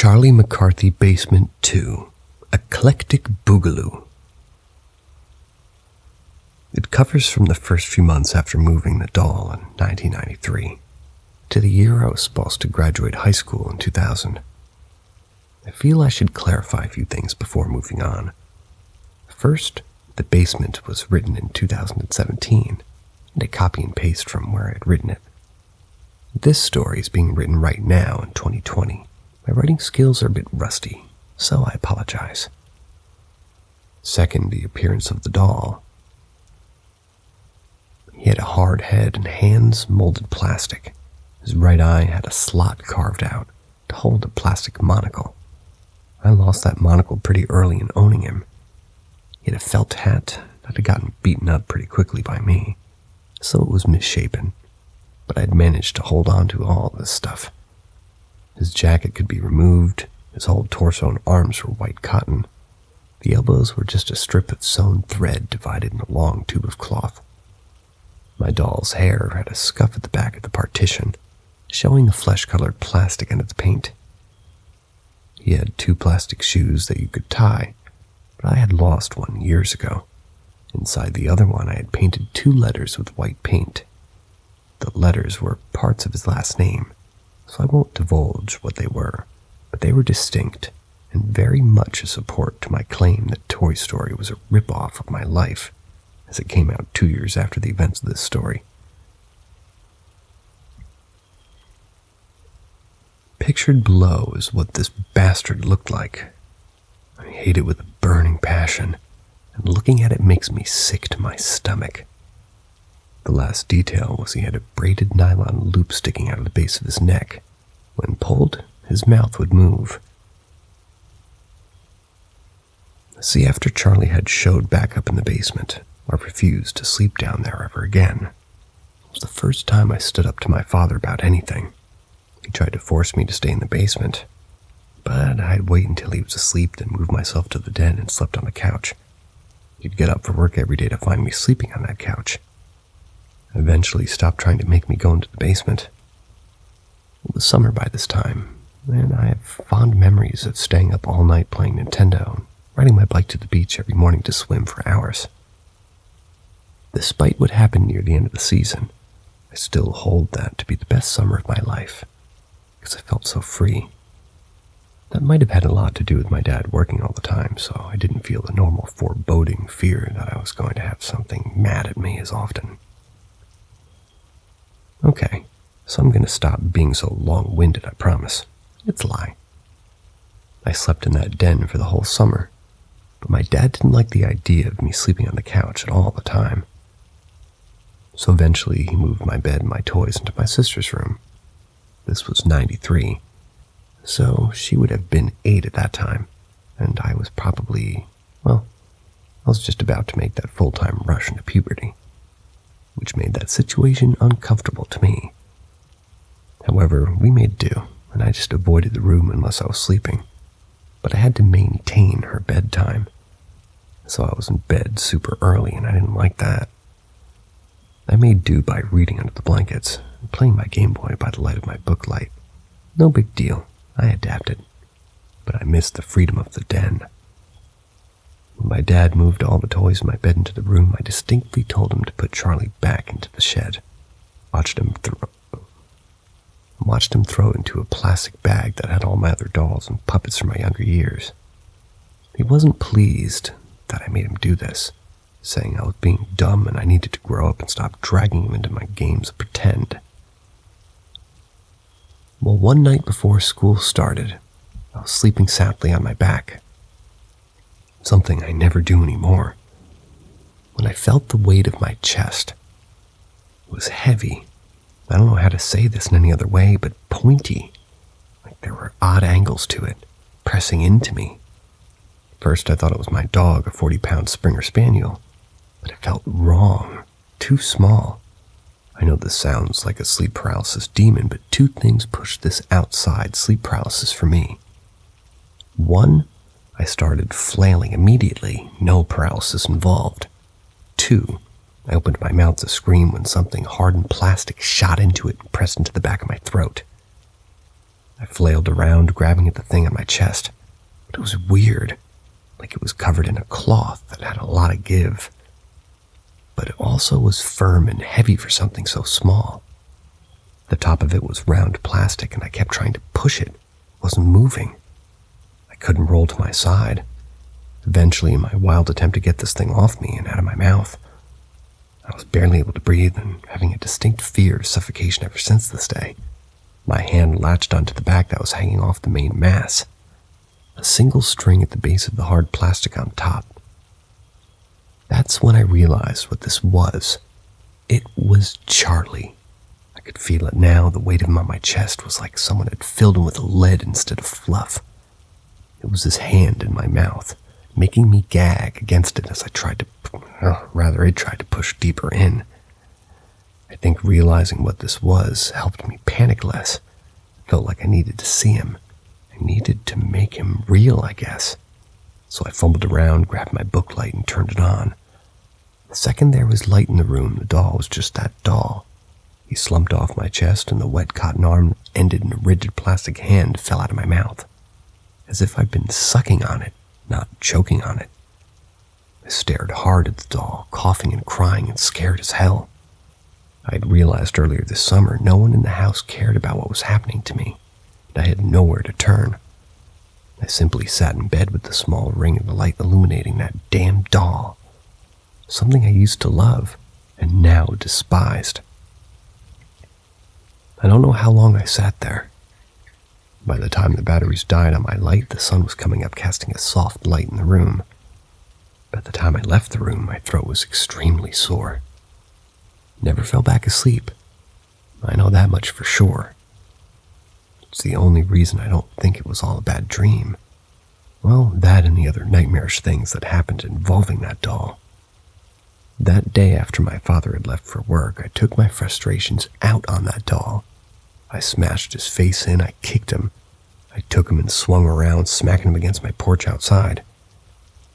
Charlie McCarthy Basement 2, Eclectic Boogaloo. It covers from the first few months after moving the doll in 1993 to the year I was supposed to graduate high school in 2000. I feel I should clarify a few things before moving on. First, The Basement was written in 2017, and I copy and paste from where I had written it. This story is being written right now in 2020. My writing skills are a bit rusty, so I apologize. Second, the appearance of the doll. He had a hard head and hands molded plastic. His right eye had a slot carved out to hold a plastic monocle. I lost that monocle pretty early in owning him. He had a felt hat that had gotten beaten up pretty quickly by me, so it was misshapen, but I'd managed to hold on to all this stuff. His jacket could be removed, his whole torso and arms were white cotton. The elbows were just a strip of sewn thread divided in a long tube of cloth. My doll's hair had a scuff at the back of the partition, showing the flesh-colored plastic and its paint. He had 2 plastic shoes that you could tie, but I had lost one years ago. Inside the other one I had painted 2 letters with white paint. The letters were parts of his last name, so I won't divulge what they were, but they were distinct and very much a support to my claim that Toy Story was a rip-off of my life, as it came out 2 years after the events of this story. Pictured below is what this bastard looked like. I hate it with a burning passion, and looking at it makes me sick to my stomach. The last detail was he had a braided nylon loop sticking out of the base of his neck. When pulled, his mouth would move. See, after Charlie had showed back up in the basement, I refused to sleep down there ever again. It was the first time I stood up to my father about anything. He tried to force me to stay in the basement, but I'd wait until he was asleep, then move myself to the den and slept on the couch. He'd get up for work every day to find me sleeping on that couch. Eventually stopped trying to make me go into the basement. It was summer by this time, and I have fond memories of staying up all night playing Nintendo and riding my bike to the beach every morning to swim for hours. Despite what happened near the end of the season, I still hold that to be the best summer of my life, because I felt so free. That might have had a lot to do with my dad working all the time, so I didn't feel the normal foreboding fear that I was going to have something mad at me as often. Okay, so I'm going to stop being so long-winded, I promise. It's a lie. I slept in that den for the whole summer, but my dad didn't like the idea of me sleeping on the couch at all the time. So eventually he moved my bed and my toys into my sister's room. This was 93, so she would have been 8 at that time, and I was probably, I was just about to make that full-time rush into puberty, which made that situation uncomfortable to me. However, we made do, and I just avoided the room unless I was sleeping, but I had to maintain her bedtime, so I was in bed super early, and I didn't like that. I made do by reading under the blankets and playing my Game Boy by the light of my book light. No big deal, I adapted, but I missed the freedom of the den. When my dad moved all the toys in my bed into the room, I distinctly told him to put Charlie back into the shed. Watched him throw it into a plastic bag that had all my other dolls and puppets from my younger years. He wasn't pleased that I made him do this, saying I was being dumb and I needed to grow up and stop dragging him into my games of pretend. Well, one night before school started, I was sleeping soundly on my back. Something I never do anymore. When I felt the weight of my chest, it was heavy. I don't know how to say this in any other way, but pointy. Like there were odd angles to it, pressing into me. First I thought it was my dog, a 40-pound Springer Spaniel, but it felt wrong, too small. I know this sounds like a sleep paralysis demon, but 2 things pushed this outside sleep paralysis for me. 1, I started flailing immediately, no paralysis involved. 2, I opened my mouth to scream when something hard and plastic shot into it and pressed into the back of my throat. I flailed around, grabbing at the thing on my chest, but it was weird, like it was covered in a cloth that had a lot of give. But it also was firm and heavy for something so small. The top of it was round plastic, and I kept trying to push it. It wasn't moving. I couldn't roll to my side. Eventually, in my wild attempt to get this thing off me and out of my mouth, I was barely able to breathe and having a distinct fear of suffocation ever since this day. My hand latched onto the back that was hanging off the main mass, a single string at the base of the hard plastic on top. That's when I realized what this was. It was Charlie. I could feel it now. The weight of him on my chest was like someone had filled him with lead instead of fluff. It was his hand in my mouth, making me gag against it as it tried to push deeper in. I think realizing what this was helped me panic less. It felt like I needed to see him. I needed to make him real, I guess. So I fumbled around, grabbed my book light, and turned it on. The second there was light in the room, the doll was just that doll. He slumped off my chest, and the wet cotton arm ended in a rigid plastic hand fell out of my mouth, as if I'd been sucking on it, not choking on it. I stared hard at the doll, coughing and crying and scared as hell. I had realized earlier this summer no one in the house cared about what was happening to me, and I had nowhere to turn. I simply sat in bed with the small ring of the light illuminating that damn doll, something I used to love and now despised. I don't know how long I sat there. By the time the batteries died on my light, the sun was coming up, casting a soft light in the room. By the time I left the room, my throat was extremely sore. Never fell back asleep. I know that much for sure. It's the only reason I don't think it was all a bad dream. Well, that and the other nightmarish things that happened involving that doll. That day after my father had left for work, I took my frustrations out on that doll. I smashed his face in, I kicked him. I took him and swung around, smacking him against my porch outside.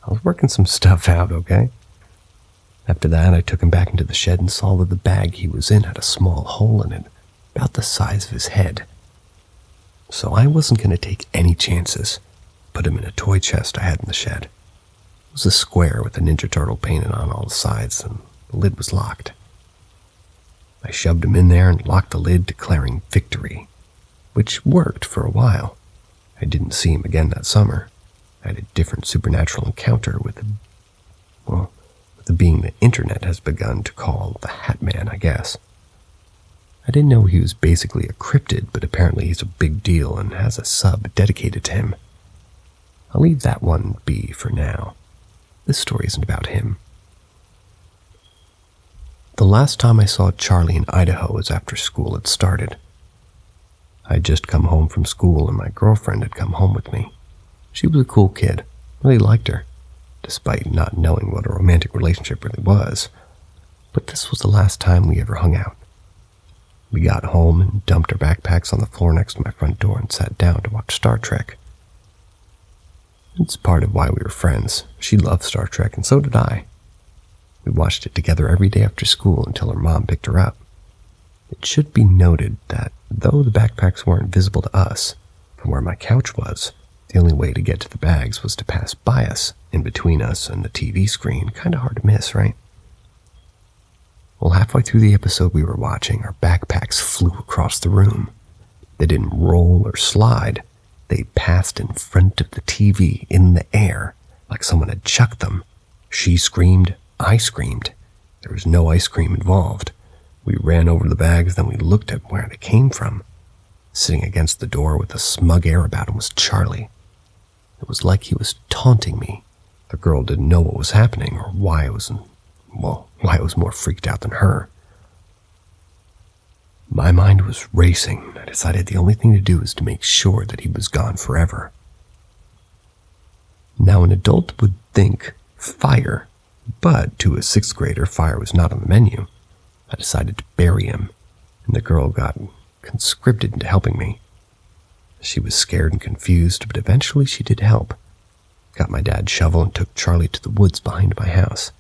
I was working some stuff out, okay? After that, I took him back into the shed and saw that the bag he was in had a small hole in it, about the size of his head. So I wasn't going to take any chances. Put him in a toy chest I had in the shed. It was a square with a Ninja Turtle painted on all the sides, and the lid was locked. I shoved him in there and locked the lid, declaring victory, which worked for a while. I didn't see him again that summer. I had a different supernatural encounter with the being the internet has begun to call the Hat Man, I guess. I didn't know he was basically a cryptid, but apparently he's a big deal and has a sub dedicated to him. I'll leave that one be for now. This story isn't about him. The last time I saw Charlie in Idaho was after school had started. I had just come home from school and my girlfriend had come home with me. She was a cool kid. Really liked her, despite not knowing what a romantic relationship really was. But this was the last time we ever hung out. We got home and dumped our backpacks on the floor next to my front door and sat down to watch Star Trek. It's part of why we were friends. She loved Star Trek, and so did I. We watched it together every day after school until her mom picked her up. It should be noted that though the backpacks weren't visible to us, from where my couch was, the only way to get to the bags was to pass by us, in between us and the TV screen. Kinda hard to miss, right? Well, halfway through the episode we were watching, our backpacks flew across the room. They didn't roll or slide. They passed in front of the TV in the air, like someone had chucked them. She screamed, I screamed. There was no ice cream involved. We ran over the bags, then we looked at where they came from. Sitting against the door with a smug air about him was Charlie. It was like he was taunting me. The girl didn't know what was happening or why I was more freaked out than her. My mind was racing. I decided the only thing to do was to make sure that he was gone forever. Now, an adult would think fire, but to a 6th grader, fire was not on the menu. I decided to bury him, and the girl got conscripted into helping me. She was scared and confused, but eventually she did help. Got my dad's shovel and took Charlie to the woods behind my house.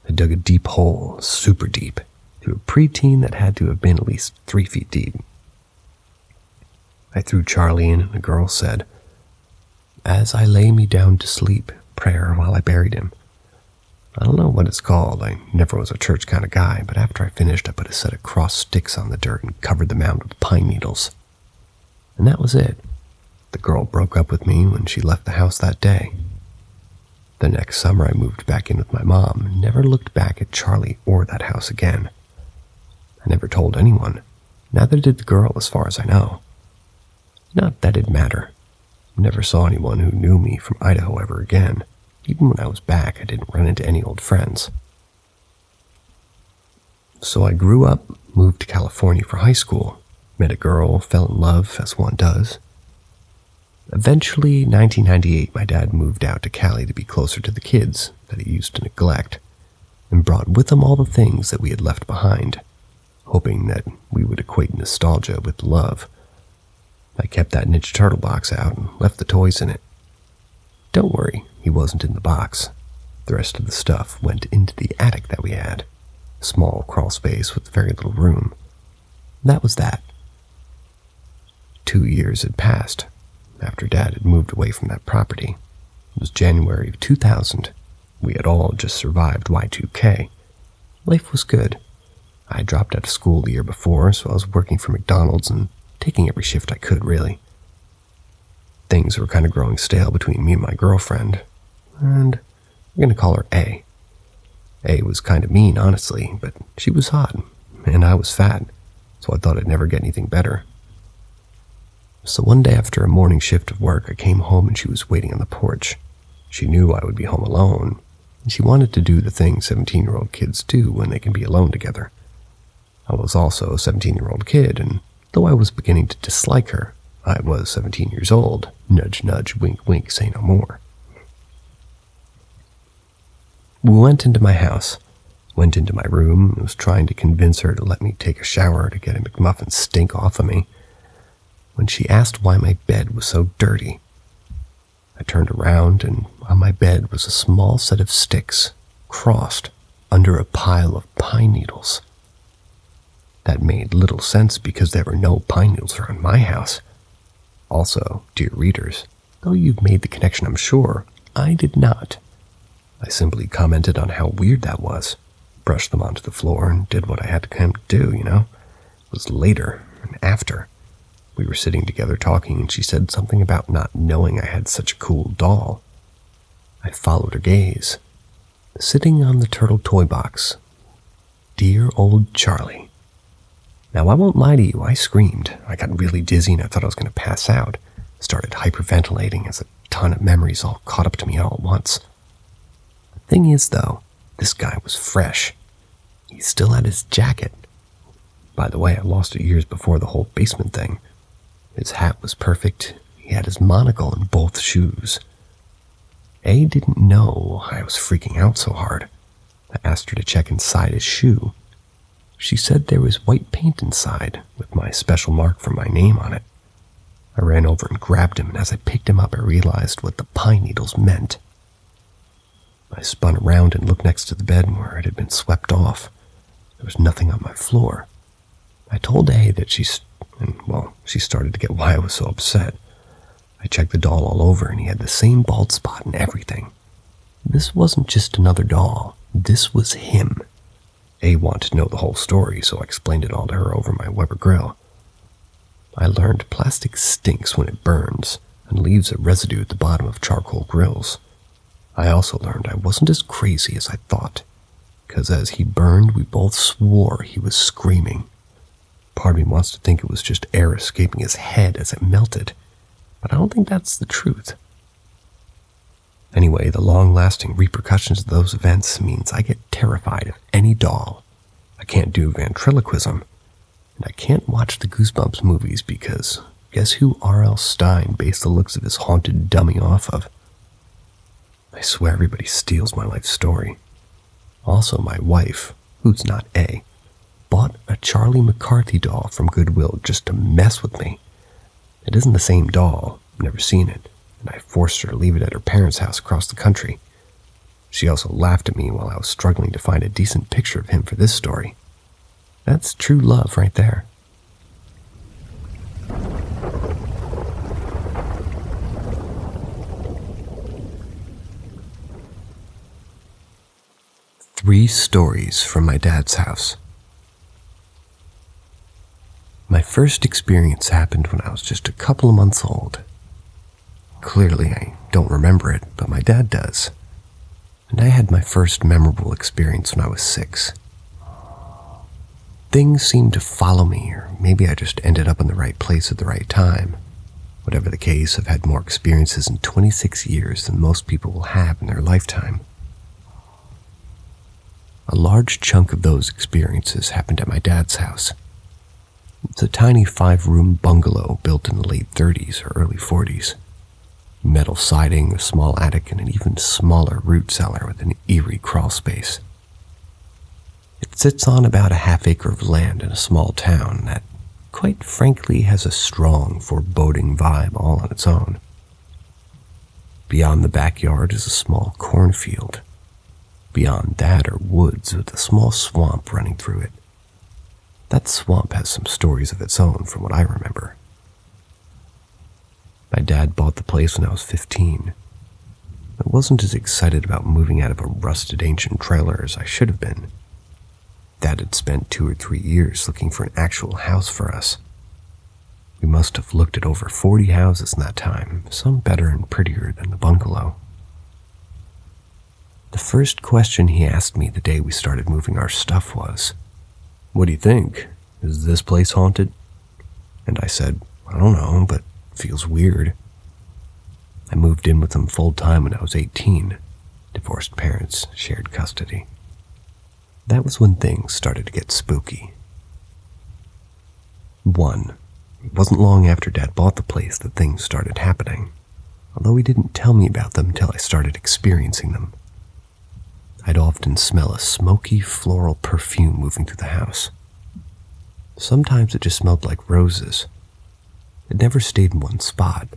I dug a deep hole, super deep, to a preteen that had to have been at least 3 feet deep. I threw Charlie in and the girl said, "As I lay me down to sleep," prayer while I buried him. I don't know what it's called. I never was a church kind of guy, but after I finished, I put a set of crossed sticks on the dirt and covered the mound with pine needles. And that was it. The girl broke up with me when she left the house that day. The next summer, I moved back in with my mom and never looked back at Charlie or that house again. I never told anyone. Neither did the girl, as far as I know. Not that it'd matter. I never saw anyone who knew me from Idaho ever again. Even when I was back, I didn't run into any old friends. So I grew up, moved to California for high school, met a girl, fell in love, as one does. Eventually, 1998, my dad moved out to Cali to be closer to the kids that he used to neglect, and brought with him all the things that we had left behind, hoping that we would equate nostalgia with love. I kept that Ninja Turtle box out and left the toys in it. Don't worry, he wasn't in the box. The rest of the stuff went into the attic that we had, a small crawl space with very little room. That was that. 2 years had passed after Dad had moved away from that property. It was January of 2000. We had all just survived Y2K. Life was good. I dropped out of school the year before, so I was working for McDonald's and taking every shift I could, really. Things were kind of growing stale between me and my girlfriend, and we're going to call her A. A was kind of mean, honestly, but she was hot, and I was fat, so I thought I'd never get anything better. So one day after a morning shift of work, I came home and she was waiting on the porch. She knew I would be home alone, and she wanted to do the thing 17-year-old kids do when they can be alone together. I was also a 17-year-old kid, and though I was beginning to dislike her, I was 17 years old. Nudge, nudge, wink, wink, say no more. We went into my house, went into my room, and was trying to convince her to let me take a shower to get a McMuffin stink off of me, when she asked why my bed was so dirty. I turned around, and on my bed was a small set of sticks, crossed, under a pile of pine needles. That made little sense because there were no pine needles around my house. Also, dear readers, though you've made the connection, I'm sure, I did not. I simply commented on how weird that was, brushed them onto the floor, and did what I had to kind of do, you know? It was later and after. We were sitting together talking, and she said something about not knowing I had such a cool doll. I followed her gaze. Sitting on the turtle toy box. Dear old Charlie. Now, I won't lie to you, I screamed. I got really dizzy and I thought I was going to pass out. Started hyperventilating as a ton of memories all caught up to me all at once. The thing is, though, this guy was fresh. He still had his jacket. By the way, I lost it years before the whole basement thing. His hat was perfect. He had his monocle in both shoes. A didn't know I was freaking out so hard. I asked her to check inside his shoe. She said there was white paint inside, with my special mark for my name on it. I ran over and grabbed him, and as I picked him up, I realized what the pine needles meant. I spun around and looked next to the bed where it had been swept off. There was nothing on my floor. I told A that she started to get why I was so upset. I checked the doll all over, and he had the same bald spot and everything. This wasn't just another doll. This was him. A wanted to know the whole story, so I explained it all to her over my Weber grill. I learned plastic stinks when it burns and leaves a residue at the bottom of charcoal grills. I also learned I wasn't as crazy as I thought, because as he burned, we both swore he was screaming. Part of me wants to think it was just air escaping his head as it melted, but I don't think that's the truth. Anyway, the long-lasting repercussions of those events means I get terrified of any doll. I can't do ventriloquism, and I can't watch the Goosebumps movies because guess who R.L. Stine based the looks of his haunted dummy off of? I swear everybody steals my life story. Also, my wife, who's not A, bought a Charlie McCarthy doll from Goodwill just to mess with me. It isn't the same doll, I've never seen it, and I forced her to leave it at her parents' house across the country. She also laughed at me while I was struggling to find a decent picture of him for this story. That's true love right there. 3 stories from my dad's house. My first experience happened when I was just a couple of months old. Clearly, I don't remember it, but my dad does. And I had my first memorable experience when I was 6. Things seemed to follow me, or maybe I just ended up in the right place at the right time. Whatever the case, I've had more experiences in 26 years than most people will have in their lifetime. A large chunk of those experiences happened at my dad's house. It's a tiny 5-room bungalow built in the late 30s or early 40s. Metal siding, a small attic, and an even smaller root cellar with an eerie crawl space. It sits on about a half-acre of land in a small town that, quite frankly, has a strong, foreboding vibe all on its own. Beyond the backyard is a small cornfield. Beyond that are woods with a small swamp running through it. That swamp has some stories of its own from what I remember. My dad bought the place when I was 15. I wasn't as excited about moving out of a rusted ancient trailer as I should have been. Dad had spent 2 or 3 years looking for an actual house for us. We must have looked at over 40 houses in that time, some better and prettier than the bungalow. The first question he asked me the day we started moving our stuff was, "What do you think? Is this place haunted?" And I said, "I don't know, but it feels weird." I moved in with them full-time when I was 18. Divorced parents, shared custody. That was when things started to get spooky. 1. It wasn't long after Dad bought the place that things started happening, although he didn't tell me about them until I started experiencing them. I'd often smell a smoky floral perfume moving through the house. Sometimes it just smelled like roses. It never stayed in one spot.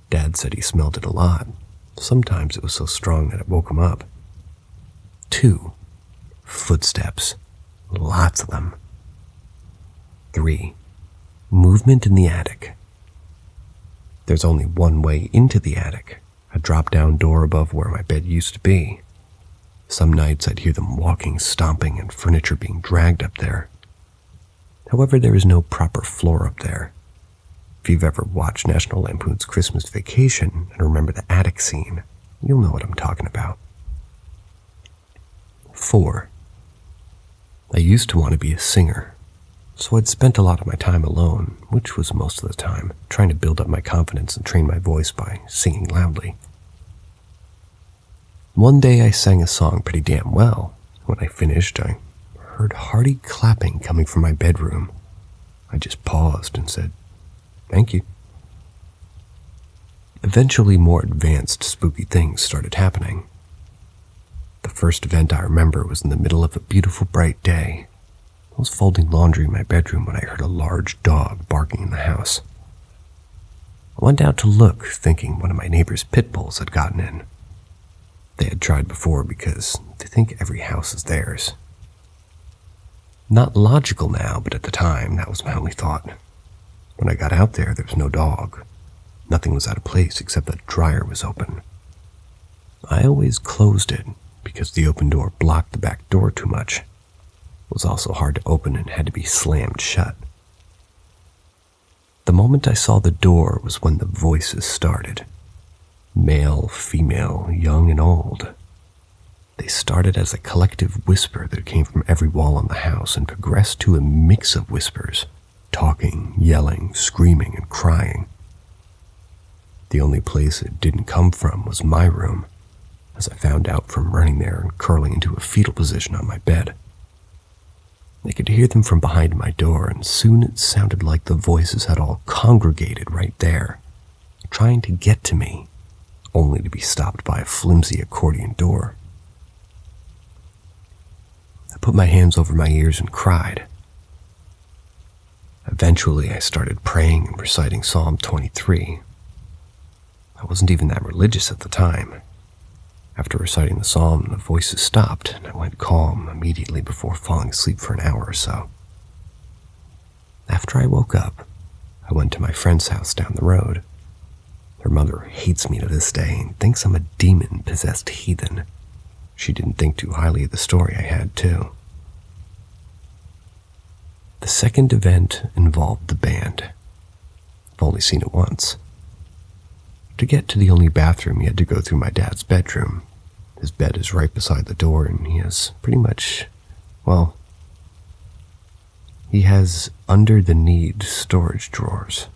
Dad said he smelled it a lot. Sometimes it was so strong that it woke him up. 2. Footsteps. Lots of them. 3. Movement in the attic. There's only one way into the attic, a drop-down door above where my bed used to be. Some nights I'd hear them walking, stomping, and furniture being dragged up there. However, there is no proper floor up there. If you've ever watched National Lampoon's Christmas Vacation and remember the attic scene, you'll know what I'm talking about. 4. I used to want to be a singer, so I'd spent a lot of my time alone, which was most of the time, trying to build up my confidence and train my voice by singing loudly. One day I sang a song pretty damn well. When I finished, I heard hearty clapping coming from my bedroom. I just paused and said, "Thank you." Eventually, more advanced spooky things started happening. The first event I remember was in the middle of a beautiful bright day. I was folding laundry in my bedroom when I heard a large dog barking in the house. I went out to look, thinking one of my neighbor's pit bulls had gotten in. They had tried before because they think every house is theirs. Not logical now, but at the time, that was my only thought. When I got out there was no dog. Nothing was out of place except that the dryer was open. I always closed it because the open door blocked the back door too much. It was also hard to open and had to be slammed shut. The moment I saw the door was when the voices started. Male, female, young and old. They started as a collective whisper that came from every wall in the house and progressed to a mix of whispers, talking, yelling, screaming, and crying. The only place it didn't come from was my room, as I found out from running there and curling into a fetal position on my bed. I could hear them from behind my door, and soon it sounded like the voices had all congregated right there, trying to get to me, only to be stopped by a flimsy accordion door. I put my hands over my ears and cried. Eventually, I started praying and reciting Psalm 23. I wasn't even that religious at the time. After reciting the psalm, the voices stopped, and I went calm immediately before falling asleep for an hour or so. After I woke up, I went to my friend's house down the road. Her mother hates me to this day and thinks I'm a demon-possessed heathen. She didn't think too highly of the story I had, too. The second event involved the band. I've only seen it once. To get to the only bathroom, you had to go through my dad's bedroom. His bed is right beside the door, and he has pretty much, well, he has under-the-need storage drawers.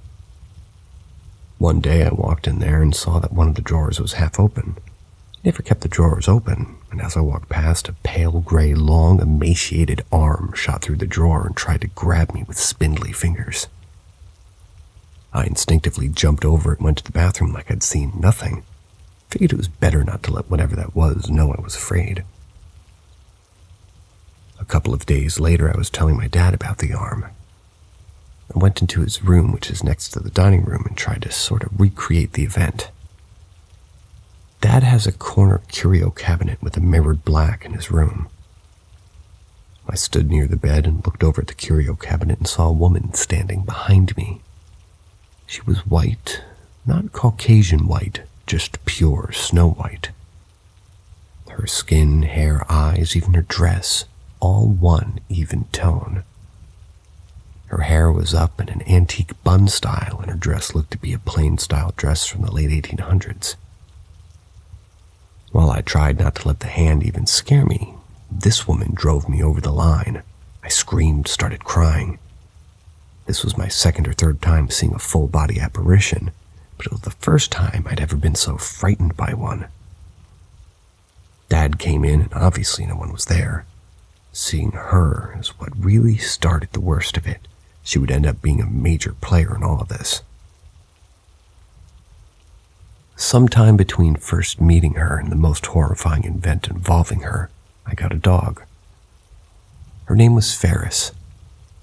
One day I walked in there and saw that one of the drawers was half open. He never kept the drawers open, and as I walked past, a pale gray, long, emaciated arm shot through the drawer and tried to grab me with spindly fingers. I instinctively jumped over and went to the bathroom like I'd seen nothing. Figured it was better not to let whatever that was know I was afraid. A couple of days later, I was telling my dad about the arm. I went into his room, which is next to the dining room, and tried to sort of recreate the event. Dad has a corner curio cabinet with a mirrored black in his room. I stood near the bed and looked over at the curio cabinet and saw a woman standing behind me. She was white, not Caucasian white, just pure snow white. Her skin, hair, eyes, even her dress, all one even tone. Her hair was up in an antique bun style, and her dress looked to be a plain style dress from the late 1800s. While I tried not to let the hand even scare me, this woman drove me over the line. I screamed, started crying. This was my second or third time seeing a full-body apparition, but it was the first time I'd ever been so frightened by one. Dad came in, and obviously no one was there. Seeing her is what really started the worst of it. She would end up being a major player in all of this. Sometime between first meeting her and the most horrifying event involving her, I got a dog. Her name was Ferris,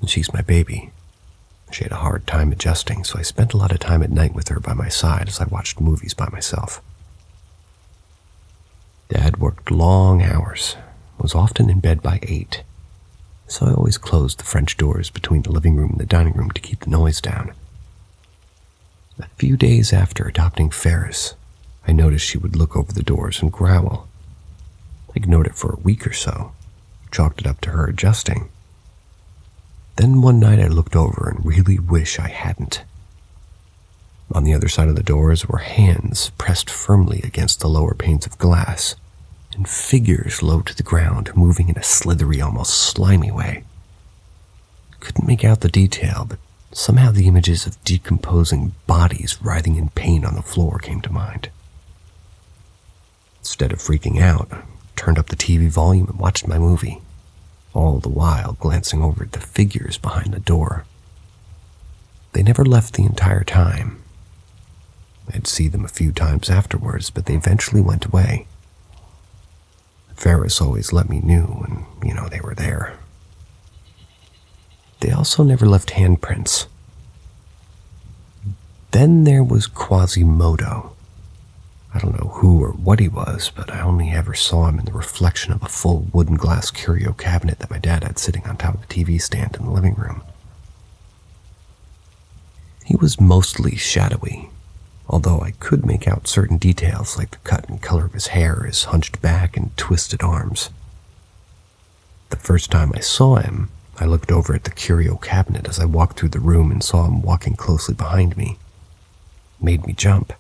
and she's my baby. She had a hard time adjusting, so I spent a lot of time at night with her by my side as I watched movies by myself. Dad worked long hours, was often in bed by 8, so I always closed the French doors between the living room and the dining room to keep the noise down. A few days after adopting Ferris, I noticed she would look over the doors and growl. I ignored it for a week or so, chalked it up to her adjusting. Then one night I looked over and really wish I hadn't. On the other side of the doors were hands pressed firmly against the lower panes of glass, and figures low to the ground, moving in a slithery, almost slimy way. Couldn't make out the detail, but somehow the images of decomposing bodies writhing in pain on the floor came to mind. Instead of freaking out, I turned up the TV volume and watched my movie, all the while glancing over at the figures behind the door. They never left the entire time. I'd see them a few times afterwards, but they eventually went away. Ferris always let me know when, they were there. They also never left handprints. Then there was Quasimodo. I don't know who or what he was, but I only ever saw him in the reflection of a full wooden glass curio cabinet that my dad had sitting on top of the TV stand in the living room. He was mostly shadowy, although I could make out certain details like the cut and color of his hair, his hunched back, and twisted arms. The first time I saw him, I looked over at the curio cabinet as I walked through the room and saw him walking closely behind me. It made me jump.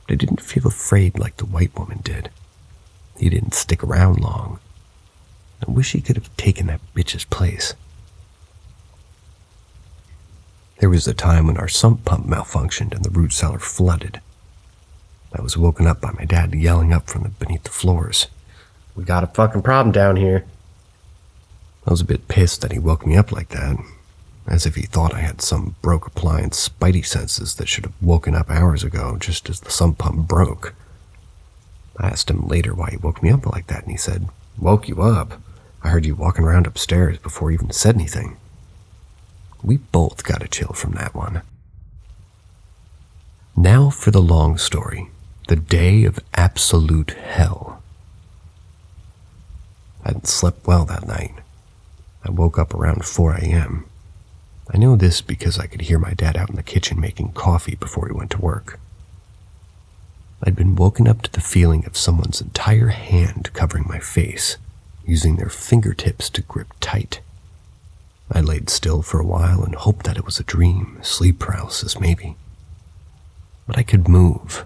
I didn't feel afraid like the white woman did. He didn't stick around long. I wish he could have taken that bitch's place. There was a time when our sump pump malfunctioned and the root cellar flooded. I was woken up by my dad yelling up from beneath the floors. "We got a fucking problem down here." I was a bit pissed that he woke me up like that, as if he thought I had some broke appliance spidey senses that should have woken up hours ago just as the sump pump broke. I asked him later why he woke me up like that, and he said, "Woke you up? I heard you walking around upstairs before you even said anything." We both got a chill from that one. Now for the long story, the day of absolute hell. I hadn't slept well that night. I woke up around 4 a.m. I know this because I could hear my dad out in the kitchen making coffee before he went to work. I'd been woken up to the feeling of someone's entire hand covering my face, using their fingertips to grip tight. I laid still for a while and hoped that it was a dream, sleep paralysis maybe. But I could move.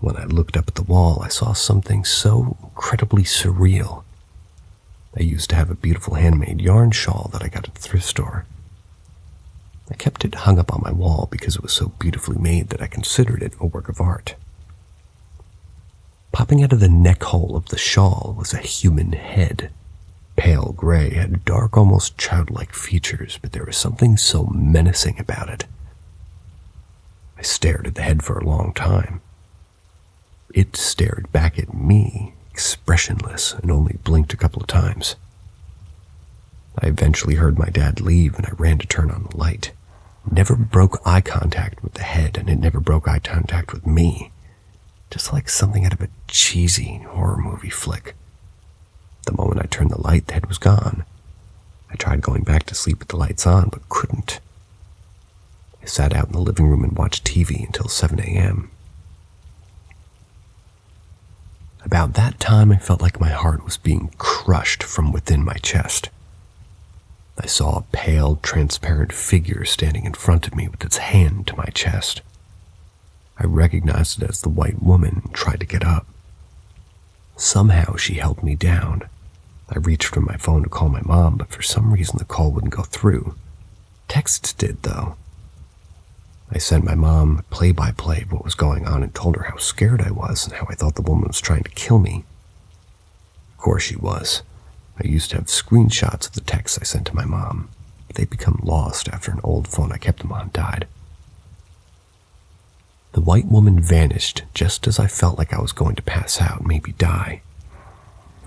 When I looked up at the wall, I saw something so incredibly surreal. I used to have a beautiful handmade yarn shawl that I got at the thrift store. I kept it hung up on my wall because it was so beautifully made that I considered it a work of art. Popping out of the neck hole of the shawl was a human head. Pale gray, had dark, almost childlike features, but there was something so menacing about it. I stared at the head for a long time. It stared back at me, expressionless, and only blinked a couple of times. I eventually heard my dad leave, and I ran to turn on the light. It never broke eye contact with the head, and it never broke eye contact with me. Just like something out of a cheesy horror movie flick. The moment I turned the light, the head was gone. I tried going back to sleep with the lights on, but couldn't. I sat out in the living room and watched TV until 7 a.m. About that time, I felt like my heart was being crushed from within my chest. I saw a pale, transparent figure standing in front of me with its hand to my chest. I recognized it as the white woman and tried to get up. Somehow she held me down. I reached for my phone to call my mom, but for some reason the call wouldn't go through. Texts did, though. I sent my mom play-by-play of what was going on and told her how scared I was and how I thought the woman was trying to kill me. Of course she was. I used to have screenshots of the texts I sent to my mom, but they'd become lost after an old phone I kept them on died. The white woman vanished just as I felt like I was going to pass out, maybe die.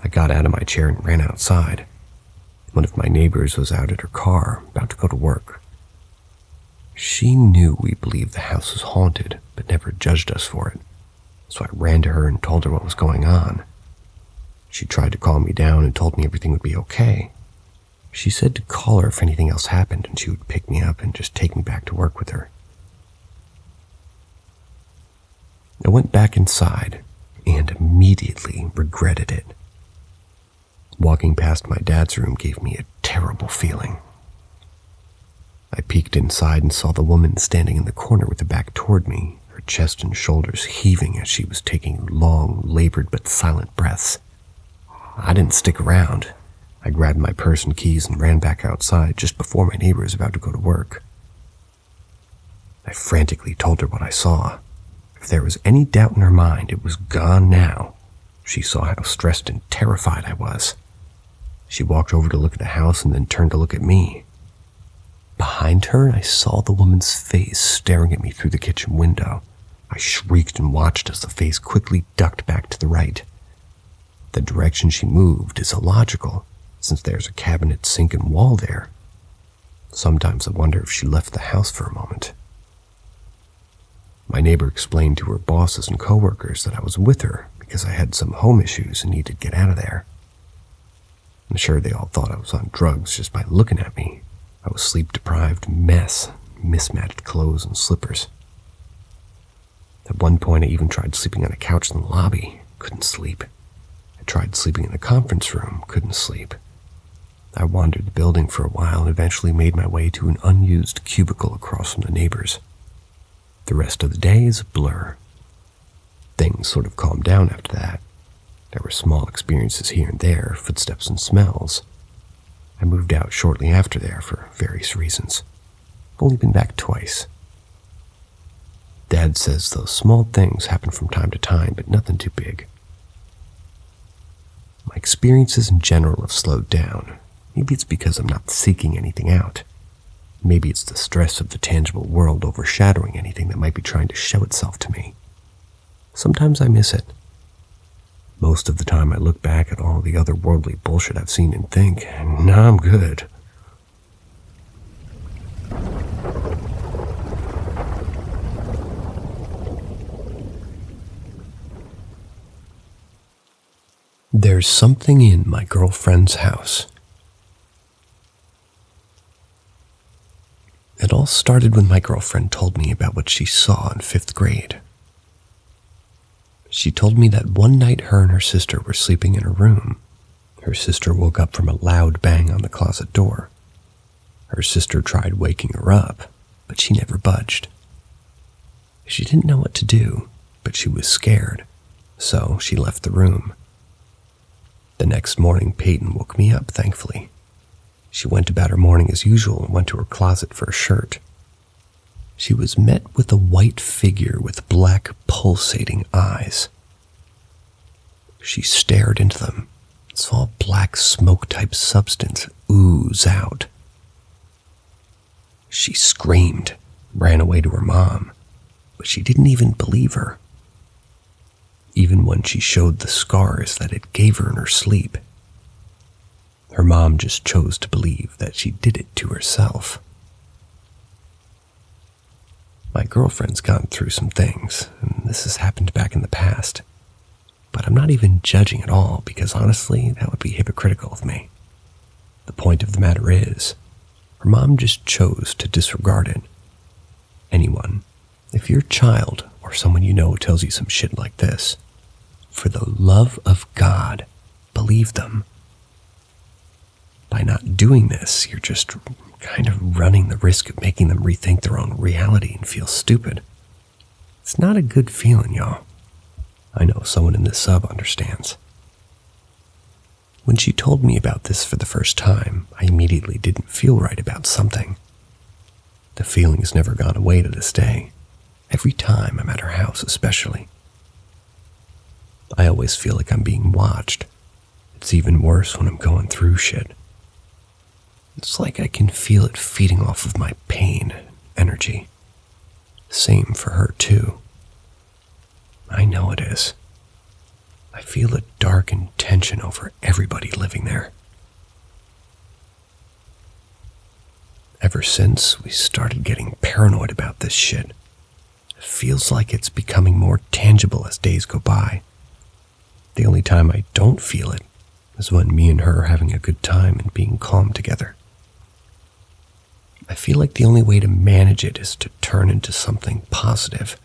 I got out of my chair and ran outside. One of my neighbors was out at her car, about to go to work. She knew we believed the house was haunted, but never judged us for it, so I ran to her and told her what was going on. She tried to calm me down and told me everything would be okay. She said to call her if anything else happened and she would pick me up and just take me back to work with her. I went back inside and immediately regretted it. Walking past my dad's room gave me a terrible feeling. I peeked inside and saw the woman standing in the corner with her back toward me, her chest and shoulders heaving as she was taking long, labored but silent breaths. I didn't stick around. I grabbed my purse and keys and ran back outside just before my neighbor was about to go to work. I frantically told her what I saw. If there was any doubt in her mind, it was gone now. She saw how stressed and terrified I was. She walked over to look at the house and then turned to look at me. Behind her, I saw the woman's face staring at me through the kitchen window. I shrieked and watched as the face quickly ducked back to the right. The direction she moved is illogical, since there's a cabinet, sink, and wall there. Sometimes I wonder if she left the house for a moment. My neighbor explained to her bosses and coworkers that I was with her because I had some home issues and needed to get out of there. I'm sure they all thought I was on drugs just by looking at me. I was sleep-deprived mess, mismatched clothes and slippers. At one point, I even tried sleeping on a couch in the lobby. Couldn't sleep. I tried sleeping in the conference room. Couldn't sleep. I wandered the building for a while and eventually made my way to an unused cubicle across from the neighbors. The rest of the day is a blur. Things sort of calmed down after that. There were small experiences here and there, footsteps and smells. I moved out shortly after there for various reasons. I've only been back twice. Dad says those small things happen from time to time, but nothing too big. My experiences in general have slowed down. Maybe it's because I'm not seeking anything out. Maybe it's the stress of the tangible world overshadowing anything that might be trying to show itself to me. Sometimes I miss it. Most of the time I look back at all the otherworldly bullshit I've seen and think, nah, I'm good. There's something in my girlfriend's house. It all started when my girlfriend told me about what she saw in 5th grade. She told me that one night her and her sister were sleeping in her room. Her sister woke up from a loud bang on the closet door. Her sister tried waking her up, but she never budged. She didn't know what to do, but she was scared, so she left the room. The next morning, Peyton woke me up, thankfully. She went about her morning as usual and went to her closet for a shirt. She was met with a white figure with black, pulsating eyes. She stared into them and saw black smoke-type substance ooze out. She screamed, ran away to her mom, but she didn't even believe her. Even when she showed the scars that it gave her in her sleep, her mom just chose to believe that she did it to herself. My girlfriend's gone through some things, and this has happened back in the past. But I'm not even judging at all, because honestly, that would be hypocritical of me. The point of the matter is, her mom just chose to disregard it. Anyone, if your child or someone you know tells you some shit like this, for the love of God, believe them. By not doing this, you're just kind of running the risk of making them rethink their own reality and feel stupid. It's not a good feeling, y'all. I know someone in this sub understands. When she told me about this for the first time, I immediately didn't feel right about something. The feeling's never gone away to this day. Every time I'm at her house, especially. I always feel like I'm being watched. It's even worse when I'm going through shit. It's like I can feel it feeding off of my pain, energy. Same for her, too. I know it is. I feel a darkened tension over everybody living there. Ever since we started getting paranoid about this shit, it feels like it's becoming more tangible as days go by. The only time I don't feel it is when me and her are having a good time and being calm together. I feel like the only way to manage it is to turn into something positive,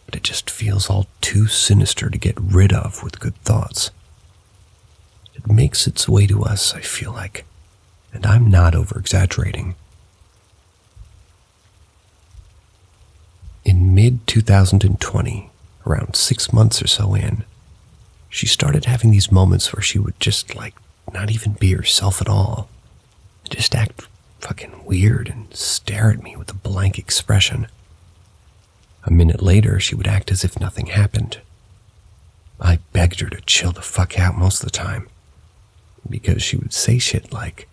but it just feels all too sinister to get rid of with good thoughts. It makes its way to us, I feel like, and I'm not over-exaggerating. In mid-2020, around 6 months or so in, she started having these moments where she would just, not even be herself at all. Just act fucking weird and stare at me with a blank expression. A minute later, she would act as if nothing happened. I begged her to chill the fuck out most of the time, because she would say shit like,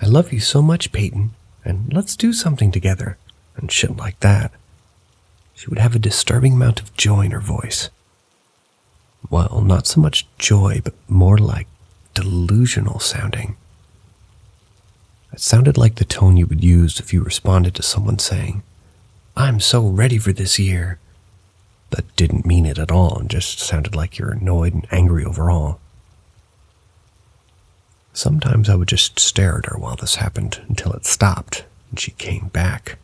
"I love you so much, Peyton, and let's do something together," and shit like that. She would have a disturbing amount of joy in her voice. Well, not so much joy, but more like delusional sounding. It sounded like the tone you would use if you responded to someone saying, "I'm so ready for this year," but didn't mean it at all and just sounded like you're annoyed and angry overall. Sometimes I would just stare at her while this happened until it stopped and she came back.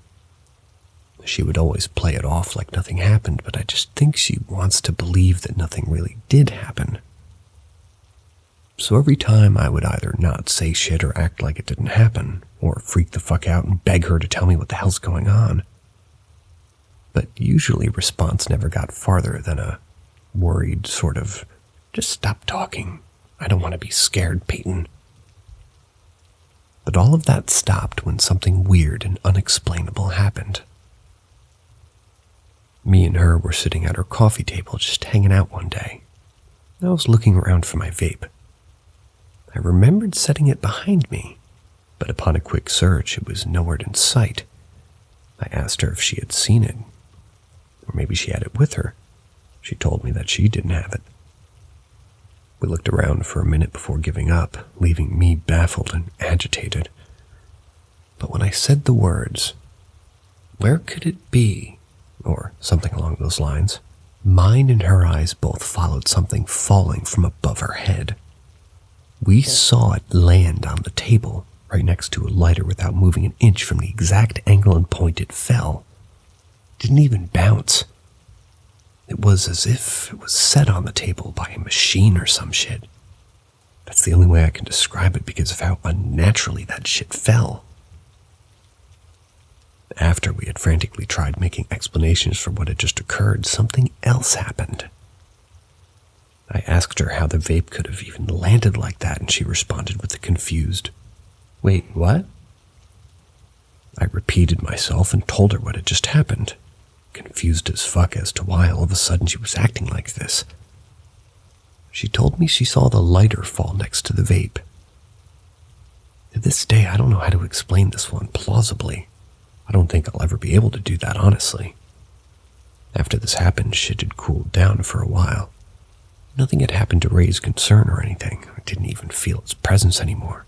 She would always play it off like nothing happened, but I just think she wants to believe that nothing really did happen. So every time I would either not say shit or act like it didn't happen, or freak the fuck out and beg her to tell me what the hell's going on. But usually response never got farther than a worried sort of, "Just stop talking. I don't want to be scared, Peyton." But all of that stopped when something weird and unexplainable happened. Me and her were sitting at her coffee table just hanging out one day. I was looking around for my vape. I remembered setting it behind me, but upon a quick search, it was nowhere in sight. I asked her if she had seen it, or maybe she had it with her. She told me that she didn't have it. We looked around for a minute before giving up, leaving me baffled and agitated. But when I said the words, "Where could it be?" or something along those lines, mine and her eyes both followed something falling from above her head. We saw it land on the table, right next to a lighter without moving an inch from the exact angle and point it fell. Didn't even bounce. It was as if it was set on the table by a machine or some shit. That's the only way I can describe it because of how unnaturally that shit fell. After we had frantically tried making explanations for what had just occurred, something else happened. I asked her how the vape could have even landed like that, and she responded with a confused, "Wait, what?" I repeated myself and told her what had just happened, confused as fuck as to why all of a sudden she was acting like this. She told me she saw the lighter fall next to the vape. To this day, I don't know how to explain this one plausibly. I don't think I'll ever be able to do that, honestly. After this happened, shit had cooled down for a while. Nothing had happened to raise concern or anything. I didn't even feel its presence anymore.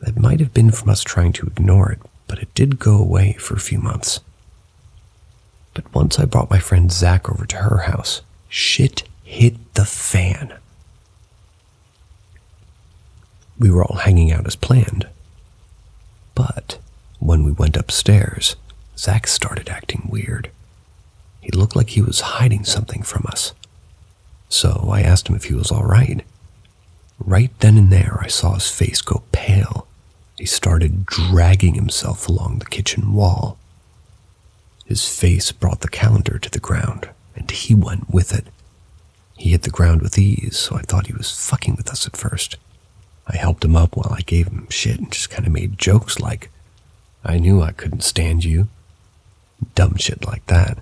It might have been from us trying to ignore it, but it did go away for a few months. But once I brought my friend Zach over to her house, shit hit the fan. We were all hanging out as planned. But when we went upstairs, Zach started acting weird. He looked like he was hiding something from us. So I asked him if he was all right. Right then and there, I saw his face go pale. He started dragging himself along the kitchen wall. His face brought the calendar to the ground, and he went with it. He hit the ground with ease, so I thought he was fucking with us at first. I helped him up while I gave him shit and just kind of made jokes like, "I knew I couldn't stand you." Dumb shit like that.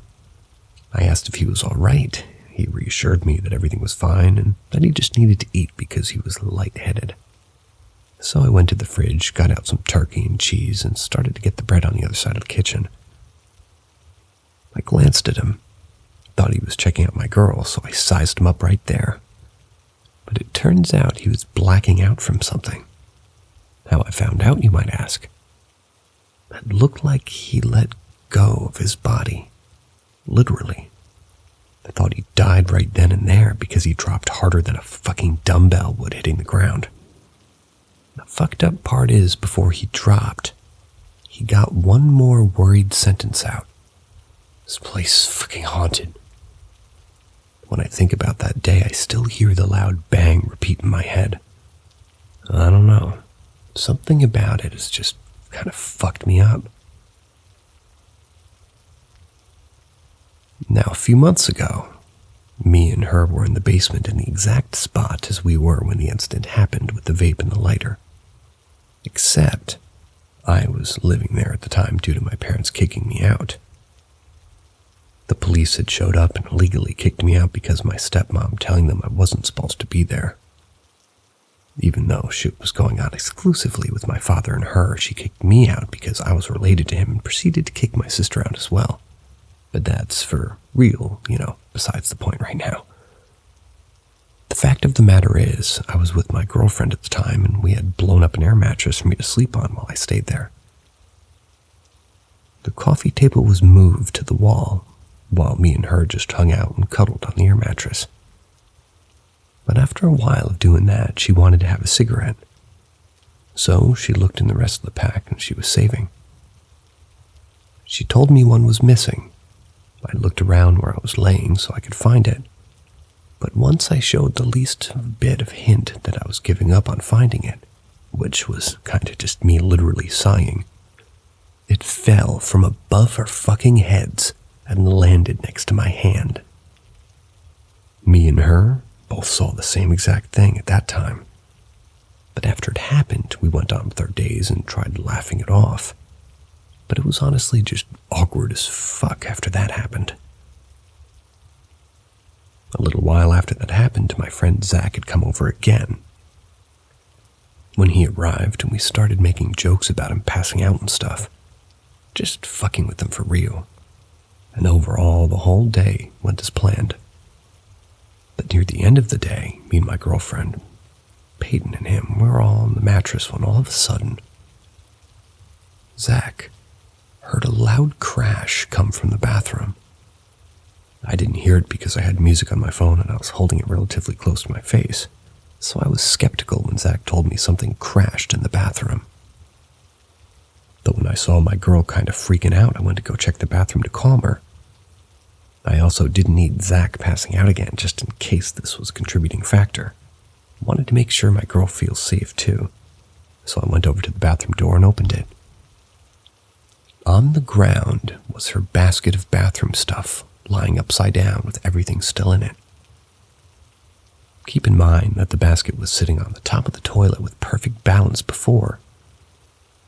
I asked if he was all right. He reassured me that everything was fine and that he just needed to eat because he was lightheaded. So I went to the fridge, got out some turkey and cheese, and started to get the bread on the other side of the kitchen. I glanced at him, thought he was checking out my girl, so I sized him up right there. But it turns out he was blacking out from something. How I found out, you might ask. It looked like he let go of his body. Literally. I thought he died right then and there because he dropped harder than a fucking dumbbell would hitting the ground. The fucked up part is, before he dropped, he got one more worried sentence out. "This place is fucking haunted." When I think about that day, I still hear the loud bang repeat in my head. I don't know. Something about it has just kind of fucked me up. Now, a few months ago, me and her were in the basement in the exact spot as we were when the incident happened with the vape and the lighter. Except, I was living there at the time due to my parents kicking me out. The police had showed up and illegally kicked me out because of my stepmom telling them I wasn't supposed to be there. Even though shit was going on exclusively with my father and her, she kicked me out because I was related to him and proceeded to kick my sister out as well. But that's for real, besides the point right now. The fact of the matter is, I was with my girlfriend at the time and we had blown up an air mattress for me to sleep on while I stayed there. The coffee table was moved to the wall, while me and her just hung out and cuddled on the air mattress. But after a while of doing that, she wanted to have a cigarette. So she looked in the rest of the pack and she was saving. She told me one was missing. I looked around where I was laying so I could find it. But once I showed the least bit of hint that I was giving up on finding it, which was kind of just me literally sighing, it fell from above our fucking heads and landed next to my hand. Me and her both saw the same exact thing at that time. But after it happened, we went on with our days and tried laughing it off. But it was honestly just awkward as fuck after that happened. A little while after that happened, my friend Zach had come over again. When he arrived, we started making jokes about him passing out and stuff. Just fucking with him for real. And overall, the whole day went as planned. But near the end of the day, me and my girlfriend, Peyton and him, we were all on the mattress when all of a sudden, Zach heard a loud crash come from the bathroom. I didn't hear it because I had music on my phone and I was holding it relatively close to my face, so I was skeptical when Zach told me something crashed in the bathroom. But when I saw my girl kind of freaking out, I went to go check the bathroom to calm her. I also didn't need Zach passing out again just in case this was a contributing factor. I wanted to make sure my girl feels safe too, so I went over to the bathroom door and opened it. On the ground was her basket of bathroom stuff, lying upside down with everything still in it. Keep in mind that the basket was sitting on the top of the toilet with perfect balance before.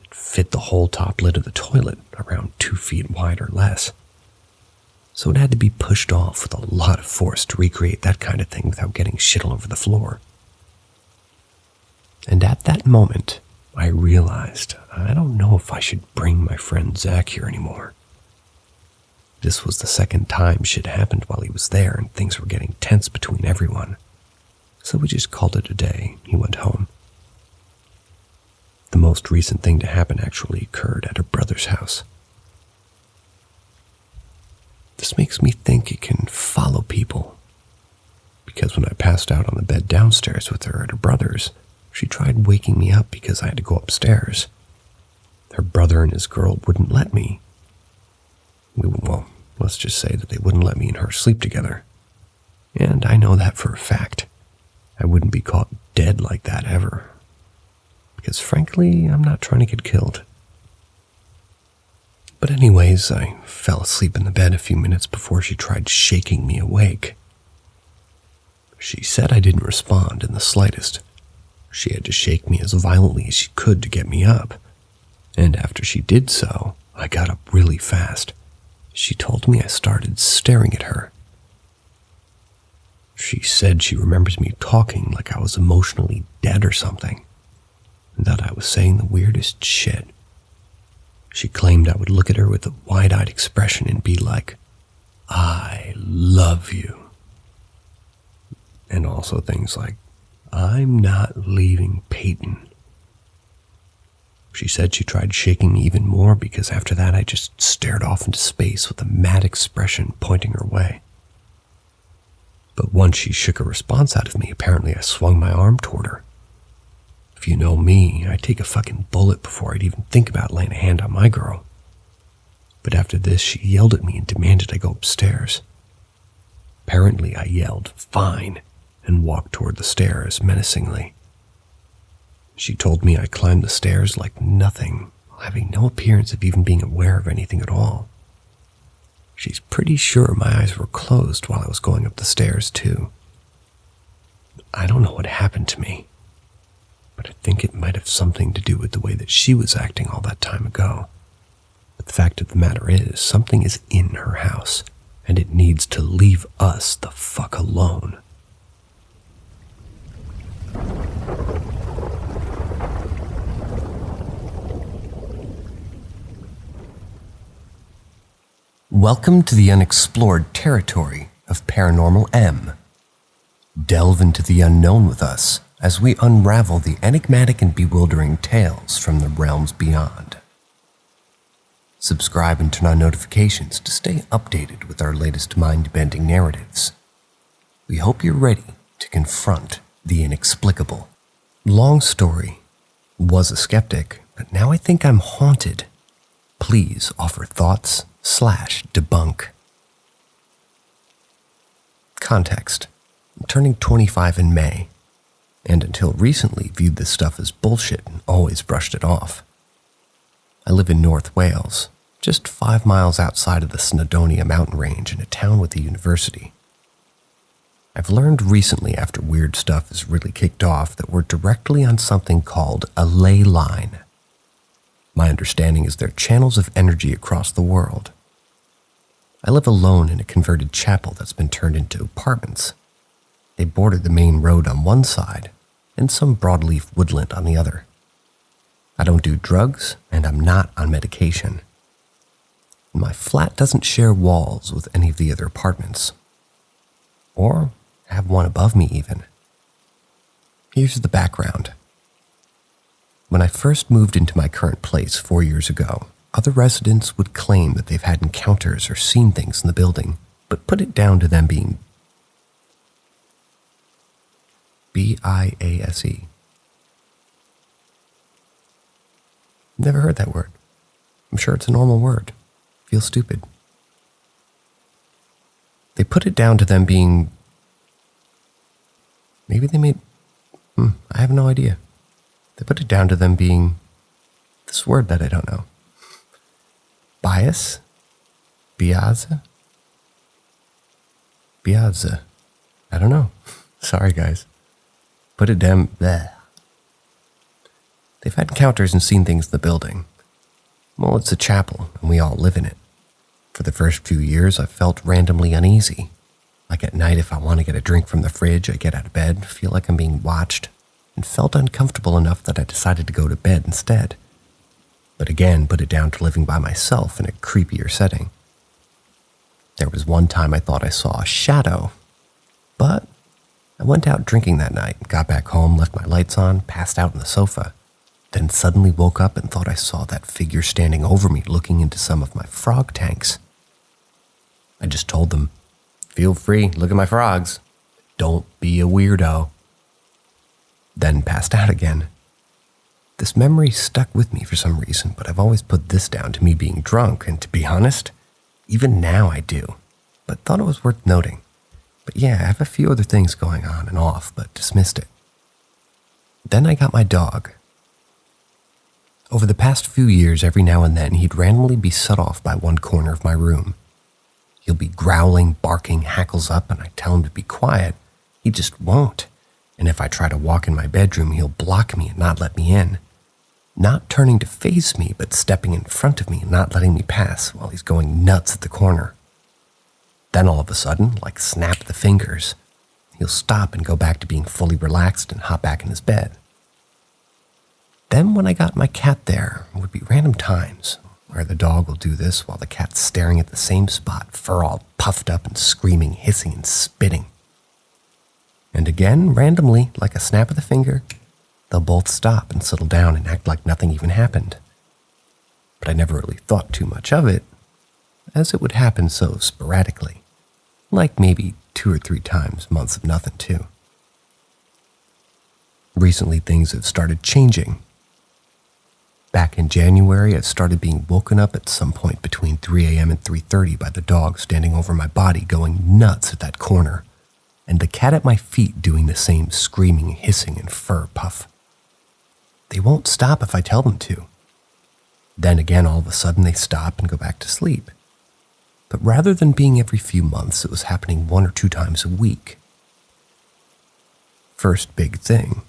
It fit the whole top lid of the toilet, around 2 feet wide or less. So it had to be pushed off with a lot of force to recreate that kind of thing without getting shit all over the floor. And at that moment, I realized I don't know if I should bring my friend Zach here anymore. This was the second time shit happened while he was there and things were getting tense between everyone. So we just called it a day. He went home. The most recent thing to happen actually occurred at her brother's house. This makes me think it can follow people. Because when I passed out on the bed downstairs with her at her brother's, she tried waking me up because I had to go upstairs. Her brother and his girl wouldn't let me. Well, let's just say that they wouldn't let me and her sleep together. And I know that for a fact. I wouldn't be caught dead like that ever. Because frankly, I'm not trying to get killed. But anyways, I fell asleep in the bed a few minutes before she tried shaking me awake. She said I didn't respond in the slightest. She had to shake me as violently as she could to get me up. And after she did so, I got up really fast. She told me I started staring at her. She said she remembers me talking like I was emotionally dead or something, and that I was saying the weirdest shit. She claimed I would look at her with a wide-eyed expression and be like, "I love you." And also things like, "I'm not leaving Peyton." She said she tried shaking me even more because after that I just stared off into space with a mad expression pointing her way. But once she shook a response out of me, apparently I swung my arm toward her. If you know me, I'd take a fucking bullet before I'd even think about laying a hand on my girl. But after this, she yelled at me and demanded I go upstairs. Apparently I yelled, "Fine," and walked toward the stairs menacingly. She told me I climbed the stairs like nothing, having no appearance of even being aware of anything at all. She's pretty sure my eyes were closed while I was going up the stairs, too. I don't know what happened to me, but I think it might have something to do with the way that she was acting all that time ago. But the fact of the matter is, something is in her house, and it needs to leave us the fuck alone. Welcome to the unexplored territory of Paranormal M. Delve into the unknown with us as we unravel the enigmatic and bewildering tales from the realms beyond. Subscribe and turn on notifications to stay updated with our latest mind-bending narratives. We hope you're ready to confront the inexplicable. Long story. Was a skeptic, but now I think I'm haunted. Please offer thoughts/debunk. Context. I'm turning 25 in May, and until recently viewed this stuff as bullshit and always brushed it off. I live in North Wales, just 5 miles outside of the Snowdonia mountain range in a town with a university. I've learned recently after weird stuff has really kicked off that we're directly on something called a ley line. My understanding is they're channels of energy across the world. I live alone in a converted chapel that's been turned into apartments. They border the main road on one side and some broadleaf woodland on the other. I don't do drugs and I'm not on medication. My flat doesn't share walls with any of the other apartments. Or have one above me even. Here's the background. When I first moved into my current place 4 years ago, other residents would claim that they've had encounters or seen things in the building, but put it down to them being B-I-A-S-E. Never heard that word. I'm sure it's a normal word. Feels stupid. They put it down to them being... Maybe they made... I have no idea. They put it down to them being... this word that I don't know. Bias? Biaza? Biaza. I don't know. Sorry, guys. Put it down... Bleh. They've had encounters and seen things in the building. Well, it's a chapel, and we all live in it. For the first few years, I felt randomly uneasy. Like at night, if I want to get a drink from the fridge, I get out of bed, feel like I'm being watched, and felt uncomfortable enough that I decided to go to bed instead. But again, put it down to living by myself in a creepier setting. There was one time I thought I saw a shadow, but I went out drinking that night, got back home, left my lights on, passed out on the sofa, then suddenly woke up and thought I saw that figure standing over me looking into some of my frog tanks. I just told them, "Feel free, look at my frogs. Don't be a weirdo." Then passed out again. This memory stuck with me for some reason, but I've always put this down to me being drunk, and to be honest, even now I do, but thought it was worth noting. But yeah, I have a few other things going on and off, but dismissed it. Then I got my dog. Over the past few years, every now and then, he'd randomly be set off by one corner of my room. He'll be growling, barking, hackles up, and I tell him to be quiet. He just won't. And if I try to walk in my bedroom, he'll block me and not let me in. Not turning to face me, but stepping in front of me and not letting me pass while he's going nuts at the corner. Then all of a sudden, like snap the fingers, he'll stop and go back to being fully relaxed and hop back in his bed. Then when I got my cat there, it would be random times where the dog will do this while the cat's staring at the same spot, fur all puffed up and screaming, hissing, and spitting. And again, randomly, like a snap of the finger, they'll both stop and settle down and act like nothing even happened. But I never really thought too much of it, as it would happen so sporadically, like maybe 2 or 3 times, months of nothing too. Recently, things have started changing. Back in January, I started being woken up at some point between 3 a.m. and 3:30 by the dog standing over my body going nuts at that corner, and the cat at my feet doing the same screaming, hissing, and fur puff. They won't stop if I tell them to. Then again, all of a sudden, they stop and go back to sleep. But rather than being every few months, it was happening 1 or 2 times a week. First big thing.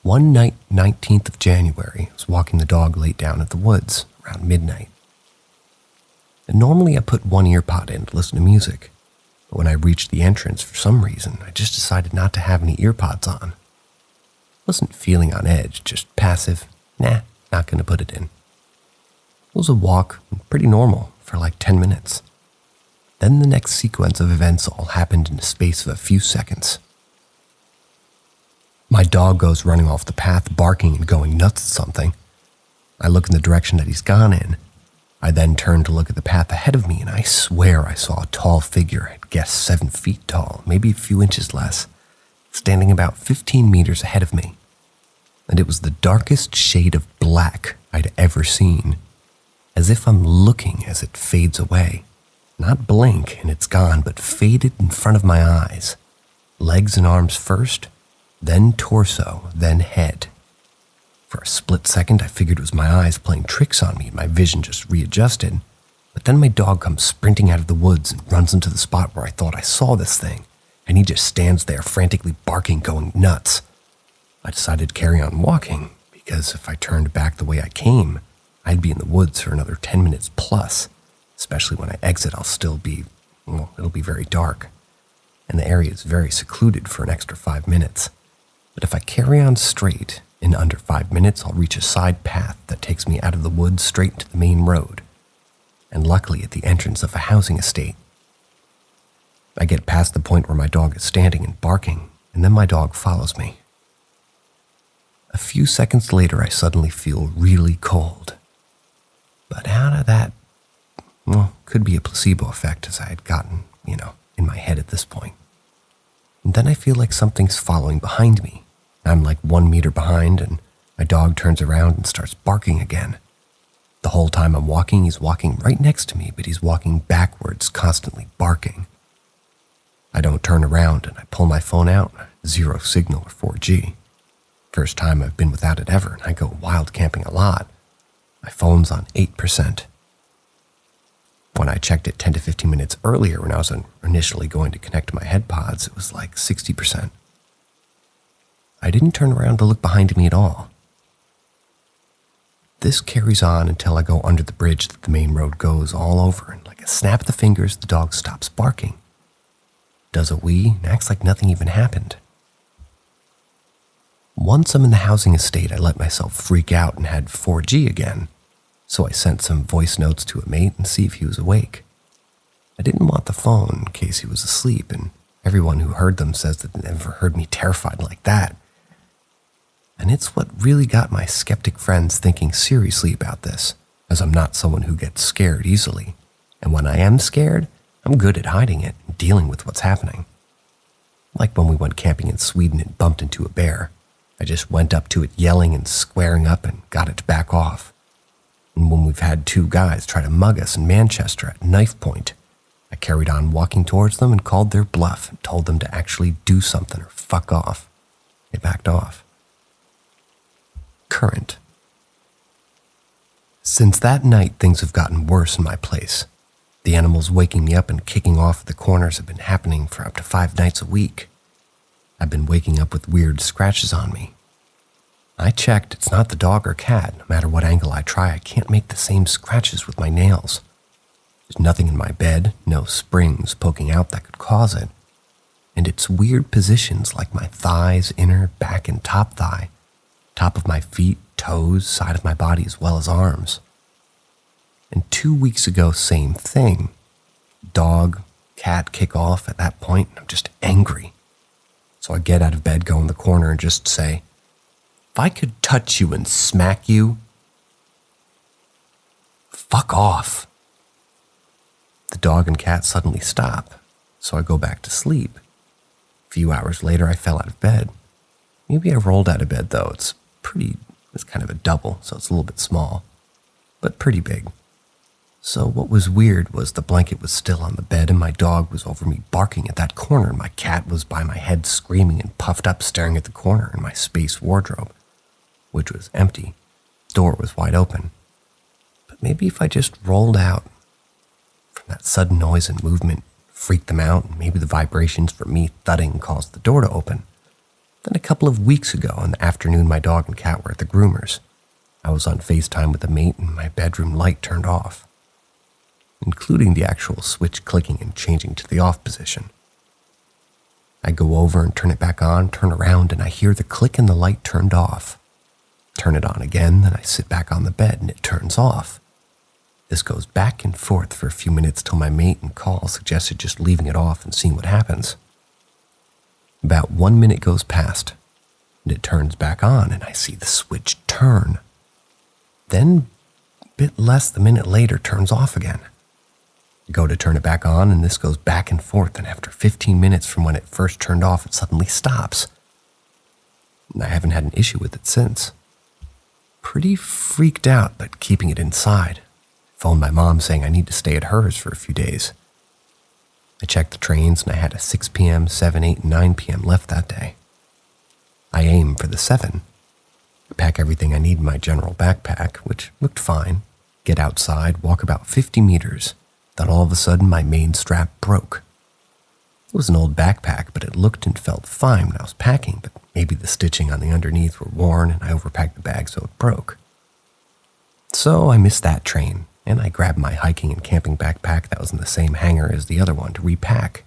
One night, 19th of January, I was walking the dog late down at the woods, around midnight. And normally I put one ear pod in to listen to music, but when I reached the entrance, for some reason, I just decided not to have any ear pods on. Wasn't feeling on edge, just passive, not gonna put it in. It was a walk, pretty normal, for like 10 minutes. Then the next sequence of events all happened in the space of a few seconds. My dog goes running off the path, barking and going nuts at something. I look in the direction that he's gone in. I then turn to look at the path ahead of me, and I swear I saw a tall figure, I'd guess 7 feet tall, maybe a few inches less, standing about 15 meters ahead of me. And it was the darkest shade of black I'd ever seen, as if I'm looking as it fades away. Not blink and it's gone, but faded in front of my eyes. Legs and arms first, then torso, then head. For a split second, I figured it was my eyes playing tricks on me and my vision just readjusted. But then my dog comes sprinting out of the woods and runs into the spot where I thought I saw this thing, and he just stands there frantically barking, going nuts. I decided to carry on walking, because if I turned back the way I came, I'd be in the woods for another 10 minutes plus. Especially when I exit, it'll be very dark, and the area is very secluded for an extra 5 minutes. But if I carry on straight, in under 5 minutes, I'll reach a side path that takes me out of the woods straight into the main road, and luckily at the entrance of a housing estate. I get past the point where my dog is standing and barking, and then my dog follows me. A few seconds later, I suddenly feel really cold. But out of that, could be a placebo effect as I had gotten, in my head at this point. And then I feel like something's following behind me. I'm like 1 meter behind, and my dog turns around and starts barking again. The whole time I'm walking, he's walking right next to me, but he's walking backwards, constantly barking. I don't turn around and I pull my phone out. 0 signal or 4G. First time I've been without it ever, and I go wild camping a lot. My phone's on 8%. When I checked it 10 to 15 minutes earlier when I was initially going to connect to my headpods, it was like 60%. I didn't turn around to look behind me at all. This carries on until I go under the bridge that the main road goes all over, and like a snap of the fingers, the dog stops barking. Does a wee and acts like nothing even happened. Once I'm in the housing estate, I let myself freak out and had 4G again, so I sent some voice notes to a mate and see if he was awake. I didn't want the phone in case he was asleep, and everyone who heard them says that they never heard me terrified like that. And it's what really got my skeptic friends thinking seriously about this, as I'm not someone who gets scared easily, and when I am scared, I'm good at hiding it and dealing with what's happening. Like when we went camping in Sweden and bumped into a bear. I just went up to it yelling and squaring up and got it to back off. And when we've had 2 guys try to mug us in Manchester at knife point, I carried on walking towards them and called their bluff and told them to actually do something or fuck off. They backed off. Current. Since that night, things have gotten worse in my place. The animals waking me up and kicking off at the corners have been happening for up to 5 nights a week. I've been waking up with weird scratches on me. I checked, it's not the dog or cat. No matter what angle I try, I can't make the same scratches with my nails. There's nothing in my bed, no springs poking out that could cause it. And it's weird positions like my thighs, inner, back, and top thigh, top of my feet, toes, side of my body, as well as arms. And 2 weeks ago, same thing. Dog, cat kick off at that point, and I'm just angry. So I get out of bed, go in the corner, and just say, if I could touch you and smack you, fuck off. The dog and cat suddenly stop, so I go back to sleep. A few hours later, I fell out of bed. Maybe I rolled out of bed, though. It's kind of a double, so it's a little bit small, but pretty big. So what was weird was the blanket was still on the bed and my dog was over me barking at that corner, and my cat was by my head screaming and puffed up staring at the corner in my space wardrobe, which was empty. The door was wide open. But maybe if I just rolled out from that sudden noise and movement, freaked them out, and maybe the vibrations from me thudding caused the door to open. Then a couple of weeks ago in the afternoon, my dog and cat were at the groomers. I was on FaceTime with a mate and my bedroom light turned off, including the actual switch clicking and changing to the off position. I go over and turn it back on, turn around, and I hear the click and the light turned off. Turn it on again, then I sit back on the bed and it turns off. This goes back and forth for a few minutes till my mate and call suggested just leaving it off and seeing what happens. About 1 minute goes past, and it turns back on, and I see the switch turn. Then, a bit less than a minute later, turns off again. I go to turn it back on, and this goes back and forth, and after 15 minutes from when it first turned off, it suddenly stops. And I haven't had an issue with it since. Pretty freaked out, but keeping it inside. Phoned my mom saying I need to stay at hers for a few days. I checked the trains and I had a 6 p.m., 7, 8, and 9 p.m. left that day. I aim for the 7. I pack everything I need in my general backpack, which looked fine, get outside, walk about 50 meters, then all of a sudden my main strap broke. It was an old backpack, but it looked and felt fine when I was packing, but maybe the stitching on the underneath were worn and I overpacked the bag so it broke. So I missed that train, and I grabbed my hiking and camping backpack that was in the same hangar as the other one to repack.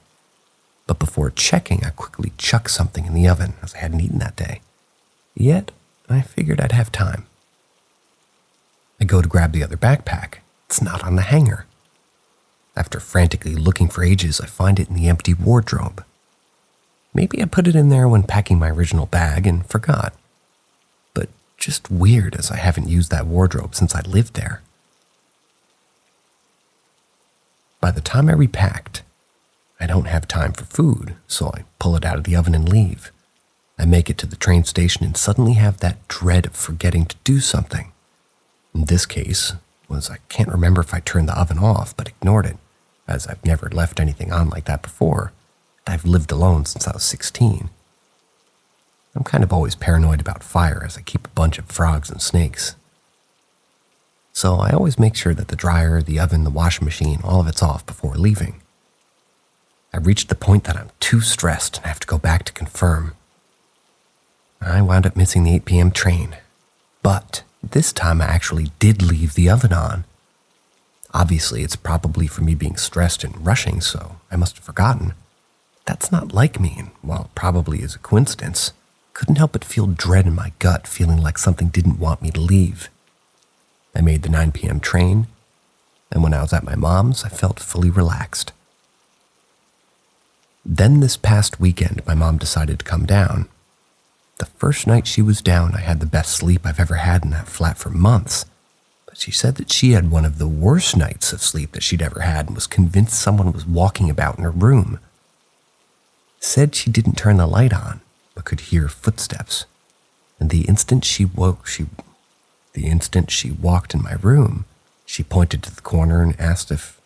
But before checking, I quickly chucked something in the oven as I hadn't eaten that day. Yet, I figured I'd have time. I go to grab the other backpack. It's not on the hanger. After frantically looking for ages, I find it in the empty wardrobe. Maybe I put it in there when packing my original bag and forgot. But just weird, as I haven't used that wardrobe since I lived there. By the time I repacked, I don't have time for food, so I pull it out of the oven and leave. I make it to the train station and suddenly have that dread of forgetting to do something. In this case, was I can't remember if I turned the oven off, but ignored it, as I've never left anything on like that before. I've lived alone since I was 16. I'm kind of always paranoid about fire, as I keep a bunch of frogs and snakes. So I always make sure that the dryer, the oven, the washing machine, all of it's off before leaving. I've reached the point that I'm too stressed and I have to go back to confirm. I wound up missing the 8 p.m. train, but this time I actually did leave the oven on. Obviously, it's probably for me being stressed and rushing, so I must have forgotten. That's not like me, and while it probably is a coincidence, couldn't help but feel dread in my gut, feeling like something didn't want me to leave. I made the 9 p.m. train, and when I was at my mom's, I felt fully relaxed. Then this past weekend, my mom decided to come down. The first night she was down, I had the best sleep I've ever had in that flat for months, but she said that she had one of the worst nights of sleep that she'd ever had and was convinced someone was walking about in her room. Said she didn't turn the light on, but could hear footsteps, and the instant she walked in my room, she pointed to the corner and asked if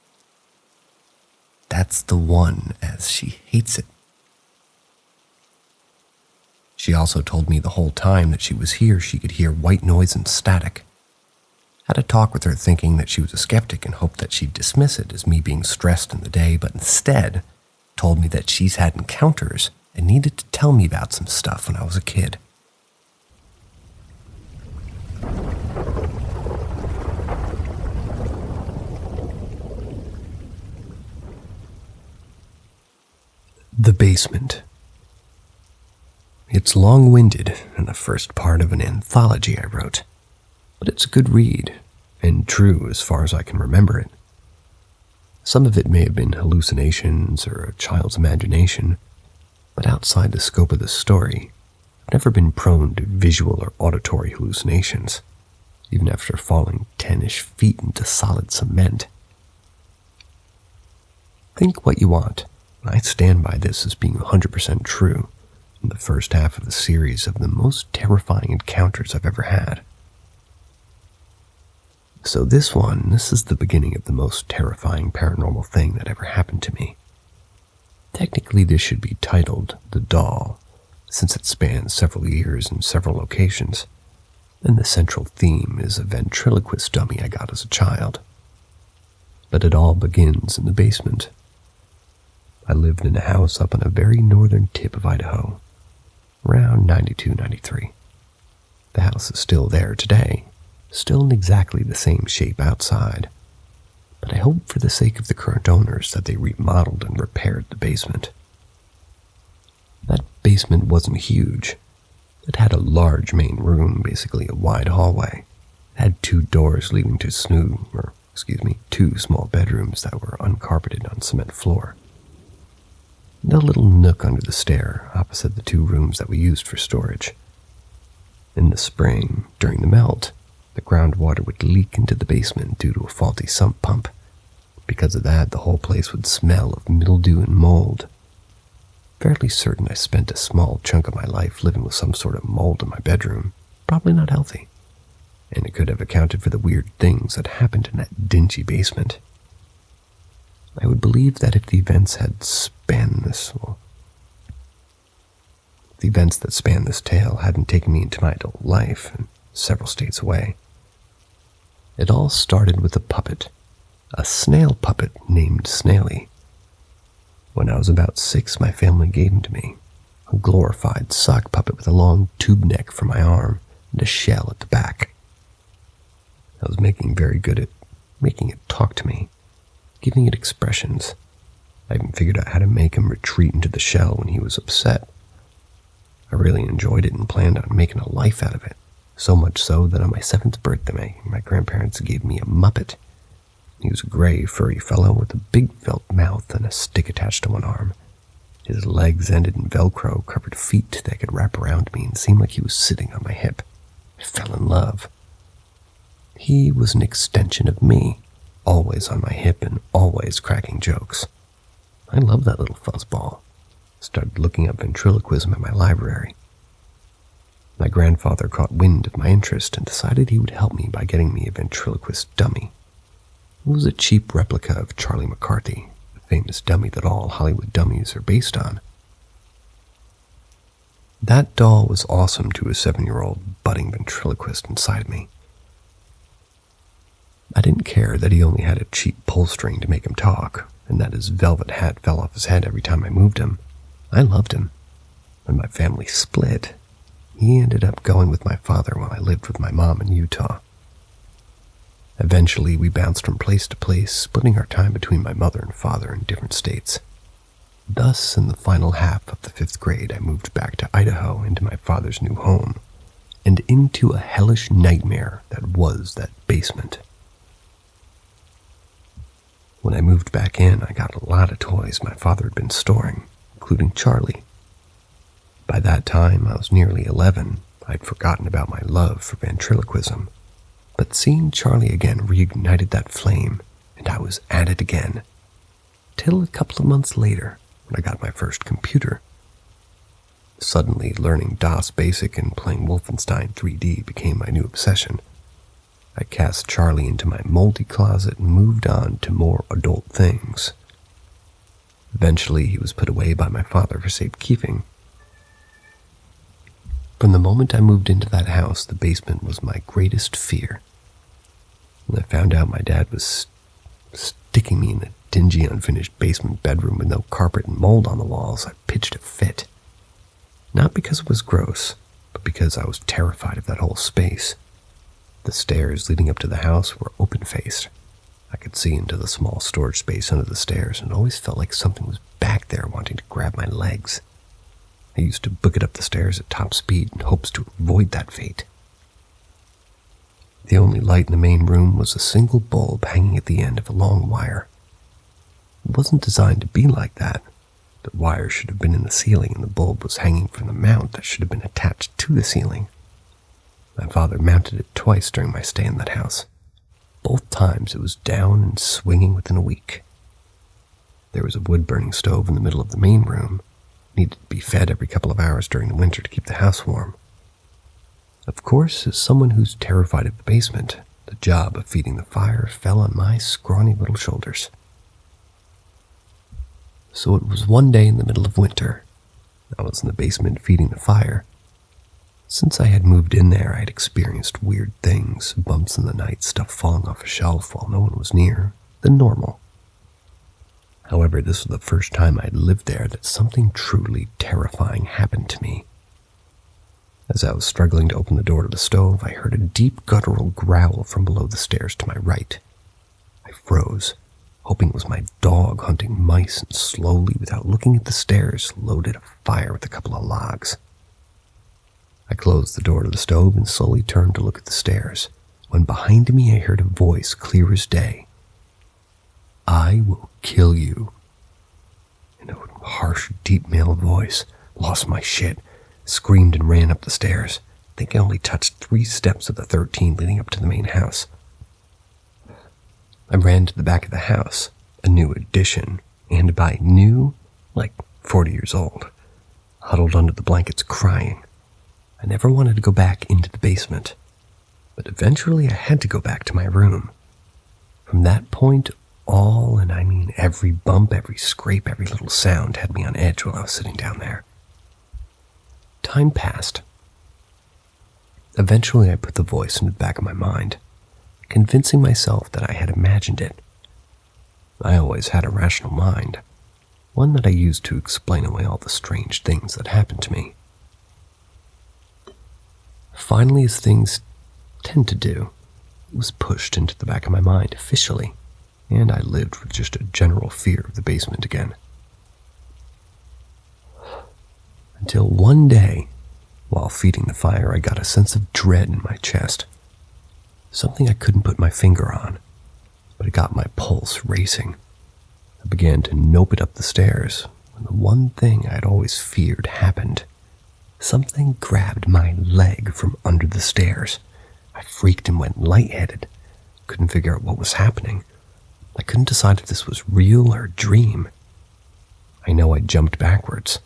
that's the one, as she hates it. She also told me the whole time that she was here she could hear white noise and static. Had a talk with her thinking that she was a skeptic and hoped that she'd dismiss it as me being stressed in the day, but instead told me that she's had encounters and needed to tell me about some stuff when I was a kid. The basement. It's long-winded and the first part of an anthology I wrote, but it's a good read, and true as far as I can remember it. Some of it may have been hallucinations or a child's imagination, but outside the scope of the story, I've never been prone to visual or auditory hallucinations, even after falling 10-ish feet into solid cement. Think what you want. I stand by this as being 100% true in the first half of the series of the most terrifying encounters I've ever had. So this is the beginning of the most terrifying paranormal thing that ever happened to me. Technically, this should be titled The Doll, since it spans several years and several locations, and the central theme is a ventriloquist dummy I got as a child. But it all begins in the basement. I lived in a house up on a very northern tip of Idaho, around 92, 93. The house is still there today, still in exactly the same shape outside, but I hope for the sake of the current owners that they remodeled and repaired the basement. That basement wasn't huge. It had a large main room, basically a wide hallway. It had 2 doors leading to 2 small bedrooms that were uncarpeted on cement floor. And a little nook under the stair opposite the 2 rooms that we used for storage. In the spring, during the melt, the groundwater would leak into the basement due to a faulty sump pump. Because of that, the whole place would smell of mildew and mold. Fairly certain I spent a small chunk of my life living with some sort of mold in my bedroom, probably not healthy, and it could have accounted for the weird things that happened in that dingy basement. I would believe that if the events that span this tale hadn't taken me into my adult life and several states away. It all started with a puppet, a snail puppet named Snaily. When I was about 6, my family gave him to me, a glorified sock puppet with a long tube neck for my arm and a shell at the back. I was very good at making it talk to me, giving it expressions. I even figured out how to make him retreat into the shell when he was upset. I really enjoyed it and planned on making a life out of it, so much so that on my 7th birthday, my grandparents gave me a Muppet. He was a gray, furry fellow with a big felt mouth and a stick attached to one arm. His legs ended in Velcro-covered feet that could wrap around me and seemed like he was sitting on my hip. I fell in love. He was an extension of me, always on my hip and always cracking jokes. I loved that little fuzzball. Started looking up ventriloquism at my library. My grandfather caught wind of my interest and decided he would help me by getting me a ventriloquist dummy It was a cheap replica of Charlie McCarthy, the famous dummy that all Hollywood dummies are based on. That doll was awesome to a 7-year-old budding ventriloquist inside me. I didn't care that he only had a cheap pull string to make him talk, and that his velvet hat fell off his head every time I moved him. I loved him. When my family split, he ended up going with my father while I lived with my mom in Utah. Eventually, we bounced from place to place, splitting our time between my mother and father in different states. Thus, in the final half of the 5th grade, I moved back to Idaho into my father's new home, and into a hellish nightmare that was that basement. When I moved back in, I got a lot of toys my father had been storing, including Charlie. By that time, I was nearly 11. I'd forgotten about my love for ventriloquism, but seeing Charlie again reignited that flame, and I was at it again. Till a couple of months later, when I got my first computer. Suddenly, learning DOS Basic and playing Wolfenstein 3D became my new obsession. I cast Charlie into my moldy closet and moved on to more adult things. Eventually, he was put away by my father for safekeeping. From the moment I moved into that house, the basement was my greatest fear. When I found out my dad was sticking me in a dingy, unfinished basement bedroom with no carpet and mold on the walls, I pitched a fit. Not because it was gross, but because I was terrified of that whole space. The stairs leading up to the house were open-faced. I could see into the small storage space under the stairs and always felt like something was back there wanting to grab my legs. I used to book it up the stairs at top speed in hopes to avoid that fate. The only light in the main room was a single bulb hanging at the end of a long wire. It wasn't designed to be like that. The wire should have been in the ceiling and the bulb was hanging from the mount that should have been attached to the ceiling. My father mounted it twice during my stay in that house. Both times it was down and swinging within a week. There was a wood-burning stove in the middle of the main room. It needed to be fed every couple of hours during the winter to keep the house warm. Of course, as someone who's terrified of the basement, the job of feeding the fire fell on my scrawny little shoulders. So it was one day in the middle of winter. I was in the basement feeding the fire. Since I had moved in there, I had experienced weird things, bumps in the night, stuff falling off a shelf while no one was near, the normal. However, this was the first time I'd lived there that something truly terrifying happened to me. As I was struggling to open the door to the stove, I heard a deep guttural growl from below the stairs to my right. I froze, hoping it was my dog hunting mice, and slowly, without looking at the stairs, loaded a fire with a couple of logs. I closed the door to the stove and slowly turned to look at the stairs, when behind me I heard a voice clear as day. "I will kill you." In a harsh, deep male voice, lost my shit, screamed and ran up the stairs. I think I only touched 3 steps of the 13 leading up to the main house. I ran to the back of the house, a new addition, and by new, like 40 years old, huddled under the blankets crying. I never wanted to go back into the basement, but eventually I had to go back to my room. From that point, all, and I mean every bump, every scrape, every little sound had me on edge while I was sitting down there. Time passed. Eventually I put the voice into the back of my mind, convincing myself that I had imagined it. I always had a rational mind, one that I used to explain away all the strange things that happened to me. Finally, as things tend to do, it was pushed into the back of my mind officially, and I lived with just a general fear of the basement again. Until one day, while feeding the fire, I got a sense of dread in my chest. Something I couldn't put my finger on, but it got my pulse racing. I began to nope it up the stairs, when the one thing I'd always feared happened. Something grabbed my leg from under the stairs. I freaked and went lightheaded. Couldn't figure out what was happening. I couldn't decide if this was real or a dream. I know I jumped backwards.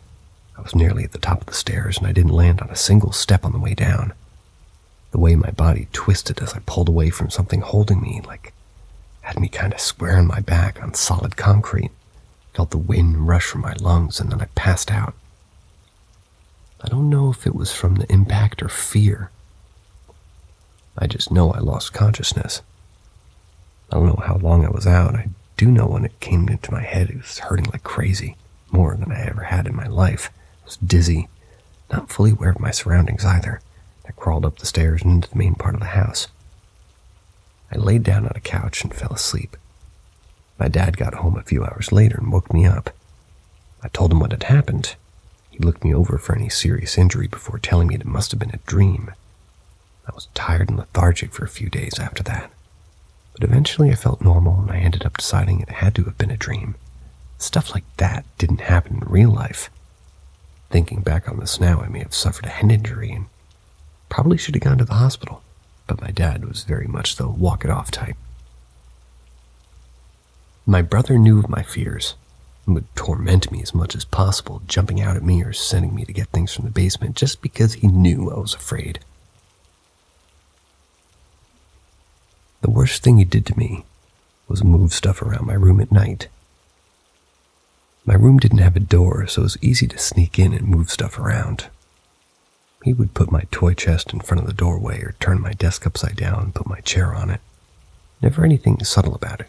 I was nearly at the top of the stairs, and I didn't land on a single step on the way down. The way my body twisted as I pulled away from something holding me, like Had me kind of square on my back on solid concrete. Felt the wind rush from my lungs, and then I passed out. I don't know if it was from the impact or fear. I just know I lost consciousness. I don't know how long I was out. I do know when it came into my head, it was hurting like crazy, more than I ever had in my life. I was dizzy, not fully aware of my surroundings either. I crawled up the stairs and into the main part of the house. I laid down on a couch and fell asleep. My dad got home a few hours later and woke me up. I told him what had happened. He looked me over for any serious injury before telling me it must have been a dream. I was tired and lethargic for a few days after that. But eventually I felt normal, and I ended up deciding it had to have been a dream. Stuff like that didn't happen in real life. Thinking back on this now, I may have suffered a head injury and probably should have gone to the hospital, but my dad was very much the walk-it-off type. My brother knew of my fears and would torment me as much as possible, jumping out at me or sending me to get things from the basement just because he knew I was afraid. The worst thing he did to me was move stuff around my room at night. My room didn't have a door, so it was easy to sneak in and move stuff around. He would put my toy chest in front of the doorway or turn my desk upside down and put my chair on it. Never anything subtle about it.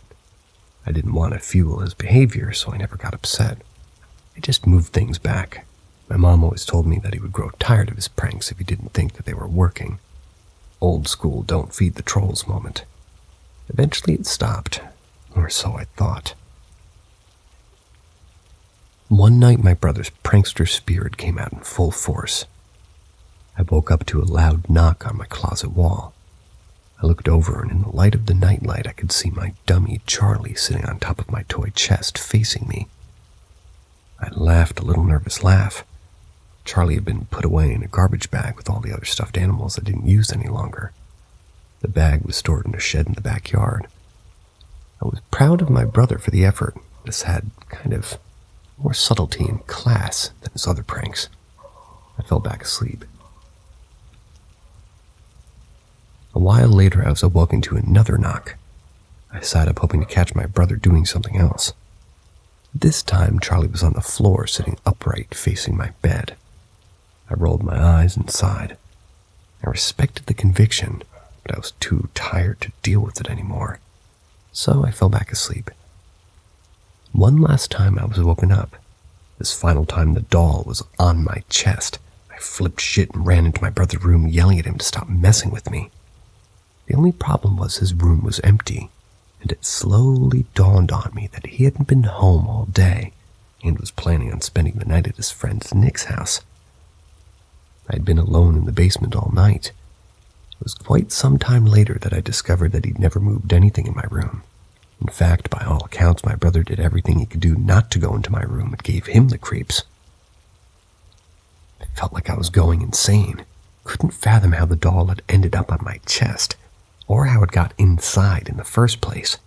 I didn't want to fuel his behavior, so I never got upset. I just moved things back. My mom always told me that he would grow tired of his pranks if he didn't think that they were working. Old school don't feed the trolls moment. Eventually it stopped, or so I thought. One night my brother's prankster spirit came out in full force. I woke up to a loud knock on my closet wall. I looked over, and in the light of the nightlight I could see my dummy Charlie sitting on top of my toy chest facing me. I laughed a little nervous laugh. Charlie had been put away in a garbage bag with all the other stuffed animals I didn't use any longer. The bag was stored in a shed in the backyard. I was proud of my brother for the effort. This had kind of more subtlety and class than his other pranks. I fell back asleep. A while later, I was awoken to another knock. I sat up hoping to catch my brother doing something else. This time, Charlie was on the floor, sitting upright, facing my bed. I rolled my eyes and sighed. I respected the conviction, but I was too tired to deal with it anymore. So I fell back asleep. One last time I was woken up. This final time the doll was on my chest. I flipped shit and ran into my brother's room, yelling at him to stop messing with me. The only problem was his room was empty, and it slowly dawned on me that he hadn't been home all day and was planning on spending the night at his friend Nick's house. I had been alone in the basement all night. It was quite some time later that I discovered that he'd never moved anything in my room. In fact, by all accounts, my brother did everything he could do not to go into my room. It gave him the creeps. I felt like I was going insane. Couldn't fathom how the doll had ended up on my chest, or how it got inside in the first place.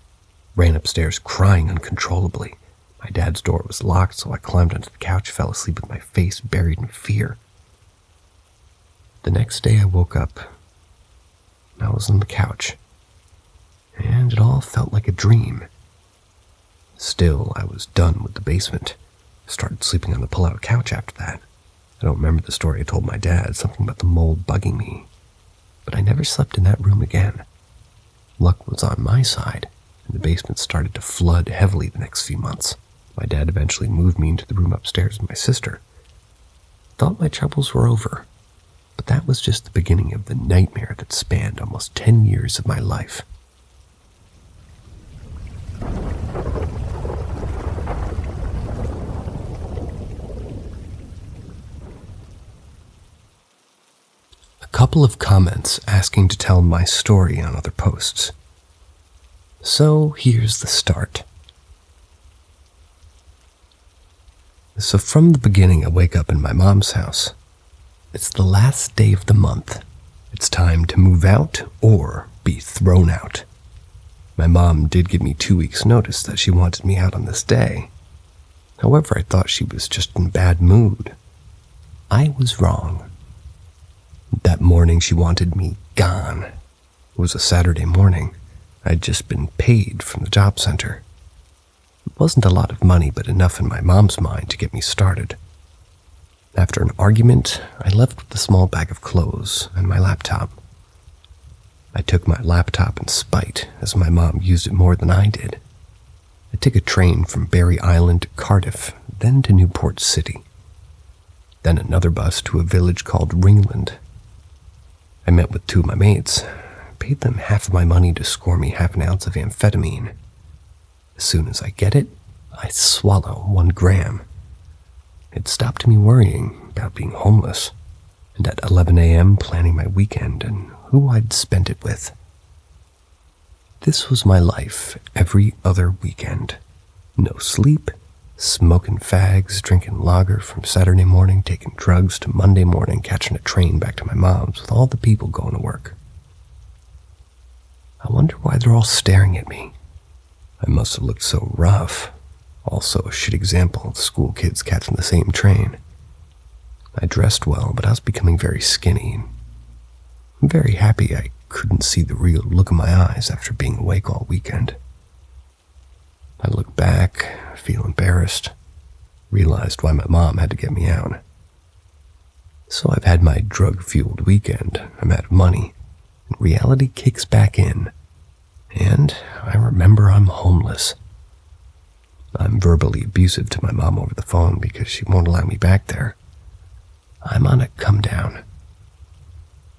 Ran upstairs crying uncontrollably. My dad's door was locked, so I climbed onto the couch, fell asleep with my face buried in fear. The next day I woke up. I was on the couch, and it all felt like a dream. Still, I was done with the basement. I started sleeping on the pull-out couch after that. I don't remember the story I told my dad, something about the mold bugging me. But I never slept in that room again. Luck was on my side, and the basement started to flood heavily the next few months. My dad eventually moved me into the room upstairs with my sister. Thought my troubles were over, but that was just the beginning of the nightmare that spanned almost 10 years of my life. A couple of comments asking to tell my story on other posts. So here's the start. So from the beginning, I wake up in my mom's house. It's the last day of the month. It's time to move out or be thrown out. My mom did give me 2 weeks' notice that she wanted me out on this day. However, I thought she was just in a bad mood. I was wrong. That morning, she wanted me gone. It was a Saturday morning. I'd just been paid from the job center. It wasn't a lot of money, but enough in my mom's mind to get me started. After an argument, I left with a small bag of clothes and my laptop. I took my laptop in spite, as my mom used it more than I did. I took a train from Barry Island to Cardiff, then to Newport City. Then another bus to a village called Ringland. I met with two of my mates, paid them half of my money to score me half an ounce of amphetamine. As soon as I get it, I swallow 1 gram. It stopped me worrying about being homeless, and at 11 a.m. planning my weekend and who I'd spent it with. This was my life every other weekend. No sleep, smoking fags, drinking lager from Saturday morning, taking drugs to Monday morning, catching a train back to my mom's with all the people going to work. I wonder why they're all staring at me. I must have looked so rough. Also a shit example of school kids catching the same train. I dressed well, but I was becoming very skinny. I'm very happy I couldn't see the real look in my eyes after being awake all weekend. I looked back, feel embarrassed, realized why my mom had to get me out. So I've had my drug-fueled weekend. I'm out of money, and reality kicks back in. And I remember I'm homeless. I'm verbally abusive to my mom over the phone because she won't allow me back there. I'm on a come down.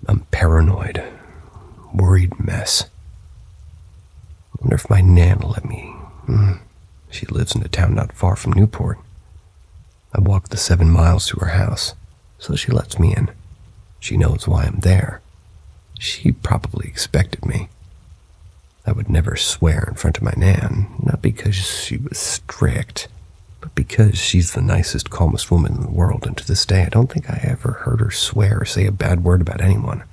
I'm paranoid, worried mess. I wonder if my Nan will let me. She lives in a town not far from Newport. I walked the 7 miles to her house, so she lets me in. She knows why I'm there. She probably expected me. I would never swear in front of my Nan, not because she was strict, but because she's the nicest, calmest woman in the world, and to this day I don't think I ever heard her swear or say a bad word about anyone.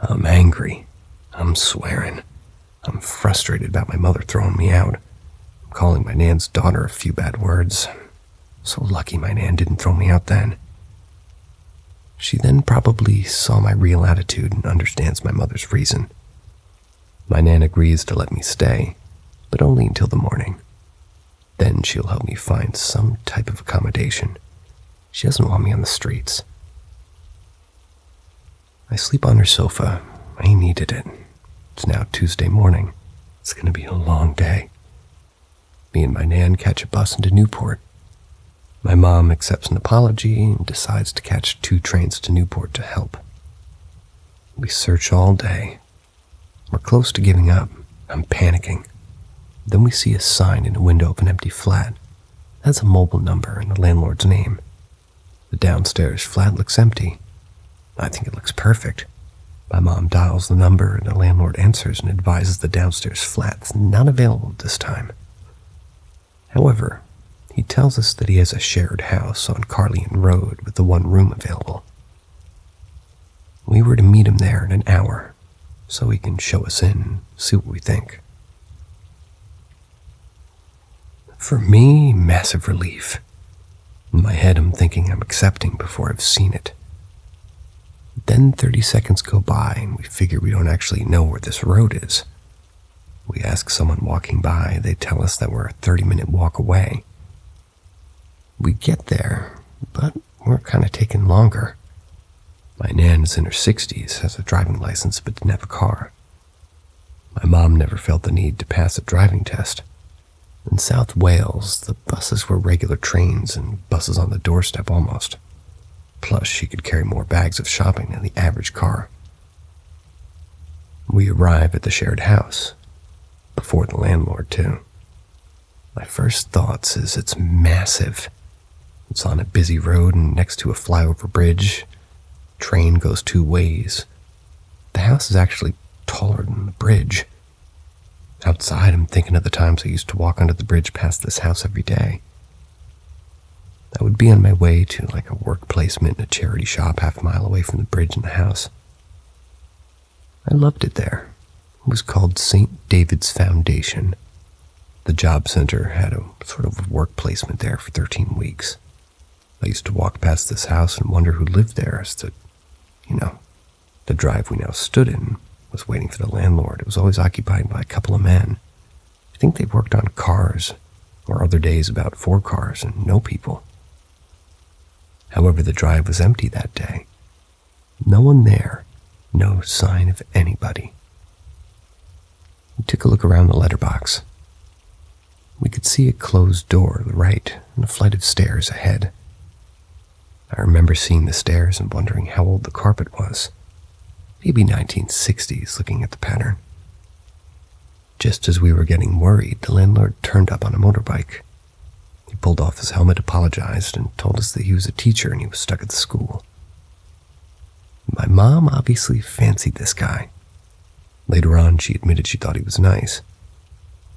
I'm angry. I'm swearing. I'm frustrated about my mother throwing me out. I'm calling my Nan's daughter a few bad words. So lucky my Nan didn't throw me out then. She then probably saw my real attitude and understands my mother's reason. My Nan agrees to let me stay, but only until the morning. Then she'll help me find some type of accommodation. She doesn't want me on the streets. I sleep on her sofa. I needed it. It's now Tuesday morning. It's going to be a long day. Me and my Nan catch a bus into Newport. My mom accepts an apology and decides to catch 2 trains to Newport to help. We search all day. We're close to giving up. I'm panicking. Then we see a sign in a window of an empty flat. It has a mobile number and the landlord's name. The downstairs flat looks empty. I think it looks perfect. My mom dials the number and the landlord answers and advises the downstairs flat's not available at this time. However, he tells us that he has a shared house on Carleon Road with the 1 room available. We were to meet him there in an hour, so he can show us in and see what we think. For me, massive relief. In my head, I'm thinking I'm accepting before I've seen it. Then 30 seconds go by and we figure we don't actually know where this road is. We ask someone walking by, they tell us that we're a 30-minute walk away. We get there, but we're kind of taking longer. My Nan is in her 60s, has a driving license, but didn't have a car. My mom never felt the need to pass a driving test. In South Wales, the buses were regular trains and buses on the doorstep almost. Plus, she could carry more bags of shopping than the average car. We arrive at the shared house, before the landlord too. My first thoughts is it's massive. It's on a busy road and next to a flyover bridge. Train goes 2 ways. The house is actually taller than the bridge. Outside, I'm thinking of the times I used to walk under the bridge past this house every day. I would be on my way to like a work placement in a charity shop half a mile away from the bridge and the house. I loved it there. It was called St. David's Foundation. The job center had a sort of work placement there for 13 weeks. I used to walk past this house and wonder who lived there as to, the drive we now stood in was waiting for the landlord. It was always occupied by a couple of men. I think they worked on cars, or other days about 4 cars and no people. However, the drive was empty that day. No one there, no sign of anybody. We took a look around the letterbox. We could see a closed door to the right and a flight of stairs ahead. I remember seeing the stairs and wondering how old the carpet was. Maybe 1960s, looking at the pattern. Just as we were getting worried, the landlord turned up on a motorbike. He pulled off his helmet, apologized, and told us that he was a teacher and he was stuck at the school. My mom obviously fancied this guy. Later on, she admitted she thought he was nice.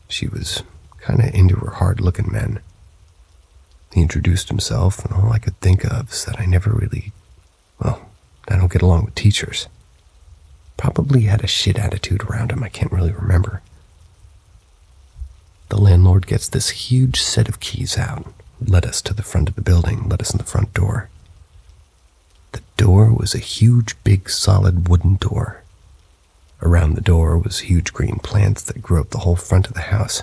She was kind of into her hard-looking men. He introduced himself, and all I could think of is that I don't get along with teachers. Probably had a shit attitude around him, I can't really remember. The landlord gets this huge set of keys out, led us to the front of the building, led us in the front door. The door was a huge, big, solid wooden door. Around the door was huge green plants that grew up the whole front of the house.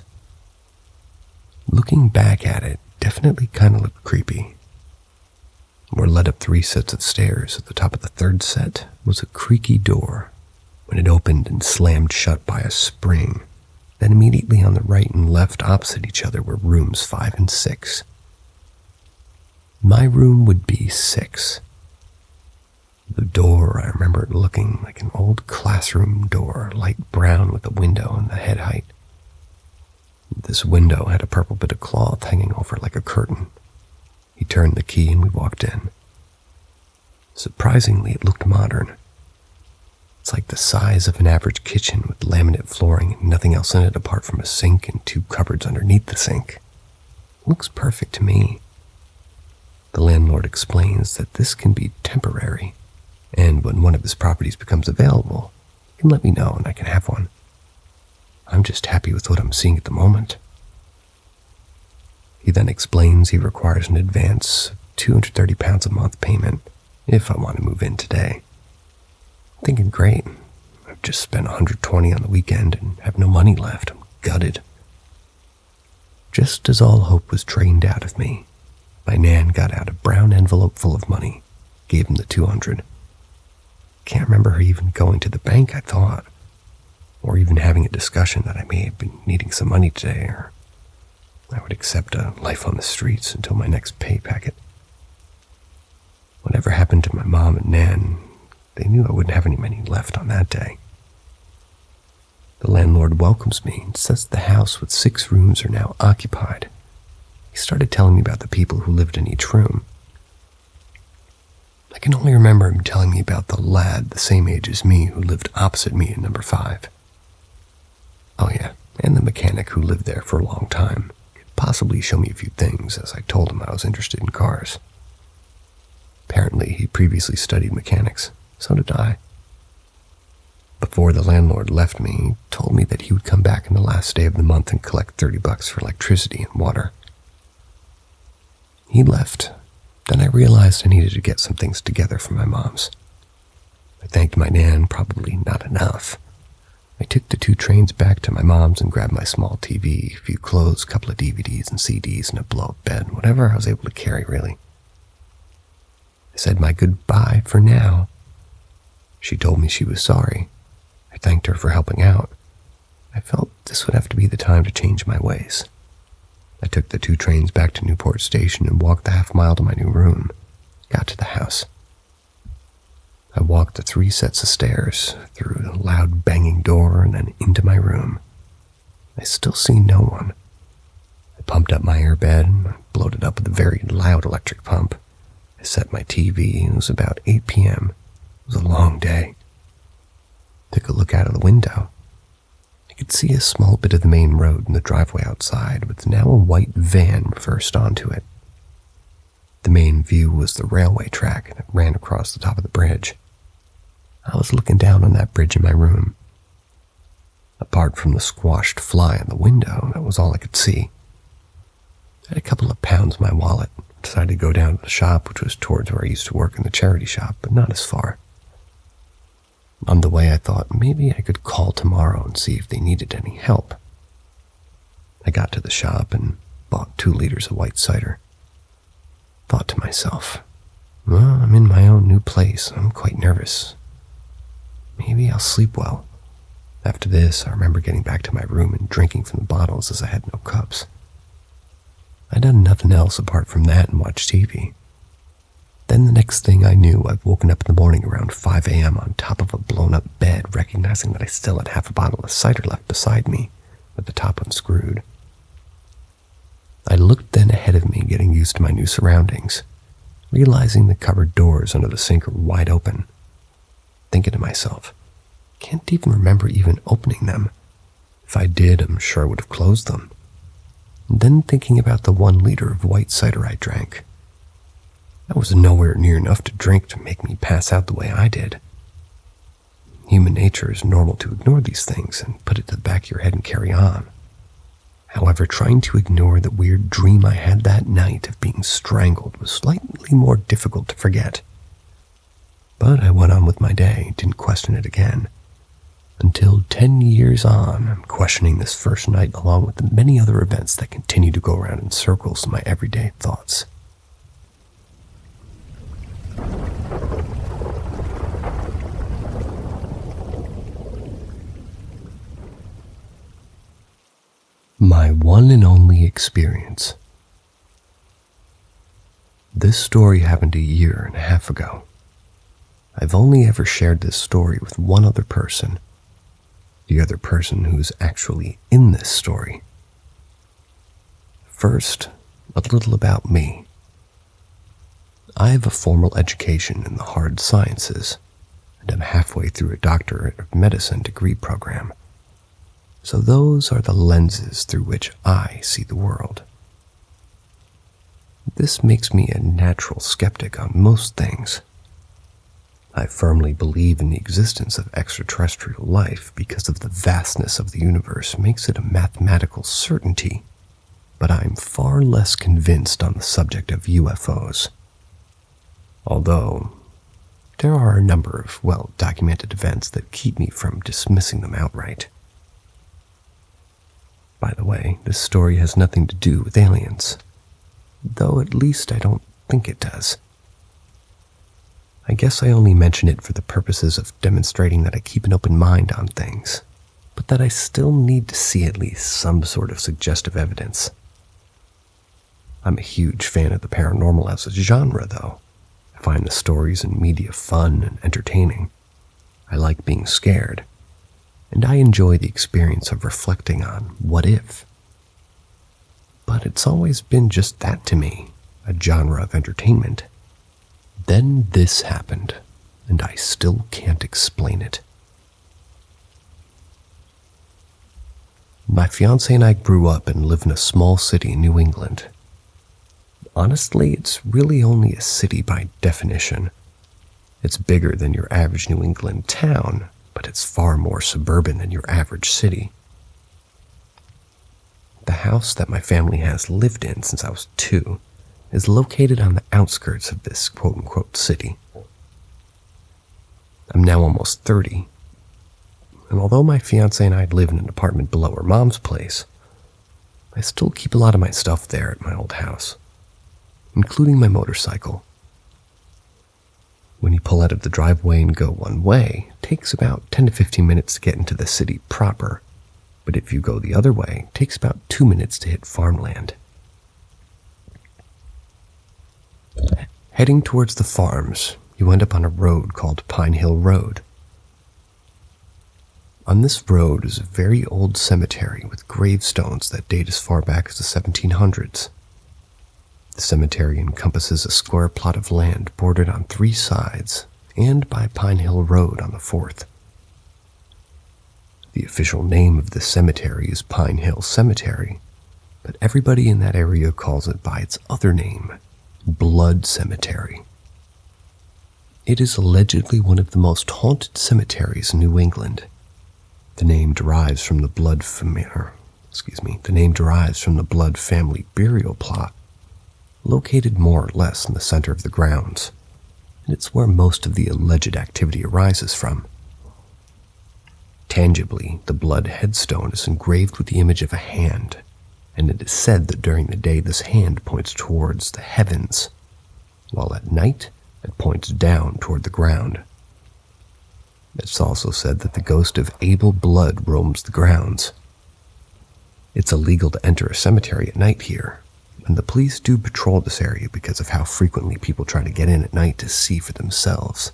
Looking back at it, definitely kind of looked creepy. We're led up 3 sets of stairs. At the top of the 3rd set was a creaky door. When it opened and slammed shut by a spring, then immediately on the right and left opposite each other were rooms 5 and 6. My room would be 6. The door, I remember it looking like an old classroom door, light brown with a window in the head height. This window had a purple bit of cloth hanging over like a curtain. He turned the key and we walked in. Surprisingly, it looked modern. It's like the size of an average kitchen with laminate flooring and nothing else in it apart from a sink and 2 cupboards underneath the sink. It looks perfect to me. The landlord explains that this can be temporary, and when one of his properties becomes available, he can let me know and I can have one. I'm just happy with what I'm seeing at the moment. He then explains he requires an advance of £230 a month payment if I want to move in today. I'm thinking, great, I've just spent $120 on the weekend and have no money left. I'm gutted. Just as all hope was drained out of me, my nan got out a brown envelope full of money, gave him the $200. Can't remember her even going to the bank, I thought, or even having a discussion that I may have been needing some money today, or I would accept a life on the streets until my next pay packet. Whatever happened to my mom and Nan, they knew I wouldn't have any money left on that day. The landlord welcomes me and says the house with 6 rooms are now occupied. He started telling me about the people who lived in each room. I can only remember him telling me about the lad the same age as me who lived opposite me in number 5. Oh yeah, and the mechanic who lived there for a long time could possibly show me a few things, as I told him I was interested in cars. Apparently, he previously studied mechanics. So did I. Before the landlord left me, he told me that he would come back on the last day of the month and collect $30 for electricity and water. He left. Then I realized I needed to get some things together for my mom's. I thanked my nan, probably not enough. I took the 2 trains back to my mom's and grabbed my small TV, a few clothes, a couple of DVDs and CDs, and a blow-up bed, whatever I was able to carry, really. I said my goodbye for now. She told me she was sorry. I thanked her for helping out. I felt this would have to be the time to change my ways. I took the 2 trains back to Newport Station and walked the half-mile to my new room. Got to the house. I walked the 3 sets of stairs, through the loud banging door, and then into my room. I still see no one. I pumped up my airbed and blowed it up with a very loud electric pump. I set my TV, and it was about 8 p.m. It was a long day. Took a look out of the window. I could see a small bit of the main road and the driveway outside, with now a white van reversed onto it. The main view was the railway track that ran across the top of the bridge. I was looking down on that bridge in my room. Apart from the squashed fly on the window, that was all I could see. I had a couple of pounds in my wallet. Decided to go down to the shop, which was towards where I used to work in the charity shop, but not as far. On the way, I thought maybe I could call tomorrow and see if they needed any help. I got to the shop and bought 2 liters of white cider. Thought to myself, well, I'm in my own new place. I'm quite nervous. Maybe I'll sleep well. After this, I remember getting back to my room and drinking from the bottles as I had no cups. I'd done nothing else apart from that and watch TV. Then the next thing I knew, I'd woken up in the morning around 5 a.m. on top of a blown-up bed, recognizing that I still had half a bottle of cider left beside me, with the top unscrewed. I looked then ahead of me, getting used to my new surroundings, realizing the cupboard doors under the sink are wide open. Thinking to myself, can't even remember even opening them. If I did, I'm sure I would have closed them. And then thinking about the 1 liter of white cider I drank. That was nowhere near enough to drink to make me pass out the way I did. Human nature is normal to ignore these things and put it to the back of your head and carry on. However, trying to ignore the weird dream I had that night of being strangled was slightly more difficult to forget. But I went on with my day, didn't question it again. Until 10 years on, I'm questioning this first night along with the many other events that continue to go around in circles in my everyday thoughts. My one and only experience. This story happened 1.5 years ago. I've only ever shared this story with one other person. The other person who's actually in this story. First, a little about me. I have a formal education in the hard sciences, and I'm halfway through a doctorate of medicine degree program. So those are the lenses through which I see the world. This makes me a natural skeptic on most things. I firmly believe in the existence of extraterrestrial life because of the vastness of the universe makes it a mathematical certainty, but I'm far less convinced on the subject of UFOs. Although, there are a number of well-documented events that keep me from dismissing them outright. By the way, this story has nothing to do with aliens, though at least I don't think it does. I guess I only mention it for the purposes of demonstrating that I keep an open mind on things, but that I still need to see at least some sort of suggestive evidence. I'm a huge fan of the paranormal as a genre, though. I find the stories and media fun and entertaining. I like being scared, and I enjoy the experience of reflecting on what if. But it's always been just that to me, a genre of entertainment. Then this happened, and I still can't explain it. My fiancé and I grew up and live in a small city in New England. Honestly, it's really only a city by definition. It's bigger than your average New England town, but it's far more suburban than your average city. The house that my family has lived in since I was 2 is located on the outskirts of this quote-unquote city. I'm now almost 30, and although my fiancé and I live in an apartment below her mom's place, I still keep a lot of my stuff there at my old house, including my motorcycle. When you pull out of the driveway and go one way, it takes about 10 to 15 minutes to get into the city proper, but if you go the other way, it takes about 2 minutes to hit farmland. Heading towards the farms, you end up on a road called Pine Hill Road. On this road is a very old cemetery with gravestones that date as far back as the 1700s. The cemetery encompasses a square plot of land bordered on 3 sides and by Pine Hill Road on the 4th. The official name of the cemetery is Pine Hill Cemetery, but everybody in that area calls it by its other name, Blood Cemetery. It is allegedly one of the most haunted cemeteries in New England. The name derives from the Blood family burial plot, located more or less in the center of the grounds, and it's where most of the alleged activity arises from. Tangibly, the blood headstone is engraved with the image of a hand, and it is said that during the day this hand points towards the heavens, while at night it points down toward the ground. It's also said that the ghost of Abel Blood roams the grounds. It's illegal to enter a cemetery at night here, and the police do patrol this area because of how frequently people try to get in at night to see for themselves.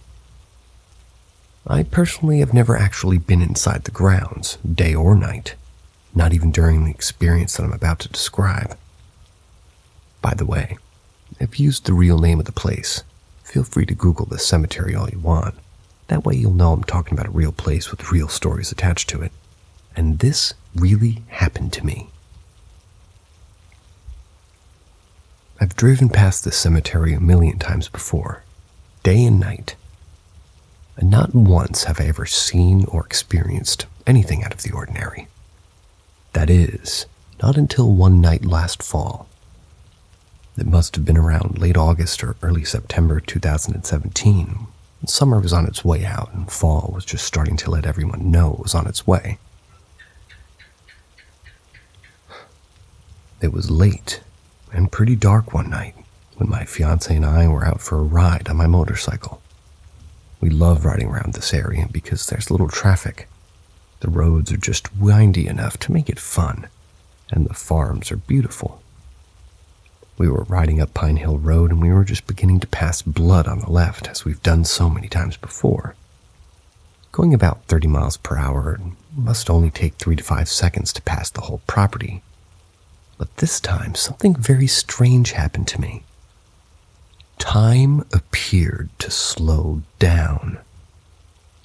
I personally have never actually been inside the grounds, day or night, not even during the experience that I'm about to describe. By the way, I've used the real name of the place. Feel free to Google this cemetery all you want. That way you'll know I'm talking about a real place with real stories attached to it. And this really happened to me. I've driven past this cemetery a million times before, day and night. And not once have I ever seen or experienced anything out of the ordinary. That is, not until one night last fall. It must have been around late August or early September 2017. Summer was on its way out and fall was just starting to let everyone know it was on its way. It was late and pretty dark one night when my fiance and I were out for a ride on my motorcycle. We love riding around this area because there's little traffic. The roads are just windy enough to make it fun, and the farms are beautiful. We were riding up Pine Hill Road and we were just beginning to pass Blood on the left, as we've done so many times before. Going about 30 miles per hour, it must only take 3 to 5 seconds to pass the whole property. But this time, something very strange happened to me. Time appeared to slow down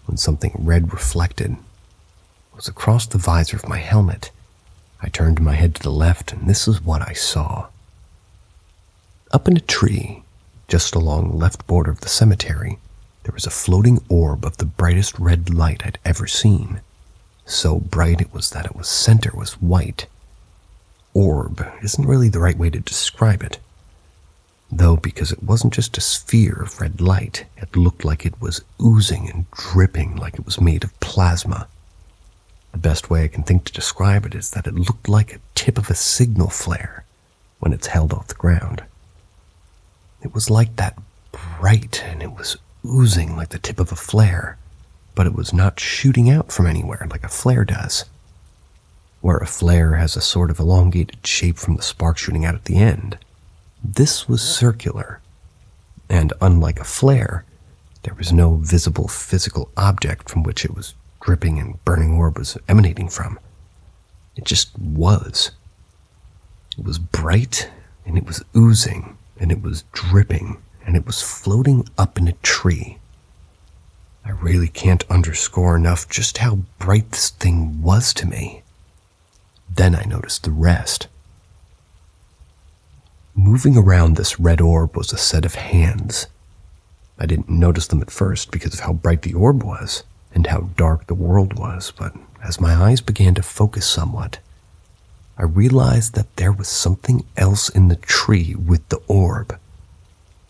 when something red reflected. It was across the visor of my helmet. I turned my head to the left and this is what I saw. Up in a tree, just along the left border of the cemetery, there was a floating orb of the brightest red light I'd ever seen. So bright it was that its center was white. Orb isn't really the right way to describe it, though, because it wasn't just a sphere of red light, it looked like it was oozing and dripping like it was made of plasma. The best way I can think to describe it is that it looked like a tip of a signal flare when it's held off the ground. It was like that bright, and it was oozing like the tip of a flare, but it was not shooting out from anywhere like a flare does. Where a flare has a sort of elongated shape from the spark shooting out at the end, this was circular, and unlike a flare, there was no visible physical object from which it was dripping and burning orb was emanating from. It just was. It was bright, and it was oozing, and it was dripping, and it was floating up in a tree. I really can't underscore enough just how bright this thing was to me. Then I noticed the rest. Moving around this red orb was a set of hands. I didn't notice them at first because of how bright the orb was and how dark the world was, but as my eyes began to focus somewhat, I realized that there was something else in the tree with the orb,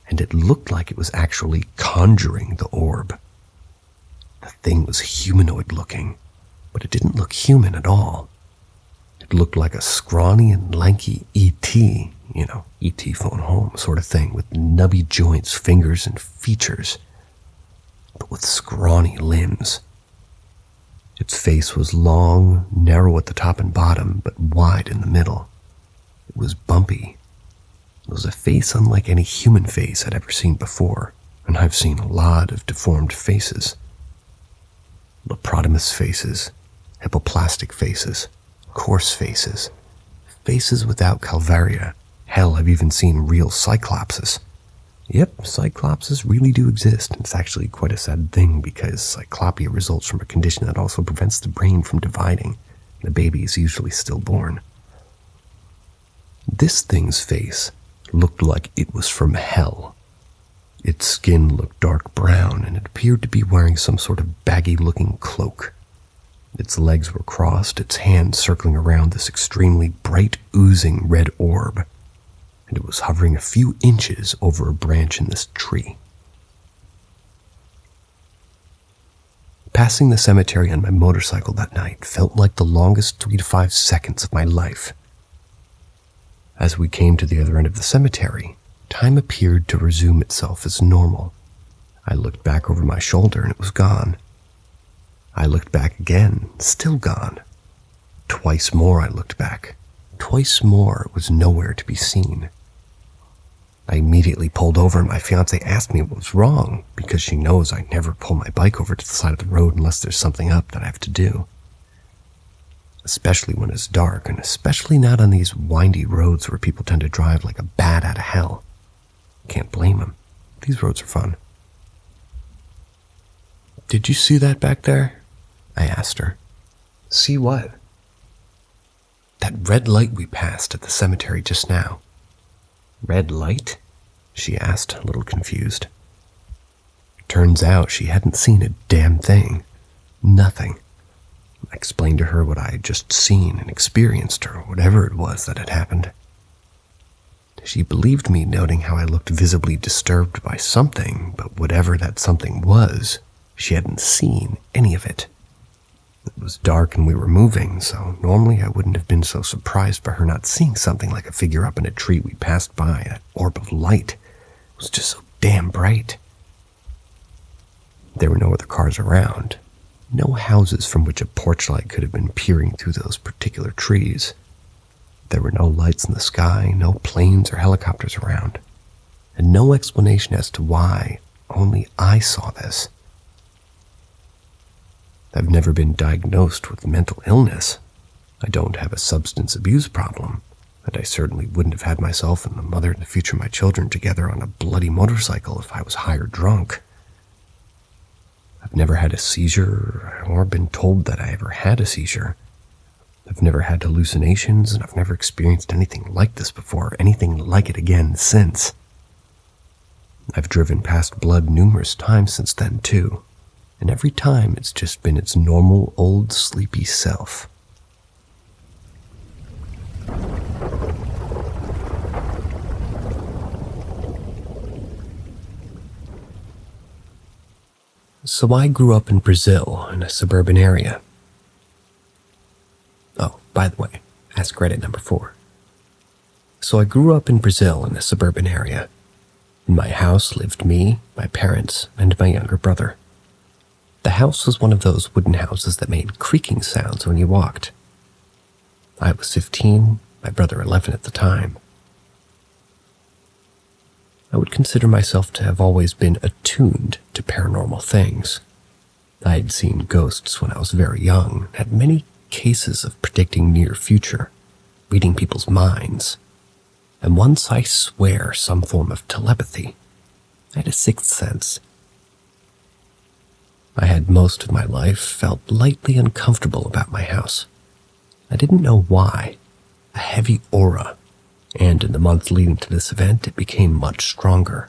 and it looked like it was actually conjuring the orb. The thing was humanoid looking, but it didn't look human at all. It looked like a scrawny and lanky E.T., E.T. phone home sort of thing, with nubby joints, fingers, and features, but with scrawny limbs. Its face was long, narrow at the top and bottom, but wide in the middle. It was bumpy. It was a face unlike any human face I'd ever seen before, and I've seen a lot of deformed faces. Lobotomous faces, hippoplastic faces, coarse faces, faces without calvaria. Hell, I've even seen real cyclopses. Yep, cyclopses really do exist. It's actually quite a sad thing because cyclopia results from a condition that also prevents the brain from dividing. The baby is usually stillborn. This thing's face looked like it was from hell. Its skin looked dark brown and it appeared to be wearing some sort of baggy-looking cloak. Its legs were crossed, its hands circling around this extremely bright, oozing red orb, and it was hovering a few inches over a branch in this tree. Passing the cemetery on my motorcycle that night felt like the longest 3 to 5 seconds of my life. As we came to the other end of the cemetery, time appeared to resume itself as normal. I looked back over my shoulder and it was gone. I looked back again, still gone. Twice more I looked back. Twice more it was nowhere to be seen. I immediately pulled over and my fiance asked me what was wrong because she knows I never pull my bike over to the side of the road unless there's something up that I have to do. Especially when it's dark, and especially not on these windy roads where people tend to drive like a bat out of hell. Can't blame them. These roads are fun. "Did you see that back there?" I asked her. "See what?" "That red light we passed at the cemetery just now." "Red light?" she asked, a little confused. Turns out she hadn't seen a damn thing. Nothing. I explained to her what I had just seen and experienced, or whatever it was that had happened. She believed me, noting how I looked visibly disturbed by something, but whatever that something was, she hadn't seen any of it. It was dark and we were moving, so normally I wouldn't have been so surprised by her not seeing something like a figure up in a tree we passed by. That orb of light was just so damn bright. There were no other cars around, no houses from which a porch light could have been peering through those particular trees. There were no lights in the sky, no planes or helicopters around, and no explanation as to why only I saw this. I've never been diagnosed with mental illness. I don't have a substance abuse problem, and I certainly wouldn't have had myself and the mother and the future of my children together on a bloody motorcycle if I was high or drunk. I've never had a seizure or been told that I ever had a seizure. I've never had hallucinations, and I've never experienced anything like this before, or anything like it again since. I've driven past blood numerous times since then, too. And every time it's just been its normal, old, sleepy self. So I grew up in Brazil, in a suburban area. Oh, by the way, ask credit number 4. So I grew up in Brazil, in a suburban area. In my house lived me, my parents, and my younger brother. The house was one of those wooden houses that made creaking sounds when you walked. I was 15, my brother 11 at the time. I would consider myself to have always been attuned to paranormal things. I had seen ghosts when I was very young, and had many cases of predicting near future, reading people's minds, and once I swear some form of telepathy. I had a sixth sense. I had most of my life felt lightly uncomfortable about my house. I didn't know why. A heavy aura, and in the months leading to this event, it became much stronger.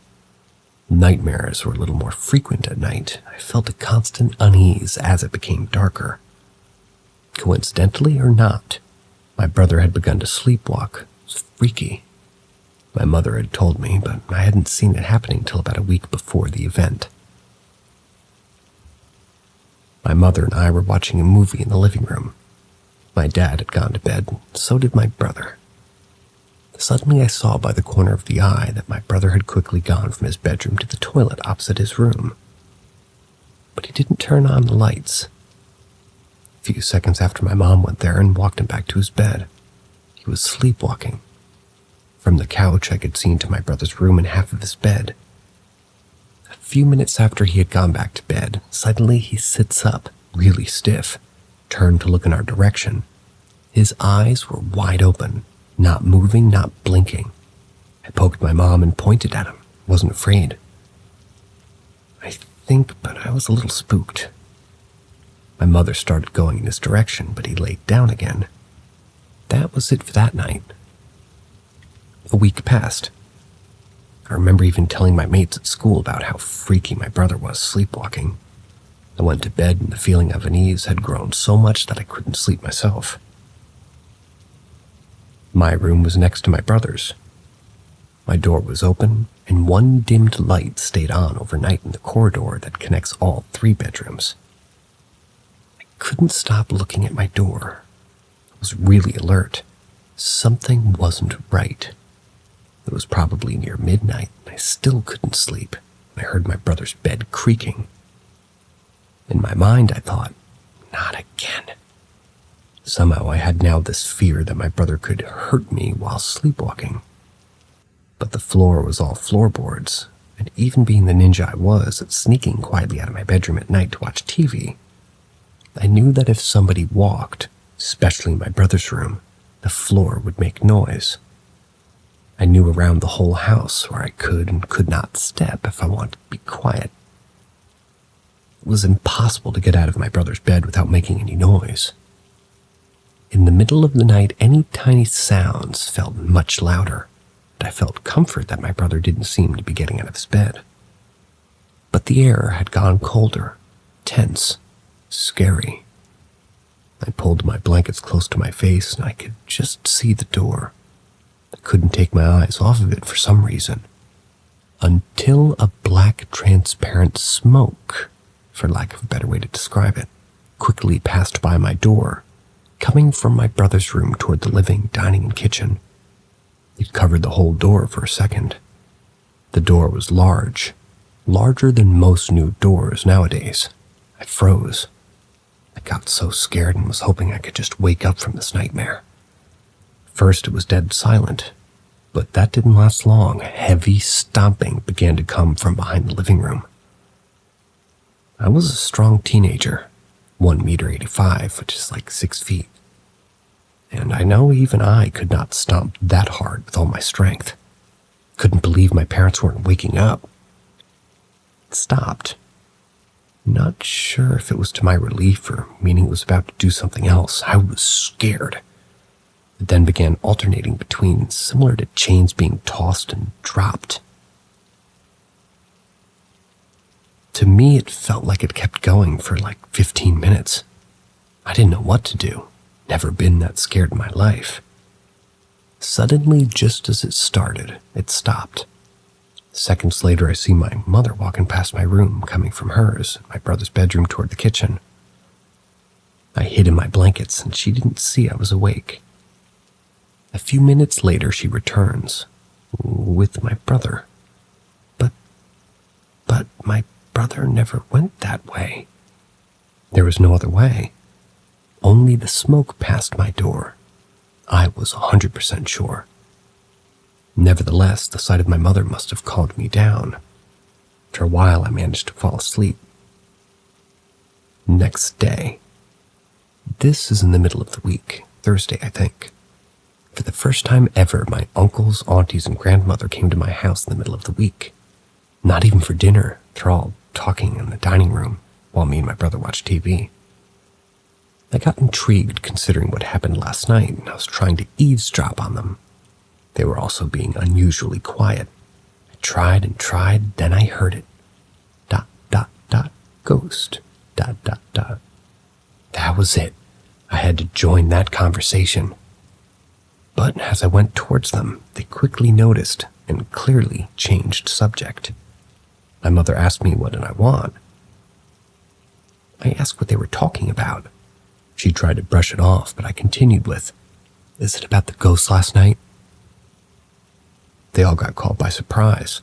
Nightmares were a little more frequent at night. I felt a constant unease as it became darker. Coincidentally or not, my brother had begun to sleepwalk. It was freaky. My mother had told me, but I hadn't seen it happening till about a week before the event. My mother and I were watching a movie in the living room. My dad had gone to bed, so did my brother. Suddenly I saw by the corner of the eye that my brother had quickly gone from his bedroom to the toilet opposite his room. But he didn't turn on the lights. A few seconds after, my mom went there and walked him back to his bed. He was sleepwalking. From the couch, I could see into my brother's room and half of his bed. A few minutes after he had gone back to bed, suddenly he sits up, really stiff, turned to look in our direction. His eyes were wide open, not moving, not blinking. I poked my mom and pointed at him. Wasn't afraid. I think, but I was a little spooked. My mother started going in his direction, but he laid down again. That was it for that night. A week passed. I remember even telling my mates at school about how freaky my brother was sleepwalking. I went to bed and the feeling of unease had grown so much that I couldn't sleep myself. My room was next to my brother's. My door was open, and one dimmed light stayed on overnight in the corridor that connects all 3 bedrooms. couldn't stop looking at my door. I was really alert. Something wasn't right. It was probably near midnight, and I still couldn't sleep. I heard my brother's bed creaking. In my mind, I thought, not again. Somehow I had now this fear that my brother could hurt me while sleepwalking. But the floor was all floorboards, and even being the ninja I was at sneaking quietly out of my bedroom at night to watch TV, I knew that if somebody walked, especially in my brother's room, the floor would make noise. I knew around the whole house where I could and could not step if I wanted to be quiet. It was impossible to get out of my brother's bed without making any noise. In the middle of the night, any tiny sounds felt much louder, and I felt comfort that my brother didn't seem to be getting out of his bed. But the air had gone colder, tense, scary. I pulled my blankets close to my face, and I could just see the door. I couldn't take my eyes off of it for some reason, until a black, transparent smoke, for lack of a better way to describe it, quickly passed by my door, coming from my brother's room toward the living, dining, and kitchen. It covered the whole door for a second. The door was large, larger than most new doors nowadays. I froze. I got so scared and was hoping I could just wake up from this nightmare. First, it was dead silent, but that didn't last long. Heavy stomping began to come from behind the living room. I was a strong teenager, 1.85 meters, which is like 6 feet. And I know even I could not stomp that hard with all my strength. Couldn't believe my parents weren't waking up. It stopped. Not sure if it was to my relief or meaning it was about to do something else. I was scared. It then began alternating between, similar to chains being tossed and dropped. To me, it felt like it kept going for like 15 minutes. I didn't know what to do. Never been that scared in my life. Suddenly, just as it started, it stopped. Seconds later, I see my mother walking past my room, coming from hers, my brother's bedroom toward the kitchen. I hid in my blankets, and she didn't see I was awake. A few minutes later, she returns, with my brother. But my brother never went that way. There was no other way. Only the smoke passed my door. I was 100% sure. Nevertheless, the sight of my mother must have calmed me down. After a while, I managed to fall asleep. Next day. This is in the middle of the week, Thursday, I think. For the first time ever, my uncles, aunties, and grandmother came to my house in the middle of the week. Not even for dinner. They're all talking in the dining room while me and my brother watched TV. I got intrigued considering what happened last night, and I was trying to eavesdrop on them. They were also being unusually quiet. I tried and tried, then I heard it. ... Ghost ... That was it. I had to join that conversation. But as I went towards them, they quickly noticed and clearly changed subject. My mother asked me what did I want. I asked what they were talking about. She tried to brush it off, but I continued with, "Is it about the ghost last night?" They all got caught by surprise.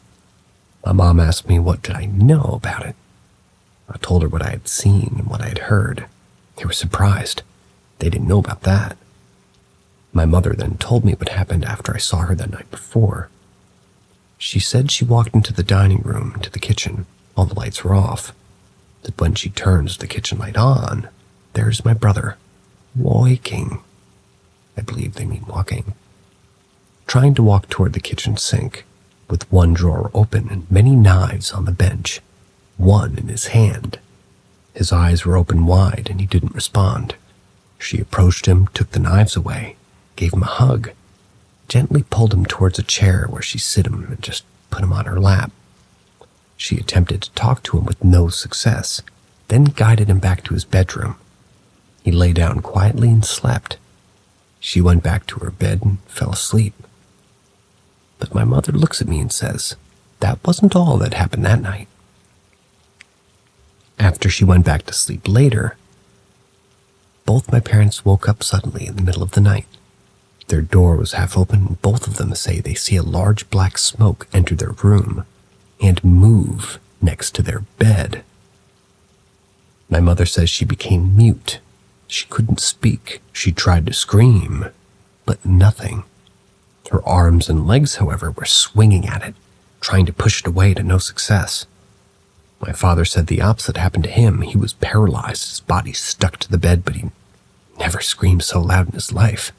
My mom asked me what did I know about it. I told her what I had seen and what I had heard. They were surprised. They didn't know about that. My mother then told me what happened after I saw her that night before. She said she walked into the dining room, into the kitchen. All the lights were off. That when she turns the kitchen light on, there's my brother, waking. I believe they mean walking. Trying to walk toward the kitchen sink, with one drawer open and many knives on the bench, one in his hand. His eyes were open wide and he didn't respond. She approached him, took the knives away, gave him a hug, gently pulled him towards a chair where she sit him and just put him on her lap. She attempted to talk to him with no success, then guided him back to his bedroom. He lay down quietly and slept. She went back to her bed and fell asleep. But my mother looks at me and says, that wasn't all that happened that night. After she went back to sleep later, Both my parents woke up suddenly in the middle of the night. Their door was half open, and both of them say they see a large black smoke enter their room and move next to their bed. My mother says she became mute. She couldn't speak. She tried to scream, but nothing. Her arms and legs, however, were swinging at it, trying to push it away to no success. My father said the opposite happened to him. He was paralyzed, his body stuck to the bed, but he never screamed so loud in his life.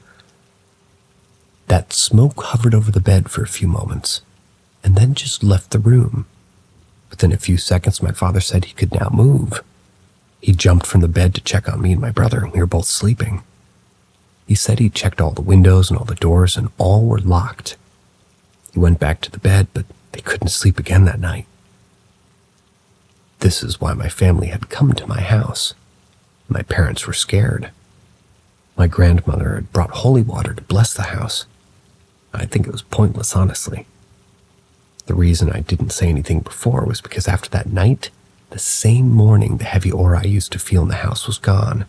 That smoke hovered over the bed for a few moments, and then just left the room. Within a few seconds, my father said he could now move. He jumped from the bed to check on me and my brother, and we were both sleeping. He said he checked all the windows and all the doors, and all were locked. He went back to the bed, but they couldn't sleep again that night. This is why my family had come to my house. My parents were scared. My grandmother had brought holy water to bless the house. I think it was pointless, honestly. The reason I didn't say anything before was because after that night, the same morning the heavy aura I used to feel in the house was gone.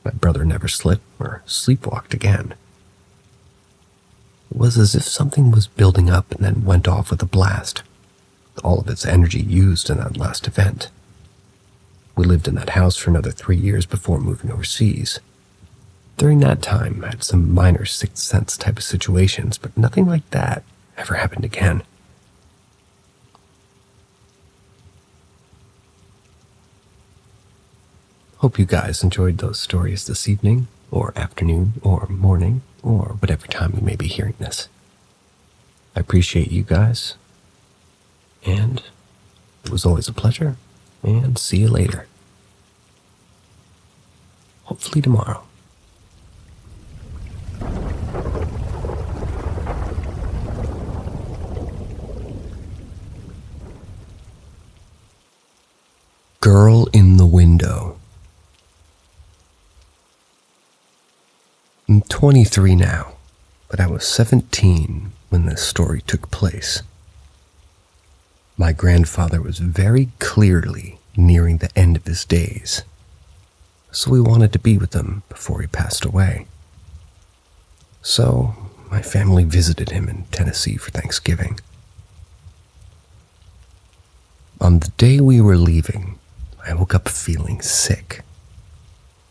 My brother never slipped or sleepwalked again. It was as if something was building up and then went off with a blast, with all of its energy used in that last event. We lived in that house for another 3 years before moving overseas. During that time, I had some minor sixth sense type of situations, but nothing like that ever happened again. Hope you guys enjoyed those stories this evening, or afternoon, or morning, or whatever time you may be hearing this. I appreciate you guys, and it was always a pleasure, and see you later. Hopefully tomorrow. Girl in the Window. I'm 23 now, but I was 17 when this story took place. My grandfather was very clearly nearing the end of his days, so we wanted to be with him before he passed away. So my family visited him in Tennessee for Thanksgiving. On the day we were leaving, I woke up feeling sick.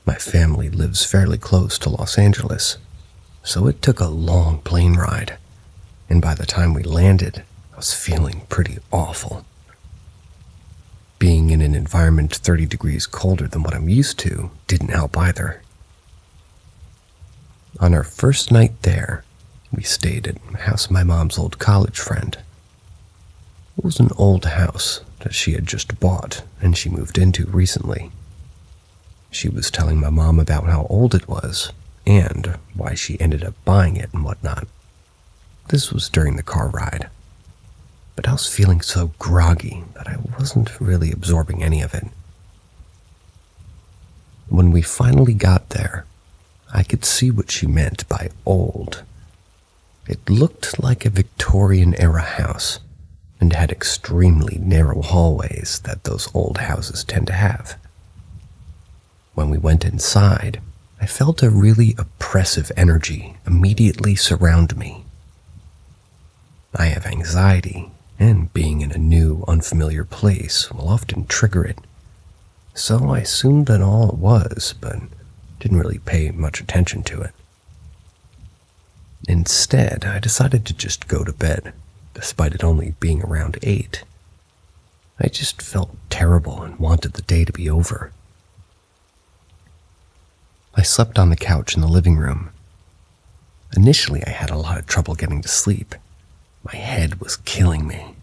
My family lives fairly close to Los Angeles, so it took a long plane ride, and by the time we landed, I was feeling pretty awful. Being in an environment 30 degrees colder than what I'm used to didn't help either. On our first night there, we stayed at the house of my mom's old college friend. It was an old house that she had just bought and she moved into recently. She was telling my mom about how old it was and why she ended up buying it and whatnot. This was during the car ride, but I was feeling so groggy that I wasn't really absorbing any of it. When we finally got there, I could see what she meant by old. It looked like a Victorian-era house and had extremely narrow hallways that those old houses tend to have. When we went inside, I felt a really oppressive energy immediately surround me. I have anxiety, and being in a new, unfamiliar place will often trigger it. So I assumed that all it was, but didn't really pay much attention to it. Instead, I decided to just go to bed, despite it only being around 8. I just felt terrible and wanted the day to be over. I slept on the couch in the living room. Initially, I had a lot of trouble getting to sleep. My head was killing me,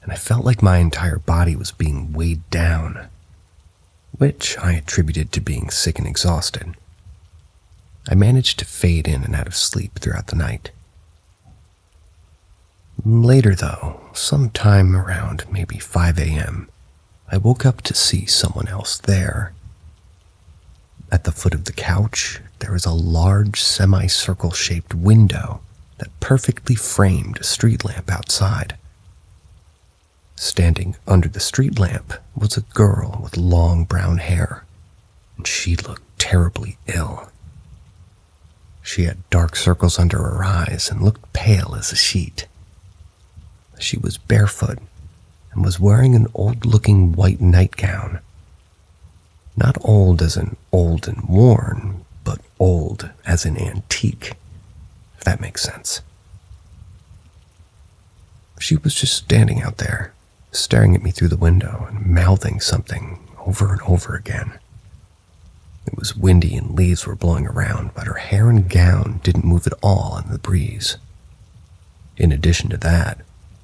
and I felt like my entire body was being weighed down, which I attributed to being sick and exhausted. I managed to fade in and out of sleep throughout the night. Later, though, sometime around maybe 5 a.m., I woke up to see someone else there. At the foot of the couch, there was a large semicircle-shaped window that perfectly framed a street lamp outside. Standing under the street lamp was a girl with long brown hair. and she looked terribly ill. She had dark circles under her eyes and looked pale as a sheet. She was barefoot and was wearing an old-looking white nightgown. Not old as in old and worn, but old as in antique, if that makes sense. She was just standing out there, staring at me through the window and mouthing something over and over again. It was windy and leaves were blowing around, but her hair and gown didn't move at all in the breeze. In addition to that,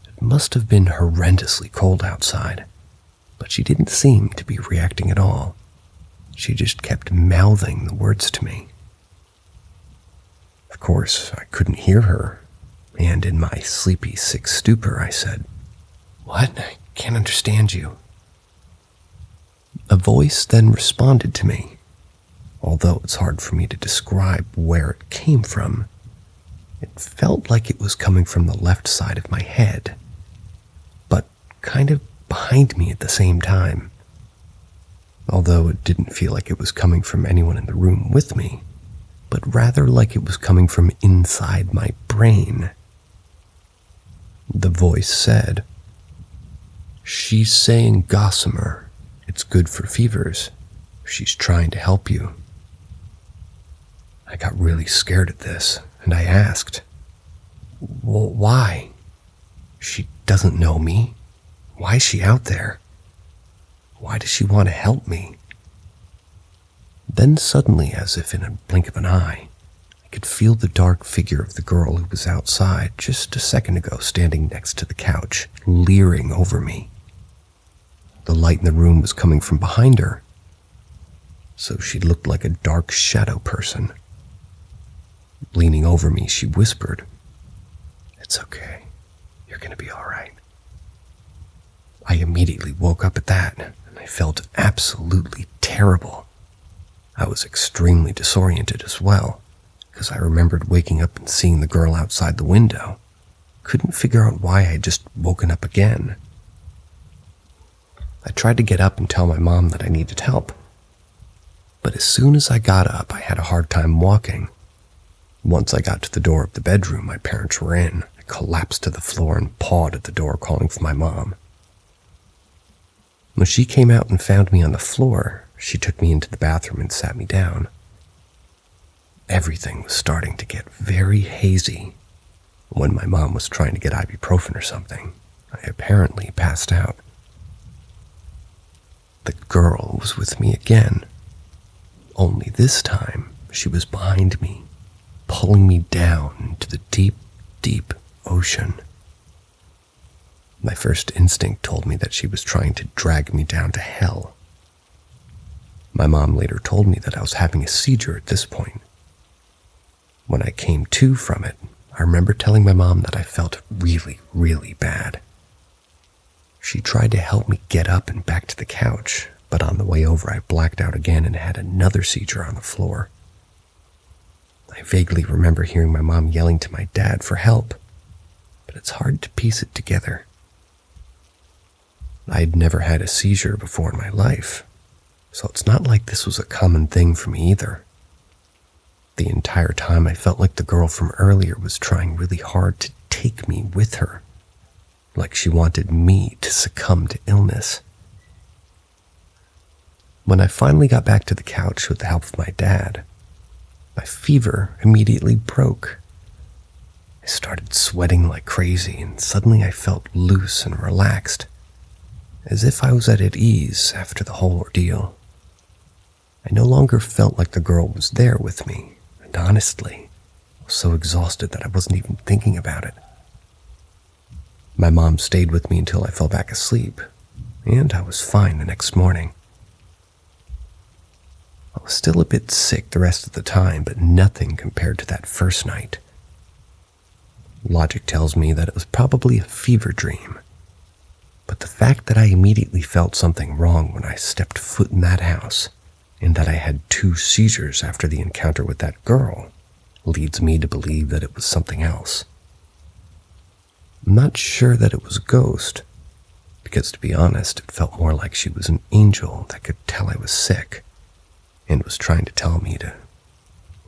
it must have been horrendously cold outside, but she didn't seem to be reacting at all. She just kept mouthing the words to me. Of course, I couldn't hear her, and in my sleepy, sick stupor, I said, "What? I can't understand you." A voice then responded to me, although it's hard for me to describe where it came from. It felt like it was coming from the left side of my head, but kind of behind me at the same time. Although it didn't feel like it was coming from anyone in the room with me, but rather like it was coming from inside my brain. The voice said, "She's saying gossamer. It's good for fevers. She's trying to help you." I got really scared at this, and I asked, "Well, why? She doesn't know me. Why is she out there? Why does she want to help me?" Then suddenly, as if in a blink of an eye, I could feel the dark figure of the girl who was outside just a second ago standing next to the couch, leering over me. The light in the room was coming from behind her, so she looked like a dark shadow person. Leaning over me, she whispered, "It's okay. You're going to be all right." I immediately woke up at that, and I felt absolutely terrible. I was extremely disoriented as well, because I remembered waking up and seeing the girl outside the window. Couldn't figure out why I had just woken up again. I tried to get up and tell my mom that I needed help, but as soon as I got up, I had a hard time walking. Once I got to the door of the bedroom my parents were in, I collapsed to the floor and pawed at the door calling for my mom. When she came out and found me on the floor, she took me into the bathroom and sat me down. Everything was starting to get very hazy. When my mom was trying to get ibuprofen or something, I apparently passed out. The girl was with me again, only this time she was behind me, pulling me down into the deep, deep ocean. My first instinct told me that she was trying to drag me down to hell. My mom later told me that I was having a seizure at this point. When I came to from it, I remember telling my mom that I felt really, really bad. She tried to help me get up and back to the couch, but on the way over I blacked out again and had another seizure on the floor. I vaguely remember hearing my mom yelling to my dad for help, but it's hard to piece it together. I had never had a seizure before in my life, so it's not like this was a common thing for me either. The entire time I felt like the girl from earlier was trying really hard to take me with her, like she wanted me to succumb to illness. When I finally got back to the couch with the help of my dad, my fever immediately broke. I started sweating like crazy, and suddenly I felt loose and relaxed, as if I was at ease after the whole ordeal. I no longer felt like the girl was there with me, and honestly, I was so exhausted that I wasn't even thinking about it. My mom stayed with me until I fell back asleep, and I was fine the next morning. I was still a bit sick the rest of the time, but nothing compared to that first night. Logic tells me that it was probably a fever dream, but the fact that I immediately felt something wrong when I stepped foot in that house, and that I had 2 seizures after the encounter with that girl, leads me to believe that it was something else. I'm not sure that it was a ghost, because to be honest, it felt more like she was an angel that could tell I was sick, and was trying to tell me to,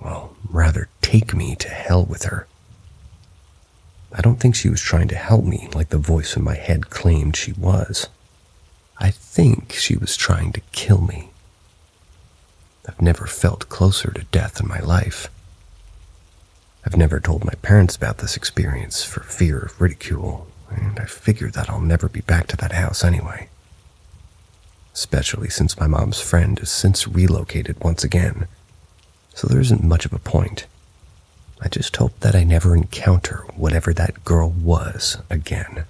well, rather take me to hell with her. I don't think she was trying to help me like the voice in my head claimed she was. I think she was trying to kill me. I've never felt closer to death in my life. I've never told my parents about this experience for fear of ridicule, and I figured that I'll never be back to that house anyway. Especially since my mom's friend has since relocated once again, so there isn't much of a point. I just hope that I never encounter whatever that girl was again.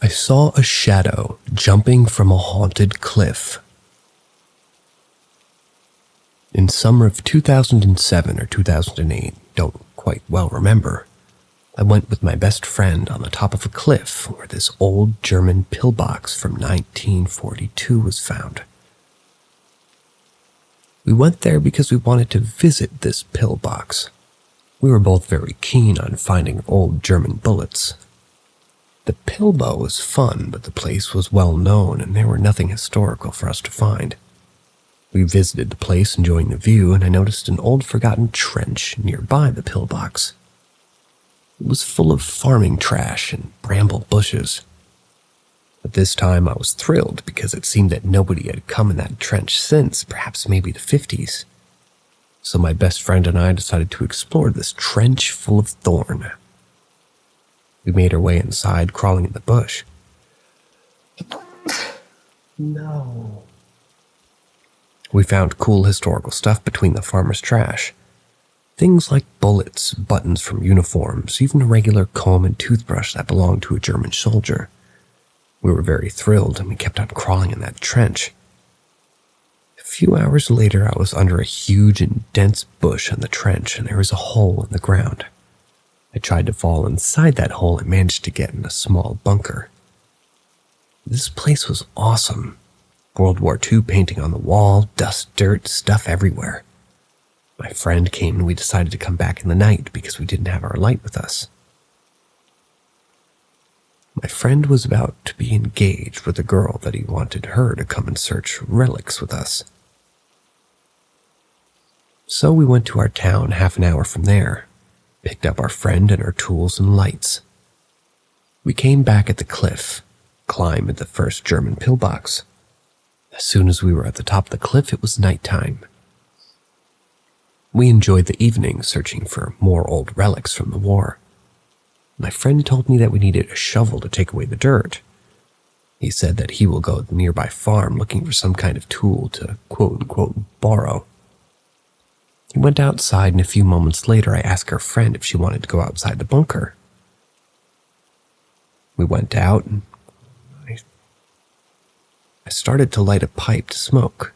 I saw a shadow jumping from a haunted cliff. In summer of 2007 or 2008, don't quite well remember, I went with my best friend on the top of a cliff where this old German pillbox from 1942 was found. We went there because we wanted to visit this pillbox. We were both very keen on finding old German bullets. The pillbow was fun, but the place was well known and there were nothing historical for us to find. We visited the place enjoying the view, and I noticed an old forgotten trench nearby the pillbox. It was full of farming trash and bramble bushes. But this time I was thrilled because it seemed that nobody had come in that trench since, perhaps maybe the 50s. So my best friend and I decided to explore this trench full of thorn. We made our way inside, crawling in the bush. No. We found cool historical stuff between the farmer's trash. Things like bullets, buttons from uniforms, even a regular comb and toothbrush that belonged to a German soldier. We were very thrilled and we kept on crawling in that trench. A few hours later, I was under a huge and dense bush in the trench and there was a hole in the ground. I tried to fall inside that hole and managed to get in a small bunker. This place was awesome. World War II painting on the wall, dust, dirt, stuff everywhere. My friend came and we decided to come back in the night because we didn't have our light with us. My friend was about to be engaged with a girl that he wanted her to come and search relics with us. So we went to our town half an hour from there, picked up our friend and our tools and lights. We came back at the cliff, climbed at the first German pillbox. As soon as we were at the top of the cliff, it was nighttime. We enjoyed the evening searching for more old relics from the war. My friend told me that we needed a shovel to take away the dirt. He said that he will go to the nearby farm looking for some kind of tool to quote-unquote borrow. He went outside and a few moments later I asked our friend if she wanted to go outside the bunker. We went out and I started to light a pipe to smoke.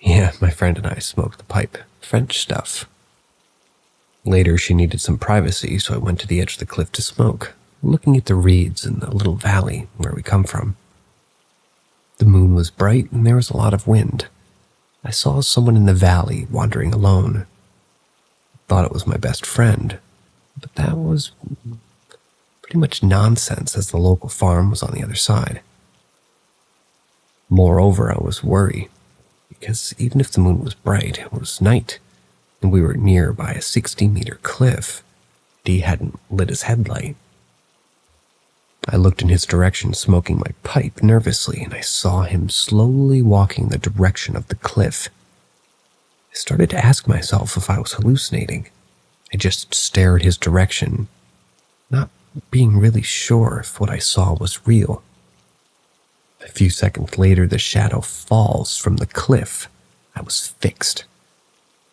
Yeah, my friend and I smoked the pipe. French stuff. Later, she needed some privacy, so I went to the edge of the cliff to smoke, looking at the reeds in the little valley where we come from. The moon was bright and there was a lot of wind. I saw someone in the valley wandering alone. I thought it was my best friend, but that was pretty much nonsense as the local farm was on the other side. Moreover, I was worried, because even if the moon was bright, it was night, and we were near by a 60-meter cliff. He hadn't lit his headlight. I looked in his direction, smoking my pipe nervously, and I saw him slowly walking the direction of the cliff. I started to ask myself if I was hallucinating. I just stared his direction, not being really sure if what I saw was real. A few seconds later, the shadow falls from the cliff. I was fixed.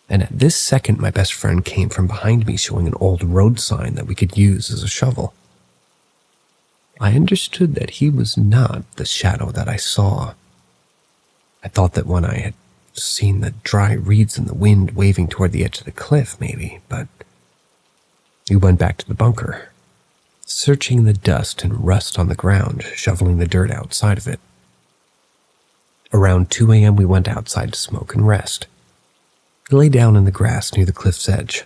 And at this second, my best friend came from behind me showing an old road sign that we could use as a shovel. I understood that he was not the shadow that I saw. I thought that when I had seen the dry reeds in the wind waving toward the edge of the cliff, maybe, but we went back to the bunker, searching the dust and rust on the ground, shoveling the dirt outside of it. Around 2 a.m., we went outside to smoke and rest. We lay down in the grass near the cliff's edge.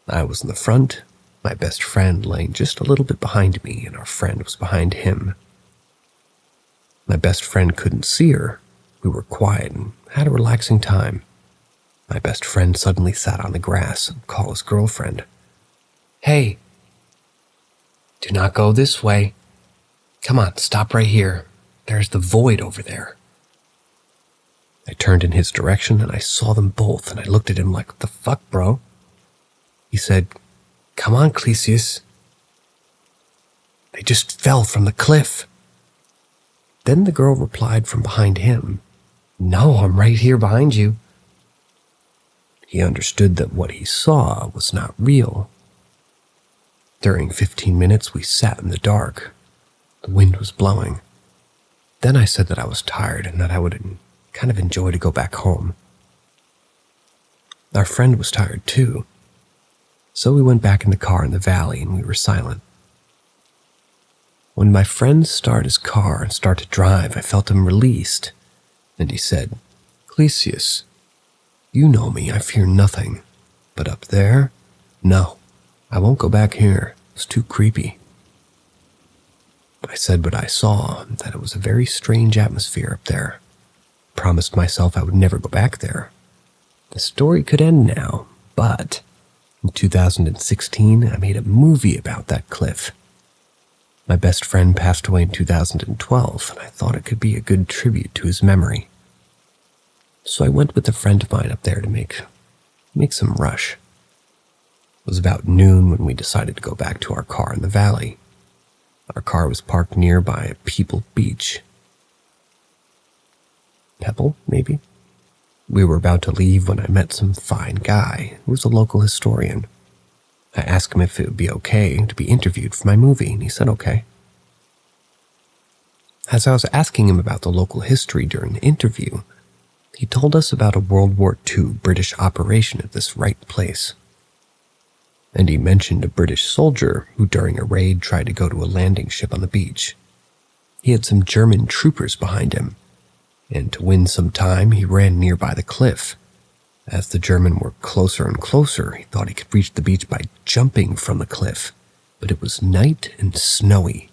I was in the front, my best friend laying just a little bit behind me, and our friend was behind him. My best friend couldn't see her. We were quiet and had a relaxing time. My best friend suddenly sat on the grass and called his girlfriend. "Hey, do not go this way. Come on, stop right here. There's the void over there." I turned in his direction and I saw them both, and I looked at him like, "What the fuck, bro?" He said, "Come on, Clesius. They just fell from the cliff." Then the girl replied from behind him, "No, I'm right here behind you." He understood that what he saw was not real. During 15 minutes, we sat in the dark. The wind was blowing. Then I said that I was tired and that I would kind of enjoy to go back home. Our friend was tired too. So we went back in the car in the valley and we were silent. When my friend started his car and started to drive, I felt him released. And he said, "Clesius, you know me, I fear nothing. But up there, no, I won't go back here. It's too creepy." I said what I saw, that it was a very strange atmosphere up there. Promised myself I would never go back there. The story could end now, but in 2016, I made a movie about that cliff. My best friend passed away in 2012, and I thought it could be a good tribute to his memory. So I went with a friend of mine up there to make some rush. It was about noon when we decided to go back to our car in the valley. Our car was parked nearby a Pebble Beach. Pebble, maybe? We were about to leave when I met some fine guy who was a local historian. I asked him if it would be okay to be interviewed for my movie, and he said okay. As I was asking him about the local history during the interview, he told us about a World War II British operation at this right place. And he mentioned a British soldier who during a raid tried to go to a landing ship on the beach. He had some German troopers behind him, and to win some time, he ran nearby the cliff. As the German were closer and closer, he thought he could reach the beach by jumping from the cliff, but it was night and snowy.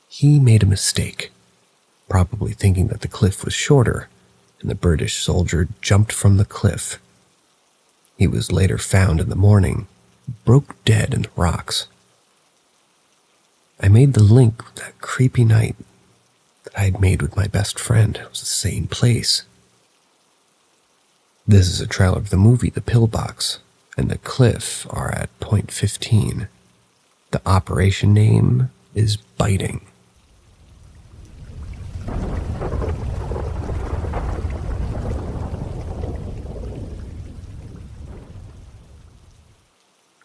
He made a mistake, probably thinking that the cliff was shorter, and the British soldier jumped from the cliff. He was later found in the morning, broke dead in the rocks. I made the link with that creepy night that I had made with my best friend. It was the same place. This is a trailer of the movie The Pillbox, and the cliff are at point 15. The operation name is Biting.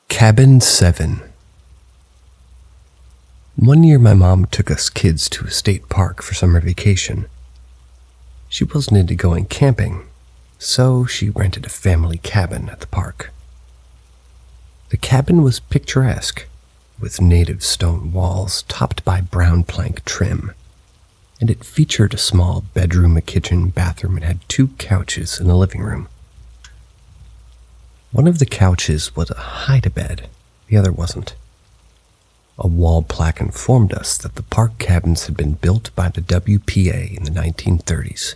Cabin 7. One year my mom took us kids to a state park for summer vacation. She wasn't into going camping, so she rented a family cabin at the park. The cabin was picturesque, with native stone walls topped by brown plank trim, and it featured a small bedroom, a kitchen, bathroom, and had 2 couches in the living room. One of the couches was a hide-a-bed, the other wasn't. A wall plaque informed us that the park cabins had been built by the WPA in the 1930s.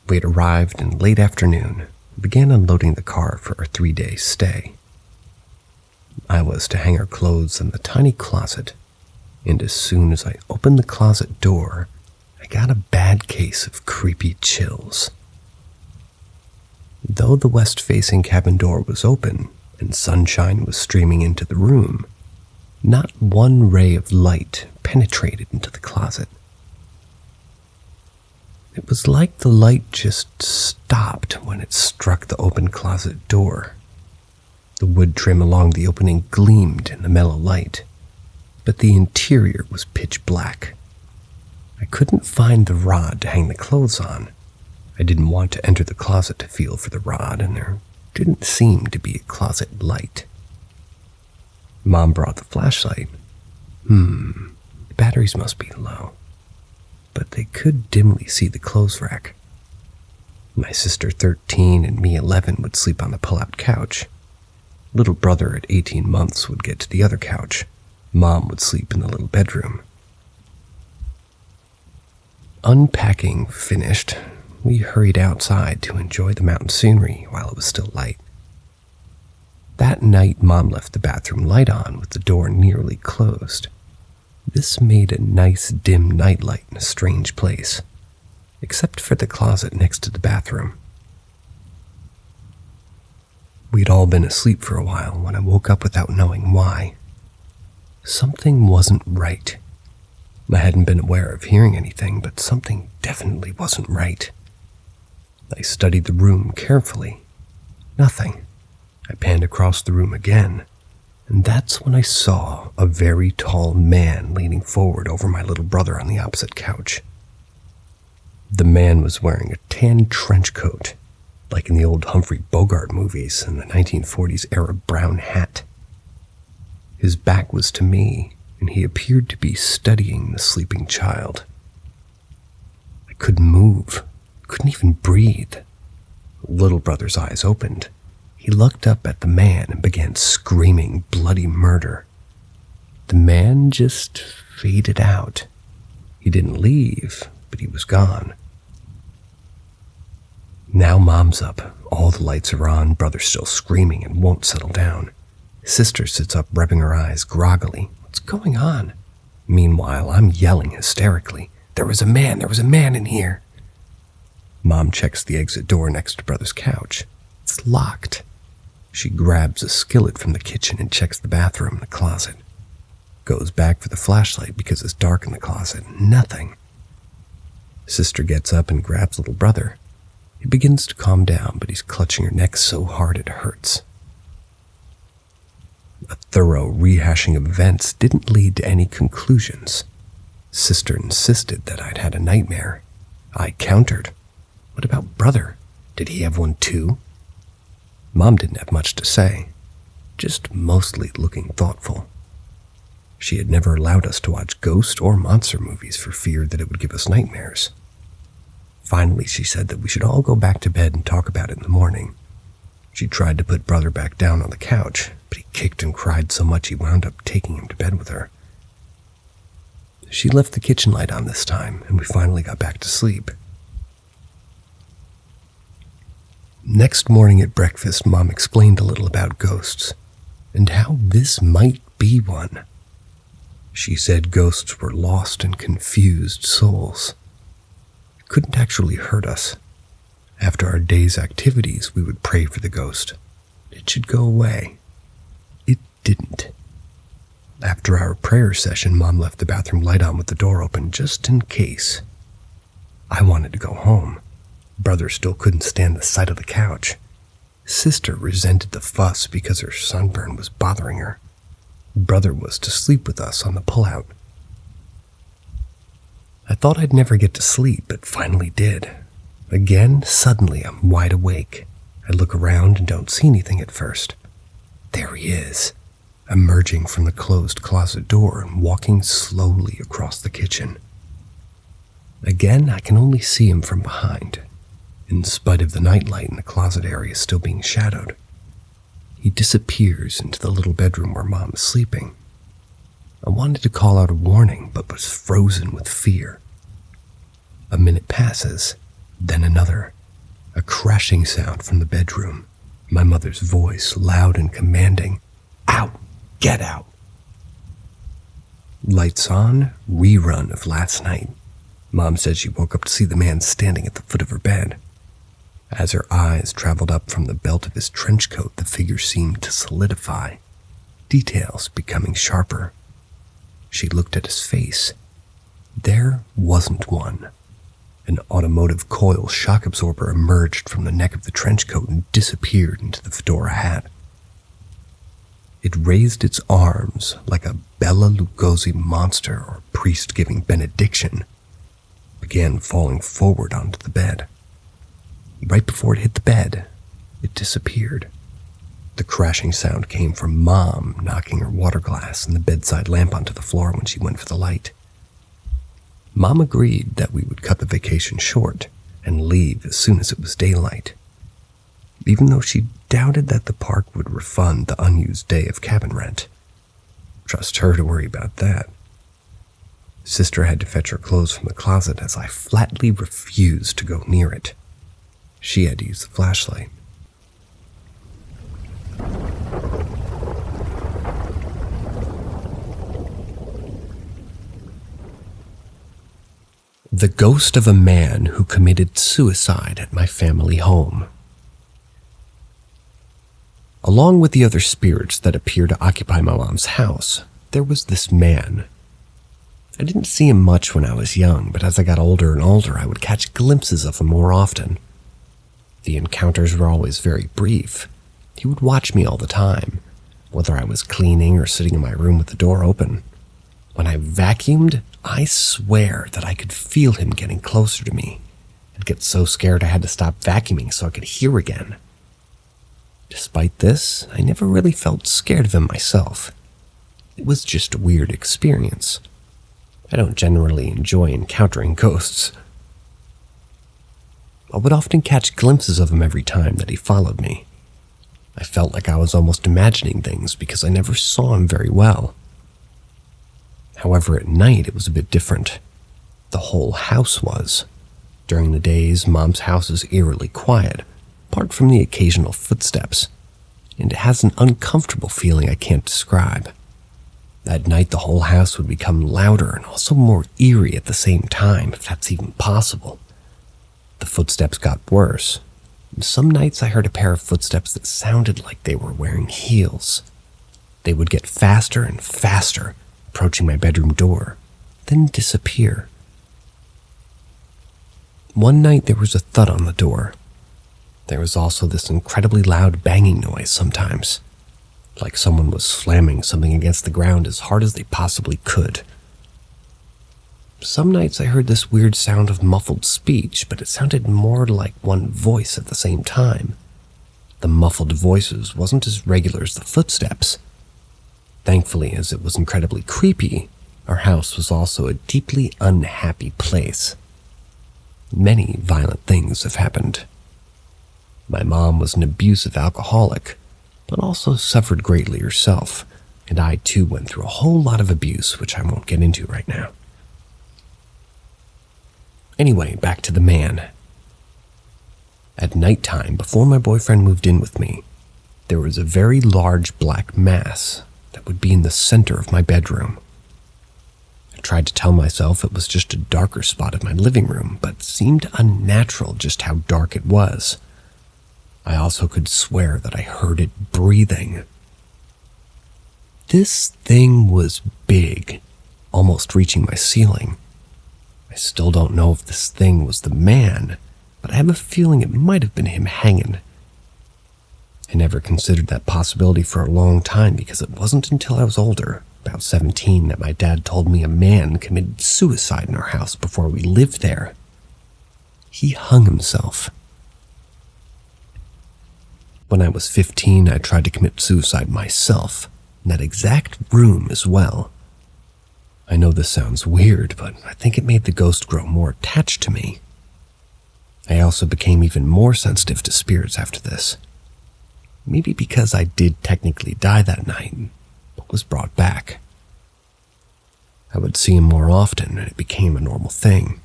We had arrived in late afternoon and began unloading the car for our 3-day stay. I was to hang our clothes in the tiny closet, and as soon as I opened the closet door, I got a bad case of creepy chills. Though the west-facing cabin door was open and sunshine was streaming into the room, not one ray of light penetrated into the closet. It was like the light just stopped when it struck the open closet door. The wood trim along the opening gleamed in the mellow light, but the interior was pitch black. I couldn't find the rod to hang the clothes on. I didn't want to enter the closet to feel for the rod, and there didn't seem to be a closet light. Mom brought the flashlight. The batteries must be low, but they could dimly see the clothes rack. My sister 13 and me 11 would sleep on the pull-out couch. Little brother at 18 months would get to the other couch. Mom would sleep in the little bedroom. Unpacking finished, we hurried outside to enjoy the mountain scenery while it was still light. That night, Mom left the bathroom light on with the door nearly closed. This made a nice dim nightlight in a strange place, except for the closet next to the bathroom. We'd all been asleep for a while when I woke up without knowing why. Something wasn't right. I hadn't been aware of hearing anything, but something definitely wasn't right. I studied the room carefully. Nothing. I panned across the room again, and that's when I saw a very tall man leaning forward over my little brother on the opposite couch. The man was wearing a tan trench coat, like in the old Humphrey Bogart movies, and the 1940s era brown hat. His back was to me, and he appeared to be studying the sleeping child. I couldn't move, couldn't even breathe. Little brother's eyes opened. He looked up at the man and began screaming bloody murder. The man just faded out. He didn't leave, but he was gone. Now Mom's up. All the lights are on. Brother's still screaming and won't settle down. Sister sits up, rubbing her eyes groggily. What's going on? Meanwhile, I'm yelling hysterically. There was a man in here. Mom checks the exit door next to Brother's couch. It's locked. She grabs a skillet from the kitchen and checks the bathroom and the closet. Goes back for the flashlight because it's dark in the closet. Nothing. Sister gets up and grabs little brother. He begins to calm down, but he's clutching her neck so hard it hurts. A thorough rehashing of events didn't lead to any conclusions. Sister insisted that I'd had a nightmare. I countered. What about brother? Did he have one too? Mom didn't have much to say, just mostly looking thoughtful. She had never allowed us to watch ghost or monster movies for fear that it would give us nightmares. Finally, she said that we should all go back to bed and talk about it in the morning. She tried to put brother back down on the couch, but he kicked and cried so much he wound up taking him to bed with her. She left the kitchen light on this time, and we finally got back to sleep. Next morning at breakfast, Mom explained a little about ghosts, and how this might be one. She said ghosts were lost and confused souls. It couldn't actually hurt us. After our day's activities, we would pray for the ghost. It should go away. It didn't. After our prayer session, Mom left the bathroom light on with the door open just in case. I wanted to go home. Brother still couldn't stand the sight of the couch. Sister resented the fuss because her sunburn was bothering her. Brother was to sleep with us on the pullout. I thought I'd never get to sleep, but finally did. Again, suddenly I'm wide awake. I look around and don't see anything at first. There he is, emerging from the closed closet door and walking slowly across the kitchen. Again, I can only see him from behind, in spite of the nightlight in the closet area still being shadowed. He disappears into the little bedroom where Mom is sleeping. I wanted to call out a warning, but was frozen with fear. A minute passes, then another. A crashing sound from the bedroom. My mother's voice, loud and commanding. Out! Get out! Lights on, rerun of last night. Mom said she woke up to see the man standing at the foot of her bed. As her eyes traveled up from the belt of his trench coat, the figure seemed to solidify, details becoming sharper. She looked at his face. There wasn't one. An automotive coil shock absorber emerged from the neck of the trench coat and disappeared into the fedora hat. It raised its arms like a Bela Lugosi monster or priest giving benediction, began falling forward onto the bed. Right before it hit the bed, it disappeared. The crashing sound came from Mom knocking her water glass and the bedside lamp onto the floor when she went for the light. Mom agreed that we would cut the vacation short and leave as soon as it was daylight. even though she doubted that the park would refund the unused day of cabin rent. Trust her to worry about that. Sister had to fetch her clothes from the closet as I flatly refused to go near it. She had to use the flashlight. The ghost of a man who committed suicide at my family home. Along with the other spirits that appear to occupy my mom's house, there was this man. I didn't see him much when I was young, but as I got older and older, I would catch glimpses of him more often. The encounters were always very brief. He would watch me all the time, whether I was cleaning or sitting in my room with the door open. When I vacuumed, I swear that I could feel him getting closer to me. I'd get so scared I had to stop vacuuming so I could hear again. Despite this, I never really felt scared of him myself. It was just a weird experience. I don't generally enjoy encountering ghosts. I would often catch glimpses of him every time that he followed me. I felt like I was almost imagining things because I never saw him very well. However, at night it was a bit different. The whole house was. During the days, Mom's house is eerily quiet, apart from the occasional footsteps, and it has an uncomfortable feeling I can't describe. At night, the whole house would become louder and also more eerie at the same time, if that's even possible. The footsteps got worse. Some nights I heard a pair of footsteps that sounded like they were wearing heels. They would get faster and faster, approaching my bedroom door, then disappear. One night there was a thud on the door. There was also this incredibly loud banging noise sometimes, like someone was slamming something against the ground as hard as they possibly could. Some nights I heard this weird sound of muffled speech, but it sounded more like one voice at the same time. The muffled voices wasn't as regular as the footsteps. Thankfully, as it was incredibly creepy, our house was also a deeply unhappy place. Many violent things have happened. My mom was an abusive alcoholic, but also suffered greatly herself, and I too went through a whole lot of abuse, which I won't get into right now. Anyway, back to the man. At nighttime, before my boyfriend moved in with me, there was a very large black mass that would be in the center of my bedroom. I tried to tell myself it was just a darker spot of my living room, but it seemed unnatural just how dark it was. I also could swear that I heard it breathing. This thing was big, almost reaching my ceiling. I still don't know if this thing was the man, but I have a feeling it might have been him hanging. I never considered that possibility for a long time because it wasn't until I was older, about 17, that my dad told me a man committed suicide in our house before we lived there. He hung himself. When I was 15, I tried to commit suicide myself, in that exact room as well. I know this sounds weird, but I think it made the ghost grow more attached to me. I also became even more sensitive to spirits after this. Maybe because I did technically die that night, but was brought back. I would see him more often, and it became a normal thing.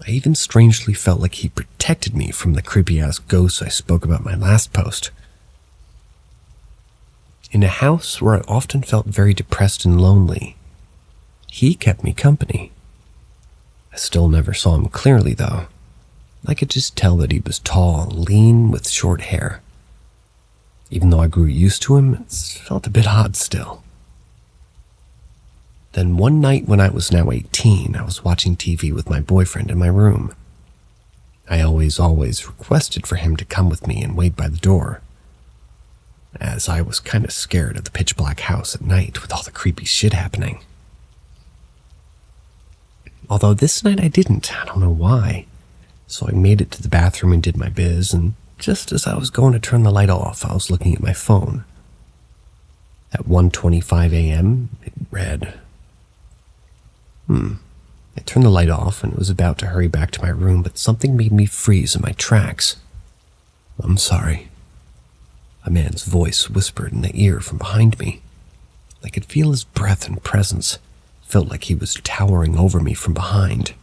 I even strangely felt like he protected me from the creepy-ass ghosts I spoke about in my last post. In a house where I often felt very depressed and lonely, he kept me company. I still never saw him clearly, though. I could just tell that he was tall, lean, with short hair. Even though I grew used to him, it felt a bit odd still. Then one night when I was now 18, I was watching TV with my boyfriend in my room. I always requested for him to come with me and wait by the door, as I was kind of scared of the pitch black house at night with all the creepy shit happening. Although this night I didn't, I don't know why. So I made it to the bathroom and did my biz, and just as I was going to turn the light off, I was looking at my phone. At 1:25 a.m., it read, I turned the light off and was about to hurry back to my room, but something made me freeze in my tracks. I'm sorry, A man's voice whispered in the ear from behind me. I could feel his breath and presence. Felt like he was towering over me from behind.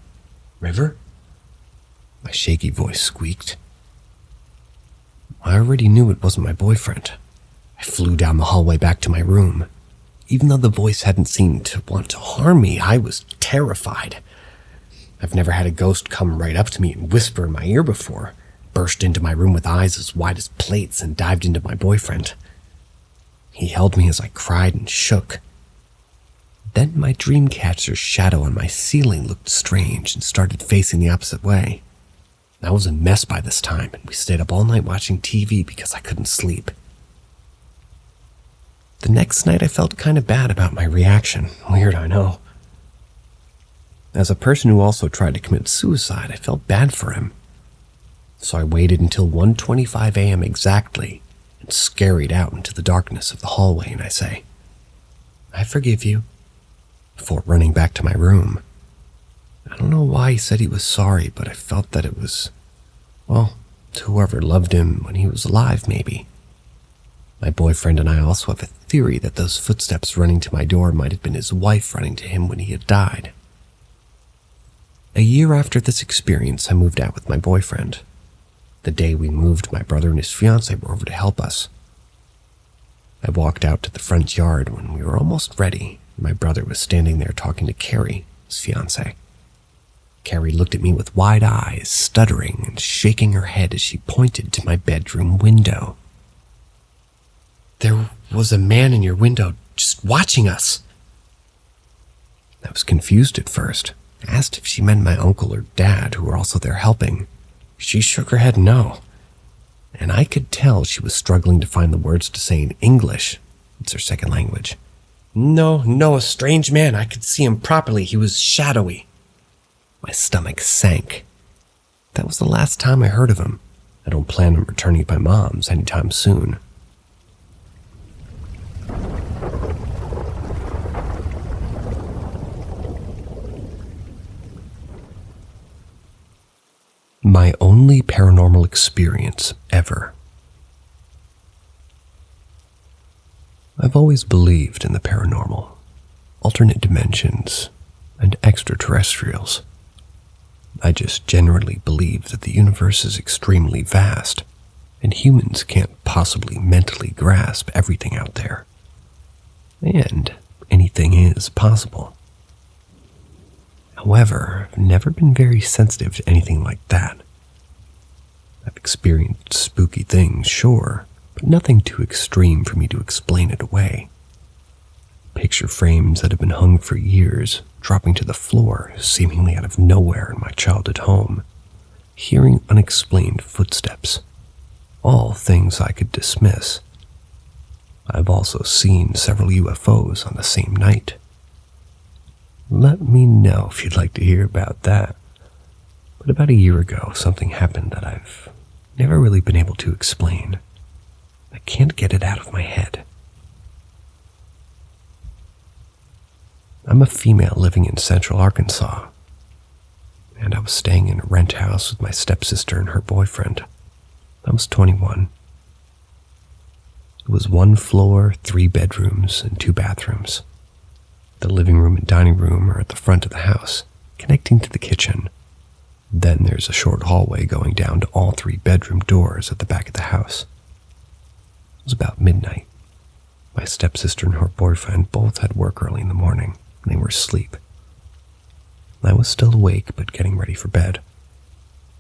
"River?" My shaky voice squeaked. I already knew it wasn't my boyfriend. I flew down the hallway back to my room. Even though the voice hadn't seemed to want to harm me, I was terrified. I've never had a ghost come right up to me and whisper in my ear before, burst into my room with eyes as wide as plates and dived into my boyfriend. He held me as I cried and shook. Then my dreamcatcher's shadow on my ceiling looked strange and started facing the opposite way. I was a mess by this time, and we stayed up all night watching TV because I couldn't sleep. The next night I felt kind of bad about my reaction. Weird, I know. As a person who also tried to commit suicide, I felt bad for him. So I waited until 1:25 a.m. exactly and scurried out into the darkness of the hallway, and I say, "I forgive you," before running back to my room. I don't know why he said he was sorry, but I felt that it was, well, to whoever loved him when he was alive, maybe. My boyfriend and I also have a theory that those footsteps running to my door might have been his wife running to him when he had died. A year after this experience, I moved out with my boyfriend. The day we moved, my brother and his fiancée were over to help us. I walked out to the front yard when we were almost ready. My brother was standing there talking to Carrie, his fiancée. Carrie looked at me with wide eyes, stuttering and shaking her head as she pointed to my bedroom window. "There was a man in your window just watching us." I was confused at first. I asked if she meant my uncle or dad, who were also there helping. She shook her head no, and I could tell she was struggling to find the words to say in English. It's her second language. No, a strange man. I could see him properly. He was shadowy." My stomach sank. That was the last time I heard of him. I don't plan on returning to my mom's anytime soon. My only paranormal experience ever. I've always believed in the paranormal, alternate dimensions, and extraterrestrials. I just generally believe that the universe is extremely vast, and humans can't possibly mentally grasp everything out there. And anything is possible. However, I've never been very sensitive to anything like that. I've experienced spooky things, sure, but nothing too extreme for me to explain it away. Picture frames that have been hung for years, dropping to the floor, seemingly out of nowhere in my childhood home. Hearing unexplained footsteps. All things I could dismiss. I've also seen several UFOs on the same night. Let me know if you'd like to hear about that. But about a year ago, something happened that I've never really been able to explain. I can't get it out of my head. I'm a female living in central Arkansas, and I was staying in a rent house with my stepsister and her boyfriend. I was 21. It was 1 floor, 3 bedrooms, and 2 bathrooms. The living room and dining room are at the front of the house, connecting to the kitchen. Then there's a short hallway going down to all 3 bedroom doors at the back of the house. It was about midnight. My stepsister and her boyfriend both had work early in the morning, and they were asleep. I was still awake, but getting ready for bed.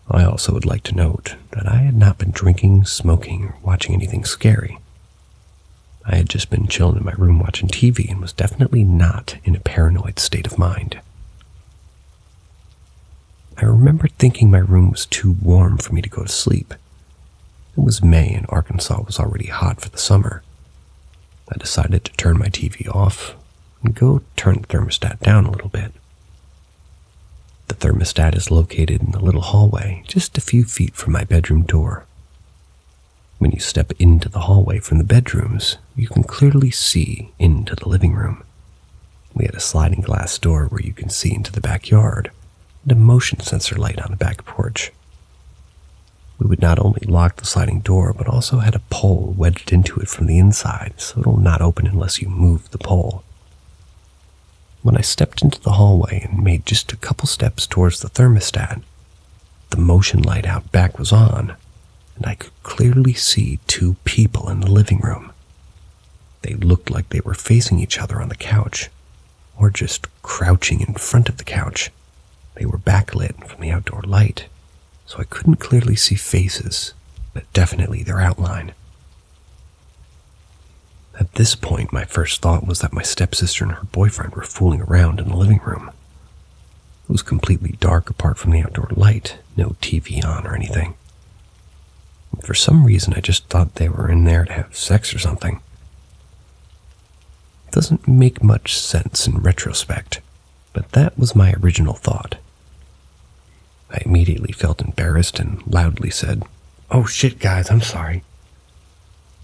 I also would like to note that I had not been drinking, smoking, or watching anything scary. I had just been chilling in my room watching TV and was definitely not in a paranoid state of mind. I remember thinking my room was too warm for me to go to sleep. It was May and Arkansas was already hot for the summer. I decided to turn my TV off and go turn the thermostat down a little bit. The thermostat is located in the little hallway just a few feet from my bedroom door. When you step into the hallway from the bedrooms, you can clearly see into the living room. We had a sliding glass door where you can see into the backyard, and a motion sensor light on the back porch. We would not only lock the sliding door, but also had a pole wedged into it from the inside, so it'll not open unless you move the pole. When I stepped into the hallway and made just a couple steps towards the thermostat, the motion light out back was on, and I could clearly see two people in the living room. They looked like they were facing each other on the couch, or just crouching in front of the couch. They were backlit from the outdoor light, so I couldn't clearly see faces, but definitely their outline. At this point, my first thought was that my stepsister and her boyfriend were fooling around in the living room. It was completely dark apart from the outdoor light, no TV on or anything. For some reason, I just thought they were in there to have sex or something. It doesn't make much sense in retrospect, but that was my original thought. I immediately felt embarrassed and loudly said, "Oh shit, guys, I'm sorry."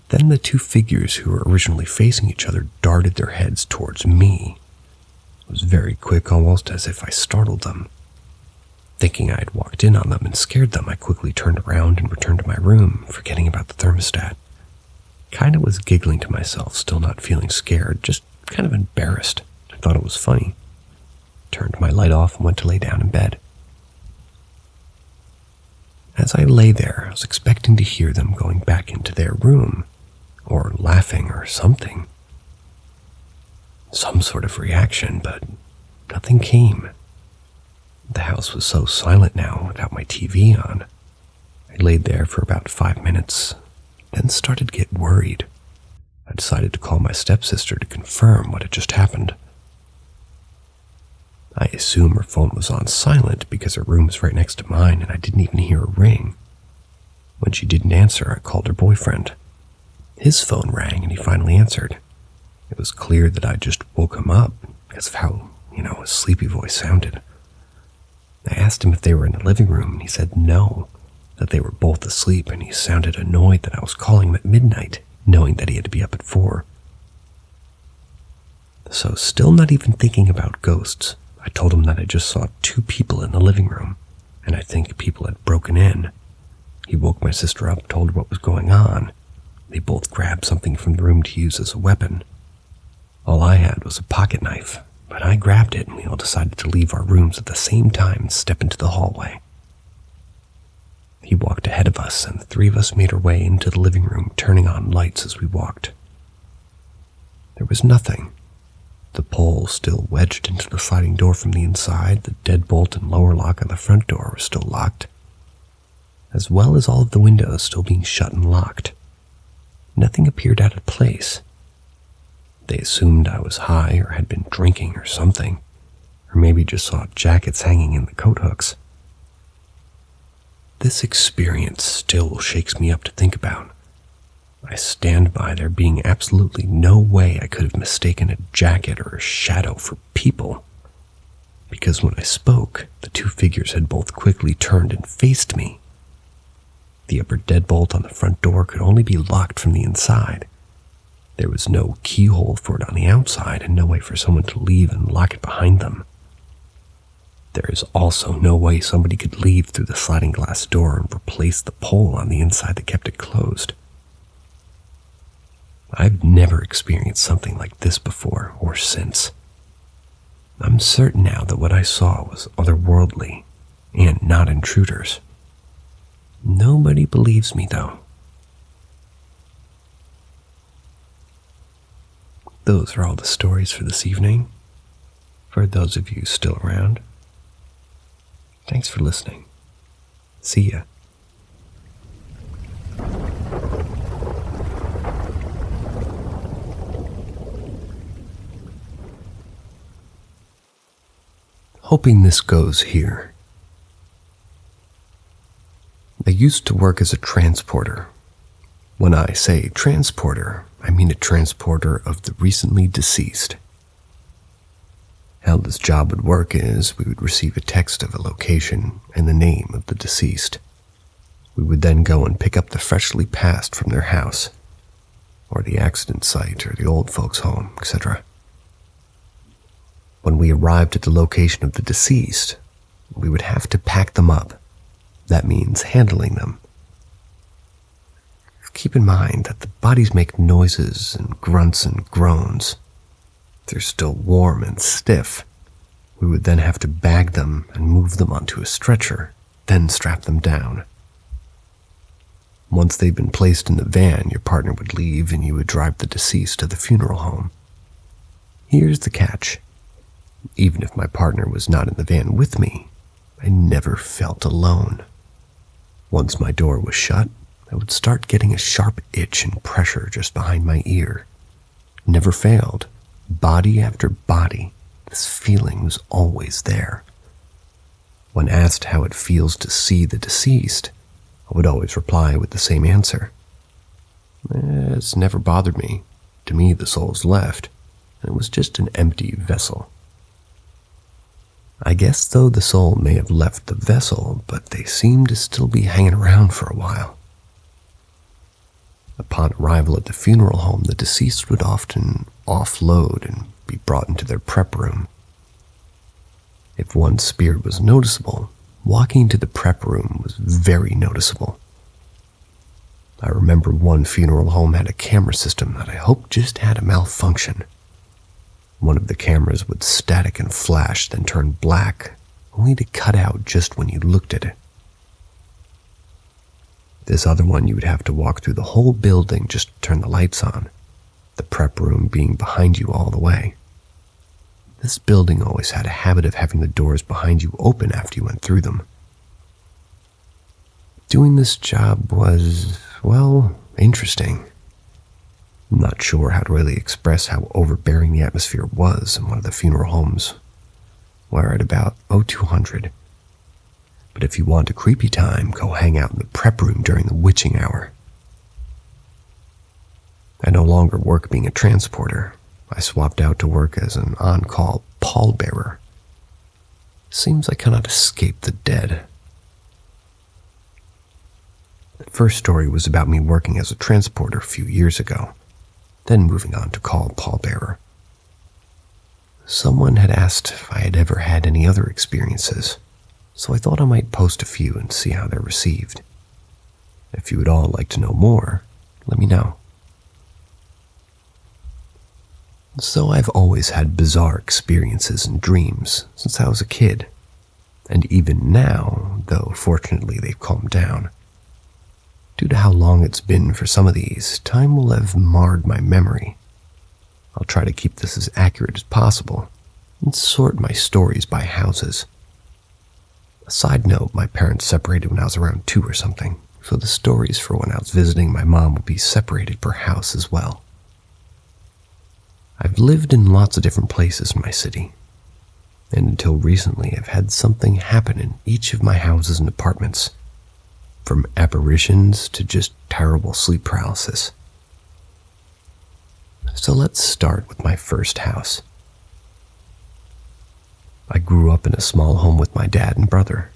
Then the two figures who were originally facing each other darted their heads towards me. It was very quick, almost as if I startled them. Thinking I had walked in on them and scared them, I quickly turned around and returned to my room, forgetting about the thermostat. Kinda was giggling to myself, still not feeling scared, just kind of embarrassed. I thought it was funny. Turned my light off and went to lay down in bed. As I lay there, I was expecting to hear them going back into their room, or laughing or something. Some sort of reaction, but nothing came. The house was so silent now without my TV on. I laid there for about 5 minutes, then started to get worried. I decided to call my stepsister to confirm what had just happened. I assume her phone was on silent because her room was right next to mine and I didn't even hear a ring. When she didn't answer, I called her boyfriend. His phone rang and he finally answered. It was clear that I just woke him up because of how, his sleepy voice sounded. I asked him if they were in the living room and he said no, that they were both asleep, and he sounded annoyed that I was calling him at midnight, knowing that he had to be up at 4. So still not even thinking about ghosts, I told him that I just saw 2 people in the living room, and I think people had broken in. He woke my sister up, told her what was going on. They both grabbed something from the room to use as a weapon. All I had was a pocket knife, but I grabbed it and we all decided to leave our rooms at the same time and step into the hallway. He walked ahead of us, and the 3 of us made our way into the living room, turning on lights as we walked. There was nothing. The pole still wedged into the sliding door from the inside, the deadbolt and lower lock on the front door were still locked, as well as all of the windows still being shut and locked. Nothing appeared out of place. They assumed I was high or had been drinking or something, or maybe just saw jackets hanging in the coat hooks. This experience still shakes me up to think about. I stand by there being absolutely no way I could have mistaken a jacket or a shadow for people, because when I spoke, the 2 figures had both quickly turned and faced me. The upper deadbolt on the front door could only be locked from the inside. There was no keyhole for it on the outside and no way for someone to leave and lock it behind them. There is also no way somebody could leave through the sliding glass door and replace the pole on the inside that kept it closed. I've never experienced something like this before or since. I'm certain now that what I saw was otherworldly and not intruders. Nobody believes me, though. Those are all the stories for this evening. For those of you still around, thanks for listening. See ya. Hoping this goes here. I used to work as a transporter. When I say transporter, I mean a transporter of the recently deceased. How this job would work is we would receive a text of a location and the name of the deceased. We would then go and pick up the freshly passed from their house, or the accident site, or the old folks' home, etc. When we arrived at the location of the deceased, we would have to pack them up. That means handling them, keep in mind that the bodies make noises and grunts and groans. They're still warm and stiff. We would then have to bag them and move them onto a stretcher, then strap them down. Once they'd been placed in the van, your partner would leave and you would drive the deceased to the funeral home. Here's the catch. Even if my partner was not in the van with me, I never felt alone. Once my door was shut, I would start getting a sharp itch and pressure just behind my ear. Never failed. Body after body, this feeling was always there. When asked how it feels to see the deceased, I would always reply with the same answer. It's never bothered me. To me, the soul's left, and it was just an empty vessel. I guess, though, the soul may have left the vessel, but they seemed to still be hanging around for a while. Upon arrival at the funeral home, the deceased would often offload and be brought into their prep room. If one spirit was noticeable, walking into the prep room was very noticeable. I remember one funeral home had a camera system that I hoped just had a malfunction. One of the cameras would static and flash, then turn black, only to cut out just when you looked at it. This other one, you would have to walk through the whole building just to turn the lights on, the prep room being behind you all the way. This building always had a habit of having the doors behind you open after you went through them. Doing this job was, well, interesting. I'm not sure how to really express how overbearing the atmosphere was in one of the funeral homes. We're at about 0200. But if you want a creepy time, go hang out in the prep room during the witching hour. I no longer work being a transporter. I swapped out to work as an on-call pallbearer. Seems I cannot escape the dead. The first story was about me working as a transporter a few years ago, then moving on to call pallbearer. Someone had asked if I had ever had any other experiences, so I thought I might post a few and see how they're received. If you would all like to know more, let me know. So I've always had bizarre experiences and dreams since I was a kid, and even now, though fortunately they've calmed down. Due to how long it's been for some of these, time will have marred my memory. I'll try to keep this as accurate as possible and sort my stories by houses. A side note, my parents separated when I was around 2 or something, so the stories for when I was visiting my mom will be separated per house as well. I've lived in lots of different places in my city, and until recently I've had something happen in each of my houses and apartments, from apparitions to just terrible sleep paralysis. So let's start with my first house. I grew up in a small home with my dad and brother.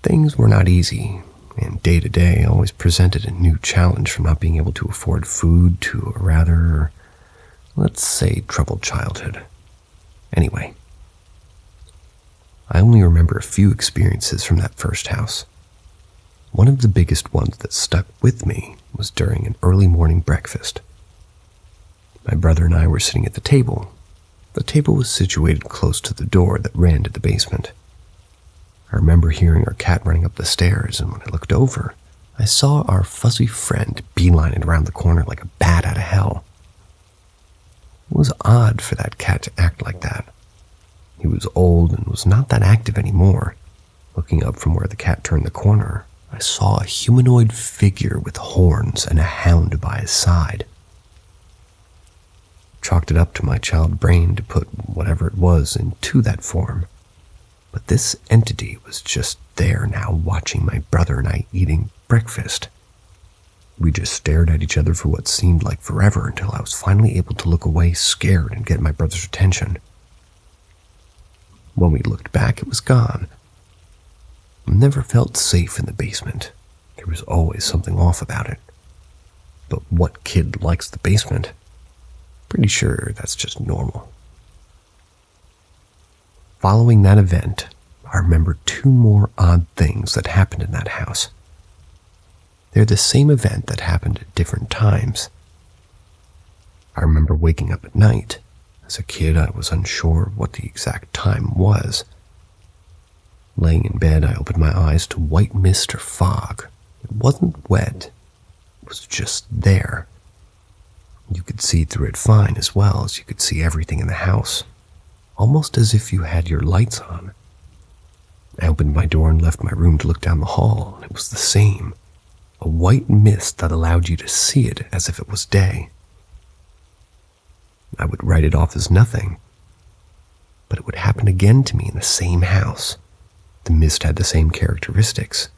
Things were not easy, and day to day always presented a new challenge from not being able to afford food to a rather, let's say, troubled childhood. Anyway, I only remember a few experiences from that first house. One of the biggest ones that stuck with me was during an early morning breakfast. My brother and I were sitting at the table. The table was situated close to the door that ran to the basement. I remember hearing our cat running up the stairs, and when I looked over, I saw our fuzzy friend beelining around the corner like a bat out of hell. It was odd for that cat to act like that. He was old and was not that active anymore. Looking up from where the cat turned the corner, I saw a humanoid figure with horns and a hound by his side. Chalked it up to my child brain to put whatever it was into that form. But this entity was just there now, watching my brother and I eating breakfast. We just stared at each other for what seemed like forever until I was finally able to look away, scared, and get my brother's attention. When we looked back, it was gone. I never felt safe in the basement. There was always something off about it. But what kid likes the basement? Pretty sure that's just normal. Following that event, I remember 2 more odd things that happened in that house. They're the same event that happened at different times. I remember waking up at night. As a kid, I was unsure what the exact time was. Laying in bed, I opened my eyes to white mist or fog. It wasn't wet. It was just there. You could see through it fine as well as you could see everything in the house, almost as if you had your lights on. I opened my door and left my room to look down the hall, and it was the same. A white mist that allowed you to see it as if it was day. I would write it off as nothing, but it would happen again to me in the same house. The mist had the same characteristics,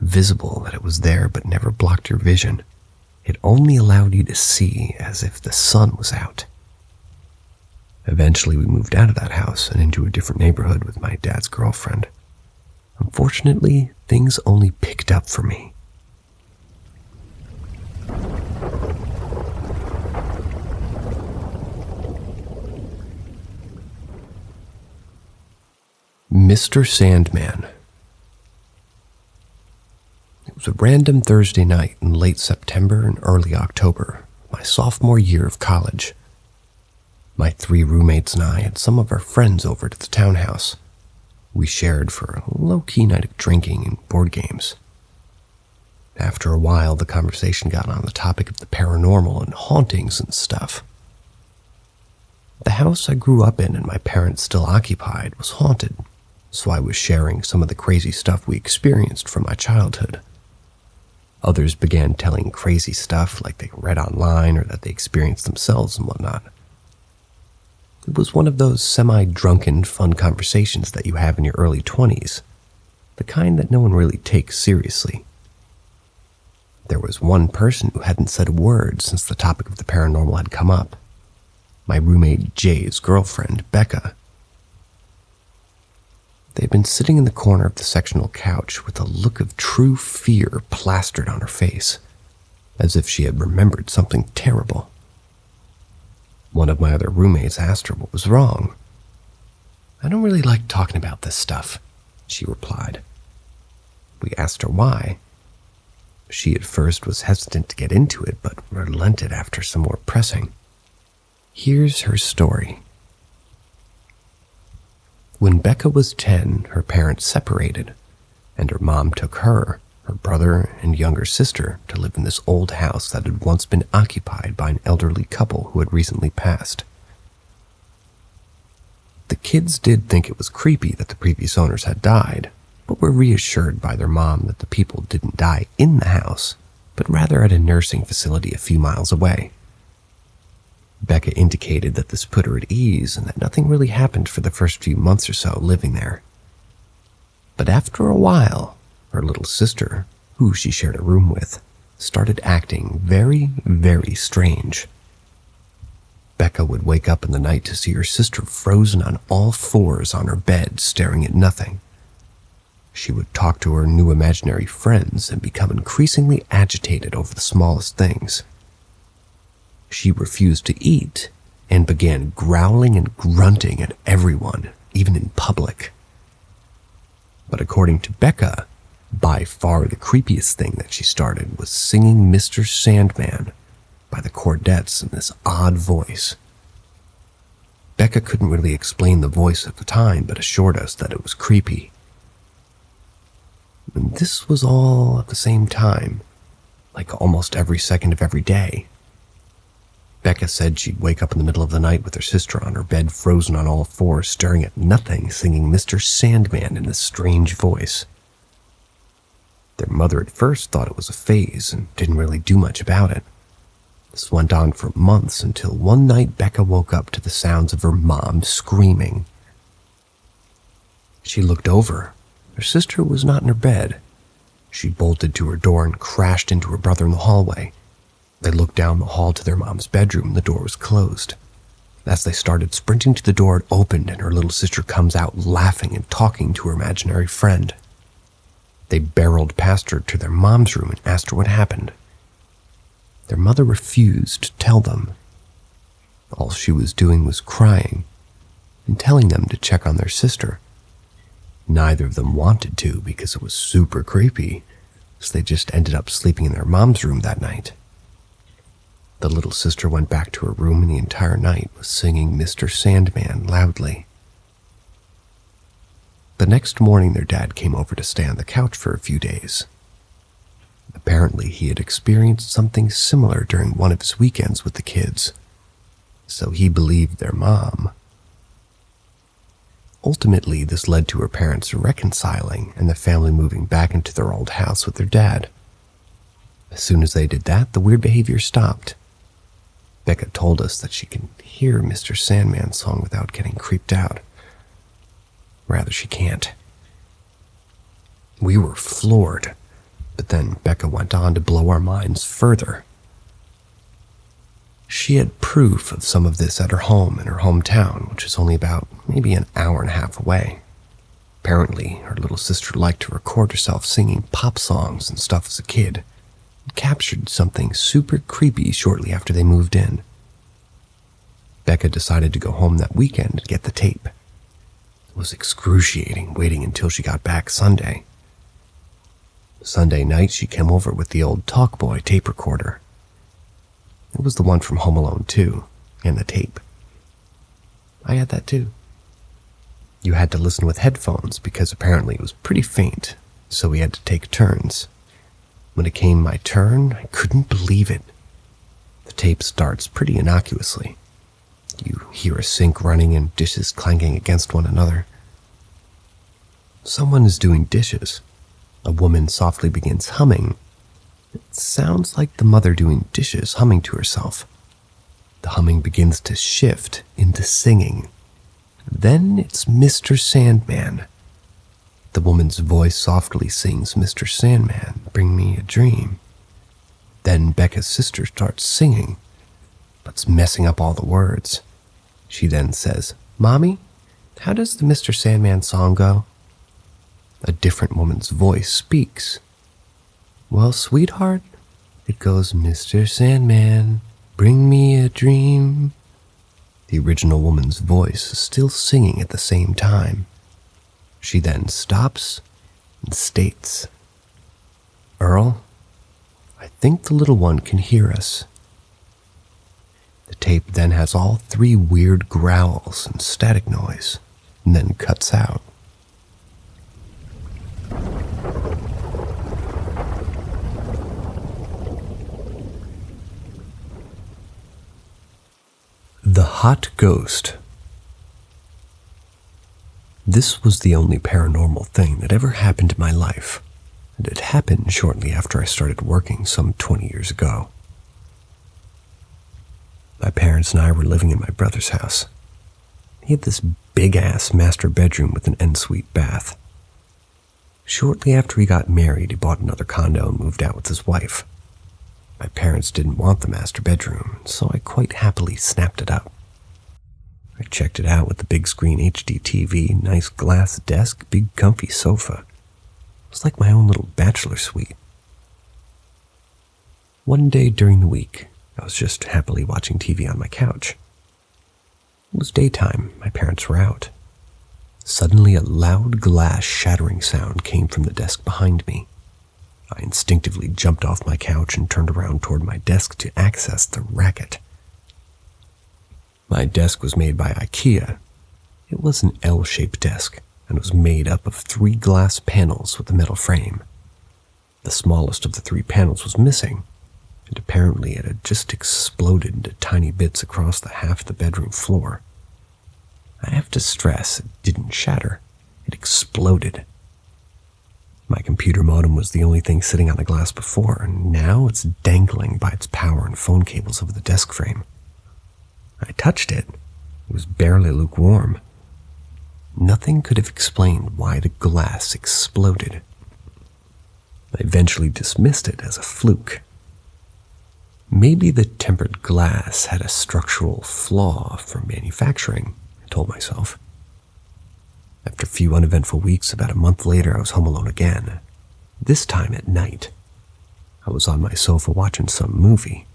visible that it was there but never blocked your vision. It only allowed you to see as if the sun was out. Eventually we moved out of that house and into a different neighborhood with my dad's girlfriend. Unfortunately, things only picked up for me. Mr. Sandman. It was a random Thursday night in late September and early October, my sophomore year of college. My 3 roommates and I had some of our friends over to the townhouse. We shared for a low-key night of drinking and board games. After a while, the conversation got on the topic of the paranormal and hauntings and stuff. The house I grew up in and my parents still occupied was haunted, so I was sharing some of the crazy stuff we experienced from my childhood. Others began telling crazy stuff like they read online or that they experienced themselves and whatnot. It was one of those semi-drunken, fun conversations that you have in your early 20s, the kind that no one really takes seriously. There was one person who hadn't said a word since the topic of the paranormal had come up. My roommate Jay's girlfriend, Becca. They had been sitting in the corner of the sectional couch with a look of true fear plastered on her face, as if she had remembered something terrible. One of my other roommates asked her what was wrong. "I don't really like talking about this stuff," she replied. We asked her why. She at first was hesitant to get into it, but relented after some more pressing. Here's her story. When Becca was 10, her parents separated, and her mom took her brother, and younger sister to live in this old house that had once been occupied by an elderly couple who had recently passed. The kids did think it was creepy that the previous owners had died, but were reassured by their mom that the people didn't die in the house, but rather at a nursing facility a few miles away. Becca indicated that this put her at ease and that nothing really happened for the first few months or so living there. But after a while, her little sister, who she shared a room with, started acting very, very strange. Becca would wake up in the night to see her sister frozen on all fours on her bed, staring at nothing. She would talk to her new imaginary friends and become increasingly agitated over the smallest things. She refused to eat and began growling and grunting at everyone, even in public. But according to Becca, by far the creepiest thing that she started was singing Mr. Sandman by the Chordettes in this odd voice. Becca couldn't really explain the voice at the time, but assured us that it was creepy. And this was all at the same time, like almost every second of every day. Becca said she'd wake up in the middle of the night with her sister on her bed, frozen on all fours, staring at nothing, singing Mr. Sandman in this strange voice. Their mother at first thought it was a phase and didn't really do much about it. This went on for months until one night Becca woke up to the sounds of her mom screaming. She looked over. Her sister was not in her bed. She bolted to her door and crashed into her brother in the hallway. They looked down the hall to their mom's bedroom and the door was closed. As they started sprinting to the door, it opened and her little sister comes out laughing and talking to her imaginary friend. They barreled past her to their mom's room and asked her what happened. Their mother refused to tell them. All she was doing was crying and telling them to check on their sister. Neither of them wanted to because it was super creepy, because they just ended up sleeping in their mom's room that night. The little sister went back to her room and the entire night was singing Mr. Sandman loudly. The next morning, their dad came over to stay on the couch for a few days. Apparently, he had experienced something similar during one of his weekends with the kids, so he believed their mom. Ultimately, this led to her parents reconciling and the family moving back into their old house with their dad. As soon as they did that, the weird behavior stopped. Becca told us that she can hear Mr. Sandman's song without getting creeped out. Rather, she can't. We were floored, but then Becca went on to blow our minds further. She had proof of some of this at her home in her hometown, which is only about maybe an hour and a half away. Apparently, her little sister liked to record herself singing pop songs and stuff as a kid. It captured something super creepy shortly after they moved in. Becca decided to go home that weekend to get the tape. It was excruciating waiting until she got back Sunday. Sunday night, she came over with the old Talkboy tape recorder. It was the one from Home Alone 2, and the tape. I had that too. You had to listen with headphones because apparently it was pretty faint, so we had to take turns. When it came my turn, I couldn't believe it. The tape starts pretty innocuously. You hear a sink running and dishes clanking against one another. Someone is doing dishes. A woman softly begins humming. It sounds like the mother doing dishes humming to herself. The humming begins to shift into singing. Then it's Mr. Sandman. The woman's voice softly sings, "Mr. Sandman, bring me a dream." Then Becca's sister starts singing, but's messing up all the words. She then says, "Mommy, how does the Mr. Sandman song go?" A different woman's voice speaks. "Well, sweetheart, it goes, Mr. Sandman, bring me a dream." The original woman's voice is still singing at the same time. She then stops and states, "Earl, I think the little one can hear us." The tape then has all three weird growls and static noise, and then cuts out. The Hot Ghost. This was the only paranormal thing that ever happened in my life, and it happened shortly after I started working some 20 years ago. My parents and I were living in my brother's house. He had this big-ass master bedroom with an ensuite bath. Shortly after he got married, he bought another condo and moved out with his wife. My parents didn't want the master bedroom, so I quite happily snapped it up. I checked it out with the big screen HD TV, nice glass desk, big comfy sofa. It was like my own little bachelor suite. One day during the week, I was just happily watching TV on my couch. It was daytime, my parents were out. Suddenly a loud glass shattering sound came from the desk behind me. I instinctively jumped off my couch and turned around toward my desk to access the racket. My desk was made by IKEA. It was an L-shaped desk and was made up of 3 glass panels with a metal frame. The smallest of the 3 panels was missing, and apparently it had just exploded into tiny bits across the half of the bedroom floor. I have to stress, it didn't shatter. It exploded. My computer modem was the only thing sitting on the glass before, and now it's dangling by its power and phone cables over the desk frame. I touched it. It was barely lukewarm. Nothing could have explained why the glass exploded. I eventually dismissed it as a fluke. Maybe the tempered glass had a structural flaw from manufacturing, I told myself. After a few uneventful weeks, about a month later, I was home alone again. This time at night. I was on my sofa watching some movie.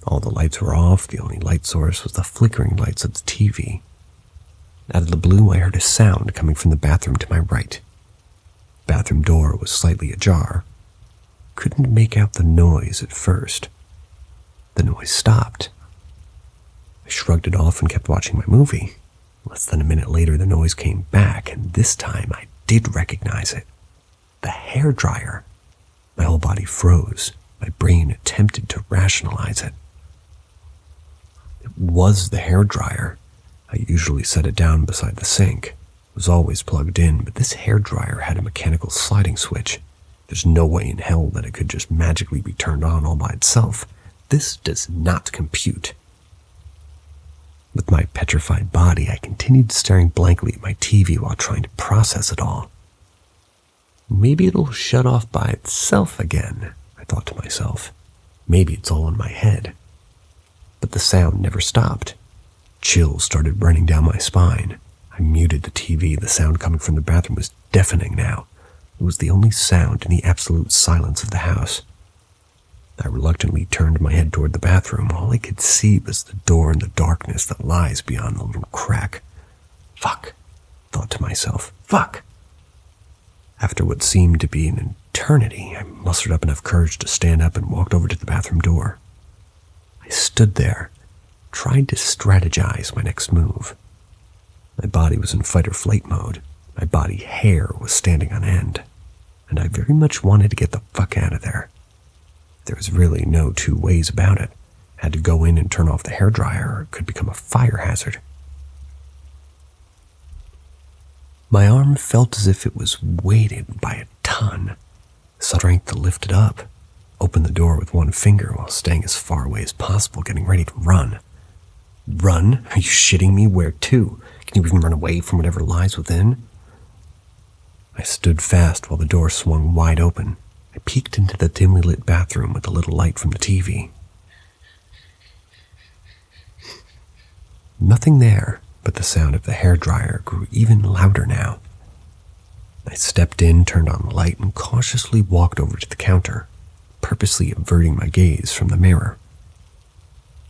All the lights were off. The only light source was the flickering lights of the TV. Out of the blue, I heard a sound coming from the bathroom to my right. The bathroom door was slightly ajar, couldn't make out the noise at first. The noise stopped. I shrugged it off and kept watching my movie. Less than a minute later, the noise came back, and this time I did recognize it. The hairdryer. My whole body froze. My brain attempted to rationalize it. It was the hairdryer. I usually set it down beside the sink. It was always plugged in, but this hairdryer had a mechanical sliding switch. There's no way in hell that it could just magically be turned on all by itself. This does not compute. With my petrified body, I continued staring blankly at my TV while trying to process it all. Maybe it'll shut off by itself again, I thought to myself. Maybe it's all in my head. But the sound never stopped. Chills started running down my spine. I muted the TV. The sound coming from the bathroom was deafening now. It was the only sound in the absolute silence of the house. I reluctantly turned my head toward the bathroom. All I could see was the door and the darkness that lies beyond the little crack. Fuck, thought to myself. Fuck! After what seemed to be an eternity, I mustered up enough courage to stand up and walked over to the bathroom door. I stood there, tried to strategize my next move. My body was in fight or flight mode. My body hair was standing on end, and I very much wanted to get the fuck out of there. There was really no two ways about it. I had to go in and turn off the hairdryer, or it could become a fire hazard. My arm felt as if it was weighted by a ton. Strength to lift it up, open the door with one finger while staying as far away as possible, getting ready to run. Run? Are you shitting me? Where to? Can you even run away from whatever lies within? I stood fast while the door swung wide open. I peeked into the dimly lit bathroom with the little light from the TV. Nothing there, but the sound of the hairdryer grew even louder now. I stepped in, turned on the light, and cautiously walked over to the counter, purposely averting my gaze from the mirror.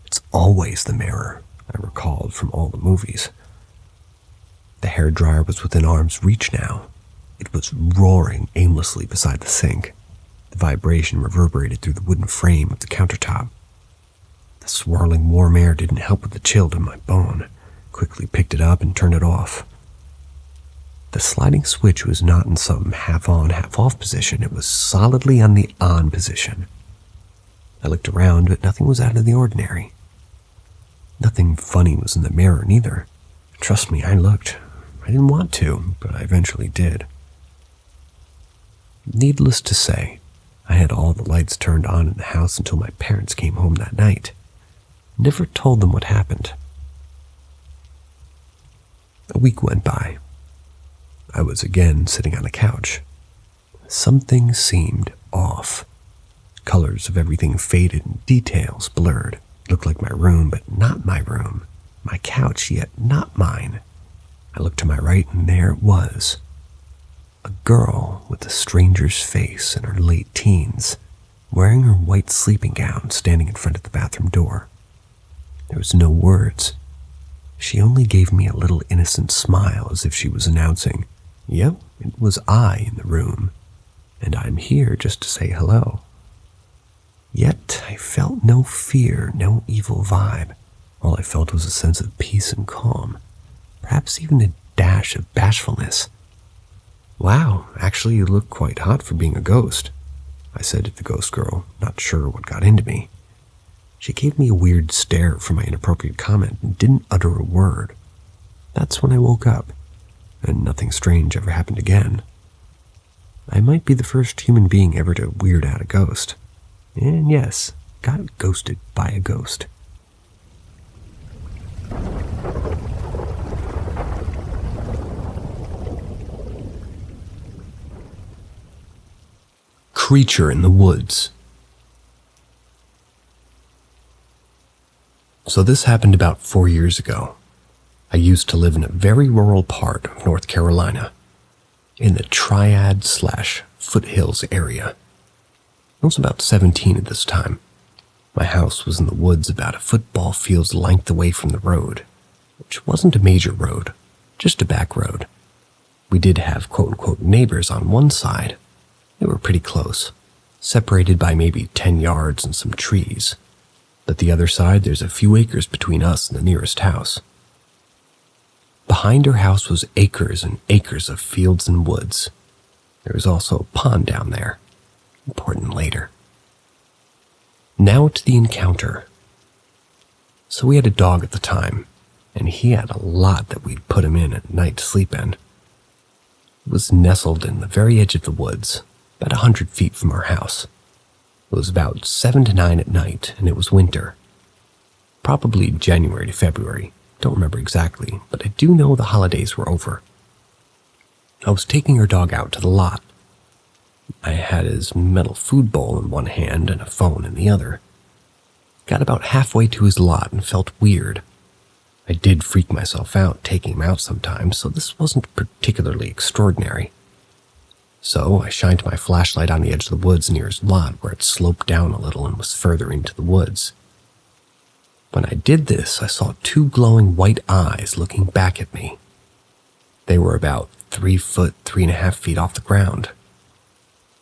It's always the mirror, I recalled from all the movies. The hairdryer was within arm's reach now. It was roaring aimlessly beside the sink. The vibration reverberated through the wooden frame of the countertop. The swirling warm air didn't help with the chill to my bone. Quickly picked it up and turned it off. The sliding switch was not in some half-on, half-off position. It was solidly on the on position. I looked around, but nothing was out of the ordinary. Nothing funny was in the mirror, neither. Trust me, I looked. I didn't want to, but I eventually did. Needless to say, I had all the lights turned on in the house until my parents came home that night. Never told them what happened. A week went by. I was again sitting on the couch. Something seemed off. Colors of everything faded and details blurred. It looked like my room, but not my room. My couch, yet not mine. I looked to my right, and there it was. A girl with a stranger's face in her late teens, wearing her white sleeping gown, standing in front of the bathroom door. There was no words. She only gave me a little innocent smile as if she was announcing, "Yep, it was I in the room, and I'm here just to say hello." Yet I felt no fear, no evil vibe. All I felt was a sense of peace and calm, perhaps even a dash of bashfulness. "Wow, actually you look quite hot for being a ghost," I said to the ghost girl, not sure what got into me. She gave me a weird stare for my inappropriate comment and didn't utter a word. That's when I woke up, and nothing strange ever happened again. I might be the first human being ever to weird out a ghost. And yes, got ghosted by a ghost. Creature in the woods. So this happened about 4 years ago. I used to live in a very rural part of North Carolina, in the Triad/Foothills area. I was about 17 at this time. My house was in the woods about a football field's length away from the road, which wasn't a major road, just a back road. We did have quote-unquote neighbors on one side. They were pretty close. separated by maybe 10 yards and some trees. But the other side, there's a few acres between us and the nearest house. Behind her house was acres and acres of fields and woods. There was also a pond down there. Important later. Now to the encounter. So we had a dog at the time, and he had a lot that we'd put him in at night to sleep in. It was nestled in the very edge of the woods, about 100 feet from our house. It was about 7 to 9 at night, and it was winter. Probably January to February. Don't remember exactly, but I do know the holidays were over. I was taking her dog out to the lot. I had his metal food bowl in one hand and a phone in the other. Got about halfway to his lot and felt weird. I did freak myself out taking him out sometimes, so this wasn't particularly extraordinary. So I shined my flashlight on the edge of the woods near his lot where it sloped down a little and was further into the woods. When I did this, I saw 2 glowing white eyes looking back at me. They were about 3 foot, 3.5 feet off the ground.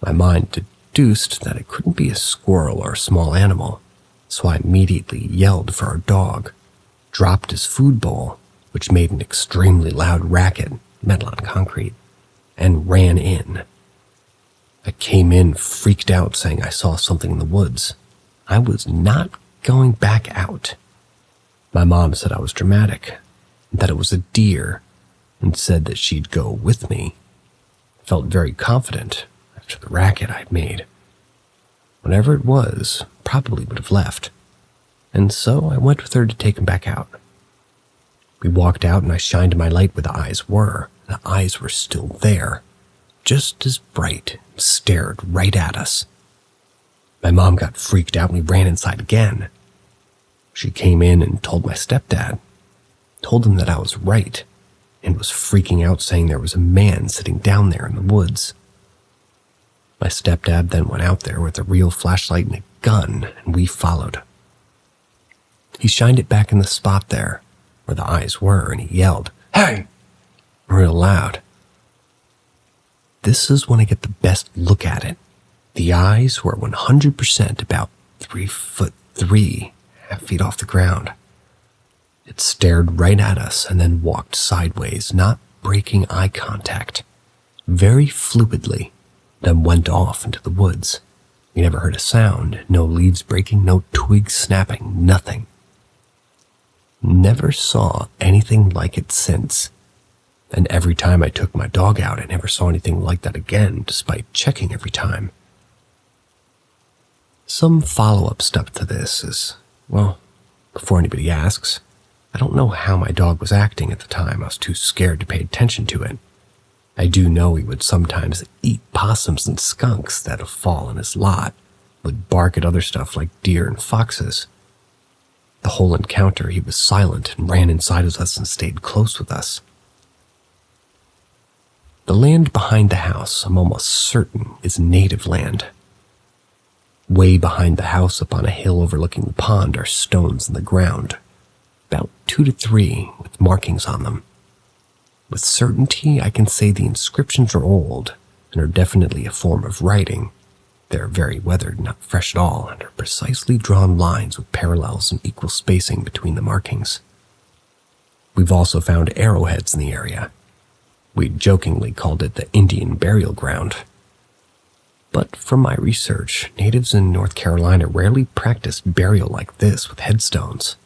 My mind deduced that it couldn't be a squirrel or a small animal, so I immediately yelled for our dog, dropped his food bowl, which made an extremely loud racket, metal on concrete, and ran in. I came in freaked out saying I saw something in the woods. I was not going back out. My mom said I was dramatic, that it was a deer, and said that she'd go with me. I felt very confident after the racket I'd made. Whatever it was, probably would have left, and so I went with her to take him back out. We walked out and I shined my light where the eyes were. The eyes were still there, just as bright, stared right at us. My mom got freaked out and we ran inside again. She came in and told my stepdad, told him that I was right, and was freaking out saying there was a man sitting down there in the woods. My stepdad then went out there with a real flashlight and a gun, and we followed. He shined it back in the spot there, where the eyes were, and he yelled, "Hey!" real loud. This is when I get the best look at it. The eyes were 100% about 3 foot 3.5 feet off the ground. It stared right at us and then walked sideways, not breaking eye contact, very fluidly, then went off into the woods. We never heard a sound, no leaves breaking, no twigs snapping, nothing. Never saw anything like it since. And every time I took my dog out, I never saw anything like that again, despite checking every time. Some follow-up stuff to this is, well, before anybody asks, I don't know how my dog was acting at the time. I was too scared to pay attention to it. I do know he would sometimes eat possums and skunks that'd fall in his lot, would bark at other stuff like deer and foxes. The whole encounter, he was silent and ran inside of us and stayed close with us. The land behind the house, I'm almost certain, is native land. Way behind the house up on a hill overlooking the pond are stones in the ground, about 2 to 3 with markings on them. With certainty, I can say the inscriptions are old and are definitely a form of writing. They are very weathered, not fresh at all, and are precisely drawn lines with parallels and equal spacing between the markings. We've also found arrowheads in the area. We jokingly called it the Indian burial ground. But from my research, natives in North Carolina rarely practiced burial like this with headstones.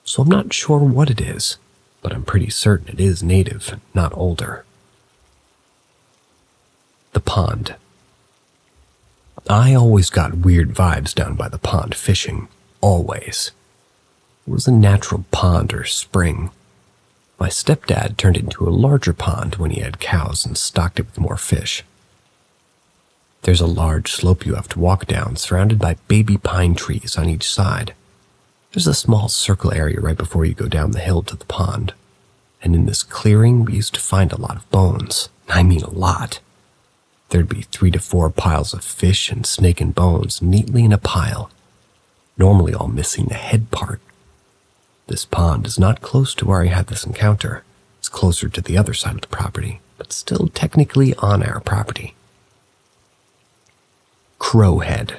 So I'm not sure what it is, but I'm pretty certain it is native, not older. The pond. I always got weird vibes down by the pond fishing, always. It was a natural pond or spring. My stepdad turned it into a larger pond when he had cows and stocked it with more fish. There's a large slope you have to walk down, surrounded by baby pine trees on each side. There's a small circle area right before you go down the hill to the pond. And in this clearing, we used to find a lot of bones. I mean a lot. There'd be 3 to 4 piles of fish and snake and bones neatly in a pile, normally all missing the head part. This pond is not close to where I had this encounter. It's closer to the other side of the property, but still technically on our property. crow head.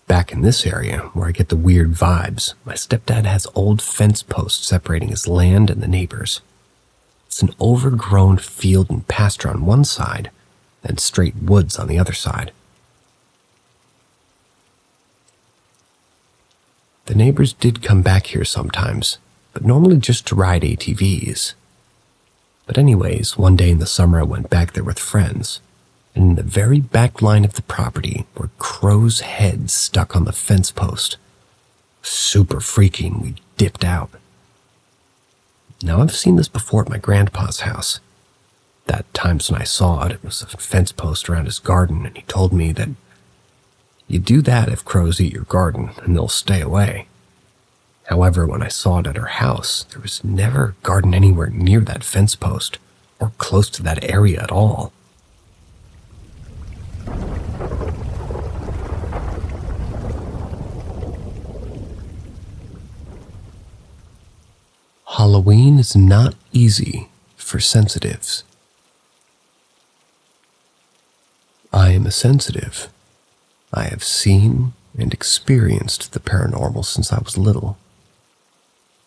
Back in this area, where I get the weird vibes, my stepdad has old fence posts separating his land and the neighbors. It's an overgrown field and pasture on one side, and straight woods on the other side. The neighbors did come back here sometimes, but normally just to ride ATVs. But anyways, one day in the summer I went back there with friends, and in the very back line of the property were crows' heads stuck on the fence post. Super freaky, and we dipped out. Now I've seen this before at my grandpa's house. That times when I saw it, it was a fence post around his garden, and he told me that you do that if crows eat your garden, and they'll stay away. However, when I saw it at our house, there was never a garden anywhere near that fence post, or close to that area at all. Halloween is not easy for sensitives. I am a sensitive. I have seen and experienced the paranormal since I was little.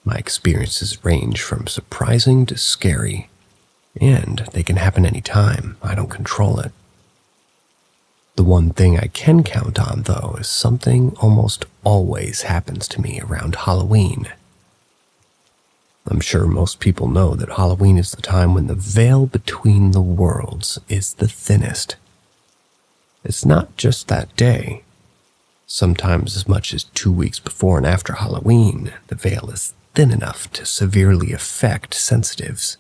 My experiences range from surprising to scary, and they can happen anytime. I don't control it. The one thing I can count on, though, is something almost always happens to me around Halloween. I'm sure most people know that Halloween is the time when the veil between the worlds is the thinnest. It's not just that day. Sometimes as much as 2 weeks before and after Halloween, the veil is thin enough to severely affect sensitives.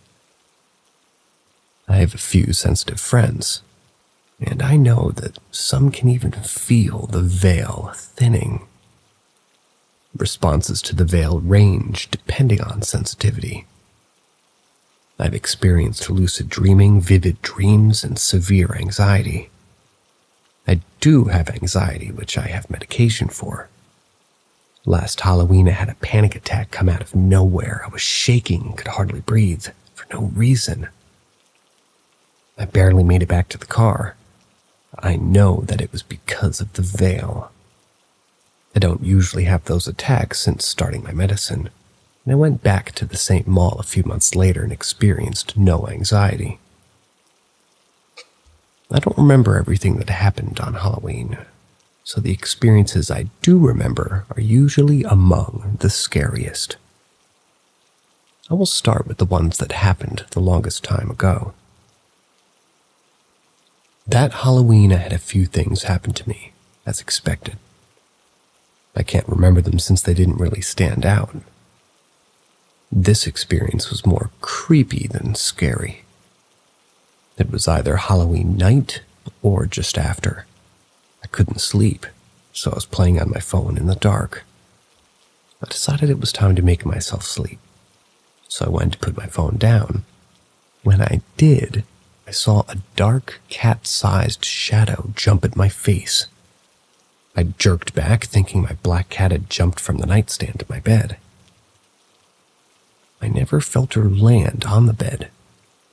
I have a few sensitive friends, and I know that some can even feel the veil thinning. Responses to the veil range depending on sensitivity. I've experienced lucid dreaming, vivid dreams, and severe anxiety. I do have anxiety, which I have medication for. Last Halloween, I had a panic attack come out of nowhere. I was shaking and could hardly breathe for no reason. I barely made it back to the car. I know that it was because of the veil. I don't usually have those attacks since starting my medicine, and I went back to the same mall a few months later and experienced no anxiety. I don't remember everything that happened on Halloween, so the experiences I do remember are usually among the scariest. I will start with the ones that happened the longest time ago. That Halloween, I had a few things happen to me, as expected. I can't remember them since they didn't really stand out. This experience was more creepy than scary. It was either Halloween night or just after. I couldn't sleep, so I was playing on my phone in the dark. I decided it was time to make myself sleep, so I went to put my phone down. When I did, I saw a dark cat-sized shadow jump at my face. I jerked back, thinking my black cat had jumped from the nightstand to my bed. I never felt her land on the bed.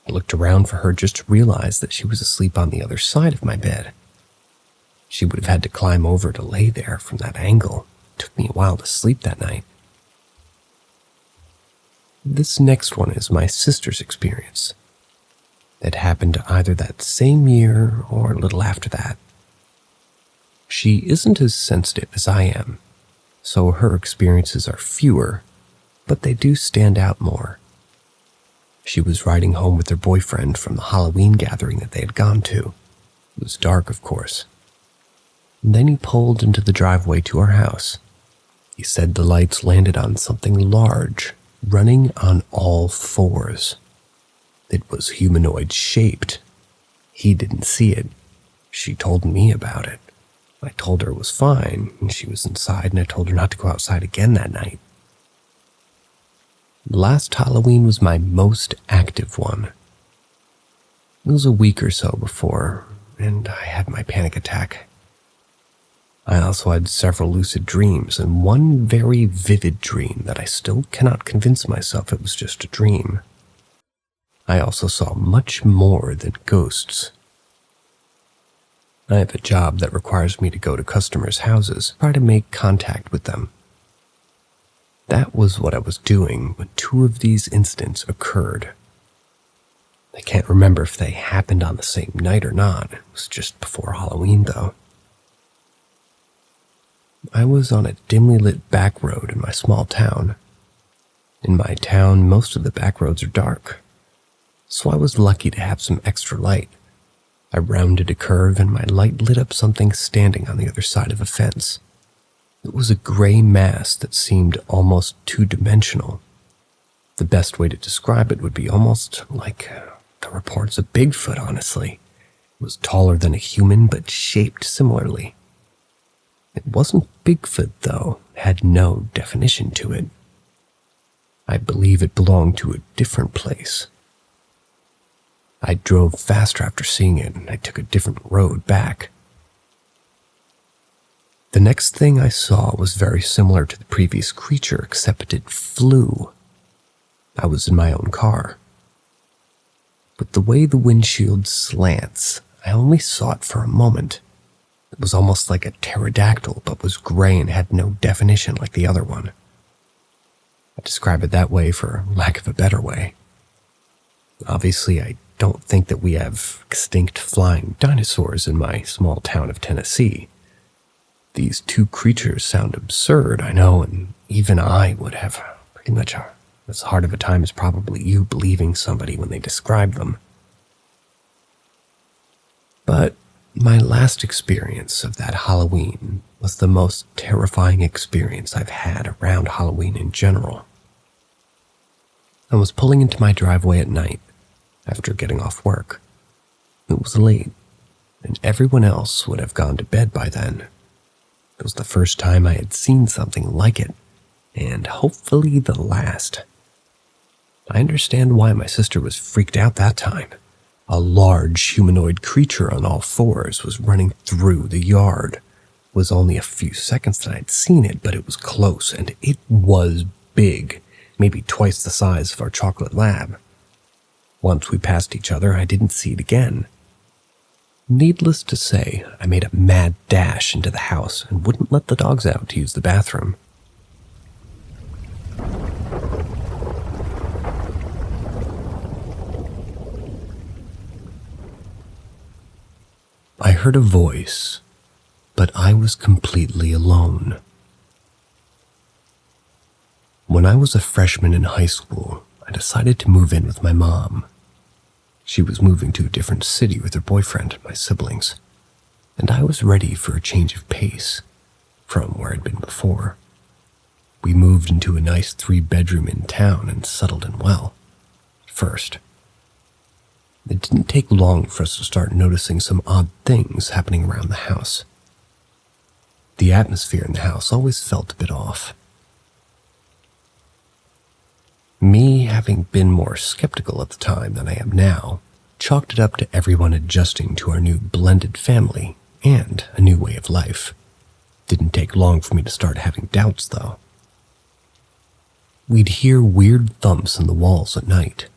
I looked around for her just to realize that she was asleep on the other side of my bed. She would have had to climb over to lay there from that angle. It took me a while to sleep that night. This next one is my sister's experience. It happened either that same year or a little after that. She isn't as sensitive as I am, so her experiences are fewer, but they do stand out more. She was riding home with her boyfriend from the Halloween gathering that they had gone to. It was dark, of course. And then he pulled into the driveway to our house. He said the lights landed on something large, running on all fours. It was humanoid shaped. He didn't see it. She told me about it. I told her it was fine, and she was inside, and I told her not to go outside again that night. Last Halloween was my most active one. It was a week or so before, and I had my panic attack. I also had several lucid dreams, and one very vivid dream that I still cannot convince myself it was just a dream. I also saw much more than ghosts. I have a job that requires me to go to customers' houses, try to make contact with them. That was what I was doing when two of these incidents occurred. I can't remember if they happened on the same night or not. It was just before Halloween, though. I was on a dimly lit back road in my small town. In my town, most of the back roads are dark, so I was lucky to have some extra light. I rounded a curve and my light lit up something standing on the other side of a fence. It was a gray mass that seemed almost two-dimensional. The best way to describe it would be almost like the reports of Bigfoot, honestly. It was taller than a human, but shaped similarly. It wasn't Bigfoot, though, had no definition to it. I believe it belonged to a different place. I drove faster after seeing it, and I took a different road back. The next thing I saw was very similar to the previous creature, except it flew. I was in my own car. But the way the windshield slants, I only saw it for a moment. It was almost like a pterodactyl, but was gray and had no definition like the other one. I describe it that way for lack of a better way. Obviously, I don't think that we have extinct flying dinosaurs in my small town of Tennessee. These two creatures sound absurd, I know, and even I would have pretty much as hard of a time as probably you believing somebody when they describe them. But my last experience of that Halloween was the most terrifying experience I've had around Halloween in general. I was pulling into my driveway at night after getting off work. It was late, and everyone else would have gone to bed by then. It was the first time I had seen something like it, and hopefully the last. I understand why my sister was freaked out that time. A large humanoid creature on all fours was running through the yard. It was only a few seconds that I'd seen it, but it was close, and it was big, maybe twice the size of our chocolate lab. Once we passed each other, I didn't see it again. Needless to say, I made a mad dash into the house and wouldn't let the dogs out to use the bathroom. I heard a voice, but I was completely alone. When I was a freshman in high school, I decided to move in with my mom. She was moving to a different city with her boyfriend and my siblings, and I was ready for a change of pace from where I'd been before. We moved into a nice 3-bedroom in town and settled in well. First, it didn't take long for us to start noticing some odd things happening around the house. The atmosphere in the house always felt a bit off. Me, having been more skeptical at the time than I am now, chalked it up to everyone adjusting to our new blended family and a new way of life. Didn't take long for me to start having doubts, though. We'd hear weird thumps in the walls at night,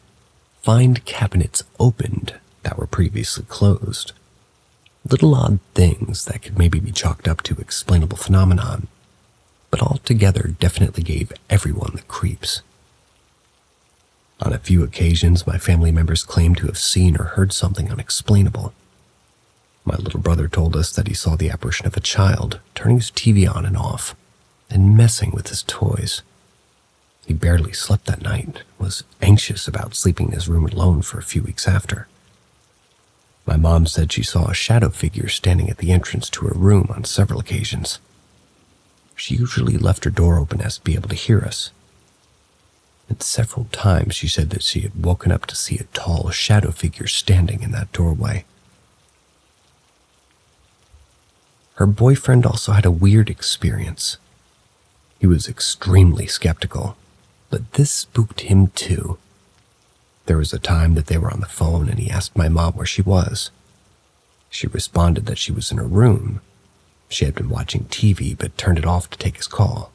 find cabinets opened that were previously closed. Little odd things that could maybe be chalked up to explainable phenomenon, but altogether definitely gave everyone the creeps. On a few occasions, my family members claimed to have seen or heard something unexplainable. My little brother told us that he saw the apparition of a child turning his TV on and off and messing with his toys. He barely slept that night and was anxious about sleeping in his room alone for a few weeks after. My mom said she saw a shadow figure standing at the entrance to her room on several occasions. She usually left her door open as to be able to hear us. And several times she said that she had woken up to see a tall shadow figure standing in that doorway. Her boyfriend also had a weird experience. He was extremely skeptical, but this spooked him too. There was a time that they were on the phone and he asked my mom where she was. She responded that she was in her room. She had been watching TV but turned it off to take his call.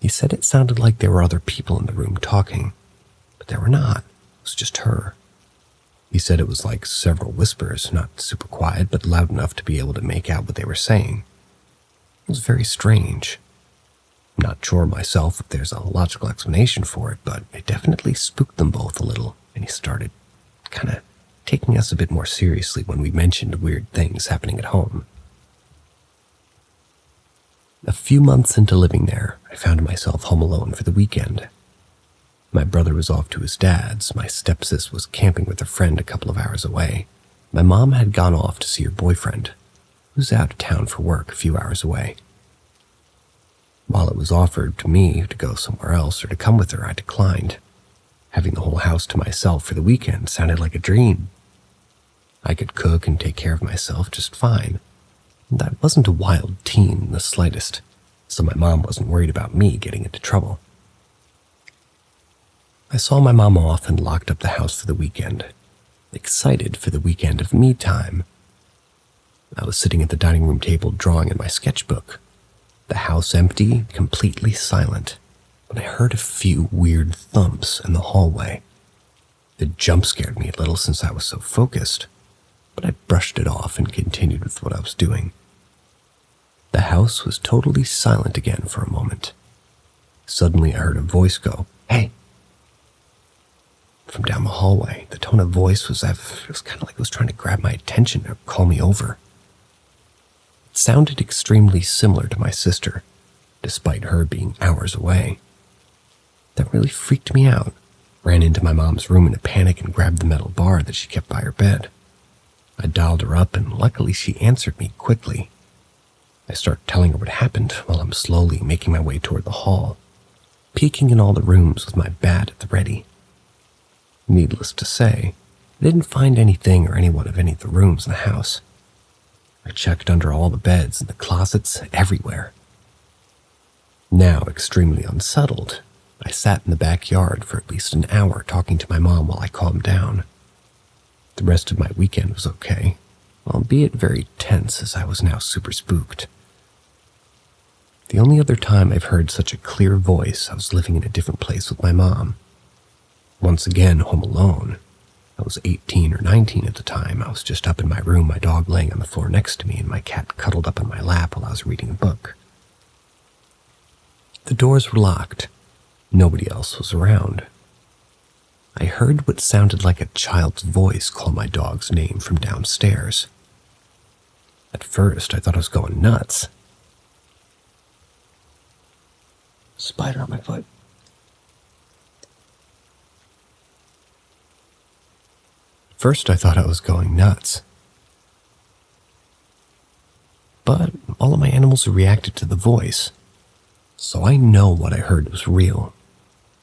He said it sounded like there were other people in the room talking, but there were not. It was just her. He said it was like several whispers, not super quiet, but loud enough to be able to make out what they were saying. It was very strange. I'm not sure myself if there's a logical explanation for it, but it definitely spooked them both a little, and he started kind of taking us a bit more seriously when we mentioned weird things happening at home. A few months into living there, I found myself home alone for the weekend. My brother was off to his dad's, my stepsis was camping with a friend a couple of hours away. My mom had gone off to see her boyfriend, who was out of town for work a few hours away. While it was offered to me to go somewhere else or to come with her, I declined. Having the whole house to myself for the weekend sounded like a dream. I could cook and take care of myself just fine. And I wasn't a wild teen in the slightest, so my mom wasn't worried about me getting into trouble. I saw my mom off and locked up the house for the weekend, excited for the weekend of me time. I was sitting at the dining room table drawing in my sketchbook, the house empty, completely silent, when I heard a few weird thumps in the hallway. It jump-scared me a little since I was so focused, but I brushed it off and continued with what I was doing. The house was totally silent again for a moment. Suddenly I heard a voice go, "Hey!" From down the hallway. The tone of voice was kind of like it was trying to grab my attention or call me over. It sounded extremely similar to my sister, despite her being hours away. That really freaked me out. Ran into my mom's room in a panic and grabbed the metal bar that she kept by her bed. I dialed her up and luckily she answered me quickly. I start telling her what happened while I'm slowly making my way toward the hall, peeking in all the rooms with my bat at the ready. Needless to say, I didn't find anything or anyone of any of the rooms in the house. I checked under all the beds and the closets everywhere. Now extremely unsettled, I sat in the backyard for at least an hour talking to my mom while I calmed down. The rest of my weekend was okay, albeit very tense as I was now super spooked. The only other time I've heard such a clear voice, I was living in a different place with my mom. Once again, home alone. I was 18 or 19 at the time. I was just up in my room, my dog laying on the floor next to me, and my cat cuddled up on my lap while I was reading a book. The doors were locked. Nobody else was around. I heard what sounded like a child's voice call my dog's name from downstairs. At first, I thought I was going nuts. Spider on my foot. First, I thought I was going nuts. But all of my animals reacted to the voice, so I know what I heard was real.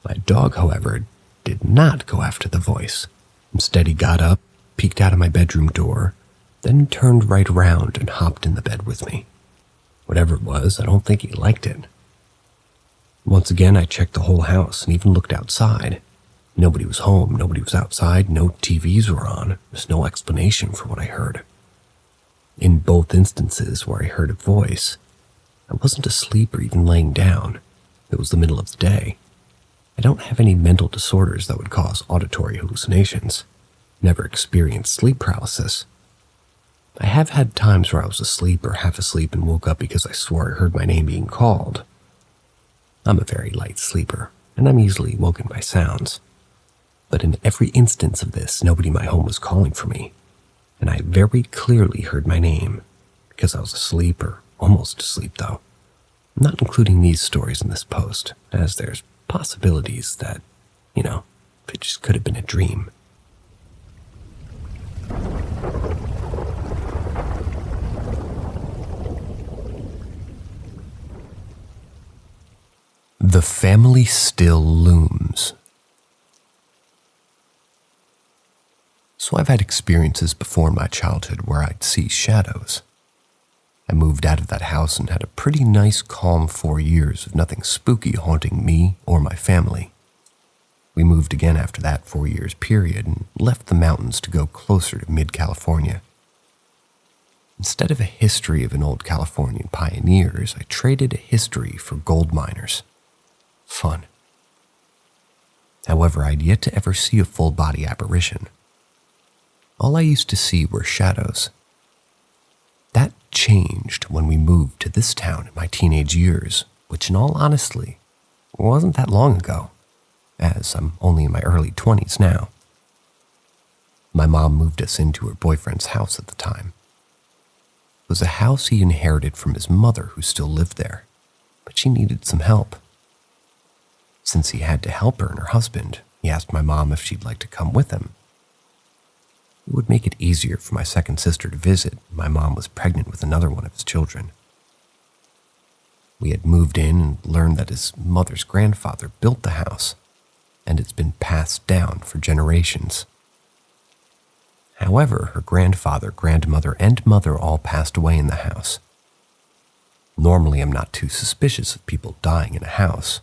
My dog, however, did not go after the voice. Instead, he got up, peeked out of my bedroom door, then turned right around and hopped in the bed with me. Whatever it was, I don't think he liked it. Once again, I checked the whole house and even looked outside. Nobody was home, nobody was outside, no TVs were on. There's no explanation for what I heard. In both instances where I heard a voice, I wasn't asleep or even laying down. It was the middle of the day. I don't have any mental disorders that would cause auditory hallucinations. Never experienced sleep paralysis. I have had times where I was asleep or half asleep and woke up because I swore I heard my name being called. I'm a very light sleeper, and I'm easily woken by sounds. But in every instance of this, nobody in my home was calling for me, and I very clearly heard my name, because I was asleep or almost asleep though. I'm not including these stories in this post, as there's possibilities that, it just could have been a dream. The family still looms. So I've had experiences before in my childhood where I'd see shadows. I moved out of that house and had a pretty nice calm 4 years of nothing spooky haunting me or my family. We moved again after that 4 years period and left the mountains to go closer to mid-California. Instead of a history of an old Californian pioneers, I traded a history for gold miners. Fun. However, I'd yet to ever see a full-body apparition. all I used to see were shadows. That changed when we moved to this town in my teenage years, which in all honesty wasn't that long ago, as I'm only in my early 20s now. My mom moved us into her boyfriend's house at the time. It was a house he inherited from his mother, who still lived there, but she needed some help. Since he had to help her and her husband, he asked my mom if she'd like to come with him. It would make it easier for my second sister to visit. My mom was pregnant with another one of his children. We had moved in and learned that his mother's grandfather built the house, and it's been passed down for generations. However, her grandfather, grandmother, and mother all passed away in the house. Normally, I'm not too suspicious of people dying in a house.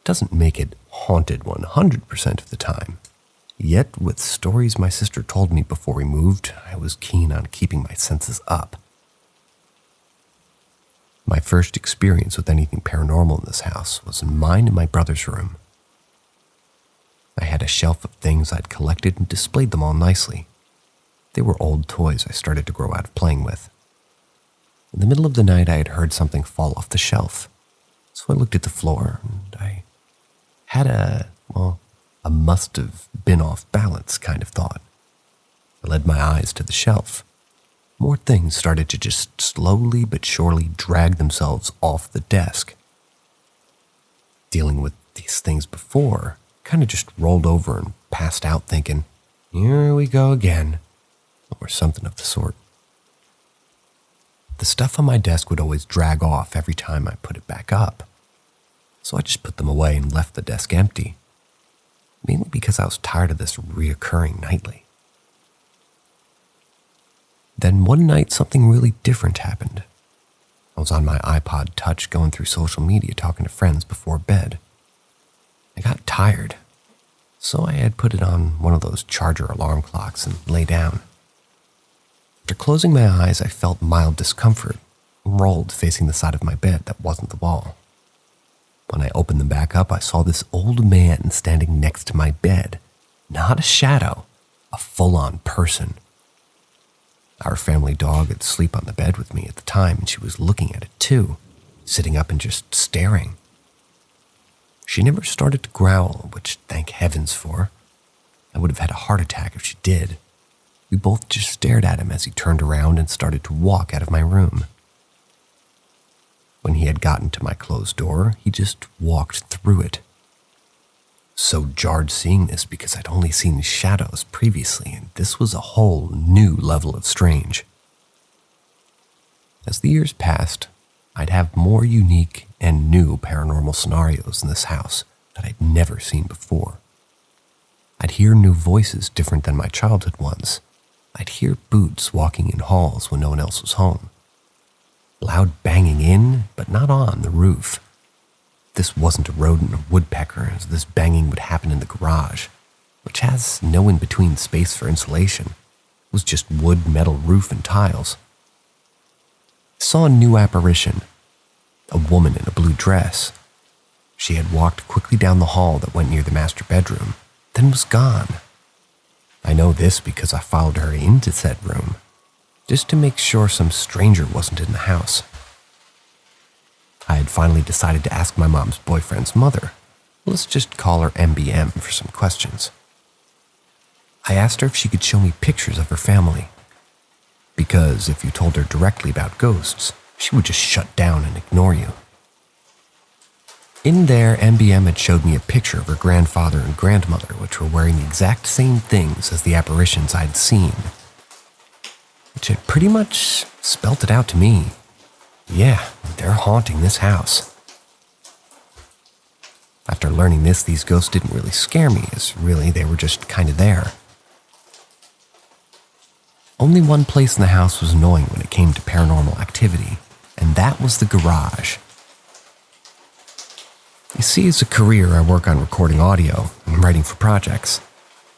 It doesn't make it haunted 100% of the time. Yet, with stories my sister told me before we moved, I was keen on keeping my senses up. My first experience with anything paranormal in this house was mine and my brother's room. I had a shelf of things I'd collected and displayed them all nicely. They were old toys I started to grow out of playing with. In the middle of the night, I had heard something fall off the shelf, so I looked at the floor and I had a must have been off balance kind of thought. I led my eyes to the shelf. More things started to just slowly but surely drag themselves off the desk. Dealing with these things before, kind of just rolled over and passed out thinking, here we go again, or something of the sort. The stuff on my desk would always drag off every time I put it back up, so I just put them away and left the desk empty. Mainly because I was tired of this reoccurring nightly. Then one night, something really different happened. I was on my iPod Touch going through social media talking to friends before bed. I got tired, so I had put it on one of those charger alarm clocks and lay down. After closing my eyes, I felt mild discomfort and rolled facing the side of my bed that wasn't the wall. When I opened them back up, I saw this old man standing next to my bed. Not a shadow, a full-on person. Our family dog had sleep on the bed with me at the time, and she was looking at it too, sitting up and just staring. She never started to growl, which thank heavens for. I would have had a heart attack if she did. We both just stared at him as he turned around and started to walk out of my room. When he had gotten to my closed door, he just walked through it. So jarred seeing this because I'd only seen shadows previously, and this was a whole new level of strange. As the years passed, I'd have more unique and new paranormal scenarios in this house that I'd never seen before. I'd hear new voices different than my childhood ones. I'd hear boots walking in halls when no one else was home. Loud banging in, but not on the roof. This wasn't a rodent or woodpecker, as this banging would happen in the garage, which has no in-between space for insulation. It was just wood, metal roof, and tiles. I saw a new apparition, a woman in a blue dress. She had walked quickly down the hall that went near the master bedroom, then was gone. I know this because I followed her into said room, just to make sure some stranger wasn't in the house. I had finally decided to ask my mom's boyfriend's mother. Let's just call her MBM for some questions. I asked her if she could show me pictures of her family, because if you told her directly about ghosts, she would just shut down and ignore you. In there, MBM had showed me a picture of her grandfather and grandmother, which were wearing the exact same things as the apparitions I'd seen, which had pretty much spelt it out to me. Yeah, they're haunting this house. After learning this, these ghosts didn't really scare me, as really they were just kind of there. Only one place in the house was annoying when it came to paranormal activity, and that was the garage. You see, as a career, I work on recording audio and writing for projects.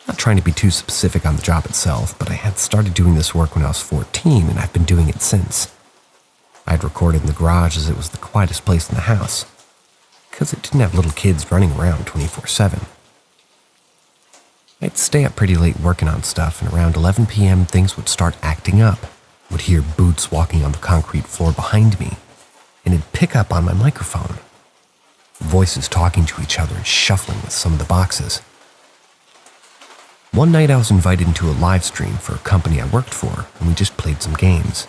Not trying to be too specific on the job itself, but I had started doing this work when I was 14, and I've been doing it since. I had recorded in the garage as it was the quietest place in the house, because it didn't have little kids running around 24/7. I'd stay up pretty late working on stuff, and around 11 p.m. things would start acting up. Would hear boots walking on the concrete floor behind me, and it'd pick up on my microphone. Voices talking to each other and shuffling with some of the boxes. One night I was invited into a live stream for a company I worked for, and we just played some games.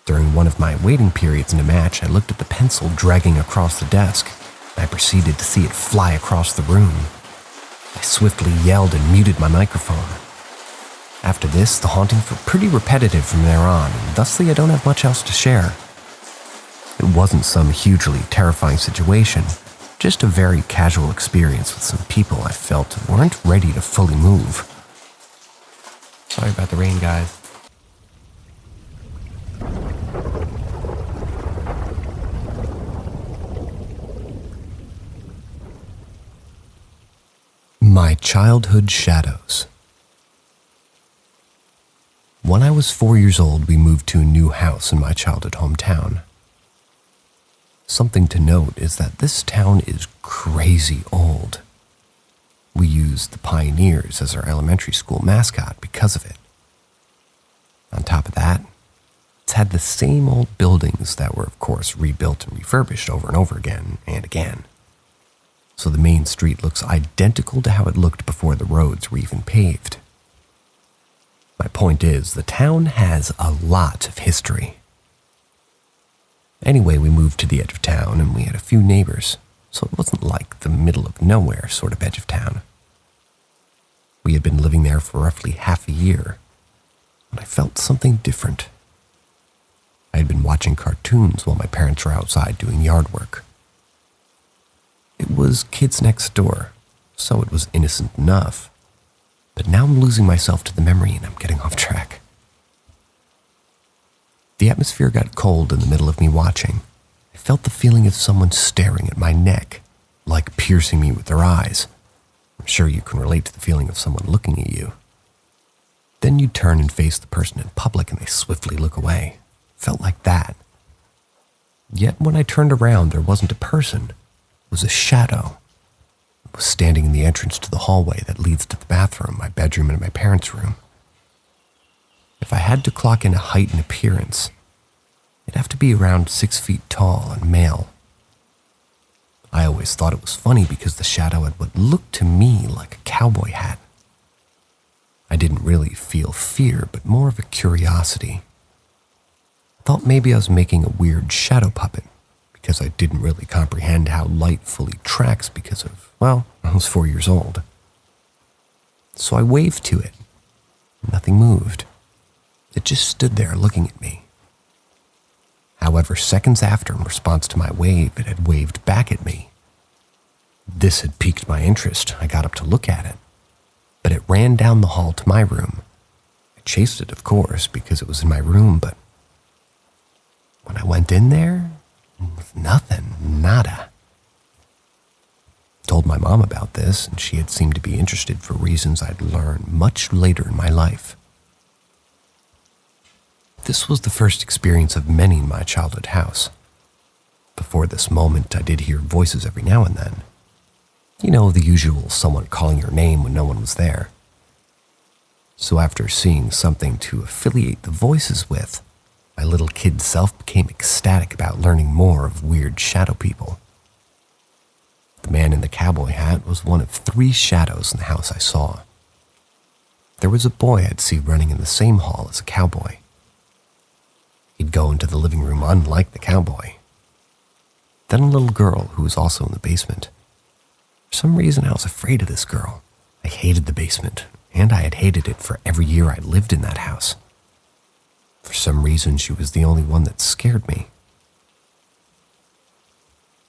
During one of my waiting periods in a match, I looked at the pencil dragging across the desk, and I proceeded to see it fly across the room. I swiftly yelled and muted my microphone. After this, the hauntings were pretty repetitive from there on, and thusly I don't have much else to share. It wasn't some hugely terrifying situation, just a very casual experience with some people I felt weren't ready to fully move. Sorry about the rain, guys. My childhood shadows. When I was 4 years old, we moved to a new house in my childhood hometown. Something to note is that this town is crazy old. We used the Pioneers as our elementary school mascot because of it. On top of that, it's had the same old buildings that were, of course, rebuilt and refurbished over and over again and again. So the main street looks identical to how it looked before the roads were even paved. My point is, the town has a lot of history. Anyway, we moved to the edge of town and we had a few neighbors, so it wasn't like the middle of nowhere sort of edge of town. We had been living there for roughly half a year, and I felt something different. I had been watching cartoons while my parents were outside doing yard work. It was kids next door, so it was innocent enough. But now I'm losing myself to the memory and I'm getting off track. The atmosphere got cold in the middle of me watching. I felt the feeling of someone staring at my neck, like piercing me with their eyes. I'm sure you can relate to the feeling of someone looking at you. Then you turn and face the person in public and they swiftly look away. Felt like that. Yet when I turned around, there wasn't a person. It was a shadow. It was standing in the entrance to the hallway that leads to the bathroom, my bedroom, and my parents' room. If I had to clock in a height and appearance, it'd have to be around 6 feet tall and male. I always thought it was funny because the shadow had what looked to me like a cowboy hat. I didn't really feel fear, but more of a curiosity. I thought maybe I was making a weird shadow puppet, because I didn't really comprehend how light fully tracks because of, well, I was 4 years old. So I waved to it. Nothing moved. It just stood there looking at me. However, seconds after, in response to my wave, it had waved back at me. This had piqued my interest. I got up to look at it, but it ran down the hall to my room. I chased it, of course, because it was in my room, but when I went in there, nothing, nada. Told my mom about this, and she had seemed to be interested for reasons I'd learn much later in my life. This was the first experience of many in my childhood house. Before this moment, I did hear voices every now and then. You know, the usual someone calling your name when no one was there. So after seeing something to affiliate the voices with, my little kid self became ecstatic about learning more of weird shadow people. The man in the cowboy hat was one of 3 shadows in the house I saw. There was a boy I'd see running in the same hall as a cowboy. He'd go into the living room unlike the cowboy. Then a little girl who was also in the basement. For some reason, I was afraid of this girl. I hated the basement, and I had hated it for every year I'd lived in that house. For some reason, she was the only one that scared me.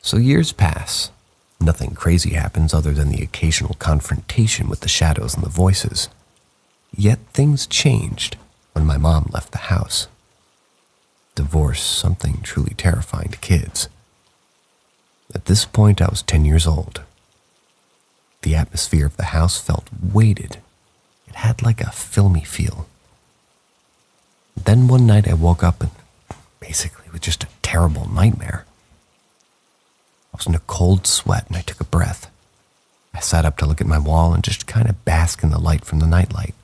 So years pass. Nothing crazy happens other than the occasional confrontation with the shadows and the voices. Yet things changed when my mom left the house. Divorce, something truly terrifying to kids. At this point, I was 10 years old. The atmosphere of the house felt weighted. It had like a filmy feel. Then one night I woke up and basically with just a terrible nightmare. I was in a cold sweat and I took a breath. I I sat up to look at my wall and just kind of bask in the light from the nightlight.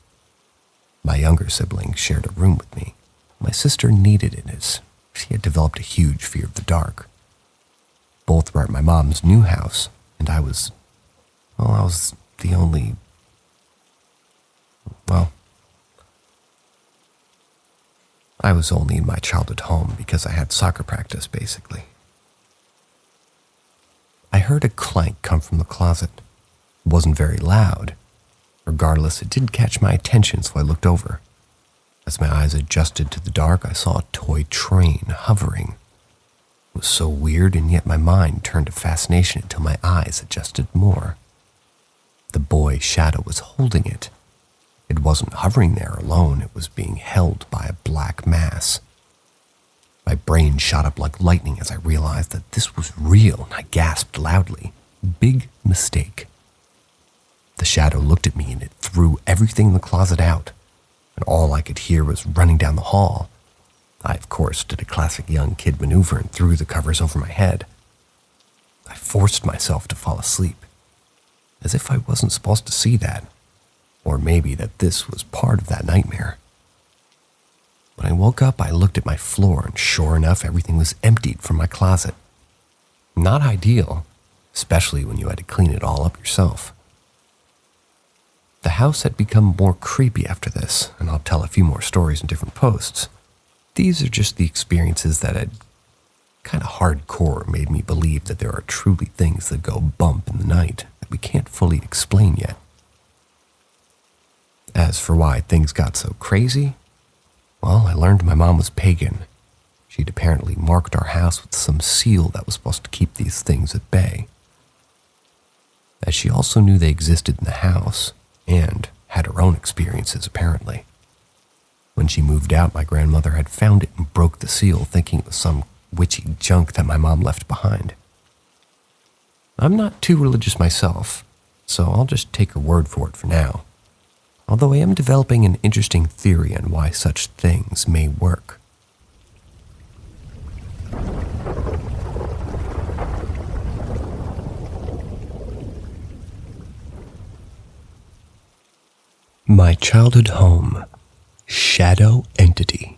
My younger sibling shared a room with me. My sister needed it as she had developed a huge fear of the dark. Both were at my mom's new house, and I was the only... I was only in my childhood home because I had soccer practice, basically. I heard a clank come from the closet. It wasn't very loud. Regardless, it did catch my attention, so I looked over. As my eyes adjusted to the dark, I saw a toy train hovering. It was so weird, and yet my mind turned to fascination until my eyes adjusted more. The boy's shadow was holding it. It wasn't hovering there alone, it was being held by a black mass. My brain shot up like lightning as I realized that this was real, and I gasped loudly. Big mistake. The shadow looked at me and it threw everything in the closet out, and all I could hear was running down the hall. I, of course, did a classic young kid maneuver and threw the covers over my head. I forced myself to fall asleep, as if I wasn't supposed to see that, or maybe that this was part of that nightmare. When I woke up, I looked at my floor, and sure enough, everything was emptied from my closet. Not ideal, especially when you had to clean it all up yourself. The house had become more creepy after this, and I'll tell a few more stories in different posts. These are just the experiences that had kind of hardcore made me believe that there are truly things that go bump in the night that we can't fully explain yet. As for why things got so crazy, well, I learned my mom was pagan. She'd apparently marked our house with some seal that was supposed to keep these things at bay. As she also knew they existed in the house, and had her own experiences apparently. When she moved out, my grandmother had found it and broke the seal, thinking it was some witchy junk that my mom left behind. I'm not too religious myself, so I'll just take her word for it for now. Although I am developing an interesting theory on why such things may work. My childhood home, shadow entity.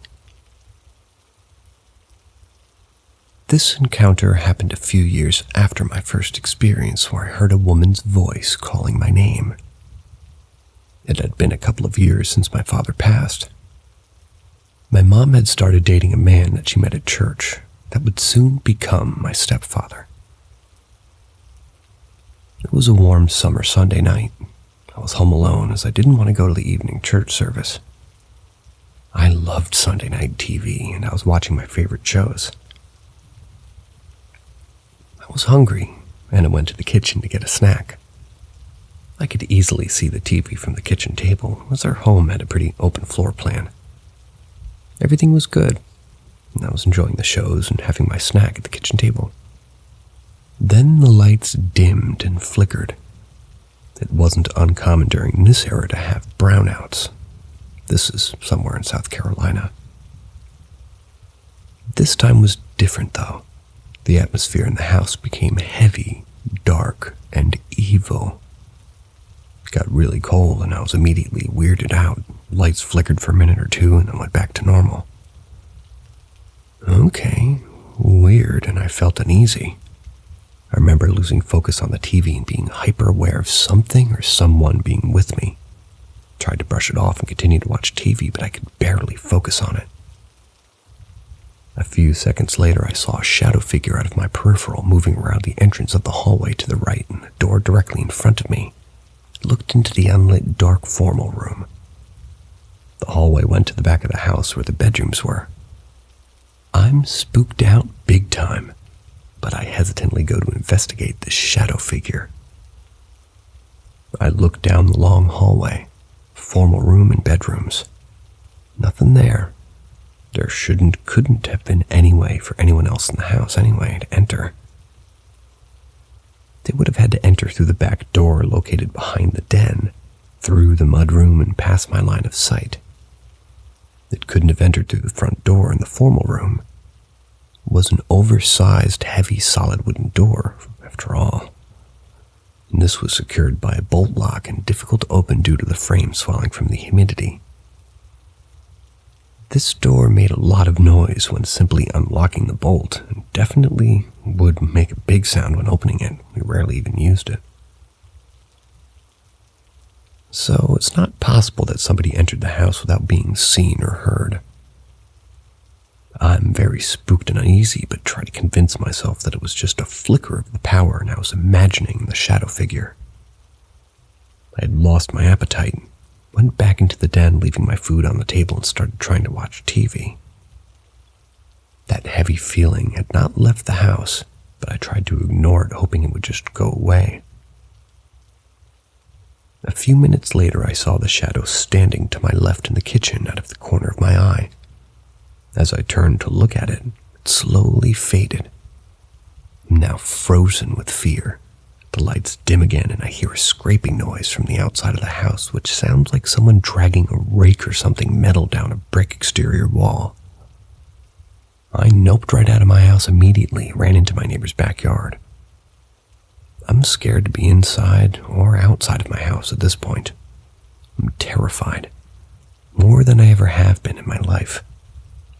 This encounter happened a few years after my first experience, where I heard a woman's voice calling my name. It had been a couple of years since my father passed. My mom had started dating a man that she met at church that would soon become my stepfather. It was a warm summer Sunday night. I was home alone as I didn't want to go to the evening church service. I loved Sunday night TV, and I was watching my favorite shows. I was hungry, and I went to the kitchen to get a snack. I could easily see the TV from the kitchen table, as our home had a pretty open floor plan. Everything was good, and I was enjoying the shows and having my snack at the kitchen table. Then the lights dimmed and flickered. It wasn't uncommon during this era to have brownouts. This is somewhere in South Carolina. This time was different, though. The atmosphere in the house became heavy, dark, and evil. It got really cold, and I was immediately weirded out. Lights flickered for a minute or two, and then went back to normal. Okay, weird, and I felt uneasy. I remember losing focus on the TV and being hyper-aware of something or someone being with me. Tried to brush it off and continue to watch TV, but I could barely focus on it. A few seconds later, I saw a shadow figure out of my peripheral moving around the entrance of the hallway to the right and the door directly in front of me. It looked into the unlit, dark, formal room. The hallway went to the back of the house where the bedrooms were. I'm spooked out big time, but I hesitantly go to investigate this shadow figure. I looked down the long hallway, formal room and bedrooms. Nothing there. There couldn't have been any way for anyone else in the house anyway to enter. They would have had to enter through the back door located behind the den, through the mudroom and past my line of sight. It couldn't have entered through the front door in the formal room. It was an oversized, heavy, solid wooden door, after all. and this was secured by a bolt lock and difficult to open due to the frame swelling from the humidity. This door made a lot of noise when simply unlocking the bolt, and definitely would make a big sound when opening it. We rarely even used it. So it's not possible that somebody entered the house without being seen or heard. I'm very spooked and uneasy, but try to convince myself that it was just a flicker of the power and I was imagining the shadow figure. I had lost my appetite, went back into the den, leaving my food on the table, and started trying to watch TV. That heavy feeling had not left the house, but I tried to ignore it, hoping it would just go away. A few minutes later, I saw the shadow standing to my left in the kitchen out of the corner of my eye. As I turned to look at it, it slowly faded. I'm now frozen with fear. The lights dim again, and I hear a scraping noise from the outside of the house, which sounds like someone dragging a rake or something metal down a brick exterior wall. I noped right out of my house immediately, ran into my neighbor's backyard. I'm scared to be inside or outside of my house at this point. I'm terrified, more than I ever have been in my life.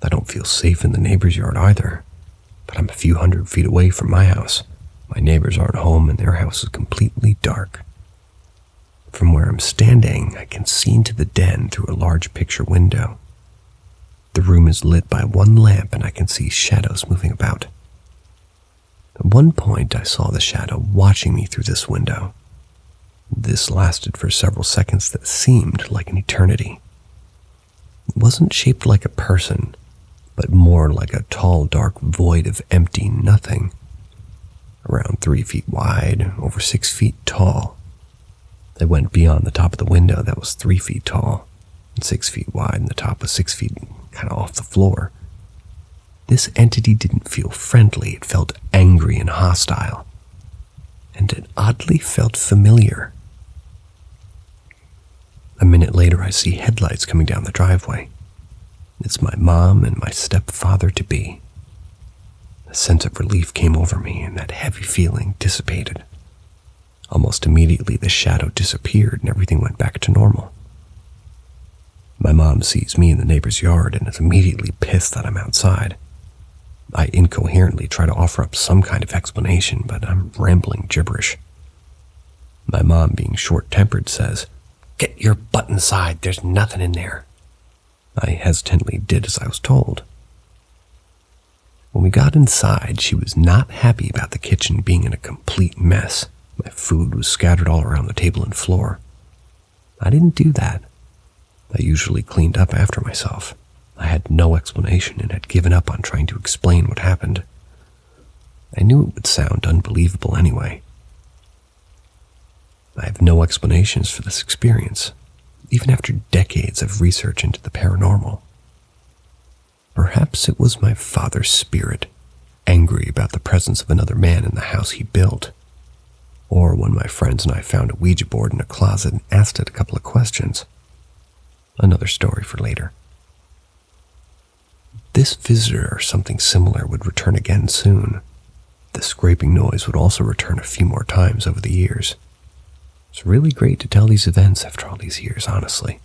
I don't feel safe in the neighbor's yard either, but I'm a few hundred feet away from my house. My neighbors aren't home and their house is completely dark. From where I'm standing, I can see into the den through a large picture window. The room is lit by one lamp and I can see shadows moving about. At one point, I saw the shadow watching me through this window. This lasted for several seconds that seemed like an eternity. It wasn't shaped like a person, but more like a tall, dark void of empty nothing. Around 3 feet wide, over 6 feet tall. They went beyond the top of the window that was 3 feet tall, and 6 feet wide, and the top was 6 feet kind of off the floor. This entity didn't feel friendly, it felt angry and hostile, and it oddly felt familiar. A minute later, I see headlights coming down the driveway. It's my mom and my stepfather-to-be. A sense of relief came over me, and that heavy feeling dissipated. Almost immediately, the shadow disappeared and everything went back to normal. My mom sees me in the neighbor's yard and is immediately pissed that I'm outside. I incoherently try to offer up some kind of explanation, but I'm rambling gibberish. My mom, being short-tempered, says, "Get your butt inside, there's nothing in there." I hesitantly did as I was told. When we got inside, she was not happy about the kitchen being in a complete mess. My food was scattered all around the table and floor. I didn't do that. I usually cleaned up after myself. I had no explanation and had given up on trying to explain what happened. I knew it would sound unbelievable anyway. I have no explanations for this experience, even after decades of research into the paranormal. Perhaps it was my father's spirit, angry about the presence of another man in the house he built. Or when my friends and I found a Ouija board in a closet and asked it a couple of questions. Another story for later. This visitor or something similar would return again soon. The scraping noise would also return a few more times over the years. It's really great to tell these events after all these years, honestly.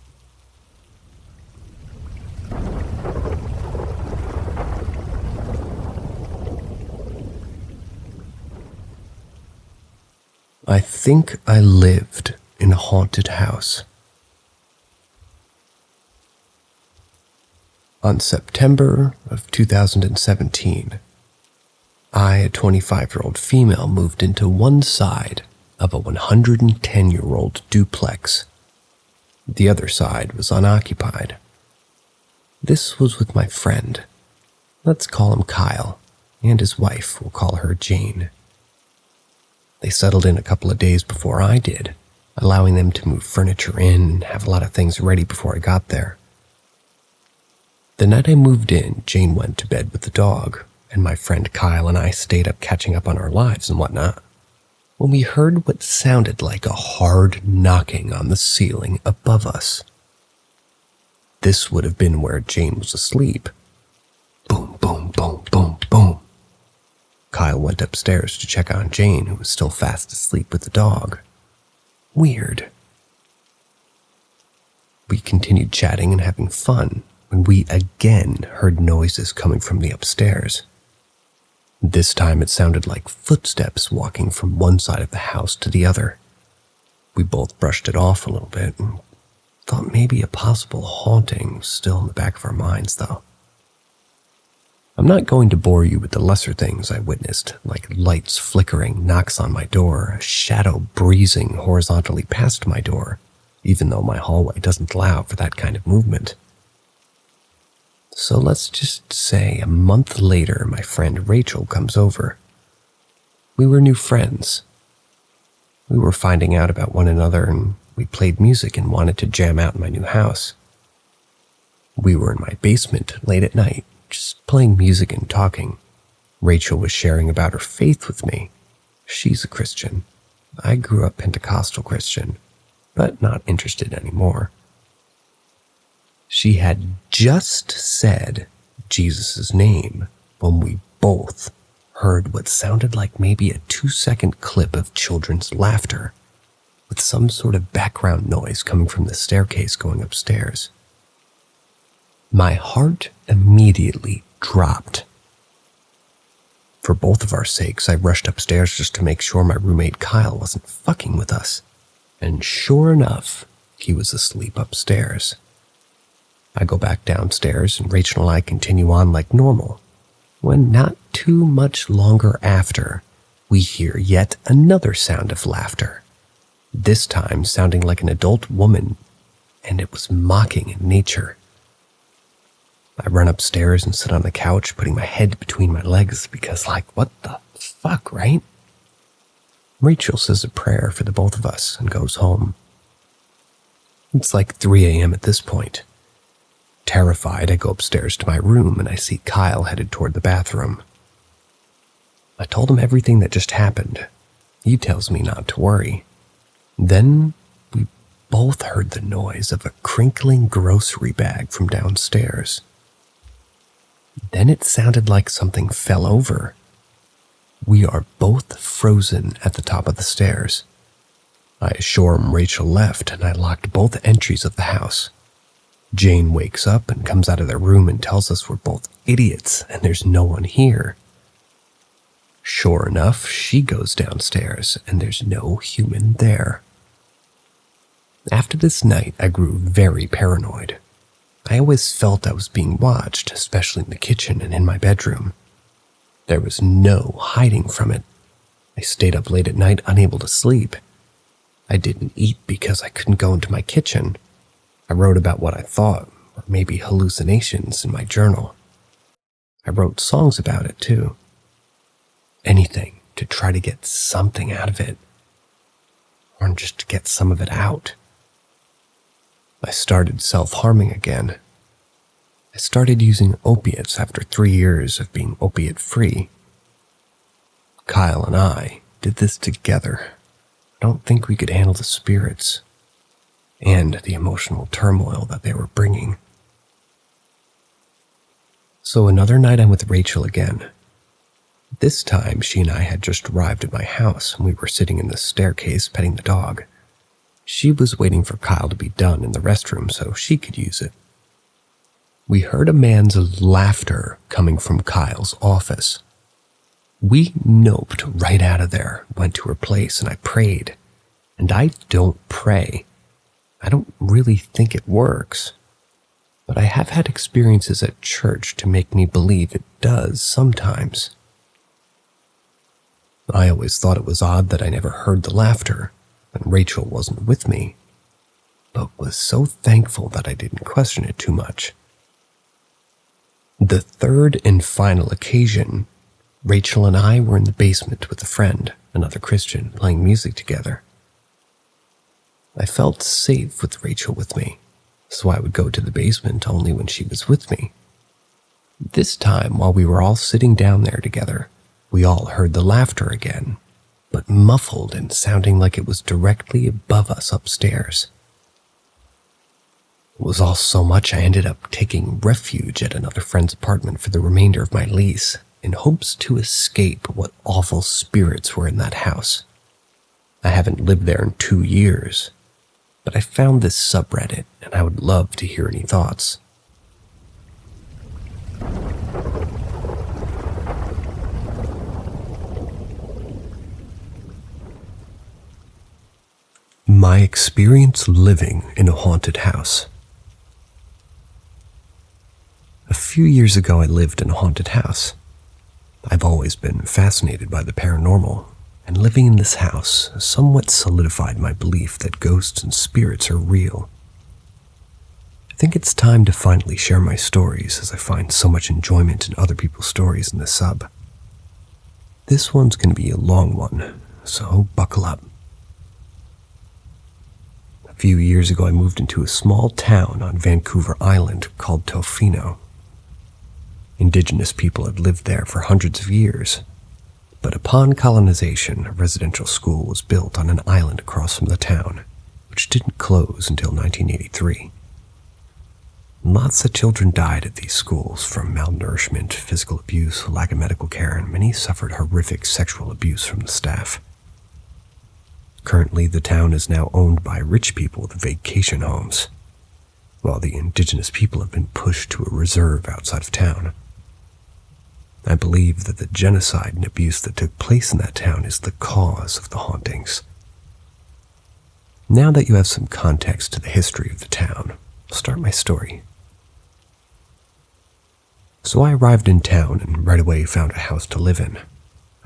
I think I lived in a haunted house. On September of 2017, I, a 25-year-old female, moved into one side of a 110-year-old duplex. The other side was unoccupied. This was with my friend. Let's call him Kyle, and his wife, we'll call her Jane. They settled in a couple of days before I did, allowing them to move furniture in and have a lot of things ready before I got there. The night I moved in, Jane went to bed with the dog, and my friend Kyle and I stayed up catching up on our lives and whatnot, when we heard what sounded like a hard knocking on the ceiling above us. This would have been where Jane was asleep. Boom, boom, boom, boom, boom. Kyle Kyle went upstairs to check on Jane, who was still fast asleep with the dog. Weird. We continued chatting and having fun when we again heard noises coming from the upstairs. This time it sounded like footsteps walking from one side of the house to the other. We both brushed it off a little bit and thought maybe a possible haunting was still in the back of our minds, though. I'm not going to bore you with the lesser things I witnessed, like lights flickering, knocks on my door, a shadow breezing horizontally past my door, even though my hallway doesn't allow for that kind of movement. So let's just say a month later, my friend Rachel comes over. We were new friends. We were finding out about one another, and we played music and wanted to jam out in my new house. We were in my basement late at night, just playing music and talking. Rachel was sharing about her faith with me. She's a Christian. I grew up Pentecostal Christian, but not interested anymore. She had just said Jesus' name when we both heard what sounded like maybe a 2-second clip of children's laughter, with some sort of background noise coming from the staircase going upstairs. My heart immediately dropped. For both of our sakes, I rushed upstairs just to make sure my roommate Kyle wasn't fucking with us. And sure enough, he was asleep upstairs. I go back downstairs and Rachel and I continue on like normal, when not too much longer after, we hear yet another sound of laughter, this time sounding like an adult woman, and it was mocking in nature. I run upstairs and sit on the couch, putting my head between my legs because, what the fuck, right? Rachel says a prayer for the both of us and goes home. It's like 3 a.m. at this point. Terrified, I go upstairs to my room and I see Kyle headed toward the bathroom. I told him everything that just happened. He tells me not to worry. Then we both heard the noise of a crinkling grocery bag from downstairs. Then it sounded like something fell over. We are both frozen at the top of the stairs. I assure him Rachel left and I locked both entries of the house. Jane wakes up and comes out of their room and tells us we're both idiots and there's no one here. Sure enough, she goes downstairs and there's no human there. After this night, I grew very paranoid. I always felt I was being watched, especially in the kitchen and in my bedroom. There was no hiding from it. I stayed up late at night unable to sleep. I didn't eat because I couldn't go into my kitchen. I wrote about what I thought, or maybe hallucinations, in my journal. I wrote songs about it, too. Anything to try to get something out of it, or just to get some of it out. I started self-harming again. I started using opiates after 3 years of being opiate-free. Kyle and I did this together. I don't think we could handle the spirits and the emotional turmoil that they were bringing. So another night I'm with Rachel again. This time she and I had just arrived at my house and we were sitting in the staircase petting the dog. She was waiting for Kyle to be done in the restroom so she could use it. We heard a man's laughter coming from Kyle's office. We noped right out of there, went to her place, and I prayed. And I don't pray. I don't really think it works. But I have had experiences at church to make me believe it does sometimes. I always thought it was odd that I never heard the laughter, and Rachel wasn't with me, but was so thankful that I didn't question it too much. The third and final occasion, Rachel and I were in the basement with a friend, another Christian, playing music together. I felt safe with Rachel with me, so I would go to the basement only when she was with me. This time, while we were all sitting down there together, we all heard the laughter again, but muffled and sounding like it was directly above us upstairs. It was all so much I ended up taking refuge at another friend's apartment for the remainder of my lease, in hopes to escape what awful spirits were in that house. I haven't lived there in 2 years, but I found this subreddit and I would love to hear any thoughts. My experience living in a haunted house. A few years ago, I lived in a haunted house. I've always been fascinated by the paranormal, and living in this house somewhat solidified my belief that ghosts and spirits are real. I think it's time to finally share my stories, as I find so much enjoyment in other people's stories in the sub. This one's going to be a long one, so buckle up. A few years ago, I moved into a small town on Vancouver Island called Tofino. Indigenous people had lived there for hundreds of years, but upon colonization, a residential school was built on an island across from the town, which didn't close until 1983. Lots of children died at these schools from malnourishment, physical abuse, lack of medical care, and many suffered horrific sexual abuse from the staff. Currently, the town is now owned by rich people with vacation homes, while the indigenous people have been pushed to a reserve outside of town. I believe that the genocide and abuse that took place in that town is the cause of the hauntings. Now that you have some context to the history of the town, I'll start my story. So I arrived in town and right away found a house to live in.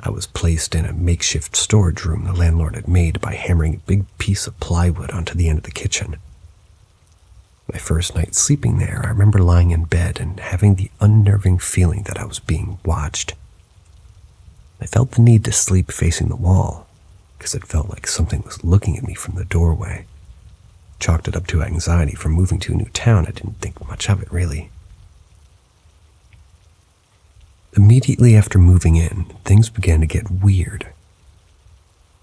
I was placed in a makeshift storage room the landlord had made by hammering a big piece of plywood onto the end of the kitchen. My first night sleeping there, I remember lying in bed and having the unnerving feeling that I was being watched. I felt the need to sleep facing the wall, because it felt like something was looking at me from the doorway. Chalked it up to anxiety from moving to a new town. I didn't think much of it, really. Immediately after moving in, things began to get weird.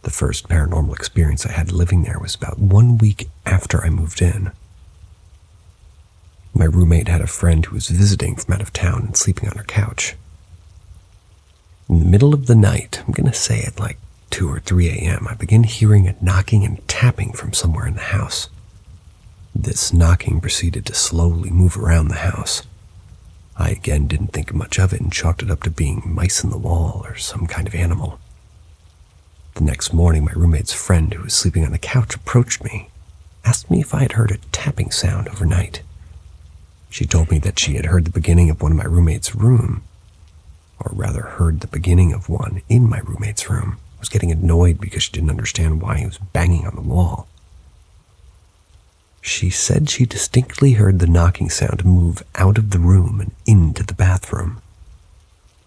The first paranormal experience I had living there was about 1 week after I moved in. My roommate had a friend who was visiting from out of town and sleeping on her couch. In the middle of the night, I'm going to say at like 2 or 3 a.m., I began hearing a knocking and tapping from somewhere in the house. This knocking proceeded to slowly move around the house. I again didn't think much of it and chalked it up to being mice in the wall or some kind of animal. The next morning, my roommate's friend who was sleeping on the couch approached me, asked me if I had heard a tapping sound overnight. She told me that she had heard the beginning of one in my roommate's room, or rather heard the beginning of one in my roommate's room. I was getting annoyed because she didn't understand why he was banging on the wall. She said she distinctly heard the knocking sound move out of the room and into the bathroom.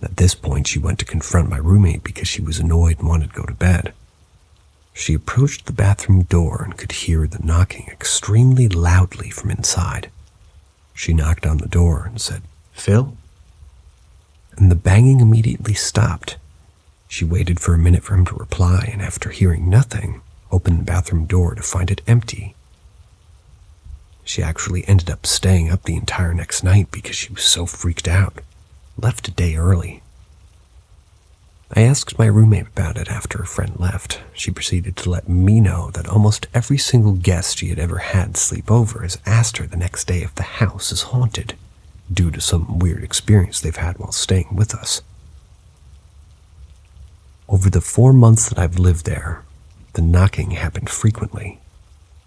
At this point, she went to confront my roommate because she was annoyed and wanted to go to bed. She approached the bathroom door and could hear the knocking extremely loudly from inside. She knocked on the door and said, "Phil?" And the banging immediately stopped. She waited for a minute for him to reply, and after hearing nothing, opened the bathroom door to find it empty. She actually ended up staying up the entire next night because she was so freaked out. Left a day early. I asked my roommate about it after her friend left. She proceeded to let me know that almost every single guest she had ever had sleep over has asked her the next day if the house is haunted, due to some weird experience they've had while staying with us. Over the 4 months that I've lived there, the knocking happened frequently.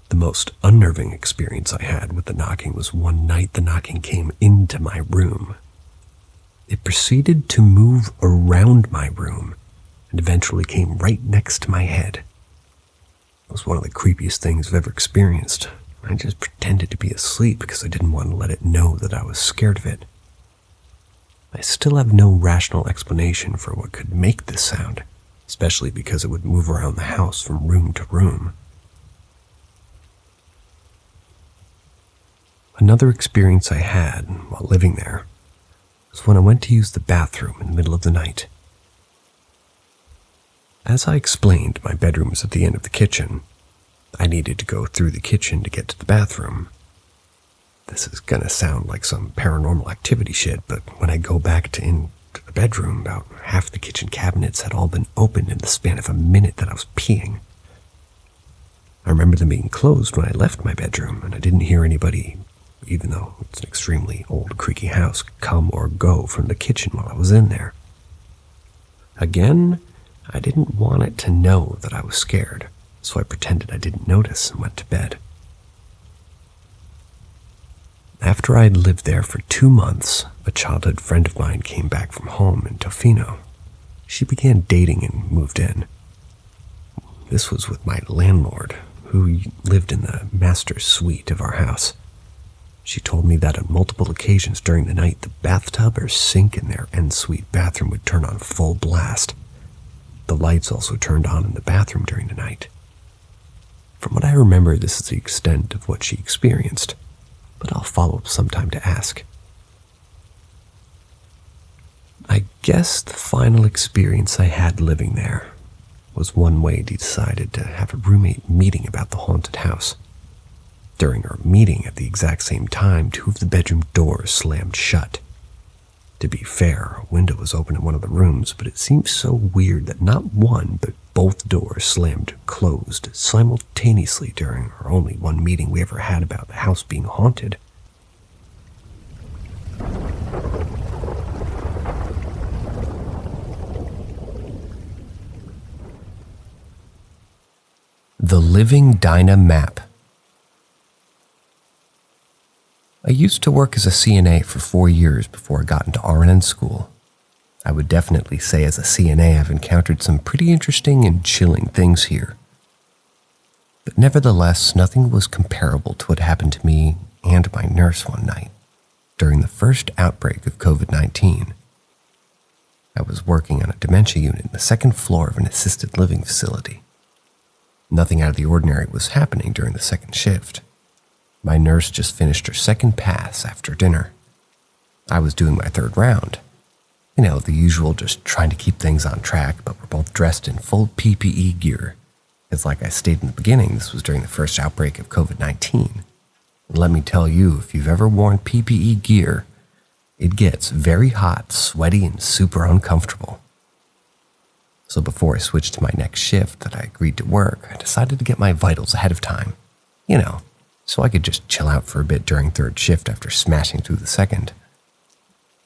The most unnerving experience I had with the knocking was one night the knocking came into my room. It proceeded to move around my room and eventually came right next to my head. It was one of the creepiest things I've ever experienced. I just pretended to be asleep because I didn't want to let it know that I was scared of it. I still have no rational explanation for what could make this sound, especially because it would move around the house from room to room. Another experience I had while living there was when I went to use the bathroom in the middle of the night. As I explained, my bedroom was at the end of the kitchen. I needed to go through the kitchen to get to the bathroom. This is gonna sound like some paranormal activity shit, but when I go back to to the bedroom, about half the kitchen cabinets had all been opened in the span of a minute that I was peeing. I remember them being closed when I left my bedroom, and I didn't hear anybody, even though it's an extremely old, creaky house, come or go from the kitchen while I was in there. Again, I didn't want it to know that I was scared, so I pretended I didn't notice and went to bed. After I'd lived there for 2 months, a childhood friend of mine came back from home in Tofino. She began dating and moved in. This was with my landlord, who lived in the master suite of our house. She told me that on multiple occasions during the night, the bathtub or sink in their ensuite bathroom would turn on full blast. The lights also turned on in the bathroom during the night. From what I remember, this is the extent of what she experienced, but I'll follow up sometime to ask. I guess the final experience I had living there was one way he decided to have a roommate meeting about the haunted house. During our meeting at the exact same time, 2 of the bedroom doors slammed shut. To be fair, a window was open in one of the rooms, but it seemed so weird that not one, but both doors slammed closed simultaneously during our only one meeting we ever had about the house being haunted. The Living Dinah Map. I used to work as a CNA for 4 years before I got into RN school. I would definitely say as a CNA I've encountered some pretty interesting and chilling things here. But nevertheless, nothing was comparable to what happened to me and my nurse one night during the first outbreak of COVID-19. I was working on a dementia unit in the 2nd floor of an assisted living facility. Nothing out of the ordinary was happening during the 2nd shift. My nurse just finished her 2nd pass after dinner. I was doing my 3rd round. You know, the usual, just trying to keep things on track, but we're both dressed in full PPE gear. It's like I stated in the beginning, this was during the first outbreak of COVID-19. And let me tell you, if you've ever worn PPE gear, it gets very hot, sweaty, and super uncomfortable. So before I switched to my next shift that I agreed to work, I decided to get my vitals ahead of time. You know, so I could just chill out for a bit during 3rd shift after smashing through the 2nd.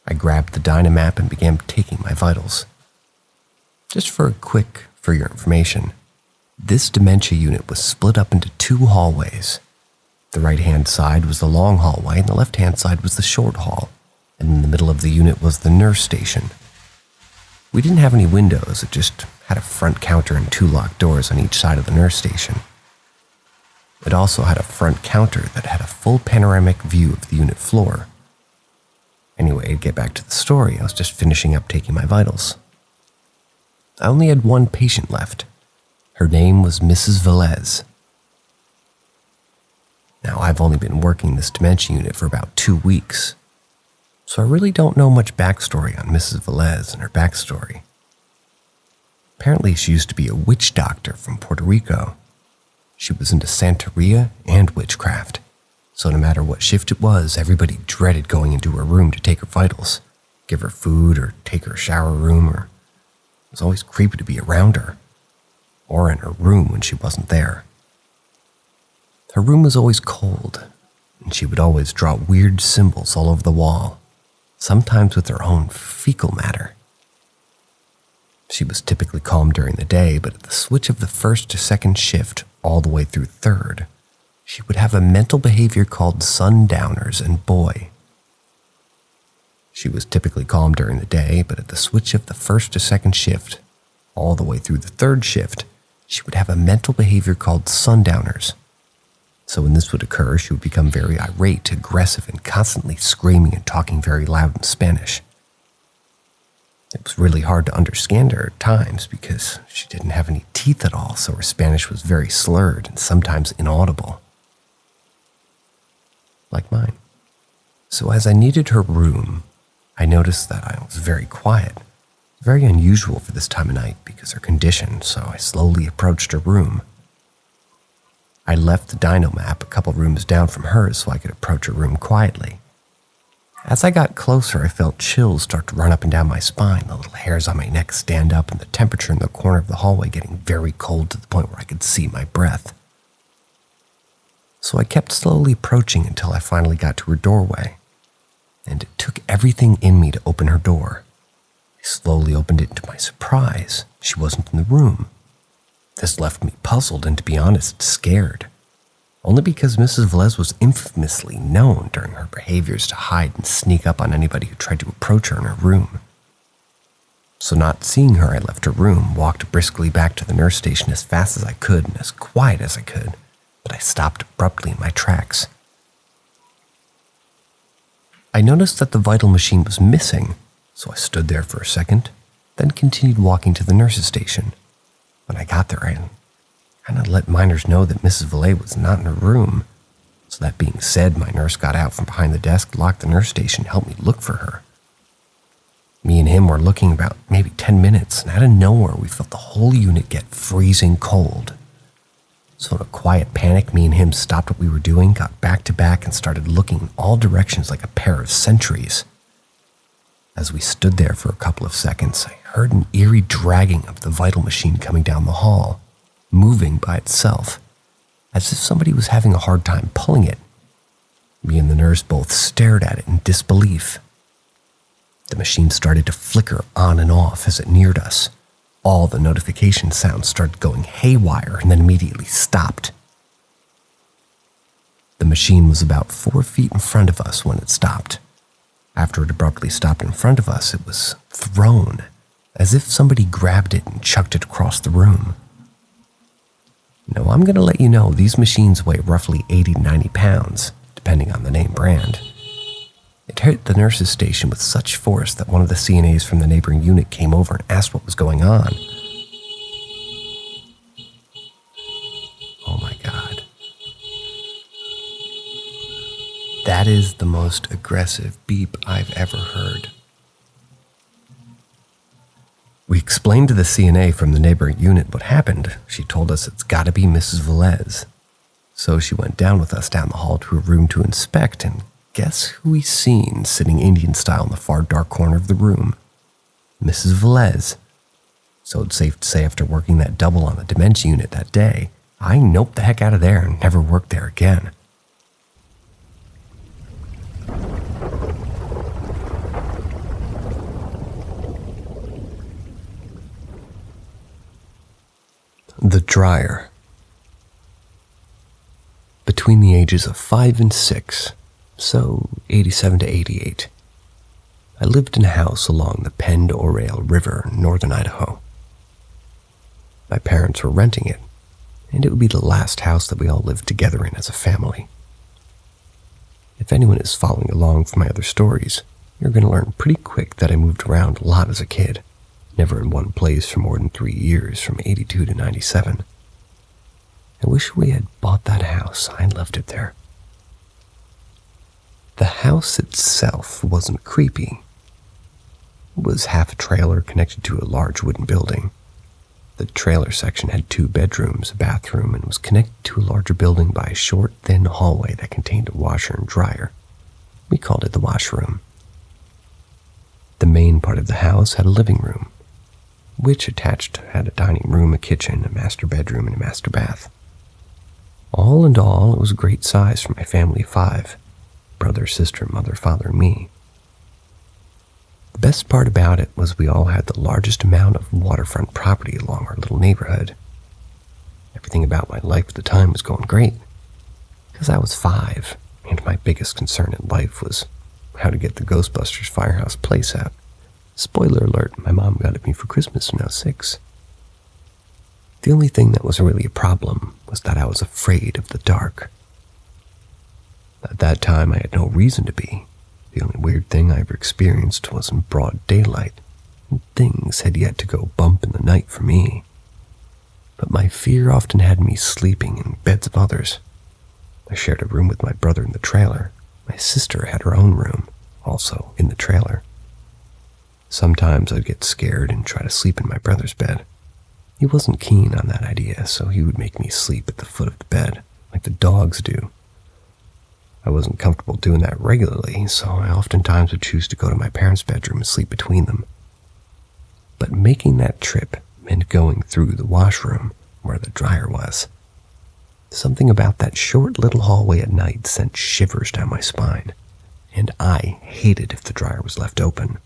I grabbed the Dinah map and began taking my vitals. Just for your information, this dementia unit was split up into 2 hallways. The right-hand side was the long hallway and the left-hand side was the short hall, and in the middle of the unit was the nurse station. We didn't have any windows, it just had a front counter and 2 locked doors on each side of the nurse station. It also had a front counter that had a full panoramic view of the unit floor. Anyway, to get back to the story, I was just finishing up taking my vitals. I only had 1 patient left. Her name was Mrs. Velez. Now, I've only been working this dementia unit for about 2 weeks, so I really don't know much backstory on Mrs. Velez and her backstory. Apparently, she used to be a witch doctor from Puerto Rico. She was into Santeria and witchcraft, so no matter what shift it was, everybody dreaded going into her room to take her vitals, give her food, or take her shower room, or it was always creepy to be around her, or in her room when she wasn't there. Her room was always cold, and she would always draw weird symbols all over the wall, sometimes with her own fecal matter. She was typically calm during the day, but at the switch of the 1st to 2nd shift, all the way through 3rd, she would have a mental behavior called sundowners and boy. She was typically calm during the day, but at the switch of the 1st to 2nd shift, all the way through the 3rd shift, she would have a mental behavior called sundowners. So when this would occur, she would become very irate, aggressive, and constantly screaming and talking very loud in Spanish. It was really hard to understand her at times because she didn't have any teeth at all, so her Spanish was very slurred and sometimes inaudible. Like mine. So as I needed her room, I noticed that I was very quiet. Very unusual for this time of night because of her condition, so I slowly approached her room. I left the dino map a couple rooms down from hers so I could approach her room quietly. As I got closer, I felt chills start to run up and down my spine, the little hairs on my neck stand up, and the temperature in the corner of the hallway getting very cold to the point where I could see my breath. So I kept slowly approaching until I finally got to her doorway, and it took everything in me to open her door. I slowly opened it, and to my surprise, she wasn't in the room. This left me puzzled and, to be honest, scared. Only because Mrs. Velez was infamously known during her behaviors to hide and sneak up on anybody who tried to approach her in her room. So not seeing her, I left her room, walked briskly back to the nurse station as fast as I could and as quiet as I could, but I stopped abruptly in my tracks. I noticed that the vital machine was missing, so I stood there for a second, then continued walking to the nurse's station. When I got there, I kind of let miners know that Mrs. Velez was not in her room. So that being said, my nurse got out from behind the desk, locked the nurse station, and helped me look for her. Me and him were looking about maybe 10 minutes, and out of nowhere, we felt the whole unit get freezing cold. So in a quiet panic, me and him stopped what we were doing, got back to back, and started looking in all directions like a pair of sentries. As we stood there for a couple of seconds, I heard an eerie dragging of the vital machine coming down the hall, moving by itself, as if somebody was having a hard time pulling it. Me and the nurse both stared at it in disbelief. The machine started to flicker on and off as it neared us. All the notification sounds started going haywire and then immediately stopped. The machine was about 4 feet in front of us when it stopped. After it abruptly stopped in front of us, it was thrown, as if somebody grabbed it and chucked it across the room. Now, I'm going to let you know these machines weigh roughly 80 to 90 pounds, depending on the name brand. It hit the nurse's station with such force that one of the CNAs from the neighboring unit came over and asked what was going on. Oh my God. That is the most aggressive beep I've ever heard. We explained to the CNA from the neighboring unit what happened. She told us it's gotta be Mrs. Velez. So she went down with us down the hall to her room to inspect, and guess who we seen sitting Indian style in the far dark corner of the room? Mrs. Velez. So it's safe to say after working that double on the dementia unit that day, I noped the heck out of there and never worked there again. The dryer. Between the ages of 5 and 6, so 87 to 88, I lived in a house along the Pend Oreille River in northern Idaho. My parents were renting it, and it would be the last house that we all lived together in as a family. If anyone is following along from my other stories, you're going to learn pretty quick that I moved around a lot as a kid. Never in one place for more than 3 years, from 82 to 97. I wish we had bought that house. I loved it there. The house itself wasn't creepy. It was half a trailer connected to a large wooden building. The trailer section had 2 bedrooms, a bathroom, and was connected to a larger building by a short, thin hallway that contained a washer and dryer. We called it the washroom. The main part of the house had a living room, which attached had a dining room, a kitchen, a master bedroom, and a master bath. All in all, it was a great size for my family of 5, brother, sister, mother, father, and me. The best part about it was we all had the largest amount of waterfront property along our little neighborhood. Everything about my life at the time was going great, because I was 5, and my biggest concern in life was how to get the Ghostbusters Firehouse playset. Spoiler alert, my mom got it me for Christmas when I was 6. The only thing that was really a problem was that I was afraid of the dark. At that time, I had no reason to be. The only weird thing I ever experienced was in broad daylight, and things had yet to go bump in the night for me. But my fear often had me sleeping in beds of others. I shared a room with my brother in the trailer. My sister had her own room, also in the trailer. Sometimes I'd get scared and try to sleep in my brother's bed. He wasn't keen on that idea, so he would make me sleep at the foot of the bed, like the dogs do. I wasn't comfortable doing that regularly, so I oftentimes would choose to go to my parents' bedroom and sleep between them. But making that trip meant going through the washroom where the dryer was. Something about that short little hallway at night sent shivers down my spine, and I hated if the dryer was left open,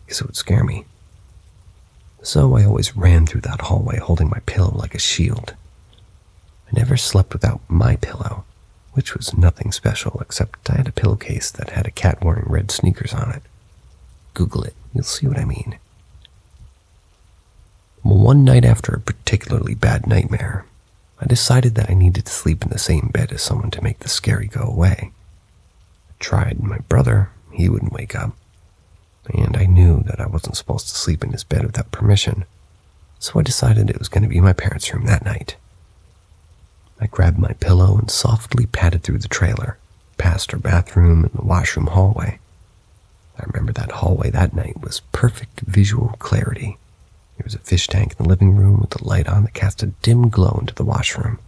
because it would scare me. So I always ran through that hallway holding my pillow like a shield. I never slept without my pillow, which was nothing special except I had a pillowcase that had a cat wearing red sneakers on it. Google it, you'll see what I mean. One night after a particularly bad nightmare, I decided that I needed to sleep in the same bed as someone to make the scary go away. I tried my brother, he wouldn't wake up, and I knew that I wasn't supposed to sleep in his bed without permission, so I decided it was going to be my parents' room that night. I grabbed my pillow and softly padded through the trailer, past our bathroom and the washroom hallway. I remember that hallway that night was perfect visual clarity. There was a fish tank in the living room with the light on that cast a dim glow into the washroom.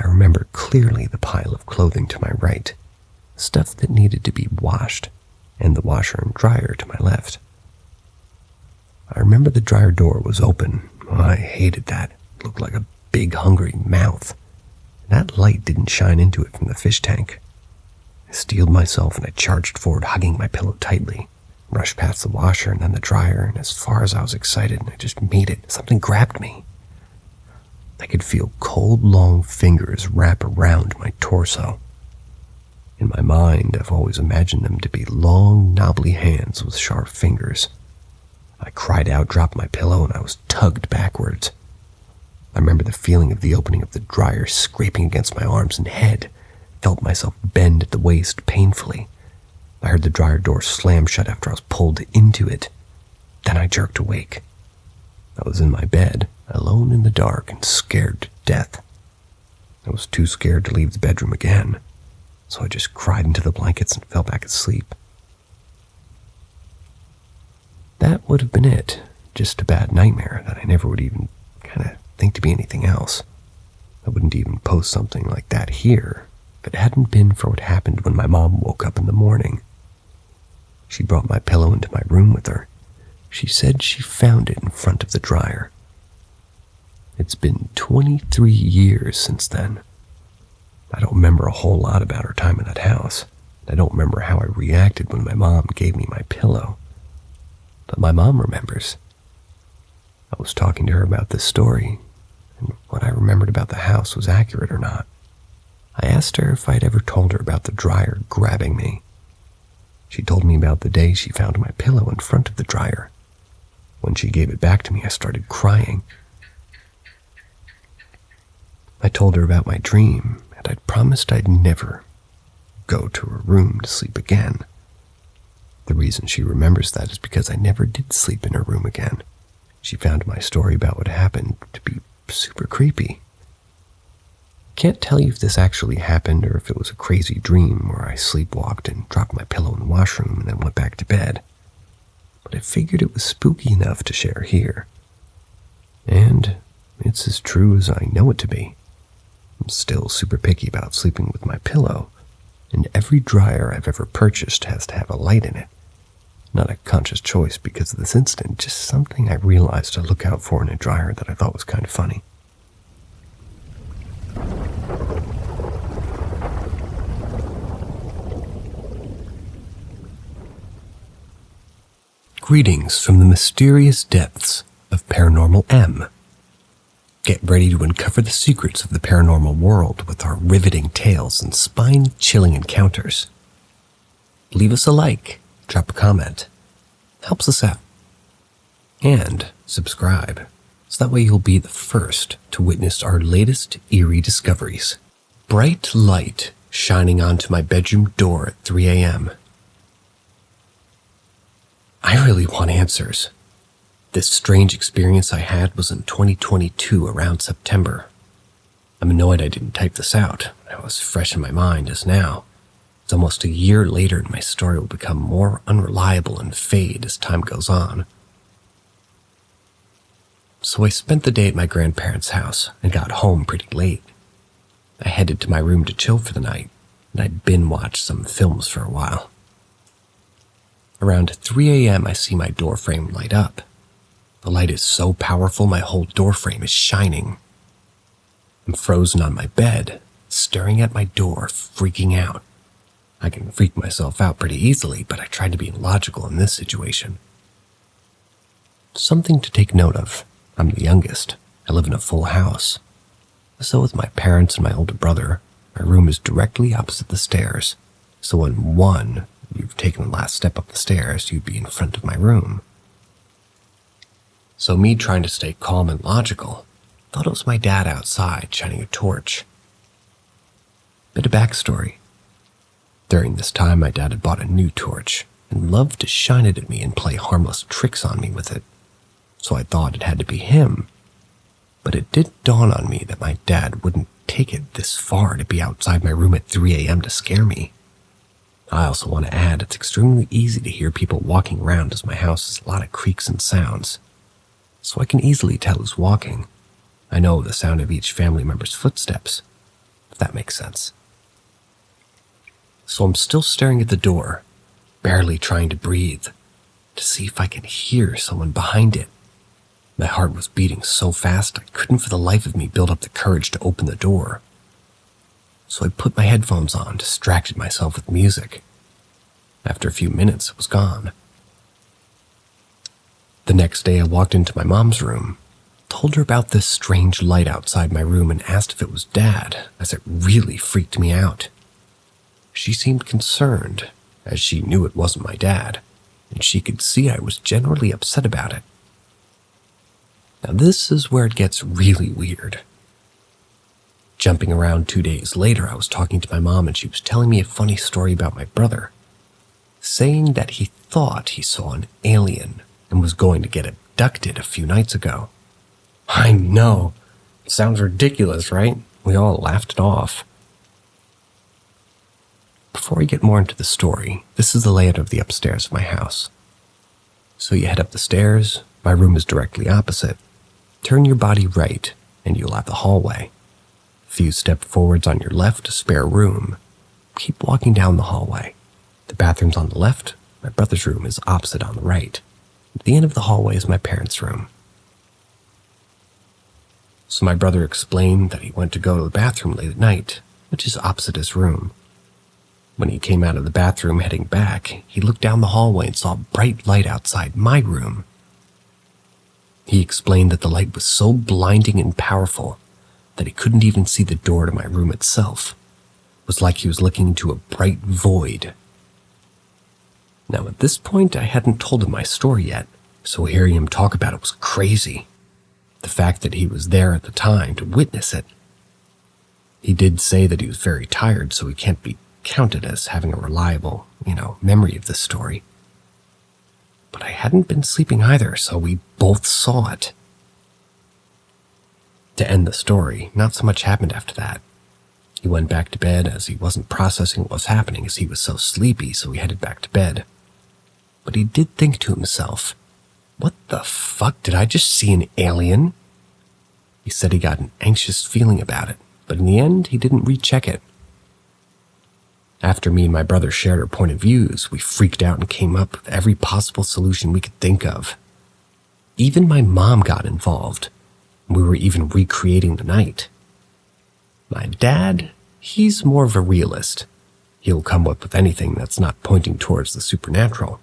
I remember clearly the pile of clothing to my right, stuff that needed to be washed, and the washer and dryer to my left. I remember the dryer door was open. I hated that. It looked like a big hungry mouth. That light didn't shine into it from the fish tank. I steeled myself and I charged forward, hugging my pillow tightly. Rushed past the washer and then the dryer, and as far as I was excited, I just made it. Something grabbed me. I could feel cold, long fingers wrap around my torso. In my mind, I've always imagined them to be long, knobbly hands with sharp fingers. I cried out, dropped my pillow, and I was tugged backwards. I remember the feeling of the opening of the dryer scraping against my arms and head. Felt myself bend at the waist painfully. I heard the dryer door slam shut after I was pulled into it. Then I jerked awake. I was in my bed, alone in the dark and scared to death. I was too scared to leave the bedroom again, so I just cried into the blankets and fell back asleep. That would have been it. Just a bad nightmare that I never would even kind of think to be anything else. I wouldn't even post something like that here if it hadn't been for what happened when my mom woke up in the morning. She brought my pillow into my room with her. She said she found it in front of the dryer. It's been 23 years since then. I don't remember a whole lot about her time in that house. I don't remember how I reacted when my mom gave me my pillow. But my mom remembers. I was talking to her about this story, and what I remembered about the house was accurate or not. I asked her if I'd ever told her about the dryer grabbing me. She told me about the day she found my pillow in front of the dryer. When she gave it back to me, I started crying. I told her about my dream, and I'd promised I'd never go to her room to sleep again. The reason she remembers that is because I never did sleep in her room again. She found my story about what happened to be super creepy. Can't tell you if this actually happened or if it was a crazy dream where I sleepwalked and dropped my pillow in the washroom and then went back to bed. But I figured it was spooky enough to share here. And it's as true as I know it to be. I'm still super picky about sleeping with my pillow, and every dryer I've ever purchased has to have a light in it. Not a conscious choice because of this incident, just something I realized to look out for in a dryer that I thought was kind of funny. Greetings from the mysterious depths of Paranormal M. Get ready to uncover the secrets of the paranormal world with our riveting tales and spine-chilling encounters. Leave us a like, drop a comment. Helps us out. And subscribe, so that way you'll be the first to witness our latest eerie discoveries. Bright light shining onto my bedroom door at 3 a.m. I really want answers. This strange experience I had was in 2022 around September. I'm annoyed I didn't type this out. It was fresh in my mind as now. It's almost a year later and my story will become more unreliable and fade as time goes on. So I spent the day at my grandparents' house and got home pretty late. I headed to my room to chill for the night, and I'd binge-watched some films for a while. Around 3 a.m., I see my doorframe light up. The light is so powerful my whole doorframe is shining. I'm frozen on my bed, staring at my door, freaking out. I can freak myself out pretty easily, but I tried to be logical in this situation. Something to take note of. I'm the youngest. I live in a full house. So with my parents and my older brother, my room is directly opposite the stairs. So when you've taken the last step up the stairs, you'd be in front of my room. So me trying to stay calm and logical, thought it was my dad outside shining a torch. Bit of backstory. During this time, my dad had bought a new torch and loved to shine it at me and play harmless tricks on me with it. So I thought it had to be him. But it did dawn on me that my dad wouldn't take it this far to be outside my room at 3 a.m. to scare me. I also want to add it's extremely easy to hear people walking around as my house has a lot of creaks and sounds. So I can easily tell who's walking. I know the sound of each family member's footsteps, if that makes sense. So I'm still staring at the door, barely trying to breathe, to see if I can hear someone behind it. My heart was beating so fast I couldn't for the life of me build up the courage to open the door. So I put my headphones on, distracted myself with music. After a few minutes, it was gone. The next day I walked into my mom's room, told her about this strange light outside my room and asked if it was Dad, as it really freaked me out. She seemed concerned, as she knew it wasn't my dad, and she could see I was generally upset about it. Now this is where it gets really weird. Jumping around 2 days later, I was talking to my mom and she was telling me a funny story about my brother, saying that he thought he saw an alien and was going to get abducted a few nights ago. I know. It sounds ridiculous, right? We all laughed it off. Before I get more into the story, this is the layout of the upstairs of my house. So you head up the stairs, my room is directly opposite. Turn your body right, and you'll have the hallway. A few steps forwards on your left, a spare room. Keep walking down the hallway. The bathroom's on the left, my brother's room is opposite on the right. At the end of the hallway is my parents' room. So my brother explained that he went to go to the bathroom late at night, which is opposite his room. When he came out of the bathroom heading back, he looked down the hallway and saw a bright light outside my room. He explained that the light was so blinding and powerful that he couldn't even see the door to my room itself. It was like he was looking into a bright void. Now at this point, I hadn't told him my story yet, so hearing him talk about it was crazy. The fact that he was there at the time to witness it. He did say that he was very tired, so he can't be counted as having a reliable, memory of this story. But I hadn't been sleeping either, so we both saw it. To end the story, not so much happened after that. He went back to bed as he wasn't processing what was happening as he was so sleepy, so he headed back to bed. But he did think to himself, "What the fuck, did I just see an alien?" He said he got an anxious feeling about it, but in the end, he didn't recheck it. After me and my brother shared our point of views, we freaked out and came up with every possible solution we could think of. Even my mom got involved. We were even recreating the night. My dad, he's more of a realist. He'll come up with anything that's not pointing towards the supernatural.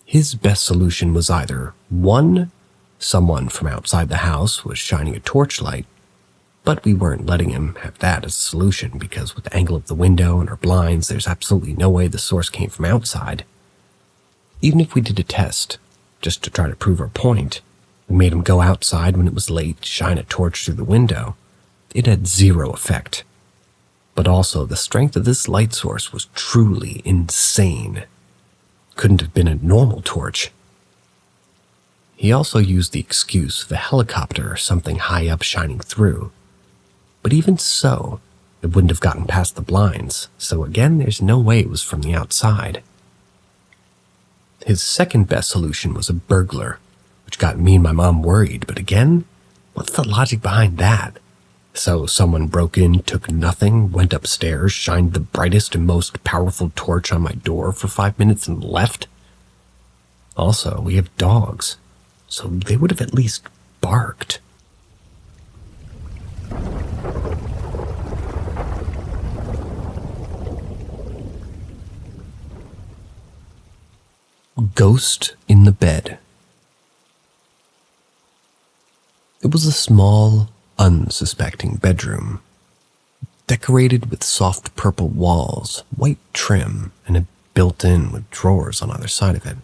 His best solution was either 1, someone from outside the house was shining a torchlight, but we weren't letting him have that as a solution because with the angle of the window and our blinds, there's absolutely no way the source came from outside. Even if we did a test, just to try to prove our point, we made him go outside when it was late, shine a torch through the window. It had zero effect. But also, the strength of this light source was truly insane. Couldn't have been a normal torch. He also used the excuse of a helicopter or something high up shining through. But even so, it wouldn't have gotten past the blinds, so again, there's no way it was from the outside. His second best solution was a burglar, which got me and my mom worried, but again, what's the logic behind that? So someone broke in, took nothing, went upstairs, shined the brightest and most powerful torch on my door for 5 minutes and left? Also, we have dogs, so they would have at least barked. Ghost in the bed. It was a small, unsuspecting bedroom, decorated with soft purple walls, white trim, and a built-in with drawers on either side of it.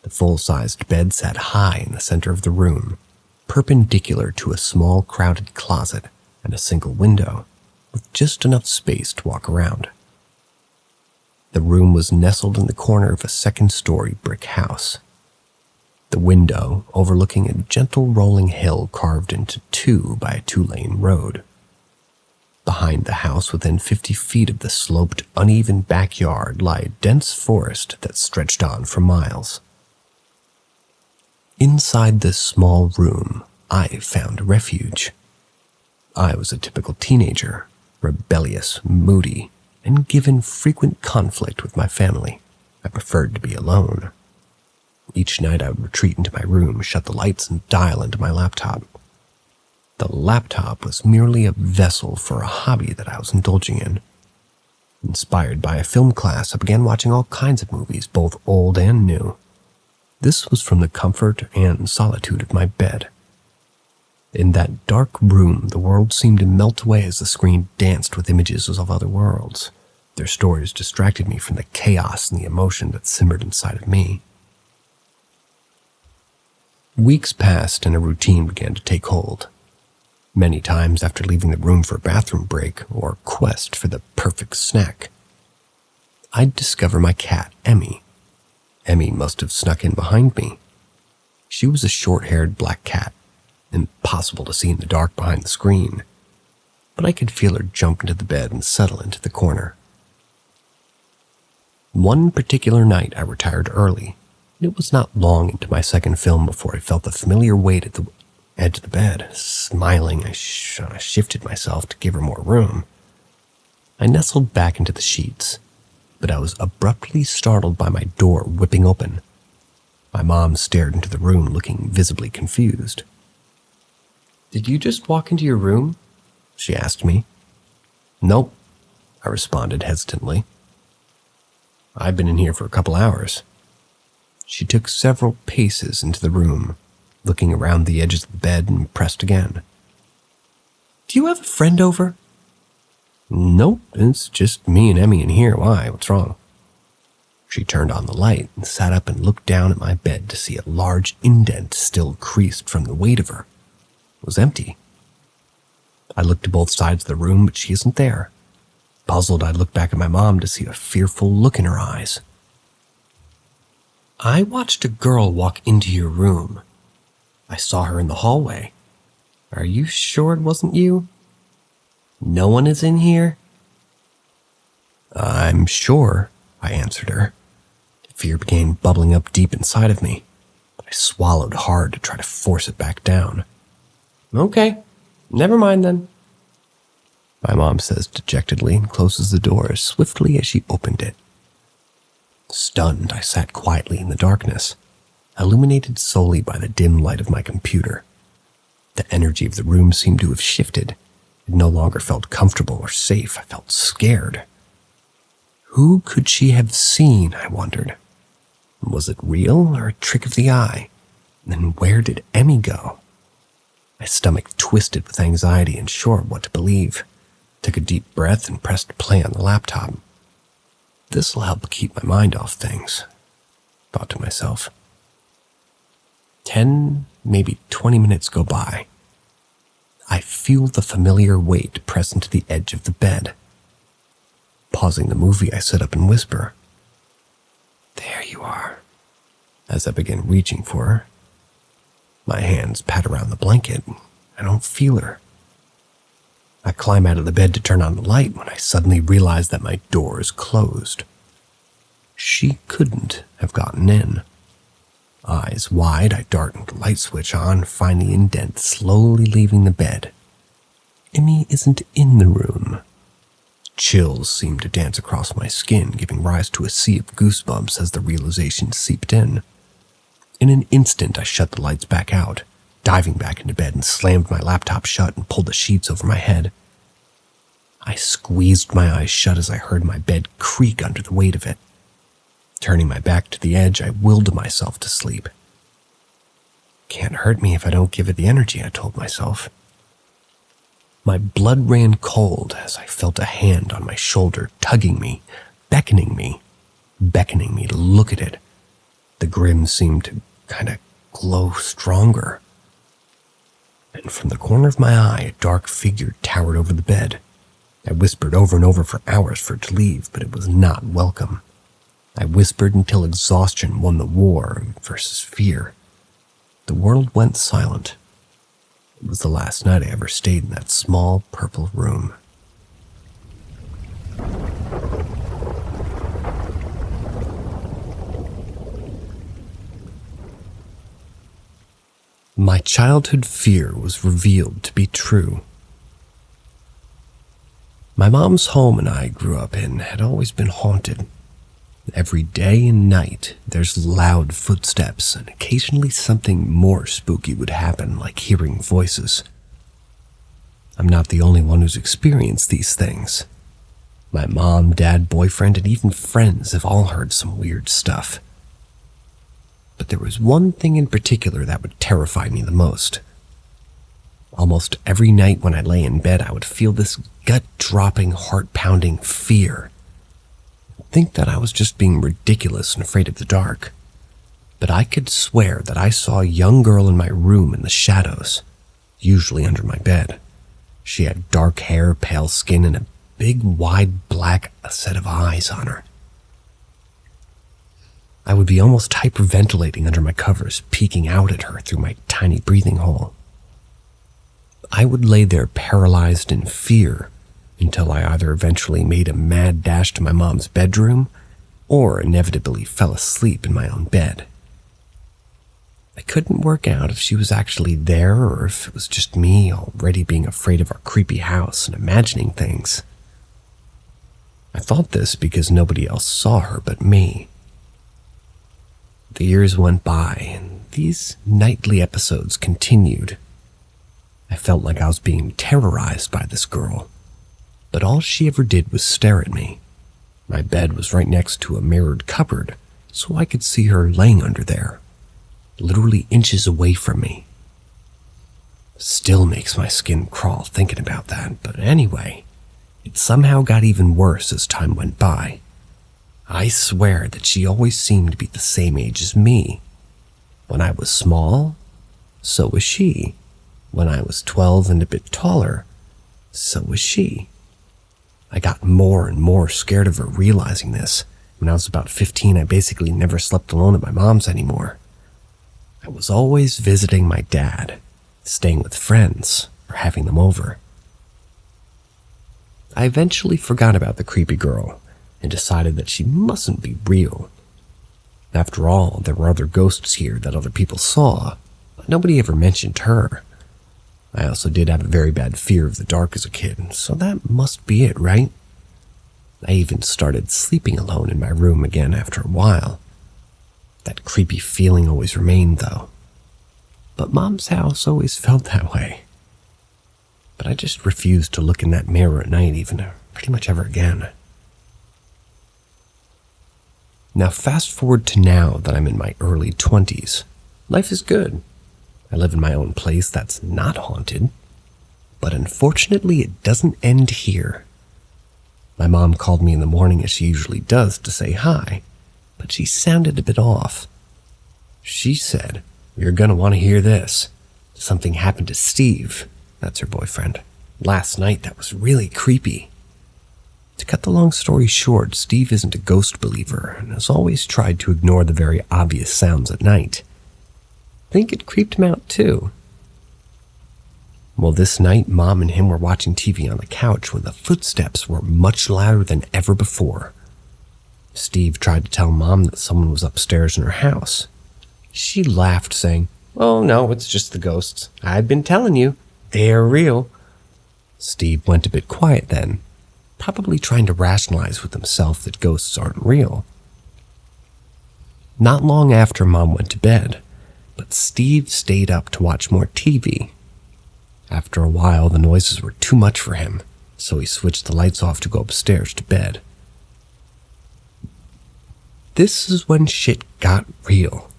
The full-sized bed sat high in the center of the room, perpendicular to a small crowded closet and a single window, with just enough space to walk around. The room was nestled in the corner of a second-story brick house. The window overlooking a gentle rolling hill carved into two by a 2-lane road. Behind the house, within 50 feet of the sloped, uneven backyard, lay a dense forest that stretched on for miles. Inside this small room, I found refuge. I was a typical teenager, rebellious, moody, and given frequent conflict with my family. I preferred to be alone. Each night I would retreat into my room, shut the lights, and dial into my laptop. The laptop was merely a vessel for a hobby that I was indulging in. Inspired by a film class, I began watching all kinds of movies, both old and new. This was from the comfort and solitude of my bed. In that dark room, the world seemed to melt away as the screen danced with images of other worlds. Their stories distracted me from the chaos and the emotion that simmered inside of me. Weeks passed and a routine began to take hold. Many times after leaving the room for a bathroom break or quest for the perfect snack, I'd discover my cat, Emmy. Emmy must have snuck in behind me. She was a short-haired black cat, impossible to see in the dark behind the screen, but I could feel her jump into the bed and settle into the corner. One particular night I retired early, and it was not long into my second film before I felt the familiar weight at the edge of the bed. Smiling, I shifted myself to give her more room. I nestled back into the sheets, but I was abruptly startled by my door whipping open. My mom stared into the room, looking visibly confused. "Did you just walk into your room?" she asked me. "Nope," I responded hesitantly. "I've been in here for a couple hours." She took several paces into the room, looking around the edges of the bed, and pressed again. "Do you have a friend over?" "Nope, it's just me and Emmy in here. Why? What's wrong?" She turned on the light and sat up and looked down at my bed to see a large indent still creased from the weight of her. It was empty. I looked to both sides of the room, but she isn't there. Puzzled, I looked back at my mom to see a fearful look in her eyes. "I watched a girl walk into your room. I saw her in the hallway. Are you sure it wasn't you? No one is in here?" "I'm sure," I answered her. Fear began bubbling up deep inside of me, but I swallowed hard to try to force it back down. "Okay, never mind then," my mom says dejectedly and closes the door as swiftly as she opened it. Stunned, I sat quietly in the darkness, illuminated solely by the dim light of my computer. The energy of the room seemed to have shifted. It no longer felt comfortable or safe. I felt scared. Who could she have seen, I wondered? Was it real or a trick of the eye? And then where did Emmy go? My stomach twisted with anxiety and sure what to believe. Took a deep breath and pressed play on the laptop. This'll help keep my mind off things, thought to myself. 10, maybe 20 minutes go by. I feel the familiar weight press into the edge of the bed. Pausing the movie, I sit up and whisper, "There you are," as I begin reaching for her. My hands pat around the blanket. I don't feel her. I climb out of the bed to turn on the light when I suddenly realize that my door is closed. She couldn't have gotten in. Eyes wide, I dart the light switch on, find the indent slowly leaving the bed. Emmy isn't in the room. Chills seemed to dance across my skin, giving rise to a sea of goosebumps as the realization seeped in. In an instant, I shut the lights back out, diving back into bed and slammed my laptop shut and pulled the sheets over my head. I squeezed my eyes shut as I heard my bed creak under the weight of it. Turning my back to the edge, I willed myself to sleep. Can't hurt me if I don't give it the energy, I told myself. My blood ran cold as I felt a hand on my shoulder tugging me, beckoning me to look at it. The grin seemed to kind of glow stronger. And from the corner of my eye, a dark figure towered over the bed. I whispered over and over for hours for it to leave, but it was not welcome. I whispered until exhaustion won the war versus fear. The world went silent. It was the last night I ever stayed in that small purple room. My childhood fear was revealed to be true. My mom's home and I grew up in had always been haunted. Every day and night, there's loud footsteps, and occasionally something more spooky would happen, like hearing voices. I'm not the only one who's experienced these things. My mom, dad, boyfriend, and even friends have all heard some weird stuff. But there was one thing in particular that would terrify me the most. Almost every night when I lay in bed, I would feel this gut-dropping, heart-pounding fear. I'd think that I was just being ridiculous and afraid of the dark. But I could swear that I saw a young girl in my room in the shadows, usually under my bed. She had dark hair, pale skin, and a big, wide, black set of eyes on her. I would be almost hyperventilating under my covers, peeking out at her through my tiny breathing hole. I would lay there paralyzed in fear until I either eventually made a mad dash to my mom's bedroom or inevitably fell asleep in my own bed. I couldn't work out if she was actually there or if it was just me already being afraid of our creepy house and imagining things. I thought this because nobody else saw her but me. The years went by, and these nightly episodes continued. I felt like I was being terrorized by this girl, but all she ever did was stare at me. My bed was right next to a mirrored cupboard, so I could see her laying under there, literally inches away from me. Still makes my skin crawl thinking about that, but anyway, it somehow got even worse as time went by. I swear that she always seemed to be the same age as me. When I was small, so was she. When I was 12 and a bit taller, so was she. I got more and more scared of her realizing this. When I was about 15, I basically never slept alone at my mom's anymore. I was always visiting my dad, staying with friends, or having them over. I eventually forgot about the creepy girl and decided that she mustn't be real. After all, there were other ghosts here that other people saw, but nobody ever mentioned her. I also did have a very bad fear of the dark as a kid, so that must be it, right? I even started sleeping alone in my room again after a while. That creepy feeling always remained, though. But Mom's house always felt that way. But I just refused to look in that mirror at night even pretty much ever again. Now fast forward to now that I'm in my early 20s. Life is good. I live in my own place that's not haunted. But unfortunately, it doesn't end here. My mom called me in the morning as she usually does to say hi, but she sounded a bit off. She said, "You're gonna want to hear this. Something happened to Steve," that's her boyfriend, "last night that was really creepy." To cut the long story short, Steve isn't a ghost believer and has always tried to ignore the very obvious sounds at night. I think it creeped him out too. Well, this night, Mom and him were watching TV on the couch when the footsteps were much louder than ever before. Steve tried to tell Mom that someone was upstairs in her house. She laughed, saying, "Oh no, it's just the ghosts. I've been telling you, they're real." Steve went a bit quiet then, probably trying to rationalize with himself that ghosts aren't real. Not long after Mom went to bed, but Steve stayed up to watch more TV. After a while, the noises were too much for him, so he switched the lights off to go upstairs to bed. This is when shit got real.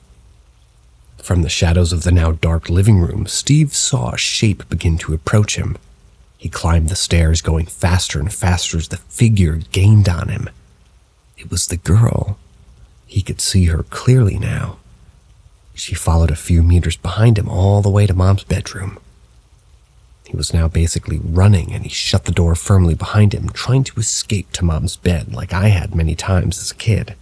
From the shadows of the now dark living room, Steve saw a shape begin to approach him. He climbed the stairs, going faster and faster as the figure gained on him. It was the girl. He could see her clearly now. She followed a few meters behind him all the way to Mom's bedroom. He was now basically running, and he shut the door firmly behind him, trying to escape to Mom's bed like I had many times as a kid.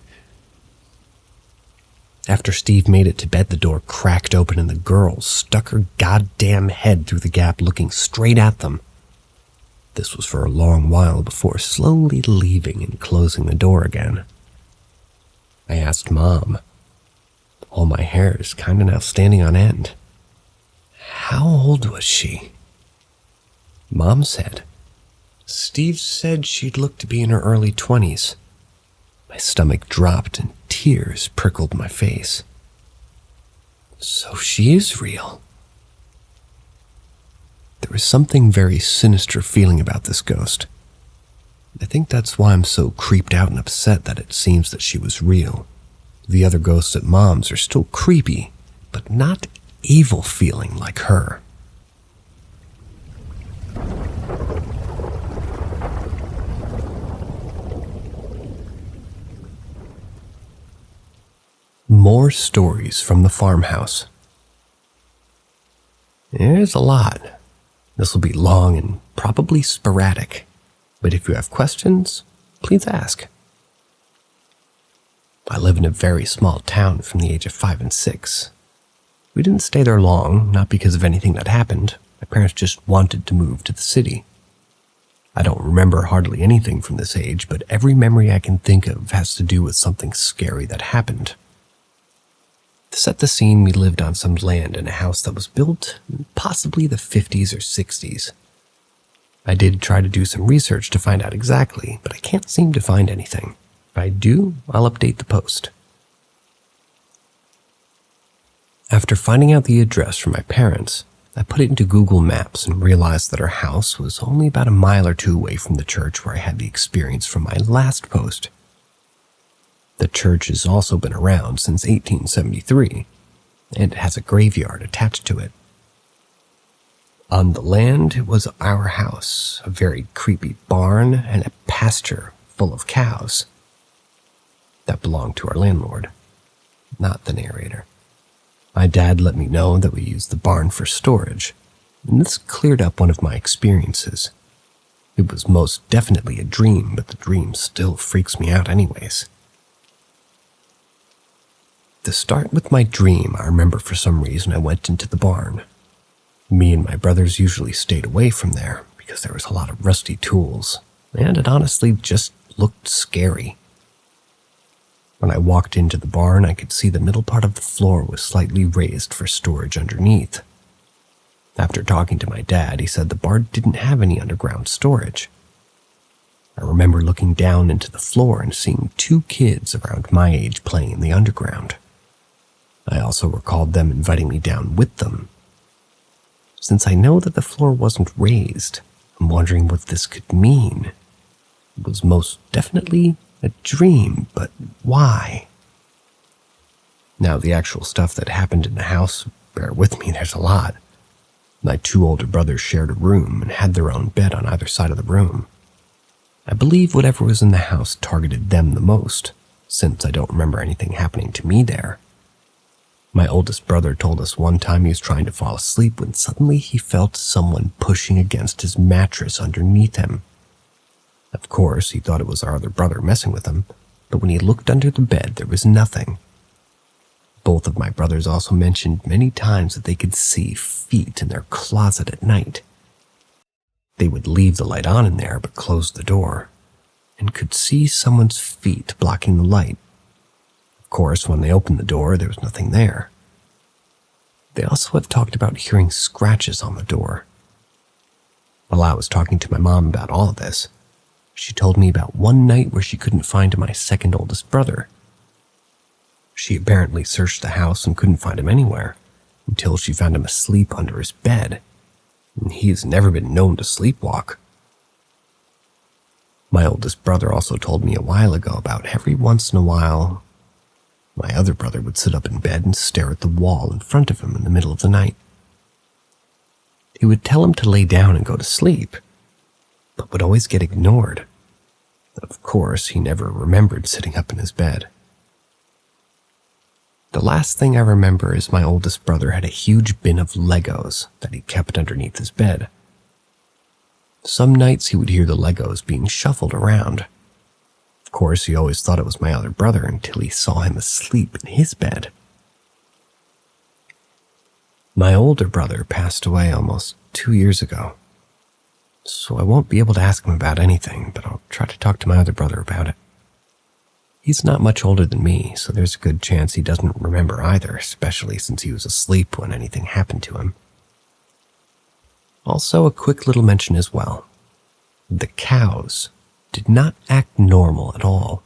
After Steve made it to bed, the door cracked open and the girl stuck her goddamn head through the gap, looking straight at them. This was for a long while before slowly leaving and closing the door again. I asked Mom. All my hair is kind of now standing on end. How old was she? Mom said, Steve said she'd look to be in her early 20s. My stomach dropped and tears prickled my face. So she is real. There was something very sinister feeling about this ghost. I think that's why I'm so creeped out and upset that it seems that she was real. The other ghosts at Mom's are still creepy, but not evil feeling like her. More stories from the farmhouse. There's a lot. This will be long and probably sporadic, but if you have questions, please ask. I live in a very small town from the age of 5 and 6. We didn't stay there long, not because of anything that happened. My parents just wanted to move to the city. I don't remember hardly anything from this age, but every memory I can think of has to do with something scary that happened. To set the scene, we lived on some land in a house that was built in possibly the 50s or 60s. I did try to do some research to find out exactly, but I can't seem to find anything. If I do, I'll update the post. After finding out the address from my parents, I put it into Google Maps and realized that our house was only about a mile or two away from the church where I had the experience from my last post. The church has also been around since 1873, and it has a graveyard attached to it. On the land was our house, a very creepy barn, and a pasture full of cows. That belonged to our landlord, not the narrator. My dad let me know that we used the barn for storage, and this cleared up one of my experiences. It was most definitely a dream, but the dream still freaks me out anyways. To start with my dream, I remember for some reason I went into the barn. Me and my brothers usually stayed away from there because there was a lot of rusty tools, and it honestly just looked scary. When I walked into the barn, I could see the middle part of the floor was slightly raised for storage underneath. After talking to my dad, he said the barn didn't have any underground storage. I remember looking down into the floor and seeing 2 kids around my age playing in the underground. I also recalled them inviting me down with them. Since I know that the floor wasn't raised, I'm wondering what this could mean. It was most definitely a dream, but why? Now, the actual stuff that happened in the house, bear with me, there's a lot. My 2 older brothers shared a room and had their own bed on either side of the room. I believe whatever was in the house targeted them the most, since I don't remember anything happening to me there. My oldest brother told us one time he was trying to fall asleep when suddenly he felt someone pushing against his mattress underneath him. Of course, he thought it was our other brother messing with him, but when he looked under the bed, there was nothing. Both of my brothers also mentioned many times that they could see feet in their closet at night. They would leave the light on in there but close the door, and could see someone's feet blocking the light. Of course, when they opened the door, there was nothing there. They also have talked about hearing scratches on the door. While I was talking to my mom about all of this, she told me about one night where she couldn't find my second oldest brother. She apparently searched the house and couldn't find him anywhere until she found him asleep under his bed, and he has never been known to sleepwalk. My oldest brother also told me a while ago about every once in a while, my other brother would sit up in bed and stare at the wall in front of him in the middle of the night. He would tell him to lay down and go to sleep, but would always get ignored. Of course, he never remembered sitting up in his bed. The last thing I remember is my oldest brother had a huge bin of Legos that he kept underneath his bed. Some nights he would hear the Legos being shuffled around. Of course, he always thought it was my other brother until he saw him asleep in his bed. My older brother passed away almost 2 years ago, so I won't be able to ask him about anything, but I'll try to talk to my other brother about it. He's not much older than me, so there's a good chance he doesn't remember either, especially since he was asleep when anything happened to him. Also, a quick little mention as well. The cows did not act normal at all.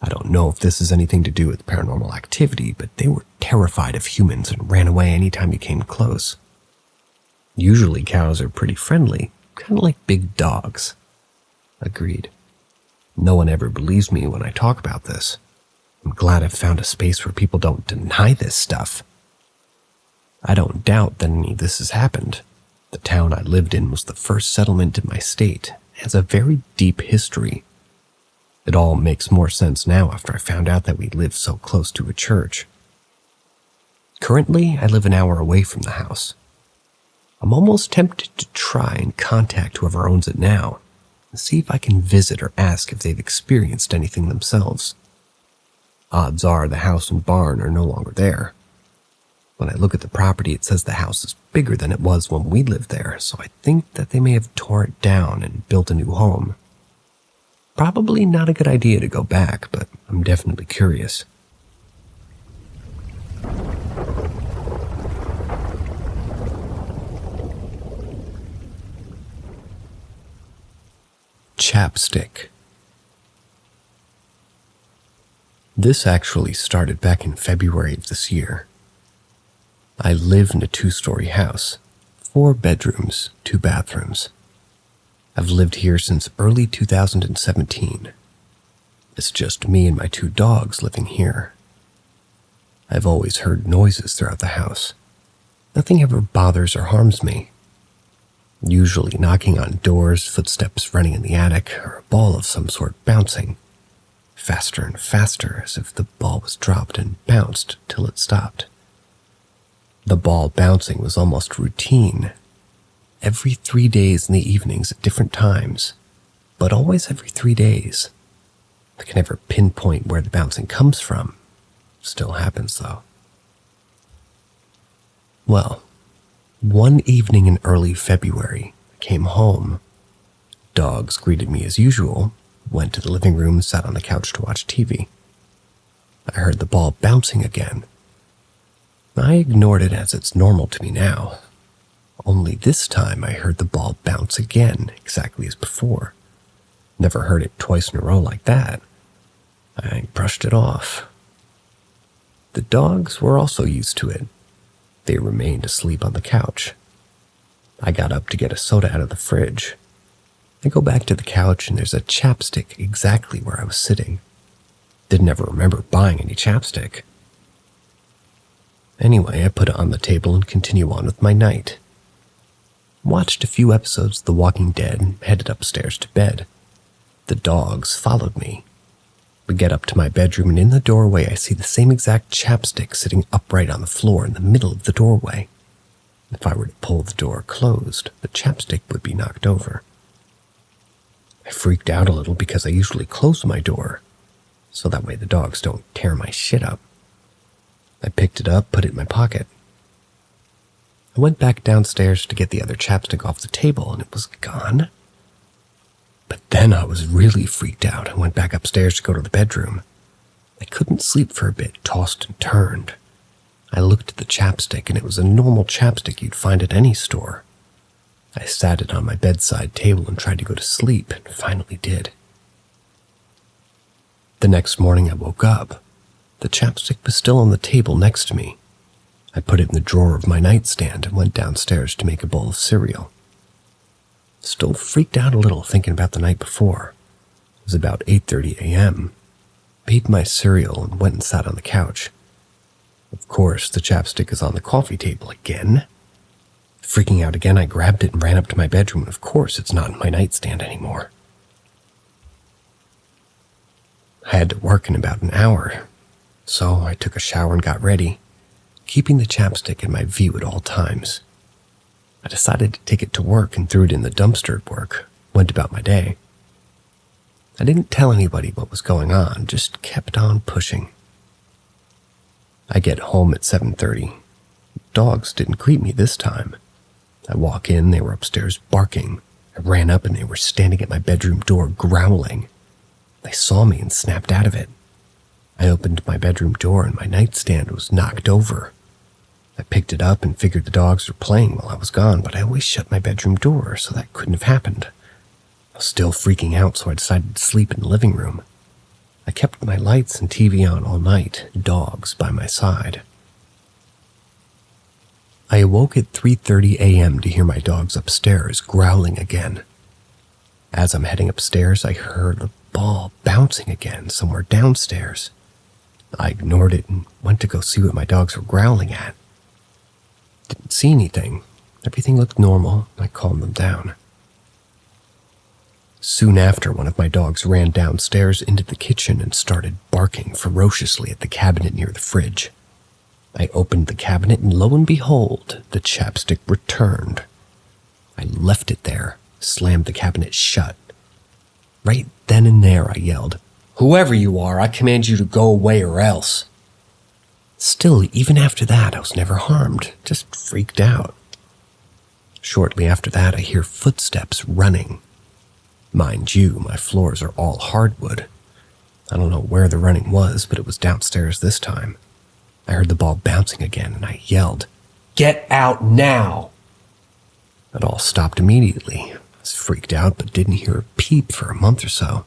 I don't know if this has anything to do with paranormal activity, but they were terrified of humans and ran away anytime you came close. Usually cows are pretty friendly, kind of like big dogs. Agreed. No one ever believes me when I talk about this. I'm glad I've found a space where people don't deny this stuff. I don't doubt that any of this has happened. The town I lived in was the first settlement in my state. It has a very deep history. It all makes more sense now after I found out that we live so close to a church. Currently, I live an hour away from the house. I'm almost tempted to try and contact whoever owns it now and see if I can visit or ask if they've experienced anything themselves. Odds are the house and barn are no longer there. When I look at the property, it says the house is bigger than it was when we lived there, so I think that they may have torn it down and built a new home. Probably not a good idea to go back, but I'm definitely curious. Chapstick. This actually started back in February of this year. I live in a 2-story house, 4 bedrooms, 2 bathrooms. I've lived here since early 2017. It's just me and my 2 dogs living here. I've always heard noises throughout the house. Nothing ever bothers or harms me. Usually knocking on doors, footsteps running in the attic, or a ball of some sort bouncing. Faster and faster, as if the ball was dropped and bounced till it stopped. The ball bouncing was almost routine. Every 3 days in the evenings at different times, but always every 3 days. I can never pinpoint where the bouncing comes from. Still happens, though. Well, one evening in early February, I came home. Dogs greeted me as usual, went to the living room, sat on the couch to watch TV. I heard the ball bouncing again. I ignored it as it's normal to me now. Only this time I heard the ball bounce again, exactly as before. Never heard it twice in a row like that. I brushed it off. The dogs were also used to it. They remained asleep on the couch. I got up to get a soda out of the fridge. I go back to the couch and there's a chapstick exactly where I was sitting. Didn't ever remember buying any chapstick. Anyway, I put it on the table and continue on with my night. Watched a few episodes of The Walking Dead and headed upstairs to bed. The dogs followed me. We get up to my bedroom and in the doorway I see the same exact chapstick sitting upright on the floor in the middle of the doorway. If I were to pull the door closed, the chapstick would be knocked over. I freaked out a little because I usually close my door, so that way the dogs don't tear my shit up. I picked it up, put it in my pocket. I went back downstairs to get the other chapstick off the table, and it was gone. But then I was really freaked out and went back upstairs to go to the bedroom. I couldn't sleep for a bit, tossed and turned. I looked at the chapstick, and it was a normal chapstick you'd find at any store. I sat it on my bedside table and tried to go to sleep, and finally did. The next morning I woke up. The chapstick was still on the table next to me. I put it in the drawer of my nightstand and went downstairs to make a bowl of cereal. Still freaked out a little thinking about the night before. It was about 8:30 a.m. Ate my cereal and went and sat on the couch. Of course, the chapstick is on the coffee table again. Freaking out again, I grabbed it and ran up to my bedroom, and of course it's not in my nightstand anymore. I had to work in about an hour, so I took a shower and got ready, keeping the chapstick in my view at all times. I decided to take it to work and threw it in the dumpster at work, went about my day. I didn't tell anybody what was going on, just kept on pushing. I get home at 7:30. Dogs didn't greet me this time. I walk in, they were upstairs barking. I ran up and they were standing at my bedroom door growling. They saw me and snapped out of it. I opened my bedroom door and my nightstand was knocked over. I picked it up and figured the dogs were playing while I was gone, but I always shut my bedroom door, so that couldn't have happened. I was still freaking out, so I decided to sleep in the living room. I kept my lights and TV on all night, dogs by my side. I awoke at 3:30 a.m. to hear my dogs upstairs growling again. As I'm heading upstairs, I heard a ball bouncing again somewhere downstairs. I ignored it and went to go see what my dogs were growling at. Didn't see anything. Everything looked normal. I calmed them down. Soon after, one of my dogs ran downstairs into the kitchen and started barking ferociously at the cabinet near the fridge. I opened the cabinet and lo and behold, the chapstick returned. I left it there, slammed the cabinet shut. Right then and there I yelled, "Whoever you are, I command you to go away or else." Still, even after that, I was never harmed, just freaked out. Shortly after that, I hear footsteps running. Mind you, my floors are all hardwood. I don't know where the running was, but it was downstairs this time. I heard the ball bouncing again, and I yelled, "Get out now!" It all stopped immediately. I was freaked out, but didn't hear a peep for a month or so.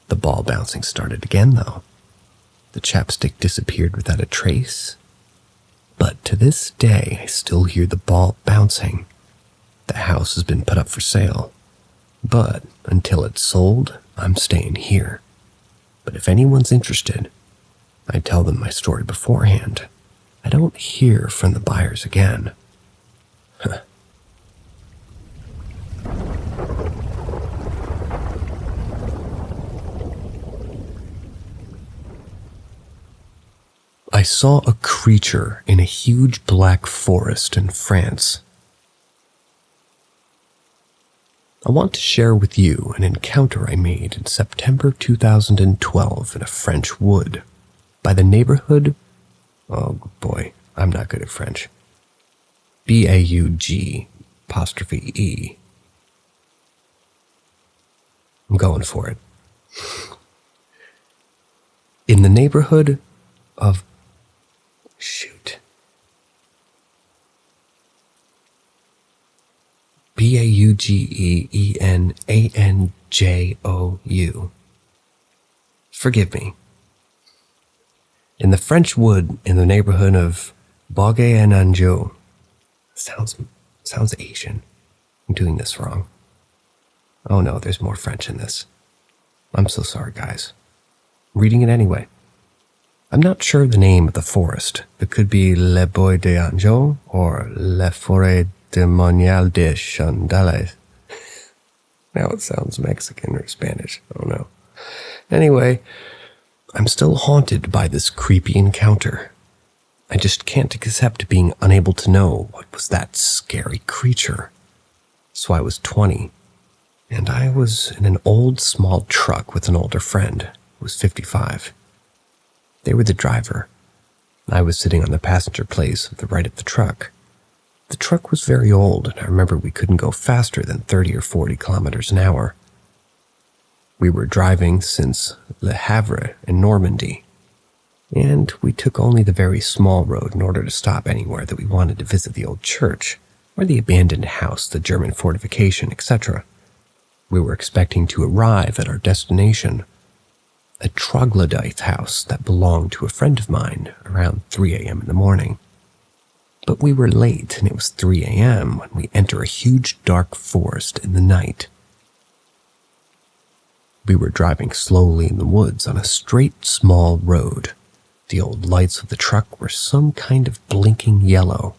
The ball bouncing started again, though. The chapstick disappeared without a trace. But to this day, I still hear the ball bouncing. The house has been put up for sale. But until it's sold, I'm staying here. But if anyone's interested, I tell them my story beforehand. I don't hear from the buyers again. I saw a creature in a huge black forest in France. I want to share with you an encounter I made in September 2012 in a French wood by the neighborhood, oh boy, I'm not good at French, Baug''E. I'm going for it. In the neighborhood of, Baug'Enanjou. Forgive me. In the French wood in the neighborhood of Baug'Enanjou. Sounds Asian. I'm doing this wrong. Oh no, there's more French in this. I'm so sorry, guys. I'm reading it anyway. I'm not sure the name of the forest. It could be Le Bois d'Anjou or La Forêt de Monial de Chandales. Now it sounds Mexican or Spanish. I don't know. Anyway, I'm still haunted by this creepy encounter. I just can't accept being unable to know what was that scary creature. So I was 20, and I was in an old small truck with an older friend who was 55. They were the driver. I was sitting on the passenger place at the right of the truck. The truck was very old, and I remember we couldn't go faster than 30 or 40 kilometers an hour. We were driving since Le Havre in Normandy, and we took only the very small road in order to stop anywhere that we wanted to visit the old church. or the abandoned house, the German fortification, etc. We were expecting to arrive at our destination, a troglodyte house that belonged to a friend of mine, around 3 a.m. in the morning. But we were late, and it was 3 a.m. when we enter a huge dark forest in the night. We were driving slowly in the woods on a straight, small road. The old lights of the truck were some kind of blinking yellow.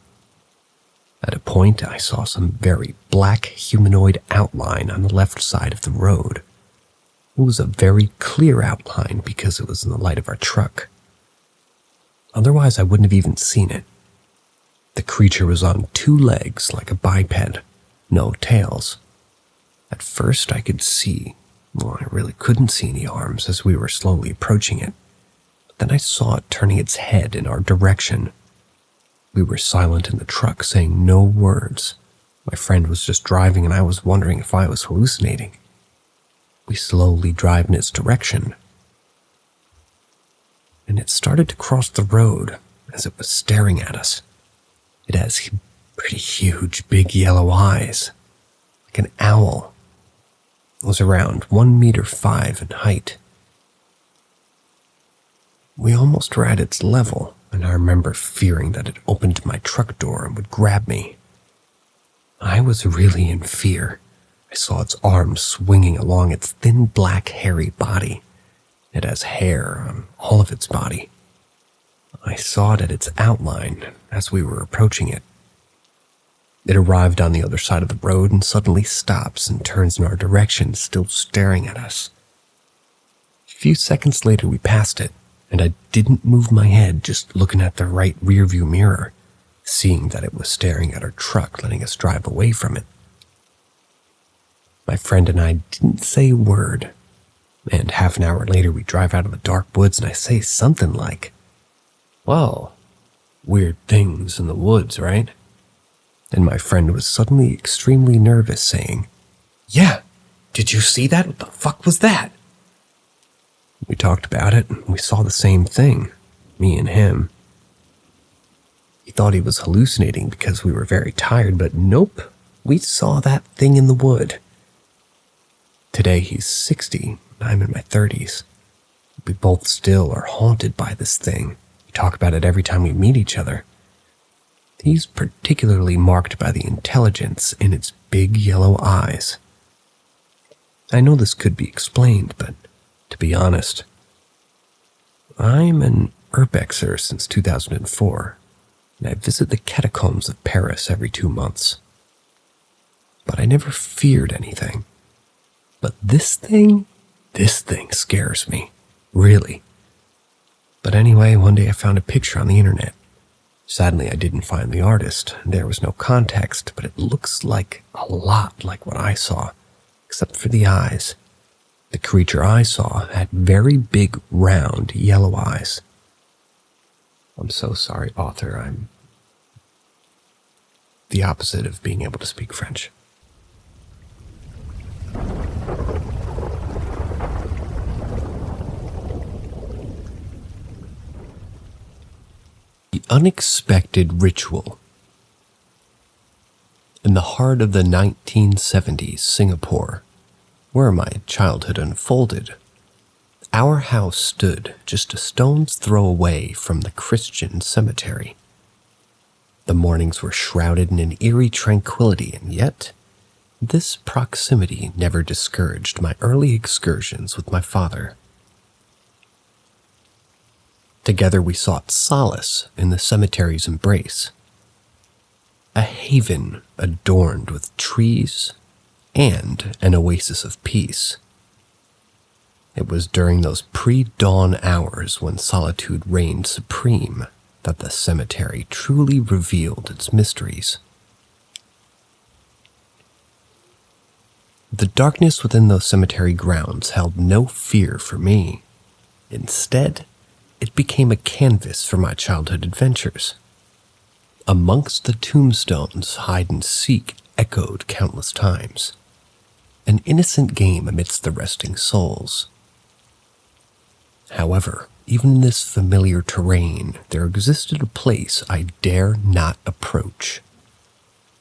At a point, I saw some very black humanoid outline on the left side of the road. It was a very clear outline because it was in the light of our truck. Otherwise, I wouldn't have even seen it. The creature was on 2 legs like a biped, no tails. At first, I could see, I really couldn't see any arms as we were slowly approaching it. But then I saw it turning its head in our direction. We were silent in the truck, saying no words. My friend was just driving, and I was wondering if I was hallucinating. We slowly drive in its direction, and it started to cross the road as it was staring at us. It has pretty huge, big yellow eyes, like an owl. It was around 1.5 meters in height. We almost were at its level, and I remember fearing that it opened my truck door and would grab me. I was really in fear. I saw its arms swinging along its thin, black, hairy body. It has hair on all of its body. I saw it at its outline as we were approaching it. It arrived on the other side of the road and suddenly stops and turns in our direction, still staring at us. A few seconds later, we passed it, and I didn't move my head, just looking at the right rearview mirror, seeing that it was staring at our truck, letting us drive away from it. My friend and I didn't say a word, and half an hour later we drive out of the dark woods and I say something like, "Well, weird things in the woods, right?" And my friend was suddenly extremely nervous, saying, "Yeah, did you see that? What the fuck was that?" We talked about it, and we saw the same thing, me and him. He thought he was hallucinating because we were very tired, but nope, we saw that thing in the wood. Today he's 60, and I'm in my 30s. We both still are haunted by this thing. We talk about it every time we meet each other. He's particularly marked by the intelligence in its big yellow eyes. I know this could be explained, but to be honest, I'm an urbexer since 2004, and I visit the catacombs of Paris every 2 months. But I never feared anything. But this thing scares me, really. But anyway, one day I found a picture on the internet. Sadly, I didn't find the artist. There was no context, but it looks like a lot like what I saw, except for the eyes. The creature I saw had very big, round, yellow eyes. I'm so sorry, author. I'm the opposite of being able to speak French. The unexpected ritual. In the heart of the 1970s Singapore, where my childhood unfolded, our house stood just a stone's throw away from the Christian cemetery. The mornings were shrouded in an eerie tranquility, and yet this proximity never discouraged my early excursions with my father. Together we sought solace in the cemetery's embrace, a haven adorned with trees and an oasis of peace. It was during those pre-dawn hours when solitude reigned supreme that the cemetery truly revealed its mysteries. The darkness within those cemetery grounds held no fear for me. Instead, it became a canvas for my childhood adventures. Amongst the tombstones, hide and seek echoed countless times, an innocent game amidst the resting souls. However, even in this familiar terrain, there existed a place I dare not approach.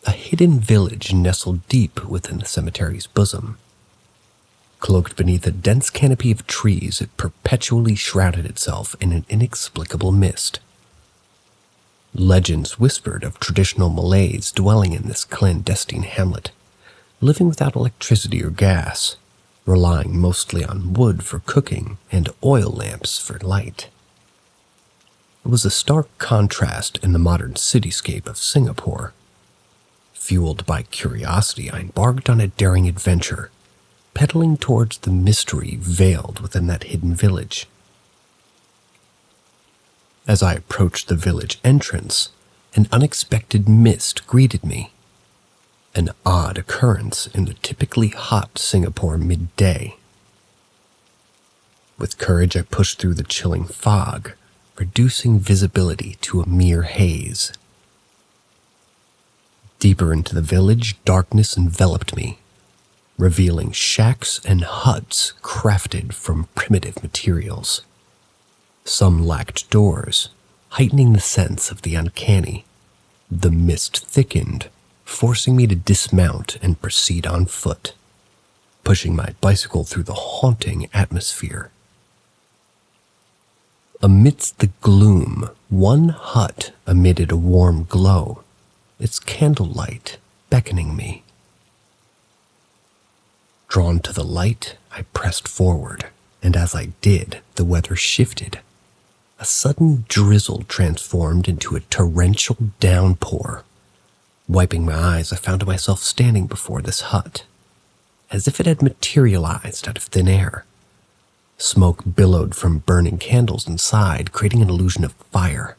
a hidden village nestled deep within the cemetery's bosom. Cloaked beneath a dense canopy of trees, it perpetually shrouded itself in an inexplicable mist. Legends whispered of traditional Malays dwelling in this clandestine hamlet, living without electricity or gas, relying mostly on wood for cooking and oil lamps for light. It was a stark contrast in the modern cityscape of Singapore. Fueled by curiosity, I embarked on a daring adventure, pedaling towards the mystery veiled within that hidden village. As I approached the village entrance, an unexpected mist greeted me, an odd occurrence in the typically hot Singapore midday. With courage, I pushed through the chilling fog, reducing visibility to a mere haze. Deeper into the village, darkness enveloped me, revealing shacks and huts crafted from primitive materials. Some lacked doors, heightening the sense of the uncanny. The mist thickened, forcing me to dismount and proceed on foot, pushing my bicycle through the haunting atmosphere. Amidst the gloom, one hut emitted a warm glow, its candlelight beckoning me. Drawn to the light, I pressed forward, and as I did, the weather shifted. A sudden drizzle transformed into a torrential downpour. Wiping my eyes, I found myself standing before this hut, as if it had materialized out of thin air. Smoke billowed from burning candles inside, creating an illusion of fire.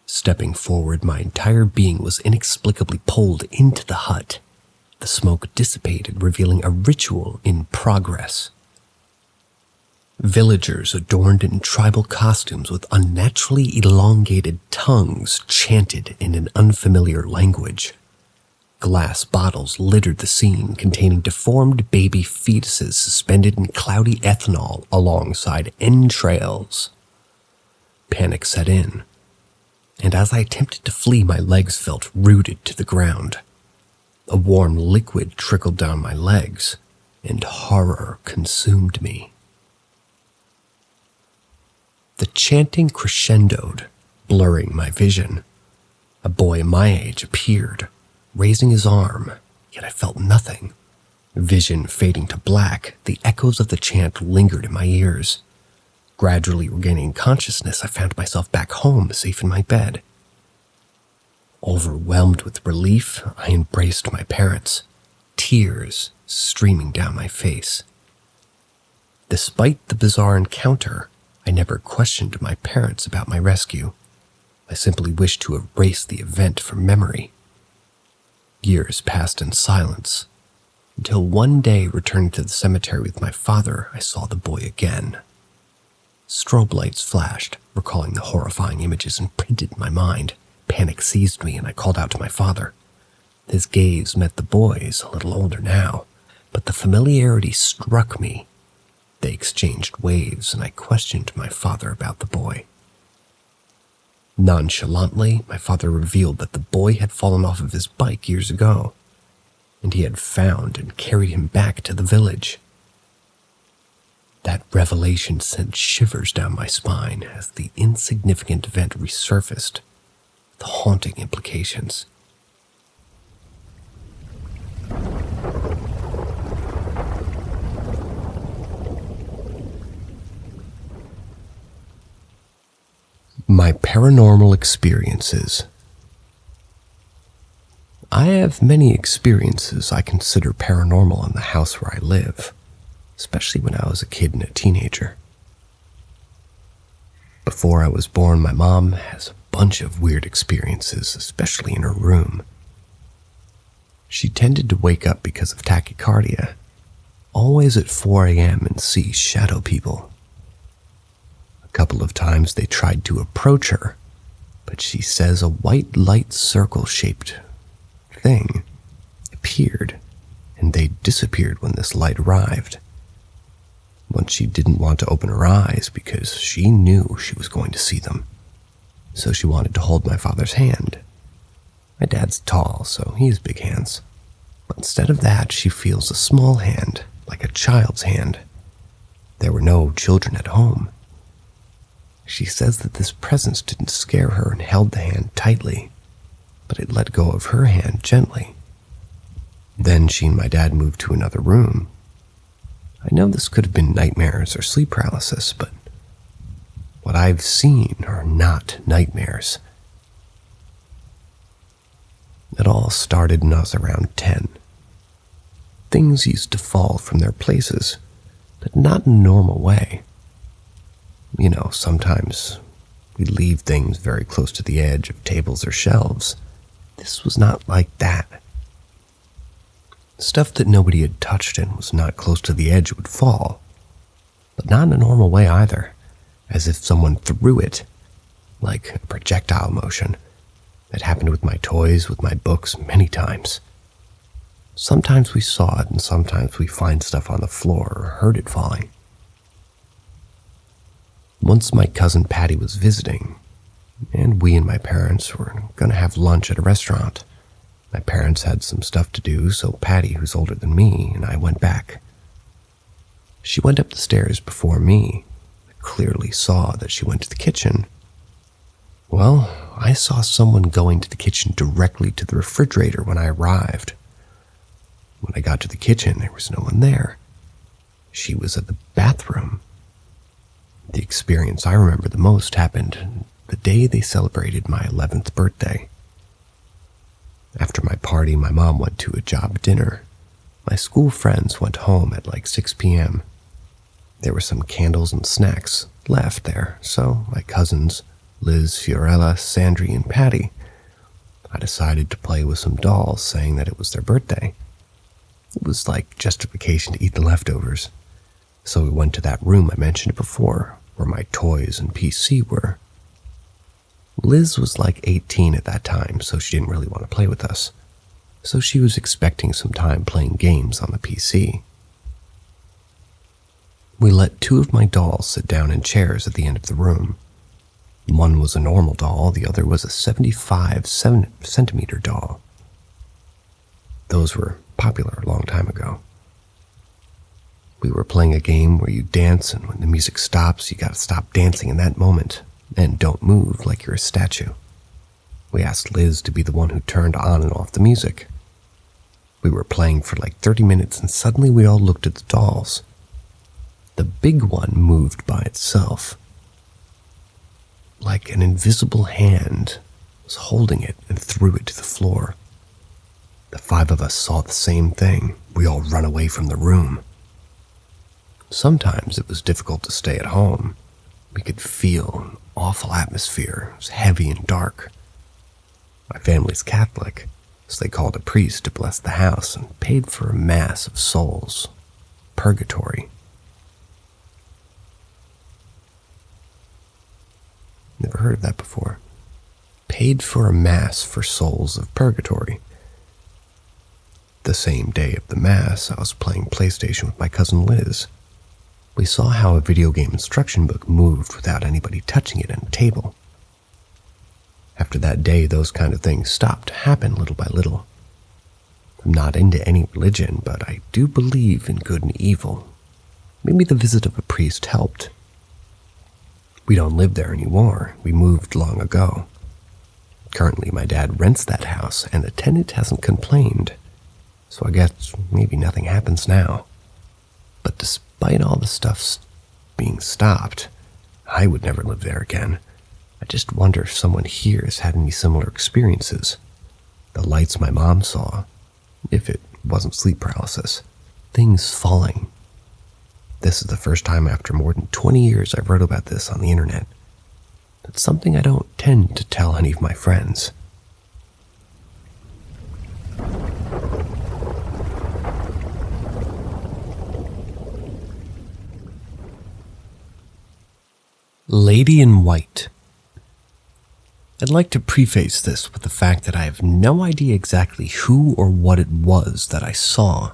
Stepping forward, my entire being was inexplicably pulled into the hut. The smoke dissipated, revealing a ritual in progress. Villagers adorned in tribal costumes with unnaturally elongated tongues chanted in an unfamiliar language. Glass bottles littered the scene, containing deformed baby fetuses suspended in cloudy ethanol alongside entrails. Panic set in, and as I attempted to flee, my legs felt rooted to the ground. A warm liquid trickled down my legs, and horror consumed me. The chanting crescendoed, blurring my vision. A boy my age appeared, raising his arm, yet I felt nothing. Vision fading to black, the echoes of the chant lingered in my ears. Gradually regaining consciousness, I found myself back home, safe in my bed. Overwhelmed with relief, I embraced my parents, tears streaming down my face. Despite the bizarre encounter, I never questioned my parents about my rescue. I simply wished to erase the event from memory. Years passed in silence, until one day, returning to the cemetery with my father, I saw the boy again. Strobe lights flashed, recalling the horrifying images imprinted in my mind. Panic seized me, and I called out to my father. His gaze met the boy's, a little older now, but the familiarity struck me. They exchanged waves, and I questioned my father about the boy. Nonchalantly, my father revealed that the boy had fallen off of his bike years ago, and he had found and carried him back to the village. That revelation sent shivers down my spine as the insignificant event resurfaced, the haunting implications. My paranormal experiences. I have many experiences I consider paranormal in the house where I live, especially when I was a kid and a teenager. Before I was born, my mom has a bunch of weird experiences, especially in her room. She tended to wake up because of tachycardia, always at 4 a.m. and see shadow people. A couple of times they tried to approach her, but she says a white light circle-shaped thing appeared, and they disappeared when this light arrived. Once she didn't want to open her eyes because she knew she was going to see them, so she wanted to hold my father's hand. My dad's tall, so he has big hands. But instead of that, she feels a small hand, like a child's hand. There were no children at home. She says that this presence didn't scare her and held the hand tightly, but it let go of her hand gently. Then she and my dad moved to another room. I know this could have been nightmares or sleep paralysis, but what I've seen are not nightmares. It all started when I was around 10. Things used to fall from their places, but not in a normal way. You know, sometimes we leave things very close to the edge of tables or shelves. This was not like that. Stuff that nobody had touched and was not close to the edge would fall, but not in a normal way either, as if someone threw it, like a projectile motion. It happened with my toys, with my books, many times. Sometimes we saw it, and sometimes we find stuff on the floor or heard it falling. Once my cousin Patty was visiting, and we and my parents were going to have lunch at a restaurant. My parents had some stuff to do, so Patty, who's older than me, and I went back. She went up the stairs before me. I clearly saw that she went to the kitchen. Well, I saw someone going to the kitchen directly to the refrigerator when I arrived. When I got to the kitchen, there was no one there. She was at the bathroom. The experience I remember the most happened the day they celebrated my 11th birthday. After my party, my mom went to a job dinner. My school friends went home at like 6 p.m. There were some candles and snacks left there, so my cousins, Liz, Fiorella, Sandry, and Patty, I decided to play with some dolls, saying that it was their birthday. It was like justification to eat the leftovers. So we went to that room I mentioned before, where my toys and PC were. Liz was like 18 at that time, so she didn't really want to play with us. So she was expecting some time playing games on the PC. We let two of my dolls sit down in chairs at the end of the room. One was a normal doll, the other was a 75-centimeter doll. Those were popular a long time ago. We were playing a game where you dance, and when the music stops, you gotta stop dancing in that moment, and don't move like you're a statue. We asked Liz to be the one who turned on and off the music. We were playing for like 30 minutes, and suddenly we all looked at the dolls. The big one moved by itself. Like an invisible hand was holding it and threw it to the floor. The five of us saw the same thing. We all ran away from the room. Sometimes it was difficult to stay at home. We could feel an awful atmosphere. It was heavy and dark. My family's Catholic, so they called a priest to bless the house and paid for a mass of souls. Purgatory. Never heard of that before. Paid for a mass for souls of purgatory. The same day of the mass, I was playing PlayStation with my cousin Liz. We saw how a video game instruction book moved without anybody touching it on a table. After that day, those kind of things stopped to happen little by little. I'm not into any religion, but I do believe in good and evil. Maybe the visit of a priest helped. We don't live there anymore. We moved long ago. Currently, my dad rents that house, and the tenant hasn't complained. So I guess maybe nothing happens now. But despite all the stuff being stopped, I would never live there again. I just wonder if someone here has had any similar experiences. The lights my mom saw, if it wasn't sleep paralysis, things falling. This is the first time after more than 20 years I've read about this on the internet. It's something I don't tend to tell any of my friends. Lady in White. I'd like to preface this with the fact that I have no idea exactly who or what it was that I saw,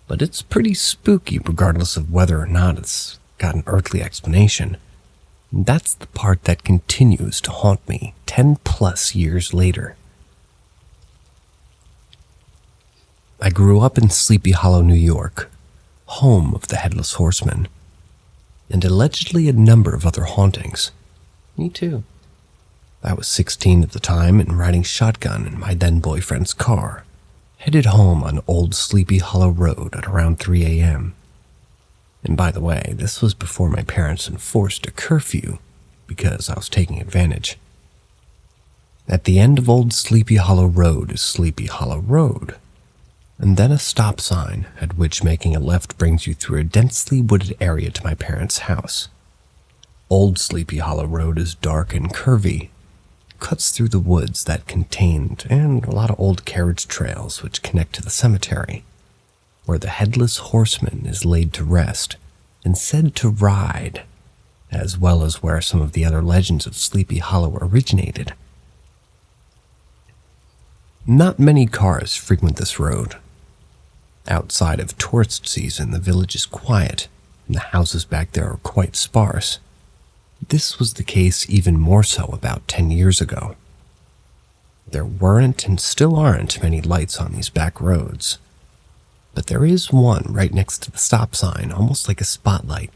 but it's pretty spooky regardless of whether or not it's got an earthly explanation. That's the part that continues to haunt me 10 plus years later. I grew up in Sleepy Hollow, New York, home of the Headless Horseman, and allegedly a number of other hauntings. Me too. I was 16 at the time and riding shotgun in my then-boyfriend's car, headed home on Old Sleepy Hollow Road at around 3 a.m. And by the way, this was before my parents enforced a curfew because I was taking advantage. At the end of Old Sleepy Hollow Road is Sleepy Hollow Road, and then a stop sign at which making a left brings you through a densely wooded area to my parents' house. Old Sleepy Hollow Road is dark and curvy, cuts through the woods that contained and a lot of old carriage trails which connect to the cemetery, where the Headless Horseman is laid to rest and said to ride, as well as where some of the other legends of Sleepy Hollow originated. Not many cars frequent this road. Outside of tourist season, the village is quiet, and the houses back there are quite sparse. This was the case even more so about 10 years ago. There weren't and still aren't many lights on these back roads, but there is one right next to the stop sign, almost like a spotlight.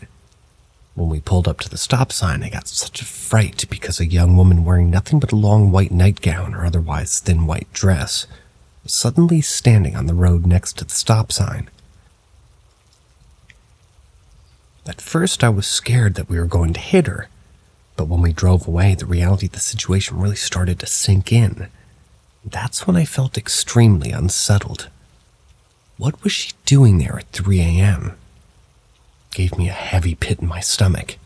When we pulled up to the stop sign, I got such a fright because a young woman wearing nothing but a long white nightgown or otherwise thin white dress was suddenly standing on the road next to the stop sign. At first, I was scared that we were going to hit her, but when we drove away, the reality of the situation really started to sink in. That's when I felt extremely unsettled. What was she doing there at 3 a.m.? Gave me a heavy pit in my stomach.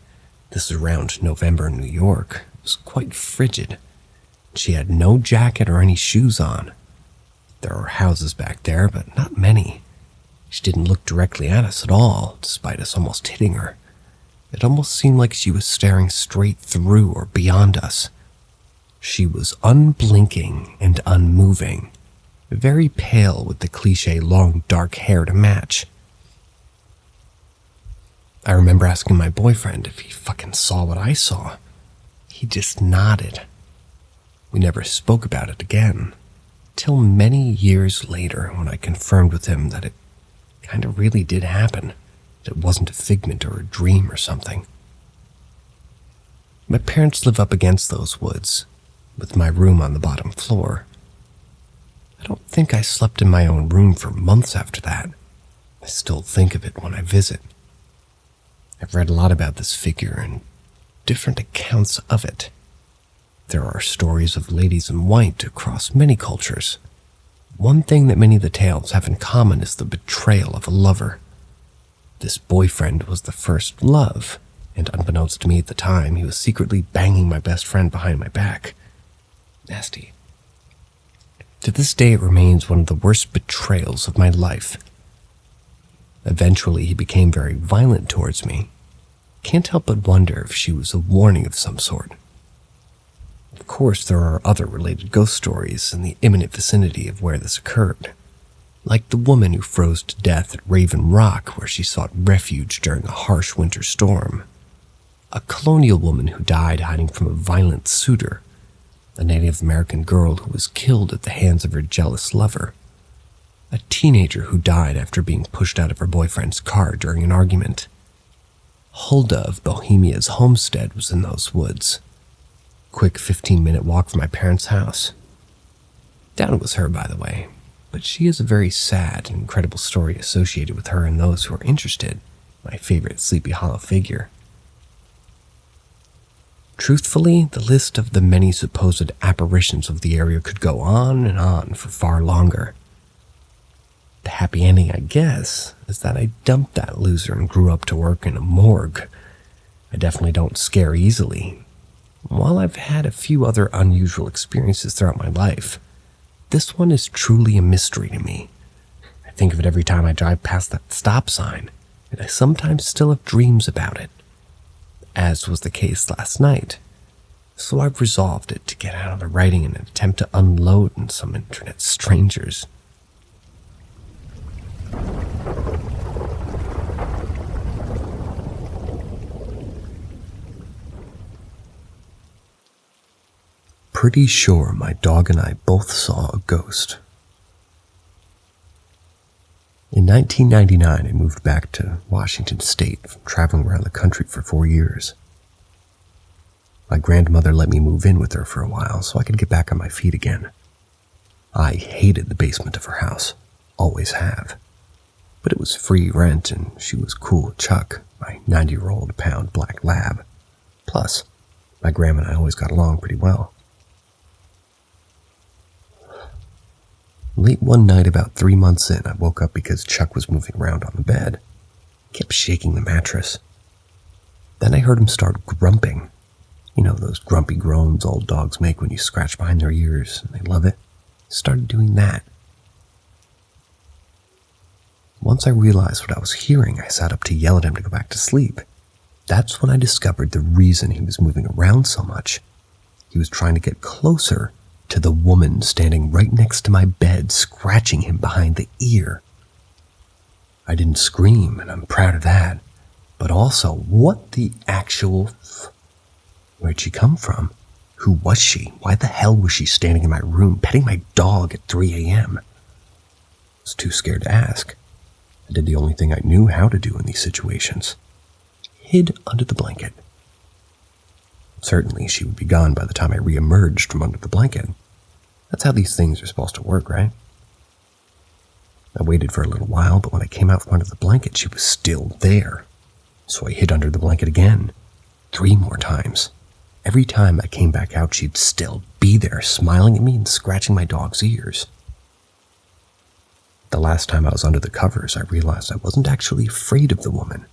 This was around November in New York. It was quite frigid. She had no jacket or any shoes on. There were houses back there, but not many. She didn't look directly at us at all, despite us almost hitting her. It almost seemed like she was staring straight through or beyond us. She was unblinking and unmoving, very pale with the cliché long dark hair to match. I remember asking my boyfriend if he fucking saw what I saw. He just nodded. We never spoke about it again, till many years later when I confirmed with him that it kind of really did happen. It wasn't a figment or a dream or something. My parents live up against those woods, with my room on the bottom floor. I don't think I slept in my own room for months after that. I still think of it when I visit. I've read a lot about this figure and different accounts of it. There are stories of ladies in white across many cultures. One thing that many of the tales have in common is the betrayal of a lover. This boyfriend was the first love, and unbeknownst to me at the time, he was secretly banging my best friend behind my back. Nasty. To this day, it remains one of the worst betrayals of my life. Eventually, he became very violent towards me. Can't help but wonder if she was a warning of some sort. Of course, there are other related ghost stories in the imminent vicinity of where this occurred, like the woman who froze to death at Raven Rock where she sought refuge during a harsh winter storm, a colonial woman who died hiding from a violent suitor, a Native American girl who was killed at the hands of her jealous lover, a teenager who died after being pushed out of her boyfriend's car during an argument. Hulda of Bohemia's homestead was in those woods. Quick 15-minute walk from my parents' house. Down was her, by the way, but she is a very sad and incredible story associated with her and those who are interested, my favorite Sleepy Hollow figure. Truthfully, the list of the many supposed apparitions of the area could go on for far longer. The happy ending, I guess, is that I dumped that loser and grew up to work in a morgue. I definitely don't scare easily. While I've had a few other unusual experiences throughout my life, this one is truly a mystery to me. I think of it every time I drive past that stop sign, and I sometimes still have dreams about it, as was the case last night. So I've resolved it to get out of the writing in an attempt to unload on some internet strangers. Pretty sure my dog and I both saw a ghost. In 1999, I moved back to Washington State, traveling around the country for 4 years. My grandmother let me move in with her for a while so I could get back on my feet again. I hated the basement of her house, always have. But it was free rent and she was cool with Chuck, my 90-year-old pound black lab. Plus, my grandma and I always got along pretty well. Late one night, about 3 months in, I woke up because Chuck was moving around on the bed. He kept shaking the mattress. Then I heard him start grumping. You know those grumpy groans old dogs make when you scratch behind their ears, and they love it. He started doing that. Once I realized what I was hearing, I sat up to yell at him to go back to sleep. That's when I discovered the reason he was moving around so much. He was trying to get closer to the woman standing right next to my bed, scratching him behind the ear. I didn't scream, and I'm proud of that. But also, what the actual Where'd she come from? Who was she? Why the hell was she standing in my room, petting my dog at 3 a.m.? I was too scared to ask. I did the only thing I knew how to do in these situations. Hid under the blanket. Certainly, she would be gone by the time I re-emerged from under the blanket. That's how these things are supposed to work, right? I waited for a little while, but when I came out from under the blanket, she was still there. So I hid under the blanket again, 3 more times. Every time I came back out, she'd still be there, smiling at me and scratching my dog's ears. The last time I was under the covers, I realized I wasn't actually afraid of the woman.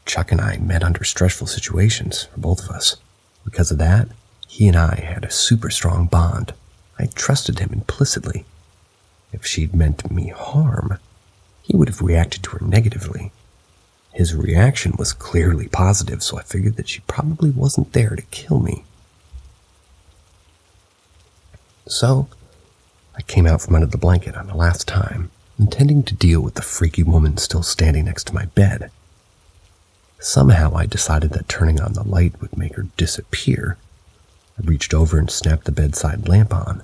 Chuck and I met under stressful situations for both of us. Because of that, he and I had a super strong bond. I trusted him implicitly. If she'd meant me harm, he would have reacted to her negatively. His reaction was clearly positive, so I figured that she probably wasn't there to kill me. So, I came out from under the blanket on the last time, intending to deal with the freaky woman still standing next to my bed. Somehow I decided that turning on the light would make her disappear. I reached over and snapped the bedside lamp on.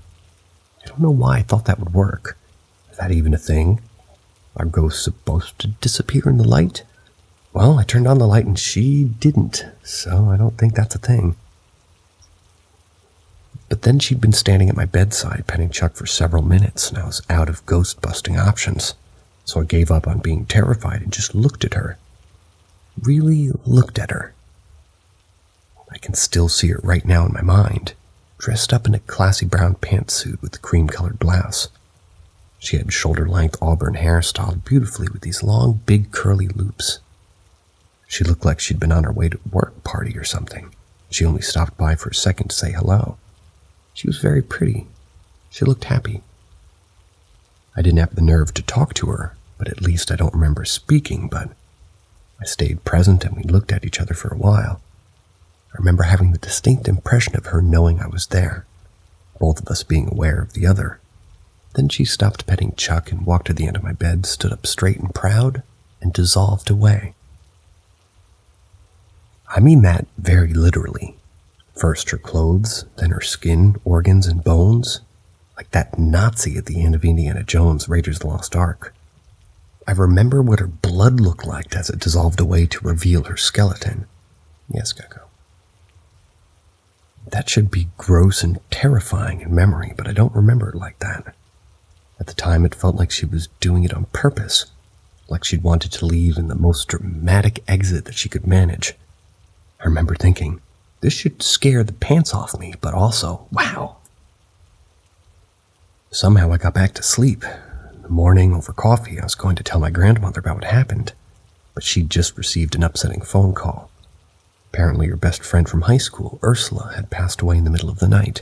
I don't know why I thought that would work. Is that even a thing? Are ghosts supposed to disappear in the light? Well, I turned on the light and she didn't, so I don't think that's a thing. But then she'd been standing at my bedside petting Chuck for several minutes, and I was out of ghost-busting options, so I gave up on being terrified and just looked at her. Really looked at her. I can still see her right now in my mind, dressed up in a classy brown pantsuit with a cream-colored blouse. She had shoulder-length auburn hair styled beautifully with these long, big, curly loops. She looked like she'd been on her way to a work party or something. She only stopped by for a second to say hello. She was very pretty. She looked happy. I didn't have the nerve to talk to her, but at least I don't remember speaking, but I stayed present and we looked at each other for a while. I remember having the distinct impression of her knowing I was there, both of us being aware of the other. Then she stopped petting Chuck and walked to the end of my bed, stood up straight and proud, and dissolved away. I mean that very literally. First her clothes, then her skin, organs, and bones, like that Nazi at the end of Indiana Jones' Raiders of the Lost Ark. I remember what her blood looked like as it dissolved away to reveal her skeleton. Yes, Gecko. That should be gross and terrifying in memory, but I don't remember it like that. At the time, it felt like she was doing it on purpose, like she'd wanted to leave in the most dramatic exit that she could manage. I remember thinking, this should scare the pants off me, but also, wow. Somehow I got back to sleep. In the morning, over coffee, I was going to tell my grandmother about what happened, but she'd just received an upsetting phone call. Apparently her best friend from high school, Ursula, had passed away in the middle of the night.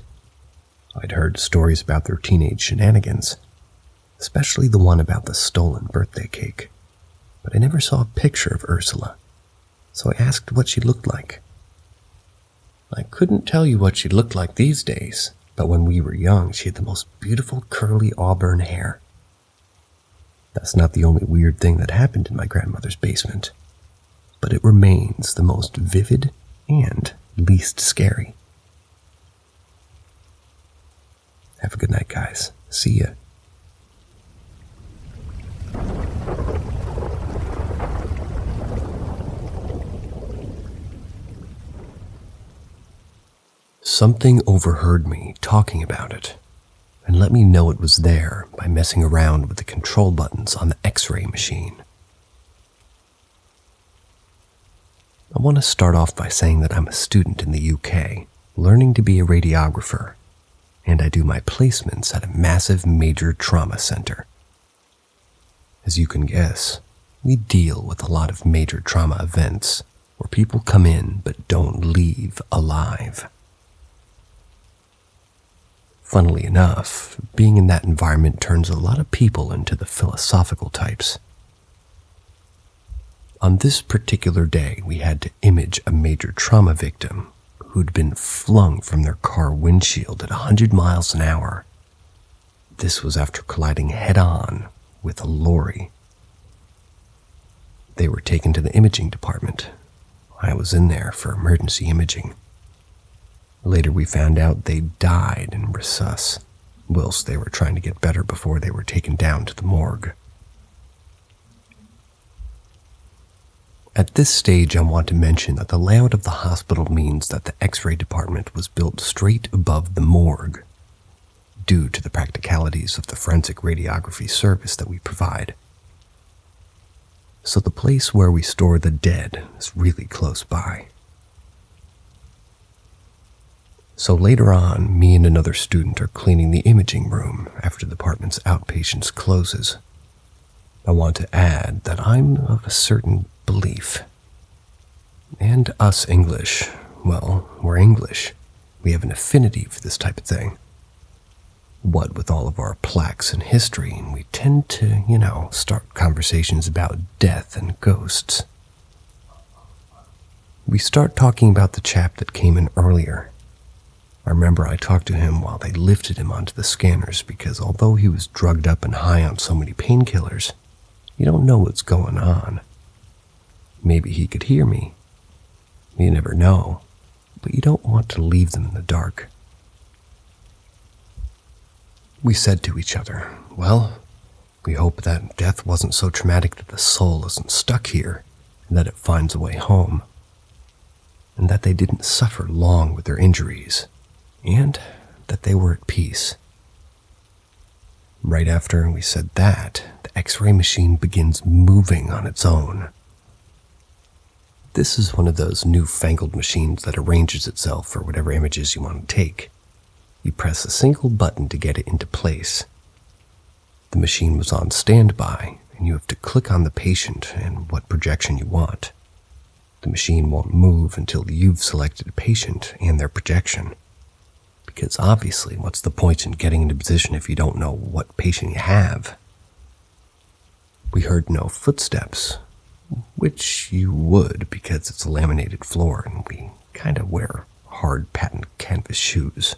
I'd heard stories about their teenage shenanigans, especially the one about the stolen birthday cake, but I never saw a picture of Ursula, so I asked what she looked like. I couldn't tell you what she looked like these days, but when we were young, she had the most beautiful curly auburn hair. That's not the only weird thing that happened in my grandmother's basement, but it remains the most vivid and least scary. Have a good night, guys. See ya. Something overheard me talking about it and let me know it was there by messing around with the control buttons on the X-ray machine. I want to start off by saying that I'm a student in the UK, learning to be a radiographer, and I do my placements at a massive major trauma center. As you can guess, we deal with a lot of major trauma events where people come in but don't leave alive. Funnily enough, being in that environment turns a lot of people into the philosophical types. On this particular day, we had to image a major trauma victim who'd been flung from their car windshield at 100 miles an hour. This was after colliding head-on with a lorry. They were taken to the imaging department. I was in there for emergency imaging. Later we found out they died in resus, whilst they were trying to get better before they were taken down to the morgue. At this stage, I want to mention that the layout of the hospital means that the X-ray department was built straight above the morgue, due to the practicalities of the forensic radiography service that we provide. So the place where we store the dead is really close by. So later on, me and another student are cleaning the imaging room after the department's outpatients closes. I want to add that I'm of a certain belief. And us English, well, we're English. We have an affinity for this type of thing. What with all of our plaques and history, and we tend to, start conversations about death and ghosts. We start talking about the chap that came in earlier. I remember I talked to him while they lifted him onto the scanners because although he was drugged up and high on so many painkillers, you don't know what's going on. Maybe he could hear me. You never know, but you don't want to leave them in the dark. We said to each other, well, we hope that death wasn't so traumatic that the soul isn't stuck here and that it finds a way home, and that they didn't suffer long with their injuries, and that they were at peace. Right after we said that, the X-ray machine begins moving on its own. This is one of those newfangled machines that arranges itself for whatever images you want to take. You press a single button to get it into place. The machine was on standby, and you have to click on the patient and what projection you want. The machine won't move until you've selected a patient and their projection. Because obviously, what's the point in getting into position if you don't know what patient you have? We heard no footsteps, which you would because it's a laminated floor and we kind of wear hard patent canvas shoes.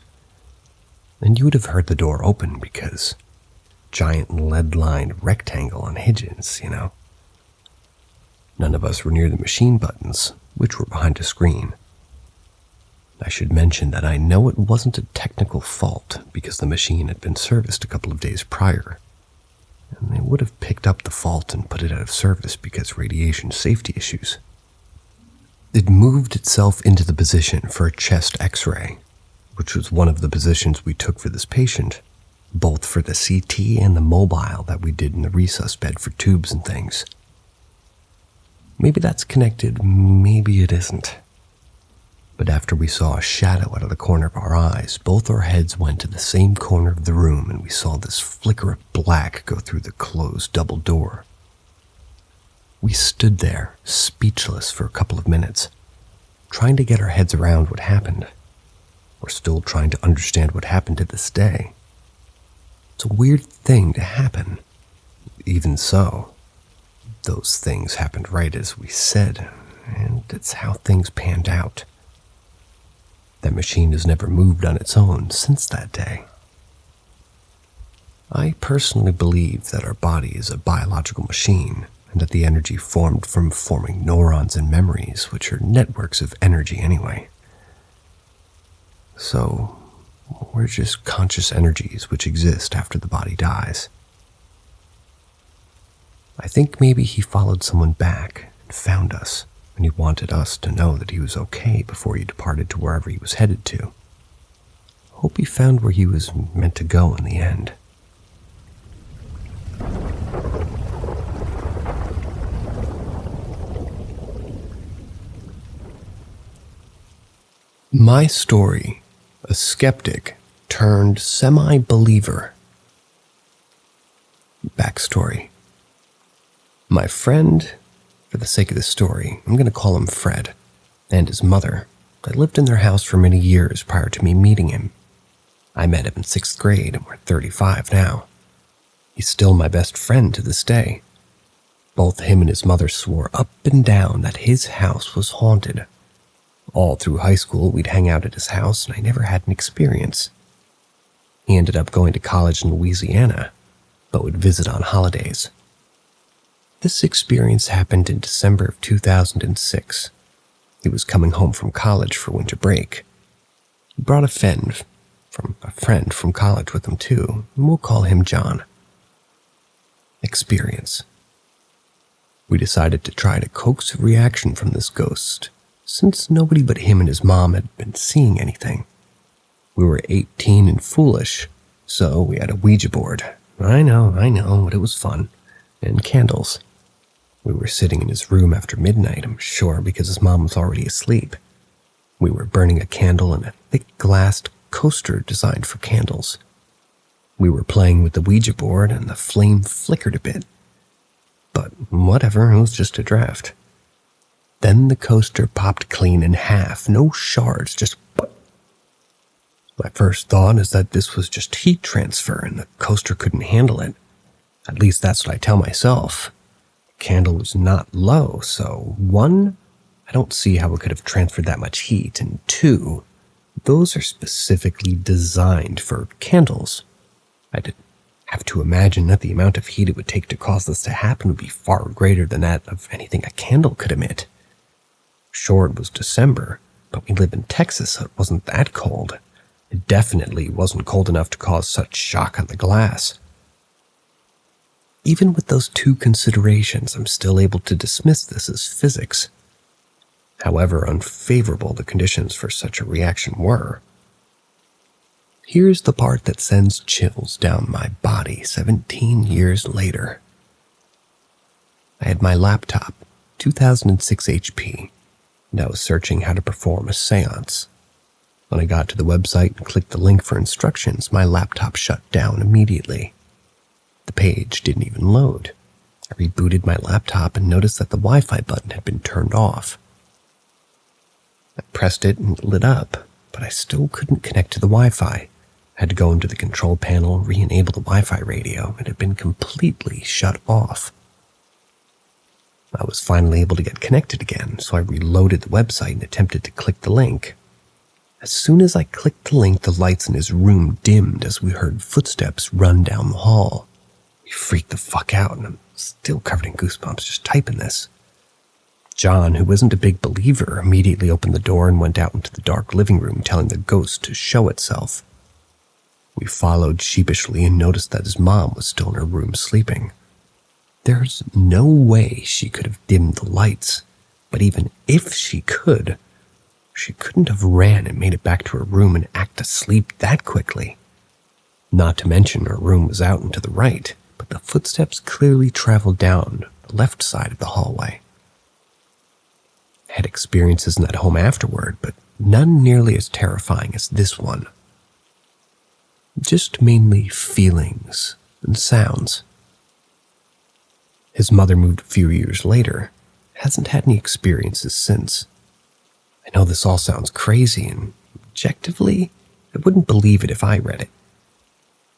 And you would have heard the door open because giant lead-lined rectangle on hinges, None of us were near the machine buttons, which were behind a screen. I should mention that I know it wasn't a technical fault because the machine had been serviced a couple of days prior, and they would have picked up the fault and put it out of service because radiation safety issues. It moved itself into the position for a chest X-ray, which was one of the positions we took for this patient, both for the CT and the mobile that we did in the resus bed for tubes and things. Maybe that's connected, maybe it isn't. But after we saw a shadow out of the corner of our eyes, both our heads went to the same corner of the room and we saw this flicker of black go through the closed double door. We stood there, speechless for a couple of minutes, trying to get our heads around what happened. We're still trying to understand what happened to this day. It's a weird thing to happen. Even so, those things happened right as we said, and it's how things panned out. That machine has never moved on its own since that day. I personally believe that our body is a biological machine, and that the energy formed from forming neurons and memories, which are networks of energy anyway. So, we're just conscious energies which exist after the body dies. I think maybe he followed someone back and found us, and he wanted us to know that he was okay before he departed to wherever he was headed to. Hope he found where he was meant to go in the end. My story, a skeptic turned semi-believer. Backstory. My friend, for the sake of this story, I'm going to call him Fred, and his mother. I lived in their house for many years prior to me meeting him. I met him in 6th grade, and we're 35 now. He's still my best friend to this day. Both him and his mother swore up and down that his house was haunted. All through high school, we'd hang out at his house, and I never had an experience. He ended up going to college in Louisiana, but would visit on holidays. This experience happened in December of 2006. He was coming home from college for winter break. He brought a friend from college with him too, and we'll call him John. Experience. We decided to try to coax a reaction from this ghost, since nobody but him and his mom had been seeing anything. We were 18 and foolish, so we had a Ouija board. I know, but it was fun. And candles. We were sitting in his room after midnight, I'm sure, because his mom was already asleep. We were burning a candle in a thick glassed coaster designed for candles. We were playing with the Ouija board and the flame flickered a bit. But whatever, it was just a draft. Then the coaster popped clean in half, no shards, just... My first thought is that this was just heat transfer and the coaster couldn't handle it. At least that's what I tell myself. The candle was not low, so 1, I don't see how it could have transferred that much heat, and 2, those are specifically designed for candles. I'd have to imagine that the amount of heat it would take to cause this to happen would be far greater than that of anything a candle could emit. Sure, it was December, but we live in Texas, so it wasn't that cold. It definitely wasn't cold enough to cause such shock on the glass. Even with those 2 considerations, I'm still able to dismiss this as physics. However unfavorable the conditions for such a reaction were. Here's the part that sends chills down my body 17 years later. I had my laptop, 2006 HP, and I was searching how to perform a seance. When I got to the website and clicked the link for instructions, my laptop shut down immediately. The page didn't even load. I rebooted my laptop and noticed that the Wi-Fi button had been turned off. I pressed it and it lit up, but I still couldn't connect to the Wi-Fi. I had to go into the control panel, re-enable the Wi-Fi radio. It had been completely shut off. I was finally able to get connected again, so I reloaded the website and attempted to click the link. As soon as I clicked the link, the lights in his room dimmed as we heard footsteps run down the hall. We freaked the fuck out, and I'm still covered in goosebumps just typing this. John, who wasn't a big believer, immediately opened the door and went out into the dark living room, telling the ghost to show itself. We followed sheepishly and noticed that his mom was still in her room sleeping. There's no way she could have dimmed the lights, but even if she could, she couldn't have ran and made it back to her room and act asleep that quickly. Not to mention her room was out and to the right, but the footsteps clearly traveled down the left side of the hallway. I had experiences in that home afterward, but none nearly as terrifying as this one. Just mainly feelings and sounds. His mother moved a few years later, hasn't had any experiences since. I know this all sounds crazy, and objectively, I wouldn't believe it if I read it.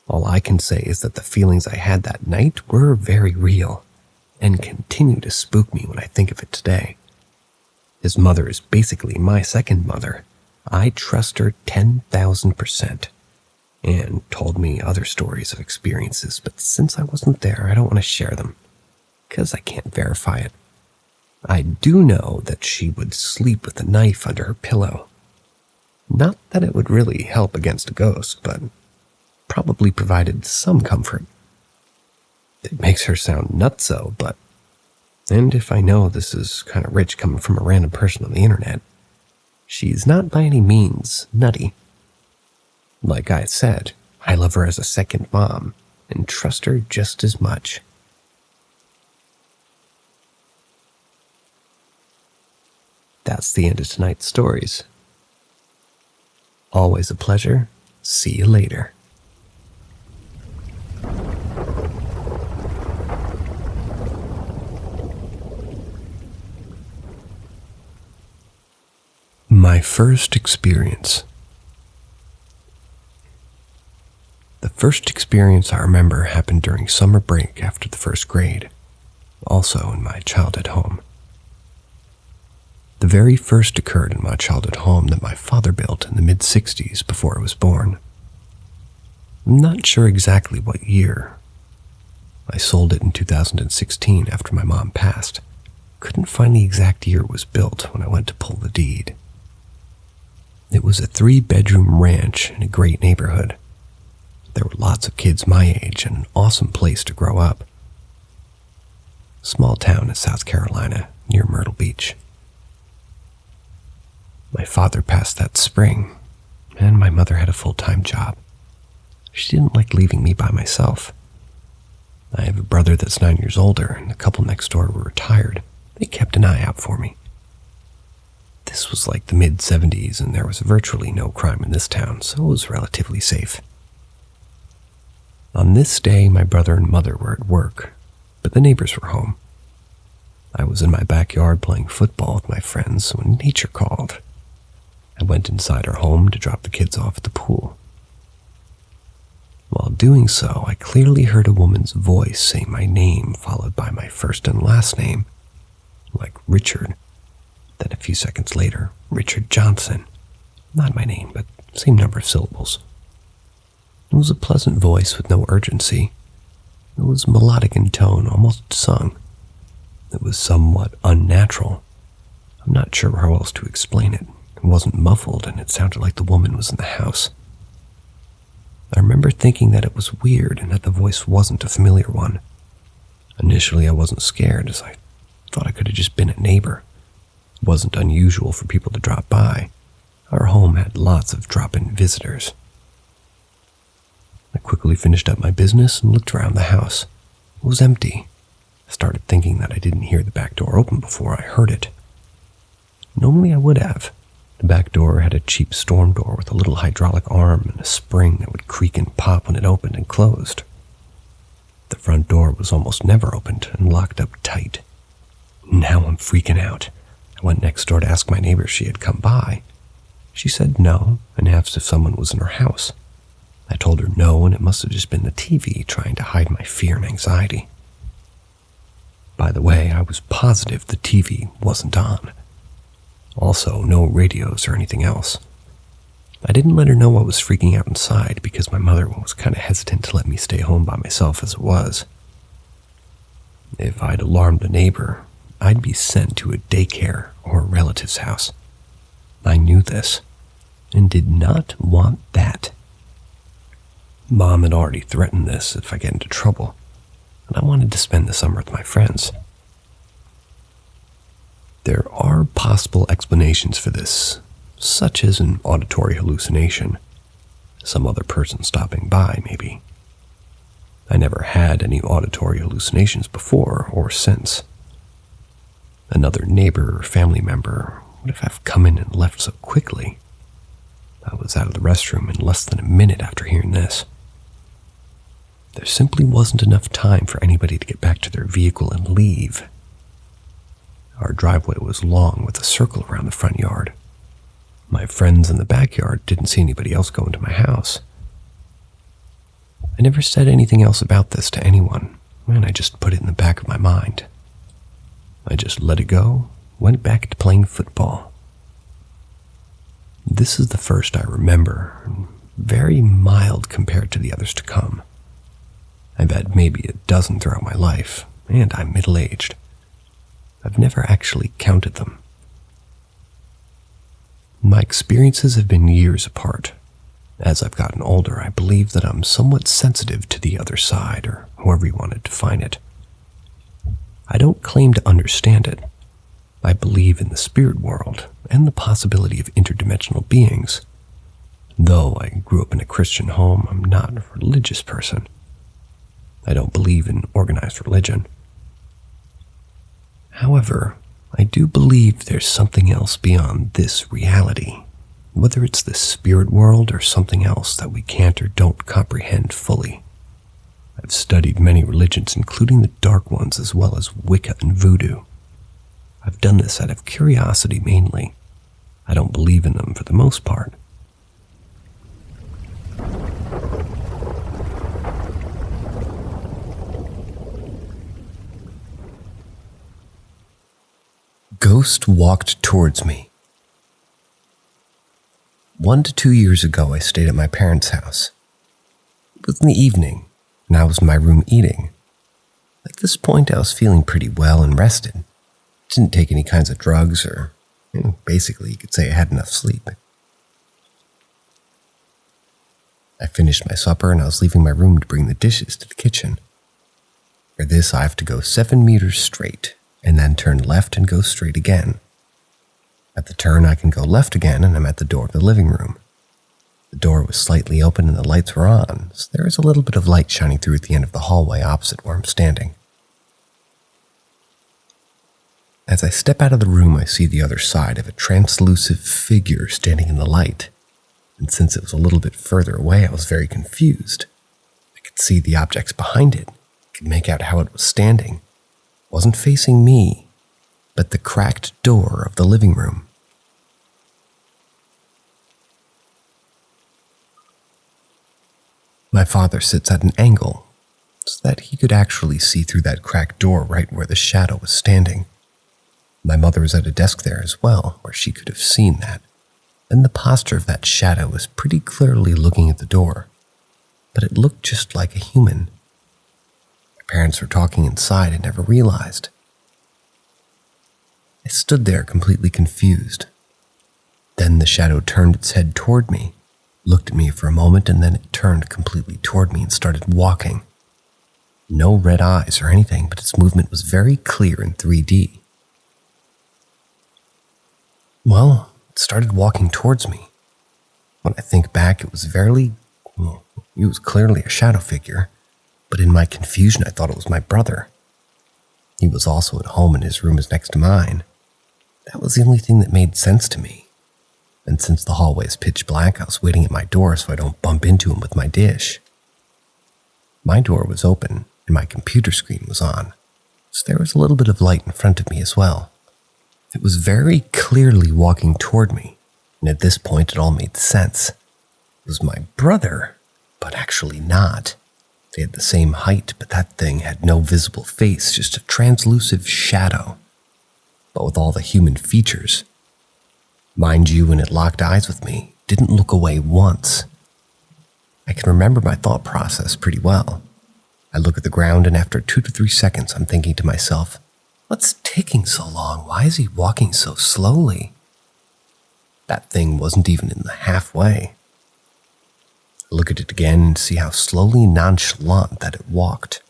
All I can say is that the feelings I had that night were very real, and continue to spook me when I think of it today. His mother is basically my second mother. I trust her 10,000%, and told me other stories of experiences, but since I wasn't there, I don't want to share them, because I can't verify it. I do know that she would sleep with a knife under her pillow. Not that it would really help against a ghost, but probably provided some comfort. It makes her sound nutso, but... And if I know this is kind of rich coming from a random person on the internet, she's not by any means nutty. Like I said, I love her as a second mom and trust her just as much. That's the end of tonight's stories. Always a pleasure. See you later. My first experience. The first experience I remember happened during summer break after the first grade, also in my childhood home. The very first occurred in my childhood home that my father built in the mid-60s before I was born. I'm not sure exactly what year. I sold it in 2016 after my mom passed. Couldn't find the exact year it was built when I went to pull the deed. It was a 3-bedroom ranch in a great neighborhood. There were lots of kids my age and an awesome place to grow up. Small town in South Carolina near Myrtle Beach. My father passed that spring, and my mother had a full-time job. She didn't like leaving me by myself. I have a brother that's 9 years older, and the couple next door were retired. They kept an eye out for me. This was like the mid-70s, and there was virtually no crime in this town, so it was relatively safe. On this day, my brother and mother were at work, but the neighbors were home. I was in my backyard playing football with my friends when nature called. I went inside our home to drop the kids off at the pool. While doing so, I clearly heard a woman's voice say my name followed by my first and last name, like Richard. Then a few seconds later, Richard Johnson. Not my name, but same number of syllables. It was a pleasant voice with no urgency. It was melodic in tone, almost sung. It was somewhat unnatural. I'm not sure how else to explain it. It wasn't muffled, and it sounded like the woman was in the house. I remember thinking that it was weird and that the voice wasn't a familiar one. Initially, I wasn't scared, as I thought I could have just been a neighbor. It wasn't unusual for people to drop by. Our home had lots of drop-in visitors. I quickly finished up my business and looked around the house. It was empty. I started thinking that I didn't hear the back door open before I heard it. Normally I would have. The back door had a cheap storm door with a little hydraulic arm and a spring that would creak and pop when it opened and closed. The front door was almost never opened and locked up tight. Now I'm freaking out. I went next door to ask my neighbor if she had come by. She said no and asked if someone was in her house. I told her no, and it must have just been the TV trying to hide my fear and anxiety. By the way, I was positive the TV wasn't on. Also, no radios or anything else. I didn't let her know I was freaking out inside because my mother was kind of hesitant to let me stay home by myself as it was. If I'd alarmed a neighbor, I'd be sent to a daycare or a relative's house. I knew this and did not want that. Mom had already threatened this if I get into trouble, and I wanted to spend the summer with my friends. There are possible explanations for this, such as an auditory hallucination. Some other person stopping by, maybe. I never had any auditory hallucinations before or since. Another neighbor or family member would have come in and left so quickly. I was out of the restroom in less than a minute after hearing this. There simply wasn't enough time for anybody to get back to their vehicle and leave. Our driveway was long with a circle around the front yard. My friends in the backyard didn't see anybody else go into my house. I never said anything else about this to anyone, and I just put it in the back of my mind. I just let it go, went back to playing football. This is the first I remember, very mild compared to the others to come. I've had maybe a dozen throughout my life, and I'm middle-aged. I've never actually counted them. My experiences have been years apart. As I've gotten older, I believe that I'm somewhat sensitive to the other side, or however you want to define it. I don't claim to understand it. I believe in the spirit world and the possibility of interdimensional beings. Though I grew up in a Christian home, I'm not a religious person. I don't believe in organized religion. However, I do believe there's something else beyond this reality, whether it's the spirit world or something else that we can't or don't comprehend fully. I've studied many religions, including the dark ones as well as Wicca and Voodoo. I've done this out of curiosity mainly. I don't believe in them for the most part. Ghost walked towards me. 1 to 2 years ago, I stayed at my parents' house. It was in the evening, and I was in my room eating. At this point, I was feeling pretty well and rested. Didn't take any kinds of drugs or, basically, you could say I had enough sleep. I finished my supper and I was leaving my room to bring the dishes to the kitchen. For this, I have to go 7 meters straight and then turn left and go straight again. At the turn, I can go left again and I'm at the door of the living room. The door was slightly open and the lights were on, so there is a little bit of light shining through at the end of the hallway opposite where I'm standing. As I step out of the room, I see the other side of a translucent figure standing in the light, and since it was a little bit further away, I was very confused. I could see the objects behind it, could make out how it was standing. It wasn't facing me, but the cracked door of the living room. My father sits at an angle, so that he could actually see through that cracked door right where the shadow was standing. My mother was at a desk there as well, where she could have seen that, and the posture of that shadow was pretty clearly looking at the door, but it looked just like a human. My parents were talking inside and never realized. I stood there completely confused. Then the shadow turned its head toward me, looked at me for a moment, and then it turned completely toward me and started walking. No red eyes or anything, but its movement was very clear in 3D. Well, it started walking towards me. When I think back, it was clearly a shadow figure, but in my confusion, I thought it was my brother. He was also at home and his room is next to mine. That was the only thing that made sense to me. And since the hallway is pitch black, I was waiting at my door so I don't bump into him with my dish. My door was open and my computer screen was on, so there was a little bit of light in front of me as well. It was very clearly walking toward me, and at this point it all made sense. It was my brother, but actually not. They had the same height, but that thing had no visible face, just a translucent shadow, but with all the human features. Mind you, when it locked eyes with me, it didn't look away once. I can remember my thought process pretty well. I look at the ground, and after 2 to 3 seconds, I'm thinking to myself, what's taking so long? Why is he walking so slowly? That thing wasn't even in the halfway. I look at it again and see how slowly nonchalant that it walked.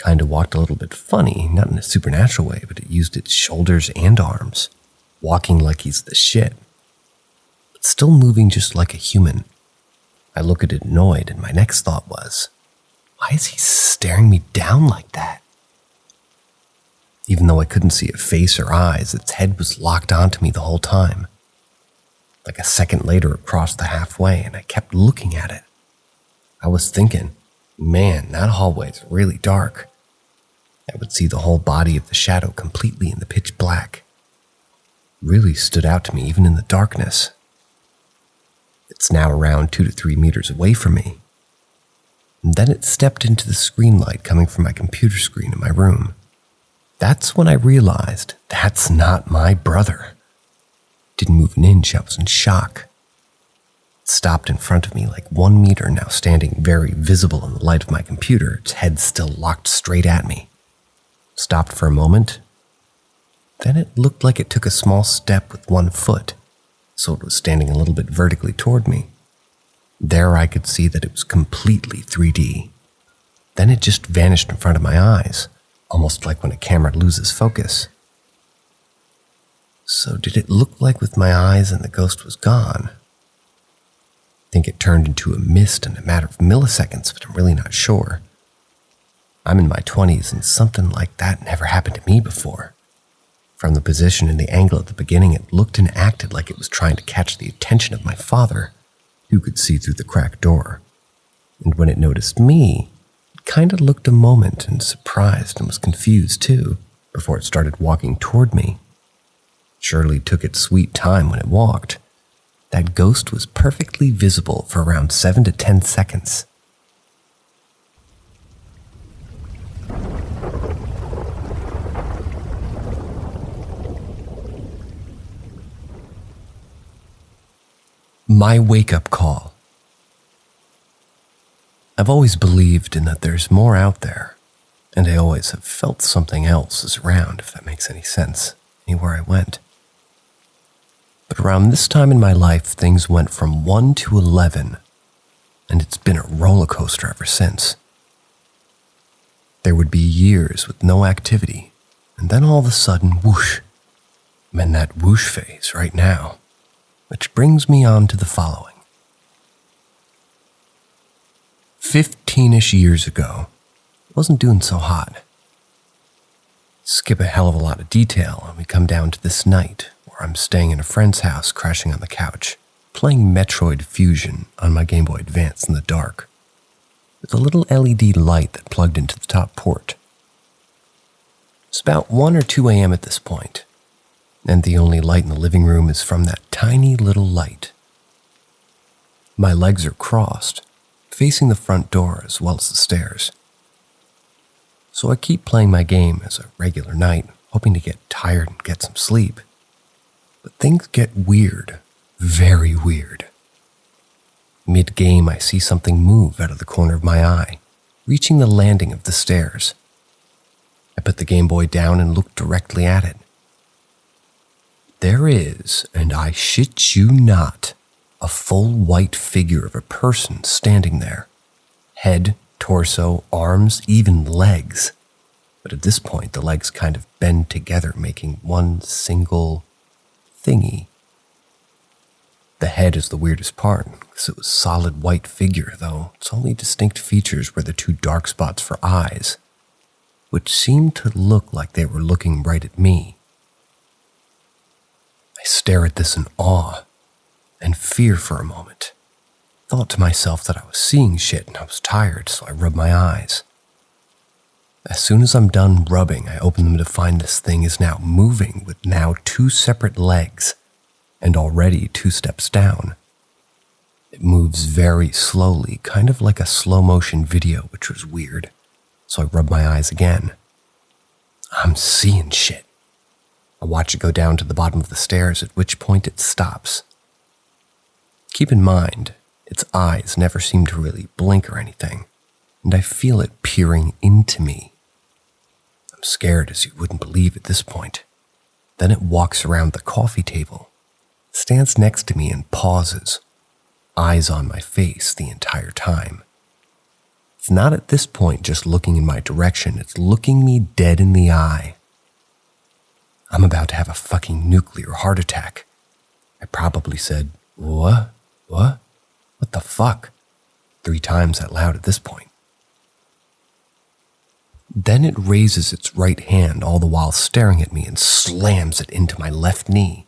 Kinda walked a little bit funny, not in a supernatural way, but it used its shoulders and arms, walking like he's the shit, but still moving just like a human. I look at it annoyed, and my next thought was, why is he staring me down like that? Even though I couldn't see a face or eyes, its head was locked onto me the whole time. Like a second later, it crossed the halfway, and I kept looking at it. I was thinking, man, that hallway is really dark. I would see the whole body of the shadow completely in the pitch black. Really stood out to me even in the darkness. It's now around 2 to 3 meters away from me. And then it stepped into the screen light coming from my computer screen in my room. That's when I realized that's not my brother. Didn't move an inch, I was in shock. It stopped in front of me like 1 meter, now standing very visible in the light of my computer, its head still locked straight at me. Stopped for a moment. Then it looked like it took a small step with 1 foot, so it was standing a little bit vertically toward me. There I could see that it was completely 3D. Then it just vanished in front of my eyes, almost like when a camera loses focus. So did it look like with my eyes and the ghost was gone? think it turned into a mist in a matter of milliseconds, but I'm really not sure. I'm in my 20s and something like that never happened to me before. From the position and the angle at the beginning, it looked and acted like it was trying to catch the attention of my father, who could see through the cracked door. And when it noticed me, it kind of looked a moment and surprised and was confused too, before it started walking toward me. Surely took its sweet time when it walked. That ghost was perfectly visible for around 7 to 10 seconds. My wake-up call. I've always believed in that there's more out there, and I always have felt something else is around, if that makes any sense, anywhere I went. But around this time in my life, things went from 1 to 11, and it's been a roller coaster ever since. There would be years with no activity, and then all of a sudden, whoosh. I'm in that whoosh phase right now, which brings me on to the following. 15-ish years ago, I wasn't doing so hot. Skip a hell of a lot of detail, and we come down to this night, where I'm staying in a friend's house, crashing on the couch, playing Metroid Fusion on my Game Boy Advance in the dark, with a little LED light that plugged into the top port. It's about 1 or 2 a.m. at this point, and the only light in the living room is from that tiny little light. My legs are crossed, facing the front door as well as the stairs. So I keep playing my game as a regular night, hoping to get tired and get some sleep. But things get weird, very weird. Mid-game, I see something move out of the corner of my eye, reaching the landing of the stairs. I put the Game Boy down and look directly at it. There is, and I shit you not, a full white figure of a person standing there. Head, torso, arms, even legs. But at this point, the legs kind of bend together, making one single thingy. The head is the weirdest part, because it was a solid white figure, though its only distinct features were the 2 dark spots for eyes, which seemed to look like they were looking right at me. I stare at this in awe and fear for a moment. Thought to myself that I was seeing shit and I was tired, so I rubbed my eyes. As soon as I'm done rubbing, I open them to find this thing is now moving with now 2 separate legs and already 2 steps down. It moves very slowly, kind of like a slow-motion video, which was weird, so I rub my eyes again. I'm seeing shit. I watch it go down to the bottom of the stairs, at which point it stops. Keep in mind, its eyes never seem to really blink or anything, and I feel it peering into me. I'm scared as you wouldn't believe at this point. Then it walks around the coffee table, stands next to me and pauses, eyes on my face the entire time. It's not at this point just looking in my direction, it's looking me dead in the eye. I'm about to have a fucking nuclear heart attack. I probably said, "What? What? What the fuck?" 3 times out loud at this point. Then it raises its right hand all the while staring at me and slams it into my left knee.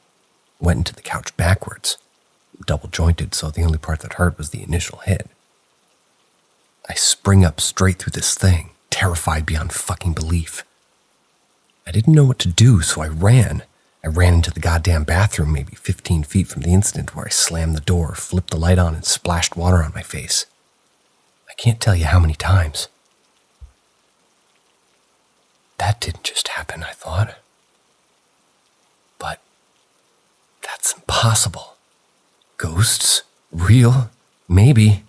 Went into the couch backwards. Double jointed, so the only part that hurt was the initial hit. I spring up straight through this thing, terrified beyond fucking belief. I didn't know what to do, so I ran. I ran into the goddamn bathroom maybe 15 feet from the incident where I slammed the door, flipped the light on, and splashed water on my face. I can't tell you how many times. That didn't just happen, I thought. But that's impossible. Ghosts? Real? Maybe.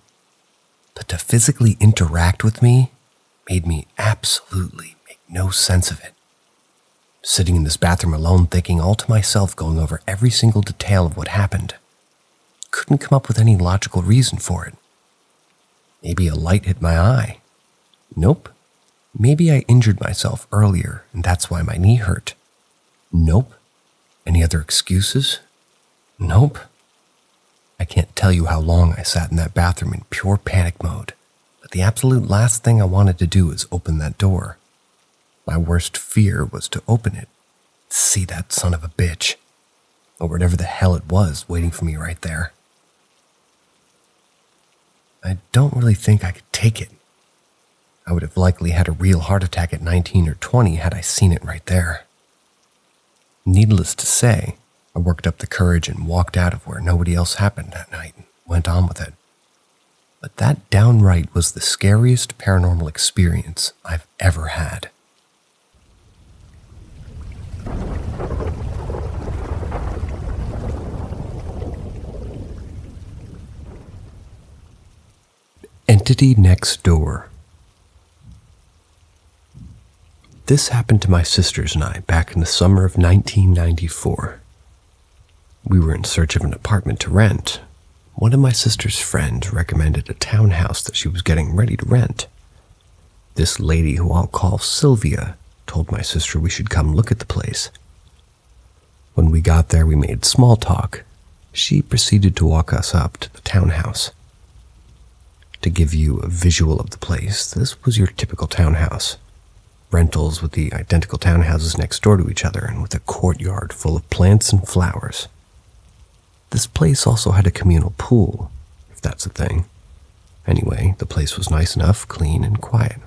But to physically interact with me made me absolutely make no sense of it. Sitting in this bathroom alone, thinking all to myself, going over every single detail of what happened. Couldn't come up with any logical reason for it. Maybe a light hit my eye. Nope. Maybe I injured myself earlier, and that's why my knee hurt. Nope. Any other excuses? Nope. I can't tell you how long I sat in that bathroom in pure panic mode, but the absolute last thing I wanted to do was open that door. My worst fear was to open it, see that son of a bitch, or whatever the hell it was waiting for me right there. I don't really think I could take it. I would have likely had a real heart attack at 19 or 20 had I seen it right there. Needless to say, I worked up the courage and walked out of where nobody else happened that night and went on with it. But that downright was the scariest paranormal experience I've ever had. Entity next door. This happened to my sisters and I back in the summer of 1994. We were in search of an apartment to rent. One of my sister's friends recommended a townhouse that she was getting ready to rent. This lady, who I'll call Sylvia, told my sister we should come look at the place. When we got there, we made small talk. She proceeded to walk us up to the townhouse. To give you a visual of the place, this was your typical townhouse. Rentals with the identical townhouses next door to each other and with a courtyard full of plants and flowers. This place also had a communal pool, if that's a thing. Anyway, the place was nice enough, clean and quiet.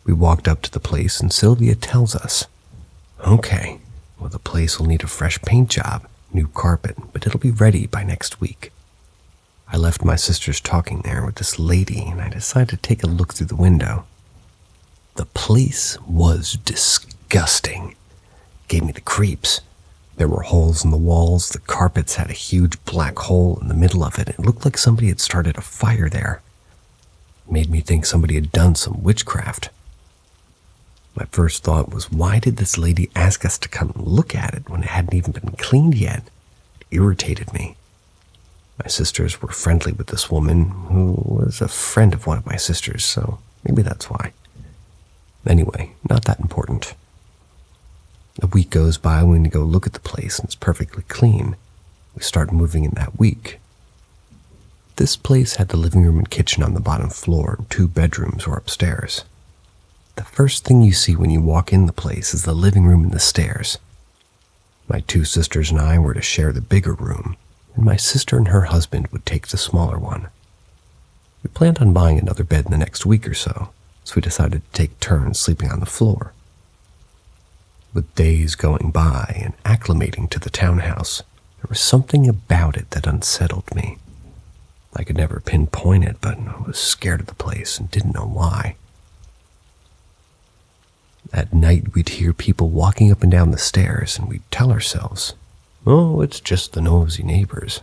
We walked up to the place and Sylvia tells us, "Okay, well, the place will need a fresh paint job, new carpet, but it'll be ready by next week." I left my sisters talking there with this lady and I decided to take a look through the window. The place was disgusting. Gave me the creeps. There were holes in the walls, the carpets had a huge black hole in the middle of it. It looked like somebody had started a fire there. It made me think somebody had done some witchcraft. My first thought was, why did this lady ask us to come and look at it when it hadn't even been cleaned yet? It irritated me. My sisters were friendly with this woman, who was a friend of one of my sisters, so maybe that's why. Anyway, not that important. A week goes by when we go look at the place and it's perfectly clean. We start moving in that week. This place had the living room and kitchen on the bottom floor and 2 bedrooms were upstairs. The first thing you see when you walk in the place is the living room and the stairs. My 2 sisters and I were to share the bigger room, and my sister and her husband would take the smaller one. We planned on buying another bed in the next week or so we decided to take turns sleeping on the floor. With days going by and acclimating to the townhouse, there was something about it that unsettled me. I could never pinpoint it, but I was scared of the place and didn't know why. At night, we'd hear people walking up and down the stairs, and we'd tell ourselves, "Oh, it's just the nosy neighbors."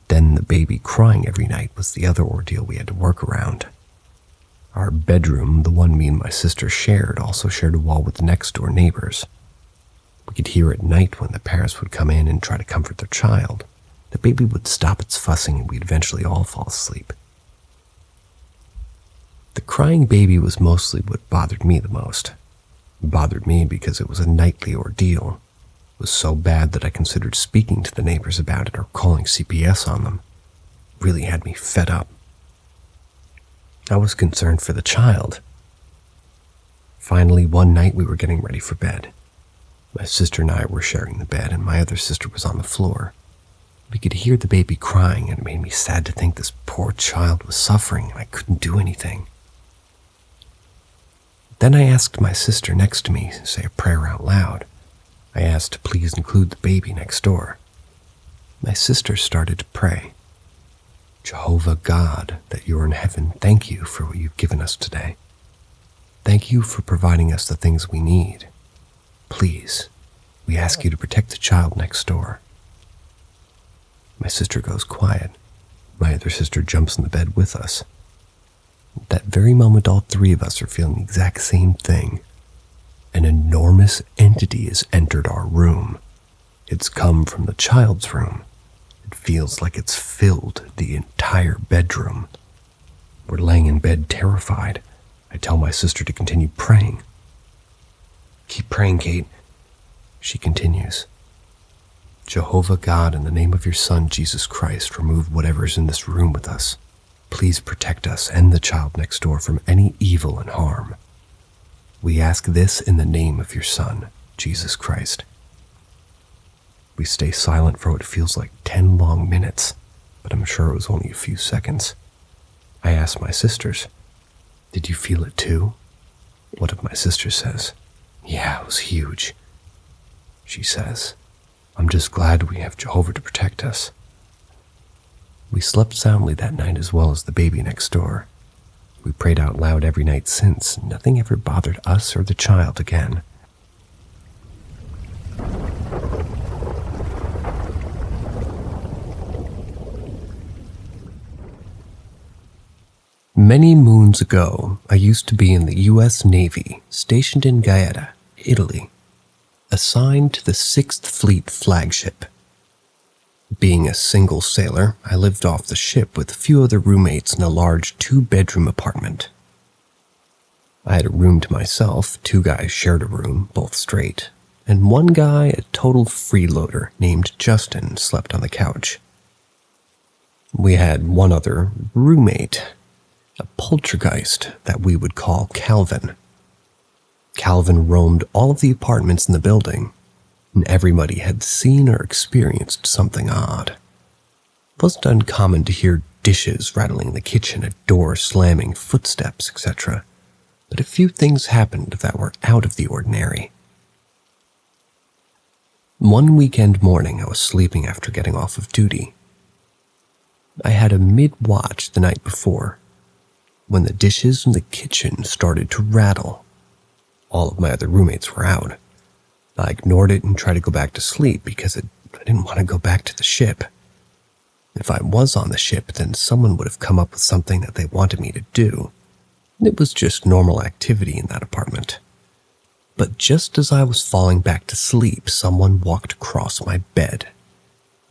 Then the baby crying every night was the other ordeal we had to work around. Our bedroom, the one me and my sister shared, also shared a wall with the next-door neighbors. We could hear at night when the parents would come in and try to comfort their child. The baby would stop its fussing and we'd eventually all fall asleep. The crying baby was mostly what bothered me the most. It bothered me because it was a nightly ordeal. It was so bad that I considered speaking to the neighbors about it or calling CPS on them. It really had me fed up. I was concerned for the child. Finally, one night we were getting ready for bed. My sister and I were sharing the bed, and my other sister was on the floor. We could hear the baby crying, and it made me sad to think this poor child was suffering, and I couldn't do anything. Then I asked my sister next to me to say a prayer out loud. I asked to please include the baby next door. My sister started to pray. "Jehovah God, that you are in heaven, thank you for what you've given us today. Thank you for providing us the things we need. Please, we ask you to protect the child next door." My sister goes quiet. My other sister jumps in the bed with us. At that very moment, all 3 of us are feeling the exact same thing. An enormous entity has entered our room. It's come from the child's room. It feels like it's filled the entire bedroom. We're laying in bed terrified. I tell my sister to continue praying. "Keep praying, Kate," she continues. Jehovah God, in the name of your Son, Jesus Christ, remove whatever is in this room with us. Please protect us and the child next door from any evil and harm. We ask this in the name of your Son, Jesus Christ. We stay silent for what feels like 10 long minutes, but I'm sure it was only a few seconds. I asked my sisters, "Did you feel it too?" One of my sisters says, "Yeah, it was huge." She says, "I'm just glad we have Jehovah to protect us." We slept soundly that night as well as the baby next door. We prayed out loud every night since, and nothing ever bothered us or the child again. Many moons ago, I used to be in the U.S. Navy, stationed in Gaeta, Italy, assigned to the 6th Fleet flagship. Being a single sailor, I lived off the ship with a few other roommates in a large 2-bedroom apartment. I had a room to myself, 2 guys shared a room, both straight, and one guy, a total freeloader named Justin, slept on the couch. We had one other roommate, a poltergeist that we would call Calvin. Calvin roamed all of the apartments in the building, and everybody had seen or experienced something odd. It wasn't uncommon to hear dishes rattling in the kitchen, a door slamming, footsteps, etc. But a few things happened that were out of the ordinary. One weekend morning, I was sleeping after getting off of duty. I had a mid-watch the night before, when the dishes in the kitchen started to rattle. All of my other roommates were out. I ignored it and tried to go back to sleep because I didn't want to go back to the ship. If I was on the ship, then someone would have come up with something that they wanted me to do. It was just normal activity in that apartment. But just as I was falling back to sleep, someone walked across my bed.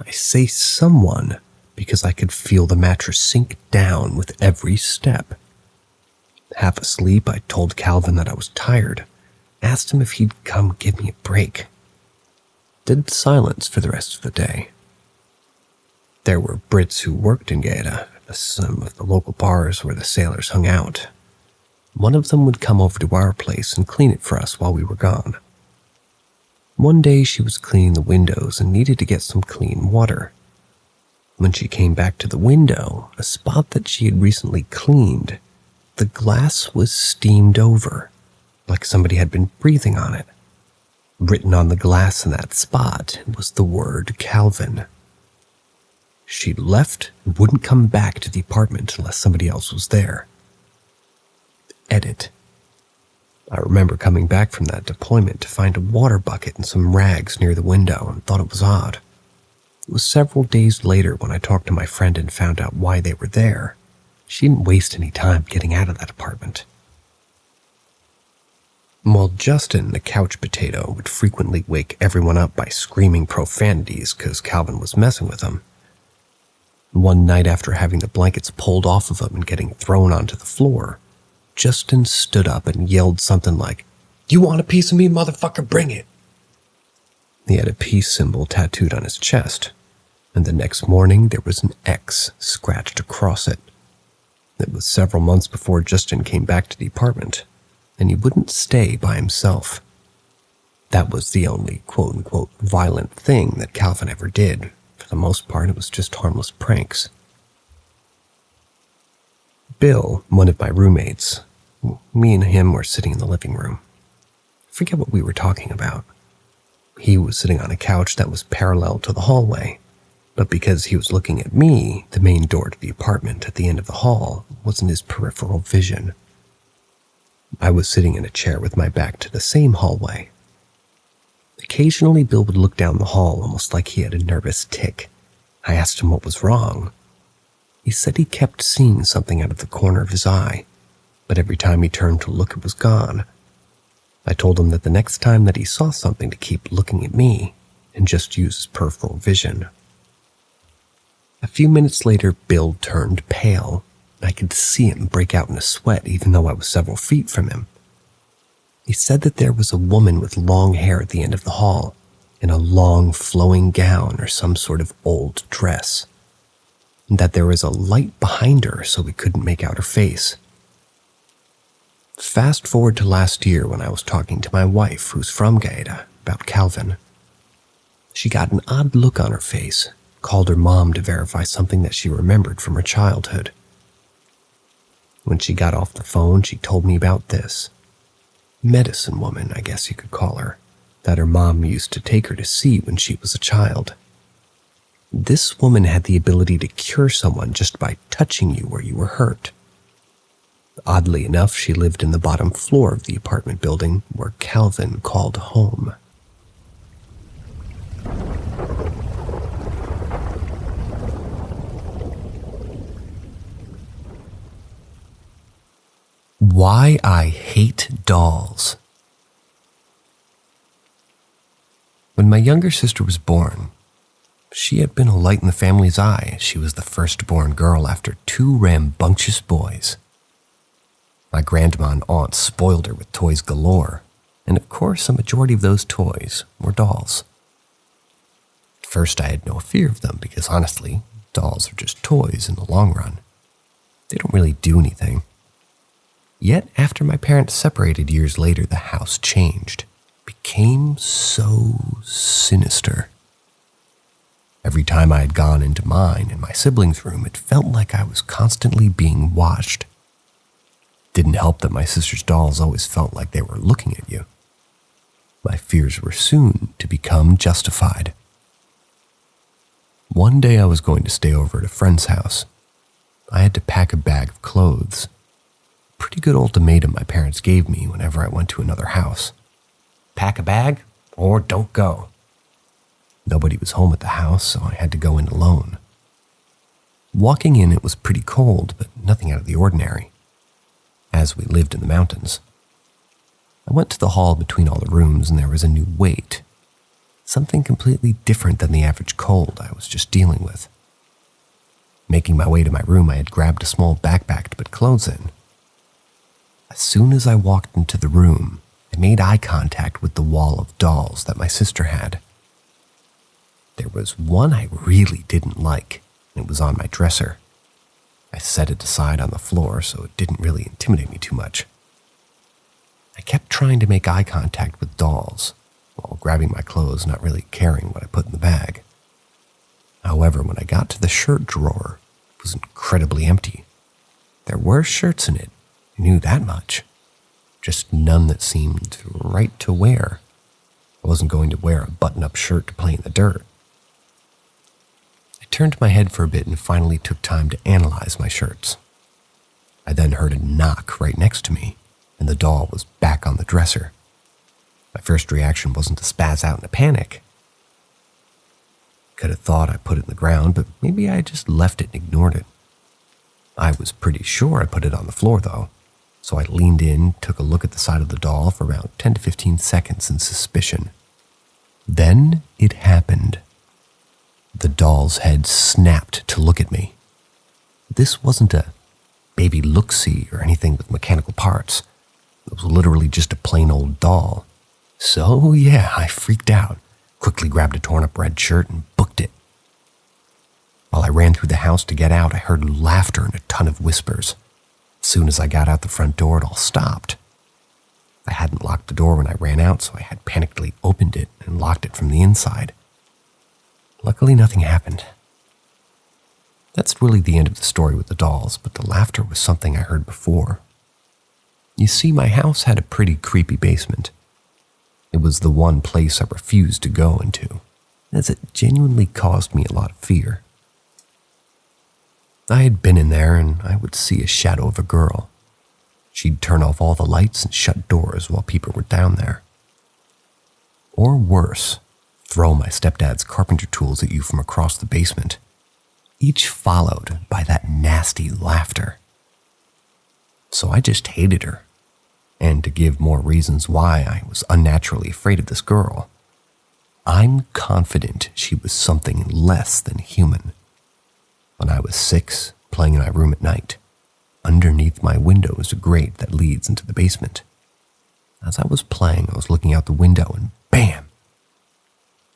I say someone because I could feel the mattress sink down with every step. Half asleep, I told Calvin that I was tired, asked him if he'd come give me a break. Dead silence for the rest of the day. There were Brits who worked in Gaeta, some of the local bars where the sailors hung out. One of them would come over to our place and clean it for us while we were gone. One day she was cleaning the windows and needed to get some clean water. When she came back to the window, a spot that she had recently cleaned, the glass was steamed over, like somebody had been breathing on it. Written on the glass in that spot was the word Calvin. She left and wouldn't come back to the apartment unless somebody else was there. Edit. I remember coming back from that deployment to find a water bucket and some rags near the window and thought it was odd. It was several days later when I talked to my friend and found out why they were there. She didn't waste any time getting out of that apartment. While Justin, the couch potato, would frequently wake everyone up by screaming profanities because Calvin was messing with him. One night after having the blankets pulled off of him and getting thrown onto the floor, Justin stood up and yelled something like, "You want a piece of me, motherfucker? Bring it!" He had a peace symbol tattooed on his chest, and the next morning there was an X scratched across it. It was several months before Justin came back to the apartment, and he wouldn't stay by himself. That was the only quote-unquote violent thing that Calvin ever did. For the most part, it was just harmless pranks. Bill, one of my roommates, me and him were sitting in the living room. I forget what we were talking about. He was sitting on a couch that was parallel to the hallway, but because he was looking at me, the main door to the apartment at the end of the hall was in his peripheral vision. I was sitting in a chair with my back to the same hallway. Occasionally, Bill would look down the hall almost like he had a nervous tic. I asked him what was wrong. He said he kept seeing something out of the corner of his eye, but every time he turned to look, it was gone. I told him that the next time that he saw something to keep looking at me and just use his peripheral vision. A few minutes later, Bill turned pale. I could see him break out in a sweat even though I was several feet from him. He said that there was a woman with long hair at the end of the hall, in a long flowing gown or some sort of old dress, and that there was a light behind her so we couldn't make out her face. Fast forward to last year when I was talking to my wife, who's from Gaeta, about Calvin. She got an odd look on her face, called her mom to verify something that she remembered from her childhood. When she got off the phone, she told me about this medicine woman, I guess you could call her, that her mom used to take her to see when she was a child. This woman had the ability to cure someone just by touching you where you were hurt. Oddly enough, she lived in the bottom floor of the apartment building where Calvin called home. Why I hate dolls. When my younger sister was born, she had been a light in the family's eye. She was the firstborn girl after 2 rambunctious boys. My grandma and aunt spoiled her with toys galore, and of course a majority of those toys were dolls. At first I had no fear of them because honestly, dolls are just toys in the long run. They don't really do anything. Yet after my parents separated years later, the house changed, became so sinister. Every time I had gone into mine and my siblings' room, it felt like I was constantly being watched. Didn't help that my sister's dolls always felt like they were looking at you. My fears were soon to become justified. One day I was going to stay over at a friend's house. I had to pack a bag of clothes. Pretty good ultimatum my parents gave me whenever I went to another house. Pack a bag or don't go. Nobody was home at the house, so I had to go in alone. Walking in, it was pretty cold, but nothing out of the ordinary, as we lived in the mountains. I went to the hall between all the rooms and there was a new weight, something completely different than the average cold I was just dealing with. Making my way to my room, I had grabbed a small backpack to put clothes in. As soon as I walked into the room, I made eye contact with the wall of dolls that my sister had. There was one I really didn't like, and it was on my dresser. I set it aside on the floor so it didn't really intimidate me too much. I kept trying to make eye contact with dolls, while grabbing my clothes, not really caring what I put in the bag. However, when I got to the shirt drawer, it was incredibly empty. There were shirts in it, I knew that much. Just none that seemed right to wear. I wasn't going to wear a button-up shirt to play in the dirt. I turned my head for a bit and finally took time to analyze my shirts. I then heard a knock right next to me, and the doll was back on the dresser. My first reaction wasn't to spaz out in a panic. Could have thought I put it in the ground, but maybe I just left it and ignored it. I was pretty sure I put it on the floor, though, so I leaned in, took a look at the side of the doll for around 10 to 15 seconds in suspicion. Then it happened. The doll's head snapped to look at me. This wasn't a baby look-see or anything with mechanical parts. It was literally just a plain old doll. So yeah, I freaked out, quickly grabbed a torn-up red shirt and booked it. While I ran through the house to get out, I heard laughter and a ton of whispers. As soon as I got out the front door, it all stopped. I hadn't locked the door when I ran out, so I had panickedly opened it and locked it from the inside. Luckily, nothing happened. That's really the end of the story with the dolls, but the laughter was something I heard before. You see, my house had a pretty creepy basement. It was the one place I refused to go into, as it genuinely caused me a lot of fear. I had been in there and I would see a shadow of a girl. She'd turn off all the lights and shut doors while people were down there. Or worse, throw my stepdad's carpenter tools at you from across the basement, each followed by that nasty laughter. So I just hated her. And to give more reasons why I was unnaturally afraid of this girl, I'm confident she was something less than human. When I was 6, playing in my room at night, underneath my window is a grate that leads into the basement. As I was playing, I was looking out the window and bam!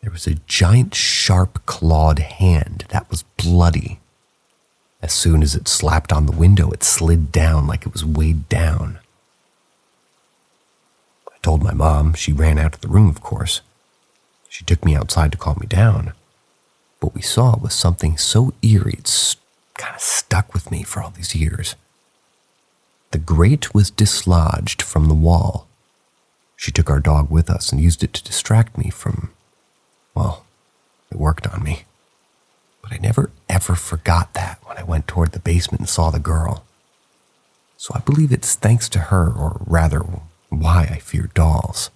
There was a giant, sharp, clawed hand that was bloody. As soon as it slapped on the window, it slid down like it was weighed down. I told my mom. She ran out of the room, of course. She took me outside to calm me down. What we saw was something so eerie it's kind of stuck with me for all these years. The grate was dislodged from the wall. She took our dog with us and used it to distract me from, well, it worked on me. But I never ever forgot that when I went toward the basement and saw the girl. So I believe it's thanks to her, or rather, why I fear dolls.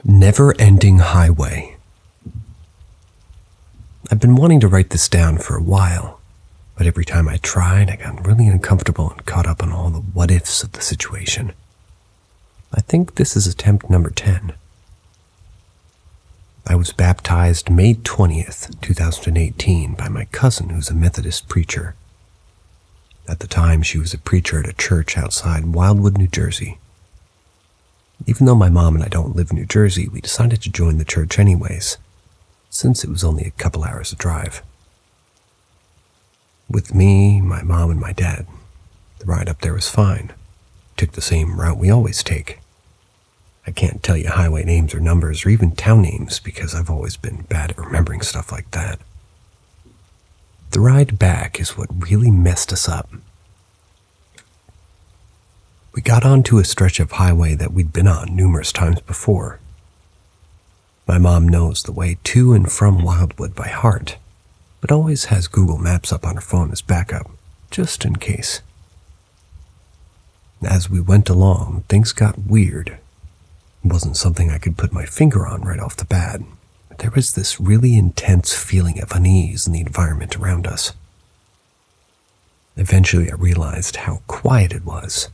Never-ending highway. I've been wanting to write this down for a while, but every time I tried, I got really uncomfortable and caught up on all the what-ifs of the situation. I think this is attempt number 10. I was baptized May 20th, 2018 by my cousin who's a Methodist preacher. At the time, she was a preacher at a church outside Wildwood, New Jersey. Even though my mom and I don't live in New Jersey, we decided to join the church anyways, since it was only a couple hours of drive. With me, my mom, and my dad, the ride up there was fine. Took the same route we always take. I can't tell you highway names or numbers or even town names because I've always been bad at remembering stuff like that. The ride back is what really messed us up. We got onto a stretch of highway that we'd been on numerous times before. My mom knows the way to and from Wildwood by heart, but always has Google Maps up on her phone as backup, just in case. As we went along, things got weird. It wasn't something I could put my finger on right off the bat, but there was this really intense feeling of unease in the environment around us. Eventually, I realized how quiet it was.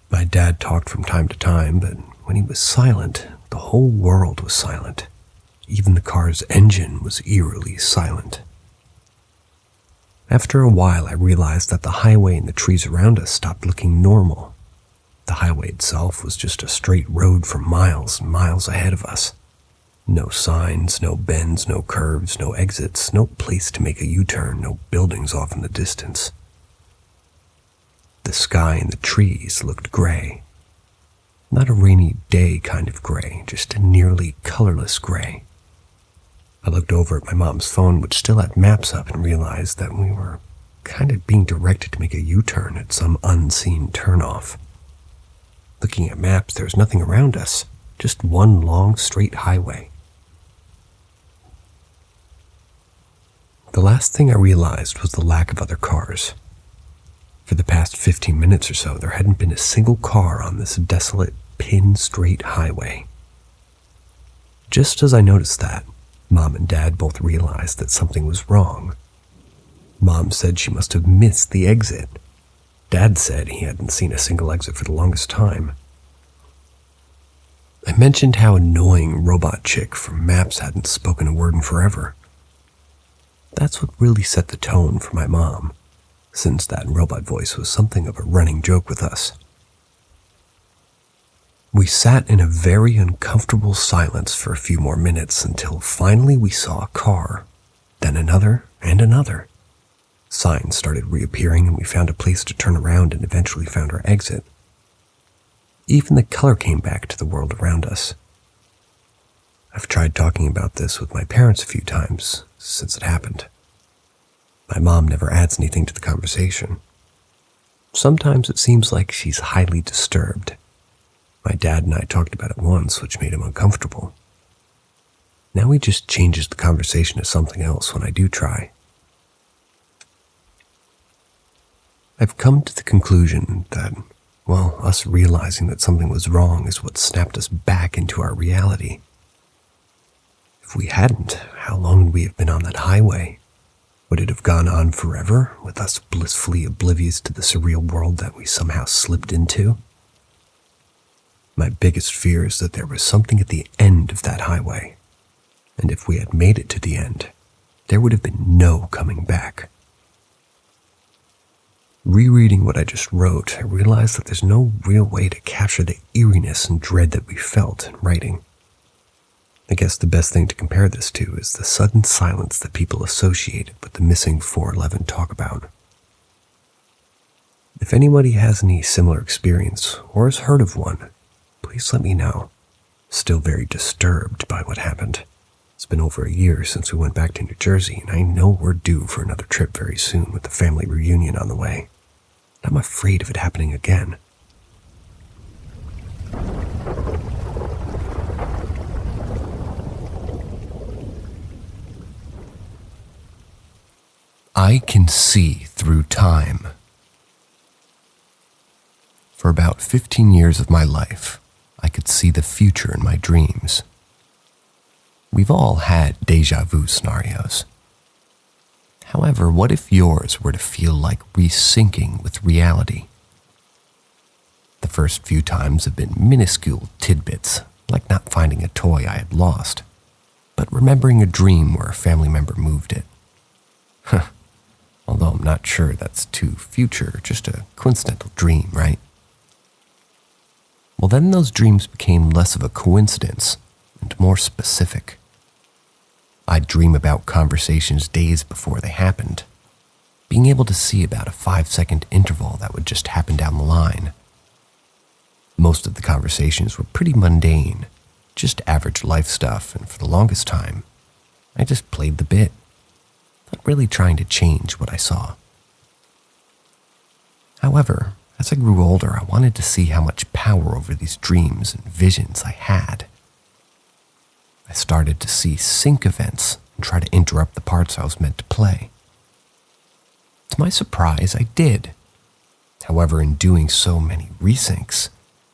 My dad talked from time to time, but when he was silent, the whole world was silent. Even the car's engine was eerily silent. After a while, I realized that the highway and the trees around us stopped looking normal. The highway itself was just a straight road for miles and miles ahead of us. No signs, no bends, no curves, no exits, no place to make a U-turn, no buildings off in the distance. The sky and the trees looked gray. Not a rainy day kind of gray, just a nearly colorless gray. I looked over at my mom's phone, which still had maps up, and realized that we were kind of being directed to make a U-turn at some unseen turnoff. Looking at maps, there was nothing around us, just one long, straight highway. The last thing I realized was the lack of other cars. For the past 15 minutes or so, there hadn't been a single car on this desolate, pin-straight highway. Just as I noticed that, Mom and Dad both realized that something was wrong. Mom said she must have missed the exit. Dad said he hadn't seen a single exit for the longest time. I mentioned how annoying Robot Chick from Maps hadn't spoken a word in forever. That's what really set the tone for my mom, since that robot voice was something of a running joke with us. We sat in a very uncomfortable silence for a few more minutes until finally we saw a car, then another and another. Signs started reappearing and we found a place to turn around and eventually found our exit. Even the color came back to the world around us. I've tried talking about this with my parents a few times since it happened. My mom never adds anything to the conversation. Sometimes it seems like she's highly disturbed. My dad and I talked about it once, which made him uncomfortable. Now he just changes the conversation to something else when I do try. I've come to the conclusion that, well, us realizing that something was wrong is what snapped us back into our reality. If we hadn't, how long would we have been on that highway? Would it have gone on forever, with us blissfully oblivious to the surreal world that we somehow slipped into? My biggest fear is that there was something at the end of that highway, and if we had made it to the end, there would have been no coming back. Rereading what I just wrote, I realized that there's no real way to capture the eeriness and dread that we felt in writing. I guess the best thing to compare this to is the sudden silence that people associate with the missing 411 talk about. If anybody has any similar experience or has heard of one, please let me know. Still very disturbed by what happened. It's been over a year since we went back to New Jersey, and I know we're due for another trip very soon with the family reunion on the way. I'm afraid of it happening again. I can see through time. For about 15 years of my life, I could see the future in my dreams. We've all had deja vu scenarios. However, what if yours were to feel like resyncing with reality? The first few times have been minuscule tidbits, like not finding a toy I had lost, but remembering a dream where a family member moved it. Although I'm not sure that's too future, just a coincidental dream, right? Well, then those dreams became less of a coincidence and more specific. I'd dream about conversations days before they happened, being able to see about a 5-second interval that would just happen down the line. Most of the conversations were pretty mundane, just average life stuff, and for the longest time, I just played the bit, not really trying to change what I saw. However, as I grew older, I wanted to see how much power over these dreams and visions I had. I started to see sync events and try to interrupt the parts I was meant to play. To my surprise, I did. However, in doing so many resyncs,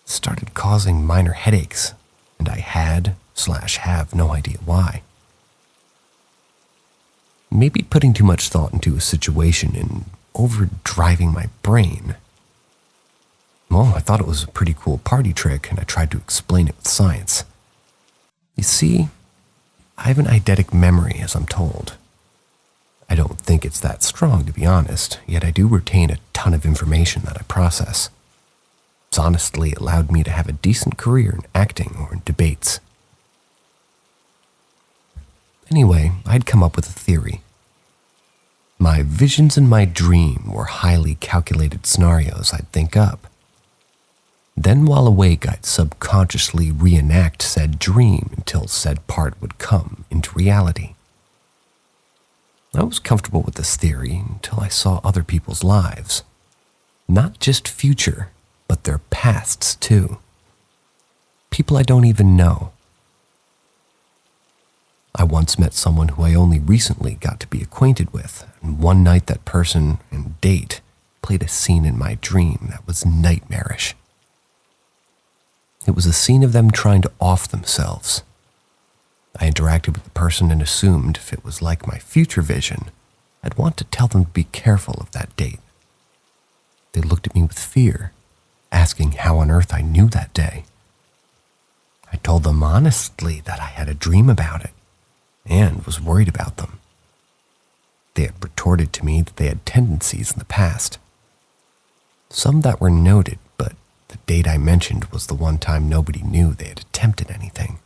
it started causing minor headaches, and I have no idea why. Maybe putting too much thought into a situation and overdriving my brain. Well, I thought it was a pretty cool party trick, and I tried to explain it with science. You see, I have an eidetic memory, as I'm told. I don't think it's that strong, to be honest, yet I do retain a ton of information that I process. It's honestly allowed me to have a decent career in acting or in debates. Anyway, I'd come up with a theory. My visions in my dream were highly calculated scenarios I'd think up. Then while awake, I'd subconsciously reenact said dream until said part would come into reality. I was comfortable with this theory until I saw other people's lives. Not just future, but their pasts too. People I don't even know. I once met someone who I only recently got to be acquainted with, and one night that person and date played a scene in my dream that was nightmarish. It was a scene of them trying to off themselves. I interacted with the person and assumed if it was like my future vision, I'd want to tell them to be careful of that date. They looked at me with fear, asking how on earth I knew that day. I told them honestly that I had a dream about it and was worried about them. They had retorted to me that they had tendencies in the past. Some that were noted, but the date I mentioned was the one time nobody knew they had attempted anything.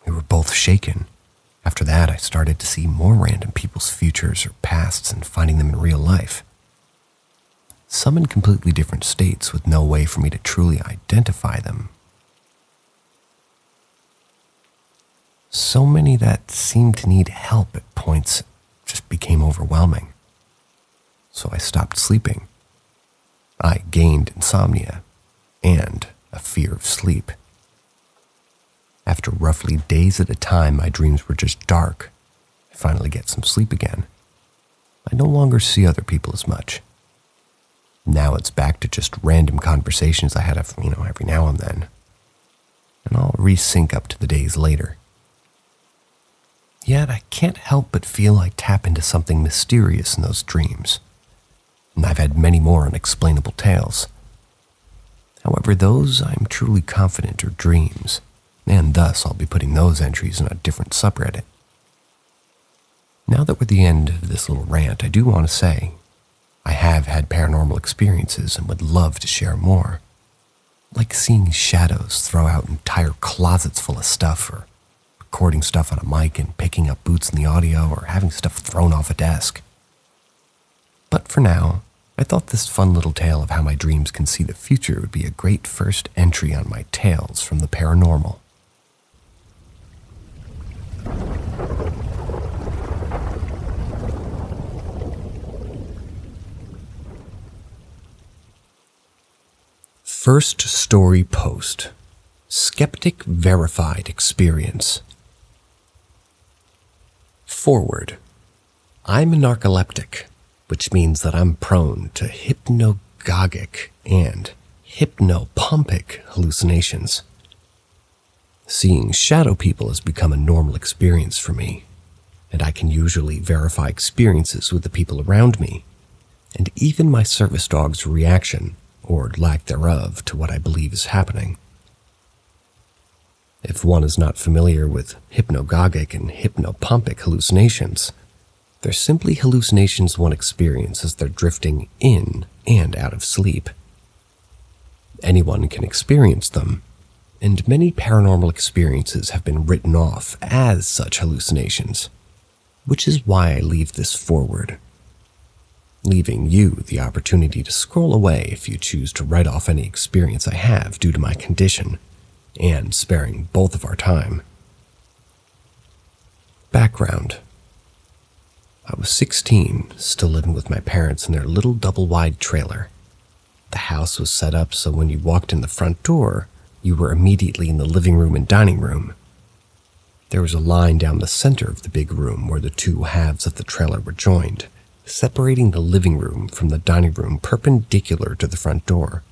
We were both shaken. After that, I started to see more random people's futures or pasts and finding them in real life. Some in completely different states with no way for me to truly identify them. So many that seemed to need help at points just became overwhelming. So I stopped sleeping. I gained insomnia and a fear of sleep. After roughly days at a time, my dreams were just dark. I finally get some sleep again. I no longer see other people as much. Now it's back to just random conversations I had every now and then. And I'll resync up to the days later. Yet I can't help but feel I tap into something mysterious in those dreams. And I've had many more unexplainable tales. However, those I'm truly confident are dreams, and thus I'll be putting those entries in a different subreddit. Now that we're at the end of this little rant, I do want to say, I have had paranormal experiences and would love to share more. Like seeing shadows throw out entire closets full of stuff, or recording stuff on a mic and picking up boots in the audio, or having stuff thrown off a desk. But for now, I thought this fun little tale of how my dreams can see the future would be a great first entry on my Tales from the Paranormal. First story post. Skeptic verified experience. Forward. I'm a narcoleptic, which means that I'm prone to hypnagogic and hypnopompic hallucinations. Seeing shadow people has become a normal experience for me, and I can usually verify experiences with the people around me, and even my service dog's reaction, or lack thereof, to what I believe is happening. If one is not familiar with hypnagogic and hypnopompic hallucinations, they're simply hallucinations one experiences as they're drifting in and out of sleep. Anyone can experience them, and many paranormal experiences have been written off as such hallucinations, which is why I leave this forward, leaving you the opportunity to scroll away if you choose to write off any experience I have due to my condition, and sparing both of our time. Background. I was 16, still living with my parents in their little double-wide trailer. The house was set up so when you walked in the front door, you were immediately in the living room and dining room. There was a line down the center of the big room where the two halves of the trailer were joined, separating the living room from the dining room perpendicular to the front door,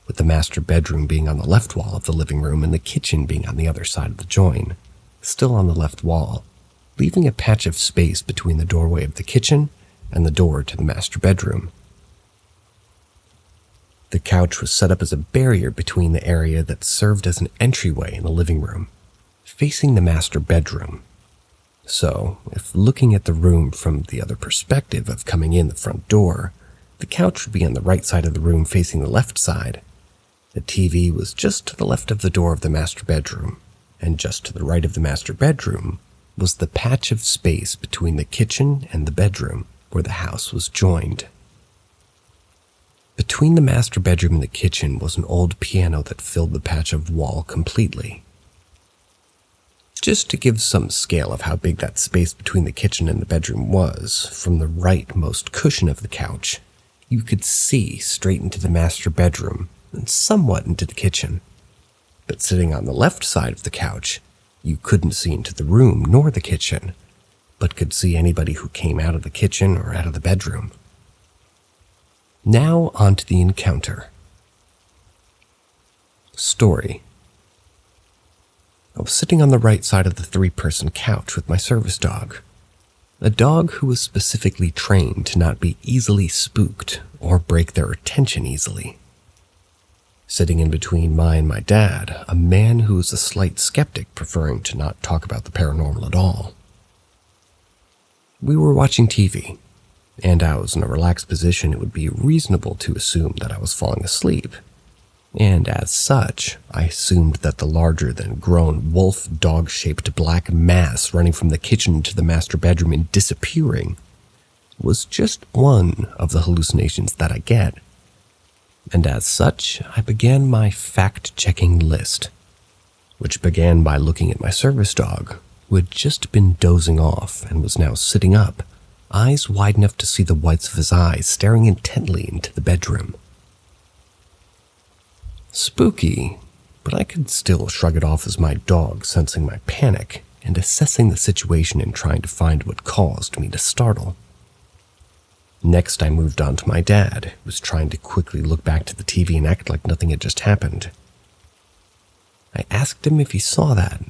with the master bedroom being on the left wall of the living room and the kitchen being on the other side of the join, still on the left wall, leaving a patch of space between the doorway of the kitchen and the door to the master bedroom. The couch was set up as a barrier between the area that served as an entryway in the living room, facing the master bedroom. So, if looking at the room from the other perspective of coming in the front door, the couch would be on the right side of the room facing the left side. The TV was just to the left of the door of the master bedroom, and just to the right of the master bedroom was the patch of space between the kitchen and the bedroom where the house was joined. Between the master bedroom and the kitchen was an old piano that filled the patch of wall completely. Just to give some scale of how big that space between the kitchen and the bedroom was, from the rightmost cushion of the couch, you could see straight into the master bedroom and somewhat into the kitchen. But sitting on the left side of the couch, you couldn't see into the room nor the kitchen, but could see anybody who came out of the kitchen or out of the bedroom. Now on to the encounter. Story. I was sitting on the right side of the three-person couch with my service dog, a dog who was specifically trained to not be easily spooked or break their attention easily. Sitting in between me and my dad, a man who was a slight skeptic, preferring to not talk about the paranormal at all. We were watching TV, and I was in a relaxed position. It would be reasonable to assume that I was falling asleep, and as such, I assumed that the larger-than-grown wolf-dog-shaped black mass running from the kitchen to the master bedroom and disappearing was just one of the hallucinations that I get. And as such, I began my fact-checking list, which began by looking at my service dog, who had just been dozing off and was now sitting up, eyes wide enough to see the whites of his eyes staring intently into the bedroom. Spooky, but I could still shrug it off as my dog sensing my panic and assessing the situation and trying to find what caused me to startle. Next, I moved on to my dad, who was trying to quickly look back to the TV and act like nothing had just happened. I asked him if he saw that,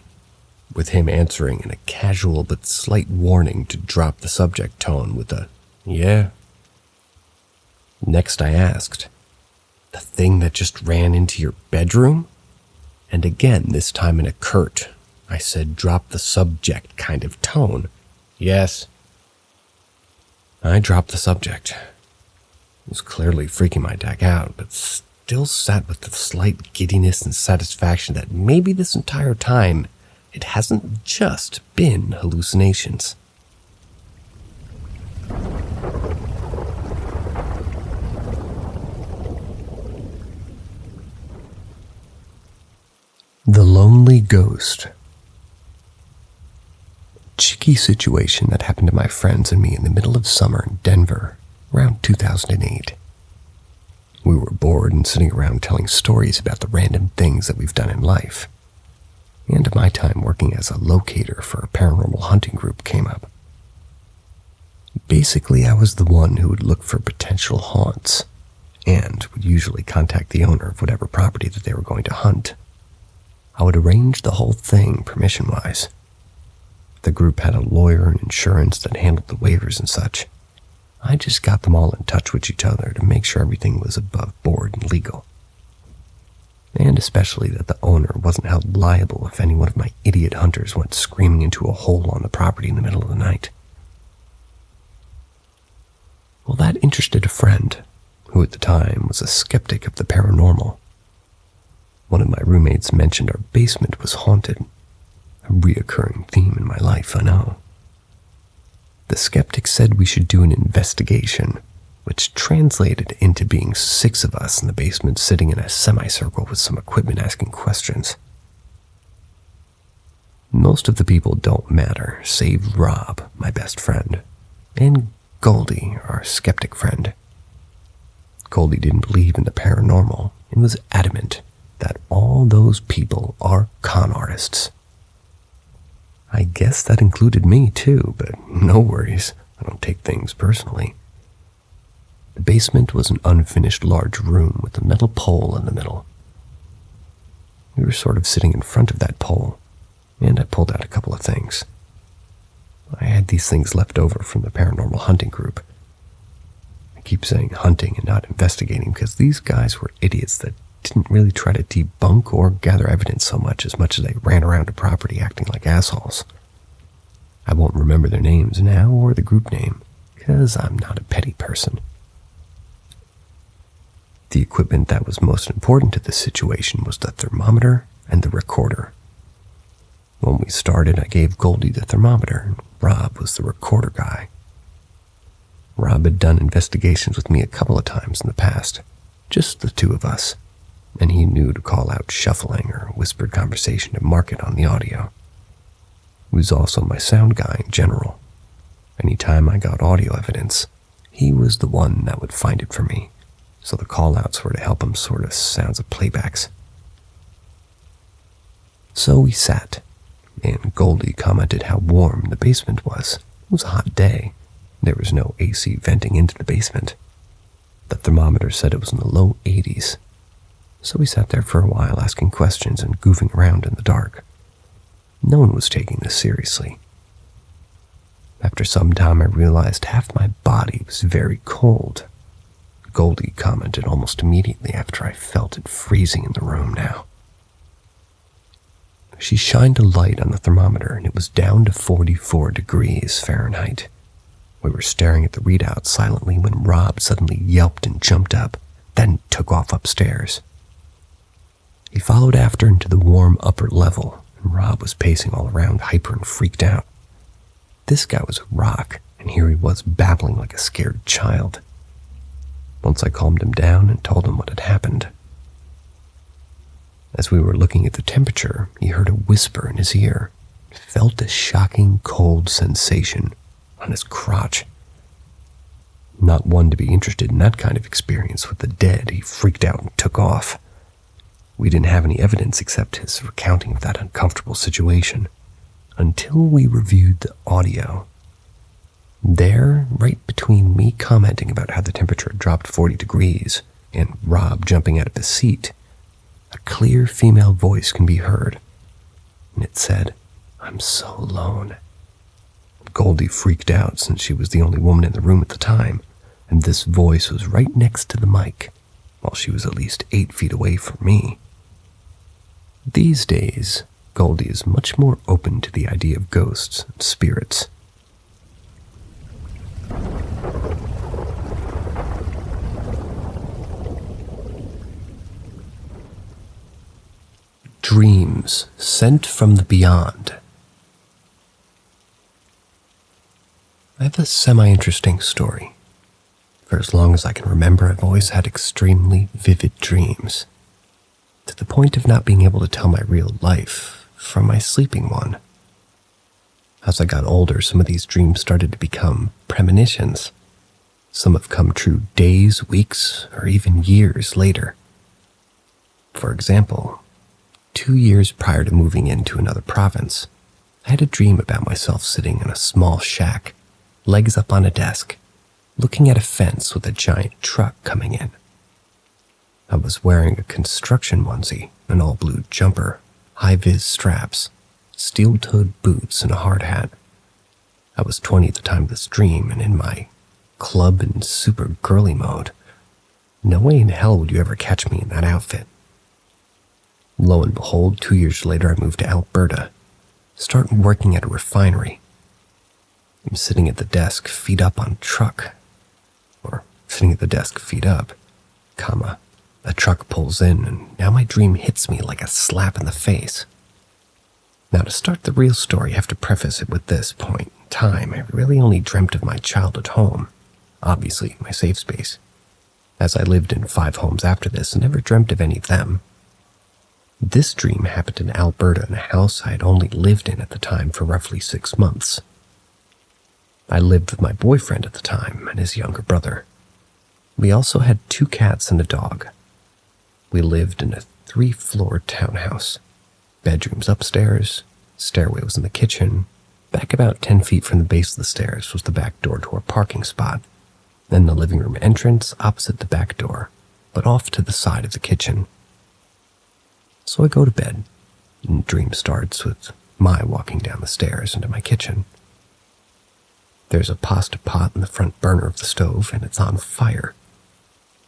with him answering in a casual but slight warning to drop the subject tone with a, "Yeah." Next, I asked, "The thing that just ran into your bedroom?" And again, this time in a curt, I said drop the subject kind of tone. "Yes." I dropped the subject. was clearly freaking my dad out, but still sat with the slight giddiness and satisfaction that maybe this entire time it hasn't just been hallucinations. The Lonely Ghost. Cheeky situation that happened to my friends and me in the middle of summer in Denver, around 2008. We were bored and sitting around telling stories about the random things that we've done in life. And my time working as a locator for a paranormal hunting group came up. Basically, I was the one who would look for potential haunts and would usually contact the owner of whatever property that they were going to hunt. I would arrange the whole thing permission-wise. The group had a lawyer and insurance that handled the waivers and such. I just got them all in touch with each other to make sure everything was above board and legal. And especially that the owner wasn't held liable if any one of my idiot hunters went screaming into a hole on the property in the middle of the night. Well, that interested a friend, who at the time was a skeptic of the paranormal. One of my roommates mentioned our basement was haunted. A reoccurring theme in my life, I know. The skeptic said we should do an investigation, which translated into being 6 of us in the basement sitting in a semicircle with some equipment asking questions. Most of the people don't matter, save Rob, my best friend, and Goldie, our skeptic friend. Goldie didn't believe in the paranormal and was adamant that all those people are con artists. I guess that included me too, but no worries, I don't take things personally. The basement was an unfinished large room with a metal pole in the middle. We were sort of sitting in front of that pole, and I pulled out a couple of things. I had these things left over from the paranormal hunting group. I keep saying hunting and not investigating because these guys were idiots that didn't really try to debunk or gather evidence so much as they ran around the property acting like assholes. I won't remember their names now or the group name, because I'm not a petty person. The equipment that was most important to this situation was the thermometer and the recorder. When we started, I gave Goldie the thermometer, and Rob was the recorder guy. Rob had done investigations with me a couple of times in the past, just the 2 of us, and he knew to call out shuffling or whispered conversation to mark it on the audio. He was also my sound guy in general. Anytime I got audio evidence, he was the one that would find it for me, so the call-outs were to help him sort of sounds of playbacks. So we sat, and Goldie commented how warm the basement was. It was a hot day. There was no AC venting into the basement. The thermometer said it was in the low 80s. So we sat there for a while asking questions and goofing around in the dark. No one was taking this seriously. After some time I realized half my body was very cold. Goldie commented almost immediately after I felt it freezing in the room now. She shined a light on the thermometer and it was down to 44 degrees Fahrenheit. We were staring at the readout silently when Rob suddenly yelped and jumped up, then took off upstairs. He followed after into the warm upper level, and Rob was pacing all around, hyper and freaked out. This guy was a rock, and here he was babbling like a scared child. Once I calmed him down and told him what had happened. As we were looking at the temperature, he heard a whisper in his ear, felt a shocking cold sensation on his crotch. Not one to be interested in that kind of experience with the dead, he freaked out and took off. We didn't have any evidence except his recounting of that uncomfortable situation, until we reviewed the audio. There, right between me commenting about how the temperature had dropped 40 degrees and Rob jumping out of his seat, a clear female voice can be heard, and it said, "I'm so alone." Goldie freaked out since she was the only woman in the room at the time, and this voice was right next to the mic, while she was at least 8 feet away from me. These days, Goldie is much more open to the idea of ghosts and spirits. Dreams sent from the beyond. I have a semi-interesting story. For as long as I can remember, I've always had extremely vivid dreams, to the point of not being able to tell my real life from my sleeping one. As I got older, some of these dreams started to become premonitions. Some have come true days, weeks, or even years later. For example, 2 years prior to moving into another province, I had a dream about myself sitting in a small shack, legs up on a desk, looking at a fence with a giant truck coming in. I was wearing a construction onesie, an all-blue jumper, high-vis straps, steel-toed boots, and a hard hat. I was 20 at the time of this dream, and in my club and super girly mode. No way in hell would you ever catch me in that outfit. Lo and behold, 2 years later, I moved to Alberta, started working at a refinery. I'm sitting at the desk, feet up on a truck. Or sitting at the desk, feet up, comma, a truck pulls in, and now my dream hits me like a slap in the face. Now, to start the real story, I have to preface it with this point in time. I really only dreamt of my childhood home, obviously my safe space, as I lived in 5 homes after this and never dreamt of any of them. This dream happened in Alberta in a house I had only lived in at the time for roughly 6 months. I lived with my boyfriend at the time and his younger brother. We also had 2 cats and a dog. We lived in a 3-floor townhouse. Bedrooms upstairs, stairway was in the kitchen. Back about 10 feet from the base of the stairs was the back door to our parking spot, then the living room entrance opposite the back door, but off to the side of the kitchen. So I go to bed, and the dream starts with my walking down the stairs into my kitchen. There's a pasta pot in the front burner of the stove, and it's on fire.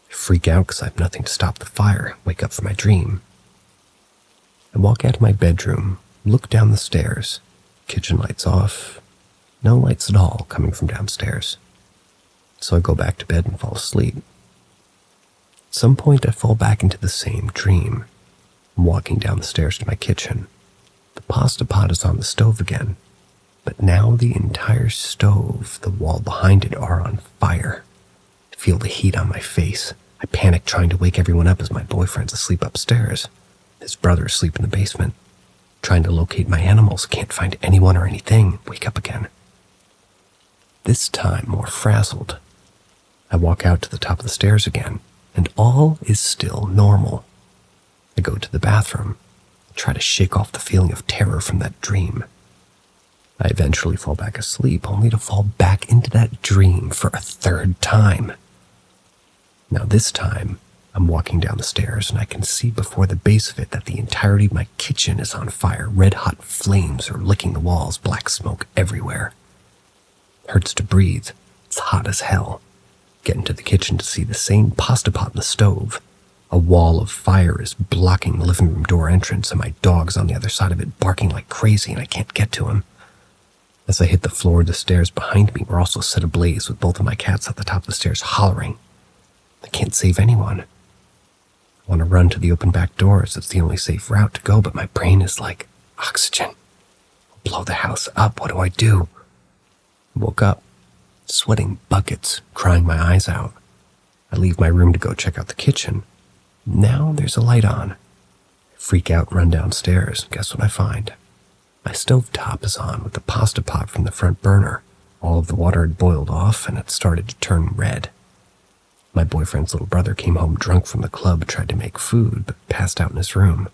I freak out because I have nothing to stop the fire, wake up from my dream. I walk out of my bedroom, look down the stairs, kitchen lights off, no lights at all coming from downstairs. So I go back to bed and fall asleep. At some point I fall back into the same dream. I'm walking down the stairs to my kitchen. The pasta pot is on the stove again, but now the entire stove, the wall behind it, are on fire. I feel the heat on my face. I panic trying to wake everyone up as my boyfriend's asleep upstairs. His brother asleep in the basement. Trying to locate my animals, can't find anyone or anything. Wake up again. This time more frazzled. I walk out to the top of the stairs again, and all is still normal. I go to the bathroom, try to shake off the feeling of terror from that dream. I eventually fall back asleep, only to fall back into that dream for a 3rd time. Now this time, I'm walking down the stairs and I can see before the base of it that the entirety of my kitchen is on fire. Red-hot flames are licking the walls, black smoke everywhere. Hurts to breathe. It's hot as hell. Get into the kitchen to see the same pasta pot in the stove. A wall of fire is blocking the living room door entrance, and my dog's on the other side of it barking like crazy, and I can't get to him. As I hit the floor, the stairs behind me were also set ablaze with both of my cats at the top of the stairs hollering. I can't save anyone. I want to run to the open back doors. It's the only safe route to go, but my brain is like, oxygen. I'll blow the house up. What do I do? I woke up, sweating buckets, crying my eyes out. I leave my room to go check out the kitchen. Now there's a light on. I freak out and run downstairs. Guess what I find? My stovetop is on with the pasta pot from the front burner. All of the water had boiled off and it started to turn red. My boyfriend's little brother came home drunk from the club, tried to make food, but passed out in his room.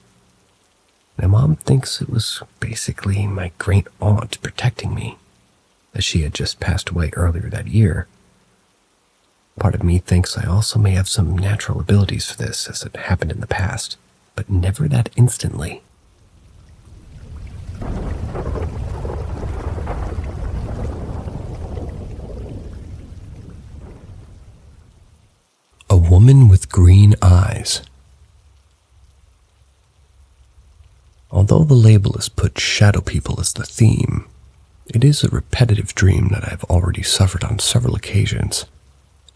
My mom thinks it was basically my great aunt protecting me, as she had just passed away earlier that year. Part of me thinks I also may have some natural abilities for this, as it happened in the past, but never that instantly. A woman with green eyes. Although the label has put shadow people as the theme, it is a repetitive dream that I've already suffered on several occasions,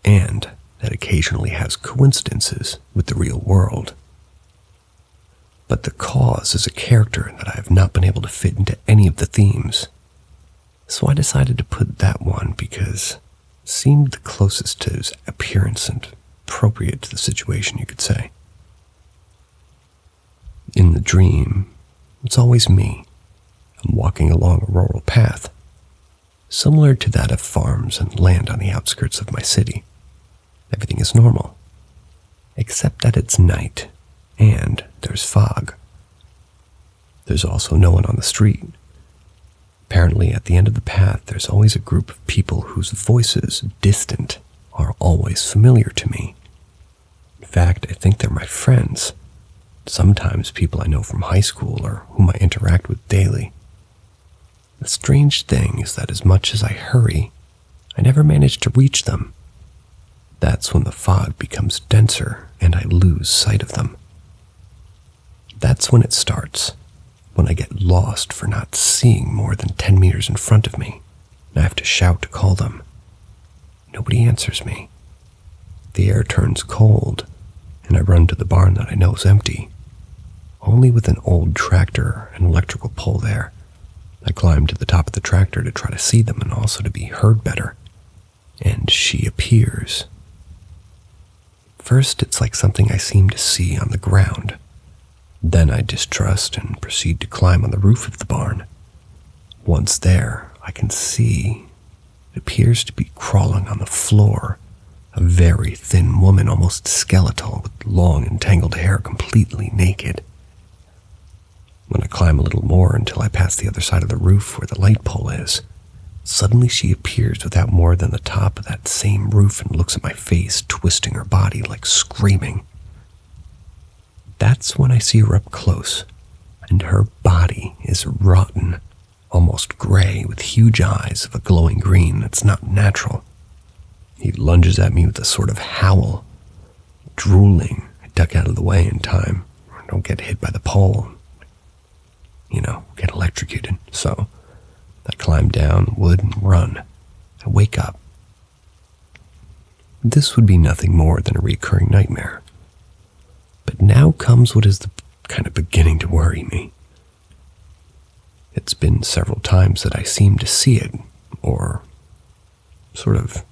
and that occasionally has coincidences with the real world. but the cause is a character that I have not been able to fit into any of the themes. So I decided to put that one because it seemed the closest to his appearance and appropriate to the situation, you could say. In the dream, it's always me. I'm walking along a rural path, similar to that of farms and land on the outskirts of my city. Everything is normal, except that it's night and there's fog. There's also no one on the street. Apparently, at the end of the path, there's always a group of people whose voices, distant, are always familiar to me. In fact, I think they're my friends. Sometimes people I know from high school or whom I interact with daily. The strange thing is that as much as I hurry, I never manage to reach them. That's when the fog becomes denser and I lose sight of them. That's when it starts, when I get lost for not seeing more than 10 meters in front of me, and I have to shout to call them. Nobody answers me. The air turns cold, and I run to the barn that I know is empty, only with an old tractor and electrical pole there. I climb to the top of the tractor to try to see them and also to be heard better, and she appears. First, it's like something I seem to see on the ground. Then I distrust and proceed to climb on the roof of the barn. Once there, I can see it appears to be crawling on the floor, a very thin woman, almost skeletal, with long and tangled hair, completely naked. When I climb a little more until I pass the other side of the roof where the light pole is, suddenly she appears without more than the top of that same roof and looks at my face, twisting her body like screaming. That's when I see her up close, and her body is rotten, almost gray, with huge eyes of a glowing green that's not natural. He lunges at me with a sort of howl. Drooling, I duck out of the way in time. I don't get hit by the pole. Get electrocuted. So I climb down, wood, and run. I wake up. This would be nothing more than a recurring nightmare. But now comes what is the kind of beginning to worry me. It's been several times that I seem to see it, or sort of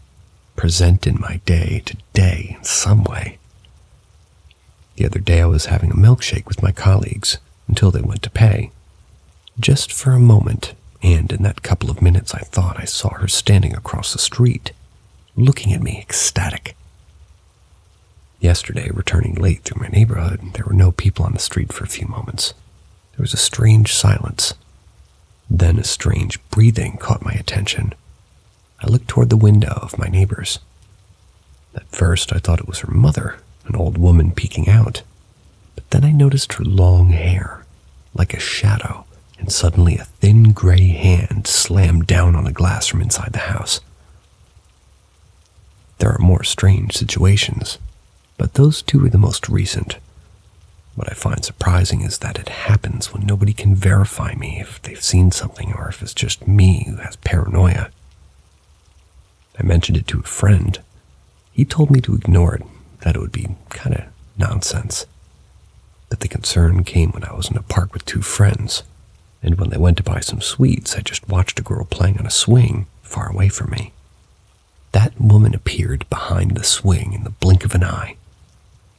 present in my day-to-day in some way. The other day I was having a milkshake with my colleagues until they went to pay. Just for a moment, and in that couple of minutes I thought I saw her standing across the street, looking at me ecstatic. Yesterday, returning late through my neighborhood, there were no people on the street for a few moments. There was a strange silence. Then a strange breathing caught my attention. I looked toward the window of my neighbor's. At first, I thought it was her mother, an old woman peeking out. But then I noticed her long hair, like a shadow, and suddenly a thin gray hand slammed down on the glass from inside the house. There are more strange situations, but those two are the most recent. What I find surprising is that it happens when nobody can verify me if they've seen something or if it's just me who has paranoia. I mentioned it to a friend. He told me to ignore it, that it would be kind of nonsense. But the concern came when I was in a park with two friends, and when they went to buy some sweets, I just watched a girl playing on a swing far away from me. That woman appeared behind the swing in the blink of an eye.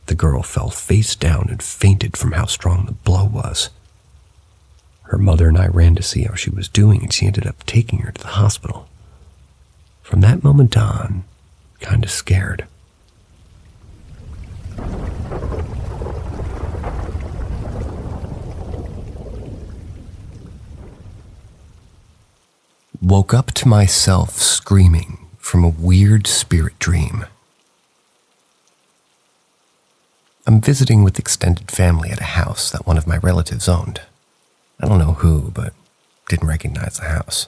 The girl fell face down and fainted from how strong the blow was. Her mother and I ran to see how she was doing, and she ended up taking her to the hospital. From that moment on, kind of scared. Woke up to myself screaming from a weird spirit dream. I'm visiting with extended family at a house that one of my relatives owned. I don't know who, but didn't recognize the house.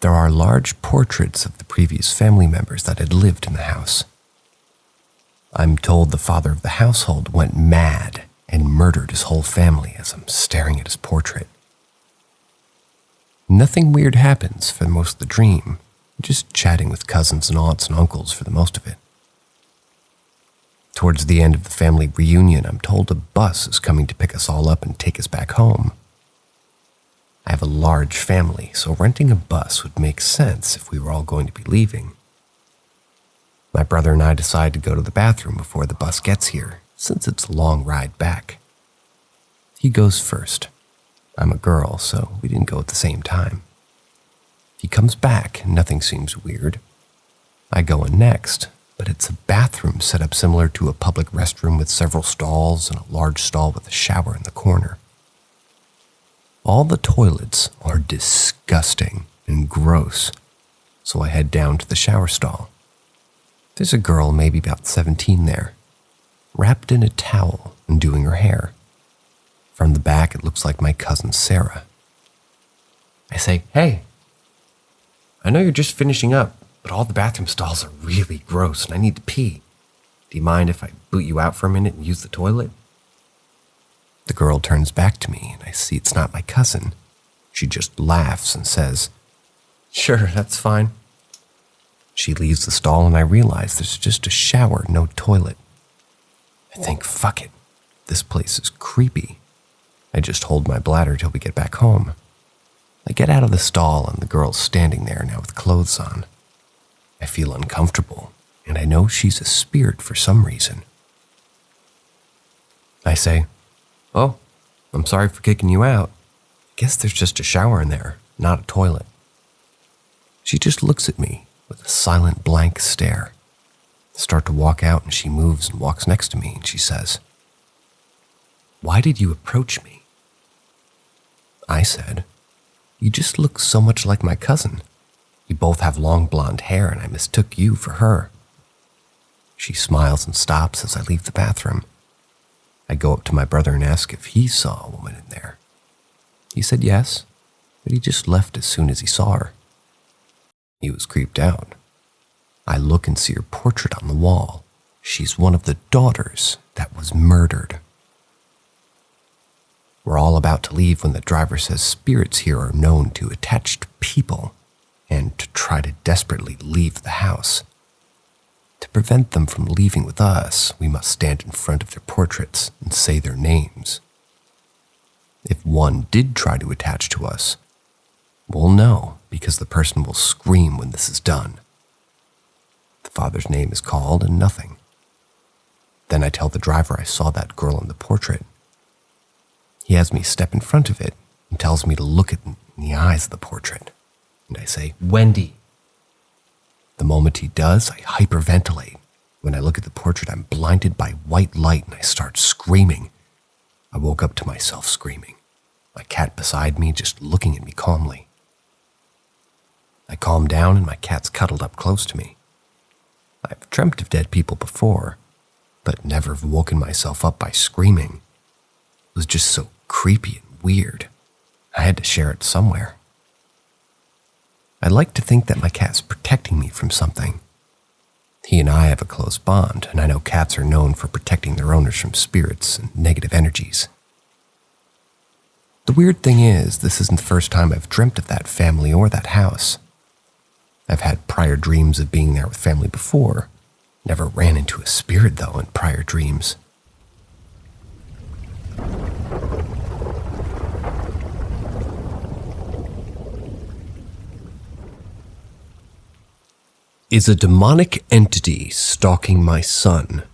There are large portraits of the previous family members that had lived in the house. I'm told the father of the household went mad and murdered his whole family as I'm staring at his portrait. Nothing weird happens for most of the dream, just chatting with cousins and aunts and uncles for the most of it. Towards the end of the family reunion, I'm told a bus is coming to pick us all up and take us back home. I have a large family, so renting a bus would make sense if we were all going to be leaving. My brother and I decide to go to the bathroom before the bus gets here, since it's a long ride back. He goes first. I'm a girl, so we didn't go at the same time. He comes back, and nothing seems weird. I go in next, but it's a bathroom set up similar to a public restroom with several stalls and a large stall with a shower in the corner. All the toilets are disgusting and gross, so I head down to the shower stall. There's a girl, maybe about 17 there, wrapped in a towel and doing her hair. From the back, it looks like my cousin Sarah. I say, "Hey, I know you're just finishing up, but all the bathroom stalls are really gross and I need to pee. Do you mind if I boot you out for a minute and use the toilet?" The girl turns back to me and I see it's not my cousin. She just laughs and says, "Sure, that's fine." She leaves the stall and I realize there's just a shower, no toilet. I think, fuck it, this place is creepy. I just hold my bladder till we get back home. I get out of the stall and the girl's standing there now with clothes on. I feel uncomfortable, and I know she's a spirit for some reason. I say, "Oh, I'm sorry for kicking you out. Guess there's just a shower in there, not a toilet." She just looks at me with a silent blank stare. I start to walk out and she moves and walks next to me and she says, "Why did you approach me?" I said, "You just look so much like my cousin. You both have long blonde hair and I mistook you for her." She smiles and stops as I leave the bathroom. I go up to my brother and ask if he saw a woman in there. He said yes, but he just left as soon as he saw her. He was creeped out. I look and see her portrait on the wall. She's one of the daughters that was murdered. We're all about to leave when the driver says spirits here are known to attach to people and to try to desperately leave the house. To prevent them from leaving with us, we must stand in front of their portraits and say their names. If one did try to attach to us, we'll know because the person will scream when this is done. The father's name is called and nothing. Then I tell the driver I saw that girl in the portrait. He has me step in front of it and tells me to look in the eyes of the portrait. And I say, "Wendy." The moment he does, I hyperventilate. When I look at the portrait, I'm blinded by white light and I start screaming. I woke up to myself screaming, my cat beside me just looking at me calmly. I calm down and my cat's cuddled up close to me. I've dreamt of dead people before, but never have woken myself up by screaming. It was just so creepy and weird. I had to share it somewhere. I like to think that my cat's protecting me from something. He and I have a close bond, and I know cats are known for protecting their owners from spirits and negative energies. The weird thing is, this isn't the first time I've dreamt of that family or that house. I've had prior dreams of being there with family before. Never ran into a spirit, though, in prior dreams. Is a demonic entity stalking my son?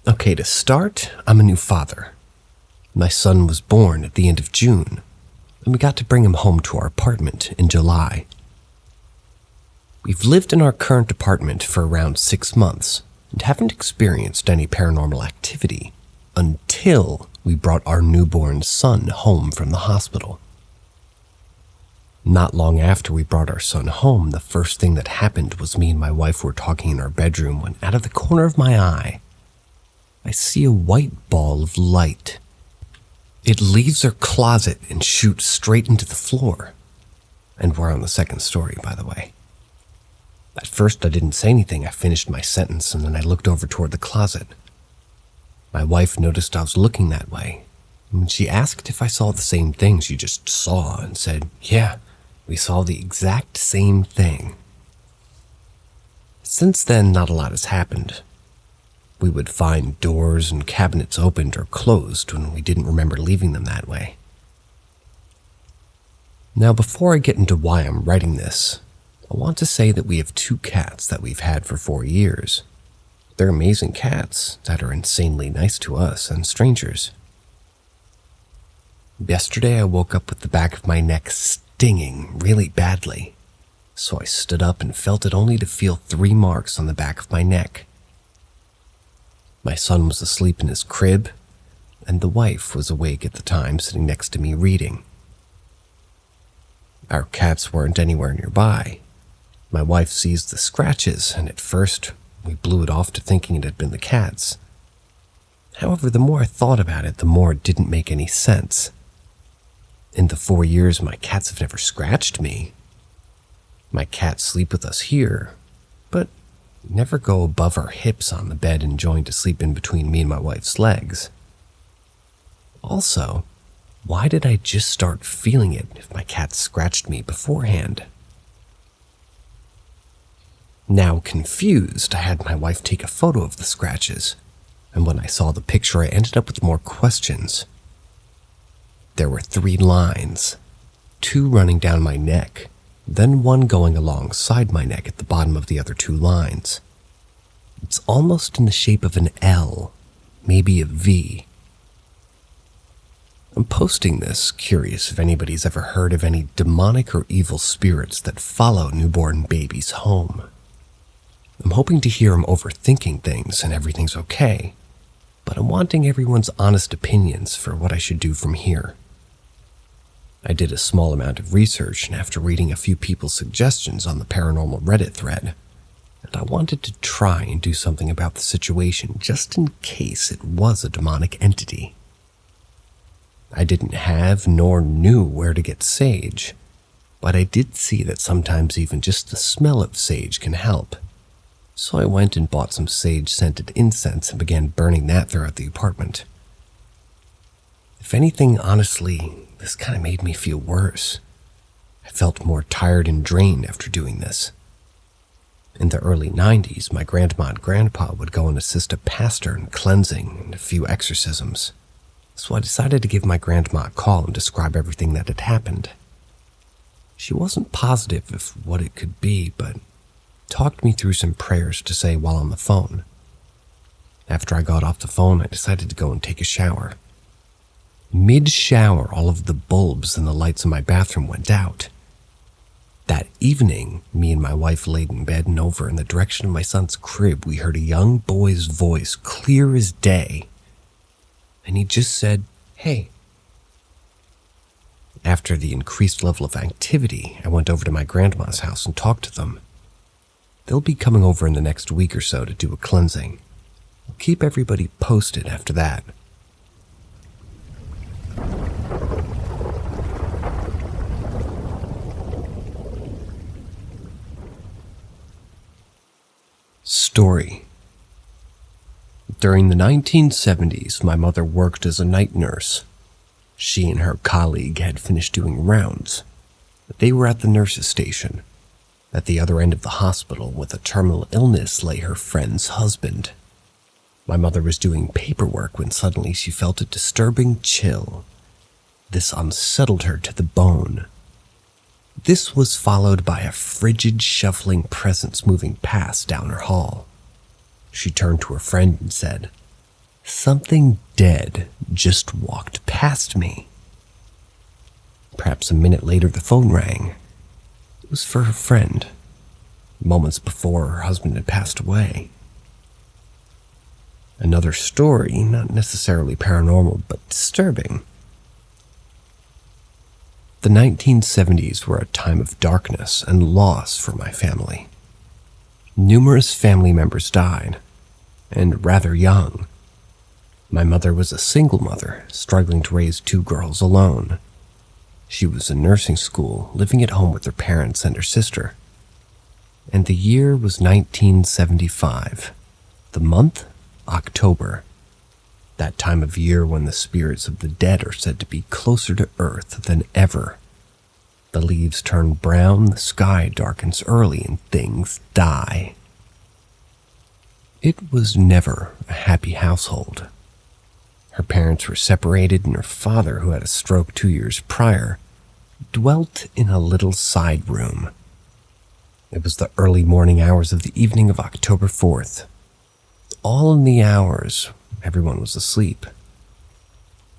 Okay, to start, I'm a new father. My son was born at the end of June, and we got to bring him home to our apartment in July. We've lived in our current apartment for around 6 months and haven't experienced any paranormal activity until we brought our newborn son home from the hospital. Not long after we brought our son home, the first thing that happened was me and my wife were talking in our bedroom when out of the corner of my eye, I see a white ball of light. It leaves our closet and shoots straight into the floor. And we're on the second story, by the way. At first, I didn't say anything. I finished my sentence and then I looked over toward the closet. My wife noticed I was looking that way. And when she asked if I saw the same thing she just saw and said, "Yeah, we saw the exact same thing." Since then, not a lot has happened. We would find doors and cabinets opened or closed when we didn't remember leaving them that way. Now, before I get into why I'm writing this, I want to say that we have 2 cats that we've had for 4 years. They're amazing cats that are insanely nice to us and strangers. Yesterday, I woke up with the back of my neck stinging really badly, so I stood up and felt it only to feel 3 marks on the back of my neck. My son was asleep in his crib, and the wife was awake at the time, sitting next to me reading. Our cats weren't anywhere nearby. My wife sees the scratches, and at first, we blew it off to thinking it had been the cats. However, the more I thought about it, the more it didn't make any sense. In the 4 years, my cats have never scratched me. My cats sleep with us here, but never go above our hips on the bed enjoying to sleep in between me and my wife's legs. Also, why did I just start feeling it if my cats scratched me beforehand? Now confused, I had my wife take a photo of the scratches, and when I saw the picture, I ended up with more questions. There were 3 lines, 2 running down my neck, then 1 going alongside my neck at the bottom of the other 2 lines. It's almost in the shape of an L, maybe a V. I'm posting this, curious if anybody's ever heard of any demonic or evil spirits that follow newborn babies home. I'm hoping to hear I'm overthinking things and everything's okay, but I'm wanting everyone's honest opinions for what I should do from here. I did a small amount of research, and after reading a few people's suggestions on the paranormal Reddit thread, and I wanted to try and do something about the situation just in case it was a demonic entity. I didn't have nor knew where to get sage, but I did see that sometimes even just the smell of sage can help. So I went and bought some sage-scented incense and began burning that throughout the apartment. If anything, honestly, this kind of made me feel worse. I felt more tired and drained after doing this. In the early 90s, my grandma and grandpa would go and assist a pastor in cleansing and a few exorcisms. So I decided to give my grandma a call and describe everything that had happened. She wasn't positive of what it could be, but talked me through some prayers to say while on the phone. After I got off the phone, I decided to go and take a shower. Mid-shower, all of the bulbs and the lights in my bathroom went out. That evening, me and my wife laid in bed, and over in the direction of my son's crib, we heard a young boy's voice, clear as day. And he just said, "Hey." After the increased level of activity, I went over to my grandma's house and talked to them. They'll be coming over in the next week or so to do a cleansing. I'll keep everybody posted after that. Story. During the 1970s, my mother worked as a night nurse. She and her colleague had finished doing rounds, but they were at the nurse's station. At the other end of the hospital, with a terminal illness, lay her friend's husband. My mother was doing paperwork when suddenly she felt a disturbing chill. This unsettled her to the bone. This was followed by a frigid, shuffling presence moving past down her hall. She turned to her friend and said, "Something dead just walked past me." Perhaps a minute later, the phone rang. It was for her friend. Moments before, her husband had passed away. Another story, not necessarily paranormal, but disturbing. The 1970s were a time of darkness and loss for my family. Numerous family members died, and rather young. My mother was a single mother, struggling to raise 2 girls alone. She was in nursing school, living at home with her parents and her sister. And the year was 1975. The month, October. That time of year when the spirits of the dead are said to be closer to Earth than ever. The leaves turn brown, the sky darkens early, and things die. It was never a happy household. Her parents were separated, and her father, who had a stroke 2 years prior, dwelt in a little side room. It was the early morning hours of the evening of October 4th. All in the hours, everyone was asleep.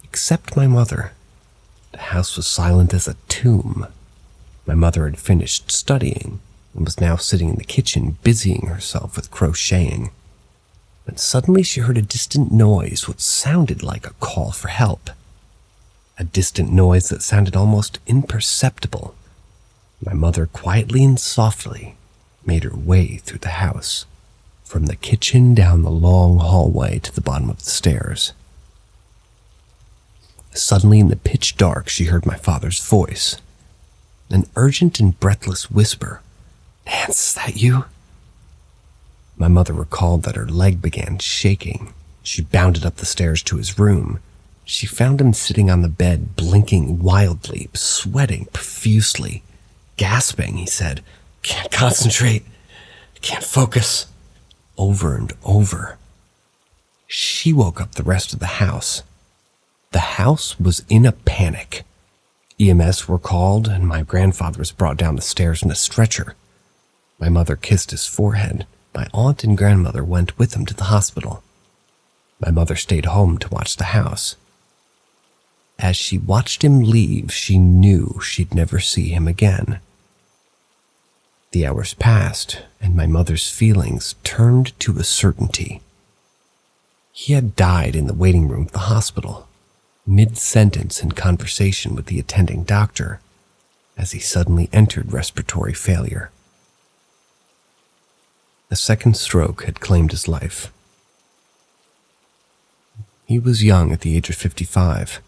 Except my mother. The house was silent as a tomb. My mother had finished studying and was now sitting in the kitchen busying herself with crocheting. When suddenly she heard a distant noise, what sounded like a call for help. A distant noise that sounded almost imperceptible. My mother quietly and softly made her way through the house, from the kitchen down the long hallway to the bottom of the stairs. Suddenly, in the pitch dark, she heard my father's voice. An urgent and breathless whisper. "Nance, is that you?" My mother recalled that her leg began shaking. She bounded up the stairs to his room. She found him sitting on the bed, blinking wildly, sweating profusely. Gasping, he said, "Can't concentrate. Can't focus." Over and over. She woke up the rest of the house. The house was in a panic. EMS were called, and my grandfather was brought down the stairs in a stretcher. My mother kissed his forehead. My aunt and grandmother went with him to the hospital. My mother stayed home to watch the house. As she watched him leave, she knew she'd never see him again. The hours passed, and my mother's feelings turned to a certainty. He had died in the waiting room of the hospital, mid-sentence in conversation with the attending doctor, as he suddenly entered respiratory failure. A second stroke had claimed his life. He was young at the age of 55.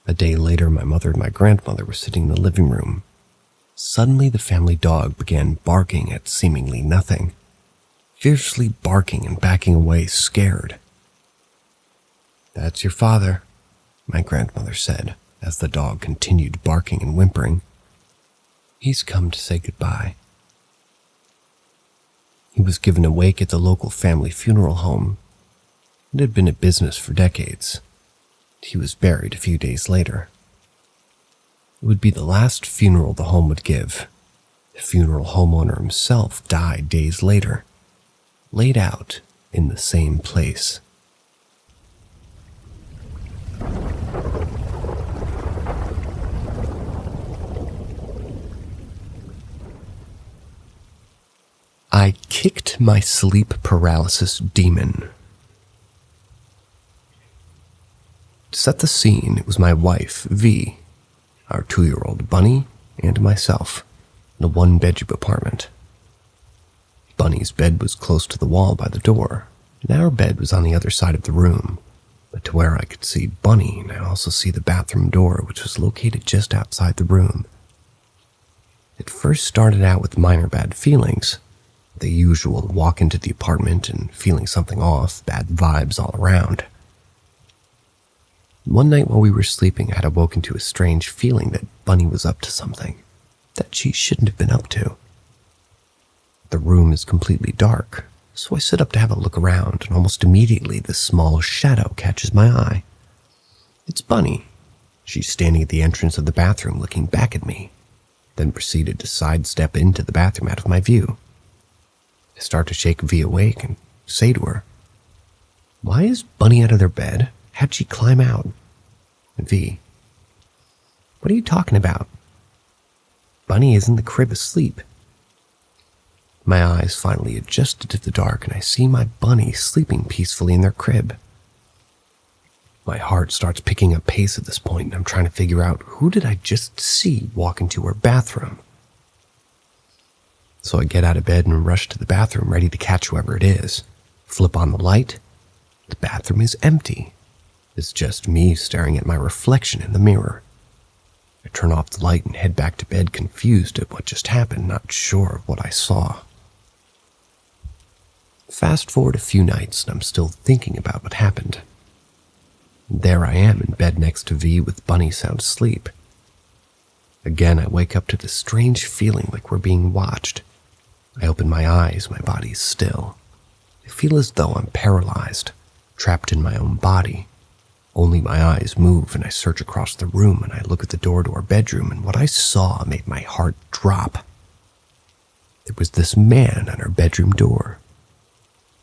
A day later, my mother and my grandmother were sitting in the living room. Suddenly, the family dog began barking at seemingly nothing, fiercely barking and backing away, scared. "That's your father," my grandmother said, as the dog continued barking and whimpering. "He's come to say goodbye." He was given a wake at the local family funeral home. It had been a business for decades. He was buried a few days later. It would be the last funeral the home would give. The funeral homeowner himself died days later, laid out in the same place. I kicked my sleep paralysis demon. To set the scene, it was my wife, V, our 2-year-old Bunny, and myself in a one-bedroom apartment. Bunny's bed was close to the wall by the door, and our bed was on the other side of the room, but to where I could see Bunny, and I also see the bathroom door, which was located just outside the room. It first started out with minor bad feelings. The usual walk into the apartment and feeling something off, bad vibes all around. One night while we were sleeping, I had awoken to a strange feeling that Bunny was up to something that she shouldn't have been up to. The room is completely dark, so I sit up to have a look around, and almost immediately this small shadow catches my eye. It's Bunny. She's standing at the entrance of the bathroom looking back at me, then proceeded to sidestep into the bathroom out of my view. I start to shake V awake and say to her, "Why is Bunny out of their bed? How'd she climb out?" And V, "What are you talking about? Bunny is in the crib asleep." My eyes finally adjusted to the dark, and I see my Bunny sleeping peacefully in their crib. My heart starts picking up pace at this point, and I'm trying to figure out who did I just see walk into her bathroom. So I get out of bed and rush to the bathroom, ready to catch whoever it is. Flip on the light. The bathroom is empty. It's just me staring at my reflection in the mirror. I turn off the light and head back to bed, confused at what just happened, not sure of what I saw. Fast forward a few nights, and I'm still thinking about what happened. There I am in bed next to V with Bunny sound asleep. Again, I wake up to this strange feeling like we're being watched. I open my eyes, my body's still. I feel as though I'm paralyzed, trapped in my own body. Only my eyes move and I search across the room and I look at the door to our bedroom, and what I saw made my heart drop. There was this man at our bedroom door.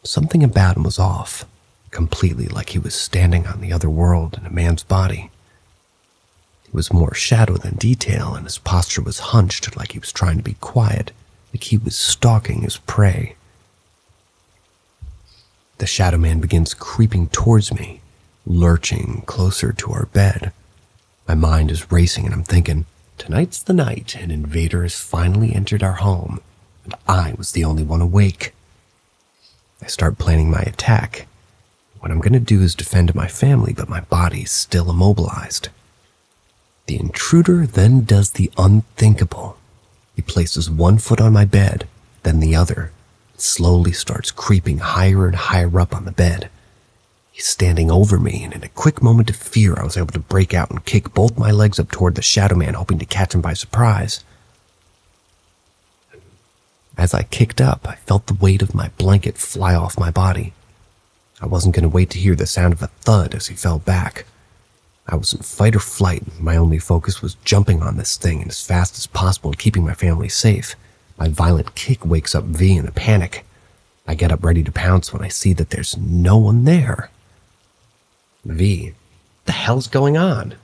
Something about him was off, completely like he was standing on the other world in a man's body. He was more shadow than detail, and his posture was hunched like he was trying to be quiet, like he was stalking his prey. The shadow man begins creeping towards me, lurching closer to our bed. My mind is racing and I'm thinking, tonight's the night an invader has finally entered our home, and I was the only one awake. I start planning my attack. What I'm going to do is defend my family, but my body's still immobilized. The intruder then does the unthinkable. He places one foot on my bed, then the other, and slowly starts creeping higher and higher up on the bed. He's standing over me, and in a quick moment of fear, I was able to break out and kick both my legs up toward the shadow man, hoping to catch him by surprise. As I kicked up, I felt the weight of my blanket fly off my body. I wasn't going to wait to hear the sound of a thud as he fell back. I was in fight or flight. My only focus was jumping on this thing and as fast as possible and keeping my family safe. My violent kick wakes up V in a panic. I get up ready to pounce when I see that there's no one there. V, the hell's going on?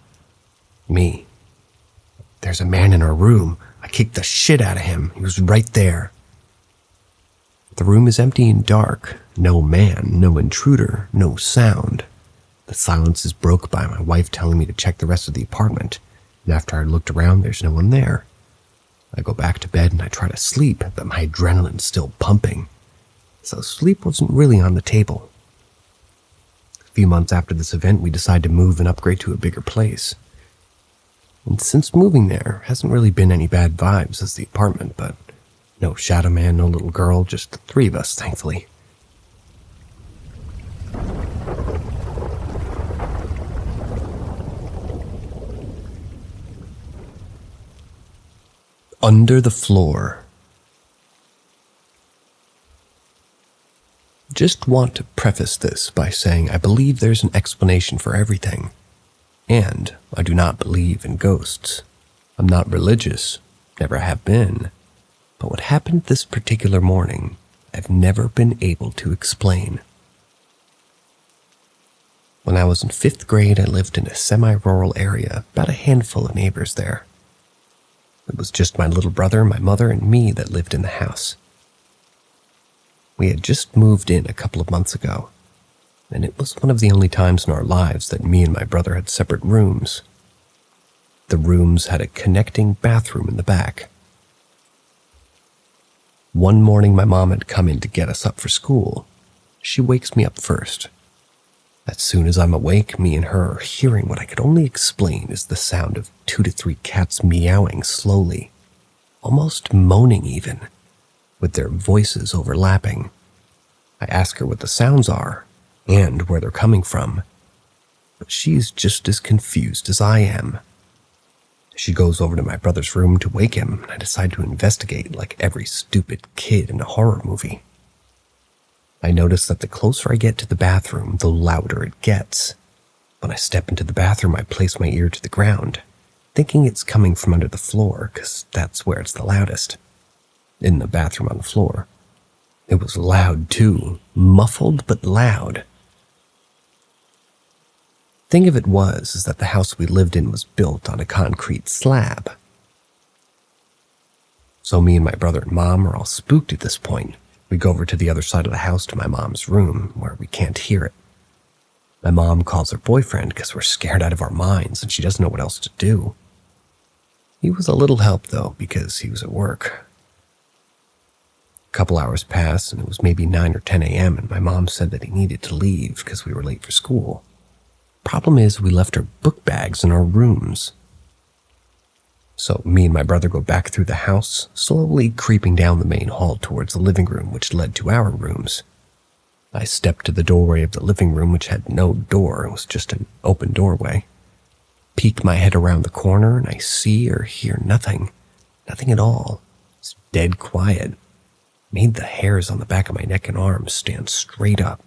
Me. There's a man in our room. I kicked the shit out of him. He was right there. The room is empty and dark. No man, no intruder, no sound. The silence is broke by my wife telling me to check the rest of the apartment, and after I looked around, there's no one there. I go back to bed and I try to sleep, but my adrenaline's still pumping, so sleep wasn't really on the table. A few months after this event, we decide to move and upgrade to a bigger place. And since moving there, hasn't really been any bad vibes as the apartment, but no shadow man, no little girl, just the three of us, thankfully. Under the floor. Just want to preface this by saying I believe there's an explanation for everything, and I do not believe in ghosts. I'm not religious, never have been, but what happened this particular morning, I've never been able to explain. When I was in 5th grade, I lived in a semi-rural area, about a handful of neighbors there. It was just my little brother, my mother, and me that lived in the house. We had just moved in a couple of months ago, and it was one of the only times in our lives that me and my brother had separate rooms. The rooms had a connecting bathroom in the back. One morning, my mom had come in to get us up for school. She wakes me up first. As soon as I'm awake, me and her are hearing what I could only explain as the sound of 2 to 3 cats meowing slowly, almost moaning even, with their voices overlapping. I ask her what the sounds are and where they're coming from, but she's just as confused as I am. She goes over to my brother's room to wake him, and I decide to investigate like every stupid kid in a horror movie. I notice that the closer I get to the bathroom, the louder it gets. When I step into the bathroom, I place my ear to the ground, thinking it's coming from under the floor, because that's where it's the loudest. In the bathroom on the floor. It was loud too, muffled but loud. Thing of it was that the house we lived in was built on a concrete slab. So me and my brother and mom are all spooked at this point. We go over to the other side of the house to my mom's room, where we can't hear it. My mom calls her boyfriend because we're scared out of our minds and she doesn't know what else to do. He was a little help though, because he was at work. A couple hours passed and it was maybe 9 or 10 a.m. and my mom said that he needed to leave because we were late for school. Problem is, we left our book bags in our rooms. So me and my brother go back through the house, slowly creeping down the main hall towards the living room, which led to our rooms. I stepped to the doorway of the living room, which had no door. It was just an open doorway. Peek my head around the corner, and I see or hear nothing. Nothing at all. It's dead quiet. made the hairs on the back of my neck and arms stand straight up.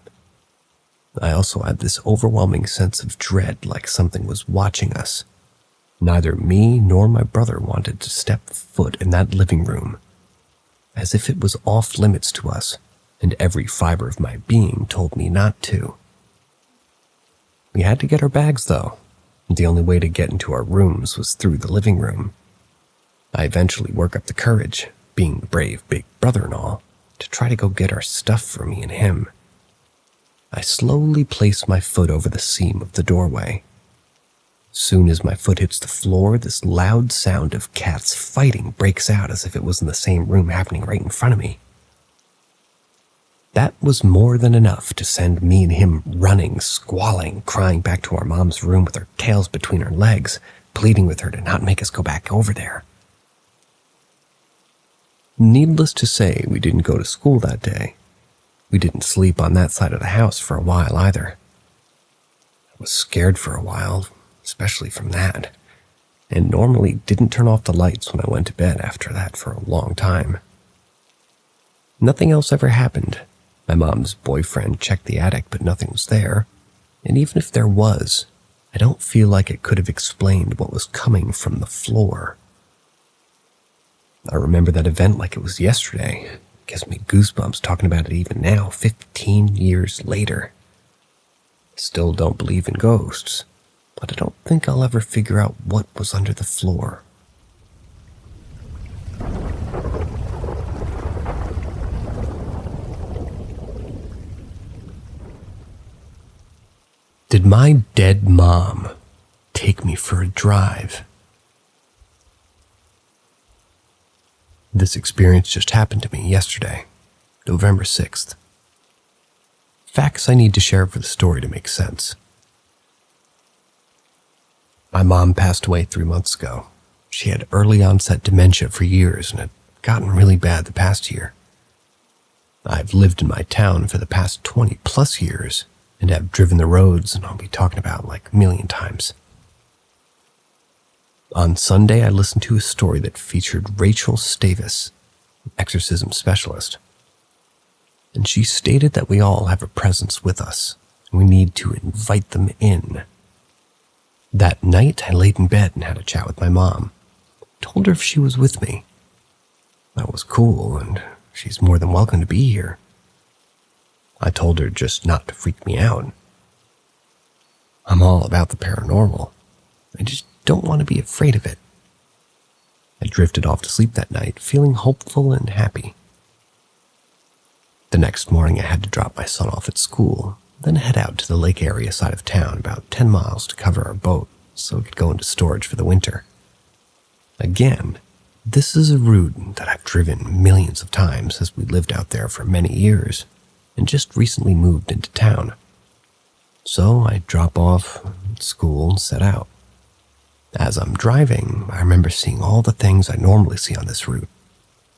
I also had this overwhelming sense of dread, like something was watching us. Neither me nor my brother wanted to step foot in that living room, as if it was off limits to us, and every fiber of my being told me not to. We had to get our bags, though, and the only way to get into our rooms was through the living room. I eventually worked up the courage, being the brave big brother and all, to try to go get our stuff for me and him. I slowly placed my foot over the seam of the doorway. Soon as my foot hits the floor, this loud sound of cats fighting breaks out as if it was in the same room happening right in front of me. That was more than enough to send me and him running, squalling, crying back to our mom's room with our tails between our legs, pleading with her to not make us go back over there. Needless to say, we didn't go to school that day. We didn't sleep on that side of the house for a while either. I was scared for a while, especially from that, and normally didn't turn off the lights when I went to bed after that for a long time. Nothing else ever happened. My mom's boyfriend checked the attic, but nothing was there, and even if there was, I don't feel like it could have explained what was coming from the floor. I remember that event like it was yesterday. It gives me goosebumps talking about it even now, 15 years later. Still don't believe in ghosts, but I don't think I'll ever figure out what was under the floor. Did my dead mom take me for a drive? This experience just happened to me yesterday, November 6th. Facts I need to share for the story to make sense. My mom passed away 3 months ago. She had early onset dementia for years and had gotten really bad the past year. I've lived in my town for the past 20 plus years and have driven the roads, and I'll be talking about like a million times. On Sunday, I listened to a story that featured Rachel Stavis, an exorcism specialist. And she stated that we all have a presence with us, and we need to invite them in. That night, I laid in bed and had a chat with my mom. Told her if she was with me. That was cool, and she's more than welcome to be here. I told her just not to freak me out. I'm all about the paranormal. I just don't want to be afraid of it. I drifted off to sleep that night, feeling hopeful and happy. The next morning, I had to drop my son off at school, then head out to the lake area side of town, about 10 miles, to cover our boat so it could go into storage for the winter. Again, this is a route that I've driven millions of times as we lived out there for many years and just recently moved into town. So I drop off at school and set out. As I'm driving, I remember seeing all the things I normally see on this route.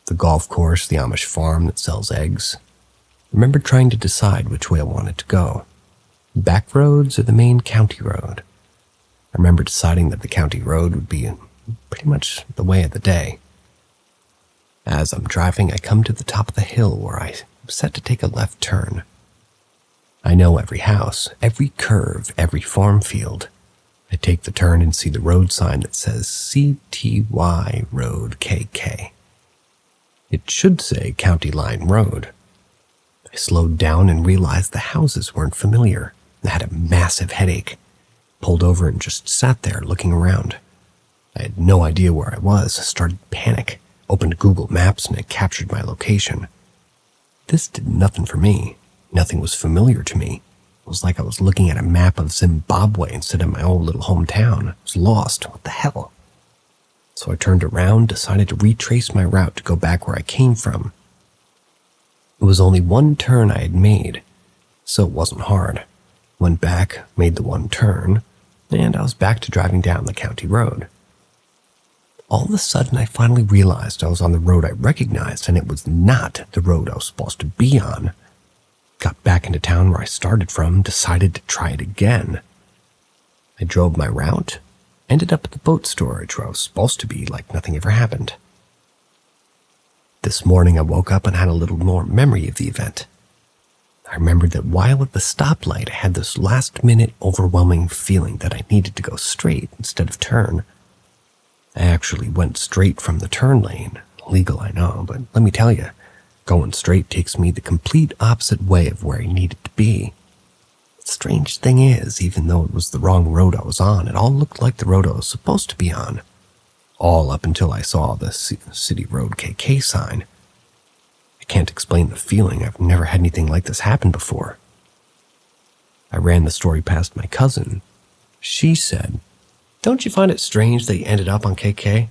The golf course, the Amish farm that sells eggs. I remember trying to decide which way I wanted to go. Back roads or the main county road. I remember deciding that the county road would be pretty much the way of the day. As I'm driving, I come to the top of the hill where I'm set to take a left turn. I know every house, every curve, every farm field. I take the turn and see the road sign that says CTY Road KK. It should say County Line Road. I slowed down and realized the houses weren't familiar. I had a massive headache. Pulled over and just sat there looking around. I had no idea where I was. I started to panic. Opened Google Maps and it captured my location. This did nothing for me. Nothing was familiar to me. It was like I was looking at a map of Zimbabwe instead of my own little hometown. I was lost. What the hell? So I turned around, decided to retrace my route to go back where I came from. It was only one turn I had made, so it wasn't hard. Went back, made the one turn, and I was back to driving down the county road. All of a sudden, I finally realized I was on the road I recognized, and it was not the road I was supposed to be on. Got back into town where I started from, decided to try it again. I drove my route, ended up at the boat storage where I was supposed to be like nothing ever happened. The This morning I woke up and had a little more memory of the event. I remembered that while at the stoplight, I had this last-minute overwhelming feeling that I needed to go straight instead of turn. I actually went straight from the turn lane. Legal, I know, but let me tell you, going straight takes me the complete opposite way of where I needed to be. The strange thing is, even though it was the wrong road I was on, it all looked like the road I was supposed to be on. All up until I saw the City Road KK sign. I can't explain the feeling. I've never had anything like this happen before. I ran the story past my cousin. She said, "Don't you find it strange that you ended up on KK?"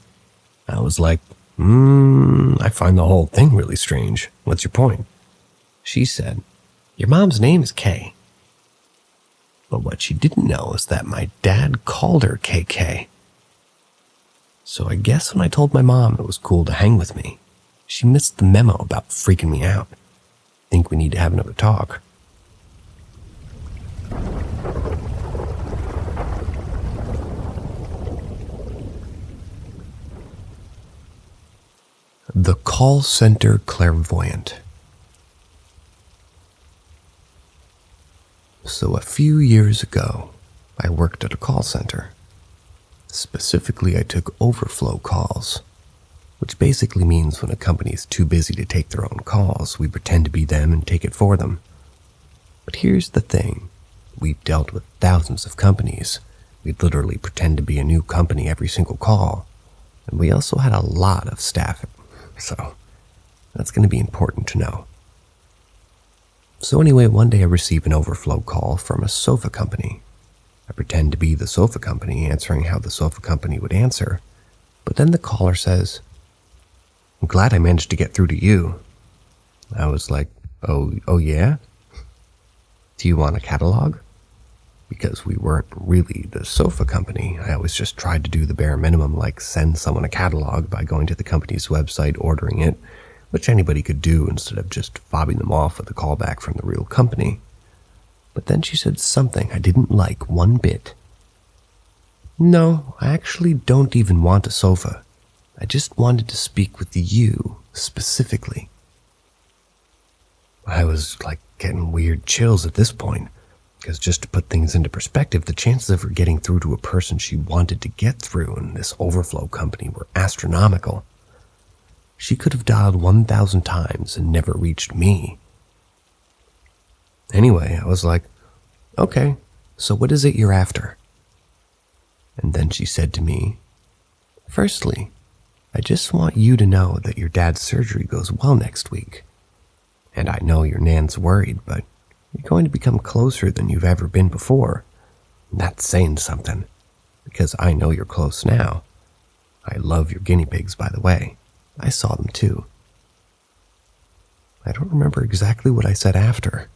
I was like, I find the whole thing really strange. What's your point? She said, "Your mom's name is Kay." But what she didn't know is that my dad called her KK. So I guess when I told my mom it was cool to hang with me, she missed the memo about freaking me out. Think we need to have another talk. The Call Center Clairvoyant. So a few years ago, I worked at a call center. Specifically, I took overflow calls, which basically means when a company is too busy to take their own calls, we pretend to be them and take it for them. But here's the thing. We've dealt with thousands of companies. We'd literally pretend to be a new company every single call. And we also had a lot of staff. So that's going to be important to know. So anyway, one day I receive an overflow call from a sofa company. I pretend to be the sofa company, answering how the sofa company would answer. But then the caller says, "I'm glad I managed to get through to you." I was like, oh yeah? Do you want a catalog? Because we weren't really the sofa company. I always just tried to do the bare minimum, like send someone a catalog by going to the company's website, ordering it, which anybody could do instead of just fobbing them off with a callback from the real company. But then she said something I didn't like one bit. "No, I actually don't even want a sofa. I just wanted to speak with you specifically." I was like getting weird chills at this point, because just to put things into perspective, the chances of her getting through to a person she wanted to get through in this overflow company were astronomical. She could have dialed 1,000 times and never reached me. Anyway, I was like, "Okay, so what is it you're after?" And then she said to me, "Firstly, I just want you to know that your dad's surgery goes well next week. And I know your nan's worried, but you're going to become closer than you've ever been before. And that's saying something, because I know you're close now. I love your guinea pigs, by the way. I saw them too." I don't remember exactly what I said after.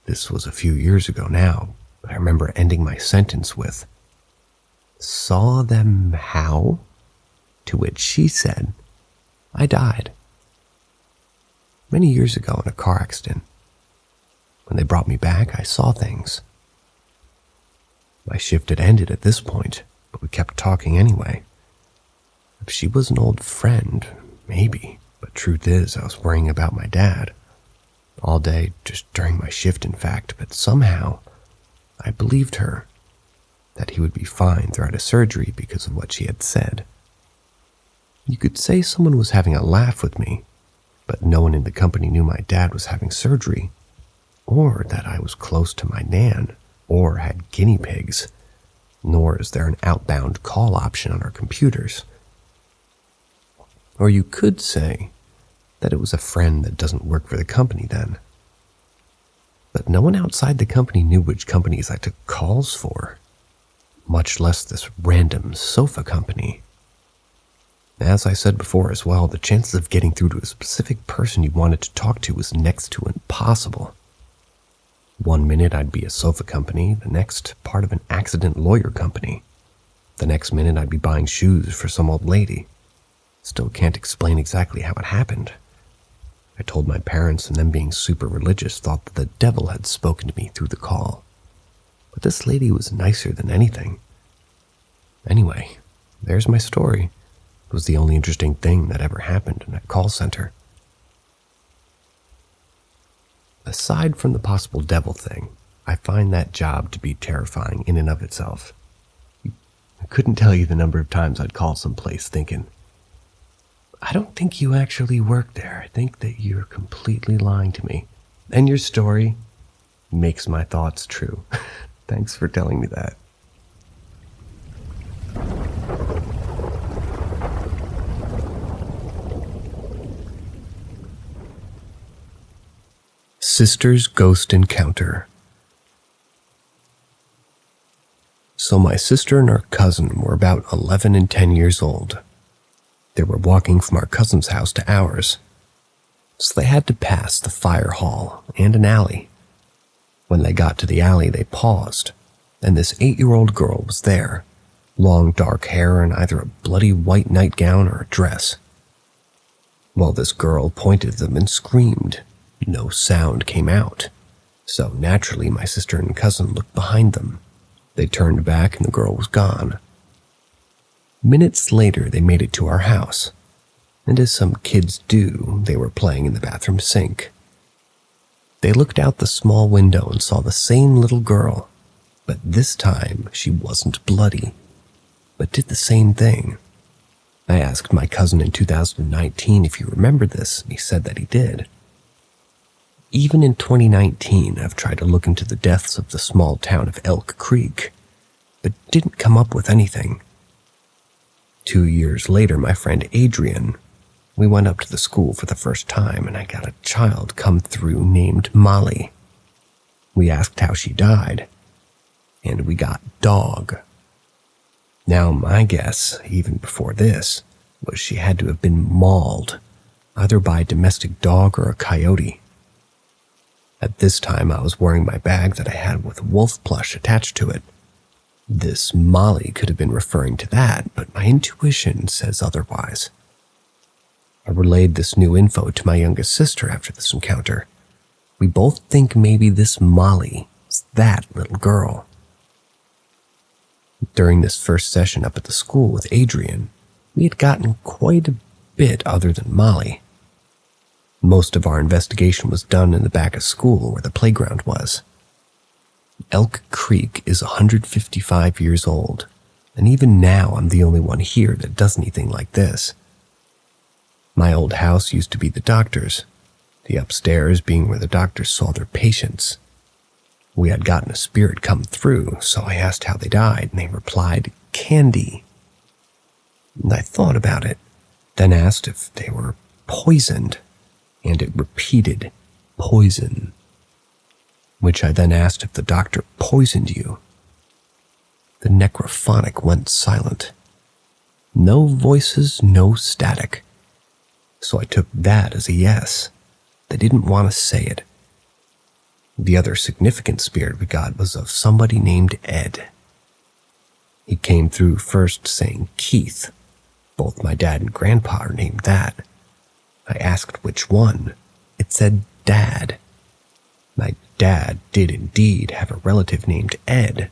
This was a few years ago now, but I remember ending my sentence with, "Saw them how?" To which she said, "I died. Many years ago in a car accident. When they brought me back, I saw things. My shift had ended at this point, but we kept talking anyway. If she was an old friend, maybe, but truth is, I was worrying about my dad. All day, just during my shift in fact, but somehow, I believed her, that he would be fine throughout his surgery because of what she had said. You could say someone was having a laugh with me, but no one in the company knew my dad was having surgery, or that I was close to my nan, or had guinea pigs, nor is there an outbound call option on our computers. Or you could say that it was a friend that doesn't work for the company then. But no one outside the company knew which companies I took calls for, much less this random sofa company. As I said before as well, the chances of getting through to a specific person you wanted to talk to was next to impossible. One minute I'd be a sofa company, the next part of an accident lawyer company. The next minute I'd be buying shoes for some old lady. Still can't explain exactly how it happened. I told my parents, and them being super religious thought that the devil had spoken to me through the call. But this lady was nicer than anything. Anyway, there's my story. It was the only interesting thing that ever happened in a call center. Aside from the possible devil thing, I find that job to be terrifying in and of itself. I couldn't tell you the number of times I'd call someplace thinking, I don't think you actually work there. I think that you're completely lying to me. And your story makes my thoughts true. Thanks for telling me that. Sister's Ghost Encounter. So my sister and her cousin were about 11 and 10 years old. They were walking from our cousin's house to ours, so they had to pass the fire hall and an alley. When they got to the alley, they paused, and this 8-year-old girl was there, long dark hair and either a bloody white nightgown or a dress. Well, this girl pointed at them and screamed. No sound came out, so naturally my sister and cousin looked behind them. They turned back and the girl was gone. Minutes later, they made it to our house, and as some kids do, they were playing in the bathroom sink. They looked out the small window and saw the same little girl, but this time she wasn't bloody, but did the same thing. I asked my cousin in 2019 if he remembered this, and he said that he did. Even in 2019, I've tried to look into the deaths of the small town of Elk Creek, but didn't come up with anything. 2 years later, my friend Adrian, we went up to the school for the first time, and I got a child come through named Molly. We asked how she died, and we got dog. Now, my guess, even before this, was she had to have been mauled, either by a domestic dog or a coyote. At this time, I was wearing my bag that I had with wolf plush attached to it. This Molly could have been referring to that, but my intuition says otherwise. I relayed this new info to my youngest sister after this encounter. We both think maybe this Molly is that little girl. During this first session up at the school with Adrian, we had gotten quite a bit other than Molly. Most of our investigation was done in the back of school where the playground was. Elk Creek is 155 years old, and even now I'm the only one here that does anything like this. My old house used to be the doctor's, the upstairs being where the doctors saw their patients. We had gotten a spirit come through, so I asked how they died, and they replied, candy. And I thought about it, then asked if they were poisoned, and it repeated, poison. Which I then asked if the doctor poisoned you. The necrophonic went silent. No voices, no static. So I took that as a yes. They didn't want to say it. The other significant spirit we got was of somebody named Ed. He came through first saying Keith. Both my dad and grandpa are named that. I asked which one. It said Dad. My dad did indeed have a relative named Ed.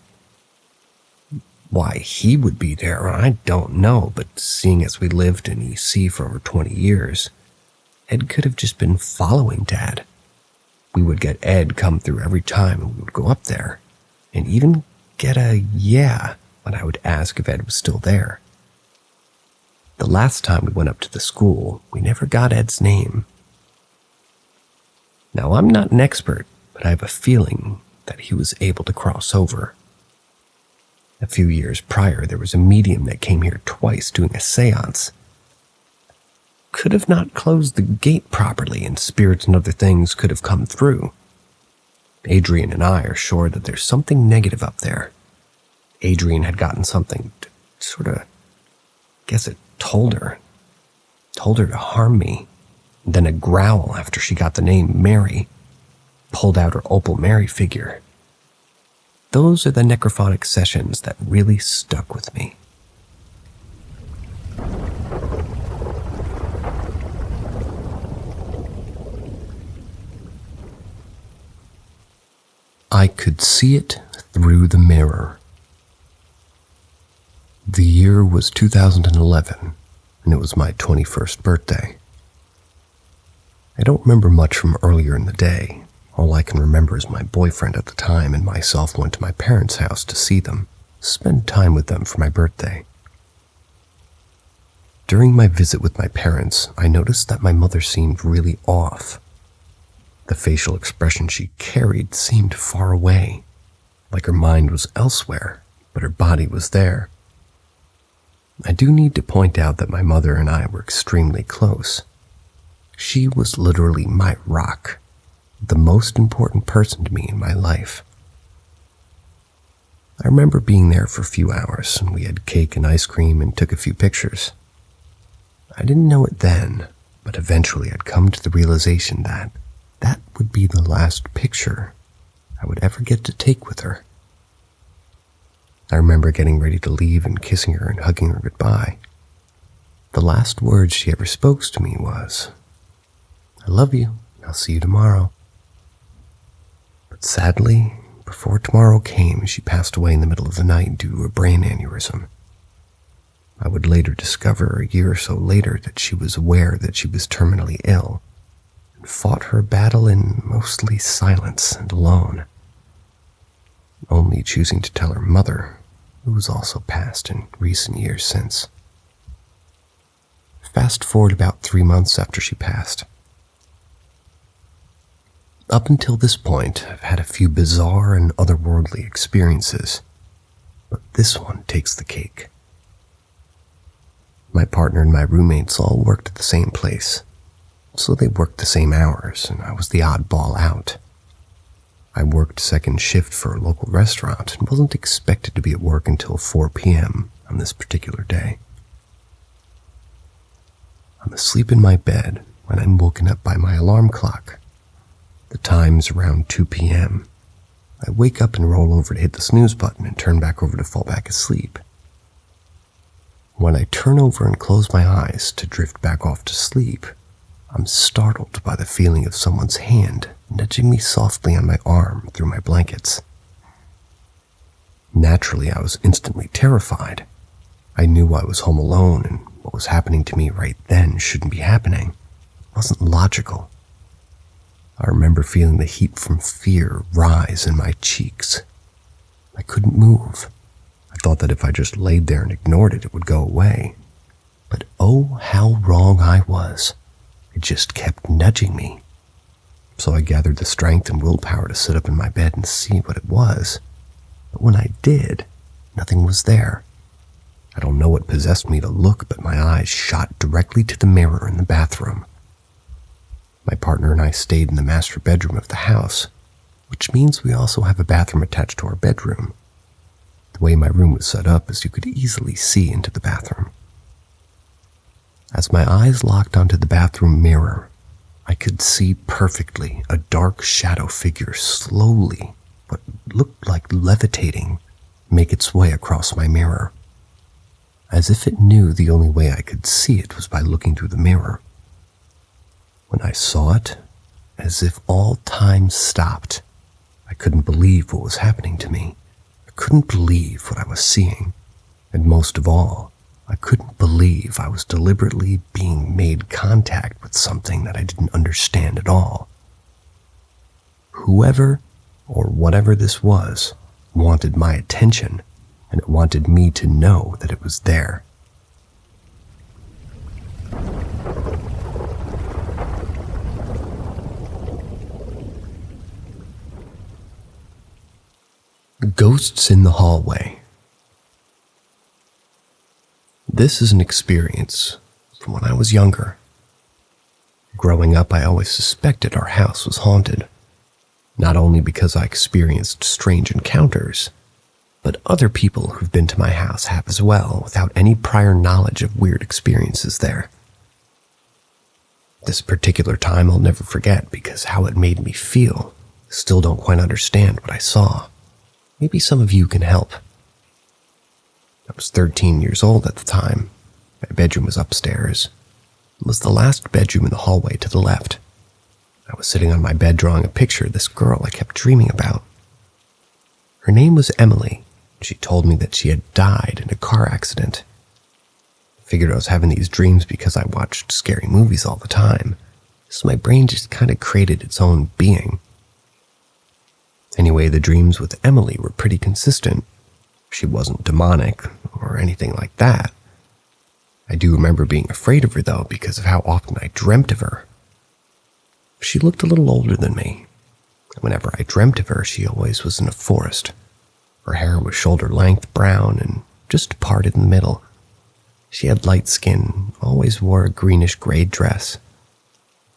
Why he would be there, I don't know, but seeing as we lived in EC for over 20 years, Ed could have just been following Dad. We would get Ed come through every time and we would go up there, and even get a yeah when I would ask if Ed was still there. The last time we went up to the school, we never got Ed's name. Now, I'm not an expert, but I have a feeling that he was able to cross over. A few years prior, there was a medium that came here twice doing a seance. Could have not closed the gate properly, and spirits and other things could have come through. Adrian and I are sure that there's something negative up there. Adrian had gotten something to sort of, guess it told her to harm me. And then a growl after she got the name Mary, pulled out her Opal Mary figure. Those are the necrophonic sessions that really stuck with me. I could see it through the mirror. The year was 2011, and it was my 21st birthday. I don't remember much from earlier in the day. All I can remember is my boyfriend at the time and myself went to my parents' house to see them, spend time with them for my birthday. During my visit with my parents, I noticed that my mother seemed really off. The facial expression she carried seemed far away, like her mind was elsewhere, but her body was there. I do need to point out that my mother and I were extremely close. She was literally my rock, the most important person to me in my life. I remember being there for a few hours, and we had cake and ice cream and took a few pictures. I didn't know it then, but eventually I'd come to the realization that that would be the last picture I would ever get to take with her. I remember getting ready to leave and kissing her and hugging her goodbye. The last words she ever spoke to me was, "I love you, I'll see you tomorrow." But sadly, before tomorrow came, she passed away in the middle of the night due to a brain aneurysm. I would later discover a year or so later that she was aware that she was terminally ill and fought her battle in mostly silence and alone, only choosing to tell her mother, who was also passed in recent years since. Fast forward about 3 months after she passed. Up until this point, I've had a few bizarre and otherworldly experiences, but this one takes the cake. My partner and my roommates all worked at the same place, so they worked the same hours, and I was the oddball out. I worked second shift for a local restaurant and wasn't expected to be at work until 4 p.m. on this particular day. I'm asleep in my bed when I'm woken up by my alarm clock. The time's around 2 p.m. I wake up and roll over to hit the snooze button and turn back over to fall back asleep. When I turn over and close my eyes to drift back off to sleep, I'm startled by the feeling of someone's hand nudging me softly on my arm through my blankets. Naturally, I was instantly terrified. I knew I was home alone and what was happening to me right then shouldn't be happening. It wasn't logical. I remember feeling the heat from fear rise in my cheeks. I couldn't move. I thought that if I just laid there and ignored it, it would go away. But oh, how wrong I was. It just kept nudging me. So I gathered the strength and willpower to sit up in my bed and see what it was. But when I did, nothing was there. I don't know what possessed me to look, but my eyes shot directly to the mirror in the bathroom. My partner and I stayed in the master bedroom of the house, which means we also have a bathroom attached to our bedroom. The way my room was set up is you could easily see into the bathroom. As my eyes locked onto the bathroom mirror, I could see perfectly a dark shadow figure slowly, what looked like levitating, make its way across my mirror, as if it knew the only way I could see it was by looking through the mirror. When I saw it, as if all time stopped, I couldn't believe what was happening to me. I couldn't believe what I was seeing, and most of all, I couldn't believe I was deliberately being made contact with something that I didn't understand at all. Whoever or whatever this was wanted my attention, and it wanted me to know that it was there. Ghosts in the hallway. This is an experience from when I was younger. Growing up, I always suspected our house was haunted, not only because I experienced strange encounters, but other people who've been to my house have as well, without any prior knowledge of weird experiences there. This particular time I'll never forget because how it made me feel. Still don't quite understand what I saw. Maybe some of you can help. I was 13 years old at the time. My bedroom was upstairs. It was the last bedroom in the hallway to the left. I was sitting on my bed drawing a picture of this girl I kept dreaming about. Her name was Emily. She told me that she had died in a car accident. Figured I was having these dreams because I watched scary movies all the time, so my brain just kind of created its own being. Anyway, the dreams with Emily were pretty consistent. She wasn't demonic or anything like that. I do remember being afraid of her, though, because of how often I dreamt of her. She looked a little older than me. Whenever I dreamt of her, she always was in a forest. Her hair was shoulder-length brown and just parted in the middle. She had light skin, always wore a greenish-gray dress.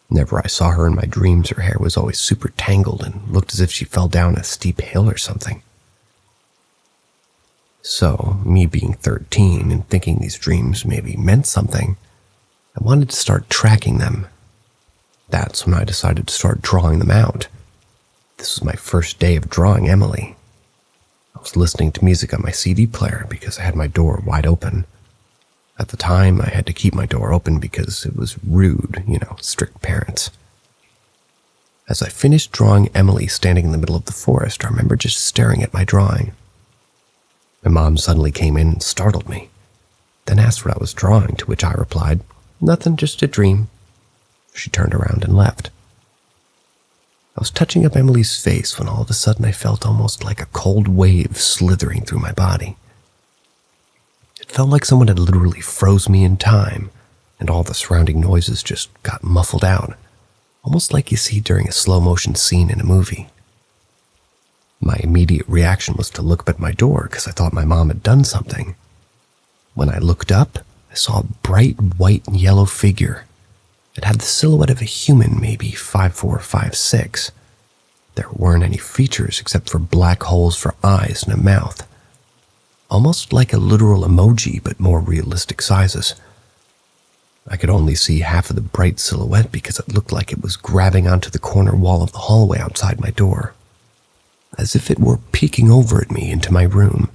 Whenever I saw her in my dreams, her hair was always super tangled and looked as if she fell down a steep hill or something. So, me being 13 and thinking these dreams maybe meant something, I wanted to start tracking them. That's when I decided to start drawing them out. This was my first day of drawing Emily. I was listening to music on my CD player because I had my door wide open. At the time, I had to keep my door open because it was rude, strict parents. As I finished drawing Emily standing in the middle of the forest, I remember just staring at my drawing. My mom suddenly came in and startled me, then asked what I was drawing, to which I replied, "Nothing, just a dream." She turned around and left. I was touching up Emily's face when all of a sudden I felt almost like a cold wave slithering through my body. It felt like someone had literally froze me in time, and all the surrounding noises just got muffled out, almost like you see during a slow-motion scene in a movie. My immediate reaction was to look up at my door because I thought my mom had done something. When I looked up, I saw a bright white and yellow figure. It had the silhouette of a human, maybe 5'4", 5'6". There weren't any features except for black holes for eyes and a mouth. Almost like a literal emoji, but more realistic sizes. I could only see half of the bright silhouette because it looked like it was grabbing onto the corner wall of the hallway outside my door, as if it were peeking over at me into my room.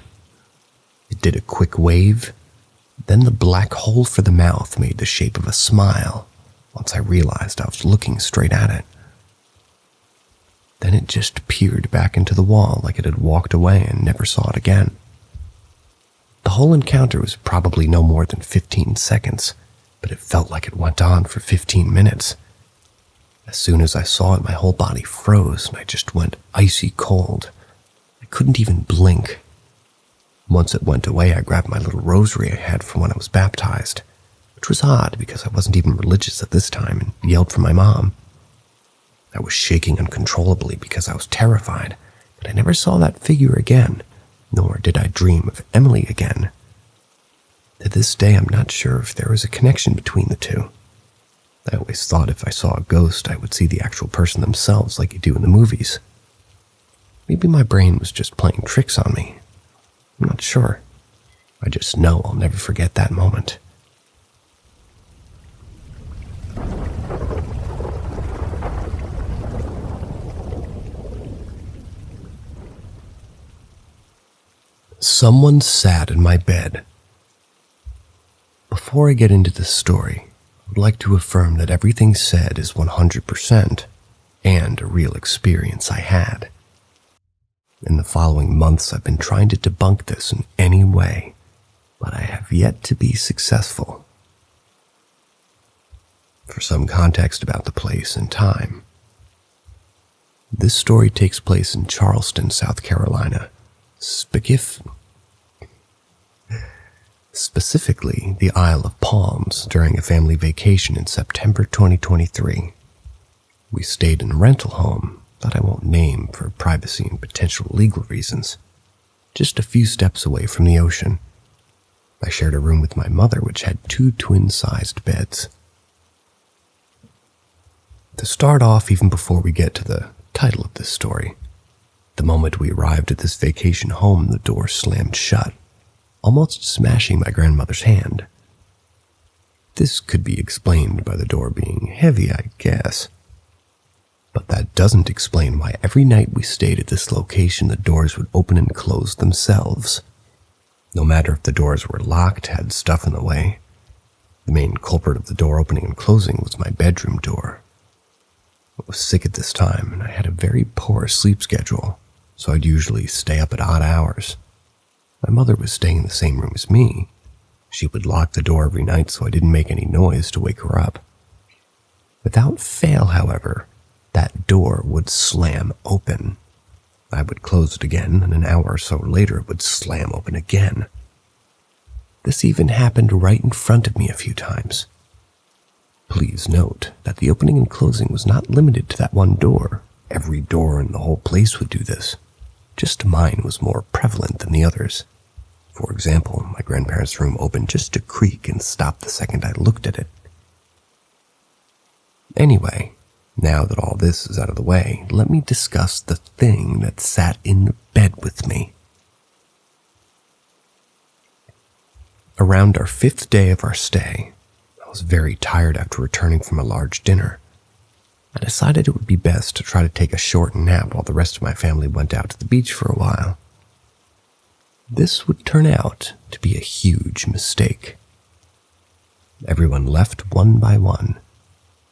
It did a quick wave, then the black hole for the mouth made the shape of a smile once I realized I was looking straight at it. Then it just peered back into the wall like it had walked away and never saw it again. The whole encounter was probably no more than 15 seconds, but it felt like it went on for 15 minutes. As soon as I saw it, my whole body froze and I just went icy cold. I couldn't even blink. Once it went away, I grabbed my little rosary I had from when I was baptized, which was odd because I wasn't even religious at this time, and yelled for my mom. I was shaking uncontrollably because I was terrified, but I never saw that figure again, nor did I dream of Emily again. To this day, I'm not sure if there was a connection between the two. I always thought if I saw a ghost, I would see the actual person themselves like you do in the movies. Maybe my brain was just playing tricks on me. I'm not sure. I just know I'll never forget that moment. Someone sat in my bed. Before I get into this story, I would like to affirm that everything said is 100% and a real experience I had. In the following months, I've been trying to debunk this in any way, but I have yet to be successful. For some context about the place and time, this story takes place in Charleston, South Carolina, specifically the Isle of Palms, during a family vacation in September 2023. We stayed in a rental home that I won't name for privacy and potential legal reasons, just a few steps away from the ocean. I shared a room with my mother, which had 2 twin-sized beds. To start off, even before we get to the title of this story, the moment we arrived at this vacation home, the door slammed shut, almost smashing my grandmother's hand. This could be explained by the door being heavy, I guess. But that doesn't explain why every night we stayed at this location the doors would open and close themselves. No matter if the doors were locked, had stuff in the way. The main culprit of the door opening and closing was my bedroom door. I was sick at this time, and I had a very poor sleep schedule, so I'd usually stay up at odd hours. My mother was staying in the same room as me. She would lock the door every night so I didn't make any noise to wake her up. Without fail, however, that door would slam open. I would close it again, and an hour or so later it would slam open again. This even happened right in front of me a few times. Please note that the opening and closing was not limited to that one door. Every door in the whole place would do this. Just mine was more prevalent than the others. For example, my grandparents' room opened just to creak and stop the second I looked at it. Anyway, now that all this is out of the way, let me discuss the thing that sat in the bed with me. Around our 5th day of our stay, I was very tired after returning from a large dinner. I decided it would be best to try to take a short nap while the rest of my family went out to the beach for a while. This would turn out to be a huge mistake. Everyone left one by one.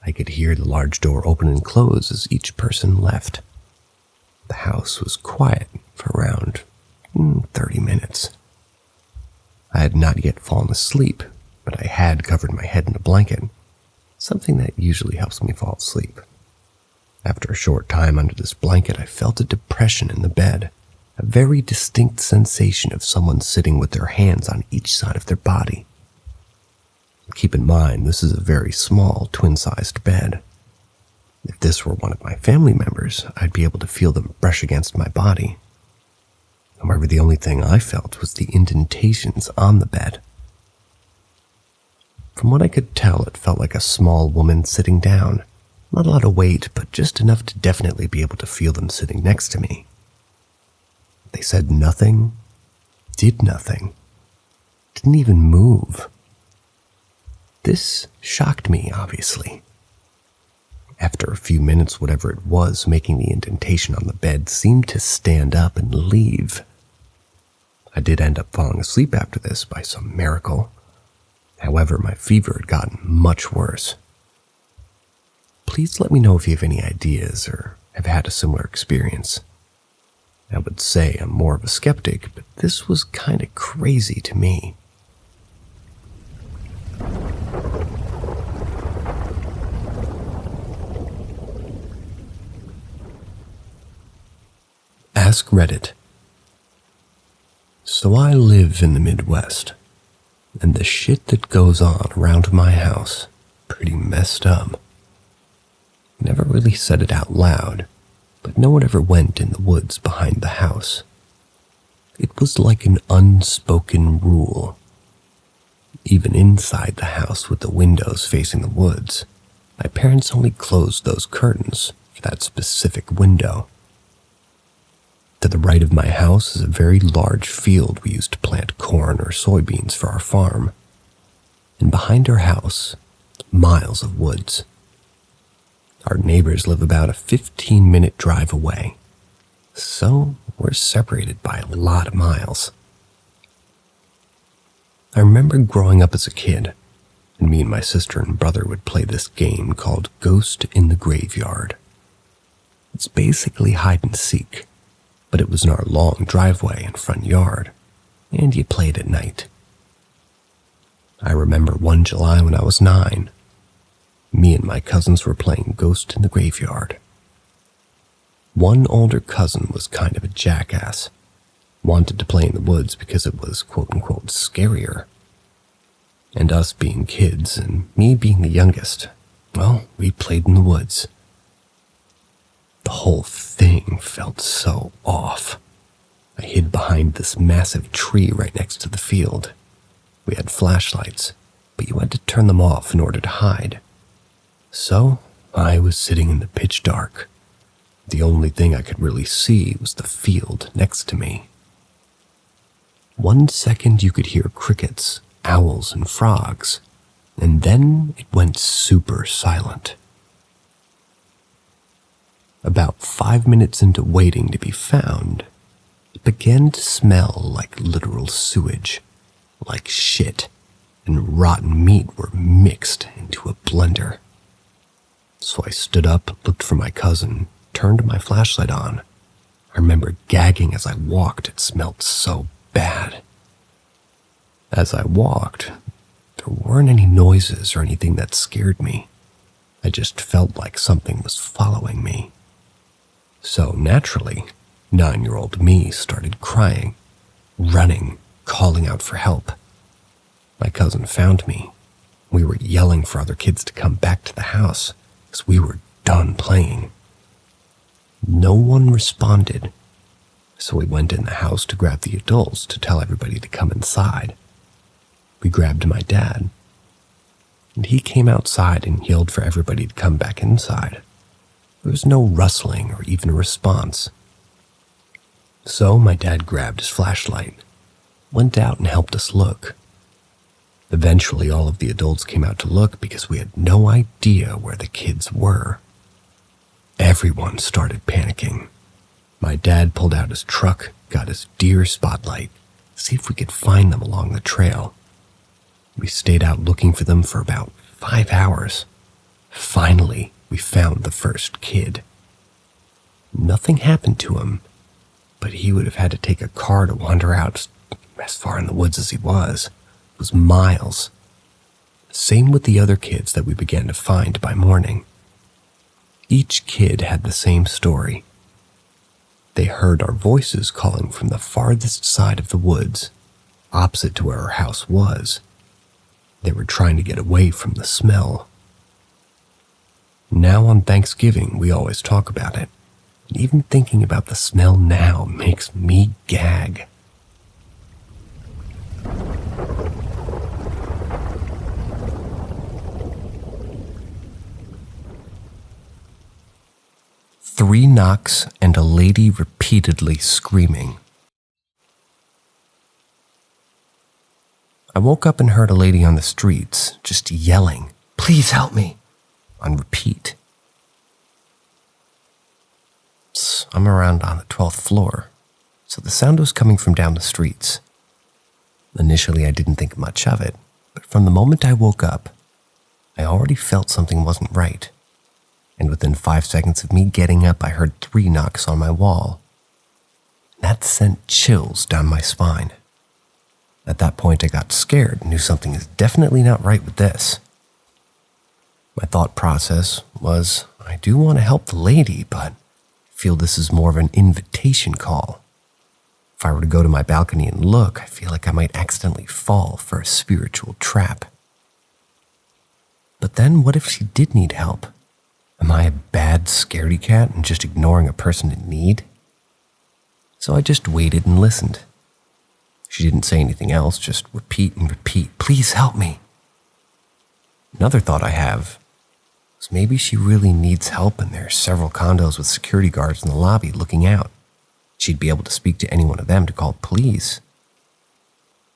I could hear the large door open and close as each person left. The house was quiet for around 30 minutes. I had not yet fallen asleep, but I had covered my head in a blanket, something that usually helps me fall asleep. After a short time under this blanket, I felt a depression in the bed, a very distinct sensation of someone sitting with their hands on each side of their body. Keep in mind, this is a very small, twin-sized bed. If this were one of my family members, I'd be able to feel them brush against my body. However, the only thing I felt was the indentations on the bed. From what I could tell, it felt like a small woman sitting down. Not a lot of weight, but just enough to definitely be able to feel them sitting next to me. They said nothing, did nothing, didn't even move. This shocked me, obviously. After a few minutes, whatever it was making the indentation on the bed seemed to stand up and leave. I did end up falling asleep after this by some miracle. However, my fever had gotten much worse. Please let me know if you have any ideas or have had a similar experience. I would say I'm more of a skeptic, but this was kind of crazy to me. Ask Reddit. So I live in the Midwest, and the shit that goes on around my house, pretty messed up. Never really said it out loud, but no one ever went in the woods behind the house. It was like an unspoken rule. Even inside the house with the windows facing the woods, my parents only closed those curtains for that specific window. To the right of my house is a very large field we used to plant corn or soybeans for our farm. And behind our house, miles of woods. Our neighbors live about a 15-minute drive away, so we're separated by a lot of miles. I remember growing up as a kid, and me and my sister and brother would play this game called Ghost in the Graveyard. It's basically hide and seek, but it was in our long driveway and front yard, and you played at night. I remember one July when I was 9. Me and my cousins were playing Ghost in the Graveyard. One older cousin was kind of a jackass, wanted to play in the woods because it was quote-unquote scarier. And us being kids and me being the youngest, well, we played in the woods. The whole thing felt so off. I hid behind this massive tree right next to the field. We had flashlights, but you had to turn them off in order to hide. So, I was sitting in the pitch dark. The only thing I could really see was the field next to me. 1 second you could hear crickets, owls, and frogs, and then it went super silent. About 5 minutes into waiting to be found, it began to smell like literal sewage, like shit, and rotten meat were mixed into a blender. So I stood up, looked for my cousin, turned my flashlight on. I remember gagging as I walked. It smelled so bad. As I walked, there weren't any noises or anything that scared me. I just felt like something was following me. So naturally, 9-year-old me started crying, running, calling out for help. My cousin found me. We were yelling for other kids to come back to the house because we were done playing. No one responded, so we went in the house to grab the adults to tell everybody to come inside. We grabbed my dad, and he came outside and yelled for everybody to come back inside. There was no rustling or even a response. So my dad grabbed his flashlight, went out and helped us look. Eventually, all of the adults came out to look because we had no idea where the kids were. Everyone started panicking. My dad pulled out his truck, got his deer spotlight, to see if we could find them along the trail. We stayed out looking for them for about 5 hours. Finally, we found the first kid. Nothing happened to him, but he would have had to take a car to wander out as far in the woods as he was. It was miles. Same with the other kids that we began to find by morning. Each kid had the same story. They heard our voices calling from the farthest side of the woods, opposite to where our house was. They were trying to get away from the smell. Now on Thanksgiving, we always talk about it. And even thinking about the smell now makes me gag. Three knocks and a lady repeatedly screaming. I woke up and heard a lady on the streets just yelling, "Please help me," on repeat. I'm around on the 12th floor, so the sound was coming from down the streets. Initially, I didn't think much of it, but from the moment I woke up, I already felt something wasn't right. And within 5 seconds of me getting up, I heard 3 knocks on my wall. That sent chills down my spine. At that point, I got scared and knew something is definitely not right with this. My thought process was, I do want to help the lady, but I feel this is more of an invitation call. If I were to go to my balcony and look, I feel like I might accidentally fall for a spiritual trap. But then what if she did need help? Am I a bad scaredy cat and just ignoring a person in need? So I just waited and listened. She didn't say anything else, just repeat and repeat, "Please help me." Another thought I have is maybe she really needs help and there are several condos with security guards in the lobby looking out. She'd be able to speak to any one of them to call police.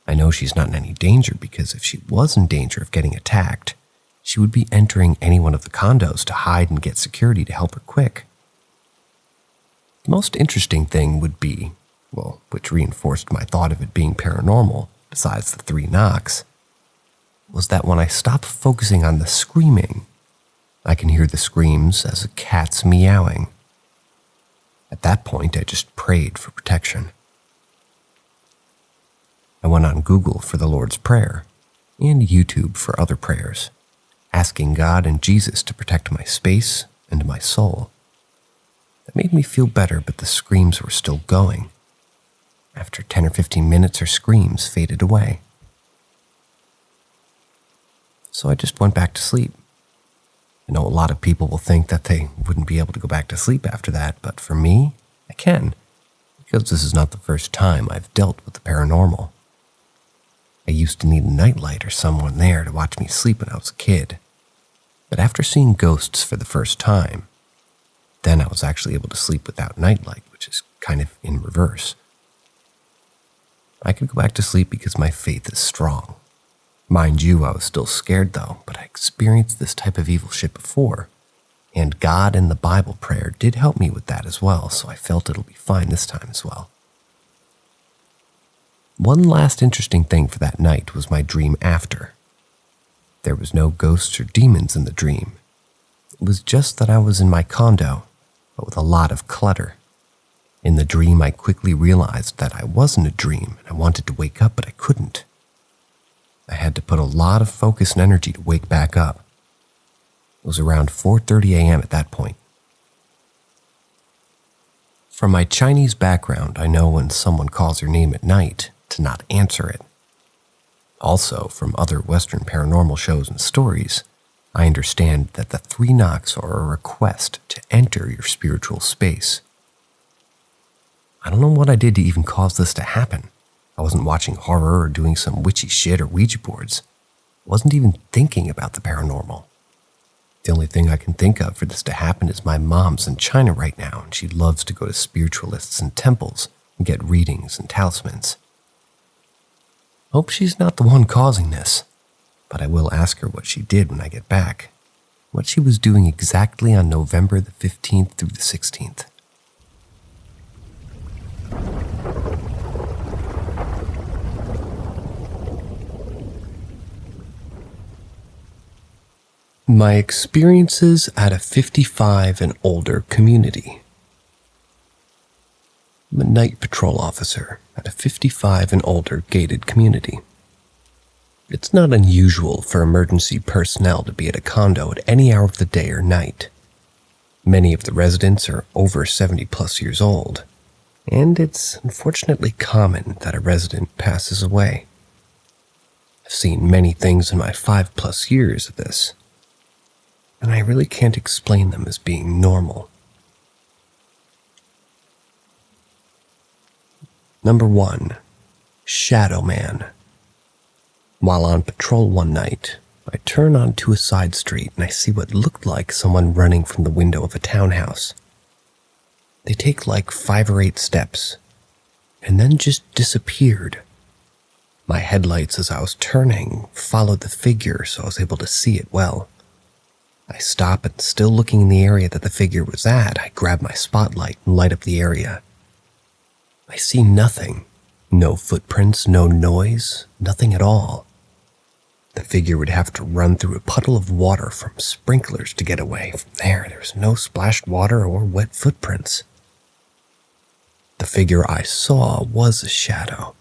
I know she's not in any danger because if she was in danger of getting attacked, she would be entering any one of the condos to hide and get security to help her quick. The most interesting thing would be, which reinforced my thought of it being paranormal, besides the 3 knocks, was that when I stopped focusing on the screaming, I can hear the screams as a cat's meowing. At that point, I just prayed for protection. I went on Google for the Lord's Prayer and YouTube for other prayers, asking God and Jesus to protect my space and my soul. That made me feel better, but the screams were still going. After 10 or 15 minutes, her screams faded away. So I just went back to sleep. I know a lot of people will think that they wouldn't be able to go back to sleep after that, but for me, I can, because this is not the first time I've dealt with the paranormal. I used to need a nightlight or someone there to watch me sleep when I was a kid. But after seeing ghosts for the first time, then I was actually able to sleep without nightlight, which is kind of in reverse. I could go back to sleep because my faith is strong. Mind you, I was still scared though, but I experienced this type of evil shit before, and God and the Bible prayer did help me with that as well, so I felt it'll be fine this time as well. One last interesting thing for that night was my dream after. There was no ghosts or demons in the dream. It was just that I was in my condo, but with a lot of clutter. In the dream, I quickly realized that I wasn't a dream and I wanted to wake up, but I couldn't. I had to put a lot of focus and energy to wake back up. It was around 4:30 a.m. at that point. From my Chinese background, I know when someone calls your name at night to not answer it. Also, from other Western paranormal shows and stories, I understand that the 3 knocks are a request to enter your spiritual space. I don't know what I did to even cause this to happen. I wasn't watching horror or doing some witchy shit or Ouija boards. I wasn't even thinking about the paranormal. The only thing I can think of for this to happen is my mom's in China right now, and she loves to go to spiritualists and temples and get readings and talismans. Hope she's not the one causing this, but I will ask her what she did when I get back, what she was doing exactly on November the 15th through the 16th. My experiences at a 55 and older community. I'm a night patrol officer at a 55 and older gated community. It's not unusual for emergency personnel to be at a condo at any hour of the day or night. Many of the residents are over 70 plus years old, and it's unfortunately common that a resident passes away. I've seen many things in my 5+ years of this, and I really can't explain them as being normal. Number 1. Shadow Man. While on patrol one night, I turn onto a side street and I see what looked like someone running from the window of a townhouse. They take like 5 or 8 steps, and then just disappeared. My headlights as I was turning followed the figure so I was able to see it well. I stop and, still looking in the area that the figure was at, I grab my spotlight and light up the area. I see nothing. No footprints, no noise, nothing at all. The figure would have to run through a puddle of water from sprinklers to get away. From there was no splashed water or wet footprints. The figure I saw was a shadow.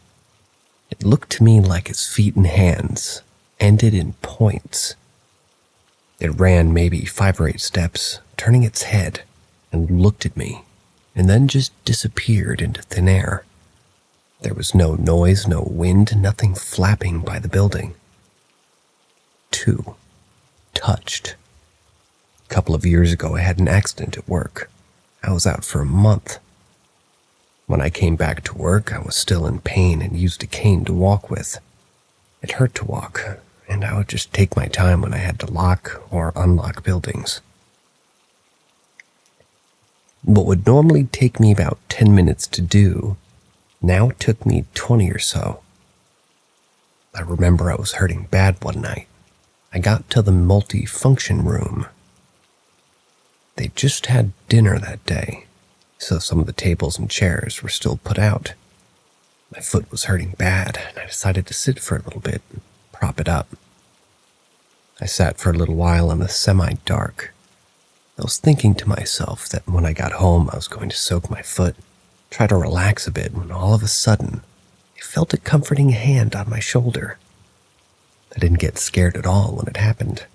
It looked to me like its feet and hands ended in points. It ran maybe 5 or 8 steps, turning its head, and looked at me, and then just disappeared into thin air. There was no noise, no wind, nothing flapping by the building. 2. Touched. A couple of years ago, I had an accident at work. I was out for a month. When I came back to work, I was still in pain and used a cane to walk with. It hurt to walk, and I would just take my time when I had to lock or unlock buildings. What would normally take me about 10 minutes to do now took me 20 or so. I remember I was hurting bad one night. I got to the multi-function room. They just had dinner that day, so some of the tables and chairs were still put out. My foot was hurting bad, and I decided to sit for a little bit and prop it up. I sat for a little while in the semi-dark. I was thinking to myself that when I got home I was going to soak my foot, try to relax a bit, when all of a sudden I felt a comforting hand on my shoulder. I didn't get scared at all when it happened.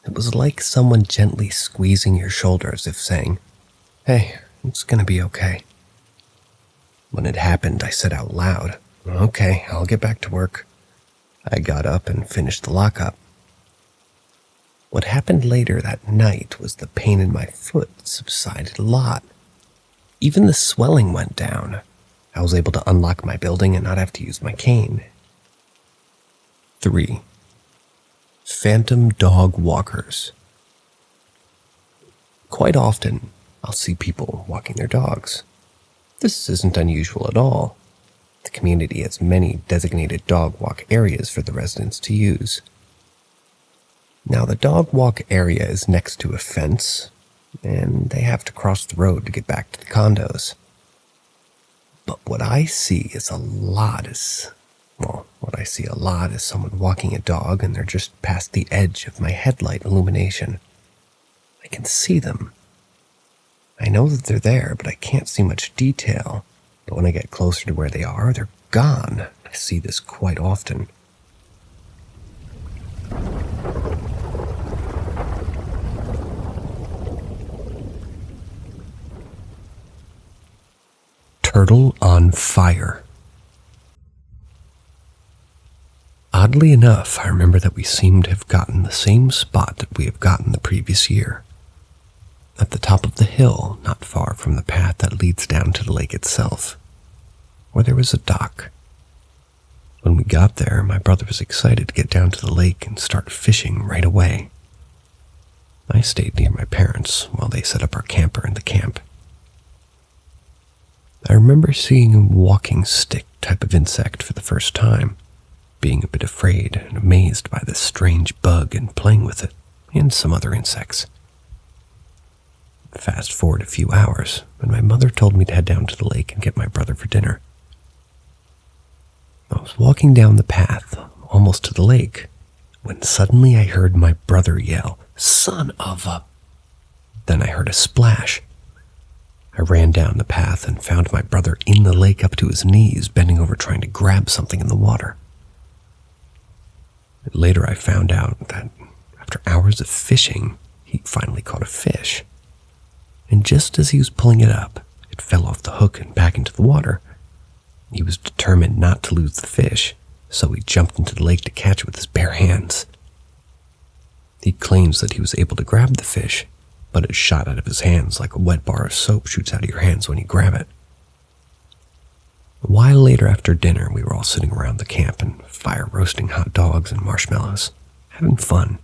It was like someone gently squeezing your shoulder as if saying, "Hey, it's gonna be okay." When it happened, I said out loud, "Okay, I'll get back to work." I got up and finished the lockup. What happened later that night was the pain in my foot subsided a lot. Even the swelling went down. I was able to unlock my building and not have to use my cane. 3. Phantom dog walkers. Quite often, I'll see people walking their dogs. This isn't unusual at all. The community has many designated dog walk areas for the residents to use. Now, the dog walk area is next to a fence, and they have to cross the road to get back to the condos. But what I see a lot is someone walking a dog and they're just past the edge of my headlight illumination. I can see them. I know that they're there, but I can't see much detail. But when I get closer to where they are, they're gone. I see this quite often. turtle on fire. Oddly enough, I remember that we seemed to have gotten the same spot that we have gotten the previous year, at the top of the hill not far from the path that leads down to the lake itself, where there was a dock. When we got there, my brother was excited to get down to the lake and start fishing right away. I stayed near my parents while they set up our camper in the camp. I remember seeing a walking stick type of insect for the first time, being a bit afraid and amazed by this strange bug and playing with it and some other insects. Fast forward a few hours, when my mother told me to head down to the lake and get my brother for dinner. I was walking down the path, almost to the lake, when suddenly I heard my brother yell, "Son of a..." Then I heard a splash. I ran down the path and found my brother in the lake up to his knees, bending over trying to grab something in the water. Later I found out that after hours of fishing, he finally caught a fish. And just as he was pulling it up, it fell off the hook and back into the water. He was determined not to lose the fish, so he jumped into the lake to catch it with his bare hands. He claims that he was able to grab the fish, but it shot out of his hands like a wet bar of soap shoots out of your hands when you grab it. A while later after dinner, we were all sitting around the camp and fire roasting hot dogs and marshmallows, having fun.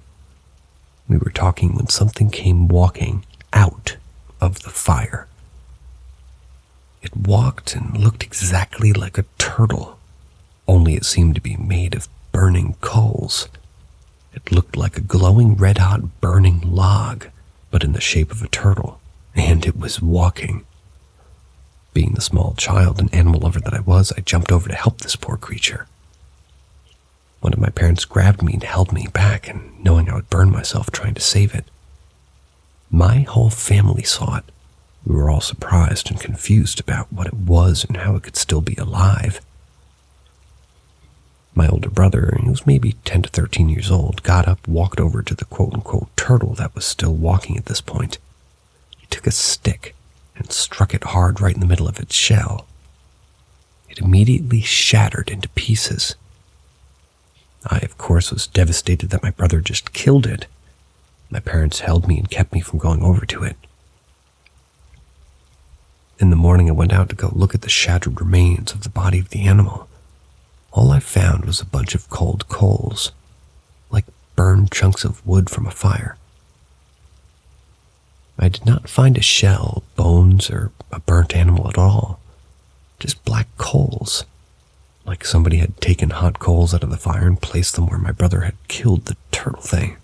We were talking when something came walking out of the fire. It walked and looked exactly like a turtle, only it seemed to be made of burning coals. It looked like a glowing red-hot burning log, but in the shape of a turtle, and it was walking. Being the small child and animal lover that I was, I jumped over to help this poor creature. One of my parents grabbed me and held me back, and knowing I would burn myself trying to save it. My whole family saw it. We were all surprised and confused about what it was and how it could still be alive. My older brother, he was maybe 10 to 13 years old, got up, walked over to the quote-unquote turtle that was still walking at this point. He took a stick and struck it hard right in the middle of its shell. It immediately shattered into pieces. I, of course, was devastated that my brother just killed it. My parents held me and kept me from going over to it. In the morning, I went out to go look at the shattered remains of the body of the animal. All I found was a bunch of cold coals, like burned chunks of wood from a fire. I did not find a shell, bones, or a burnt animal at all. Just black coals, like somebody had taken hot coals out of the fire and placed them where my brother had killed the turtle thing.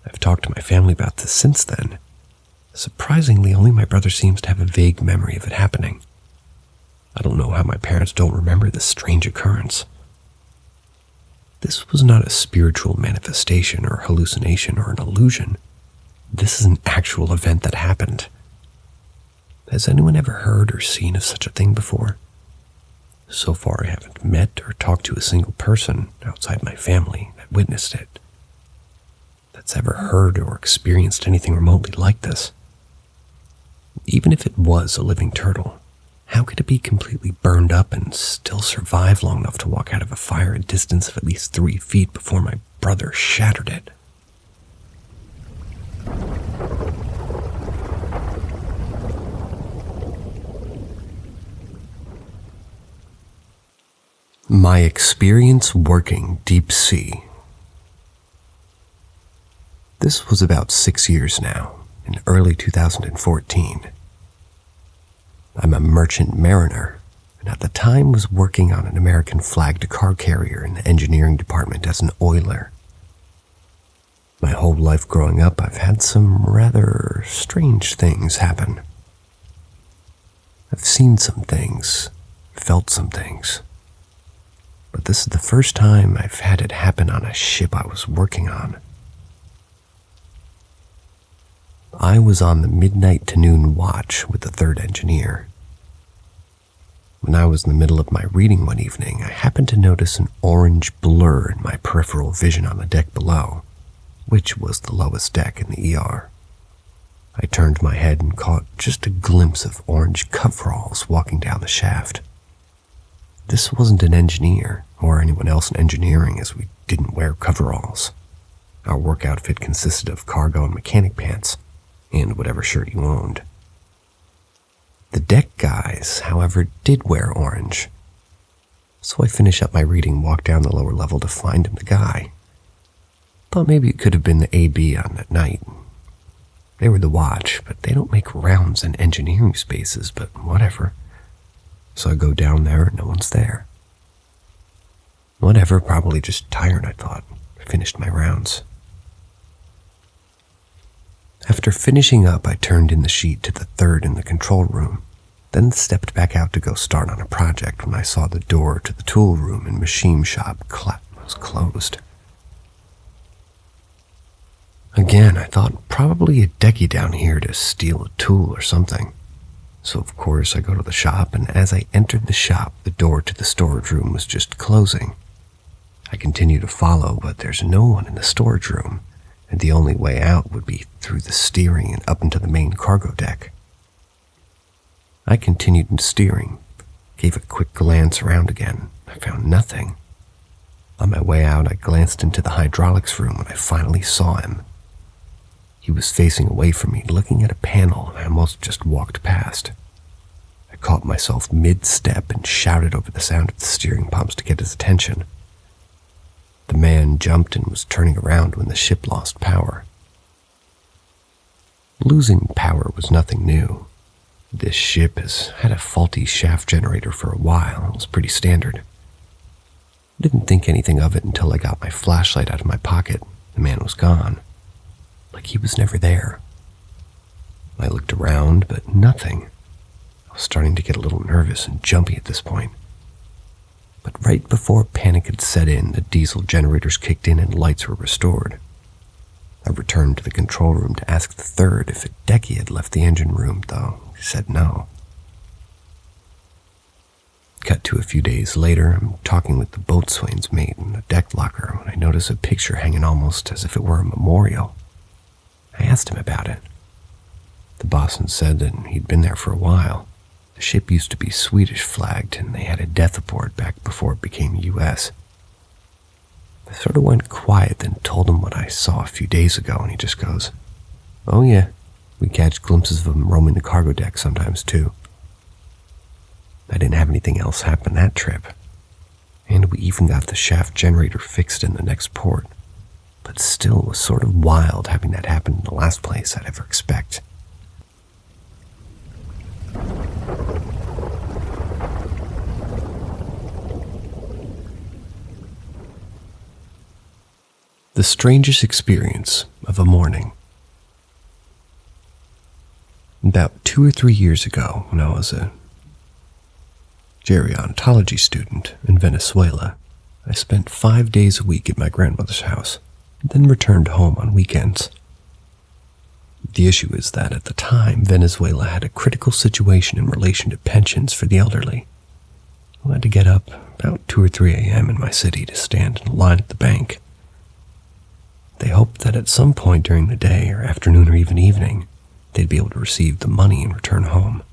I've talked to my family about this since then. Surprisingly, only my brother seems to have a vague memory of it happening. I don't know how my parents don't remember this strange occurrence. This was not a spiritual manifestation or hallucination or an illusion. This is an actual event that happened. Has anyone ever heard or seen of such a thing before? So far, I haven't met or talked to a single person outside my family that witnessed it, that's ever heard or experienced anything remotely like this. Even if it was a living turtle, how could it be completely burned up and still survive long enough to walk out of a fire a distance of at least 3 feet before my brother shattered it? My experience working deep sea. This was about 6 years now, in early 2014. I'm a merchant mariner, and at the time was working on an American flagged car carrier in the engineering department as an oiler. My whole life growing up, I've had some rather strange things happen. I've seen some things, felt some things, but this is the first time I've had it happen on a ship I was working on. I was on the midnight to noon watch with the third engineer. When I was in the middle of my reading one evening, I happened to notice an orange blur in my peripheral vision on the deck below, which was the lowest deck in the ER. I turned my head and caught just a glimpse of orange coveralls walking down the shaft. This wasn't an engineer or anyone else in engineering, as we didn't wear coveralls. Our work outfit consisted of cargo and mechanic pants, and whatever shirt you owned. The deck guys, however, did wear orange. So I finished up my reading and walked down the lower level to find him, the guy. Thought maybe it could have been the AB on that night. They were the watch, but they don't make rounds in engineering spaces, but whatever. So I go down there and no one's there. Whatever, probably just tired, I thought. I finished my rounds. After finishing up, I turned in the sheet to the third in the control room, then stepped back out to go start on a project when I saw the door to the tool room and machine shop was closed. Again, I thought probably a decky down here to steal a tool or something. So of course I go to the shop, and as I entered the shop, the door to the storage room was just closing. I continue to follow, but there's no one in the storage room, and the only way out would be through the steering and up into the main cargo deck. I continued steering, gave a quick glance around again. I found nothing. On my way out, I glanced into the hydraulics room when I finally saw him. He was facing away from me, looking at a panel I almost just walked past. I caught myself mid-step and shouted over the sound of the steering pumps to get his attention. The man jumped and was turning around when the ship lost power. Losing power was nothing new. This ship has had a faulty shaft generator for a while. It was pretty standard. I didn't think anything of it until I got my flashlight out of my pocket. The man was gone. Like he was never there. I looked around, but nothing. I was starting to get a little nervous and jumpy at this point. But right before panic had set in, the diesel generators kicked in and lights were restored. I returned to the control room to ask the third if a decky had left the engine room, though he said no. Cut to a few days later, I'm talking with the boatswain's mate in the deck locker when I notice a picture hanging almost as if it were a memorial. I asked him about it. The bosun said that he'd been there for a while. The ship used to be Swedish flagged, and they had a death aboard back before it became U.S. I sort of went quiet, then told him what I saw a few days ago, and he just goes, "Oh yeah, we catch glimpses of them roaming the cargo deck sometimes too." I didn't have anything else happen that trip, and we even got the shaft generator fixed in the next port, but still it was sort of wild having that happen in the last place I'd ever expect. The strangest experience of a morning. About 2 or 3 years ago, when I was a gerontology student in Venezuela, I spent 5 days a week at my grandmother's house, and then returned home on weekends. The issue is that at the time, Venezuela had a critical situation in relation to pensions for the elderly, who had to get up about 2 or 3 a.m. in my city to stand in line at the bank. They hoped that at some point during the day, or afternoon or even evening, they'd be able to receive the money and return home.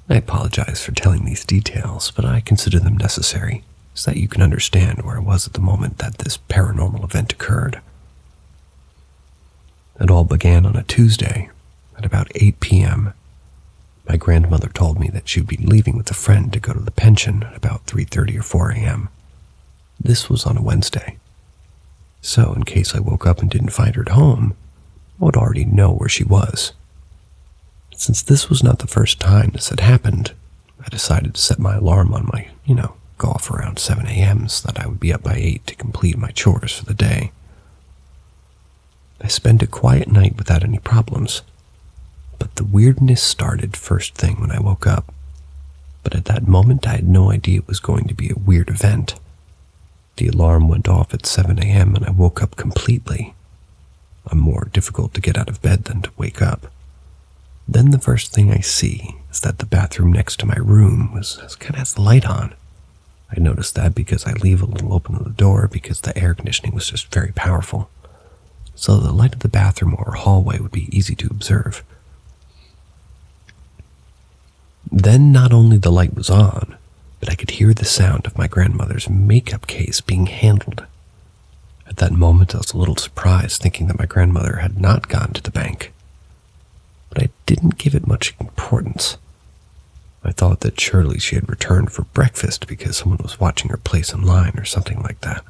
I apologize for telling these details, but I consider them necessary so that you can understand where I was at the moment that this paranormal event occurred. It all began on a Tuesday at about 8 p.m. My grandmother told me that she would be leaving with a friend to go to the pension at about 3:30 or 4 a.m. This was on a Wednesday. So, in case I woke up and didn't find her at home, I would already know where she was. Since this was not the first time this had happened, I decided to set my alarm on my, go off around 7 a.m. so that I would be up by 8 to complete my chores for the day. I spent a quiet night without any problems, but the weirdness started first thing when I woke up. But at that moment, I had no idea it was going to be a weird event. The alarm went off at 7 a.m. and I woke up completely. I'm more difficult to get out of bed than to wake up. Then the first thing I see is that the bathroom next to my room kind of has the light on. I noticed that because I leave a little open on the door because the air conditioning was just very powerful. so the light of the bathroom or hallway would be easy to observe. Then not only the light was on, but I could hear the sound of my grandmother's makeup case being handled. At that moment, I was a little surprised, thinking that my grandmother had not gone to the bank. But I didn't give it much importance. I thought that surely she had returned for breakfast because someone was watching her place in line or something like that.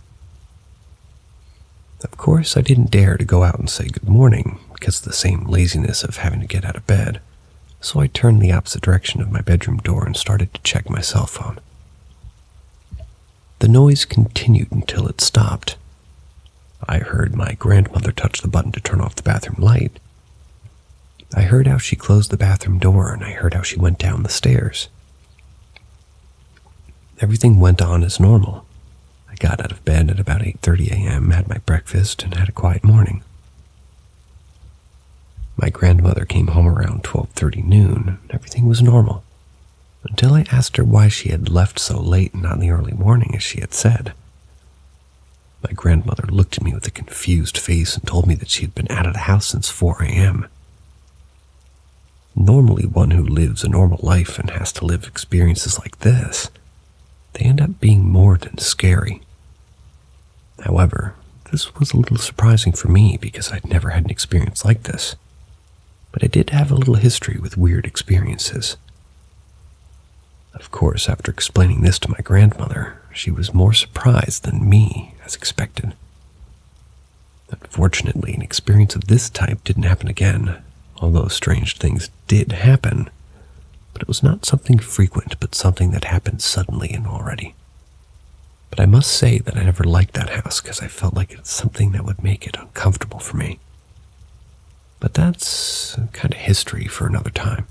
Of course, I didn't dare to go out and say good morning because of the same laziness of having to get out of bed, so I turned the opposite direction of my bedroom door and started to check my cell phone. The noise continued until it stopped. I heard my grandmother touch the button to turn off the bathroom light. I heard how she closed the bathroom door, and I heard how she went down the stairs. Everything went on as normal. I got out of bed at about 8:30 a.m., had my breakfast, and had a quiet morning. My grandmother came home around 12:30 noon, and everything was normal, until I asked her why she had left so late and not in the early morning as she had said. My grandmother looked at me with a confused face and told me that she had been out of the house since 4 a.m. Normally, one who lives a normal life and has to live experiences like this, they end up being more than scary. However, this was a little surprising for me because I'd never had an experience like this, but I did have a little history with weird experiences. Of course, after explaining this to my grandmother, she was more surprised than me, as expected. Unfortunately, an experience of this type didn't happen again, although strange things did happen, but it was not something frequent, but something that happened suddenly and already. But I must say that I never liked that house because I felt like it's something that would make it uncomfortable for me. But that's kind of history for another time.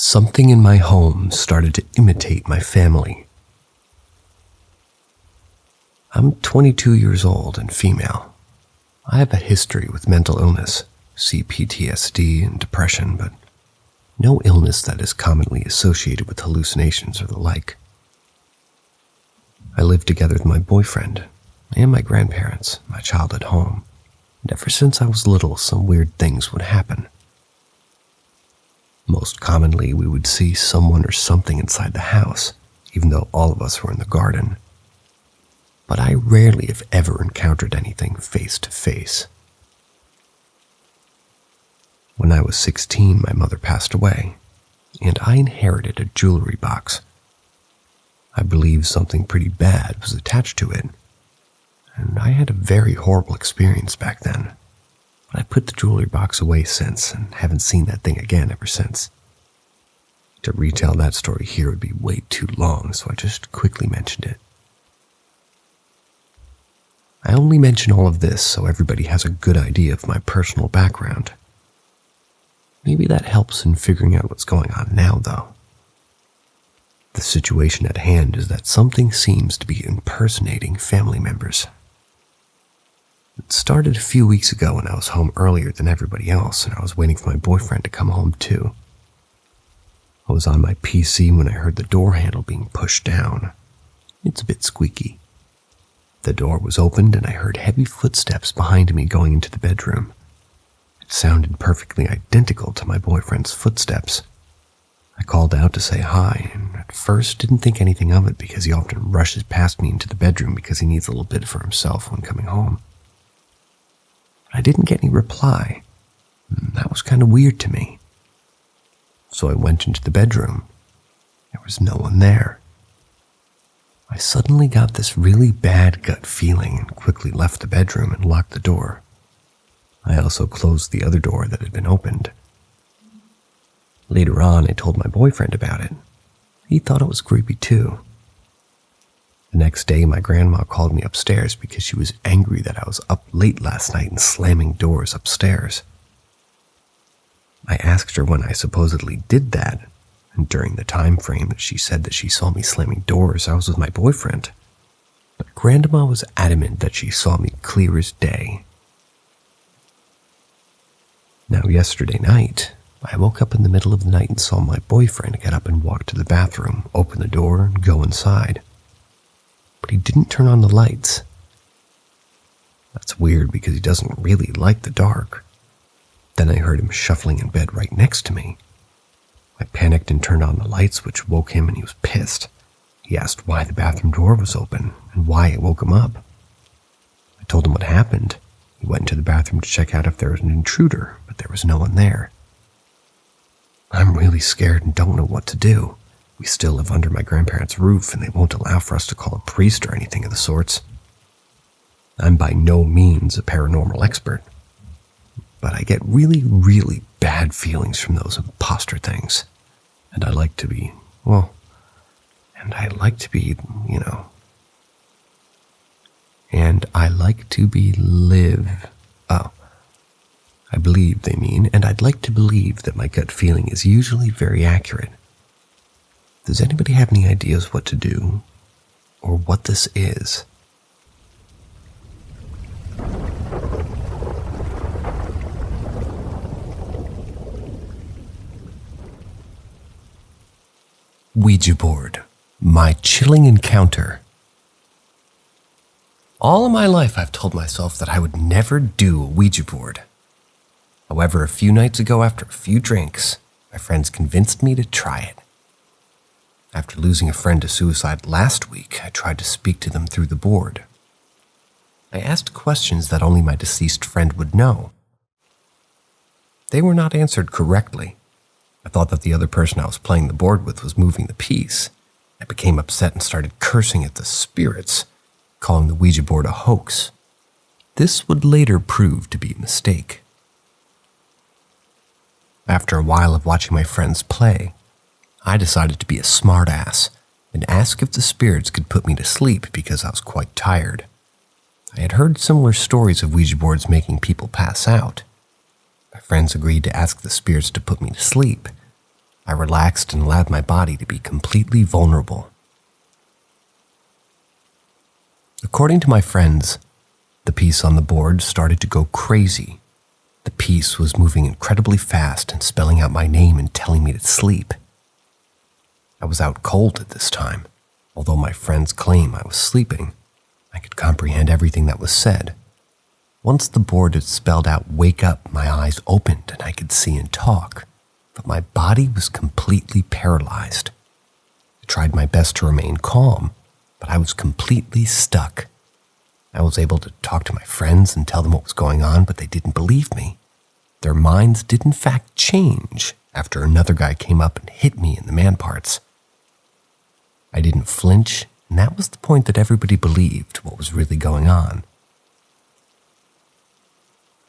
Something in my home started to imitate my family. I'm 22 years old and female. I have a history with mental illness, see PTSD and depression, but no illness that is commonly associated with hallucinations or the like. I lived together with my boyfriend and my grandparents, my childhood home, and ever since I was little, some weird things would happen. Most commonly, we would see someone or something inside the house, even though all of us were in the garden. But I rarely, if ever, encountered anything face to face. When I was 16, my mother passed away, and I inherited a jewelry box. I believe something pretty bad was attached to it, and I had a very horrible experience back then. But I put the jewelry box away since and haven't seen that thing again ever since. To retell that story here would be way too long, so I just quickly mentioned it. I only mention all of this so everybody has a good idea of my personal background. Maybe that helps in figuring out what's going on now, though. The situation at hand is that something seems to be impersonating family members. It started a few weeks ago when I was home earlier than everybody else, and I was waiting for my boyfriend to come home too. I was on my PC when I heard the door handle being pushed down. It's a bit squeaky. The door was opened and I heard heavy footsteps behind me going into the bedroom. It sounded perfectly identical to my boyfriend's footsteps. I called out to say hi, and at first didn't think anything of it because he often rushes past me into the bedroom because he needs a little bit for himself when coming home. But I didn't get any reply. That was kind of weird to me. So I went into the bedroom. There was no one there. I suddenly got this really bad gut feeling and quickly left the bedroom and locked the door. I also closed the other door that had been opened. Later on, I told my boyfriend about it. He thought it was creepy too. The next day, my grandma called me upstairs because she was angry that I was up late last night and slamming doors upstairs. I asked her when I supposedly did that, and during the time frame that she said that she saw me slamming doors, I was with my boyfriend. But Grandma was adamant that she saw me clear as day. Now, yesterday night, I woke up in the middle of the night and saw my boyfriend get up and walk to the bathroom, open the door, and go inside. But he didn't turn on the lights. That's weird because he doesn't really like the dark. Then I heard him shuffling in bed right next to me. I panicked and turned on the lights, which woke him, and he was pissed. He asked why the bathroom door was open and why it woke him up. I told him what happened. He went into the bathroom to check out if there was an intruder, but there was no one there. I'm really scared and don't know what to do. We still live under my grandparents' roof, and they won't allow for us to call a priest or anything of the sorts. I'm by no means a paranormal expert, but I get really, really bad feelings from those imposter things. And I like to be, and I like to be I believe they mean, and I'd like to believe that my gut feeling is usually very accurate. Does anybody have any ideas what to do, or what this is? Ouija board. My chilling encounter. All of my life I've told myself that I would never do a Ouija board. However, a few nights ago, after a few drinks, my friends convinced me to try it. After losing a friend to suicide last week, I tried to speak to them through the board. I asked questions that only my deceased friend would know. They were not answered correctly. I thought that the other person I was playing the board with was moving the piece. I became upset and started cursing at the spirits, calling the Ouija board a hoax. This would later prove to be a mistake. After a while of watching my friends play, I decided to be a smartass and ask if the spirits could put me to sleep because I was quite tired. I had heard similar stories of Ouija boards making people pass out. My friends agreed to ask the spirits to put me to sleep. I relaxed and allowed my body to be completely vulnerable. According to my friends, the piece on the board started to go crazy. The piece was moving incredibly fast and spelling out my name and telling me to sleep. I was out cold at this time. Although my friends claim I was sleeping, I could comprehend everything that was said. Once the board had spelled out "wake up," my eyes opened and I could see and talk, but my body was completely paralyzed. I tried my best to remain calm, but I was completely stuck. I was able to talk to my friends and tell them what was going on, but they didn't believe me. Their minds did in fact change after another guy came up and hit me in the man parts. I didn't flinch, and that was the point that everybody believed what was really going on.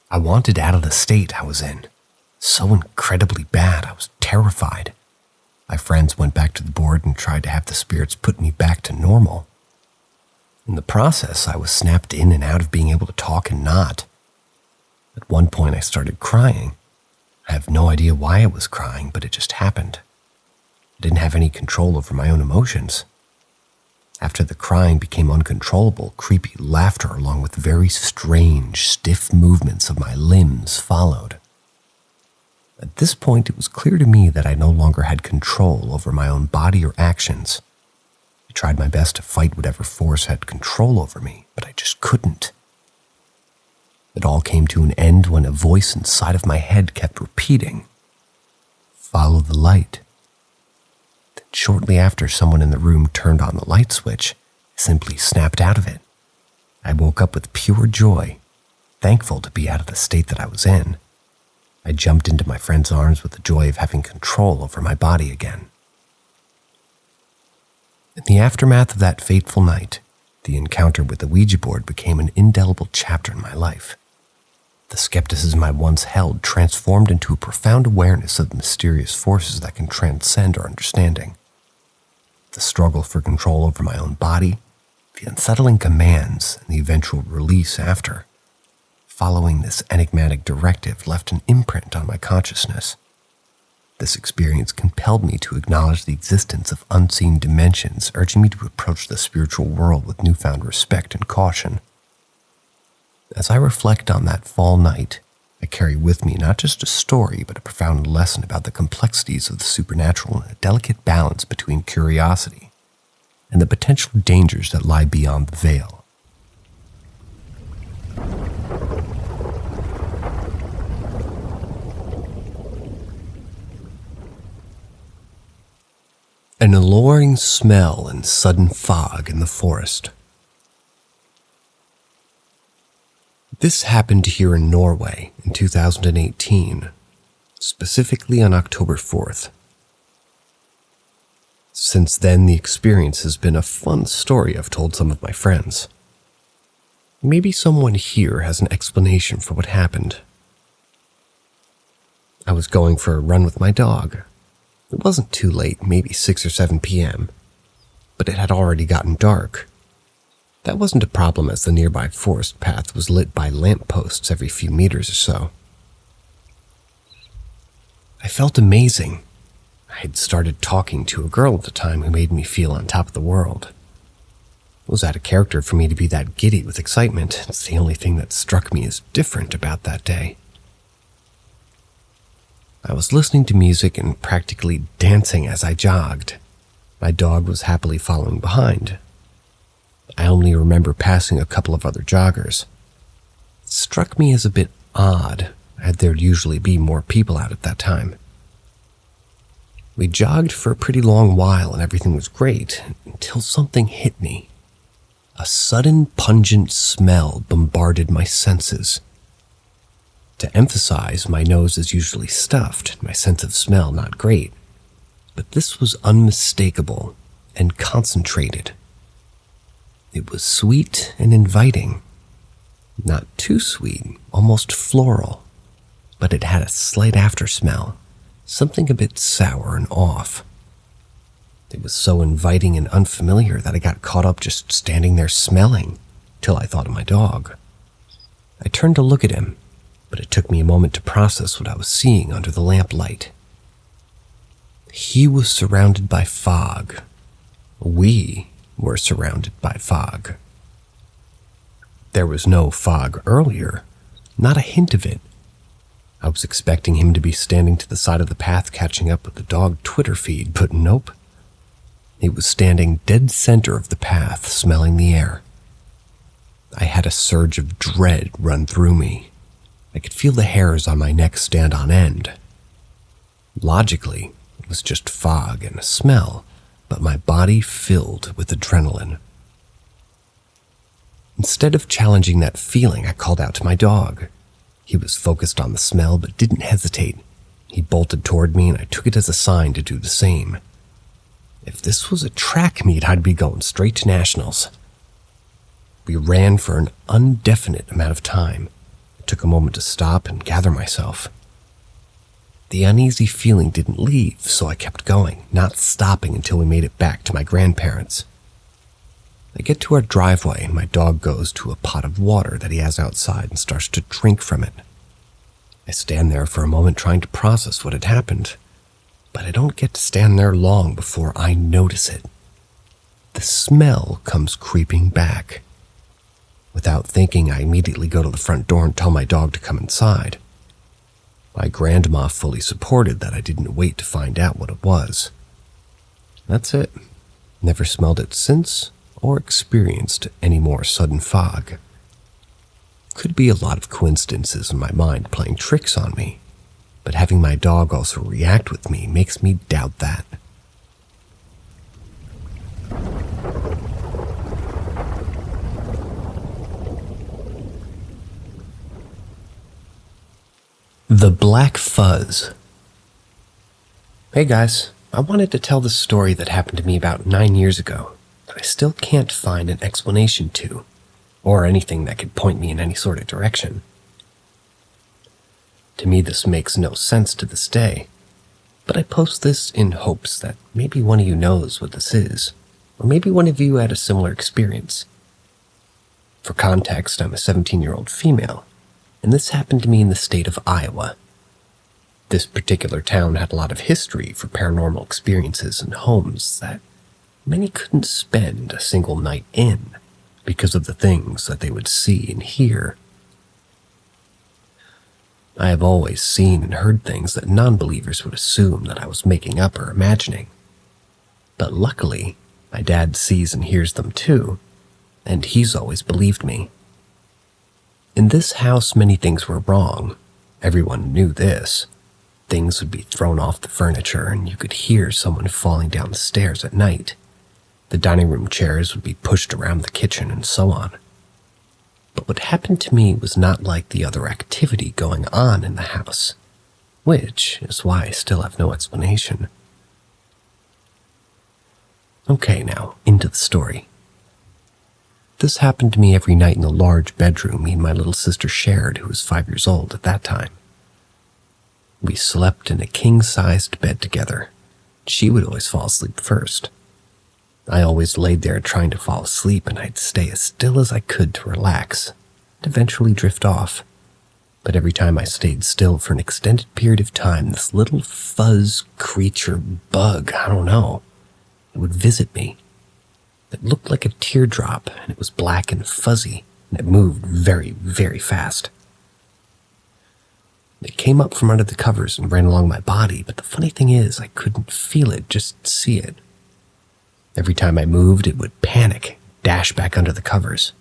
I wanted out of the state I was in. So incredibly bad, I was terrified. My friends went back to the board and tried to have the spirits put me back to normal. In the process, I was snapped in and out of being able to talk and not. At one point, I started crying. I have no idea why I was crying, but it just happened. I didn't have any control over my own emotions. After the crying became uncontrollable, creepy laughter along with very strange, stiff movements of my limbs followed. At this point, it was clear to me that I no longer had control over my own body or actions. I tried my best to fight whatever force had control over me, but I just couldn't. It all came to an end when a voice inside of my head kept repeating, "Follow the light." Then shortly after, someone in the room turned on the light switch. I simply snapped out of it. I woke up with pure joy, thankful to be out of the state that I was in. I jumped into my friend's arms with the joy of having control over my body again. In the aftermath of that fateful night, the encounter with the Ouija board became an indelible chapter in my life. The skepticism I once held transformed into a profound awareness of the mysterious forces that can transcend our understanding. The struggle for control over my own body, the unsettling commands, and the eventual release after. Following this enigmatic directive left an imprint on my consciousness. This experience compelled me to acknowledge the existence of unseen dimensions, urging me to approach the spiritual world with newfound respect and caution. As I reflect on that fall night, I carry with me not just a story, but a profound lesson about the complexities of the supernatural and a delicate balance between curiosity and the potential dangers that lie beyond the veil. An alluring smell and sudden fog in the forest. This happened here in Norway in 2018, specifically on October 4th. Since then, the experience has been a fun story I've told some of my friends. Maybe someone here has an explanation for what happened. I was going for a run with my dog. It wasn't too late, maybe 6 or 7 p.m., but it had already gotten dark. That wasn't a problem as the nearby forest path was lit by lampposts every few meters or so. I felt amazing. I had started talking to a girl at the time who made me feel on top of the world. It was out of character for me to be that giddy with excitement. It's the only thing that struck me as different about that day. I was listening to music and practically dancing as I jogged. My dog was happily following behind. I only remember passing a couple of other joggers. It struck me as a bit odd, as there'd usually be more people out at that time. We jogged for a pretty long while and everything was great, until something hit me. A sudden pungent smell bombarded my senses. To emphasize, my nose is usually stuffed, and my sense of smell not great, but this was unmistakable and concentrated. It was sweet and inviting. Not too sweet, almost floral, but it had a slight aftersmell, something a bit sour and off. It was so inviting and unfamiliar that I got caught up just standing there smelling, till I thought of my dog. I turned to look at him, but it took me a moment to process what I was seeing under the lamplight. He was surrounded by fog. We were surrounded by fog. There was no fog earlier, not a hint of it. I was expecting him to be standing to the side of the path catching up with the dog Twitter feed, but nope. He was standing dead center of the path, smelling the air. I had a surge of dread run through me. I could feel the hairs on my neck stand on end. Logically, it was just fog and a smell, but my body filled with adrenaline. Instead of challenging that feeling, I called out to my dog. He was focused on the smell but didn't hesitate. He bolted toward me and I took it as a sign to do the same. If this was a track meet, I'd be going straight to nationals. We ran for an indefinite amount of time. It took a moment to stop and gather myself. The uneasy feeling didn't leave, so I kept going, not stopping until we made it back to my grandparents'. I get to our driveway and my dog goes to a pot of water that he has outside and starts to drink from it. I stand there for a moment trying to process what had happened, but I don't get to stand there long before I notice it. The smell comes creeping back. Without thinking, I immediately go to the front door and tell my dog to come inside. My grandma fully supported that I didn't wait to find out what it was. That's it. Never smelled it since or experienced any more sudden fog. Could be a lot of coincidences in my mind playing tricks on me, but having my dog also react with me makes me doubt that. The Black Fuzz. Hey guys, I wanted to tell the story that happened to me about 9 years ago that I still can't find an explanation to, or anything that could point me in any sort of direction. To me, this makes no sense to this day, but I post this in hopes that maybe one of you knows what this is, or maybe one of you had a similar experience. For context, I'm a 17-year-old female, and this happened to me in the state of Iowa. This particular town had a lot of history for paranormal experiences and homes that many couldn't spend a single night in because of the things that they would see and hear. I have always seen and heard things that non-believers would assume that I was making up or imagining. But luckily, my dad sees and hears them too, and he's always believed me. In this house, many things were wrong. Everyone knew this. Things would be thrown off the furniture, and you could hear someone falling down the stairs at night. The dining room chairs would be pushed around the kitchen, and so on. But what happened to me was not like the other activity going on in the house, which is why I still have no explanation. Okay, now, into the story. This happened to me every night in the large bedroom me and my little sister shared, who was 5 years old at that time. We slept in a king-sized bed together. She would always fall asleep first. I always laid there trying to fall asleep, and I'd stay as still as I could to relax and eventually drift off. But every time I stayed still for an extended period of time, this little fuzz creature bug, I don't know, it would visit me. It looked like a teardrop, and it was black and fuzzy, and it moved very, very fast. It came up from under the covers and ran along my body, but the funny thing is I couldn't feel it, just see it. Every time I moved, it would panic, dash back under the covers.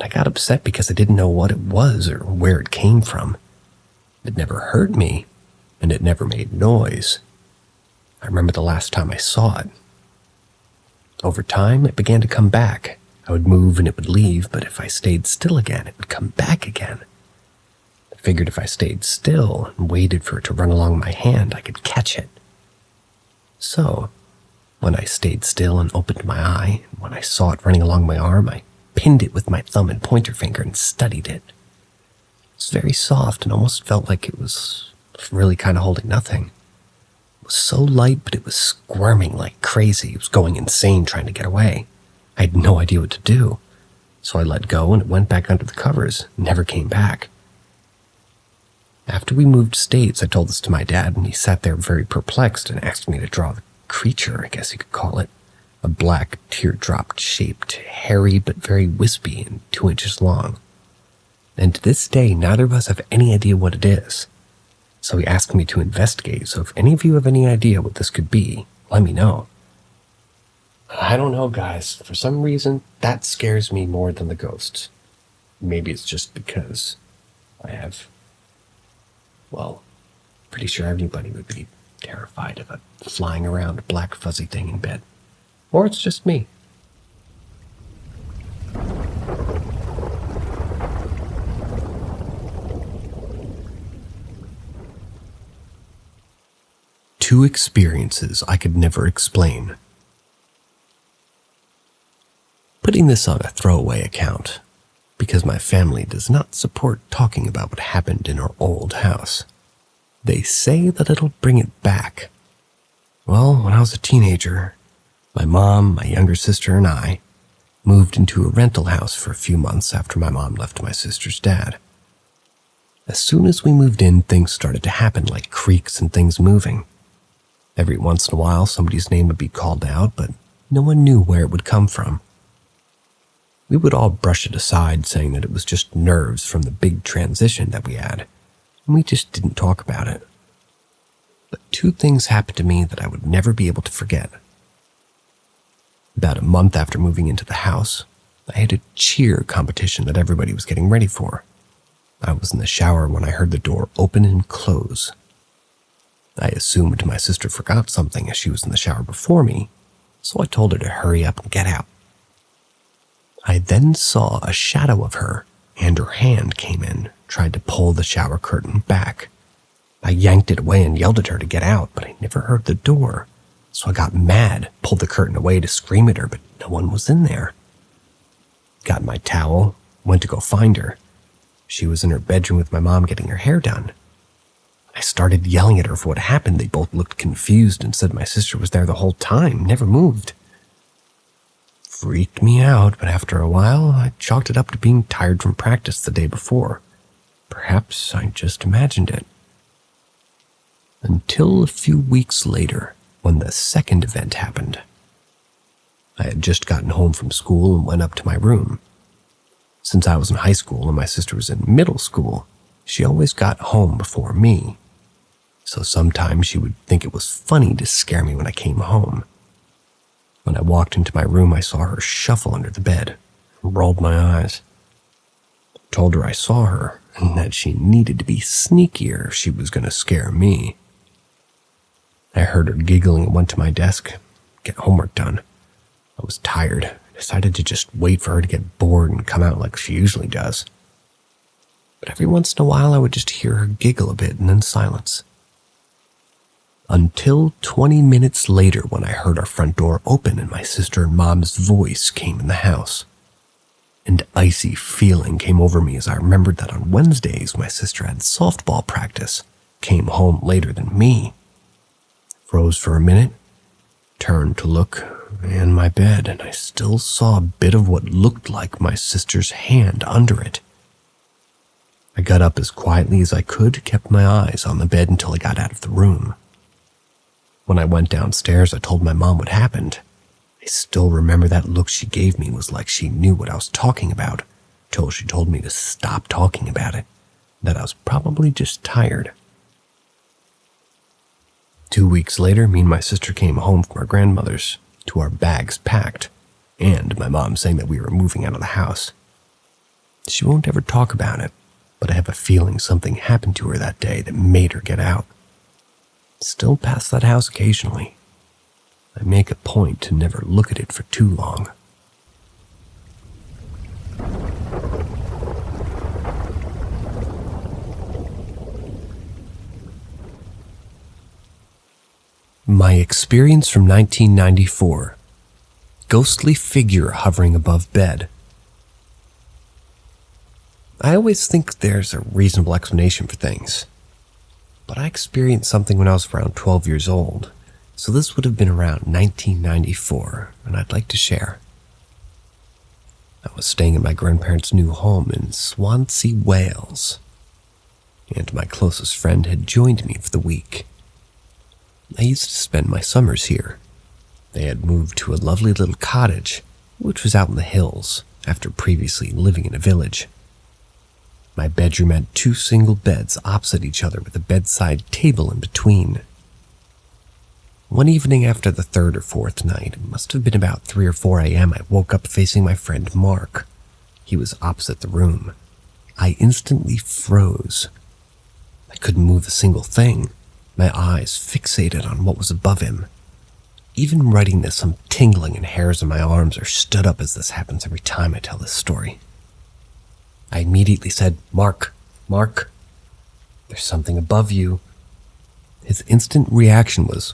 I got upset because I didn't know what it was or where it came from. It never hurt me, and it never made noise. I remember the last time I saw it. Over time, it began to come back. I would move and it would leave, but if I stayed still again, it would come back again. I figured if I stayed still and waited for it to run along my hand, I could catch it. So, when I stayed still and opened my eye, and when I saw it running along my arm, I pinned it with my thumb and pointer finger and studied it. It was very soft and almost felt like it was really kind of holding nothing. It was so light, but it was squirming like crazy. It was going insane trying to get away. I had no idea what to do, so I let go and it went back under the covers and never came back. After we moved states, I told this to my dad, and he sat there very perplexed and asked me to draw the creature, I guess you could call it. A black, teardrop-shaped, hairy but very wispy and 2 inches long. And to this day, neither of us have any idea what it is. So he asked me to investigate, so if any of you have any idea what this could be, let me know. I don't know, guys. For some reason, that scares me more than the ghosts. Maybe it's just because I have... well, pretty sure everybody would be terrified of a flying around black fuzzy thing in bed. Or it's just me. Two experiences I could never explain. Putting this on a throwaway account, because my family does not support talking about what happened in our old house. They say that it'll bring it back. Well, when I was a teenager, my mom, my younger sister, and I moved into a rental house for a few months after my mom left my sister's dad. As soon as we moved in, things started to happen, like creaks and things moving. Every once in a while, somebody's name would be called out, but no one knew where it would come from. We would all brush it aside, saying that it was just nerves from the big transition that we had, and we just didn't talk about it. But two things happened to me that I would never be able to forget. About a month after moving into the house, I had a cheer competition that everybody was getting ready for. I was in the shower when I heard the door open and close. I assumed my sister forgot something as she was in the shower before me, so I told her to hurry up and get out. I then saw a shadow of her, and her hand came in, tried to pull the shower curtain back. I yanked it away and yelled at her to get out, but I never heard the door. So I got mad, pulled the curtain away to scream at her, but no one was in there. Got my towel, went to go find her. She was in her bedroom with my mom getting her hair done. I started yelling at her for what happened. They both looked confused and said my sister was there the whole time, never moved. Freaked me out, but after a while, I chalked it up to being tired from practice the day before. Perhaps I just imagined it. Until a few weeks later, when the second event happened. I had just gotten home from school and went up to my room. Since I was in high school and my sister was in middle school, she always got home before me, so sometimes she would think it was funny to scare me when I came home. When I walked into my room, I saw her shuffle under the bed and rolled my eyes. I told her I saw her and that she needed to be sneakier if she was going to scare me. I heard her giggling and went to my desk, get homework done. I was tired. I decided to just wait for her to get bored and come out like she usually does. But every once in a while, I would just hear her giggle a bit and then silence. Until 20 minutes later when I heard our front door open and my sister and mom's voice came in the house. An icy feeling came over me as I remembered that on Wednesdays my sister had softball practice, came home later than me. Froze for a minute, turned to look in my bed, and I still saw a bit of what looked like my sister's hand under it. I got up as quietly as I could, kept my eyes on the bed until I got out of the room. When I went downstairs, I told my mom what happened. I still remember that look she gave me was like she knew what I was talking about, till she told me to stop talking about it, that I was probably just tired. 2 weeks later, me and my sister came home from our grandmother's, to our bags packed, and my mom saying that we were moving out of the house. She won't ever talk about it, but I have a feeling something happened to her that day that made her get out. Still pass that house occasionally. I make a point to never look at it for too long. My experience from 1994. Ghostly figure hovering above bed. I always think there's a reasonable explanation for things, but I experienced something when I was around 12 years old, so this would have been around 1994, and I'd like to share. I was staying in my grandparents' new home in Swansea, Wales, and my closest friend had joined me for the week. I used to spend my summers here. They had moved to a lovely little cottage, which was out in the hills, after previously living in a village. My bedroom had 2 single beds opposite each other with a bedside table in between. One evening after the 3rd or 4th night, it must have been about 3 or 4 a.m., I woke up facing my friend Mark. He was opposite the room. I instantly froze. I couldn't move a single thing, my eyes fixated on what was above him. Even writing this, I'm tingling and hairs on my arms are stood up as this happens every time I tell this story. I immediately said, Mark, there's something above you. His instant reaction was,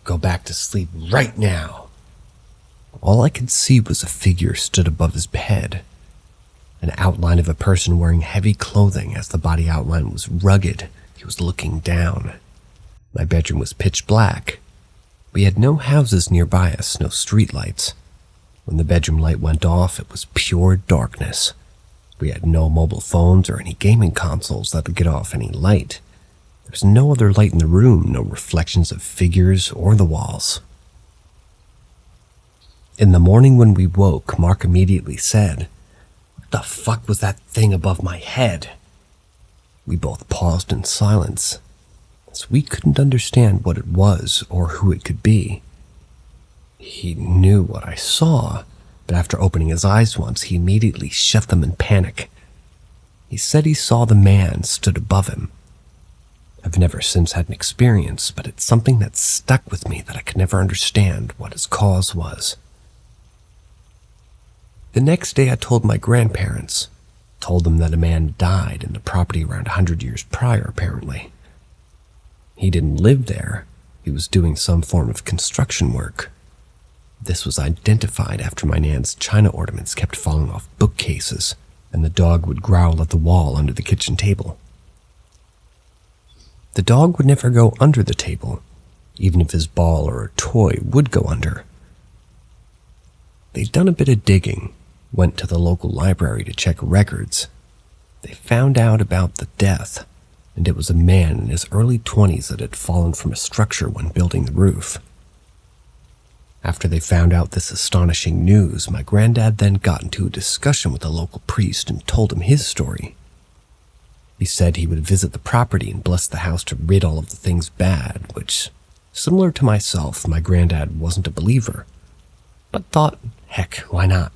go back to sleep right now. All I could see was a figure stood above his bed, an outline of a person wearing heavy clothing as the body outline was rugged. He was looking down. My bedroom was pitch black. We had no houses nearby us, no streetlights. When the bedroom light went off, it was pure darkness. We had no mobile phones or any gaming consoles that would get off any light. There was no other light in the room, no reflections of figures or the walls. In the morning when we woke, Mark immediately said, "What the fuck was that thing above my head?" We both paused in silence, as we couldn't understand what it was or who it could be. He knew what I saw, but after opening his eyes once, he immediately shut them in panic. He said he saw the man stood above him. I've never since had an experience, but it's something that stuck with me that I could never understand what its cause was. The next day I told my grandparents, told them that a man died in the property around 100 years prior, apparently. He didn't live there. He was doing some form of construction work. This was identified after my nan's china ornaments kept falling off bookcases, and the dog would growl at the wall under the kitchen table. The dog would never go under the table, even if his ball or a toy would go under. They'd done a bit of digging, went to the local library to check records. They found out about the death, and it was a man in his early 20s that had fallen from a structure when building the roof. After they found out this astonishing news, my granddad then got into a discussion with the local priest and told him his story. He said he would visit the property and bless the house to rid all of the things bad, which, similar to myself, my granddad wasn't a believer, but thought, heck, why not?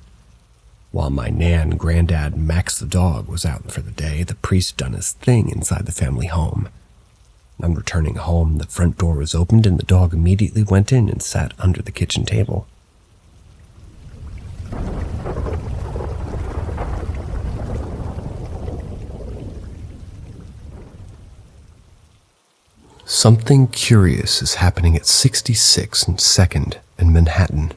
While my nan, granddad, Max the dog, was out for the day, the priest done his thing inside the family home. On returning home, the front door was opened and the dog immediately went in and sat under the kitchen table. Something curious is happening at 66 and 2nd in Manhattan.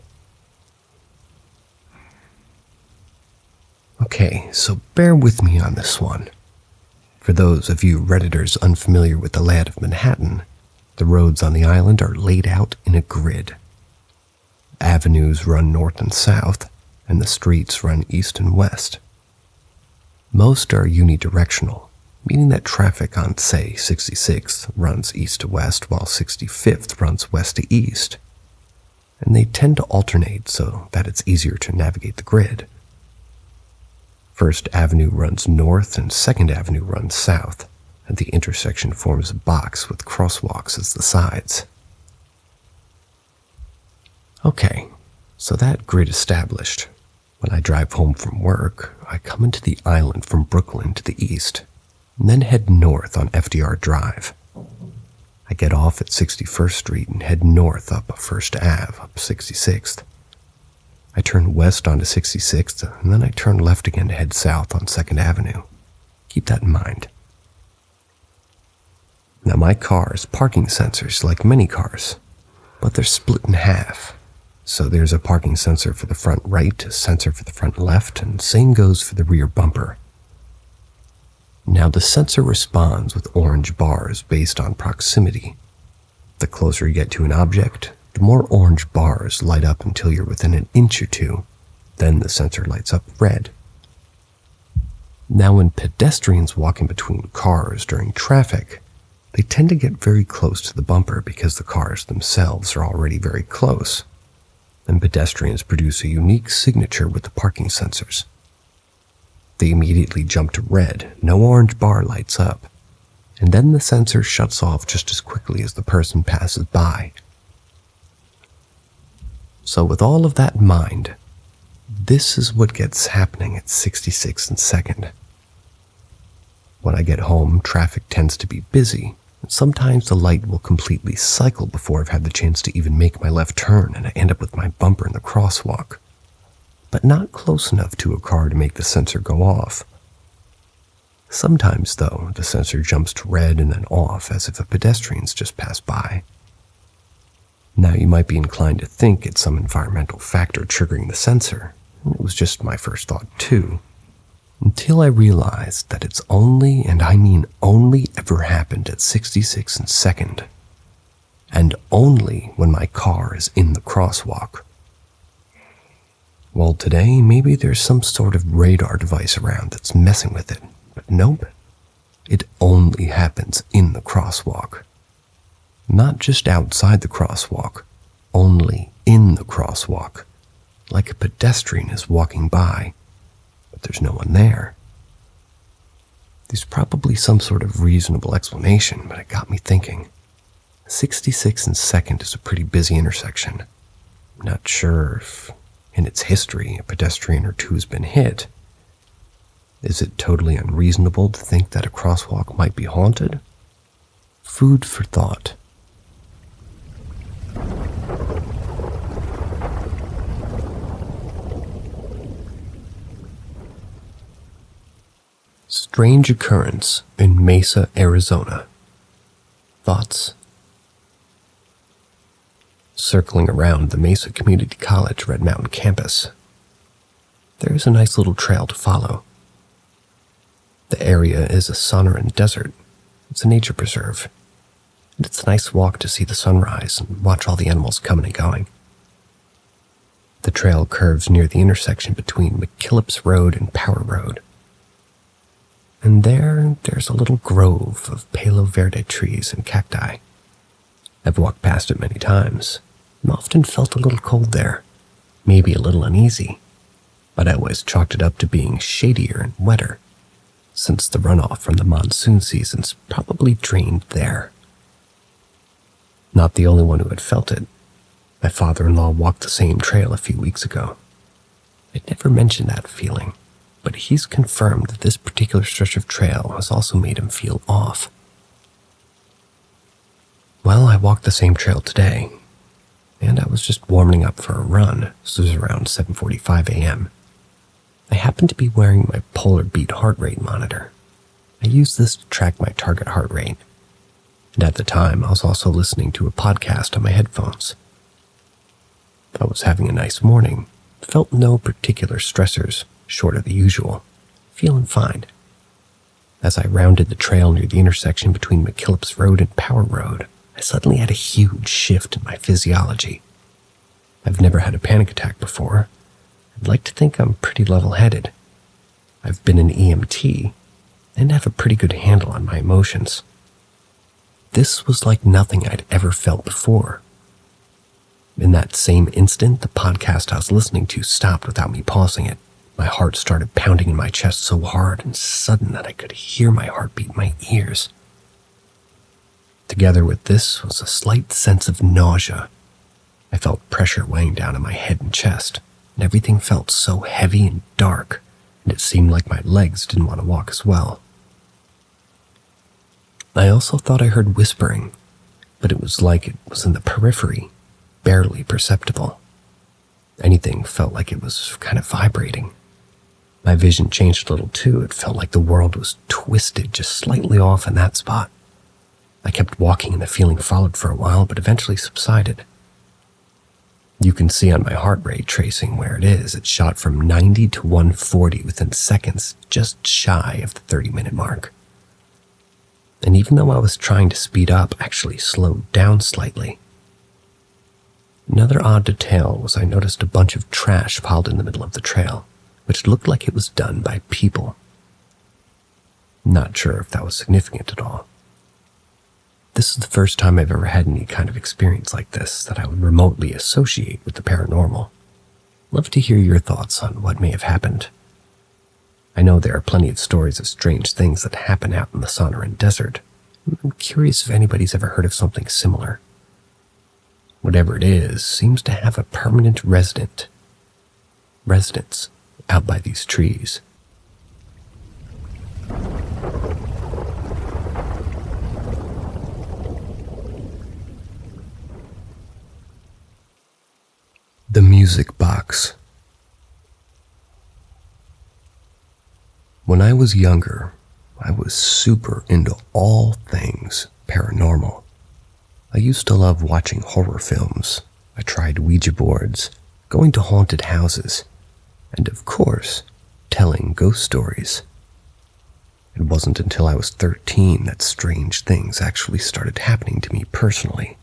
Okay, so bear with me on this one. For those of you Redditors unfamiliar with the layout of Manhattan, the roads on the island are laid out in a grid. Avenues run north and south, and the streets run east and west. Most are unidirectional, meaning that traffic on, say, 66th runs east to west while 65th runs west to east, and they tend to alternate so that it's easier to navigate the grid. First Avenue runs north and Second Avenue runs south, and the intersection forms a box with crosswalks as the sides. Okay, so that grid established, when I drive home from work, I come into the island from Brooklyn to the east, and then head north on FDR Drive. I get off at 61st Street and head north up 1st Ave, up 66th. I turn west onto 66th, and then I turn left again to head south on 2nd Avenue. Keep that in mind. Now my car has parking sensors like many cars, but they're split in half. So there's a parking sensor for the front right, a sensor for the front left, and same goes for the rear bumper. Now the sensor responds with orange bars based on proximity. The closer you get to an object, the more orange bars light up until you're within an inch or two. Then the sensor lights up red. Now when pedestrians walk in between cars during traffic, they tend to get very close to the bumper because the cars themselves are already very close. And pedestrians produce a unique signature with the parking sensors. They immediately jump to red, no orange bar lights up, and then the sensor shuts off just as quickly as the person passes by. So with all of that in mind, this is what gets happening at 66 and 2nd. When I get home, traffic tends to be busy, and sometimes the light will completely cycle before I've had the chance to even make my left turn and I end up with my bumper in the crosswalk, but not close enough to a car to make the sensor go off. Sometimes, though, the sensor jumps to red and then off as if a pedestrian's just passed by. Now you might be inclined to think it's some environmental factor triggering the sensor, and it was just my first thought too, until I realized that it's only, and I mean only, ever happened at 66 and 2nd, and only when my car is in the crosswalk. Well, today maybe there's some sort of radar device around that's messing with it, but nope, it only happens in the crosswalk. Not just outside the crosswalk, only in the crosswalk, like a pedestrian is walking by, but there's no one there. There's probably some sort of reasonable explanation, but it got me thinking. 66 and 2nd is a pretty busy intersection. I'm not sure if, in its history, a pedestrian or two has been hit. Is it totally unreasonable to think that a crosswalk might be haunted? Food for thought. Strange occurrence in Mesa, Arizona. Thoughts? Circling around the Mesa Community College Red Mountain campus, there's a nice little trail to follow. The area is a Sonoran desert. It's a nature preserve, and it's a nice walk to see the sunrise and watch all the animals coming and going. The trail curves near the intersection between McKillop's Road and Power Road. And there's a little grove of Palo Verde trees and cacti. I've walked past it many times, and often felt a little cold there, maybe a little uneasy, but I always chalked it up to being shadier and wetter, since the runoff from the monsoon seasons probably drained there. Not the only one who had felt it. My father-in-law walked the same trail a few weeks ago. I'd never mentioned that feeling, but he's confirmed that this particular stretch of trail has also made him feel off. Well, I walked the same trail today, and I was just warming up for a run. This was around 7:45 a.m. I happened to be wearing my Polar Beat heart rate monitor. I use this to track my target heart rate, and at the time I was also listening to a podcast on my headphones. I was having a nice morning, felt no particular stressors short of the usual, feeling fine. As I rounded the trail near the intersection between McKillop's Road and Power Road, I suddenly had a huge shift in my physiology. I've never had a panic attack before. I'd like to think I'm pretty level-headed. I've been an EMT and have a pretty good handle on my emotions. This was like nothing I'd ever felt before. In that same instant, the podcast I was listening to stopped without me pausing it. My heart started pounding in my chest so hard and sudden that I could hear my heartbeat in my ears. Together with this was a slight sense of nausea. I felt pressure weighing down on my head and chest, and everything felt so heavy and dark, and it seemed like my legs didn't want to walk as well. I also thought I heard whispering, but it was like it was in the periphery, barely perceptible. Anything felt like it was kind of vibrating. My vision changed a little too. It felt like the world was twisted just slightly off in that spot. I kept walking and the feeling followed for a while, but eventually subsided. You can see on my heart rate tracing where it is. It shot from 90 to 140 within seconds, just shy of the 30-minute mark. And even though I was trying to speed up, I actually slowed down slightly. Another odd detail was I noticed a bunch of trash piled in the middle of the trail, which looked like it was done by people. Not sure if that was significant at all. This is the first time I've ever had any kind of experience like this that I would remotely associate with the paranormal. Love to hear your thoughts on what may have happened. I know there are plenty of stories of strange things that happen out in the Sonoran Desert. I'm curious if anybody's ever heard of something similar. Whatever it is, seems to have a permanent residence out by these trees. The music box. When I was younger, I was super into all things paranormal. I used to love watching horror films. I tried Ouija boards, going to haunted houses, and of course, telling ghost stories. It wasn't until I was 13 that strange things actually started happening to me personally.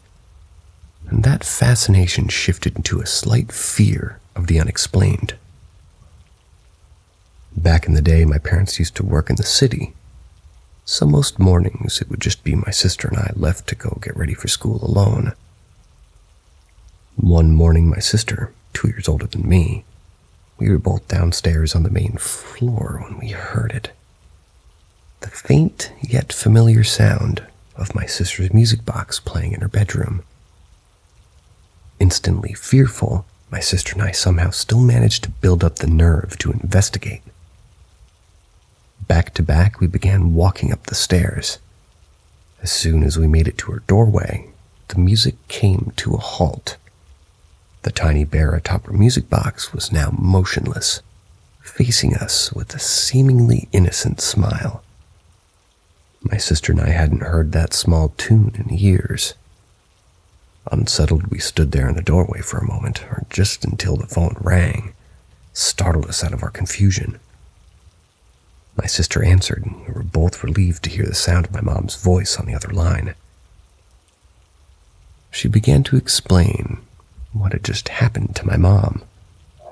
And that fascination shifted into a slight fear of the unexplained. Back in the day, my parents used to work in the city, so most mornings it would just be my sister and I left to go get ready for school alone. One morning, my sister, 2 years older than me, we were both downstairs on the main floor when we heard it. The faint yet familiar sound of my sister's music box playing in her bedroom. Instantly fearful, my sister and I somehow still managed to build up the nerve to investigate. Back to back, we began walking up the stairs. As soon as we made it to her doorway, the music came to a halt. The tiny bear atop her music box was now motionless, facing us with a seemingly innocent smile. My sister and I hadn't heard that small tune in years. Unsettled, we stood there in the doorway for a moment, or just until the phone rang, startled us out of our confusion. My sister answered, and we were both relieved to hear the sound of my mom's voice on the other line. She began to explain what had just happened to my mom.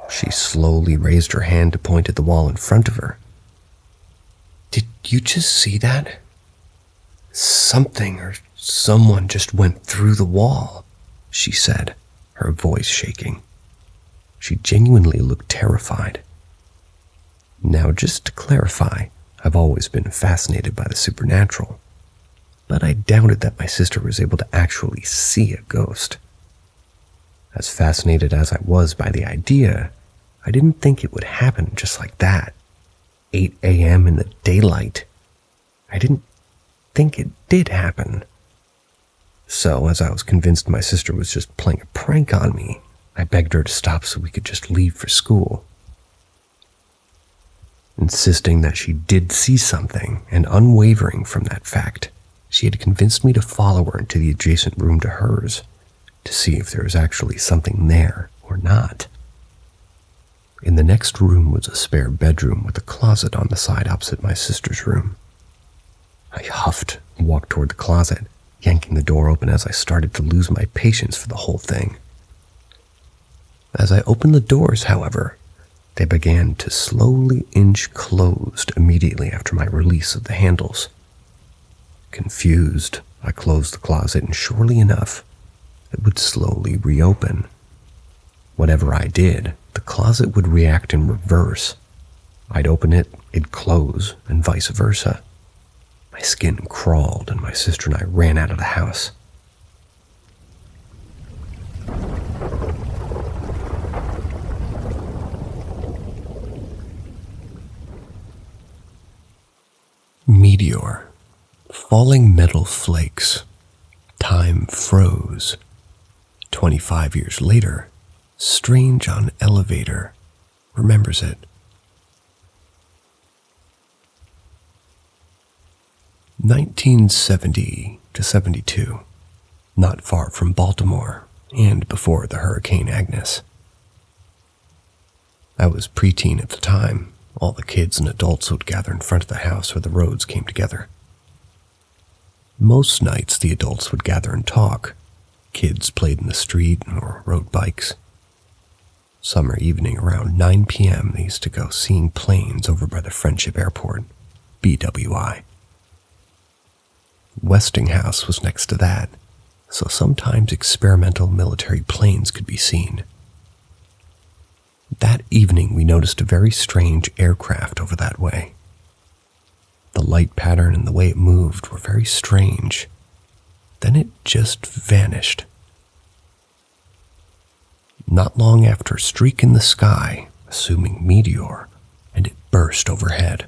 She slowly raised her hand to point at the wall in front of her. "Did you just see that? Something or someone just went through the wall," she said, her voice shaking. She genuinely looked terrified. Now, just to clarify, I've always been fascinated by the supernatural, but I doubted that my sister was able to actually see a ghost. As fascinated as I was by the idea, I didn't think it would happen just like that. 8 a.m. in the daylight. I didn't think it did happen. So, as I was convinced my sister was just playing a prank on me, I begged her to stop so we could just leave for school. Insisting that she did see something, and unwavering from that fact, she had convinced me to follow her into the adjacent room to hers, to see if there was actually something there or not. In the next room was a spare bedroom with a closet on the side opposite my sister's room. I huffed and walked toward the closet, yanking the door open as I started to lose my patience for the whole thing. As I opened the doors, however, they began to slowly inch closed immediately after my release of the handles. Confused, I closed the closet, and surely enough, it would slowly reopen. Whatever I did, the closet would react in reverse. I'd open it, it'd close, and vice versa. My skin crawled, and my sister and I ran out of the house. Meteor. Falling metal flakes. Time froze. 25 years later, strange on elevator. Remembers it. 1970 to 72. Not far from Baltimore, and before the Hurricane Agnes. I was preteen at the time. All the kids and adults would gather in front of the house where the roads came together. Most nights the adults would gather and talk. Kids played in the street or rode bikes. Summer evening around 9 p.m. they used to go seeing planes over by the Friendship Airport, BWI. Westinghouse was next to that, so sometimes experimental military planes could be seen. That evening we noticed a very strange aircraft over that way. The light pattern and the way it moved were very strange. Then it just vanished. Not long after, a streak in the sky, assuming meteor, and it burst overhead.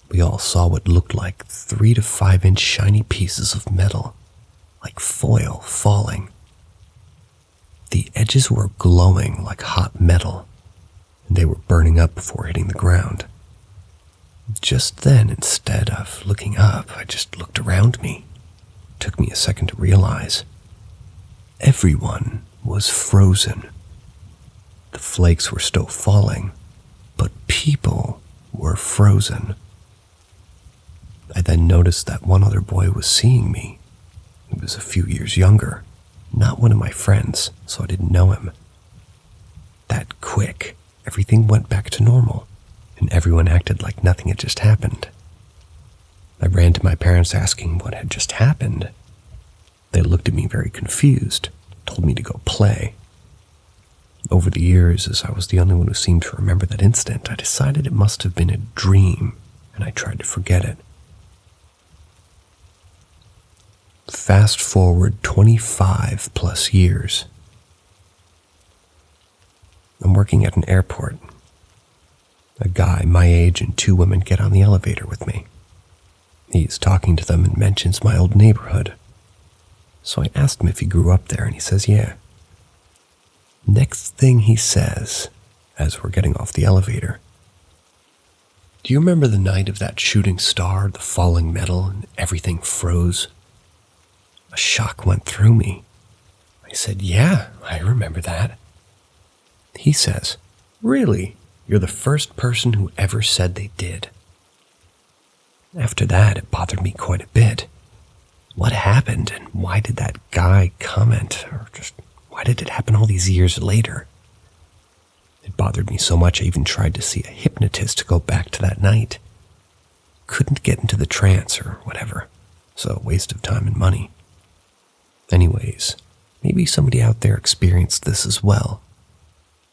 We all saw what looked like 3 to 5 inch shiny pieces of metal, like foil falling. The edges were glowing like hot metal, and they were burning up before hitting the ground. Just then, instead of looking up, I just looked around me. It took me a second to realize. Everyone was frozen. The flakes were still falling, but people were frozen. I then noticed that one other boy was seeing me. He was a few years younger, not one of my friends, so I didn't know him. That quick, everything went back to normal, and everyone acted like nothing had just happened. I ran to my parents asking what had just happened. They looked at me very confused, told me to go play. Over the years, as I was the only one who seemed to remember that incident, I decided it must have been a dream, and I tried to forget it. Fast forward 25 plus years. I'm working at an airport. A guy my age and 2 women get on the elevator with me. He's talking to them and mentions my old neighborhood. So I asked him if he grew up there, and he says, yeah. Next thing he says, as we're getting off the elevator, do you remember the night of that shooting star, the falling metal, and everything froze? A shock went through me. I said, yeah, I remember that. He says, really? You're the first person who ever said they did. After that, it bothered me quite a bit. What happened, and why did that guy comment, or just why did it happen all these years later? It bothered me so much I even tried to see a hypnotist to go back to that night. Couldn't get into the trance or whatever, so a waste of time and money. Anyways, maybe somebody out there experienced this as well.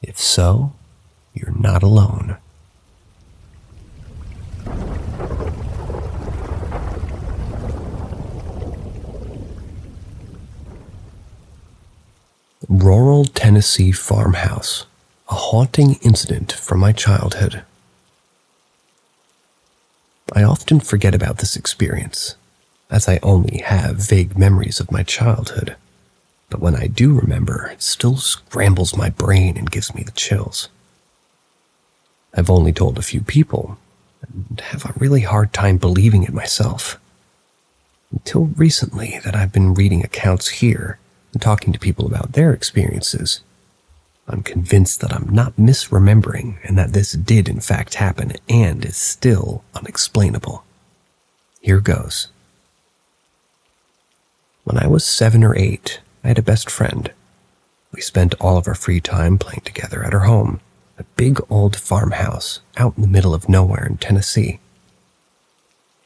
If so, you're not alone. Rural Tennessee farmhouse, a haunting incident from my childhood. I often forget about this experience, as I only have vague memories of my childhood. But when I do remember, it still scrambles my brain and gives me the chills. I've only told a few people, and have a really hard time believing it myself. Until recently that I've been reading accounts here and talking to people about their experiences. I'm convinced that I'm not misremembering and that this did in fact happen and is still unexplainable. Here goes. When I was 7 or 8, I had a best friend. We spent all of our free time playing together at her home, a big old farmhouse out in the middle of nowhere in Tennessee.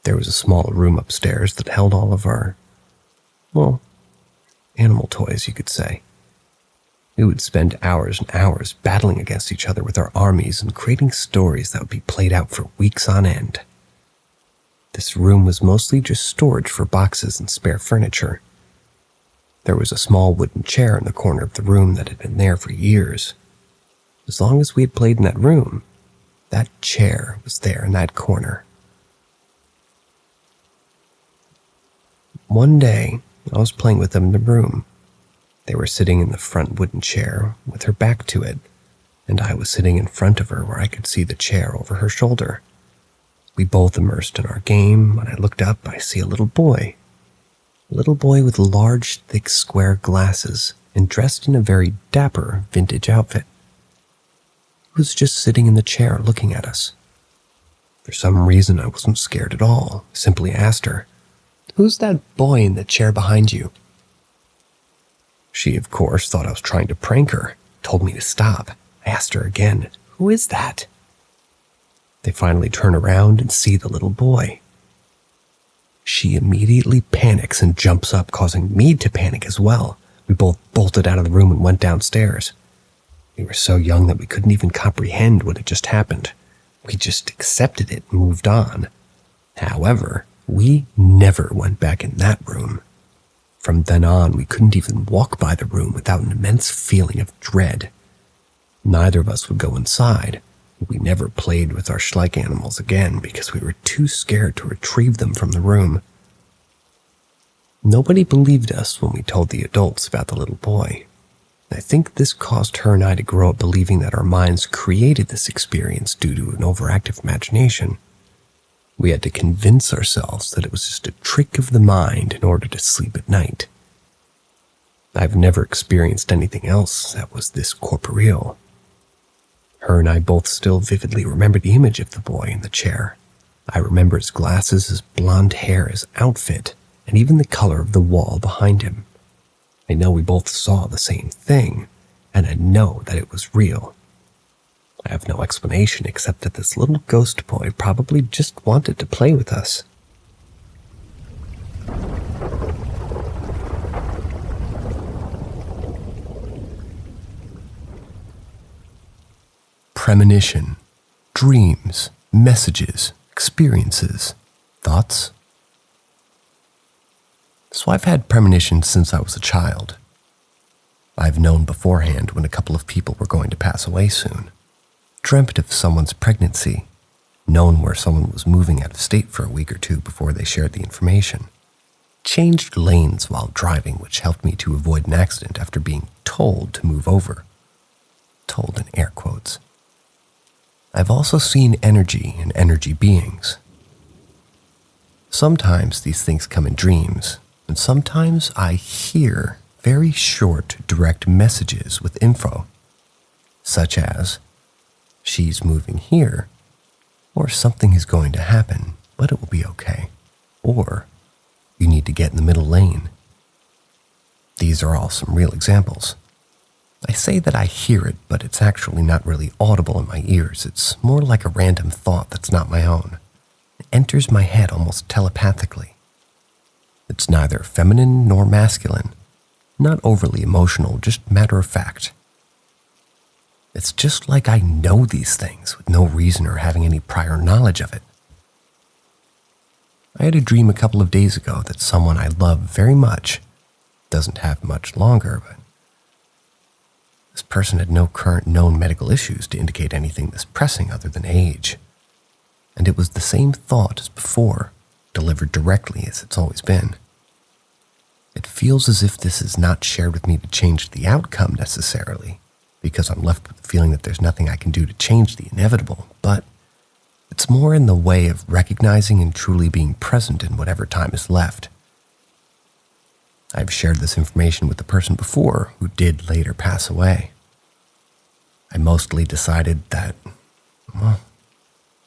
There was a small room upstairs that held all of our, animal toys, you could say. We would spend hours and hours battling against each other with our armies and creating stories that would be played out for weeks on end. This room was mostly just storage for boxes and spare furniture. There was a small wooden chair in the corner of the room that had been there for years. As long as we had played in that room, that chair was there in that corner. One day, I was playing with them in the room. They were sitting in the front wooden chair with her back to it, and I was sitting in front of her where I could see the chair over her shoulder. We both immersed in our game. When I looked up, I see a little boy. A little boy with large, thick, square glasses and dressed in a very dapper vintage outfit. He was just sitting in the chair looking at us. For some reason, I wasn't scared at all. I simply asked her, "Who's that boy in the chair behind you?" She, of course, thought I was trying to prank her, told me to stop. I asked her again, "Who is that?" They finally turn around and see the little boy. She immediately panics and jumps up, causing me to panic as well. We both bolted out of the room and went downstairs. We were so young that we couldn't even comprehend what had just happened. We just accepted it and moved on. However, we never went back in that room. From then on, we couldn't even walk by the room without an immense feeling of dread. Neither of us would go inside. We never played with our Schleich animals again because we were too scared to retrieve them from the room. Nobody believed us when we told the adults about the little boy. I think this caused her and I to grow up believing that our minds created this experience due to an overactive imagination. We had to convince ourselves that it was just a trick of the mind in order to sleep at night. I've never experienced anything else that was this corporeal. Her and I both still vividly remember the image of the boy in the chair. I remember his glasses, his blonde hair, his outfit, and even the color of the wall behind him. I know we both saw the same thing, and I know that it was real. I have no explanation except that this little ghost boy probably just wanted to play with us. Premonition, dreams, messages, experiences, thoughts. So I've had premonitions since I was a child. I've known beforehand when a couple of people were going to pass away soon, dreamt of someone's pregnancy, known where someone was moving out of state for a week or two before they shared the information, changed lanes while driving, which helped me to avoid an accident after being told to move over. Told in air quotes. I've also seen energy and energy beings. Sometimes these things come in dreams, and sometimes I hear very short, direct messages with info, such as, "She's moving here," or "Something is going to happen, but it will be okay," or "You need to get in the middle lane." These are all some real examples. I say that I hear it, but it's actually not really audible in my ears. It's more like a random thought that's not my own. It enters my head almost telepathically. It's neither feminine nor masculine, not overly emotional, just matter of fact. It's just like I know these things with no reason or having any prior knowledge of it. I had a dream a couple of days ago that someone I love very much, doesn't have much longer, but This person had no current known medical issues to indicate anything this pressing other than age. And it was the same thought as before, delivered directly as it's always been. It feels as if this is not shared with me to change the outcome necessarily, because I'm left with the feeling that there's nothing I can do to change the inevitable, but it's more in the way of recognizing and truly being present in whatever time is left. I've shared this information with the person before who did later pass away. I mostly decided that, well,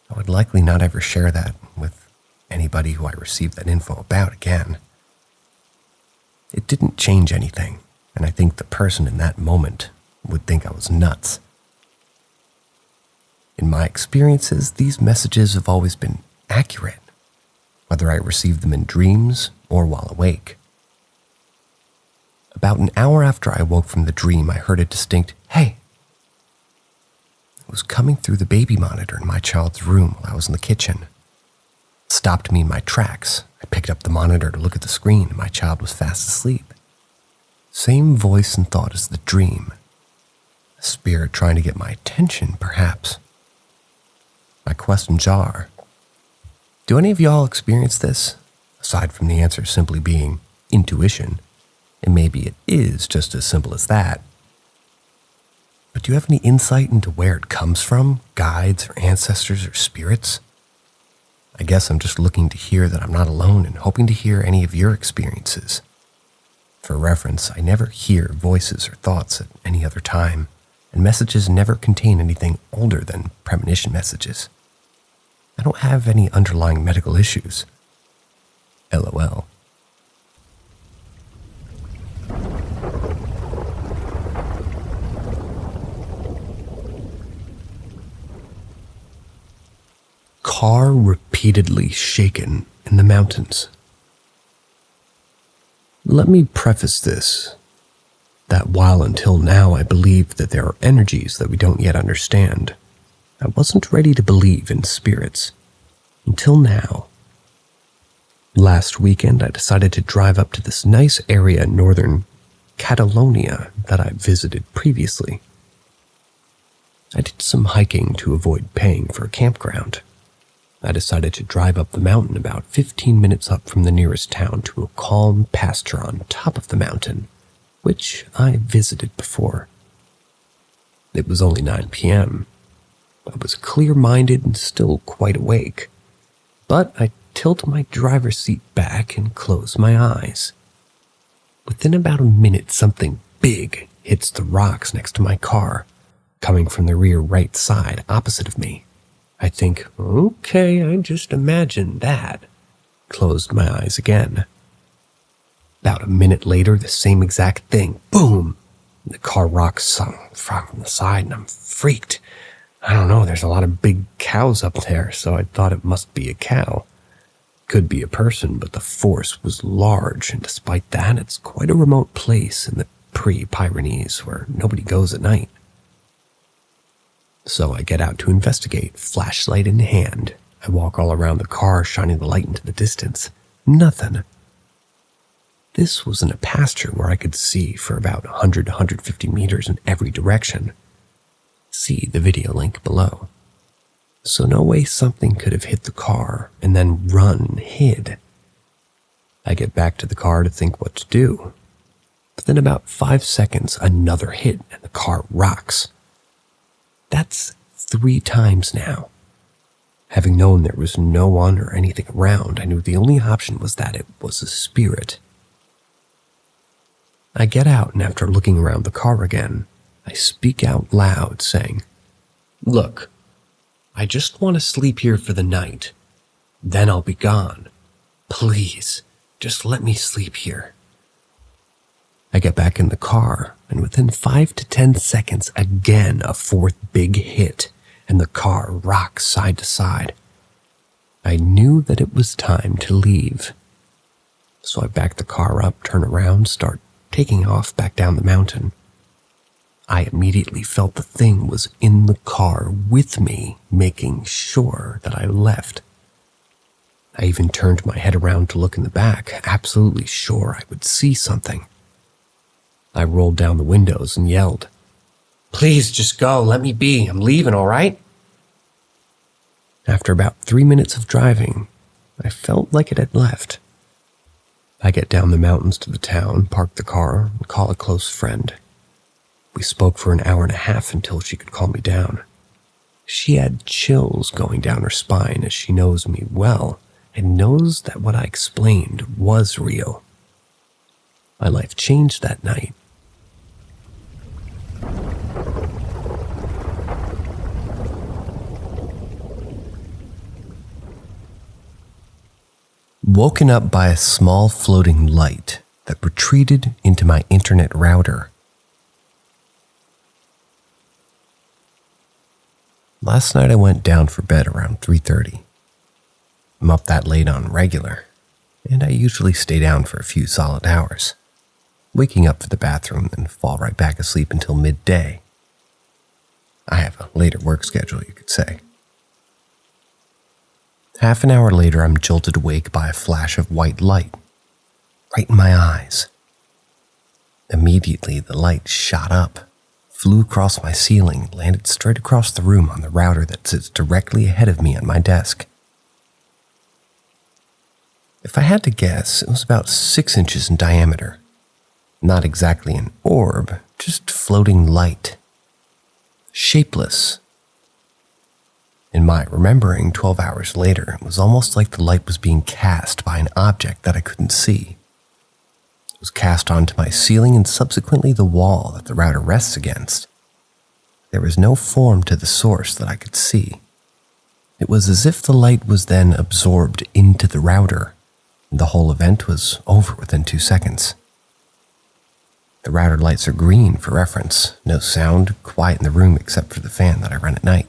I would likely not ever share that with anybody who I received that info about again. It didn't change anything, and I think the person in that moment would think I was nuts. In my experiences, these messages have always been accurate, whether I received them in dreams or while awake. About an hour after I woke from the dream, I heard a distinct, "Hey." It was coming through the baby monitor in my child's room while I was in the kitchen. It stopped me in my tracks. I picked up the monitor to look at the screen, and my child was fast asleep. Same voice and thought as the dream. A spirit trying to get my attention, perhaps. My questions are, do any of y'all experience this? Aside from the answer simply being intuition, and maybe it is just as simple as that. But do you have any insight into where it comes from? Guides or ancestors or spirits? I guess I'm just looking to hear that I'm not alone and hoping to hear any of your experiences. For reference, I never hear voices or thoughts at any other time, and messages never contain anything older than premonition messages. I don't have any underlying medical issues. LOL. Car repeatedly shaken in the mountains. Let me preface this, that while until now I believed that there are energies that we don't yet understand, I wasn't ready to believe in spirits. Until now. Last weekend I decided to drive up to this nice area in northern Catalonia that I visited previously. I did some hiking to avoid paying for a campground. I decided to drive up the mountain about 15 minutes up from the nearest town to a calm pasture on top of the mountain, which I visited before. It was only 9 p.m. I was clear-minded and still quite awake, but I tilt my driver's seat back and close my eyes. Within about a minute, something big hits the rocks next to my car, coming from the rear right side opposite of me. I think, okay, I just imagined that. Closed my eyes again. About a minute later, the same exact thing. Boom! The car rocks from the side and I'm freaked. I don't know, there's a lot of big cows up there, so I thought it must be a cow. Could be a person, but the force was large, and despite that, it's quite a remote place in the pre-Pyrenees where nobody goes at night. So I get out to investigate, flashlight in hand. I walk all around the car, shining the light into the distance. Nothing. This was in a pasture where I could see for about 100 to 150 meters in every direction. See the video link below. So no way something could have hit the car and then run and hid. I get back to the car to think what to do. But then about 5 seconds, another hit and the car rocks. That's 3 times now. Having known there was no one or anything around, I knew the only option was that it was a spirit. I get out, and after looking around the car again, I speak out loud, saying, "Look, I just want to sleep here for the night. Then I'll be gone. Please, just let me sleep here." I get back in the car, and within 5 to 10 seconds, again a 4th big hit, and the car rocks side to side. I knew that it was time to leave. So I back the car up, turn around, start taking off back down the mountain. I immediately felt the thing was in the car with me, making sure that I left. I even turned my head around to look in the back, absolutely sure I would see something. I rolled down the windows and yelled, Please, just go. Let me be. I'm leaving, all right? After about 3 minutes of driving, I felt like it had left. I get down the mountains to the town, park the car, and call a close friend. We spoke for an hour and a half until she could calm me down. She had chills going down her spine as she knows me well and knows that what I explained was real. My life changed that night. Woken up by a small floating light that retreated into my internet router. Last night I went down for bed around 3:30. I'm up that late on regular, and I usually stay down for a few solid hours, waking up for the bathroom and fall right back asleep until midday. I have a later work schedule, you could say. Half an hour later, I'm jolted awake by a flash of white light, right in my eyes. Immediately, the light shot up, flew across my ceiling, landed straight across the room on the router that sits directly ahead of me on my desk. If I had to guess, it was about 6 inches in diameter. Not exactly an orb, just floating light. Shapeless. In my remembering, 12 hours later, it was almost like the light was being cast by an object that I couldn't see. It was cast onto my ceiling and subsequently the wall that the router rests against. There was no form to the source that I could see. It was as if the light was then absorbed into the router, and the whole event was over within 2 seconds. The router lights are green for reference, no sound, quiet in the room except for the fan that I run at night.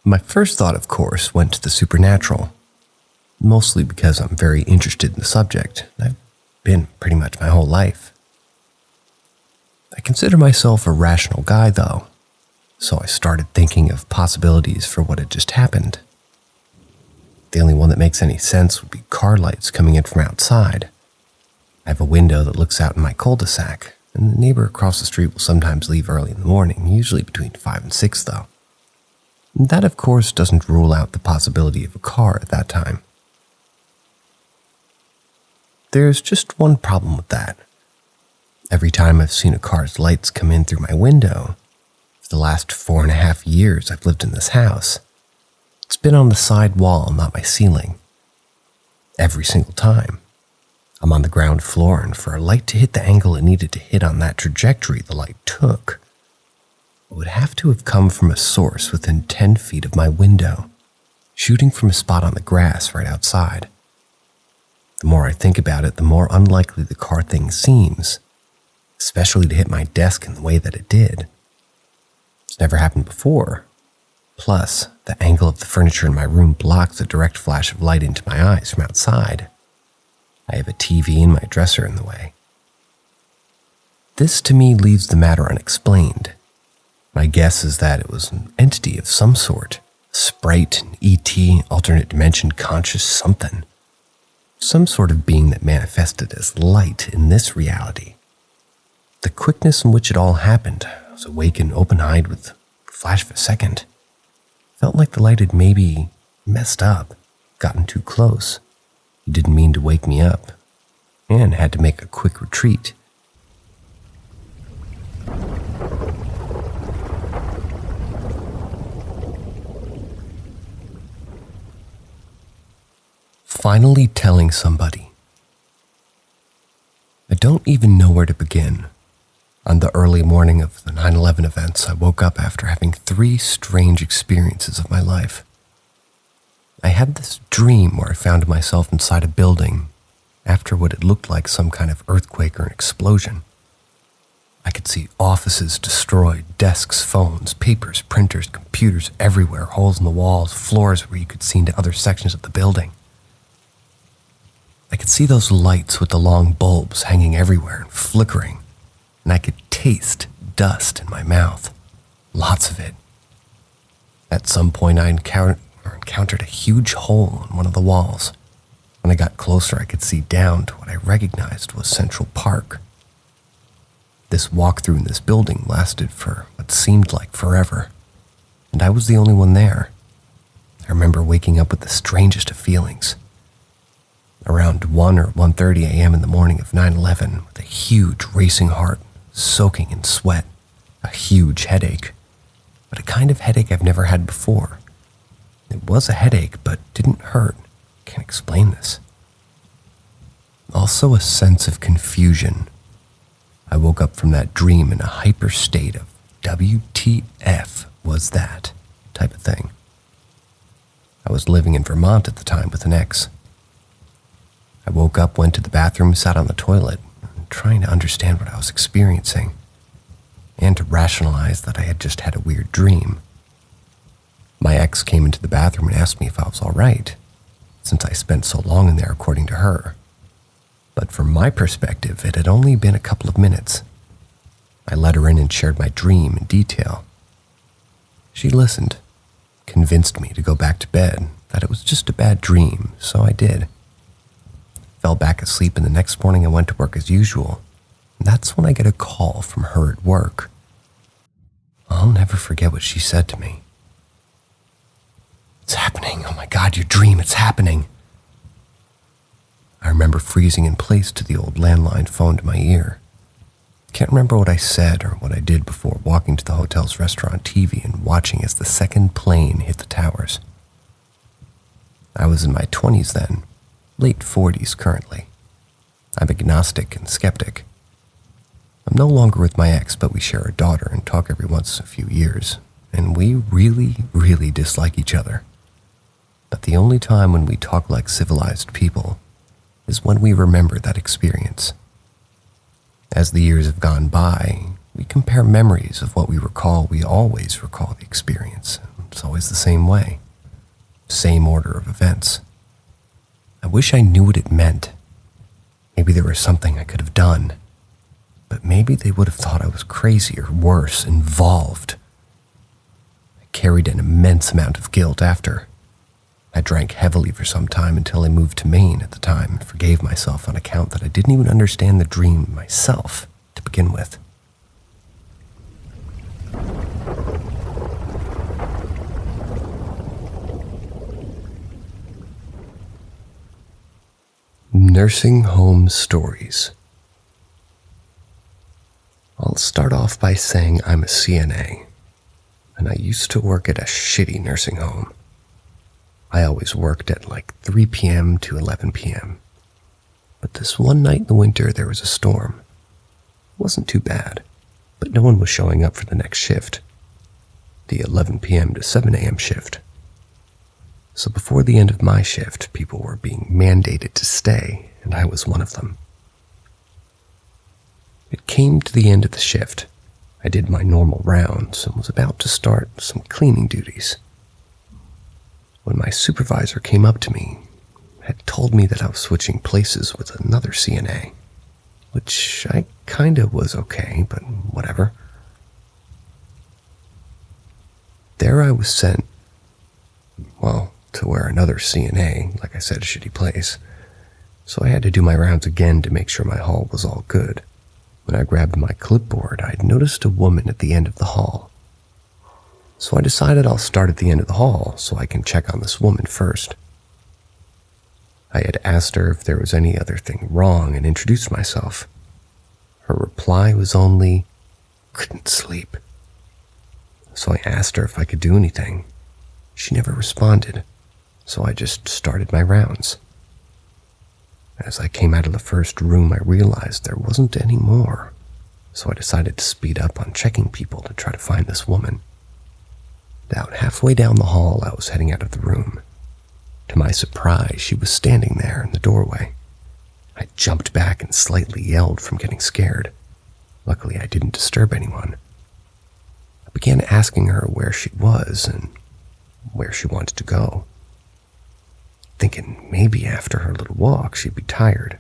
My first thought, of course, went to the supernatural, mostly because I'm very interested in the subject. I've been pretty much my whole life. I consider myself a rational guy, though, so I started thinking of possibilities for what had just happened. The only one that makes any sense would be car lights coming in from outside. I have a window that looks out in my cul-de-sac, and the neighbor across the street will sometimes leave early in the morning, usually between 5 and 6, though. That, of course, doesn't rule out the possibility of a car at that time. There's just one problem with that. Every time I've seen a car's lights come in through my window, for the last 4.5 years I've lived in this house, it's been on the side wall, not my ceiling. Every single time. I'm on the ground floor, and for a light to hit the angle it needed to hit on that trajectory the light took, it would have to have come from a source within 10 feet of my window, shooting from a spot on the grass right outside. The more I think about it, the more unlikely the car thing seems, especially to hit my desk in the way that it did. It's never happened before. Plus, the angle of the furniture in my room blocks a direct flash of light into my eyes from outside. I have a TV in my dresser in the way. This to me leaves the matter unexplained. My guess is that it was an entity of some sort, a sprite, an ET, alternate dimension, conscious something. Some sort of being that manifested as light in this reality. The quickness in which it all happened, I was awake and open-eyed with a flash of a second. Felt like the light had maybe messed up, gotten too close. It didn't mean to wake me up, and had to make a quick retreat. Finally telling somebody. I don't even know where to begin. On the early morning of the 9/11 events, I woke up after having 3 strange experiences of my life. I had this dream where I found myself inside a building after what it looked like some kind of earthquake or an explosion. I could see offices destroyed, desks, phones, papers, printers, computers everywhere, holes in the walls, floors where you could see into other sections of the building. I could see those lights with the long bulbs hanging everywhere and flickering, and I could taste dust in my mouth. Lots of it. At some point, I encountered a huge hole in one of the walls. When I got closer, I could see down to what I recognized was Central Park. This walkthrough in this building lasted for what seemed like forever, and I was the only one there. I remember waking up with the strangest of feelings. Around 1 or 1:30 a.m. in the morning of 9/11, with a huge racing heart, soaking in sweat, a huge headache, but a kind of headache I've never had before. It was a headache, but didn't hurt. Can't explain this. Also a sense of confusion. I woke up from that dream in a hyper state of WTF was that type of thing. I was living in Vermont at the time with an ex. I woke up, went to the bathroom, sat on the toilet, trying to understand what I was experiencing, and to rationalize that I had just had a weird dream. My ex came into the bathroom and asked me if I was all right, since I spent so long in there according to her. But from my perspective, it had only been a couple of minutes. I let her in and shared my dream in detail. She listened, convinced me to go back to bed, that it was just a bad dream, so I did. Fell back asleep, and the next morning I went to work as usual. And that's when I get a call from her at work. I'll never forget what she said to me. "It's happening. Oh my God, your dream, it's happening." I remember freezing in place to the old landline phone to my ear. Can't remember what I said or what I did before walking to the hotel's restaurant TV and watching as the second plane hit the towers. I was in my 20s then, late 40s currently. I'm agnostic and skeptic. I'm no longer with my ex, but we share a daughter and talk every once in a few years, and we really dislike each other. But the only time when we talk like civilized people is when we remember that experience. As the years have gone by, we compare memories of what we recall. We always recall the experience. It's always the same way. Same order of events. I wish I knew what it meant. Maybe there was something I could have done. But maybe they would have thought I was crazy or worse, involved. I carried an immense amount of guilt after. I drank heavily for some time until I moved to Maine at the time and forgave myself on account that I didn't even understand the dream myself to begin with. Nursing home stories. I'll start off by saying I'm a CNA, and I used to work at a shitty nursing home. I always worked at like 3 p.m. to 11 p.m. But this one night in the winter, there was a storm. It wasn't too bad, but no one was showing up for the next shift, the 11 p.m. to 7 a.m. shift. So before the end of my shift, people were being mandated to stay, and I was one of them. It came to the end of the shift. I did my normal rounds and was about to start some cleaning duties when my supervisor came up to me, had told me that I was switching places with another CNA, which I kinda was okay, but whatever. There I was sent, well, to where another CNA, like I said, a shitty place, so I had to do my rounds again to make sure my hall was all good. When I grabbed my clipboard, I'd noticed a woman at the end of the hall. So I decided I'll start at the end of the hall so I can check on this woman first. I had asked her if there was any other thing wrong and introduced myself. Her reply was only, "Couldn't sleep." So I asked her if I could do anything. She never responded, so I just started my rounds. As I came out of the first room, I realized there wasn't any more, so I decided to speed up on checking people to try to find this woman. About halfway down the hall, I was heading out of the room. To my surprise, she was standing there in the doorway. I jumped back and slightly yelled from getting scared. Luckily, I didn't disturb anyone. I began asking her where she was and where she wanted to go, thinking maybe after her little walk she'd be tired.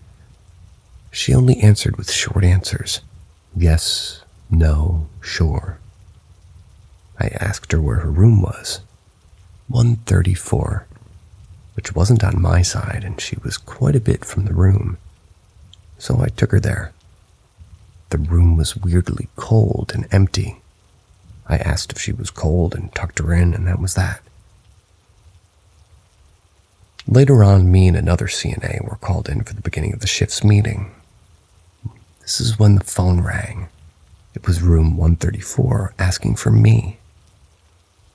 She only answered with short answers. Yes, no, sure. I asked her where her room was. 134, which wasn't on my side, and she was quite a bit from the room. So I took her there. the room was weirdly cold and empty. I asked if she was cold and tucked her in, and that was that. Later on, me and another CNA were called in for the beginning of the shift's meeting. This is when the phone rang. It was room 134 asking for me.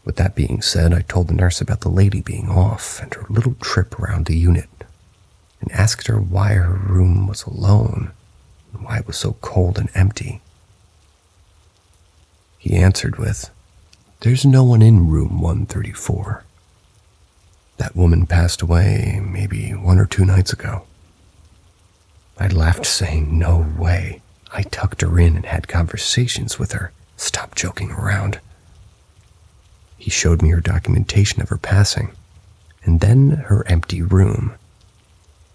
With that being said, I told the nurse about the lady being off and her little trip around the unit, and asked her why her room was alone and why it was so cold and empty. He answered with, "There's no one in room 134. That woman passed away maybe 1 or 2 nights ago." I laughed, saying, "No way. I tucked her in and had conversations with her. Stop joking around." He showed me her documentation of her passing, and then her empty room.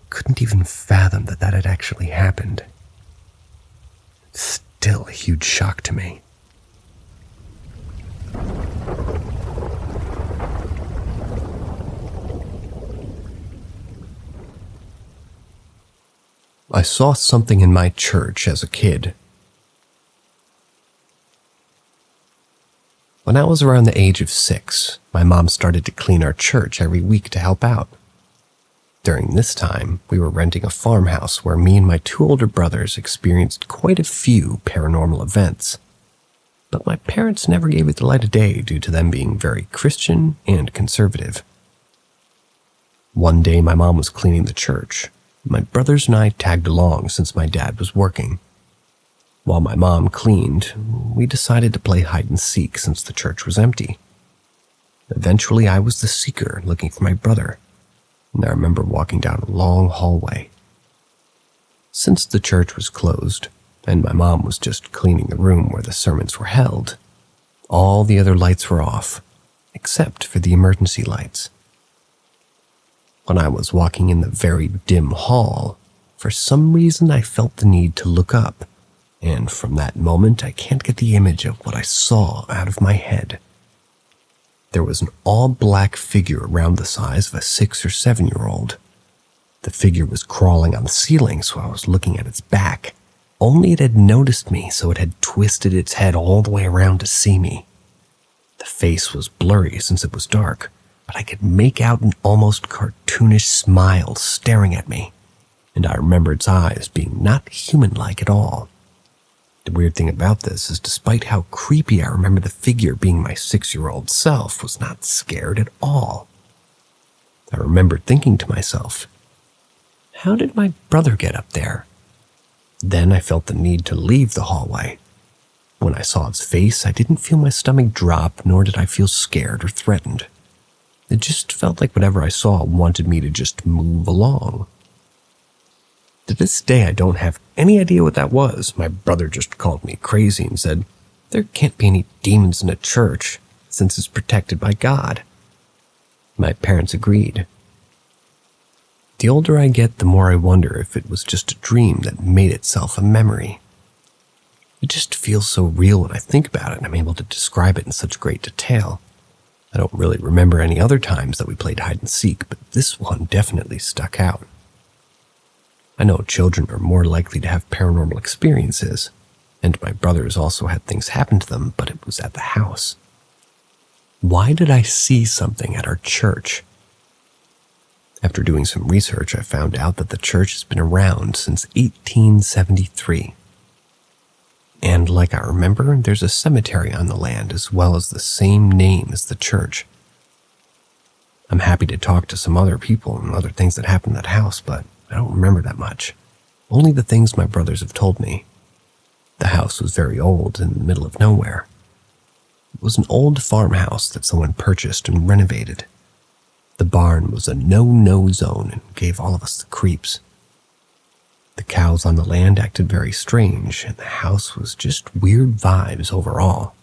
Couldn't even fathom that that had actually happened. It's still a huge shock to me. I saw something in my church as a kid. When I was around the age of 6, my mom started to clean our church every week to help out. During this time, we were renting a farmhouse where me and my 2 older brothers experienced quite a few paranormal events. But my parents never gave it the light of day due to them being very Christian and conservative. One day, my mom was cleaning the church. My brothers and I tagged along since my dad was working. While my mom cleaned, we decided to play hide and seek since the church was empty. Eventually, I was the seeker looking for my brother, and I remember walking down a long hallway. Since the church was closed, and my mom was just cleaning the room where the sermons were held, all the other lights were off, except for the emergency lights. When I was walking in the very dim hall, for some reason I felt the need to look up, and from that moment I can't get the image of what I saw out of my head. There was an all-black figure around the size of a 6 or 7-year-old. The figure was crawling on the ceiling, so I was looking at its back. Only it had noticed me, so it had twisted its head all the way around to see me. The face was blurry since it was dark, but I could make out an almost cartoonish smile staring at me, and I remember its eyes being not human-like at all. The weird thing about this is despite how creepy I remember the figure being, my 6-year-old self was not scared at all. I remember thinking to myself, how did my brother get up there? Then I felt the need to leave the hallway. When I saw its face, I didn't feel my stomach drop, nor did I feel scared or threatened. It just felt like whatever I saw wanted me to just move along. To this day, I don't have any idea what that was. My brother just called me crazy and said, there can't be any demons in a church, since it's protected by God. My parents agreed. The older I get, the more I wonder if it was just a dream that made itself a memory. It just feels so real when I think about it, and I'm able to describe it in such great detail. I don't really remember any other times that we played hide and seek, but this one definitely stuck out. I know children are more likely to have paranormal experiences, and my brothers also had things happen to them, but it was at the house. Why did I see something at our church? After doing some research, I found out that the church has been around since 1873. And like I remember, there's a cemetery on the land as well as the same name as the church. I'm happy to talk to some other people and other things that happened at that house, but I don't remember that much. Only the things my brothers have told me. The house was very old in the middle of nowhere. It was an old farmhouse that someone purchased and renovated. The barn was a no-no zone and gave all of us the creeps. The cows on the land acted very strange, and the house was just weird vibes overall.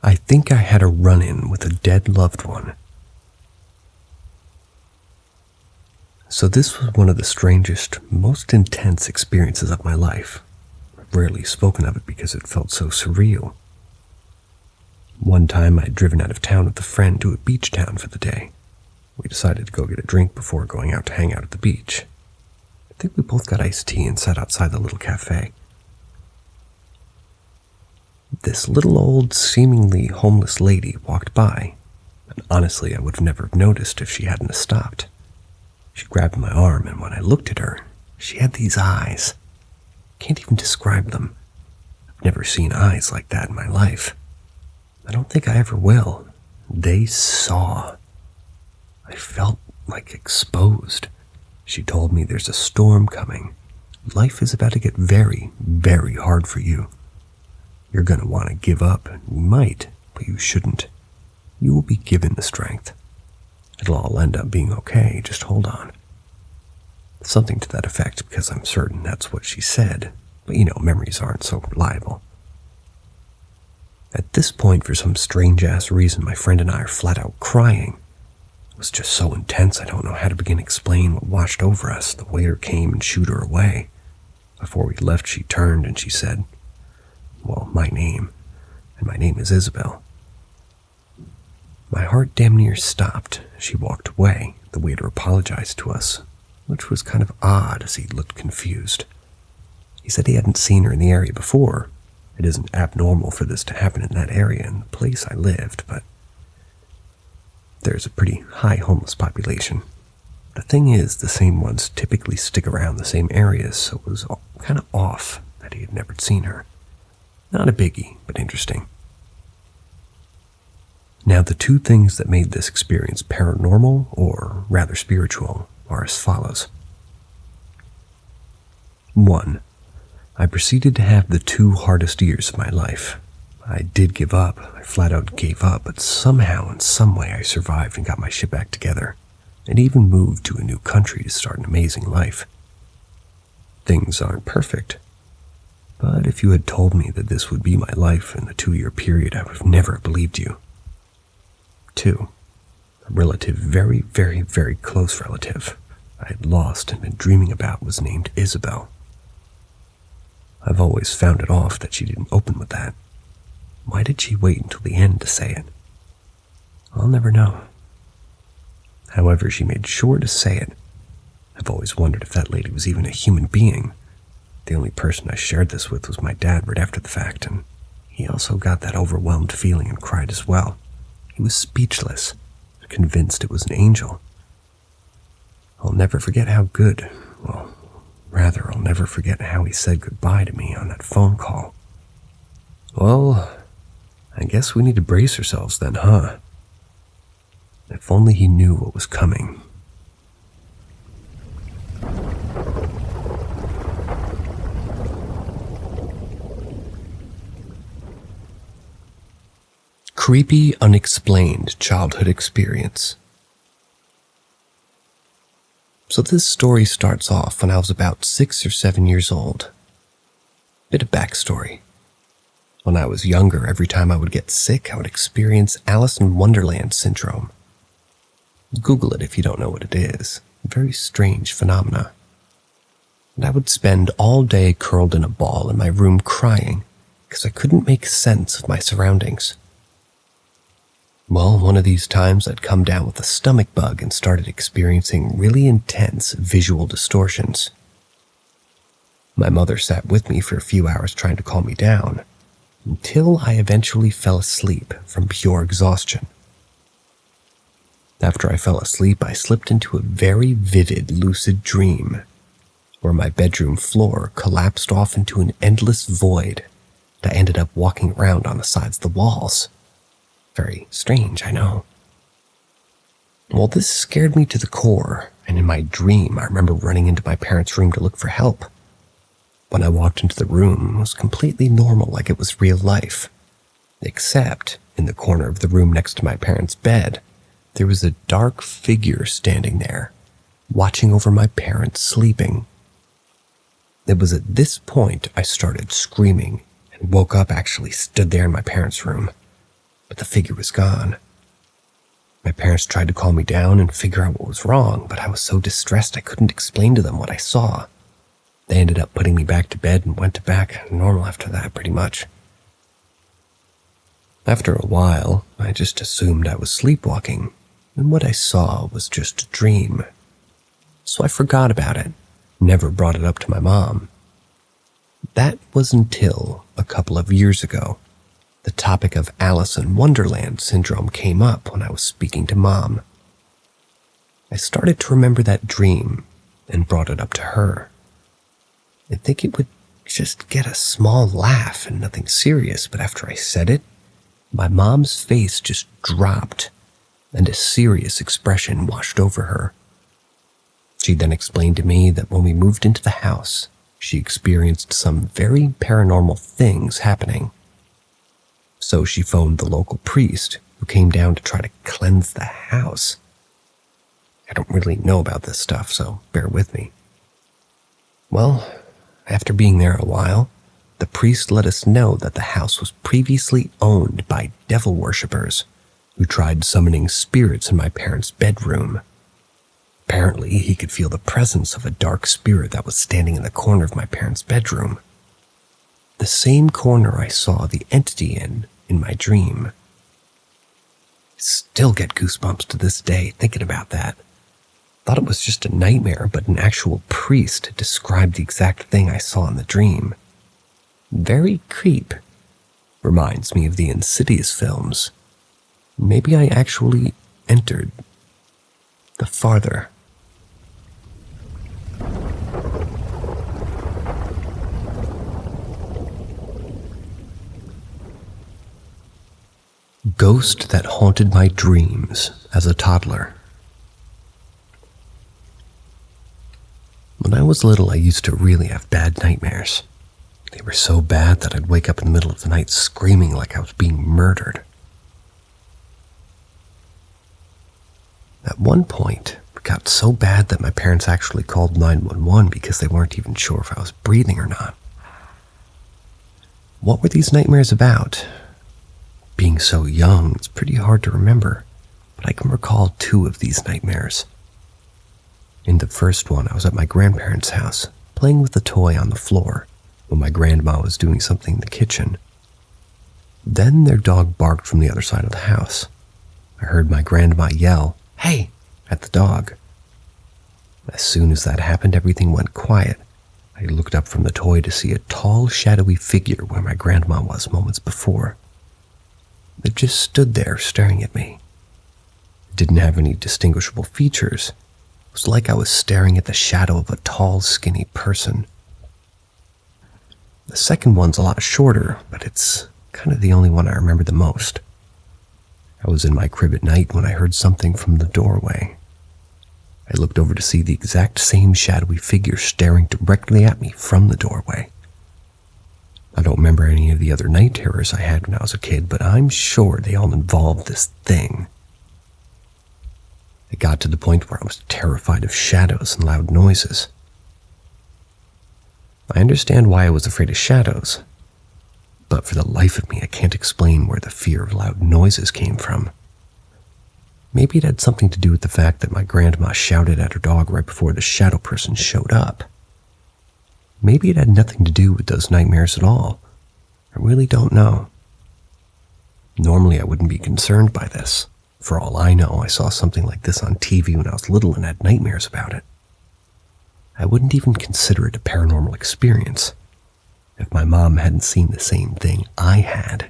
I think I had a run-in with a dead loved one. So this was one of the strangest, most intense experiences of my life. I've rarely spoken of it because it felt so surreal. One time I'd driven out of town with a friend to a beach town for the day. We decided to go get a drink before going out to hang out at the beach. I think we both got iced tea and sat outside the little cafe. This little old, seemingly homeless lady walked by, and honestly I would have never noticed if she hadn't stopped. She grabbed my arm, and when I looked at her, she had these eyes. Can't even describe them. I've never seen eyes like that in my life. I don't think I ever will. They saw. I felt like exposed. She told me there's a storm coming. Life is about to get very, very hard for you. You're going to want to give up, and you might, but you shouldn't. You will be given the strength. It'll all end up being okay, just hold on. Something to that effect, because I'm certain that's what she said, but memories aren't so reliable. At this point, for some strange-ass reason, my friend and I are flat out crying. It was just so intense, I don't know how to begin to explain what washed over us. The waiter came and shooed her away. Before we left, she turned and she said, well, my name, and my name is Isabel. My heart damn near stopped. She walked away. The waiter apologized to us, which was kind of odd as he looked confused. He said he hadn't seen her in the area before. It isn't abnormal for this to happen in that area in the place I lived, but there's a pretty high homeless population. The thing is, the same ones typically stick around the same areas, so it was kind of off that he had never seen her. Not a biggie, but interesting. Now, the two things that made this experience paranormal, or rather spiritual, are as follows. 1. I proceeded to have the 2 hardest years of my life. I did give up. I flat out gave up, but somehow, in some way, I survived and got my shit back together, and even moved to a new country to start an amazing life. Things aren't perfect, but if you had told me that this would be my life in the 2-year period, I would have never believed you. 2. A relative, very, very, very close relative I had lost and been dreaming about was named Isabel. I've always found it off that she didn't open with that. Why did she wait until the end to say it? I'll never know. However, she made sure to say it. I've always wondered if that lady was even a human being. The only person I shared this with was my dad right after the fact, and he also got that overwhelmed feeling and cried as well. He was speechless, convinced it was an angel. I'll never forget how good, well, rather, I'll never forget how he said goodbye to me on that phone call. Well, I guess we need to brace ourselves then, huh? If only he knew what was coming. Creepy, unexplained childhood experience. So this story starts off when I was about 6 or 7 years old. Bit of backstory. When I was younger, every time I would get sick, I would experience Alice in Wonderland syndrome. Google it if you don't know what it is. A very strange phenomena. And I would spend all day curled in a ball in my room crying because I couldn't make sense of my surroundings. Well, one of these times I'd come down with a stomach bug and started experiencing really intense visual distortions. My mother sat with me for a few hours trying to calm me down, until I eventually fell asleep from pure exhaustion. After I fell asleep, I slipped into a very vivid, lucid dream, where my bedroom floor collapsed off into an endless void that I ended up walking around on the sides of the walls. Very strange, I know. Well, this scared me to the core, and in my dream, I remember running into my parents' room to look for help. When I walked into the room, it was completely normal, like it was real life. Except, in the corner of the room next to my parents' bed, there was a dark figure standing there, watching over my parents sleeping. It was at this point I started screaming, and woke up actually stood there in my parents' room. But the figure was gone. My parents tried to calm me down and figure out what was wrong, but I was so distressed I couldn't explain to them what I saw. They ended up putting me back to bed and went to back normal after that, pretty much. After a while, I just assumed I was sleepwalking, and what I saw was just a dream. So I forgot about it, never brought it up to my mom. That was until a couple of years ago. The topic of Alice in Wonderland syndrome came up when I was speaking to Mom. I started to remember that dream and brought it up to her. I'd think it would just get a small laugh and nothing serious, but after I said it, my mom's face just dropped and a serious expression washed over her. She then explained to me that when we moved into the house, she experienced some very paranormal things happening. So she phoned the local priest who came down to try to cleanse the house. I don't really know about this stuff, so bear with me. Well, after being there a while, the priest let us know that the house was previously owned by devil worshippers who tried summoning spirits in my parents' bedroom. Apparently, he could feel the presence of a dark spirit that was standing in the corner of my parents' bedroom. The same corner I saw the entity in my dream. I still get goosebumps to this day thinking about that. Thought it was just a nightmare, but an actual priest described the exact thing I saw in the dream. Very creep. Reminds me of the Insidious films. Maybe I actually entered the farther. Ghost that haunted my dreams as a toddler. When I was little, I used to really have bad nightmares. They were so bad that I'd wake up in the middle of the night screaming like I was being murdered. At one point, it got so bad that my parents actually called 911 because they weren't even sure if I was breathing or not. What were these nightmares about? Being so young, it's pretty hard to remember, but I can recall 2 of these nightmares. In the first one, I was at my grandparents' house, playing with a toy on the floor, when my grandma was doing something in the kitchen. Then their dog barked from the other side of the house. I heard my grandma yell, "Hey!" at the dog. As soon as that happened, everything went quiet. I looked up from the toy to see a tall, shadowy figure where my grandma was moments before. It just stood there staring at me. It didn't have any distinguishable features. It was like I was staring at the shadow of a tall, skinny person. The second one's a lot shorter, but it's kind of the only one I remember the most. I was in my crib at night when I heard something from the doorway. I looked over to see the exact same shadowy figure staring directly at me from the doorway. I don't remember any of the other night terrors I had when I was a kid, but I'm sure they all involved this thing. It got to the point where I was terrified of shadows and loud noises. I understand why I was afraid of shadows, but for the life of me, I can't explain where the fear of loud noises came from. Maybe it had something to do with the fact that my grandma shouted at her dog right before the shadow person showed up. Maybe it had nothing to do with those nightmares at all. I really don't know. Normally, I wouldn't be concerned by this. For all I know, I saw something like this on TV when I was little and had nightmares about it. I wouldn't even consider it a paranormal experience if my mom hadn't seen the same thing I had.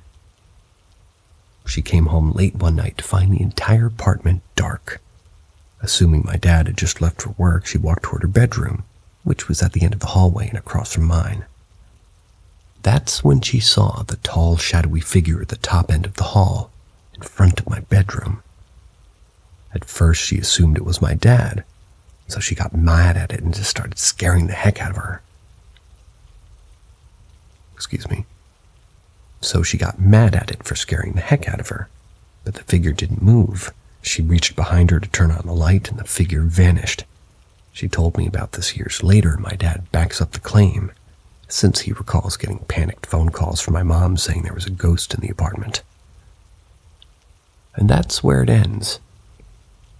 She came home late one night to find the entire apartment dark. Assuming my dad had just left for work, she walked toward her bedroom, which was at the end of the hallway and across from mine. That's when she saw the tall, shadowy figure at the top end of the hall, in front of my bedroom. At first, she assumed it was my dad, so she got mad at it and just started scaring the heck out of her. So she got mad at it for scaring the heck out of her, but the figure didn't move. She reached behind her to turn on the light, and the figure vanished. She told me about this years later. My dad backs up the claim, since he recalls getting panicked phone calls from my mom saying there was a ghost in the apartment. And that's where it ends.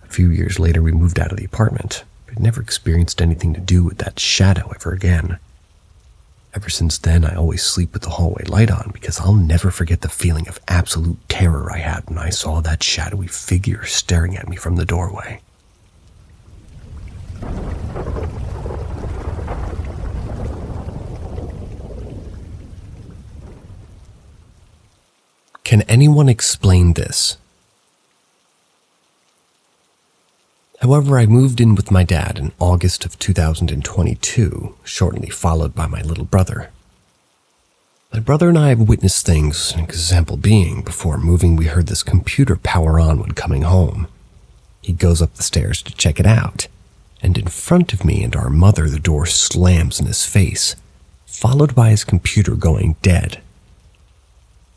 A few years later, we moved out of the apartment, but never experienced anything to do with that shadow ever again. Ever since then, I always sleep with the hallway light on because I'll never forget the feeling of absolute terror I had when I saw that shadowy figure staring at me from the doorway. Can anyone explain this? However, I moved in with my dad in August of 2022, shortly followed by my little brother. My brother and I have witnessed things, an example being, before moving we heard this computer power on when coming home. He goes up the stairs to check it out, and in front of me and our mother the door slams in his face, followed by his computer going dead.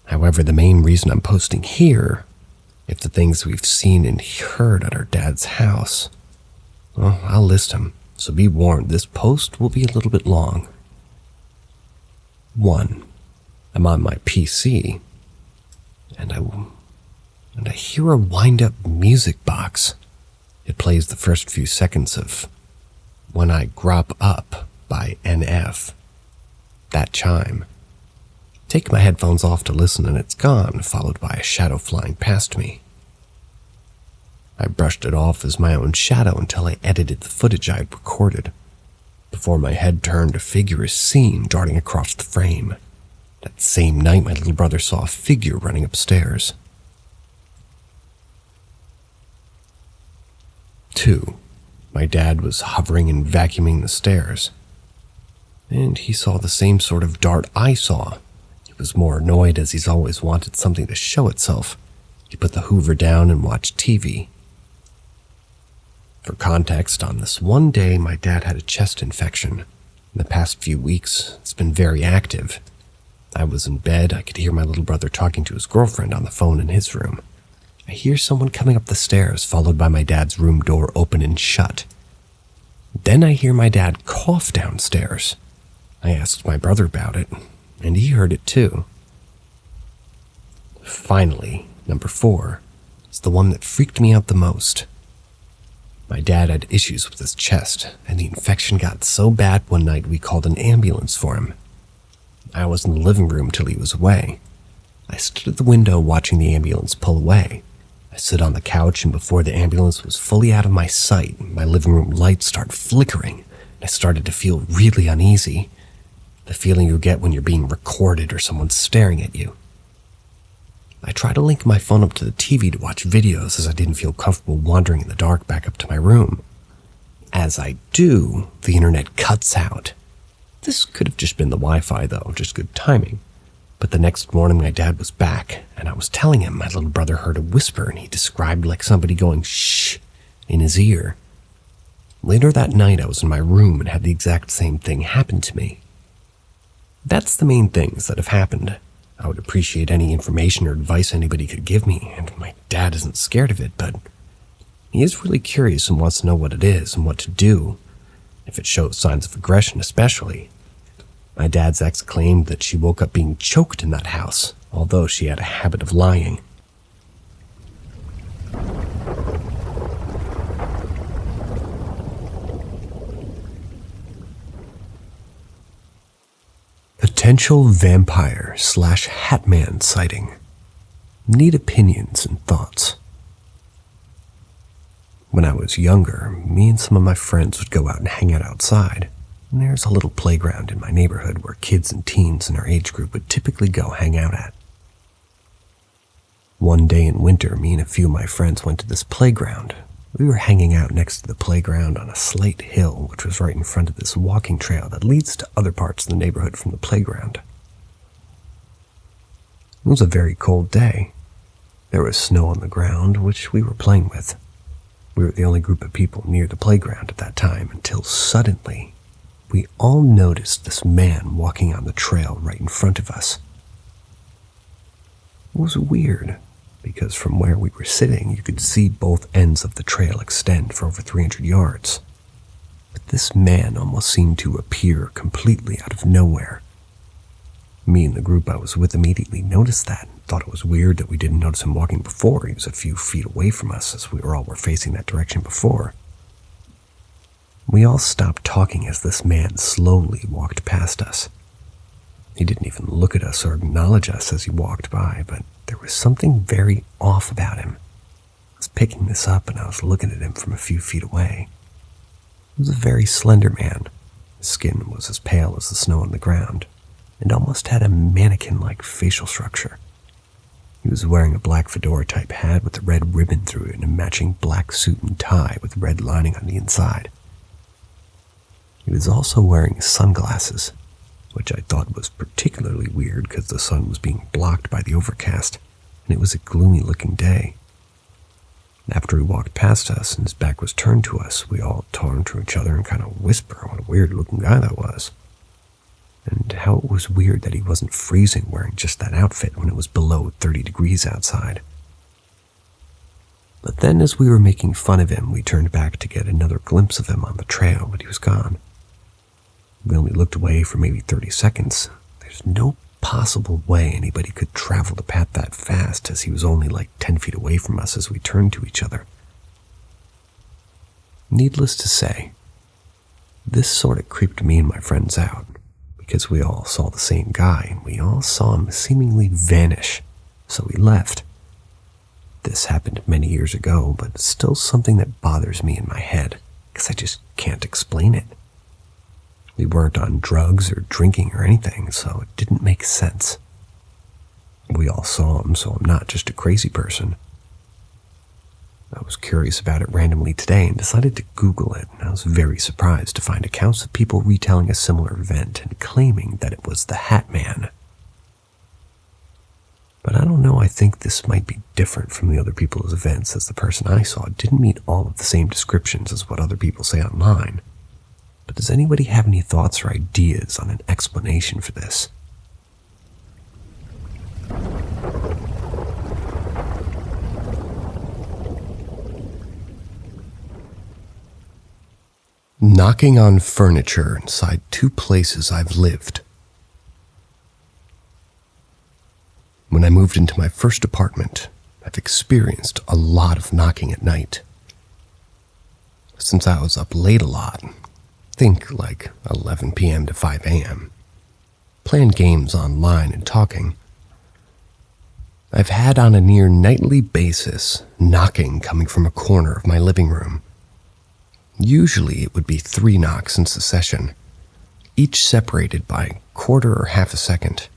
However, the main reason I'm posting here, if the things we've seen and heard at our dad's house, well, I'll list them, so be warned, this post will be a little bit long. 1. I'm on my PC, and I hear a wind-up music box. It plays the first few seconds of When I Grop Up by NF. That chime. Take my headphones off to listen and it's gone, followed by a shadow flying past me. I brushed it off as my own shadow until I edited the footage I had recorded. Before my head turned, a figure is seen darting across the frame. That same night, my little brother saw a figure running upstairs. 2. My dad was hovering and vacuuming the stairs, and he saw the same sort of dart I saw. He was more annoyed as he's always wanted something to show itself. He put the Hoover down and watched TV. For context, on this one day, my dad had a chest infection. In the past few weeks, it's been very active. I was in bed. I could hear my little brother talking to his girlfriend on the phone in his room. I hear someone coming up the stairs, followed by my dad's room door open and shut. Then I hear my dad cough downstairs. I asked my brother about it, and he heard it too. Finally, number 4 is the one that freaked me out the most. My dad had issues with his chest, and the infection got so bad one night we called an ambulance for him. I was in the living room till he was away. I stood at the window watching the ambulance pull away. I stood on the couch, and before the ambulance was fully out of my sight, my living room lights started flickering, and I started to feel really uneasy. The feeling you get when you're being recorded or someone's staring at you. I tried to link my phone up to the TV to watch videos as I didn't feel comfortable wandering in the dark back up to my room. As I do, the internet cuts out. This could have just been the Wi-Fi though, just good timing. But the next morning my dad was back, and I was telling him my little brother heard a whisper, and he described like somebody going shh in his ear. Later that night I was in my room and had the exact same thing happen to me. That's the main things that have happened. I would appreciate any information or advice anybody could give me, and my dad isn't scared of it, but he is really curious and wants to know what it is and what to do, if it shows signs of aggression especially. My dad's ex claimed that she woke up being choked in that house, although she had a habit of lying. Potential vampire / Hatman sighting. Need opinions and thoughts. When I was younger, me and some of my friends would go out and hang out outside. And there's a little playground in my neighborhood where kids and teens in our age group would typically go hang out at. One day in winter, me and a few of my friends went to this playground. We were hanging out next to the playground on a slight hill, which was right in front of this walking trail that leads to other parts of the neighborhood from the playground. It was a very cold day. There was snow on the ground, which we were playing with. We were the only group of people near the playground at that time until suddenly, we all noticed this man walking on the trail right in front of us. It was weird, because from where we were sitting, you could see both ends of the trail extend for over 300 yards. But this man almost seemed to appear completely out of nowhere. Me and the group I was with immediately noticed that and thought it was weird that we didn't notice him walking before. He was a few feet away from us as we all were facing that direction before. We all stopped talking as this man slowly walked past us. He didn't even look at us or acknowledge us as he walked by, but there was something very off about him. I was picking this up and I was looking at him from a few feet away. He was a very slender man. His skin was as pale as the snow on the ground, and almost had a mannequin-like facial structure. He was wearing a black fedora-type hat with a red ribbon through it and a matching black suit and tie with red lining on the inside. He was also wearing sunglasses, which I thought was particularly weird because the sun was being blocked by the overcast, and it was a gloomy-looking day. After he walked past us and his back was turned to us, we all turned to each other and kind of whispered what a weird-looking guy that was. And how it was weird that he wasn't freezing wearing just that outfit when it was below 30 degrees outside. But then as we were making fun of him, we turned back to get another glimpse of him on the trail, but he was gone. We only looked away for maybe 30 seconds. There's no possible way anybody could travel the path that fast, as he was only like 10 feet away from us as we turned to each other. Needless to say, this sort of creeped me and my friends out, because we all saw the same guy and we all saw him seemingly vanish, so we left. This happened many years ago, but it's still something that bothers me in my head, because I just can't explain it. We weren't on drugs or drinking or anything, so it didn't make sense. We all saw him, so I'm not just a crazy person. I was curious about it randomly today and decided to Google it, and I was very surprised to find accounts of people retelling a similar event and claiming that it was the Hat Man. But I don't know, I think this might be different from the other people's events, as the person I saw didn't meet all of the same descriptions as what other people say online. But does anybody have any thoughts or ideas on an explanation for this? Knocking on furniture inside 2 places I've lived. When I moved into my first apartment, I've experienced a lot of knocking at night. Since I was up late a lot, think like 11 p.m. to 5 a.m., playing games online and talking, I've had on a near nightly basis knocking coming from a corner of my living room. Usually it would be 3 knocks in succession, each separated by a quarter or half a second.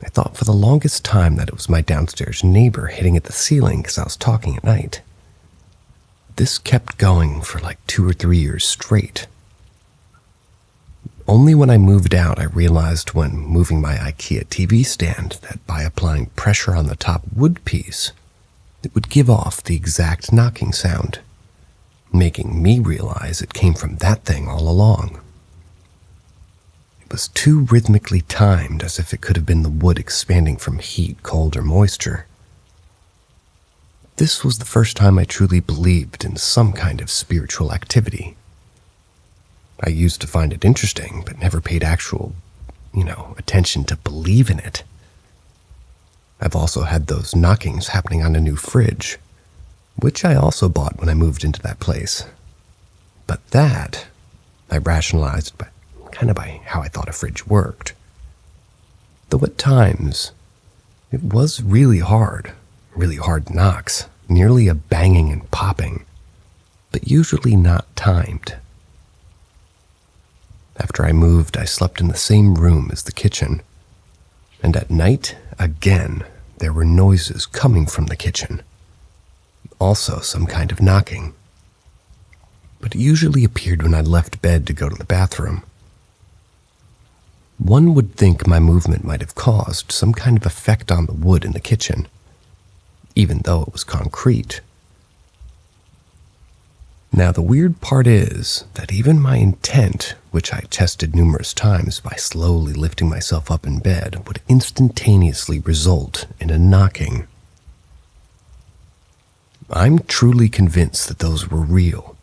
I thought for the longest time that it was my downstairs neighbor hitting at the ceiling because I was talking at night. This kept going for like 2 or 3 years straight. Only when I moved out I realized when moving my IKEA TV stand that by applying pressure on the top wood piece, it would give off the exact knocking sound, making me realize it came from that thing all along. It was too rhythmically timed, as if it could have been the wood expanding from heat, cold, or moisture. This was the first time I truly believed in some kind of spiritual activity. I used to find it interesting, but never paid actual, attention to believe in it. I've also had those knockings happening on a new fridge, which I also bought when I moved into that place. But that, I rationalized by how I thought a fridge worked. Though at times, it was really hard knocks, nearly a banging and popping, but usually not timed. After I moved, I slept in the same room as the kitchen, and at night, again, there were noises coming from the kitchen. Also some kind of knocking. But it usually appeared when I left bed to go to the bathroom. One would think my movement might have caused some kind of effect on the wood in the kitchen, even though it was concrete. Now the weird part is that even my intent, which I tested numerous times by slowly lifting myself up in bed, would instantaneously result in a knocking. I'm truly convinced that those were real,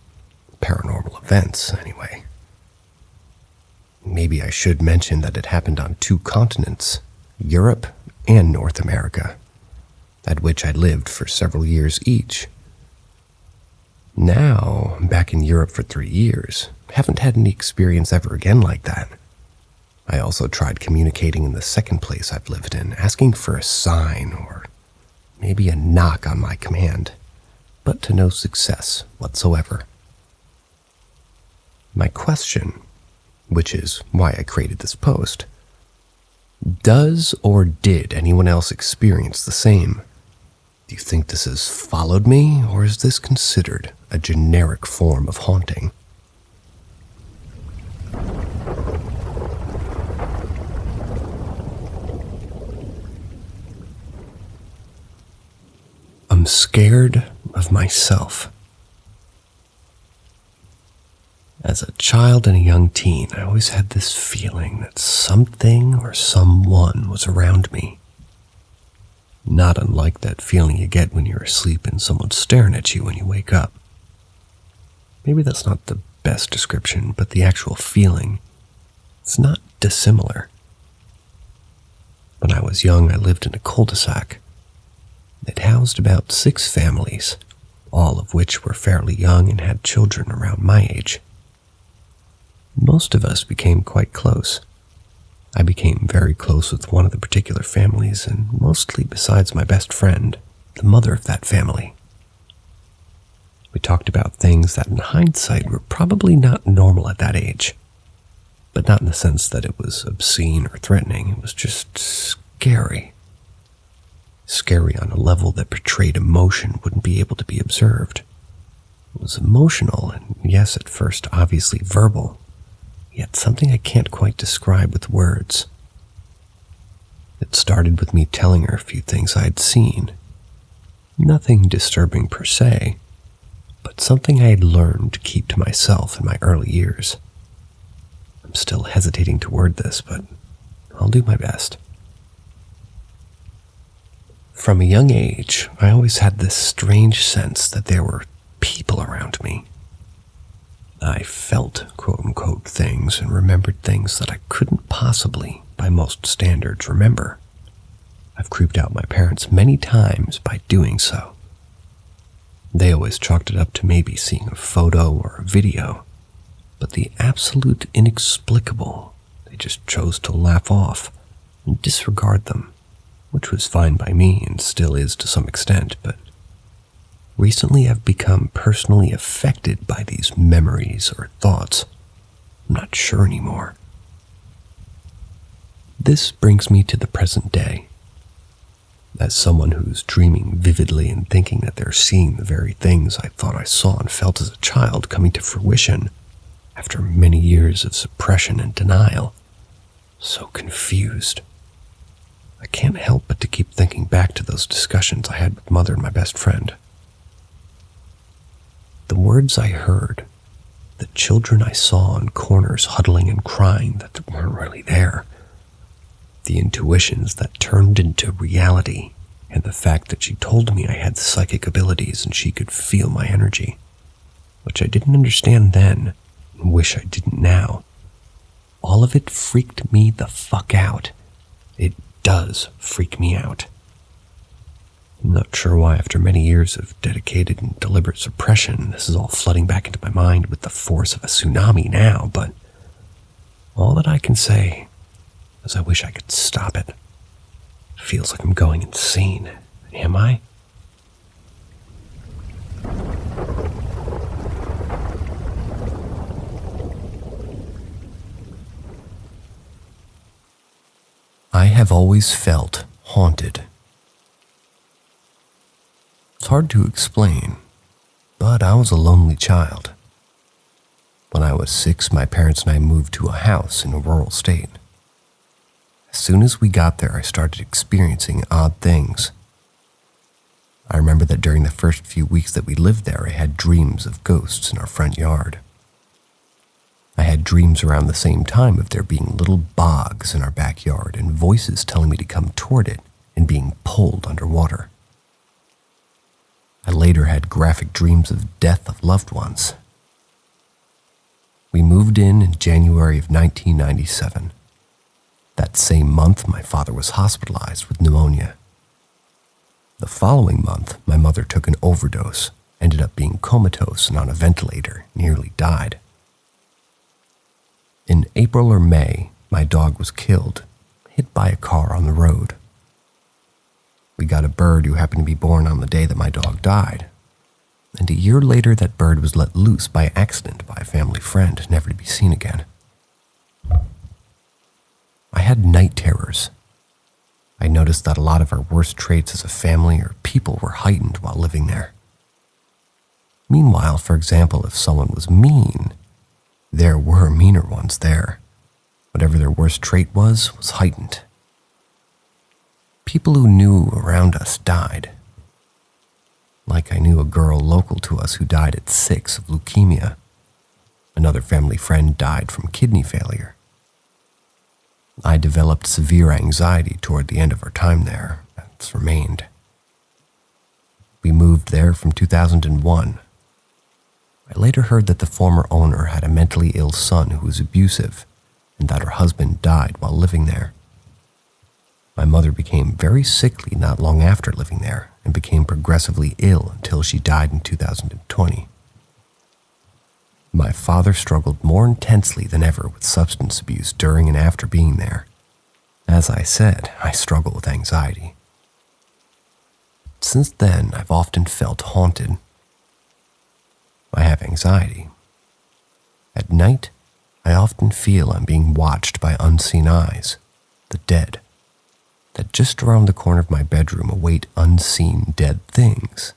paranormal events anyway. Maybe I should mention that it happened on 2 continents, Europe and North America, at which I lived for several years each. Now, I'm back in Europe for 3 years. Haven't had any experience ever again like that. I also tried communicating in the second place I've lived in, asking for a sign or maybe a knock on my command, but to no success whatsoever. My question, which is why I created this post, does or did anyone else experience the same? Do you think this has followed me, or is this considered a generic form of haunting? I'm scared of myself. As a child and a young teen, I always had this feeling that something or someone was around me. Not unlike that feeling you get when you're asleep and someone's staring at you when you wake up. Maybe that's not the best description, but the actual feeling, it's not dissimilar. When I was young, I lived in a cul-de-sac. It housed about 6 families, all of which were fairly young and had children around my age. Most of us became quite close. I became very close with one of the particular families, and mostly besides my best friend, the mother of that family. We talked about things that in hindsight were probably not normal at that age, but not in the sense that it was obscene or threatening. It was just scary. Scary on a level that portrayed emotion wouldn't be able to be observed. It was emotional and, yes, at first obviously verbal, yet something I can't quite describe with words. It started with me telling her a few things I had seen. Nothing disturbing per se, but something I had learned to keep to myself in my early years. I'm still hesitating to word this, but I'll do my best. From a young age, I always had this strange sense that there were people around me. I felt quote-unquote things and remembered things that I couldn't possibly, by most standards, remember. I've creeped out my parents many times by doing so. They always chalked it up to maybe seeing a photo or a video, but the absolute inexplicable, they just chose to laugh off and disregard them, which was fine by me and still is to some extent, but recently I've become personally affected by these memories or thoughts. I'm not sure anymore. This brings me to the present day. As someone who's dreaming vividly and thinking that they're seeing the very things I thought I saw and felt as a child coming to fruition after many years of suppression and denial. So confused. I can't help but to keep thinking back to those discussions I had with Mother and my best friend. The words I heard, the children I saw on corners huddling and crying that weren't really there, the intuitions that turned into reality, and the fact that she told me I had psychic abilities and she could feel my energy, which I didn't understand then and wish I didn't now. All of it freaked me the fuck out. It does freak me out. I'm not sure why after many years of dedicated and deliberate suppression, this is all flooding back into my mind with the force of a tsunami now, but all that I can say is I wish I could stop it. It feels like I'm going insane. Am I? I have always felt haunted. It's hard to explain, but I was a lonely child. When I was 6, my parents and I moved to a house in a rural state. As soon as we got there, I started experiencing odd things. I remember that during the first few weeks that we lived there, I had dreams of ghosts in our front yard. I had dreams around the same time of there being little bogs in our backyard and voices telling me to come toward it and being pulled underwater. I later had graphic dreams of death of loved ones. We moved in January of 1997. That same month, my father was hospitalized with pneumonia. The following month, my mother took an overdose, ended up being comatose and on a ventilator, nearly died. In April or May, my dog was killed, hit by a car on the road. We got a bird who happened to be born on the day that my dog died, and a year later that bird was let loose by accident by a family friend, never to be seen again. I had night terrors. I noticed that a lot of our worst traits as a family or people were heightened while living there. Meanwhile, for example, if someone was mean, there were meaner ones there. Whatever their worst trait was heightened. People who knew around us died. Like I knew a girl local to us who died at 6 of leukemia. Another family friend died from kidney failure. I developed severe anxiety toward the end of our time there. That's remained. We moved there from 2001. I later heard that the former owner had a mentally ill son who was abusive, and that her husband died while living there. My mother became very sickly not long after living there and became progressively ill until she died in 2020. My father struggled more intensely than ever with substance abuse during and after being there. As I said, I struggle with anxiety. Since then, I've often felt haunted. I have anxiety. At night, I often feel I'm being watched by unseen eyes, the dead, that just around the corner of my bedroom await unseen dead things.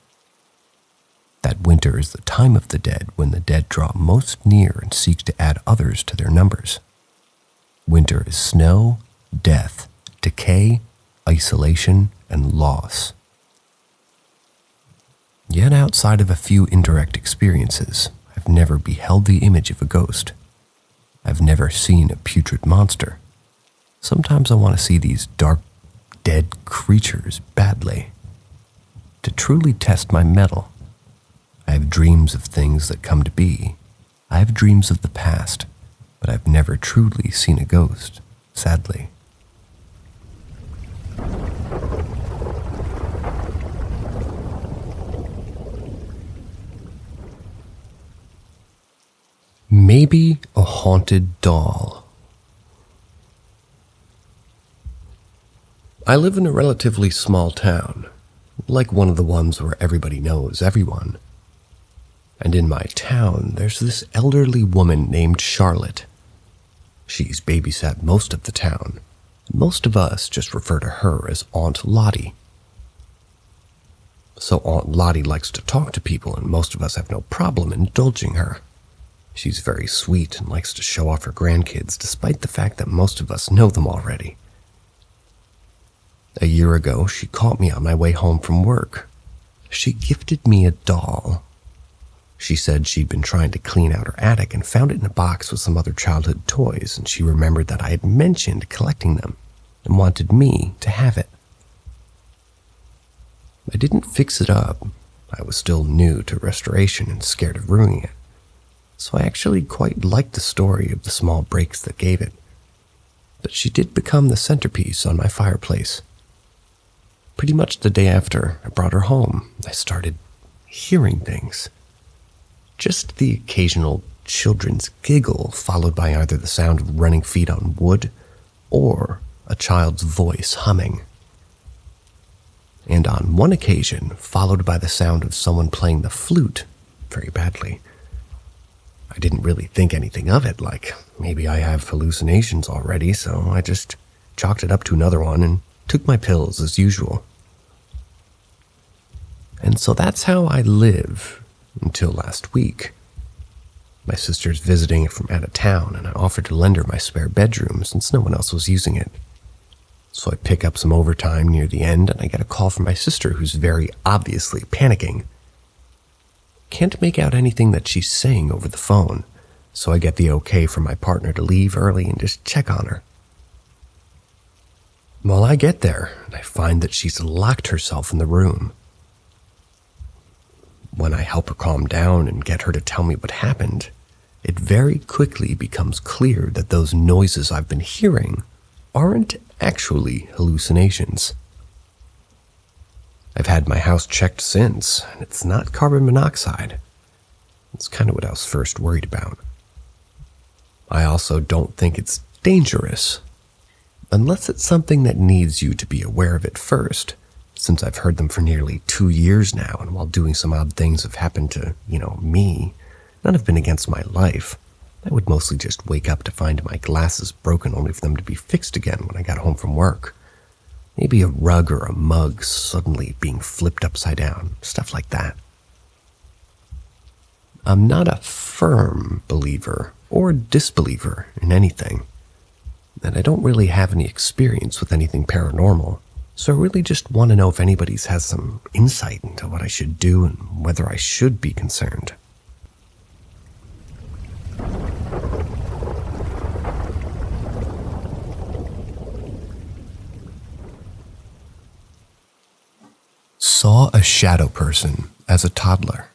That winter is the time of the dead when the dead draw most near and seek to add others to their numbers. Winter is snow, death, decay, isolation, and loss. Yet outside of a few indirect experiences, I've never beheld the image of a ghost. I've never seen a putrid monster. Sometimes I want to see these dark, dead creatures badly. To truly test my mettle, I have dreams of things that come to be. I have dreams of the past, but I've never truly seen a ghost, sadly. Maybe a haunted doll. I live in a relatively small town, like one of the ones where everybody knows everyone. And in my town, there's this elderly woman named Charlotte. She's babysat most of the town. Most of us just refer to her as Aunt Lottie. So Aunt Lottie likes to talk to people, and most of us have no problem indulging her. She's very sweet and likes to show off her grandkids, despite the fact that most of us know them already. A year ago, she caught me on my way home from work. She gifted me a doll. She said she'd been trying to clean out her attic and found it in a box with some other childhood toys, and she remembered that I had mentioned collecting them and wanted me to have it. I didn't fix it up. I was still new to restoration and scared of ruining it. So I actually quite liked the story of the small breaks that gave it. But she did become the centerpiece on my fireplace. Pretty much the day after I brought her home, I started hearing things. Just the occasional children's giggle followed by either the sound of running feet on wood or a child's voice humming. And on one occasion, followed by the sound of someone playing the flute very badly. I didn't really think anything of it, like maybe I have hallucinations already, so I just chalked it up to another one and took my pills as usual. And so that's how I live until last week. My sister's visiting from out of town, and I offered to lend her my spare bedroom since no one else was using it. So I pick up some overtime near the end, and I get a call from my sister who's very obviously panicking. Can't make out anything that she's saying over the phone, so I get the okay from my partner to leave early and just check on her. Well, I get there, and I find that she's locked herself in the room. When I help her calm down and get her to tell me what happened, it very quickly becomes clear that those noises I've been hearing aren't actually hallucinations. I've had my house checked since, and it's not carbon monoxide. It's kind of what I was first worried about. I also don't think it's dangerous. Unless it's something that needs you to be aware of it first, since I've heard them for nearly 2 years now, and while doing some odd things have happened to, me, none have been against my life. I would mostly just wake up to find my glasses broken only for them to be fixed again when I got home from work. Maybe a rug or a mug suddenly being flipped upside down, stuff like that. I'm not a firm believer or disbeliever in anything, and I don't really have any experience with anything paranormal, so I really just want to know if anybody's has some insight into what I should do and whether I should be concerned. Saw a shadow person as a toddler.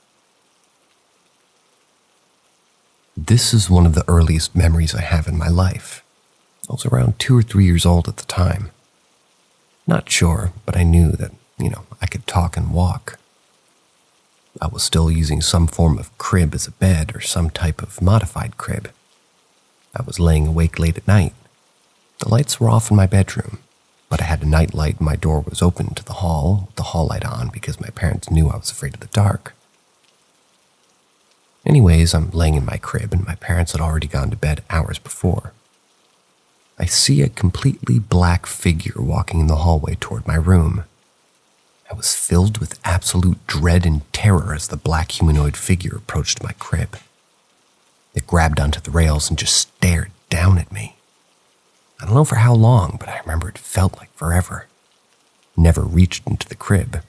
This is one of the earliest memories I have in my life. I was around 2 or 3 years old at the time. Not sure, but I knew that, I could talk and walk. I was still using some form of crib as a bed or some type of modified crib. I was laying awake late at night. The lights were off in my bedroom, but I had a night light and my door was open to the hall with the hall light on because my parents knew I was afraid of the dark. Anyways, I'm laying in my crib and my parents had already gone to bed hours before. I see a completely black figure walking in the hallway toward my room. I was filled with absolute dread and terror as the black humanoid figure approached my crib. It grabbed onto the rails and just stared down at me. I don't know for how long, but I remember it felt like forever. Never reached into the crib.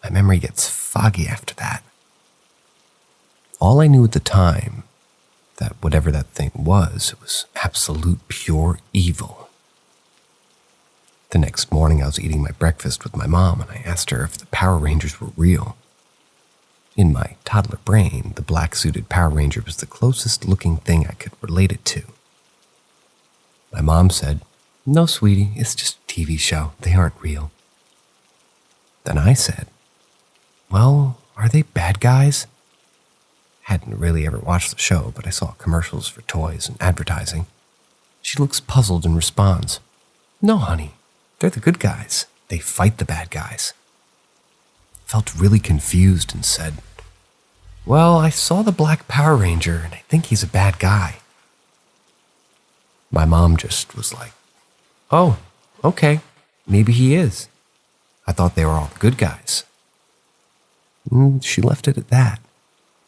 My memory gets foggy after that. All I knew at the time, that whatever that thing was, it was absolute pure evil. The next morning I was eating my breakfast with my mom and I asked her if the Power Rangers were real. In my toddler brain, the black-suited Power Ranger was the closest looking thing I could relate it to. My mom said, "No, sweetie, it's just a TV show. They aren't real." Then I said, "Well, are they bad guys?" Hadn't really ever watched the show, but I saw commercials for toys and advertising. She looks puzzled and responds, "No, honey, they're the good guys. They fight the bad guys." Felt really confused and said, "Well, I saw the Black Power Ranger and I think he's a bad guy." My mom just was like, "Oh, okay, maybe he is. I thought they were all the good guys." And she left it at that.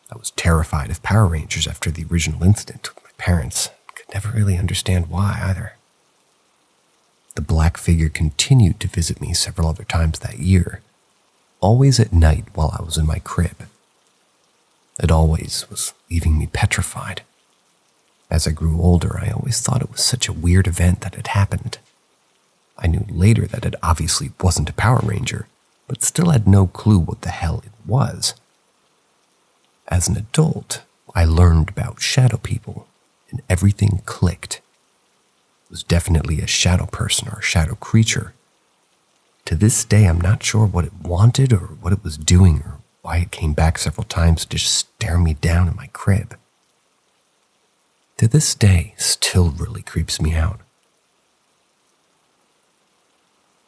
I was terrified of Power Rangers after the original incident with my parents. Could never really understand why either. The black figure continued to visit me several other times that year, always at night while I was in my crib. It always was leaving me petrified. As I grew older, I always thought it was such a weird event that had happened. I knew later that it obviously wasn't a Power Ranger, but still had no clue what the hell it was. As an adult, I learned about shadow people, and everything clicked. It was definitely a shadow person or a shadow creature. To this day, I'm not sure what it wanted or what it was doing or why it came back several times to just stare me down in my crib. To this day, still really creeps me out.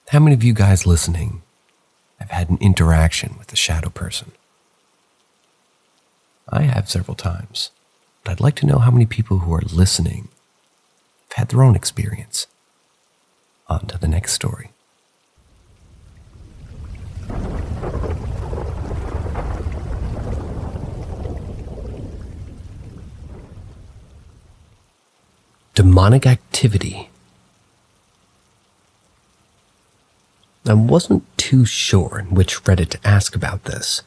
How many of you guys listening have had an interaction with a shadow person? I have several times, but I'd like to know how many people who are listening have had their own experience. On to the next story. Demonic activity. I wasn't too sure in which Reddit to ask about this.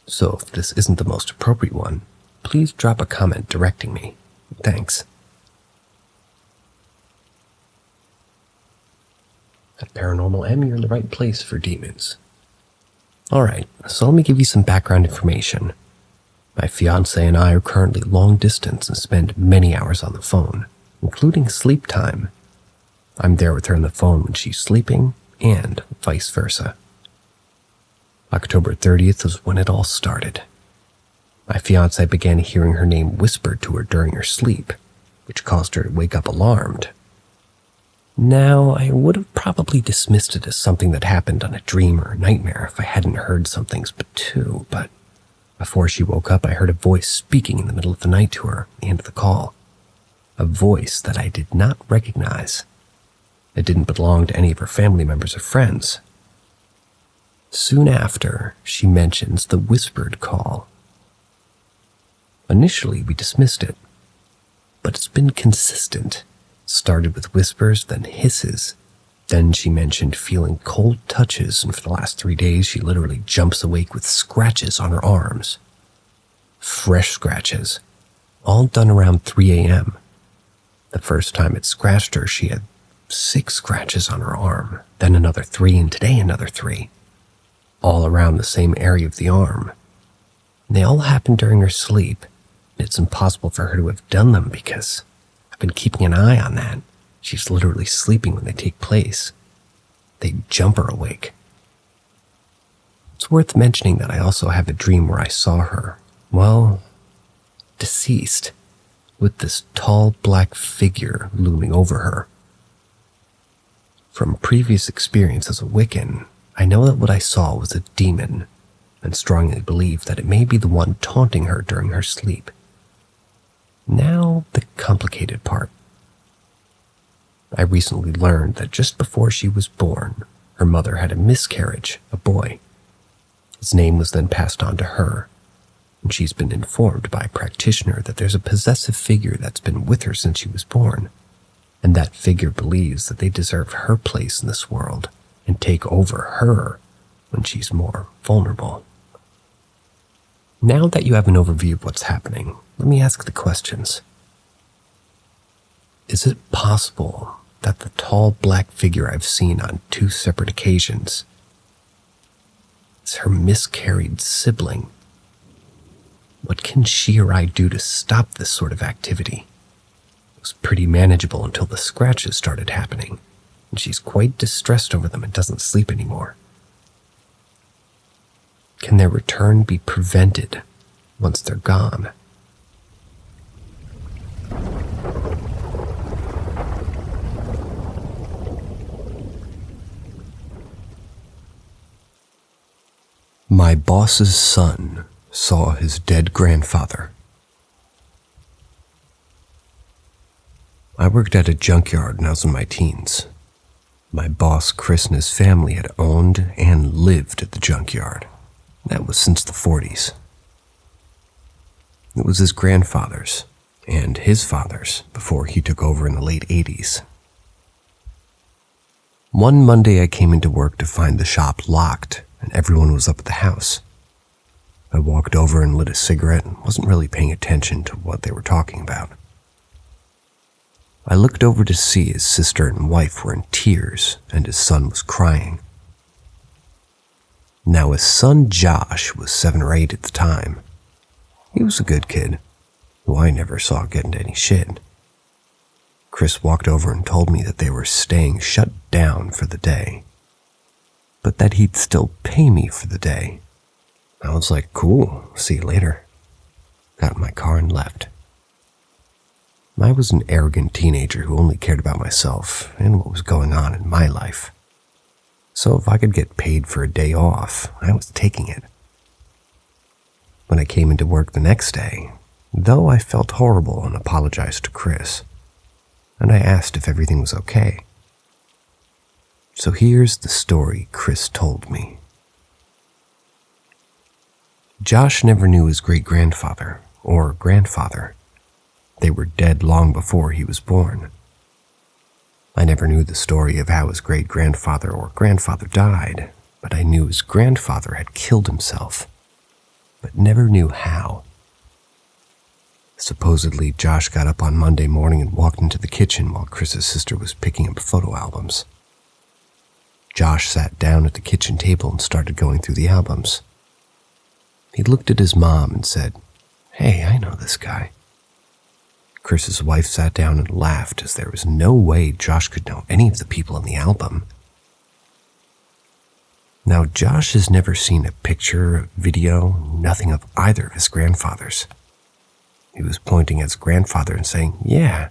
So if this isn't the most appropriate one, please drop a comment directing me. Thanks. At Paranormal M, you're in the right place for demons. Alright, so let me give you some background information. My fiancé and I are currently long distance and spend many hours on the phone, including sleep time. I'm there with her on the phone when she's sleeping, and vice versa. October 30th was when it all started. My fiancé began hearing her name whispered to her during her sleep. which caused her to wake up alarmed. Now, I would have probably dismissed it as something that happened on a dream or a nightmare if I hadn't heard something's but two, but before she woke up, I heard a voice speaking in the middle of the night to her at the end of the call. A voice that I did not recognize. It didn't belong to any of her family members or friends. Soon after, she mentions the whispered call. Initially, we dismissed it, but it's been consistent. Started with whispers, then hisses. Then she mentioned feeling cold touches, and for the last 3 days, she literally jumps awake with scratches on her arms. Fresh scratches, all done around 3 a.m. The first time it scratched her, she had 6 scratches on her arm, then another 3, and today another 3, all around the same area of the arm. And they all happened during her sleep. It's impossible for her to have done them because I've been keeping an eye on that. She's literally sleeping when they take place. They jump her awake. It's worth mentioning that I also have a dream where I saw her, well, deceased, with this tall black figure looming over her. From previous experience as a Wiccan, I know that what I saw was a demon, and strongly believe that it may be the one taunting her during her sleep. Now, the complicated part. I recently learned that just before she was born, her mother had a miscarriage, a boy. His name was then passed on to her, and she's been informed by a practitioner that there's a possessive figure that's been with her since she was born, and that figure believes that they deserve her place in this world and take over her when she's more vulnerable. Now that you have an overview of what's happening, let me ask the questions. Is it possible that the tall black figure I've seen on 2 separate occasions is her miscarried sibling? What can she or I do to stop this sort of activity? It was pretty manageable until the scratches started happening, and she's quite distressed over them and doesn't sleep anymore. Can their return be prevented once they're gone? My boss's son saw his dead grandfather. I worked at a junkyard when I was in my teens. My boss, Chris, and his family had owned and lived at the junkyard. That was since the 40s. It was his grandfather's and his father's before he took over in the late 80s. One Monday I came into work to find the shop locked and everyone was up at the house. I walked over and lit a cigarette and wasn't really paying attention to what they were talking about. I looked over to see his sister and wife were in tears and his son was crying. Now his son Josh was 7 or 8 at the time. He was a good kid, who I never saw get into any shit. Chris walked over and told me that they were staying shut down for the day, but that he'd still pay me for the day. I was like, cool, see you later. Got in my car and left. I was an arrogant teenager who only cared about myself and what was going on in my life. So if I could get paid for a day off, I was taking it. When I came into work the next day, though I felt horrible and apologized to Chris, and I asked if everything was okay. So here's the story Chris told me. Josh never knew his great-grandfather or grandfather. They were dead long before he was born. I never knew the story of how his great-grandfather or grandfather died, but I knew his grandfather had killed himself, but never knew how. Supposedly, Josh got up on Monday morning and walked into the kitchen while Chris's sister was picking up photo albums. Josh sat down at the kitchen table and started going through the albums. He looked at his mom and said, "Hey, I know this guy." Chris's wife sat down and laughed as there was no way Josh could know any of the people in the album. Now, Josh has never seen a picture, a video, nothing of either of his grandfathers. He was pointing at his grandfather and saying, "Yeah,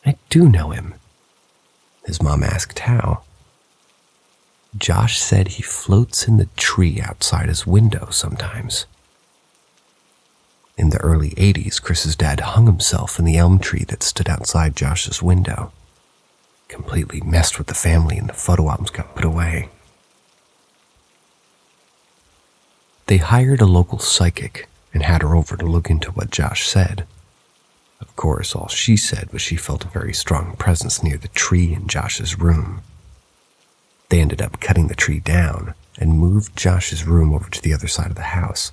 I do know him." His mom asked how. Josh said he floats in the tree outside his window sometimes. In the early 80s, Chris's dad hung himself in the elm tree that stood outside Josh's window. Completely messed with the family, and the photo albums got put away. They hired a local psychic and had her over to look into what Josh said. Of course, all she said was she felt a very strong presence near the tree in Josh's room. They ended up cutting the tree down and moved Josh's room over to the other side of the house.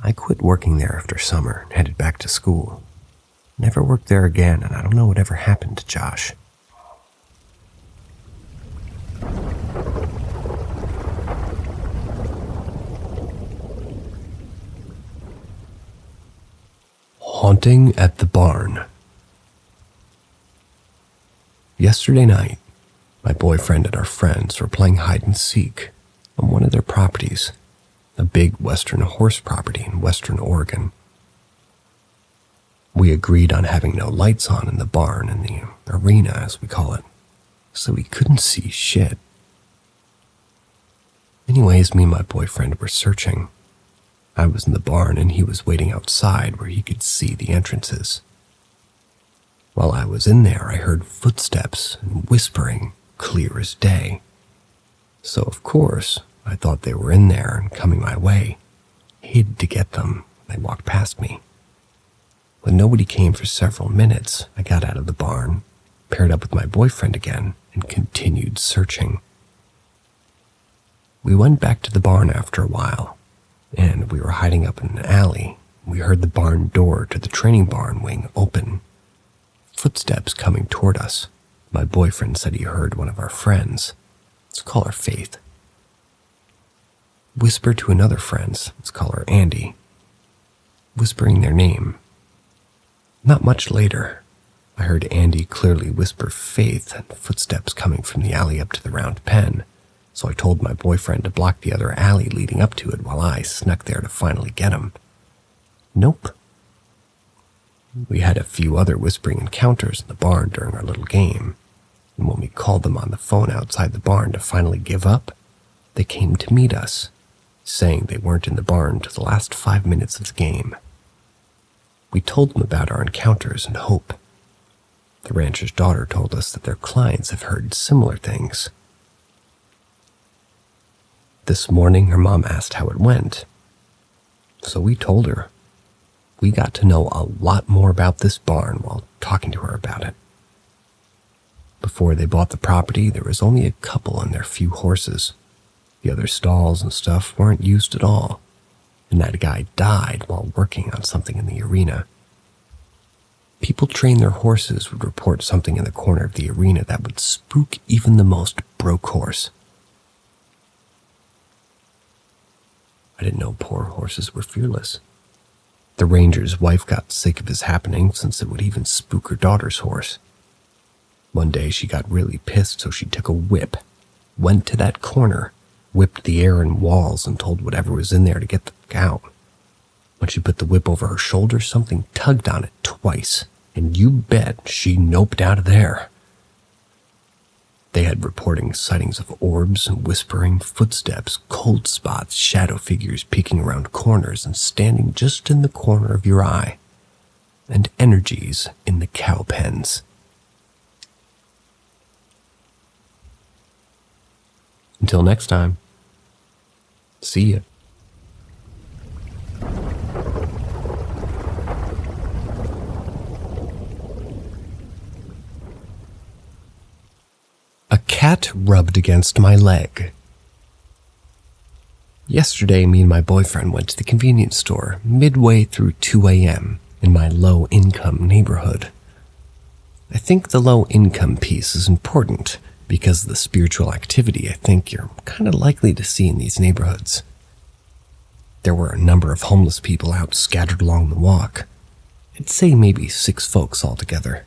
I quit working there after summer and headed back to school. Never worked there again, and I don't know what ever happened to Josh. Haunting at the barn. Yesterday night, my boyfriend and our friends were playing hide and seek on one of their properties, a big western horse property in western Oregon. We agreed on having no lights on in the barn, in the arena as we call it, so we couldn't see shit. Anyways, me and my boyfriend were searching. I was in the barn and he was waiting outside where he could see the entrances. While I was in there, I heard footsteps and whispering, clear as day. So of course, I thought they were in there and coming my way. Hid to get them. They walked past me. When nobody came for several minutes, I got out of the barn, paired up with my boyfriend again, and continued searching. We went back to the barn after a while, and we were hiding up in an alley. We heard the barn door to the training barn wing open. Footsteps coming toward us. My boyfriend said he heard one of our friends, let's call her Faith, whisper to another friend, let's call her Andy, whispering their name. Not much later, I heard Andy clearly whisper Faith and footsteps coming from the alley up to the round pen, so I told my boyfriend to block the other alley leading up to it while I snuck there to finally get him. Nope. We had a few other whispering encounters in the barn during our little game, and when we called them on the phone outside the barn to finally give up, they came to meet us, saying they weren't in the barn till the last 5 minutes of the game. We told them about our encounters and hope. The rancher's daughter told us that their clients have heard similar things. This morning, her mom asked how it went, so we told her. We got to know a lot more about this barn while talking to her about it. Before they bought the property, there was only a couple and their few horses. The other stalls and stuff weren't used at all, and that guy died while working on something in the arena. People trained their horses would report something in the corner of the arena that would spook even the most broke horse. I didn't know poor horses were fearless. The ranger's wife got sick of his happening since it would even spook her daughter's horse. One day she got really pissed, so she took a whip, went to that corner, whipped the air and walls, and told whatever was in there to get the fuck out. When she put the whip over her shoulder, something tugged on it twice, and you bet she noped out of there. They had reporting sightings of orbs, whispering footsteps, cold spots, shadow figures peeking around corners and standing just in the corner of your eye, and energies in the cow pens. Until next time, see ya. A cat rubbed against my leg. Yesterday, me and my boyfriend went to the convenience store midway through 2 a.m. in my low-income neighborhood. I think the low-income piece is important because of the spiritual activity I think you're kind of likely to see in these neighborhoods. There were a number of homeless people out scattered along the walk. I'd say maybe 6 folks altogether.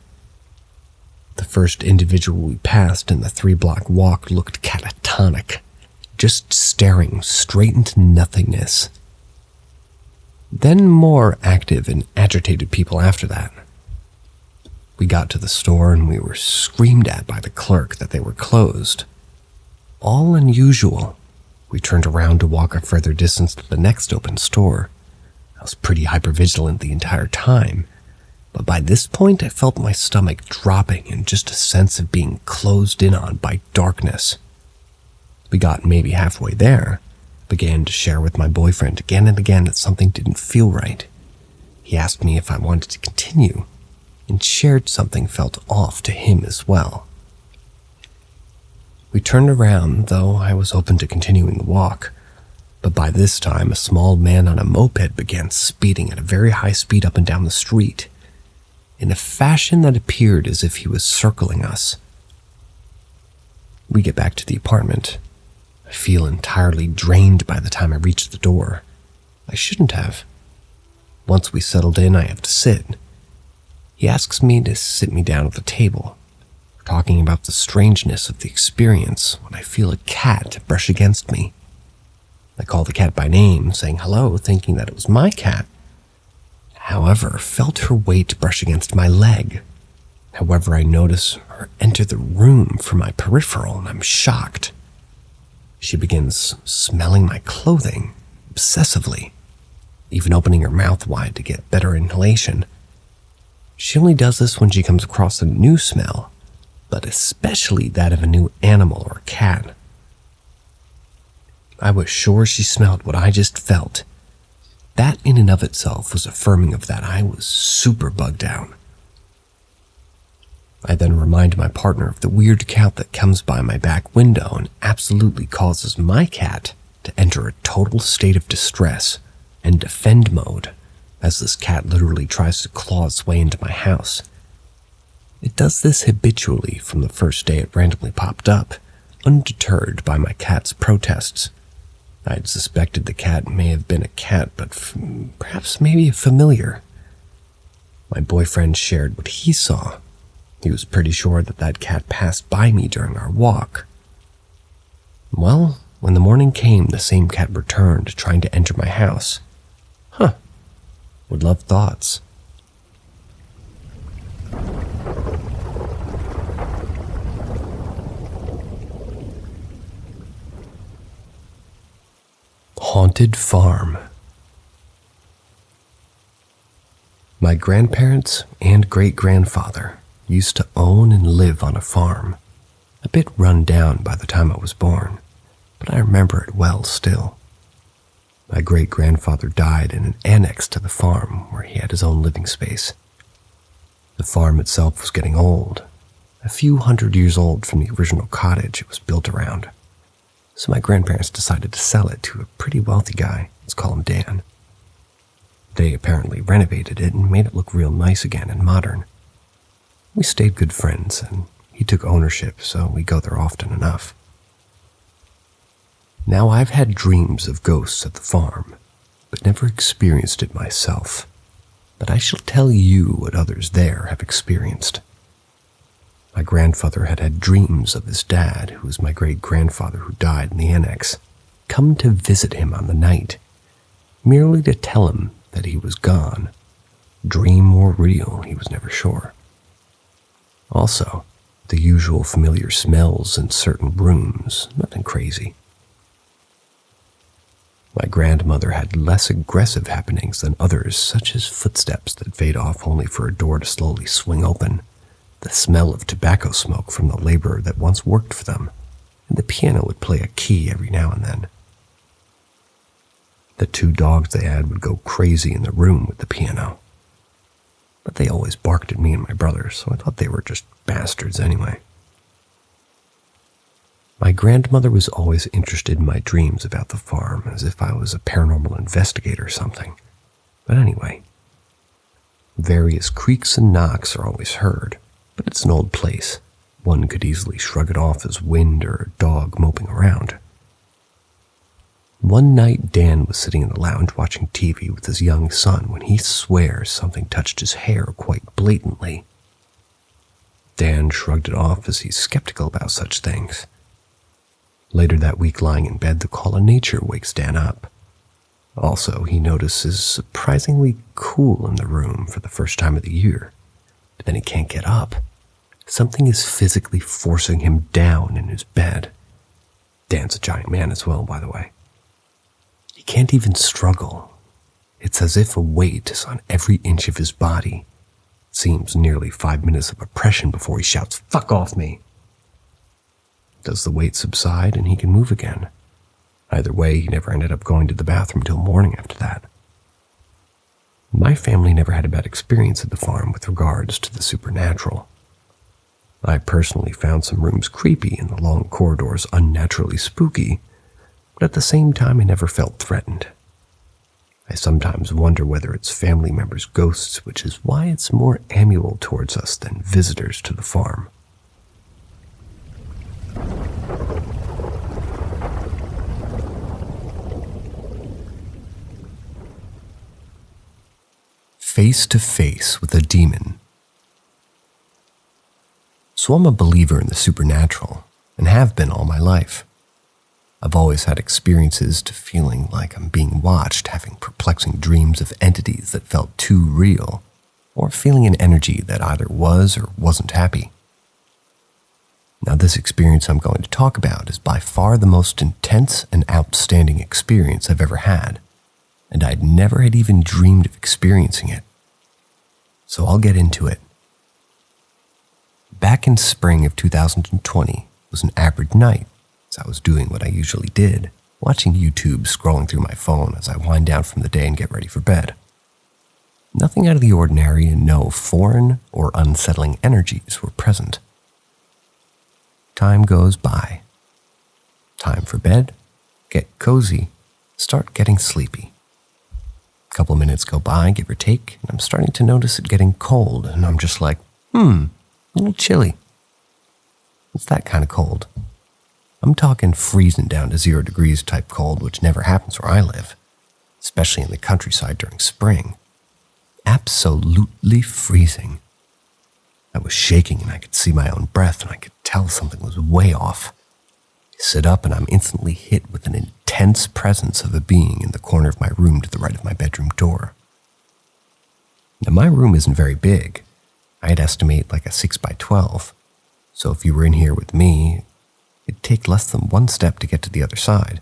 The first individual we passed in the 3-block walk looked catatonic, just staring straight into nothingness. Then more active and agitated people after that. We got to the store and we were screamed at by the clerk that they were closed. All unusual. We turned around to walk a further distance to the next open store. I was pretty hypervigilant the entire time, but by this point I felt my stomach dropping and just a sense of being closed in on by darkness. We got maybe halfway there, began to share with my boyfriend again and again that something didn't feel right. He asked me if I wanted to continue, and shared something felt off to him as well. We turned around, though I was open to continuing the walk, but by this time a small man on a moped began speeding at a very high speed up and down the street, in a fashion that appeared as if he was circling us. We get back to the apartment. I feel entirely drained by the time I reach the door. I shouldn't have. Once we settled in, I have to sit. He asks me to sit me down at the table. We're talking about the strangeness of the experience when I feel a cat brush against me. I call the cat by name, saying hello, thinking that it was my cat. However, felt her weight brush against my leg. However, I notice her enter the room from my peripheral, and I'm shocked. She begins smelling my clothing obsessively, even opening her mouth wide to get better inhalation. She only does this when she comes across a new smell, but especially that of a new animal or cat. I was sure she smelled what I just felt. That in and of itself was affirming of that I was super bugged out. I then remind my partner of the weird cat that comes by my back window and absolutely causes my cat to enter a total state of distress and defend mode, as this cat literally tries to claw its way into my house. It does this habitually from the first day it randomly popped up, undeterred by my cat's protests. I had suspected the cat may have been a cat, but perhaps maybe a familiar. My boyfriend shared what he saw. He was pretty sure that that cat passed by me during our walk. Well, when the morning came, the same cat returned, trying to enter my house. Would love thoughts. Haunted Farm. My grandparents and great-grandfather used to own and live on a farm, a bit run down by the time I was born, but I remember it well still. My great-grandfather died in an annex to the farm where he had his own living space. The farm itself was getting old, a few 100 years old from the original cottage it was built around. So my grandparents decided to sell it to a pretty wealthy guy, let's call him Dan. They apparently renovated it and made it look real nice again and modern. We stayed good friends, and he took ownership, so we go there often enough. Now, I've had dreams of ghosts at the farm, but never experienced it myself. But I shall tell you what others there have experienced. My grandfather had had dreams of his dad, who was my great-grandfather who died in the annex, come to visit him on the night, merely to tell him that he was gone. Dream or real, he was never sure. Also, the usual familiar smells in certain rooms, nothing crazy. My grandmother had less aggressive happenings than others, such as footsteps that fade off only for a door to slowly swing open, the smell of tobacco smoke from the laborer that once worked for them, and the piano would play a key every now and then. The 2 dogs they had would go crazy in the room with the piano, but they always barked at me and my brother, so I thought they were just bastards anyway. My grandmother was always interested in my dreams about the farm, as if I was a paranormal investigator or something. But anyway, various creaks and knocks are always heard, but it's an old place. One could easily shrug it off as wind or a dog moping around. One night, Dan was sitting in the lounge watching TV with his young son when he swears something touched his hair quite blatantly. Dan shrugged it off as he's skeptical about such things. Later that week, lying in bed, the call of nature wakes Dan up. Also, he notices surprisingly cool in the room for the first time of the year. But then he can't get up. Something is physically forcing him down in his bed. Dan's a giant man as well, by the way. He can't even struggle. It's as if a weight is on every inch of his body. It seems nearly 5 minutes of oppression before he shouts, "Fuck off me!" Does the weight subside and he can move again? Either way, he never ended up going to the bathroom till morning after that. My family never had a bad experience at the farm with regards to the supernatural. I personally found some rooms creepy and the long corridors unnaturally spooky, but at the same time I never felt threatened. I sometimes wonder whether it's family members' ghosts, which is why it's more amiable towards us than visitors to the farm. Face to face with a demon. So I'm a believer in the supernatural, and have been all my life. I've always had experiences to feeling like I'm being watched, having perplexing dreams of entities that felt too real, or feeling an energy that either was or wasn't happy. Now, this experience I'm going to talk about is by far the most intense and outstanding experience I've ever had, and I'd never had even dreamed of experiencing it. So I'll get into it. Back in spring of 2020 was an average night, as I was doing what I usually did, watching YouTube, scrolling through my phone as I wind down from the day and get ready for bed. Nothing out of the ordinary and no foreign or unsettling energies were present. Time goes by. Time for bed, get cozy, start getting sleepy. A couple minutes go by, give or take, and I'm starting to notice it getting cold, and I'm just like, a little chilly. It's that kind of cold. I'm talking freezing down to 0 degrees type cold, which never happens where I live, especially in the countryside during spring. Absolutely freezing. I was shaking and I could see my own breath and I could tell something was way off. I sit up and I'm instantly hit with an intense presence of a being in the corner of my room to the right of my bedroom door. Now, my room isn't very big. I'd estimate like a 6 by 12. So if you were in here with me, it'd take less than one step to get to the other side.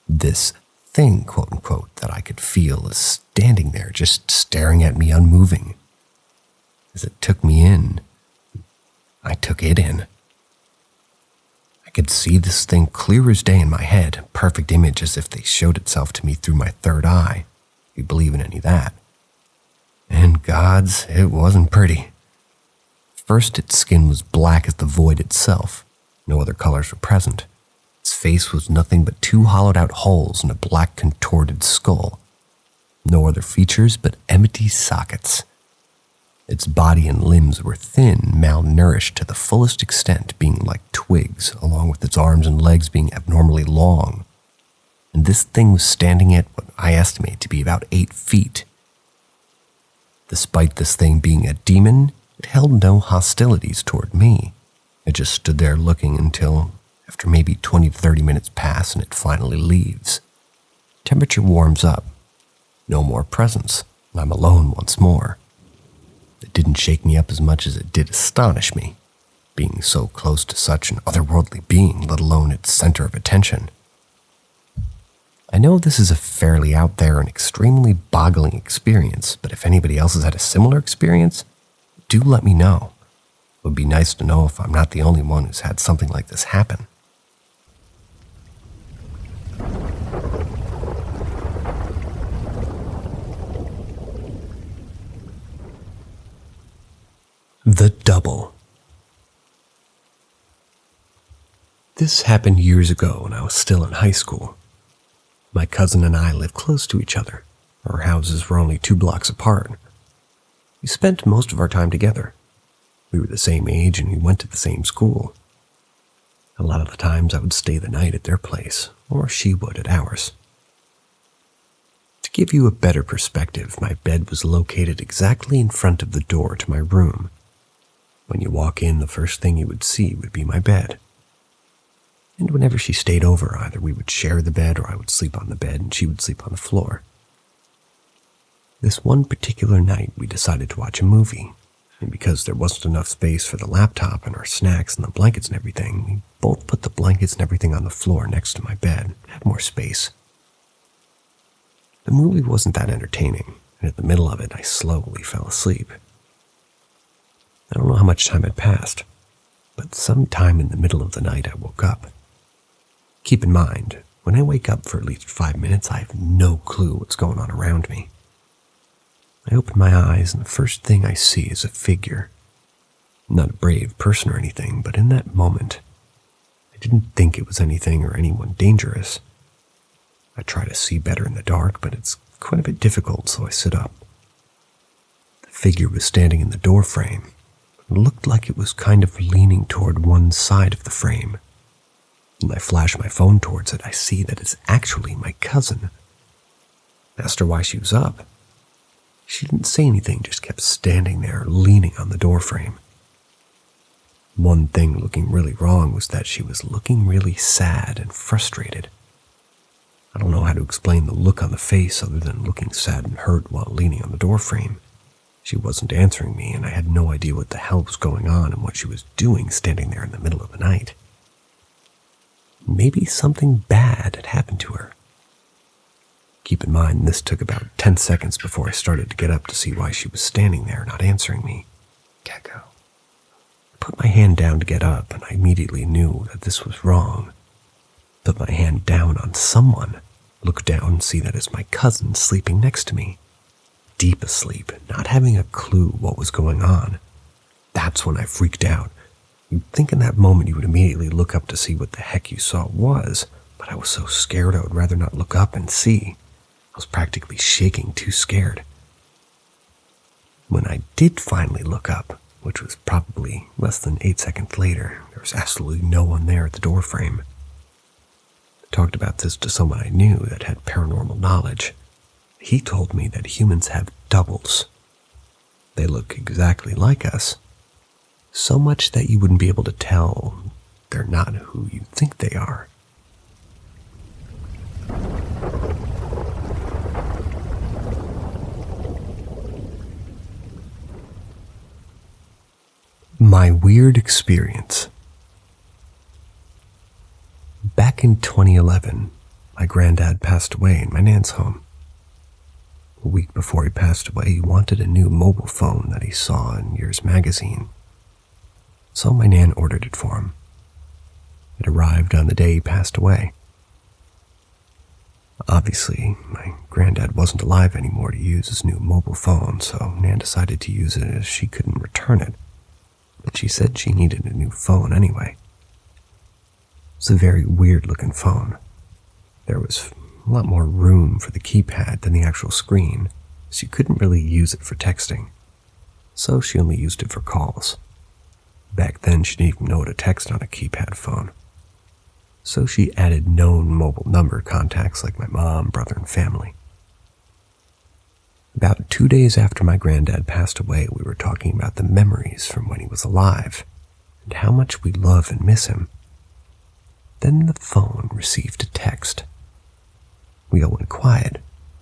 This thing, quote unquote, that I could feel is standing there just staring at me unmoving. As it took me in, I took it in. I could see this thing clear as day in my head, a perfect image as if they showed itself to me through my third eye, if you believe in any of that. And gods, it wasn't pretty. First, its skin was black as the void itself. No other colors were present. Its face was nothing but 2 hollowed-out holes and a black contorted skull. No other features but empty sockets. Its body and limbs were thin, malnourished to the fullest extent, being like twigs, along with its arms and legs being abnormally long. And this thing was standing at what I estimate to be about 8 feet. Despite this thing being a demon, it held no hostilities toward me. It just stood there looking until, after maybe 20 to 30 minutes pass and it finally leaves. Temperature warms up. No more presence, and I'm alone once more. It didn't shake me up as much as it did astonish me, being so close to such an otherworldly being, let alone its center of attention. I know this is a fairly out there and extremely boggling experience, but if anybody else has had a similar experience, do let me know. It would be nice to know if I'm not the only one who's had something like this happen. The Double. This happened years ago when I was still in high school. My cousin and I lived close to each other. Our houses were only 2 blocks apart. We spent most of our time together. We were the same age and we went to the same school. A lot of the times I would stay the night at their place, or she would at ours. To give you a better perspective, my bed was located exactly in front of the door to my room. When you walk in, the first thing you would see would be my bed. And whenever she stayed over, either we would share the bed or I would sleep on the bed and she would sleep on the floor. This one particular night, we decided to watch a movie. And because there wasn't enough space for the laptop and our snacks and the blankets and everything, we both put the blankets and everything on the floor next to my bed. It had more space. The movie wasn't that entertaining, and in the middle of it, I slowly fell asleep. I don't know how much time had passed, but sometime in the middle of the night, I woke up. Keep in mind, when I wake up for at least 5 minutes, I have no clue what's going on around me. I open my eyes, and the first thing I see is a figure. Not a brave person or anything, but in that moment, I didn't think it was anything or anyone dangerous. I try to see better in the dark, but it's quite a bit difficult, so I sit up. The figure was standing in the door frame. It looked like it was kind of leaning toward one side of the frame. When I flash my phone towards it, I see that it's actually my cousin. I asked her why she was up. She didn't say anything, just kept standing there, leaning on the doorframe. One thing looking really wrong was that she was looking really sad and frustrated. I don't know how to explain the look on the face other than looking sad and hurt while leaning on the doorframe. She wasn't answering me, and I had no idea what the hell was going on and what she was doing standing there in the middle of the night. Maybe something bad had happened to her. Keep in mind, this took about 10 seconds before I started to get up to see why she was standing there not answering me. Gecko. I put my hand down to get up, and I immediately knew that this was wrong. Put my hand down on someone, look down and see that it's my cousin sleeping next to me. Deep asleep, not having a clue what was going on. That's when I freaked out. You'd think in that moment you would immediately look up to see what the heck you saw was, but I was so scared I would rather not look up and see. I was practically shaking, too scared. When I did finally look up, which was probably less than 8 seconds later, there was absolutely no one there at the doorframe. I talked about this to someone I knew that had paranormal knowledge. He told me that humans have doubles. They look exactly like us, so much that you wouldn't be able to tell they're not who you think they are. My weird experience. Back in 2011, my granddad passed away in my nan's home. A week before he passed away, he wanted a new mobile phone that he saw in Years magazine. So my nan ordered it for him. It arrived on the day he passed away. Obviously, my granddad wasn't alive anymore to use his new mobile phone, so Nan decided to use it as she couldn't return it. But she said she needed a new phone anyway. It was a very weird-looking phone. There was a lot more room for the keypad than the actual screen, so you couldn't really use it for texting. So she only used it for calls. Back then, she didn't even know how to text on a keypad phone. So she added known mobile number contacts like my mom, brother, and family. About 2 days after my granddad passed away, we were talking about the memories from when he was alive and how much we love and miss him. Then the phone received a text. We all went quiet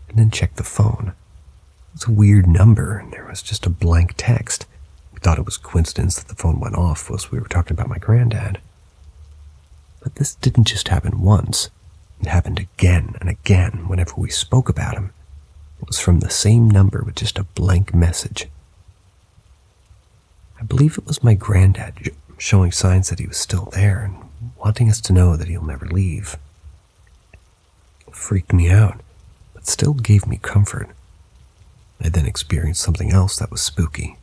and then checked the phone. It was a weird number and there was just a blank text. We thought it was coincidence that the phone went off whilst we were talking about my granddad. But this didn't just happen once. It happened again and again whenever we spoke about him. It was from the same number with just a blank message. I believe it was my granddad showing signs that he was still there and wanting us to know that he'll never leave. It freaked me out, but still gave me comfort. I then experienced something else that was spooky.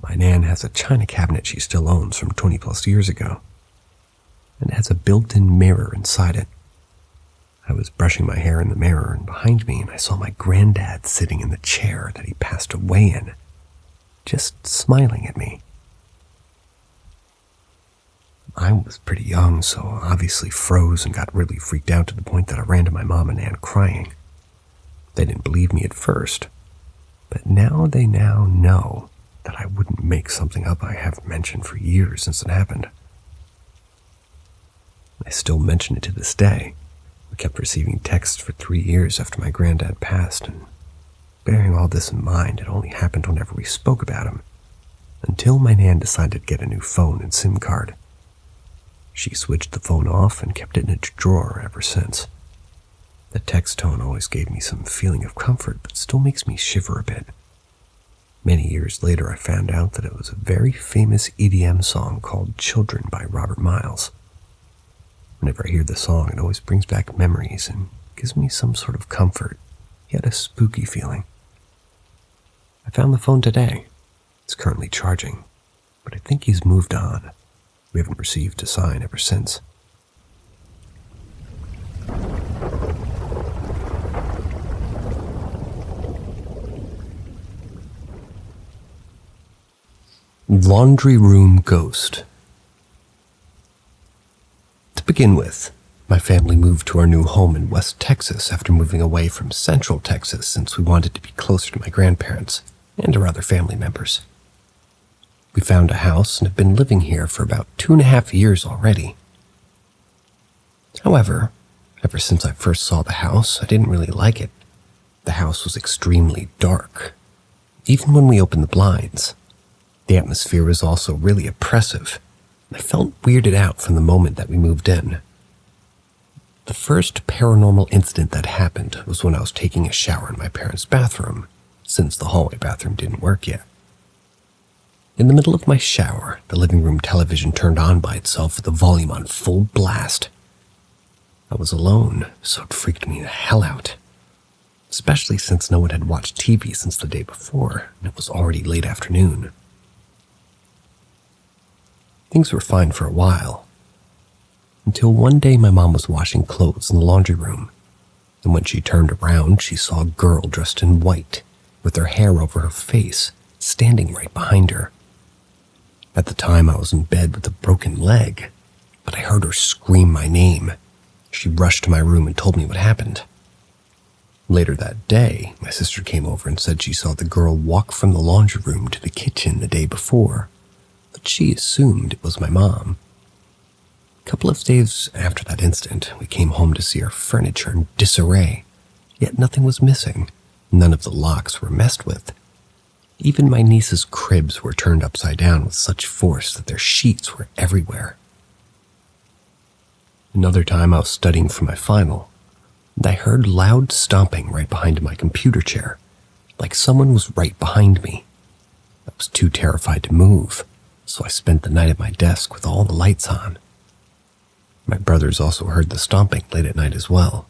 My nan has a china cabinet she still owns from 20 plus years ago, and it has a built-in mirror inside it. I was brushing my hair in the mirror, and behind me, I saw my granddad sitting in the chair that he passed away in, just smiling at me. I was pretty young, so obviously froze and got really freaked out to the point that I ran to my mom and Nan crying. They didn't believe me at first, but now they know that I wouldn't make something up I haven't mentioned for years since it happened. I still mention it to this day. We kept receiving texts for 3 years after my granddad passed, and bearing all this in mind, it only happened whenever we spoke about him, until my nan decided to get a new phone and SIM card. She switched the phone off and kept it in its drawer ever since. The text tone always gave me some feeling of comfort, but still makes me shiver a bit. Many years later, I found out that it was a very famous EDM song called Children by Robert Miles. Whenever I hear the song, it always brings back memories and gives me some sort of comfort, yet a spooky feeling. I found the phone today. It's currently charging, but I think he's moved on. We haven't received a sign ever since. Laundry Room Ghost. To begin with, my family moved to our new home in West Texas after moving away from Central Texas since we wanted to be closer to my grandparents and our other family members. We found a house and have been living here for about 2.5 years already. However, ever since I first saw the house, I didn't really like it. The house was extremely dark. Even when we opened the blinds, the atmosphere was also really oppressive. I felt weirded out from the moment that we moved in. The first paranormal incident that happened was when I was taking a shower in my parents' bathroom, since the hallway bathroom didn't work yet. In the middle of my shower, the living room television turned on by itself with the volume on full blast. I was alone, so it freaked me the hell out, especially since no one had watched TV since the day before, and it was already late afternoon. Things were fine for a while, until one day my mom was washing clothes in the laundry room, and when she turned around, she saw a girl dressed in white, with her hair over her face, standing right behind her. At the time, I was in bed with a broken leg, but I heard her scream my name. She rushed to my room and told me what happened. Later that day, my sister came over and said she saw the girl walk from the laundry room to the kitchen the day before, but she assumed it was my mom. A couple of days after that incident, we came home to see our furniture in disarray, yet nothing was missing. None of the locks were messed with. Even my niece's cribs were turned upside down with such force that their sheets were everywhere. Another time I was studying for my final, and I heard loud stomping right behind my computer chair, like someone was right behind me. I was too terrified to move, so I spent the night at my desk with all the lights on. My brothers also heard the stomping late at night as well.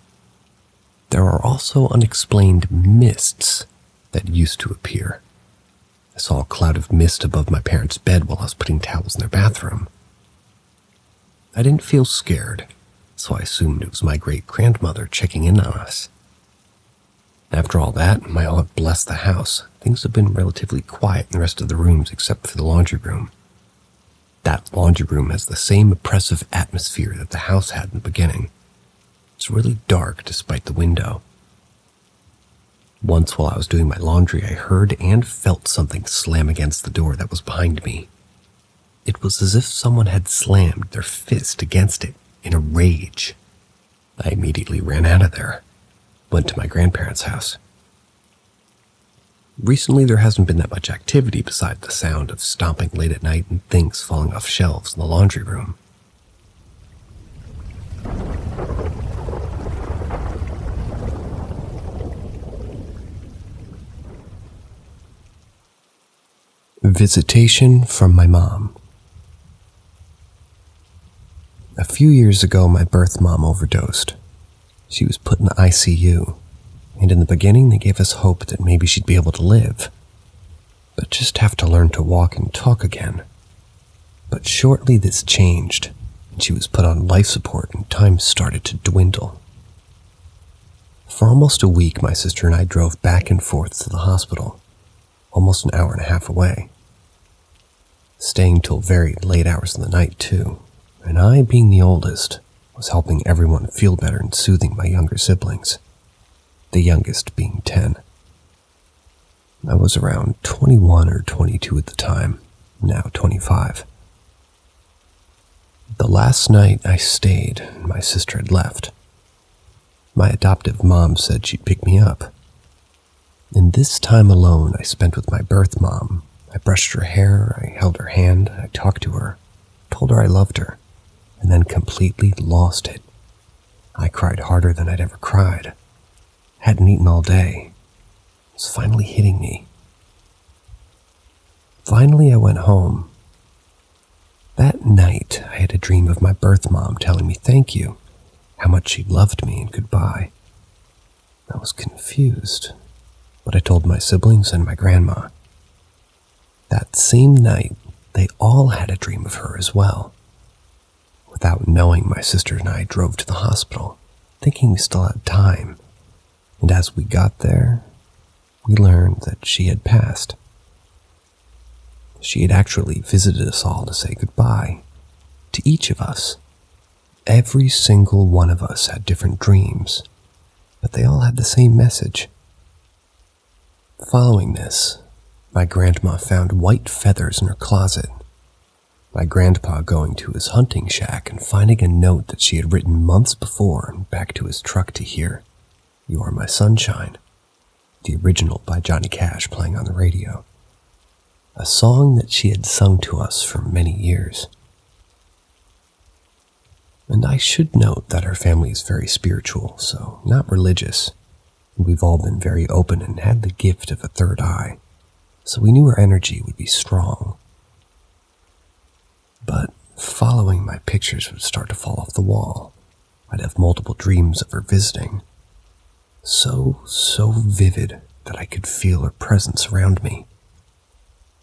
There are also unexplained mists that used to appear. I saw a cloud of mist above my parents' bed while I was putting towels in their bathroom. I didn't feel scared, so I assumed it was my great-grandmother checking in on us. After all that, my aunt blessed the house. Things have been relatively quiet in the rest of the rooms except for the laundry room. That laundry room has the same oppressive atmosphere that the house had in the beginning. It's really dark despite the window. Once while I was doing my laundry, I heard and felt something slam against the door that was behind me. It was as if someone had slammed their fist against it in a rage. I immediately ran out of there, went to my grandparents' house. Recently, there hasn't been that much activity beside the sound of stomping late at night and things falling off shelves in the laundry room. Visitation from my mom. A few years ago, my birth mom overdosed. She was put in the ICU, and in the beginning they gave us hope that maybe she'd be able to live, but just have to learn to walk and talk again. But shortly this changed, and she was put on life support and time started to dwindle. For almost a week, my sister and I drove back and forth to the hospital, almost an hour and a half away, staying till very late hours of the night too, and I, being the oldest, was helping everyone feel better and soothing my younger siblings, the youngest being 10. I was around 21 or 22 at the time, now 25. The last night I stayed, my sister had left. My adoptive mom said she'd pick me up. In this time alone I spent with my birth mom, I brushed her hair, I held her hand, I talked to her, told her I loved her, and then completely lost it. I cried harder than I'd ever cried. Hadn't eaten all day. It was finally hitting me. Finally, I went home. That night, I had a dream of my birth mom telling me thank you, how much she loved me and goodbye. I was confused, but I told my siblings and my grandma. That same night, they all had a dream of her as well. Without knowing, my sister and I drove to the hospital, thinking we still had time, and as we got there, we learned that she had passed. She had actually visited us all to say goodbye, to each of us. Every single one of us had different dreams, but they all had the same message. Following this, my grandma found white feathers in her closet. My grandpa going to his hunting shack and finding a note that she had written months before and back to his truck to hear, "You Are My Sunshine," the original by Johnny Cash playing on the radio. A song that she had sung to us for many years. And I should note that our family is very spiritual, so not religious. We've all been very open and had the gift of a third eye, so we knew her energy would be strong. But following, my pictures would start to fall off the wall. I'd have multiple dreams of her visiting. So vivid that I could feel her presence around me.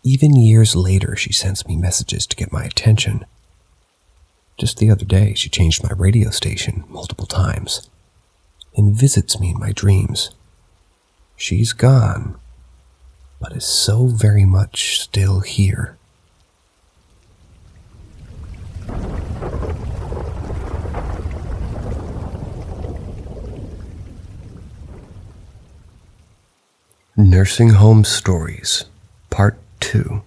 Even years later, she sends me messages to get my attention. Just the other day, she changed my radio station multiple times and visits me in my dreams. She's gone, but is so very much still here. Nursing Home Stories, Part 2.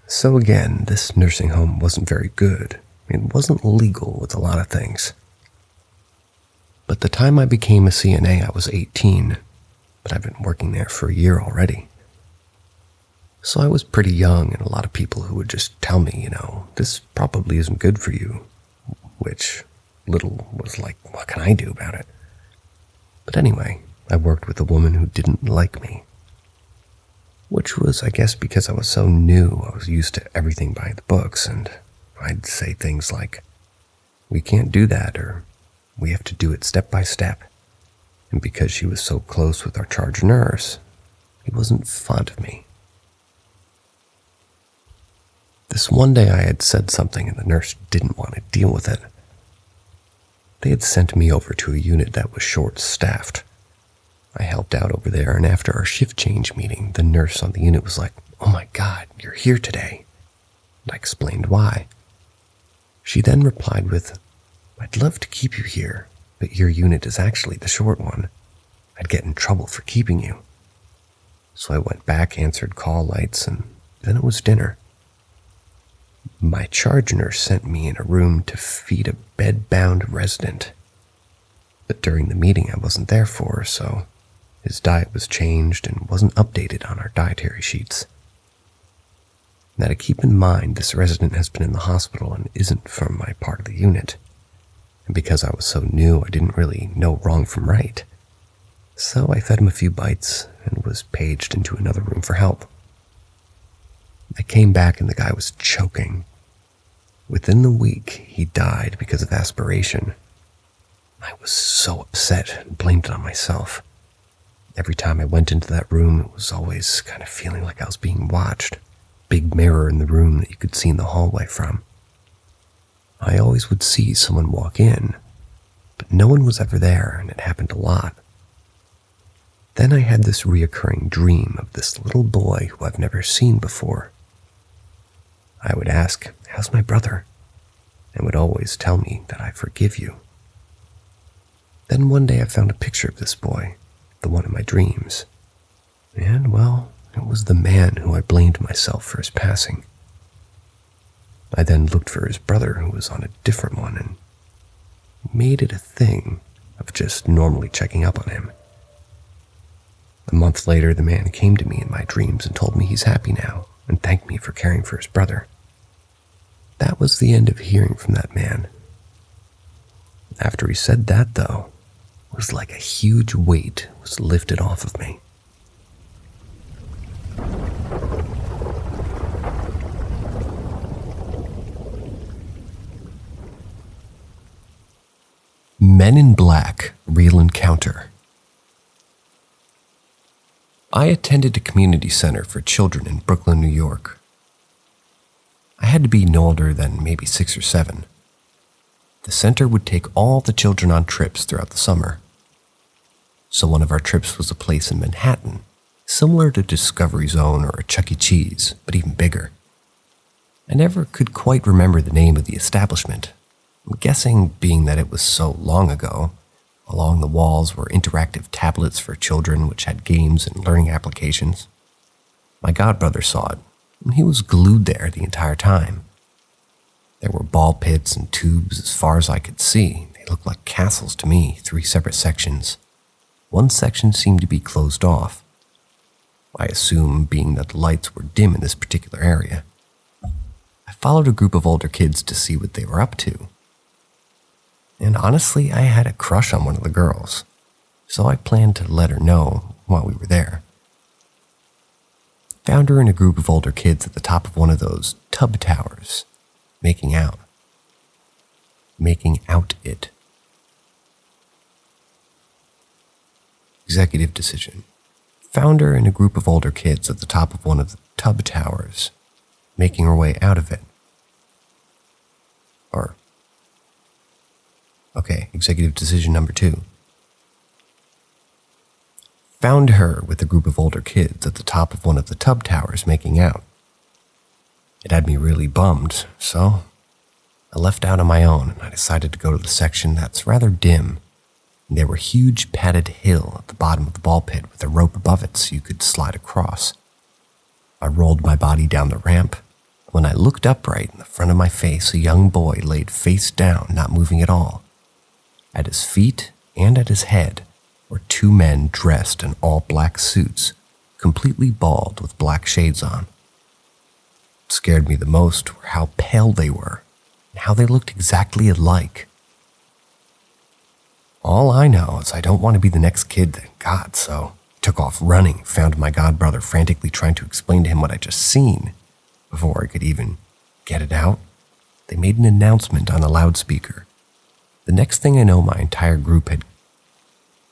So again, this nursing home wasn't very good. It wasn't legal with a lot of things. But the time I became a CNA, I was 18, but I've been working there for a year already. So I was pretty young, and a lot of people who would just tell me, this probably isn't good for you, which little was like, what can I do about it? But anyway, I worked with a woman who didn't like me. Which was, I guess, because I was so new, I was used to everything by the books, and I'd say things like, "We can't do that," or "We have to do it step by step." And because she was so close with our charge nurse, he wasn't fond of me. This one day I had said something and the nurse didn't want to deal with it. They had sent me over to a unit that was short-staffed. I helped out over there, and after our shift change meeting, the nurse on the unit was like, "Oh my God, you're here today." And I explained why. She then replied with, "I'd love to keep you here, but your unit is actually the short one. I'd get in trouble for keeping you." So I went back, answered call lights, and then it was dinner. My charge nurse sent me in a room to feed a bed-bound resident. But during the meeting I wasn't there for, so his diet was changed and wasn't updated on our dietary sheets. Now to keep in mind, this resident has been in the hospital and isn't from my part of the unit. And because I was so new, I didn't really know wrong from right. So I fed him a few bites and was paged into another room for help. I came back and the guy was choking. Within the week, he died because of aspiration. I was so upset and blamed it on myself. Every time I went into that room, it was always kind of feeling like I was being watched. Big mirror in the room that you could see in the hallway from. I always would see someone walk in, but no one was ever there, and it happened a lot. Then I had this reoccurring dream of this little boy who I've never seen before. I would ask, "How's my brother?" and would always tell me that I forgive you. Then one day I found a picture of this boy, the one in my dreams. And, well, it was the man who I blamed myself for his passing. I then looked for his brother, who was on a different one, and made it a thing of just normally checking up on him. A month later, the man came to me in my dreams and told me he's happy now and thanked me for caring for his brother. That was the end of hearing from that man. After he said that, though, it was like a huge weight was lifted off of me. Men in Black Real Encounter. I attended a community center for children in Brooklyn, New York. I had to be no older than maybe 6 or 7. The center would take all the children on trips throughout the summer. So one of our trips was a place in Manhattan, similar to Discovery Zone or a Chuck E. Cheese, but even bigger. I never could quite remember the name of the establishment. I'm guessing, being that it was so long ago, along the walls were interactive tablets for children which had games and learning applications. My godbrother saw it, and he was glued there the entire time. There were ball pits and tubes as far as I could see. They looked like castles to me, 3 separate sections. One section seemed to be closed off. I assume, being that the lights were dim in this particular area. I followed a group of older kids to see what they were up to. And honestly, I had a crush on one of the girls, so I planned to let her know while we were there. Found her in a group of older kids at the top of one of those tub towers, making out. Making out it. Executive decision. Found her in a group of older kids at the top of one of the tub towers, making her way out of it. Executive decision number 2. Found her with a group of older kids at the top of one of the tub towers making out. It had me really bummed, so I left out on my own and I decided to go to the section that's rather dim. And there were huge padded hill at the bottom of the ball pit with a rope above it so you could slide across. I rolled my body down the ramp. When I looked upright, in the front of my face, a young boy laid face down, not moving at all. At his feet and at his head were 2 men dressed in all black suits, completely bald with black shades on. What scared me the most were how pale they were and how they looked exactly alike. All I know is I don't want to be the next kid that got, so I took off running, found my godbrother frantically trying to explain to him what I'd just seen. Before I could even get it out, they made an announcement on a loudspeaker. The next thing I know, my entire group had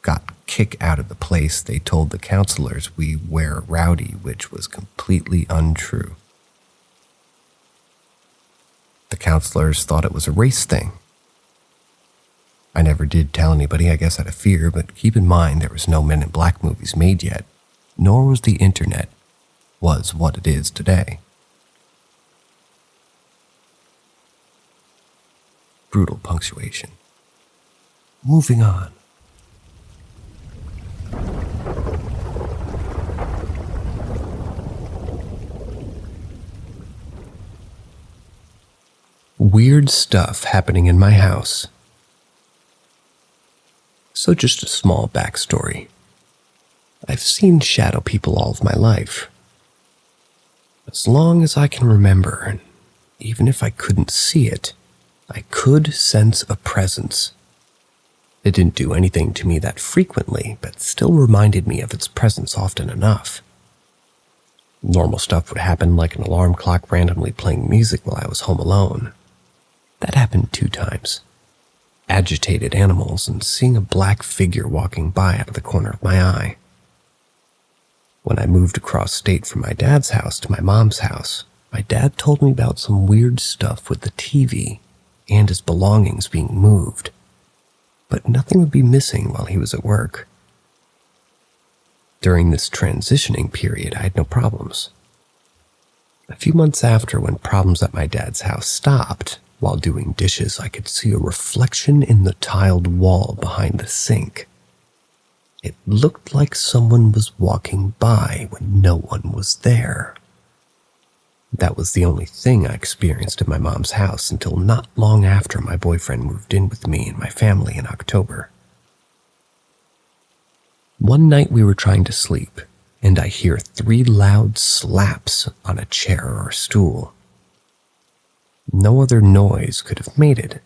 got kicked out of the place. They told the counselors we were rowdy, which was completely untrue. The counselors thought it was a race thing. I never did tell anybody, I guess out of fear, but keep in mind there was no Men in Black movies made yet, nor was the internet was what it is today. Brutal punctuation. Moving on. Weird stuff happening in my house. So just a small backstory. I've seen shadow people all of my life. As long as I can remember, and even if I couldn't see it, I could sense a presence. It didn't do anything to me that frequently, but still reminded me of its presence often enough. Normal stuff would happen, like an alarm clock randomly playing music while I was home alone. That happened 2 times. Agitated animals and seeing a black figure walking by out of the corner of my eye. When I moved across state from my dad's house to my mom's house, my dad told me about some weird stuff with the TV and his belongings being moved, but nothing would be missing while he was at work. During this transitioning period, I had no problems. A few months after, when problems at my dad's house stopped, while doing dishes, I could see a reflection in the tiled wall behind the sink. It looked like someone was walking by when no one was there. That was the only thing I experienced in my mom's house until not long after my boyfriend moved in with me and my family in October. One night we were trying to sleep, and I hear 3 loud slaps on a chair or stool. No other noise could have made it,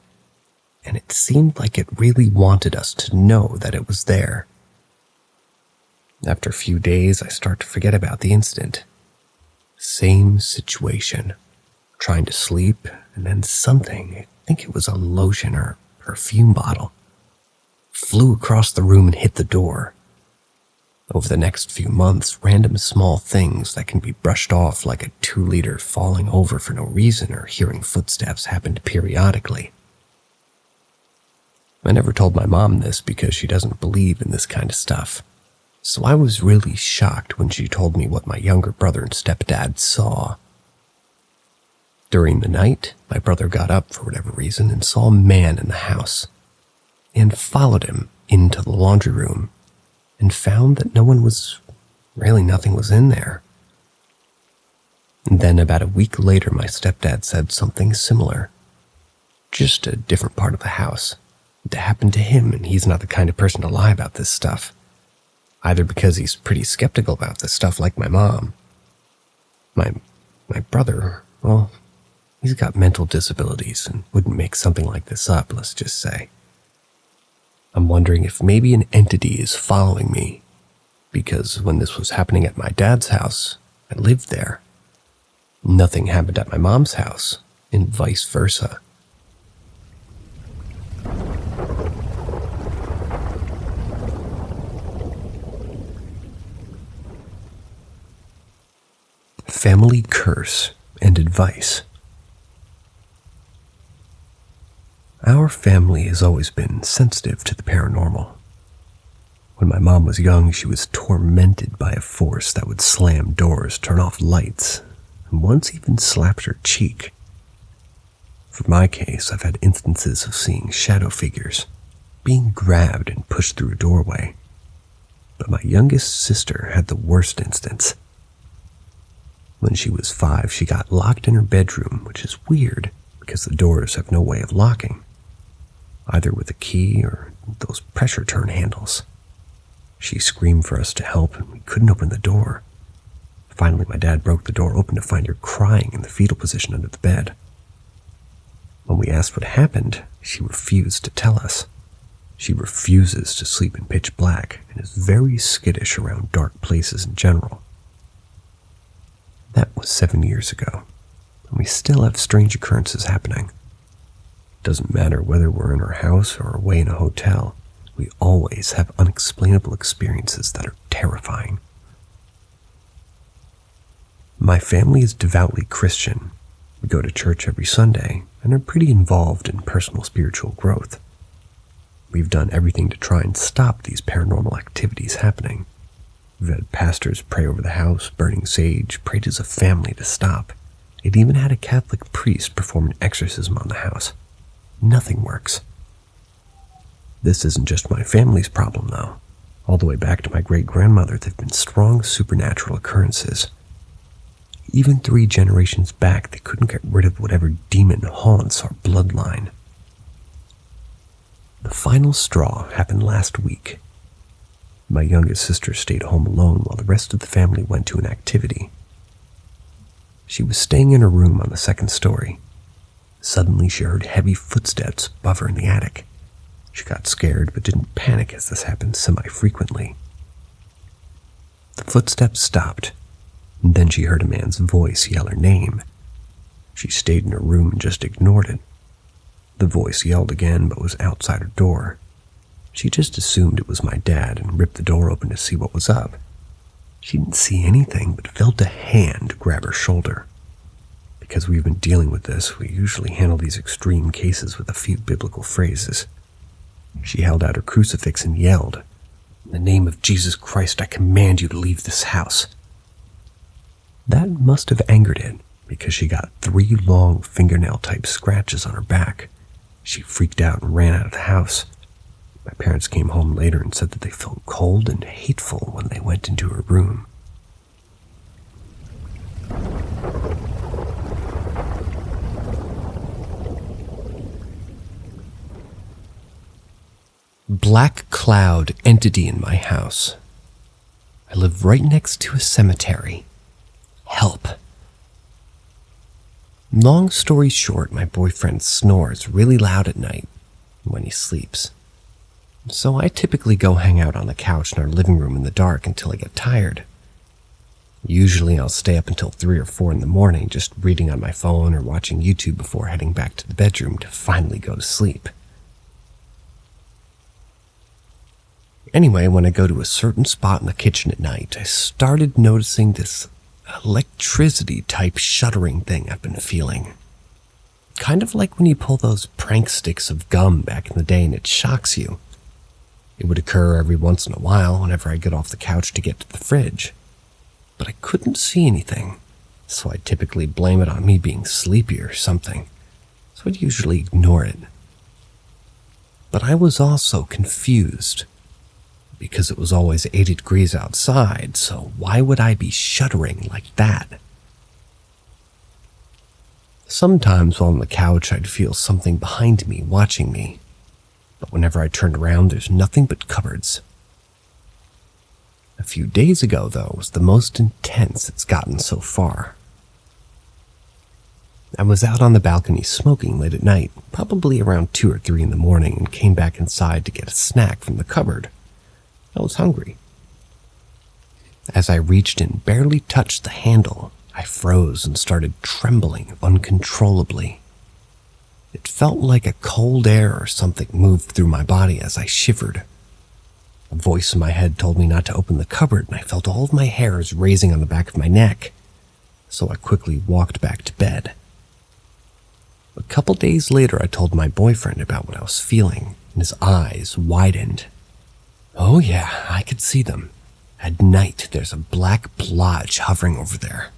and it seemed like it really wanted us to know that it was there. After a few days, I start to forget about the incident. Same situation. Trying to sleep, and then something, I think it was a lotion or perfume bottle, flew across the room and hit the door. Over the next few months, random small things that can be brushed off like a 2-liter falling over for no reason or hearing footsteps happened periodically. I never told my mom this because she doesn't believe in this kind of stuff. So I was really shocked when she told me what my younger brother and stepdad saw. During the night, my brother got up for whatever reason and saw a man in the house, and followed him into the laundry room and found that nothing was in there. And then about a week later, my stepdad said something similar, just a different part of the house. It happened to him, and he's not the kind of person to lie about this stuff. Either because he's pretty skeptical about this stuff like my mom. My brother, well, he's got mental disabilities and wouldn't make something like this up, let's just say. I'm wondering if maybe an entity is following me, because when this was happening at my dad's house, I lived there. Nothing happened at my mom's house, and vice versa. Family curse and advice. Our family has always been sensitive to the paranormal. When my mom was young, she was tormented by a force that would slam doors, turn off lights, and once even slapped her cheek. For my case, I've had instances of seeing shadow figures, being grabbed and pushed through a doorway. But my youngest sister had the worst instance. When she was 5, she got locked in her bedroom, which is weird because the doors have no way of locking, either with a key or those pressure turn handles. She screamed for us to help, and we couldn't open the door. Finally, my dad broke the door open to find her crying in the fetal position under the bed. When we asked what happened, she refused to tell us. She refuses to sleep in pitch black and is very skittish around dark places in general. That was 7 years ago, and we still have strange occurrences happening. Doesn't matter whether we're in our house or away in a hotel, we always have unexplainable experiences that are terrifying. My family is devoutly Christian. We go to church every Sunday and are pretty involved in personal spiritual growth. We've done everything to try and stop these paranormal activities happening. We've had pastors pray over the house, burning sage, prayed as a family to stop. It even had a Catholic priest perform an exorcism on the house. Nothing works. This isn't just my family's problem, though. All the way back to my great-grandmother, there have been strong supernatural occurrences. Even 3 generations back, they couldn't get rid of whatever demon haunts our bloodline. The final straw happened last week. My youngest sister stayed home alone while the rest of the family went to an activity. She was staying in her room on the 2nd story. Suddenly, she heard heavy footsteps above her in the attic. She got scared but didn't panic as this happened semi-frequently. The footsteps stopped, and then she heard a man's voice yell her name. She stayed in her room and just ignored it. The voice yelled again but was outside her door. She just assumed it was my dad and ripped the door open to see what was up. She didn't see anything but felt a hand grab her shoulder. Because we've been dealing with this, we usually handle these extreme cases with a few biblical phrases. She held out her crucifix and yelled, "In the name of Jesus Christ, I command you to leave this house." That must have angered it, because she got 3 long fingernail-type scratches on her back. She freaked out and ran out of the house. My parents came home later and said that they felt cold and hateful when they went into her room. black cloud entity in my house. I live right next to a cemetery. Help. Long story short, my boyfriend snores really loud at night when he sleeps. So I typically go hang out on the couch in our living room in the dark until I get tired. Usually I'll stay up until 3 or 4 in the morning just reading on my phone or watching YouTube before heading back to the bedroom to finally go to sleep. Anyway, when I go to a certain spot in the kitchen at night, I started noticing this electricity-type shuddering thing I've been feeling. Kind of like when you pull those prank sticks of gum back in the day and it shocks you. It would occur every once in a while whenever I get off the couch to get to the fridge. But I couldn't see anything, so I'd typically blame it on me being sleepy or something, so I'd usually ignore it. But I was also confused, because it was always 80 degrees outside, so why would I be shuddering like that? Sometimes while on the couch I'd feel something behind me watching me, but whenever I turned around there's nothing but cupboards. A few days ago, though, was the most intense it's gotten so far. I was out on the balcony smoking late at night, probably around 2 or 3 in the morning, and came back inside to get a snack from the cupboard. I was hungry. As I reached and barely touched the handle, I froze and started trembling uncontrollably. It felt like a cold air or something moved through my body as I shivered. A voice in my head told me not to open the cupboard, and I felt all of my hairs raising on the back of my neck, so I quickly walked back to bed. A couple days later, I told my boyfriend about what I was feeling, and his eyes widened. Oh yeah, I could see them. At night, there's a black blotch hovering over there.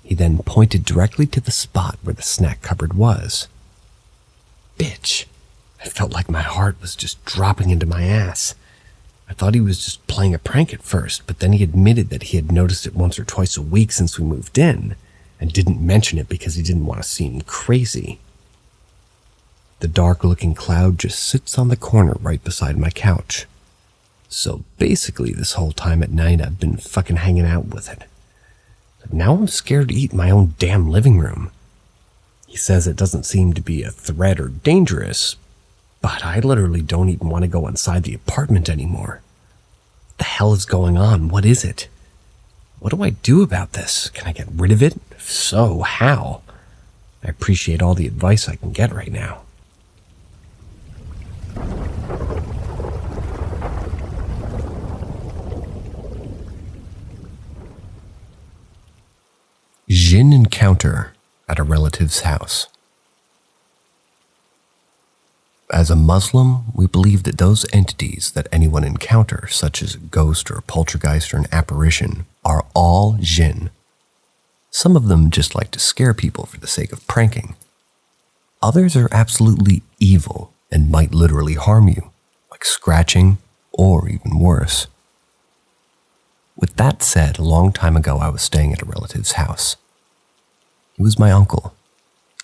He then pointed directly to the spot where the snack cupboard was. Bitch. I felt like my heart was just dropping into my ass. I thought he was just playing a prank at first, but then he admitted that he had noticed it once or twice a week since we moved in, and didn't mention it because he didn't want to seem crazy. The dark-looking cloud just sits on the corner right beside my couch. So basically this whole time at night I've been fucking hanging out with it. But now I'm scared to eat in my own damn living room. He says it doesn't seem to be a threat or dangerous, but I literally don't even want to go inside the apartment anymore. What the hell is going on? What is it? What do I do about this? Can I get rid of it? If so, how? I appreciate all the advice I can get right now. Jinn encounter at a relative's house. As a Muslim, we believe that those entities that anyone encounters, such as a ghost or a poltergeist or an apparition, are all jinn. Some of them just like to scare people for the sake of pranking. Others are absolutely evil and might literally harm you, like scratching or even worse. With that said, a long time ago I was staying at a relative's house. He was my uncle.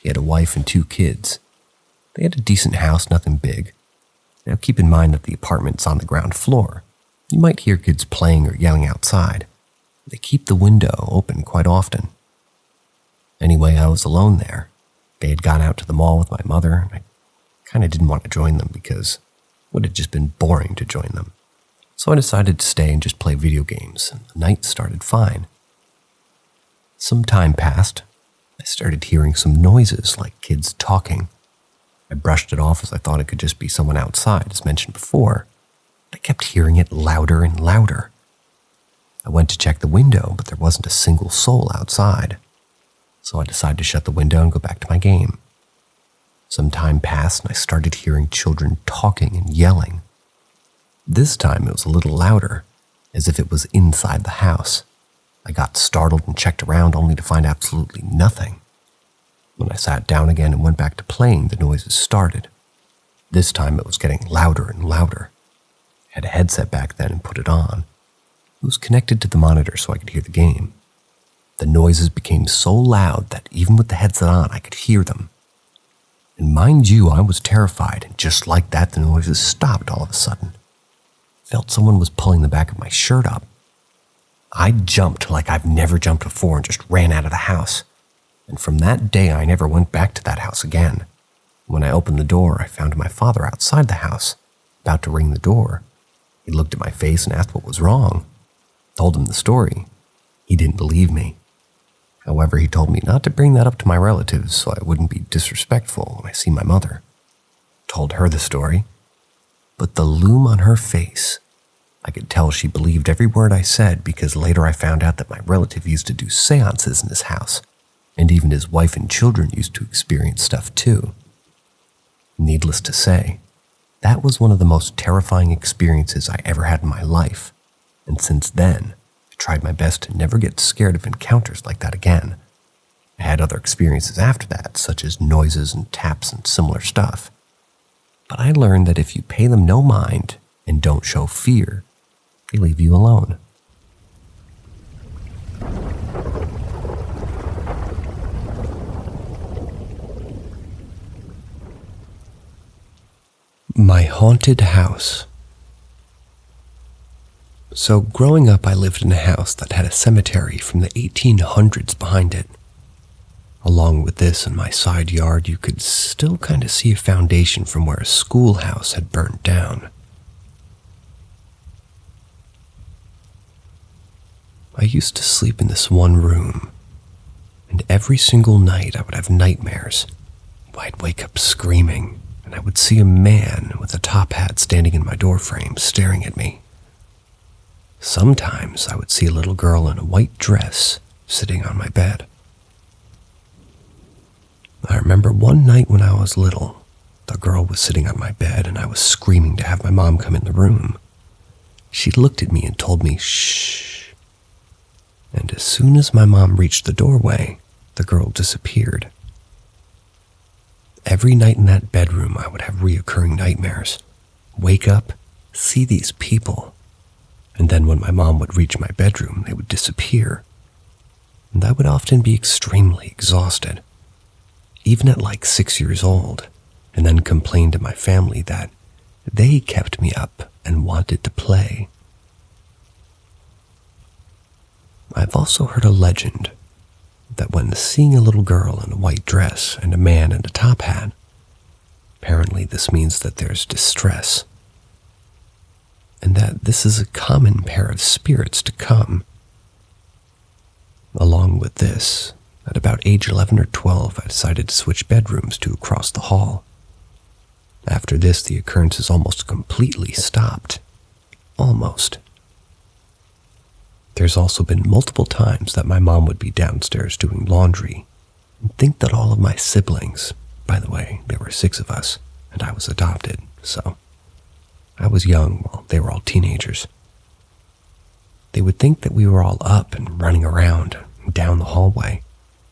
He had a wife and 2 kids. They had a decent house, nothing big. Now keep in mind that the apartment's on the ground floor. You might hear kids playing or yelling outside. They keep the window open quite often. Anyway, I was alone there. They had gone out to the mall with my mother, and I kind of didn't want to join them because it would have just been boring to join them. So I decided to stay and just play video games, and the night started fine. Some time passed. I started hearing some noises like kids talking. I brushed it off as I thought it could just be someone outside, as mentioned before. I kept hearing it louder and louder. I went to check the window, but there wasn't a single soul outside. So I decided to shut the window and go back to my game. Some time passed and I started hearing children talking and yelling. This time it was a little louder, as if it was inside the house. I got startled and checked around only to find absolutely nothing. When I sat down again and went back to playing, the noises started. This time it was getting louder and louder. I had a headset back then and put it on. It was connected to the monitor so I could hear the game. The noises became so loud that even with the headset on, I could hear them. And mind you, I was terrified, and just like that, the noises stopped all of a sudden. Felt someone was pulling the back of my shirt up. I jumped like I've never jumped before and just ran out of the house. And from that day, I never went back to that house again. When I opened the door, I found my father outside the house, about to ring the door. He looked at my face and asked what was wrong. Told him the story. He didn't believe me. However, he told me not to bring that up to my relatives so I wouldn't be disrespectful when I see my mother. Told her the story. But the loom on her face, I could tell she believed every word I said because later I found out that my relative used to do seances in his house, and even his wife and children used to experience stuff too. Needless to say, that was one of the most terrifying experiences I ever had in my life, and since then, I tried my best to never get scared of encounters like that again. I had other experiences after that, such as noises and taps and similar stuff. But I learned that if you pay them no mind and don't show fear, they leave you alone. My haunted house. So growing up, I lived in a house that had a cemetery from the 1800s behind it. Along with this, in my side yard, you could still kind of see a foundation from where a schoolhouse had burnt down. I used to sleep in this one room, and every single night I would have nightmares. I'd wake up screaming, and I would see a man with a top hat standing in my doorframe staring at me. Sometimes I would see a little girl in a white dress sitting on my bed. I remember one night when I was little, the girl was sitting on my bed and I was screaming to have my mom come in the room. She looked at me and told me, "Shh." And as soon as my mom reached the doorway, the girl disappeared. Every night in that bedroom, I would have reoccurring nightmares. Wake up, see these people, and then when my mom would reach my bedroom, they would disappear. And I would often be extremely exhausted, even at like 6 years old, and then complain to my family that they kept me up and wanted to play. I've also heard a legend that when seeing a little girl in a white dress and a man in a top hat, apparently this means that there's distress, and that this is a common pair of spirits to come. Along with this, at about age 11 or 12, I decided to switch bedrooms to across the hall. After this, the occurrences almost completely stopped. Almost. There's also been multiple times that my mom would be downstairs doing laundry and think that all of my siblings, by the way, there were 6 of us, and I was adopted, so I was young while they were all teenagers. They would think that we were all up and running around down the hallway.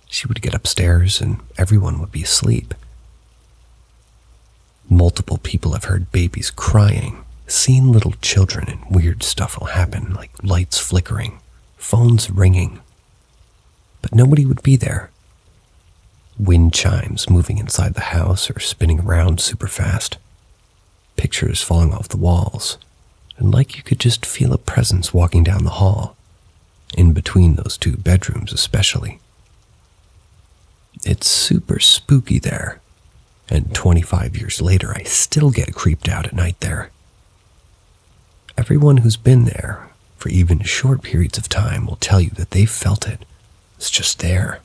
She would get upstairs and everyone would be asleep. Multiple people have heard babies crying, seen little children, and weird stuff will happen, like lights flickering, phones ringing. But nobody would be there. Wind chimes moving inside the house or spinning around super fast. Pictures falling off the walls, and like you could just feel a presence walking down the hall, in between those 2 bedrooms especially. It's super spooky there, and 25 years later I still get creeped out at night there. Everyone who's been there for even short periods of time will tell you that they felt it. It's just there.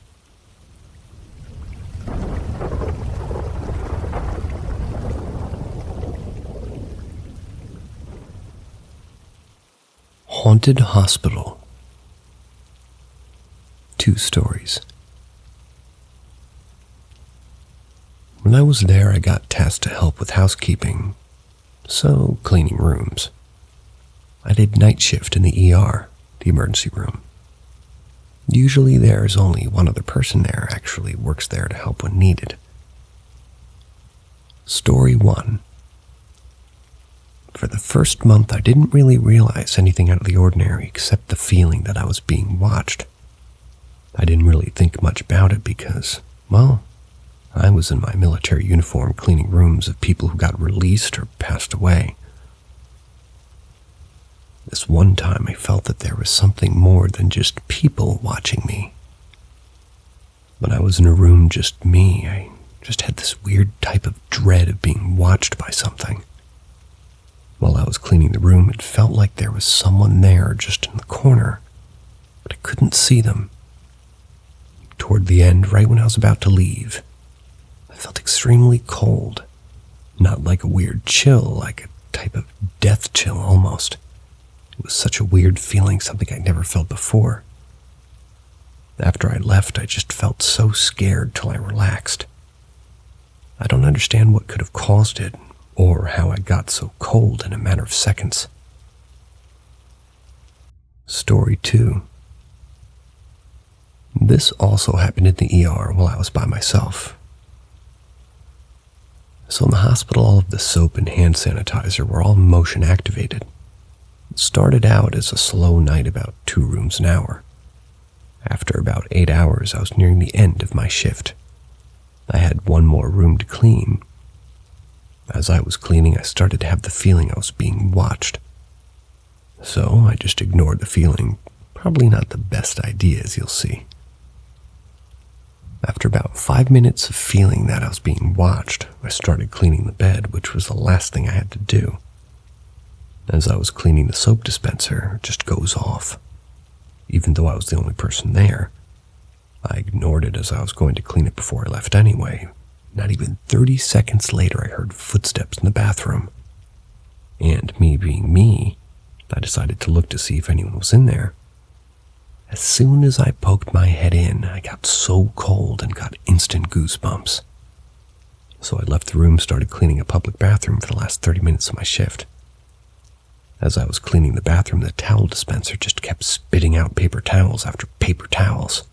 Haunted hospital. 2 stories. When I was there, I got tasked to help with housekeeping, so cleaning rooms. I did night shift in the ER, the emergency room. Usually there's only one other person there actually works there to help when needed. Story 1. For the first month, I didn't really realize anything out of the ordinary except the feeling that I was being watched. I didn't really think much about it because, well, I was in my military uniform cleaning rooms of people who got released or passed away. This one time I felt that there was something more than just people watching me. When I was in a room just me, I just had this weird type of dread of being watched by something. While I was cleaning the room, it felt like there was someone there just in the corner, but I couldn't see them. Toward the end, right when I was about to leave, I felt extremely cold. Not like a weird chill, like a type of death chill almost. It was such a weird feeling, something I'd never felt before. After I left, I just felt so scared till I relaxed. I don't understand what could have caused it, or how I got so cold in a matter of seconds. Story 2. This also happened in the ER while I was by myself. So in the hospital, all of the soap and hand sanitizer were all motion activated. It started out as a slow night, about 2 rooms an hour. After about 8 hours, I was nearing the end of my shift. I had 1 more room to clean. As I was cleaning, I started to have the feeling I was being watched. So I just ignored the feeling. Probably not the best idea, as you'll see. After about 5 minutes of feeling that I was being watched, I started cleaning the bed, which was the last thing I had to do. As I was cleaning the soap dispenser, it just goes off. Even though I was the only person there, I ignored it as I was going to clean it before I left anyway. Not even 30 seconds later, I heard footsteps in the bathroom. And me being me, I decided to look to see if anyone was in there. As soon as I poked my head in, I got so cold and got instant goosebumps. So I left the room, started cleaning a public bathroom for the last 30 minutes of my shift. As I was cleaning the bathroom, the towel dispenser just kept spitting out paper towels after paper towels.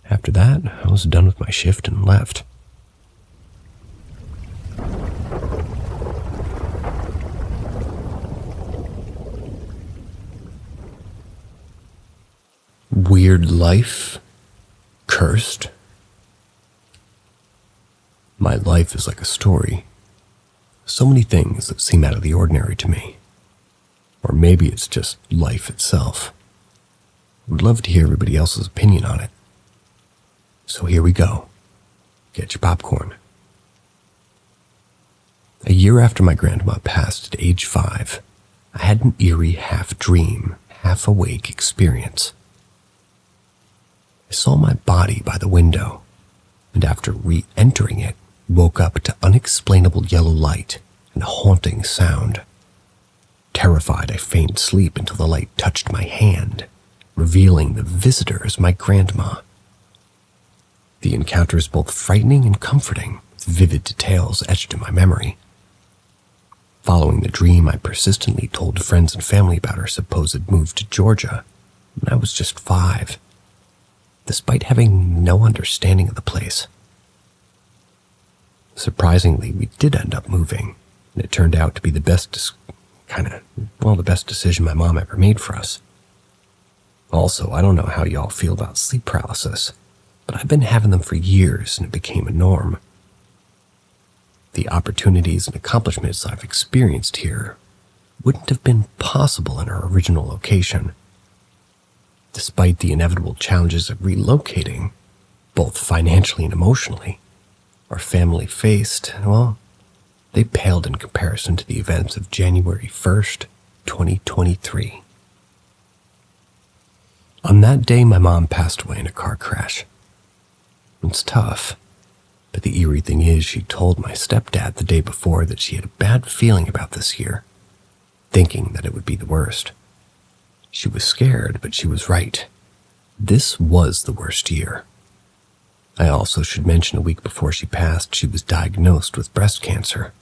After that, I was done with my shift and left. Weird life? Cursed? My life is like a story. So many things that seem out of the ordinary to me. Or maybe it's just life itself. I would love to hear everybody else's opinion on it. So here we go. Get your popcorn. A year after my grandma passed at age 5, I had an eerie half-dream, half-awake experience. I saw my body by the window, and after re-entering it, woke up to unexplainable yellow light and a haunting sound. Terrified, I feigned sleep until the light touched my hand, revealing the visitor as my grandma. The encounter is both frightening and comforting, with vivid details etched in my memory. Following the dream, I persistently told friends and family about our supposed move to Georgia when I was just 5, despite having no understanding of the place. Surprisingly, we did end up moving, and it turned out to be the best decision my mom ever made for us. Also, I don't know how y'all feel about sleep paralysis, but I've been having them for years and it became a norm. The opportunities and accomplishments I've experienced here wouldn't have been possible in our original location. Despite the inevitable challenges of relocating, both financially and emotionally, our family faced, well, they paled in comparison to the events of January 1st, 2023. On that day, my mom passed away in a car crash. It's tough, but the eerie thing is she told my stepdad the day before that she had a bad feeling about this year, thinking that it would be the worst. She was scared, but she was right. This was the worst year. I also should mention a week before she passed, she was diagnosed with breast cancer.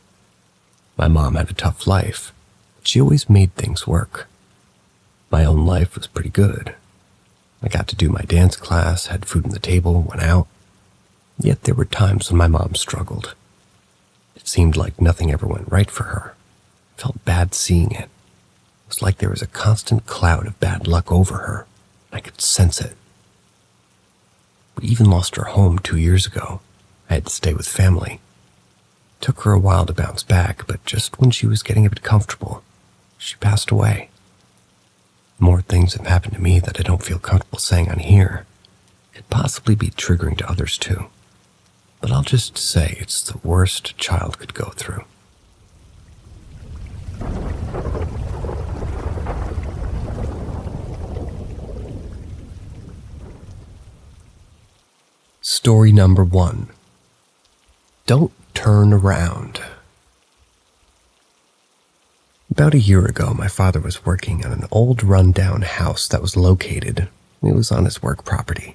My mom had a tough life, but she always made things work. My own life was pretty good. I got to do my dance class, had food on the table, went out. Yet there were times when my mom struggled. It seemed like nothing ever went right for her. I felt bad seeing it. It was like there was a constant cloud of bad luck over her. I could sense it. We even lost our home 2 years ago. I I had to stay with family. Took her a while to bounce back, but just when she was getting a bit comfortable, she passed away. More things have happened to me that I don't feel comfortable saying on here. Could possibly be triggering to others too. But I'll just say it's the worst a child could go through. Story number 1. Don't turn around. About a year ago, my father was working on an old run-down house that was located. It was on his work property.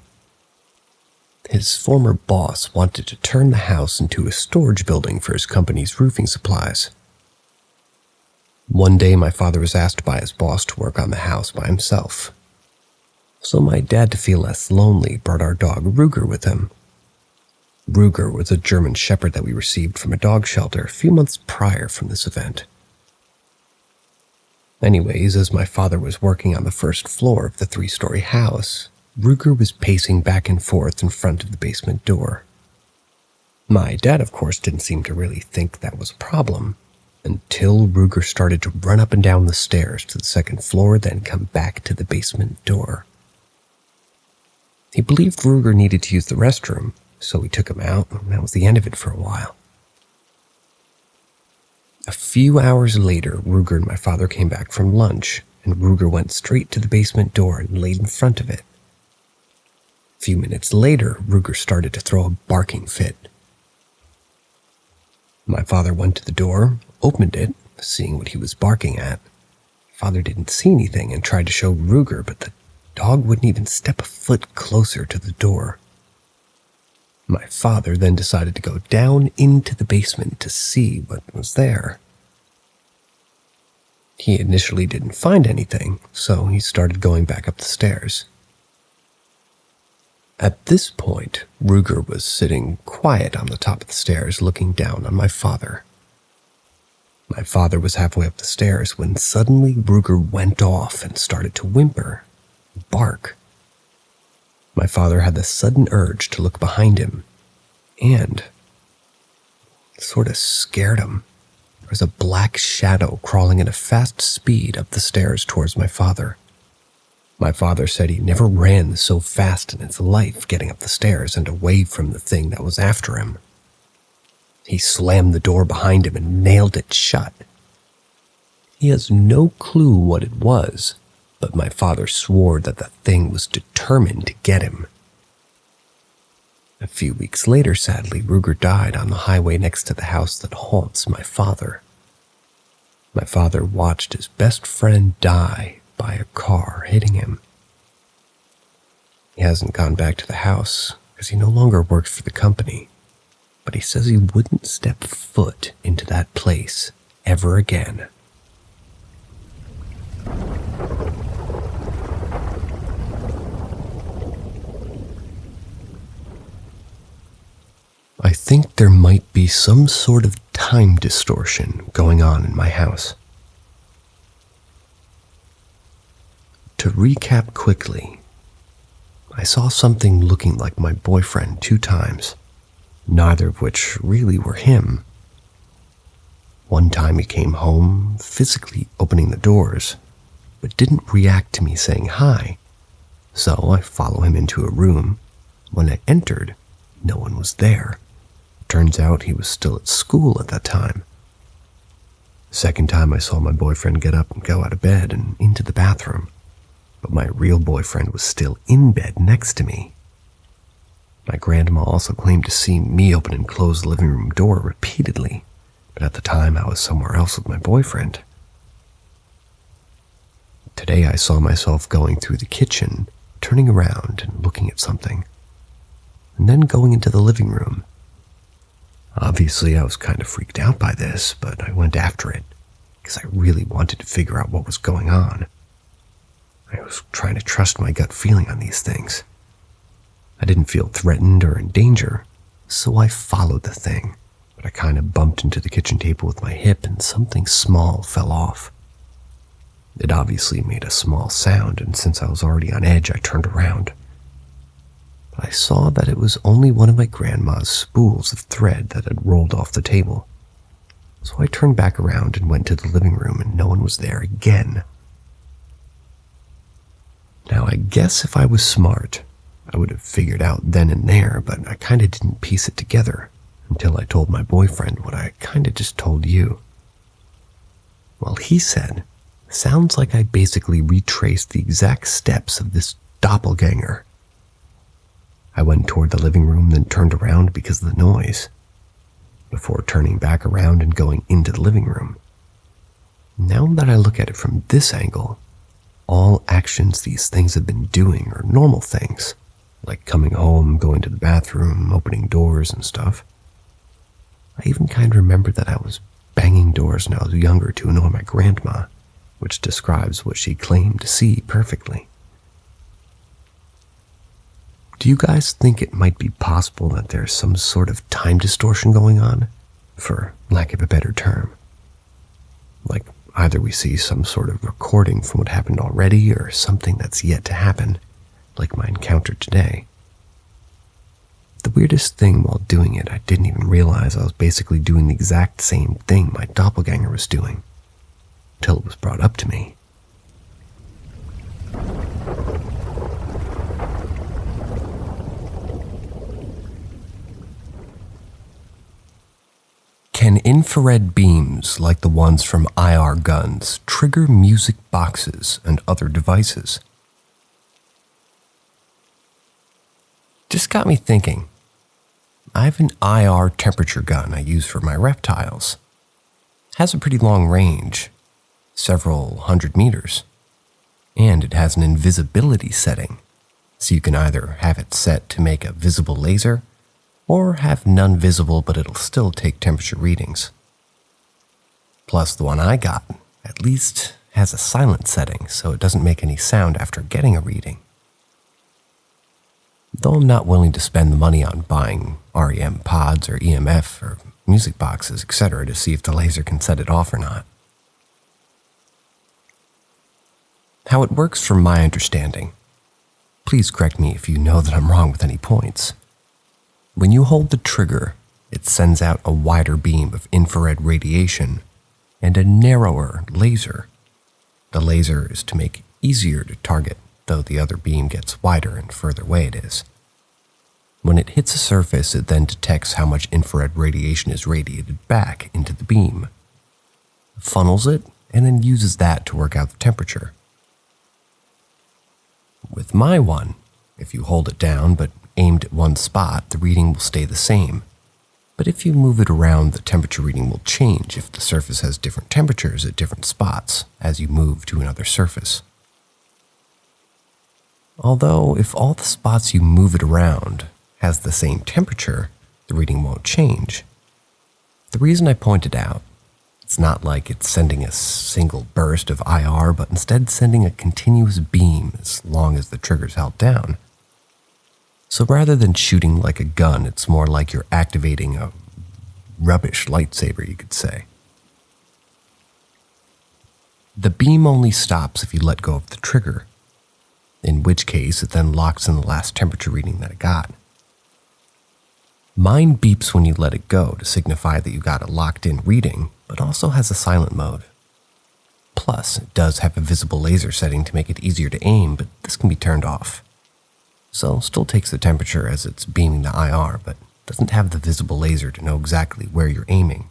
His former boss wanted to turn the house into a storage building for his company's roofing supplies. One day, my father was asked by his boss to work on the house by himself. So my dad, to feel less lonely, brought our dog Ruger with him. Ruger was a German shepherd that we received from a dog shelter a few months prior from this event. Anyways, as my father was working on the first floor of the 3-story house, Ruger was pacing back and forth in front of the basement door. My dad, of course, didn't seem to really think that was a problem, until Ruger started to run up and down the stairs to the second floor, then come back to the basement door. He believed Ruger needed to use the restroom, so we took him out, and that was the end of it for a while. A few hours later, Ruger and my father came back from lunch, and Ruger went straight to the basement door and laid in front of it. A few minutes later, Ruger started to throw a barking fit. My father went to the door, opened it, seeing what he was barking at. Father didn't see anything and tried to show Ruger, but the dog wouldn't even step a foot closer to the door. My father then decided to go down into the basement to see what was there. He initially didn't find anything, so he started going back up the stairs. At this point, Ruger was sitting quiet on the top of the stairs looking down on my father. My father was halfway up the stairs when suddenly Ruger went off and started to whimper, bark. My father had the sudden urge to look behind him, and it sort of scared him. There was a black shadow crawling at a fast speed up the stairs towards my father. My father said he never ran so fast in his life getting up the stairs and away from the thing that was after him. He slammed the door behind him and nailed it shut. He has no clue what it was, but my father swore that the thing was determined to get him. A few weeks later, sadly, Ruger died on the highway next to the house that haunts my father. My father watched his best friend die by a car hitting him. He hasn't gone back to the house because he no longer works for the company, but he says he wouldn't step foot into that place ever again. I think there might be some sort of time distortion going on in my house. To recap quickly, I saw something looking like my boyfriend 2 times, neither of which really were him. One time he came home, physically opening the doors, but didn't react to me saying hi, so I follow him into a room. When I entered, no one was there. Turns out he was still at school at that time. Second time I saw my boyfriend get up and go out of bed and into the bathroom, but my real boyfriend was still in bed next to me. My grandma also claimed to see me open and close the living room door repeatedly, but at the time I was somewhere else with my boyfriend. Today I saw myself going through the kitchen, turning around and looking at something, and then going into the living room. Obviously, I was kind of freaked out by this, but I went after it because I really wanted to figure out what was going on. I was trying to trust my gut feeling on these things. I didn't feel threatened or in danger, so I followed the thing, but I kind of bumped into the kitchen table with my hip and something small fell off. It obviously made a small sound, and since I was already on edge, I turned around. but I saw that it was only one of my grandma's spools of thread that had rolled off the table. So I turned back around and went to the living room, and no one was there again. Now, I guess if I was smart, I would have figured out then and there, but I kind of didn't piece it together until I told my boyfriend what I kind of just told you. Well, he said, sounds like I basically retraced the exact steps of this doppelganger. I went toward the living room, then turned around because of the noise, before turning back around and going into the living room. Now that I look at it from this angle, all actions these things have been doing are normal things, like coming home, going to the bathroom, opening doors and stuff. I even kind of remember that I was banging doors when I was younger to annoy my grandma, which describes what she claimed to see perfectly. Do you guys think it might be possible that there's some sort of time distortion going on, for lack of a better term? Like, either we see some sort of recording from what happened already, or something that's yet to happen, like my encounter today. The weirdest thing while doing it, I didn't even realize I was basically doing the exact same thing my doppelganger was doing, till it was brought up to me. Can infrared beams like the ones from IR guns trigger music boxes and other devices? Just got me thinking. I have an IR temperature gun I use for my reptiles. Has a pretty long range, several hundred meters, and it has an invisibility setting, so you can either have it set to make a visible laser or have none visible but it'll still take temperature readings. Plus, the one I got at least has a silent setting so it doesn't make any sound after getting a reading. Though I'm not willing to spend the money on buying REM pods or EMF or music boxes, etc. to see if the laser can set it off or not. How it works from my understanding, please correct me if you know that I'm wrong with any points. When you hold the trigger, it sends out a wider beam of infrared radiation and a narrower laser. The laser is to make it easier to target, though the other beam gets wider and further away it is. When it hits a surface, it then detects how much infrared radiation is radiated back into the beam, funnels it, and then uses that to work out the temperature. With my one, if you hold it down but aimed at one spot, the reading will stay the same. But if you move it around, the temperature reading will change if the surface has different temperatures at different spots as you move to another surface. Although, if all the spots you move it around has the same temperature, the reading won't change. The reason I pointed out, it's not like it's sending a single burst of IR, but instead sending a continuous beam as long as the trigger's held down. So rather than shooting like a gun, it's more like you're activating a rubbish lightsaber, you could say. The beam only stops if you let go of the trigger, in which case it then locks in the last temperature reading that it got. Mine beeps when you let it go to signify that you got a locked-in reading, but also has a silent mode. Plus, it does have a visible laser setting to make it easier to aim, but this can be turned off. So, still takes the temperature as it's beaming the IR, but doesn't have the visible laser to know exactly where you're aiming.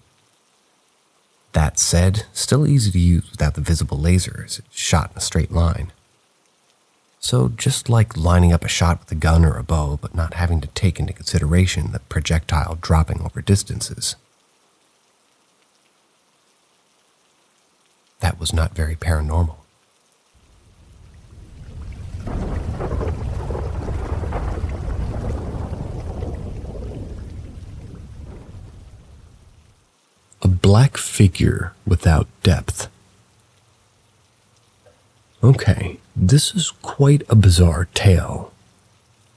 That said, still easy to use without the visible laser as it's shot in a straight line. So just like lining up a shot with a gun or a bow, but not having to take into consideration the projectile dropping over distances. That was not very paranormal. A black figure without depth. Okay, this is quite a bizarre tale.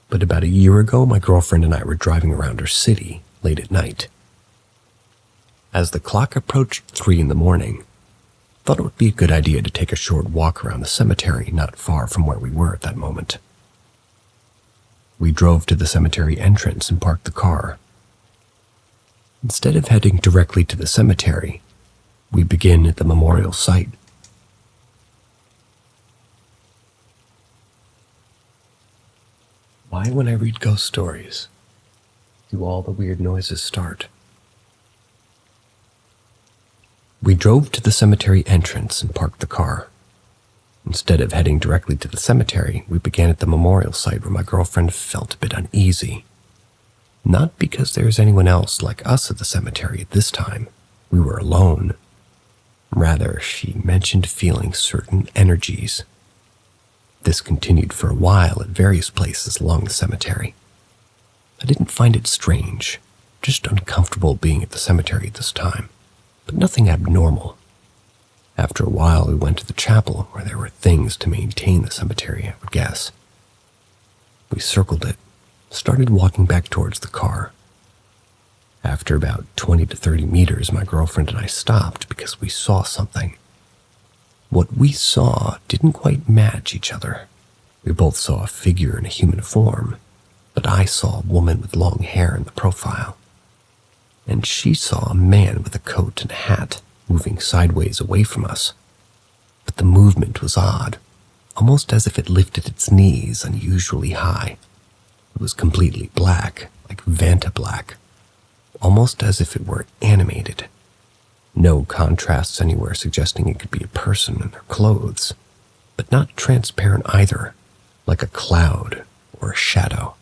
But about a year ago, my girlfriend and I were driving around our city late at night. As the clock approached 3 a.m, thought it would be a good idea to take a short walk around the cemetery not far from where we were at that moment. We drove to the cemetery entrance and parked the car. Instead of heading directly to the cemetery, we begin at the memorial site. Why, when I read ghost stories, do all the weird noises start? We drove to the cemetery entrance and parked the car. Instead of heading directly to the cemetery, we began at the memorial site where my girlfriend felt a bit uneasy. Not because there was anyone else like us at the cemetery at this time. We were alone. Rather, she mentioned feeling certain energies. This continued for a while at various places along the cemetery. I didn't find it strange, just uncomfortable being at the cemetery at this time, but nothing abnormal. After a while, we went to the chapel where there were things to maintain the cemetery, I would guess. We circled it, started walking back towards the car. After about 20 to 30 meters, my girlfriend and I stopped because we saw something. What we saw didn't quite match each other. We both saw a figure in a human form, but I saw a woman with long hair in the profile. And she saw a man with a coat and hat moving sideways away from us. But the movement was odd, almost as if it lifted its knees unusually high. It was completely black, like Vanta black, almost as if it were animated. No contrasts anywhere suggesting it could be a person in their clothes, but not transparent either, like a cloud or a shadow.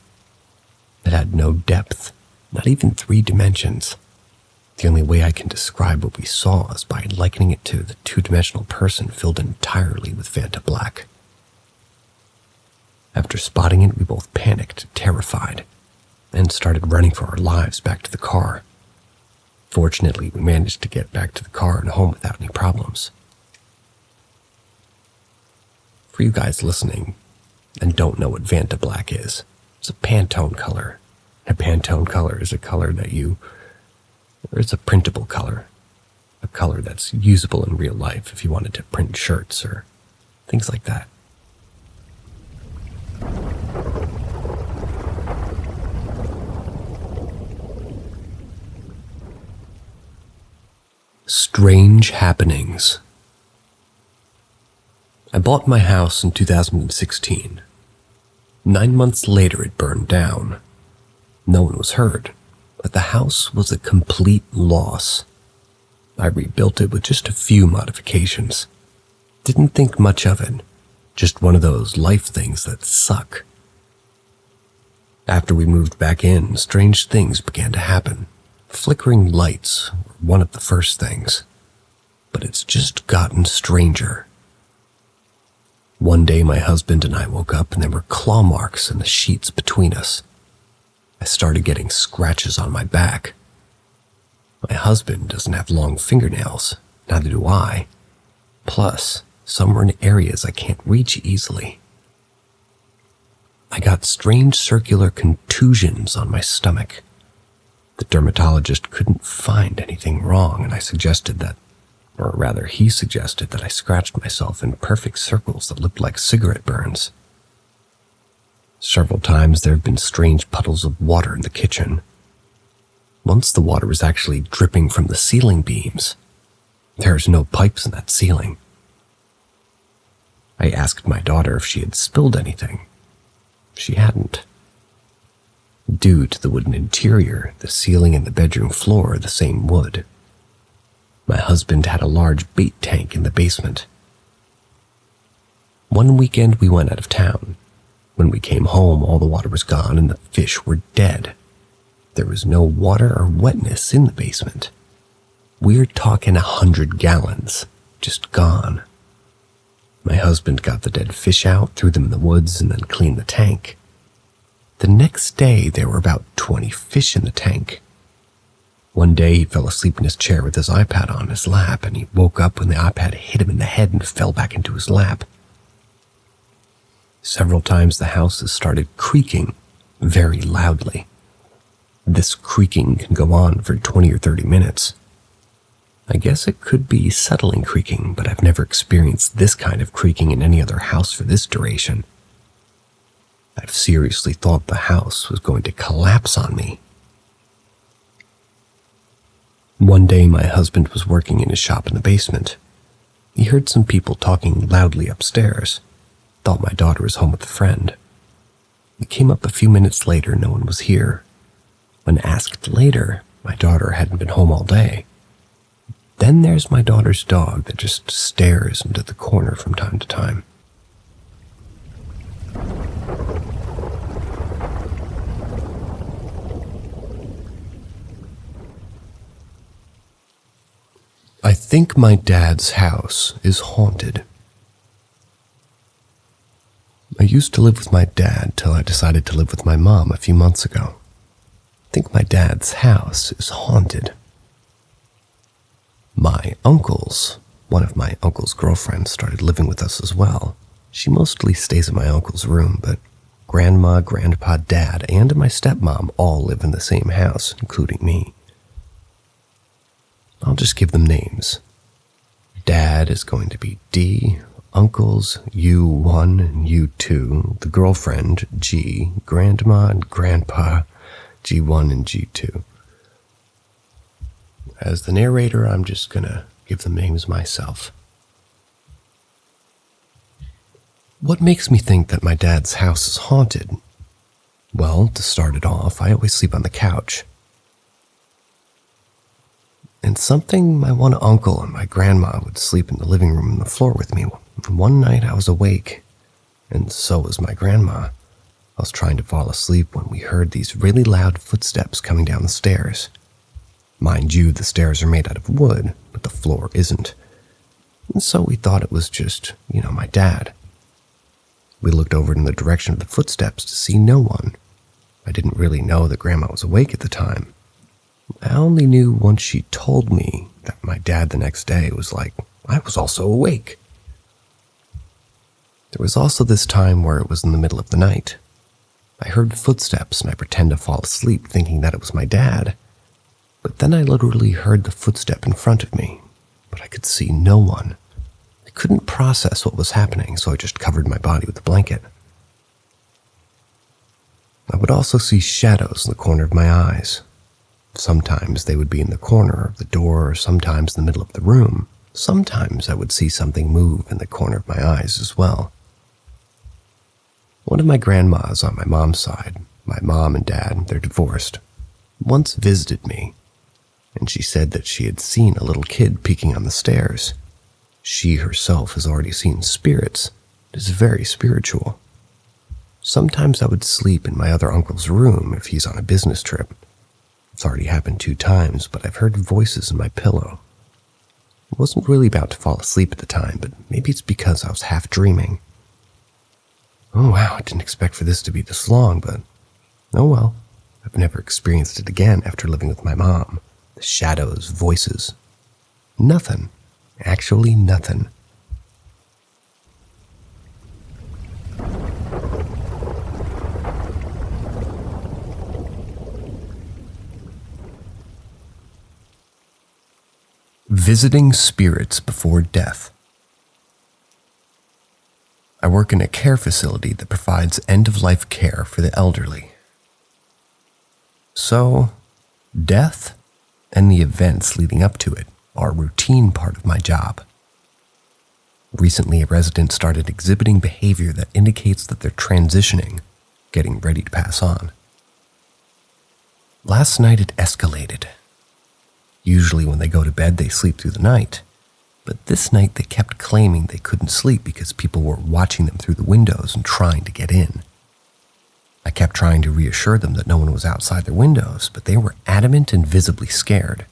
It had no depth, not even 3 dimensions. The only way I can describe what we saw is by likening it to the 2-dimensional person filled entirely with Vanta black. After spotting it, we both panicked, terrified, and started running for our lives back to the car. Fortunately, we managed to get back to the car and home without any problems. For you guys listening and don't know what Vanta black is, it's a Pantone color. A Pantone color is a color it's a printable color, a color that's usable in real life if you wanted to print shirts or things like that. Strange happenings. I bought my house in 2016. 9 months later, it burned down. No one was hurt, but the house was a complete loss. I rebuilt it with just a few modifications. Didn't think much of it, just one of those life things that suck. After we moved back in, strange things began to happen. Flickering lights were one of the first things, but it's just gotten stranger. One day my husband and I woke up and there were claw marks in the sheets between us. I started getting scratches on my back. My husband doesn't have long fingernails, neither do I. Plus, some were in areas I can't reach easily. I got strange circular contusions on my stomach. The dermatologist couldn't find anything wrong, and he suggested that I scratched myself in perfect circles that looked like cigarette burns. Several times there have been strange puddles of water in the kitchen. Once the water was actually dripping from the ceiling beams. There's no pipes in that ceiling. I asked my daughter if she had spilled anything. She hadn't. Due to the wooden interior, the ceiling and the bedroom floor are the same wood. My husband had a large bait tank in the basement. One weekend we went out of town. When we came home, all the water was gone and the fish were dead. There was no water or wetness in the basement. We're talking 100 gallons, just gone. My husband got the dead fish out, threw them in the woods, and then cleaned the tank. The next day, there were about 20 fish in the tank. One day, he fell asleep in his chair with his iPad on his lap, and he woke up when the iPad hit him in the head and fell back into his lap. Several times, the house has started creaking very loudly. This creaking can go on for 20 or 30 minutes. I guess it could be settling creaking, but I've never experienced this kind of creaking in any other house for this duration. I've seriously thought the house was going to collapse on me. One day, my husband was working in his shop in the basement. He heard some people talking loudly upstairs. Thought my daughter was home with a friend. We came up a few minutes later, no one was here. When asked later, my daughter hadn't been home all day. Then there's my daughter's dog that just stares into the corner from time to time. I think my dad's house is haunted. I used to live with my dad till I decided to live with my mom a few months ago. I think my dad's house is haunted. My uncles, one of my uncle's girlfriends, started living with us as well. She mostly stays in my uncle's room, but Grandma, Grandpa, Dad, and my stepmom all live in the same house, including me. I'll just give them names. Dad is going to be D, uncles U1 and U2, the girlfriend G, Grandma and Grandpa G1 and G2. As the narrator, I'm just gonna give them names myself. What makes me think that my dad's house is haunted? Well, to start it off, I always sleep on the couch. And something my one uncle and my grandma would sleep in the living room on the floor with me. One night I was awake, and so was my grandma. I was trying to fall asleep when we heard these really loud footsteps coming down the stairs. Mind you, the stairs are made out of wood, but the floor isn't. And so we thought it was just, my dad. We looked over in the direction of the footsteps to see no one. I didn't really know that Grandma was awake at the time. I only knew once she told me that my dad the next day was like, I was also awake. There was also this time where it was in the middle of the night. I heard footsteps and I pretended to fall asleep thinking that it was my dad. But then I literally heard the footstep in front of me, but I could see no one. I couldn't process what was happening, so I just covered my body with a blanket. I would also see shadows in the corner of my eyes. Sometimes they would be in the corner of the door, or sometimes in the middle of the room. Sometimes I would see something move in the corner of my eyes as well. One of my grandmas on my mom's side, my mom and dad, they're divorced, once visited me, and she said that she had seen a little kid peeking on the stairs. She herself has already seen spirits. It is very spiritual. Sometimes I would sleep in my other uncle's room if he's on a business trip. It's already happened 2 times, but I've heard voices in my pillow. I wasn't really about to fall asleep at the time, but maybe it's because I was half dreaming. Oh wow, I didn't expect for this to be this long, but oh well. I've never experienced it again after living with my mom. The shadows, voices. Nothing. Actually nothing. Visiting spirits before death. I work in a care facility that provides end-of-life care for the elderly. So, death and the events leading up to it are a routine part of my job. Recently, a resident started exhibiting behavior that indicates that they're transitioning, getting ready to pass on. Last night it escalated. Usually when they go to bed, they sleep through the night. But this night they kept claiming they couldn't sleep because people were watching them through the windows and trying to get in. I kept trying to reassure them that no one was outside their windows, but they were adamant and visibly scared.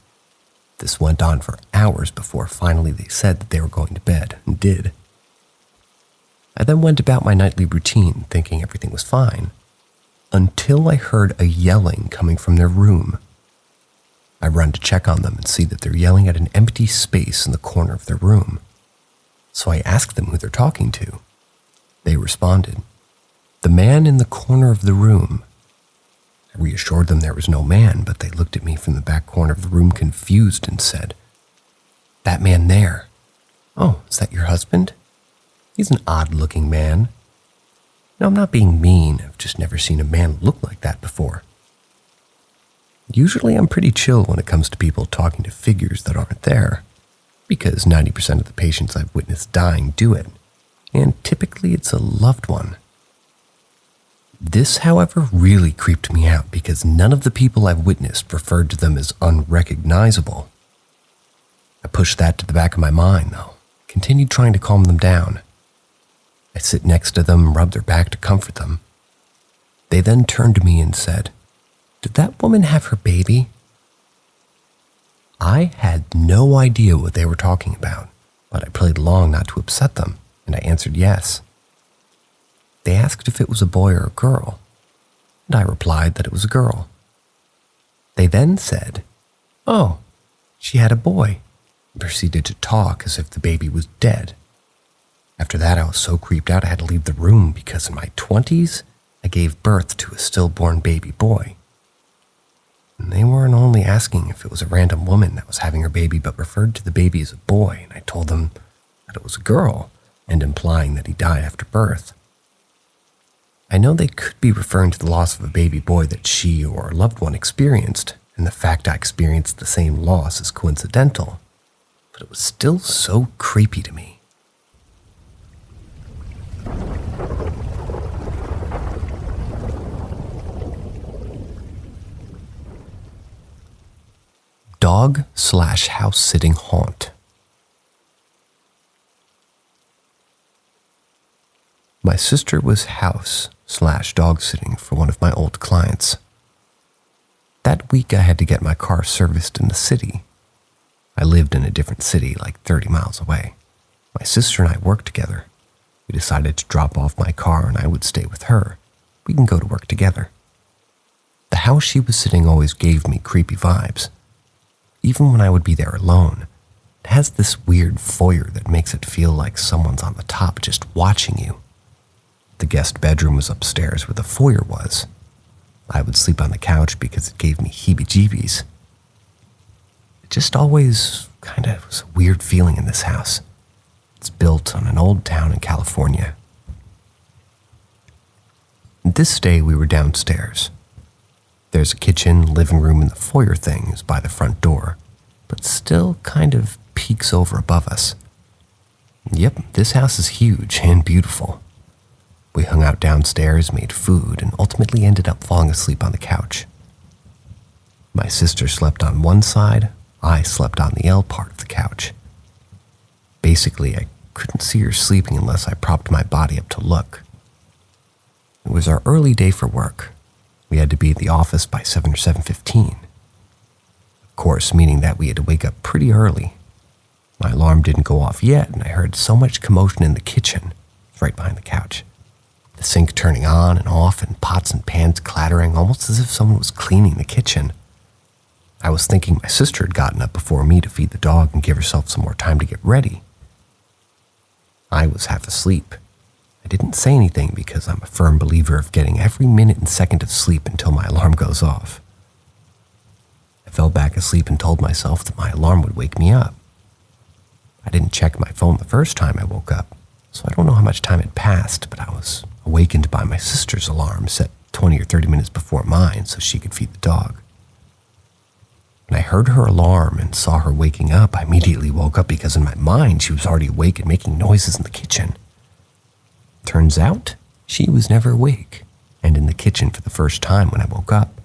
This went on for hours before finally they said that they were going to bed, and did. I then went about my nightly routine thinking everything was fine, until I heard a yelling coming from their room. I run to check on them and see that they're yelling at an empty space in the corner of their room. So I asked them who they're talking to. They responded, "The man in the corner of the room." I reassured them there was no man, but they looked at me from the back corner of the room confused and said, "That man there. Oh, is that your husband? He's an odd-looking man." Now, I'm not being mean, I've just never seen a man look like that before. Usually I'm pretty chill when it comes to people talking to figures that aren't there, because 90% of the patients I've witnessed dying do it, and typically it's a loved one. This, however, really creeped me out because none of the people I've witnessed referred to them as unrecognizable. I pushed that to the back of my mind, though, continued trying to calm them down. I sit next to them, rub their back to comfort them. They then turned to me and said, "Did that woman have her baby?" I had no idea what they were talking about, but I played along not to upset them, and I answered yes. They asked if it was a boy or a girl, and I replied that it was a girl. They then said, "Oh, she had a boy," and proceeded to talk as if the baby was dead. After that, I was so creeped out I had to leave the room because in my 20s, I gave birth to a stillborn baby boy. And they weren't only asking if it was a random woman that was having her baby, but referred to the baby as a boy, and I told them that it was a girl, and implying that he died after birth. I know they could be referring to the loss of a baby boy that she or a loved one experienced, and the fact I experienced the same loss is coincidental, but it was still so creepy to me. Dog/house sitting haunt. My sister was house/dog sitting for one of my old clients. That week I had to get my car serviced in the city. I lived in a different city like 30 miles away. My sister and I worked together. We decided to drop off my car and I would stay with her. We can go to work together. The house she was sitting always gave me creepy vibes. Even when I would be there alone, it has this weird foyer that makes it feel like someone's on the top just watching you. The guest bedroom was upstairs where the foyer was. I would sleep on the couch because it gave me heebie-jeebies. It just always kind of was a weird feeling in this house. It's built on an old town in California. This day we were downstairs. There's a kitchen, living room, and the foyer thing is by the front door, but still kind of peeks over above us. Yep, this house is huge and beautiful. We hung out downstairs, made food, and ultimately ended up falling asleep on the couch. My sister slept on one side, I slept on the L part of the couch. Basically, I couldn't see her sleeping unless I propped my body up to look. It was our early day for work. We had to be at the office by 7 or 7:15. Of course, meaning that we had to wake up pretty early. My alarm didn't go off yet, and I heard so much commotion in the kitchen, right behind the couch. The sink turning on and off, and pots and pans clattering, almost as if someone was cleaning the kitchen. I was thinking my sister had gotten up before me to feed the dog and give herself some more time to get ready. I was half asleep. I didn't say anything because I'm a firm believer of getting every minute and second of sleep until my alarm goes off. I fell back asleep and told myself that my alarm would wake me up. I didn't check my phone the first time I woke up, so I don't know how much time had passed, but I was awakened by my sister's alarm set 20 or 30 minutes before mine so she could feed the dog. When I heard her alarm and saw her waking up, I immediately woke up because in my mind she was already awake and making noises in the kitchen. Turns out, she was never awake and in the kitchen for the first time when I woke up.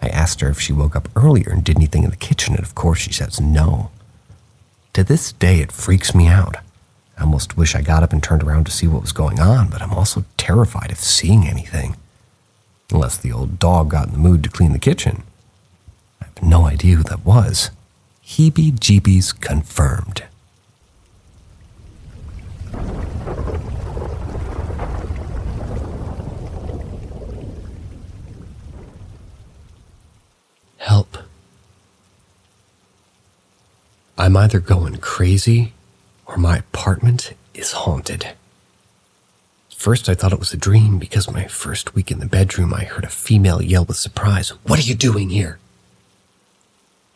I asked her if she woke up earlier and did anything in the kitchen, and of course she says no. To this day, it freaks me out. I almost wish I got up and turned around to see what was going on, but I'm also terrified of seeing anything. Unless the old dog got in the mood to clean the kitchen. I have no idea who that was. Heebie-jeebies confirmed. Help. I'm either going crazy or my apartment is haunted. First, I thought it was a dream because my first week in the bedroom, I heard a female yell with surprise, "What are you doing here?"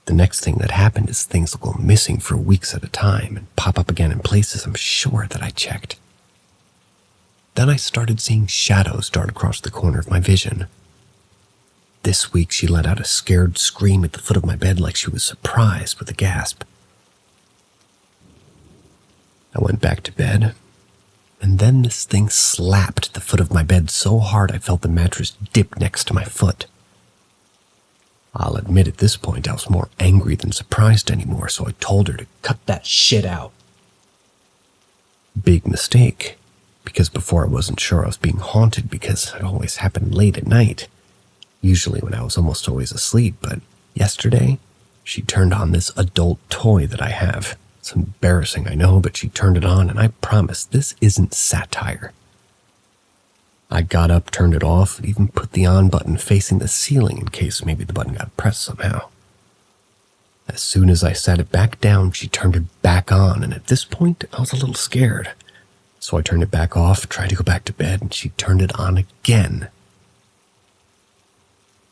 The next thing that happened is things will go missing for weeks at a time and pop up again in places I'm sure that I checked. Then I started seeing shadows dart across the corner of my vision. This week she let out a scared scream at the foot of my bed like she was surprised with a gasp. I went back to bed, and then this thing slapped at the foot of my bed so hard I felt the mattress dip next to my foot. I'll admit at this point I was more angry than surprised anymore, so I told her to cut that shit out. Big mistake, because before I wasn't sure I was being haunted because it always happened late at night, usually when I was almost always asleep, but yesterday she turned on this adult toy that I have. It's embarrassing, I know, but she turned it on, and I promise this isn't satire. I got up, turned it off, and even put the on button facing the ceiling in case maybe the button got pressed somehow. As soon as I sat it back down, she turned it back on, and at this point, I was a little scared. So I turned it back off, tried to go back to bed, and she turned it on again.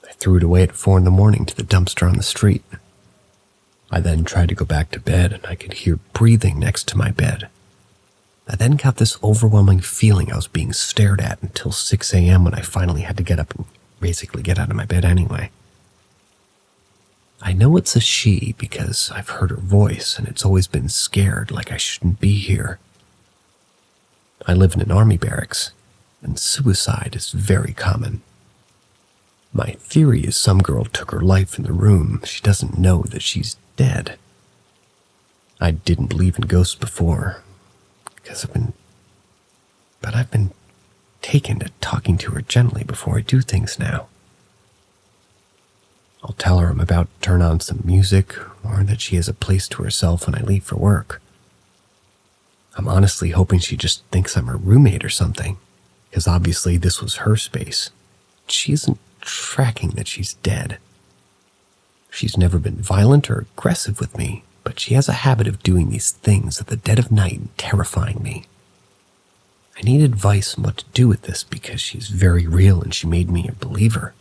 I threw it away at 4 a.m. to the dumpster on the street. I then tried to go back to bed, and I could hear breathing next to my bed. I then got this overwhelming feeling I was being stared at until 6 a.m. when I finally had to get up and basically get out of my bed anyway. I know it's a she because I've heard her voice, and it's always been scared like I shouldn't be here. I live in an army barracks, and suicide is very common. My theory is some girl took her life in the room. She doesn't know that she's dead. I didn't believe in ghosts before, because I've been taken to talking to her gently before I do things now. I'll tell her I'm about to turn on some music, or that she has a place to herself when I leave for work. I'm honestly hoping she just thinks I'm her roommate or something, because obviously this was her space. She isn't tracking that she's dead. She's never been violent or aggressive with me, but she has a habit of doing these things at the dead of night and terrifying me. I need advice on what to do with this because she's very real and she made me a believer,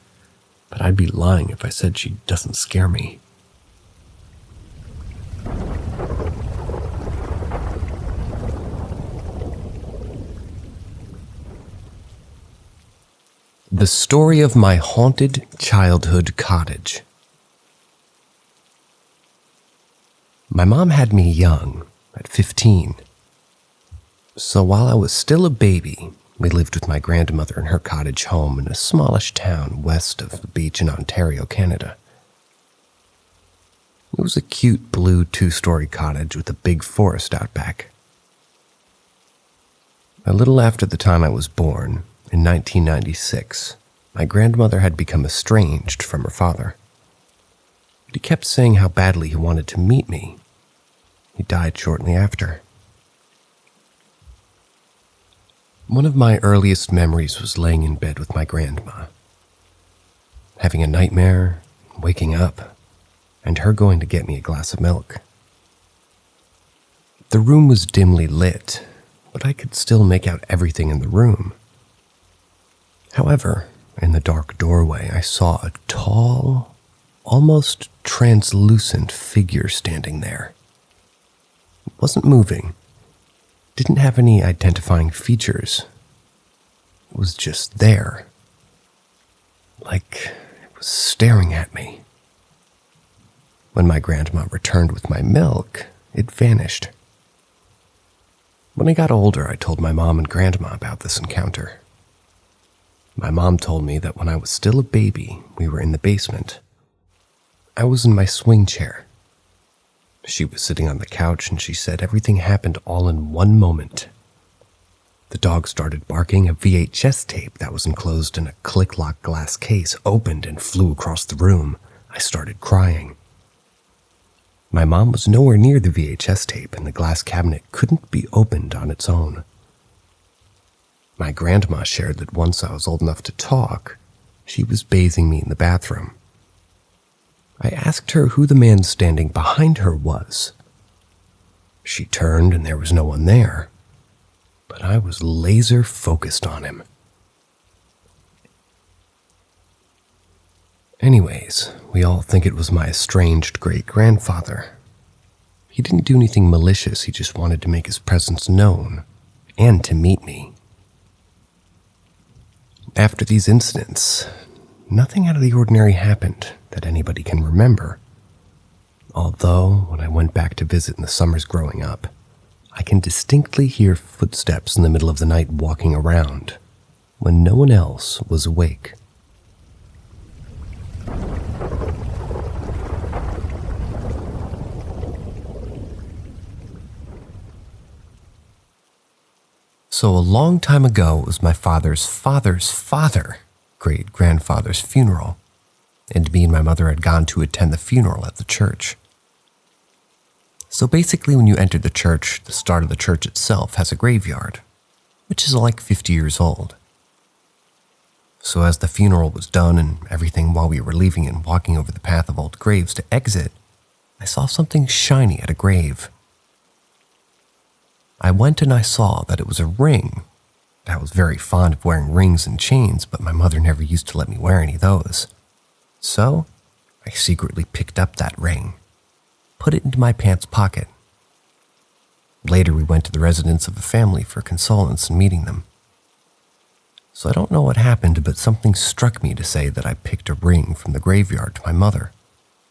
but I'd be lying if I said she doesn't scare me. The story of my haunted childhood cottage. My mom had me young, at 15. So while I was still a baby, we lived with my grandmother in her cottage home in a smallish town west of the beach in Ontario, Canada. It was a cute blue 2-story cottage with a big forest out back. A little after the time I was born, in 1996, my grandmother had become estranged from her father. But he kept saying how badly he wanted to meet me. He died shortly after. One of my earliest memories was laying in bed with my grandma, having a nightmare, waking up, and her going to get me a glass of milk. The room was dimly lit, but I could still make out everything in the room. However, in the dark doorway, I saw a tall, almost translucent figure standing there. It wasn't moving, didn't have any identifying features. It was just there, like it was staring at me. When my grandma returned with my milk, it vanished. When I got older, I told my mom and grandma about this encounter. My mom told me that when I was still a baby, we were in the basement. I was in my swing chair. She was sitting on the couch and she said everything happened all in one moment. The dog started barking, a VHS tape that was enclosed in a click-lock glass case opened and flew across the room. I started crying. My mom was nowhere near the VHS tape and the glass cabinet couldn't be opened on its own. My grandma shared that once I was old enough to talk, she was bathing me in the bathroom. I asked her who the man standing behind her was. She turned and there was no one there, but I was laser focused on him. Anyways, we all think it was my estranged great-grandfather. He didn't do anything malicious, he just wanted to make his presence known, and to meet me. after these incidents, nothing out of the ordinary happened that anybody can remember. Although, when I went back to visit in the summers growing up, I can distinctly hear footsteps in the middle of the night walking around when no one else was awake. So a long time ago, it was my father's great-grandfather's funeral, and me and my mother had gone to attend the funeral at the church. So basically, when you enter the church, the start of the church itself has a graveyard, which is like 50 years old. So as the funeral was done and everything, while we were leaving and walking over the path of old graves to exit, I saw something shiny at a grave. I went and I saw that it was a ring. I was very fond of wearing rings and chains, but my mother never used to let me wear any of those. So I secretly picked up that ring, put it into my pants pocket. Later, we went to the residence of a family for condolence and meeting them. So I don't know what happened, but something struck me to say that I picked a ring from the graveyard to my mother.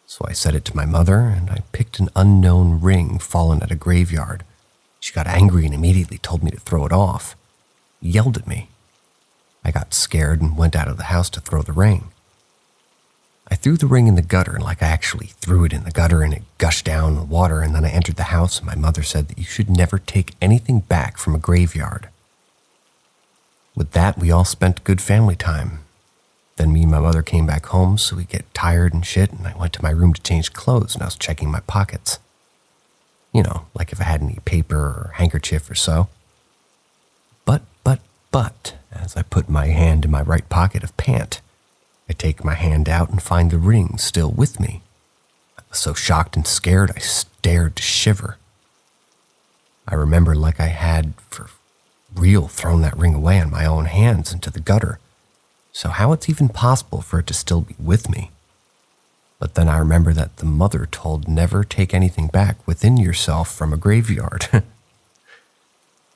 So I said it to my mother, and I picked an unknown ring fallen at a graveyard. She got angry and immediately told me to throw it off, yelled at me. I got scared and went out of the house to throw the ring. I threw the ring in the gutter, like I actually threw it in the gutter, and it gushed down the water, and then I entered the house and my mother said that you should never take anything back from a graveyard. With that, we all spent good family time. Then me and my mother came back home, so we get tired and shit, and I went to my room to change clothes, and I was checking my pockets. You know, like if I had any paper or handkerchief or so. But, as I put my hand in my right pocket of pant, I take my hand out and find the ring still with me. I was so shocked and scared, I stared to shiver. I remember like I had, for real, thrown that ring away on my own hands into the gutter. So how it's even possible for it to still be with me? But then I remember that the mother told never take anything back within yourself from a graveyard.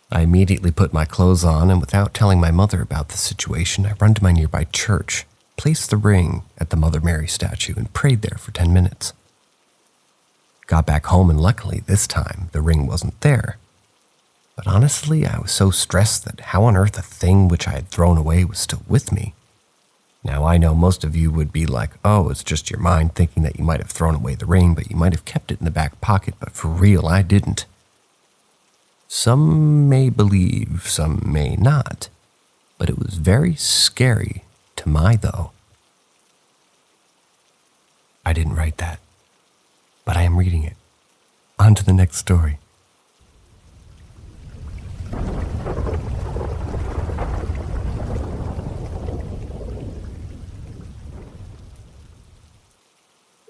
I immediately put my clothes on, and without telling my mother about the situation, I run to my nearby church, placed the ring at the Mother Mary statue, and prayed there for 10 minutes. Got back home, and luckily this time the ring wasn't there. But honestly, I was so stressed that how on earth a thing which I had thrown away was still with me. Now I know most of you would be like, oh, it's just your mind thinking that you might have thrown away the ring, but you might have kept it in the back pocket, but for real, I didn't. Some may believe, some may not, but it was very scary to my though. I didn't write that, but I am reading it. On to the next story.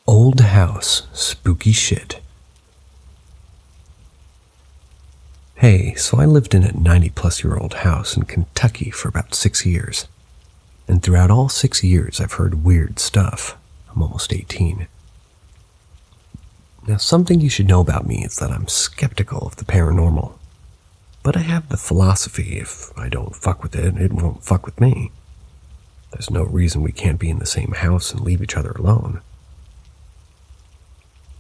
Old house, spooky shit. Hey, so I lived in a 90-plus-year-old house in Kentucky for about 6 years. And throughout all 6 years, I've heard weird stuff. I'm almost 18. Now, something you should know about me is that I'm skeptical of the paranormal. But I have the philosophy, if I don't fuck with it, it won't fuck with me. There's no reason we can't be in the same house and leave each other alone.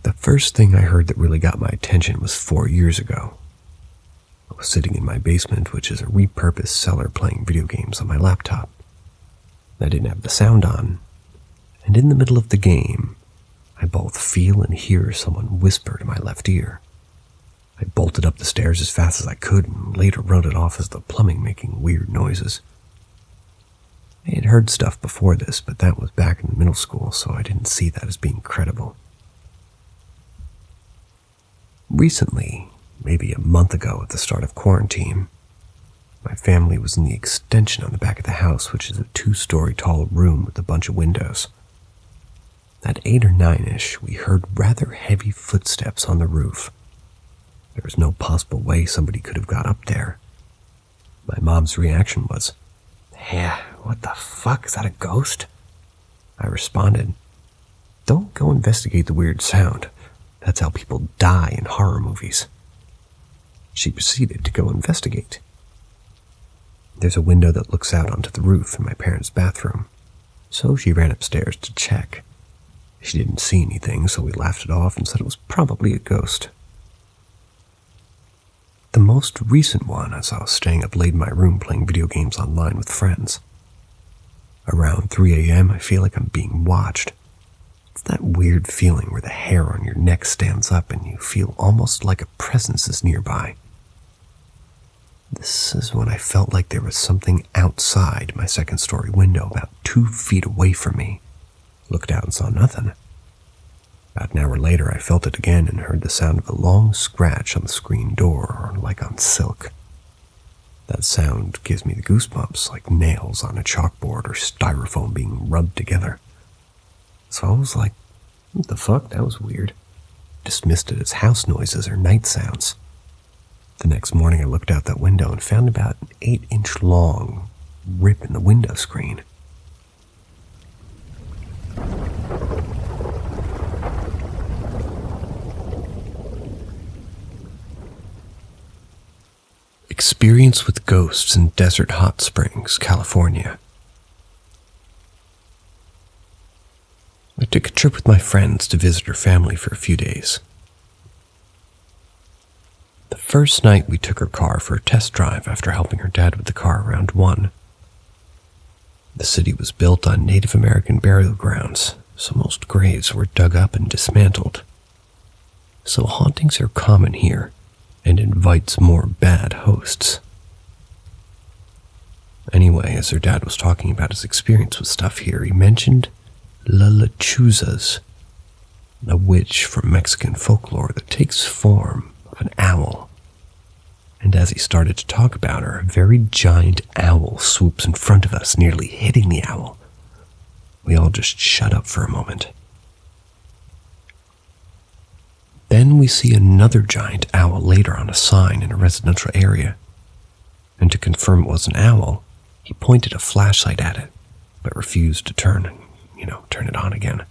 The first thing I heard that really got my attention was 4 years ago. I was sitting in my basement, which is a repurposed cellar, playing video games on my laptop. I didn't have the sound on, and in the middle of the game, I both feel and hear someone whisper to my left ear. I bolted up the stairs as fast as I could and later wrote it off as the plumbing making weird noises. I had heard stuff before this, but that was back in middle school, so I didn't see that as being credible. Recently, maybe a month ago at the start of quarantine, my family was in the extension on the back of the house, which is a 2-story tall room with a bunch of windows. At 8 or 9-ish, we heard rather heavy footsteps on the roof. There was no possible way somebody could have got up there. My mom's reaction was, "Yeah, what the fuck, is that a ghost?" I responded, "Don't go investigate the weird sound. That's how people die in horror movies." She proceeded to go investigate. There's a window that looks out onto the roof in my parents' bathroom, so she ran upstairs to check. She didn't see anything, so we laughed it off and said it was probably a ghost. The most recent one, as I was staying up late in my room playing video games online with friends. Around 3 a.m., I feel like I'm being watched. It's that weird feeling where the hair on your neck stands up and you feel almost like a presence is nearby. This is when I felt like there was something outside my second-story window about 2 feet away from me. Looked out and saw nothing. About an hour later, I felt it again and heard the sound of a long scratch on the screen door, like on silk. That sound gives me the goosebumps, like nails on a chalkboard or styrofoam being rubbed together. So I was like, what the fuck? That was weird. Dismissed it as house noises or night sounds. The next morning I looked out that window and found about an 8-inch long rip in the window screen. Experience with ghosts in Desert Hot Springs, California. I took a trip with my friends to visit her family for a few days. The first night we took her car for a test drive after helping her dad with the car around 1. The city was built on Native American burial grounds, so most graves were dug up and dismantled. So hauntings are common here and invites more bad hosts. Anyway, as her dad was talking about his experience with stuff here, he mentioned La Lechuzas, a witch from Mexican folklore that takes form of an owl. And as he started to talk about her, a very giant owl swoops in front of us, nearly hitting the owl. We all just shut up for a moment. Then we see another giant owl later on a sign in a residential area. And to confirm it was an owl, he pointed a flashlight at it, but refused to turn it on again.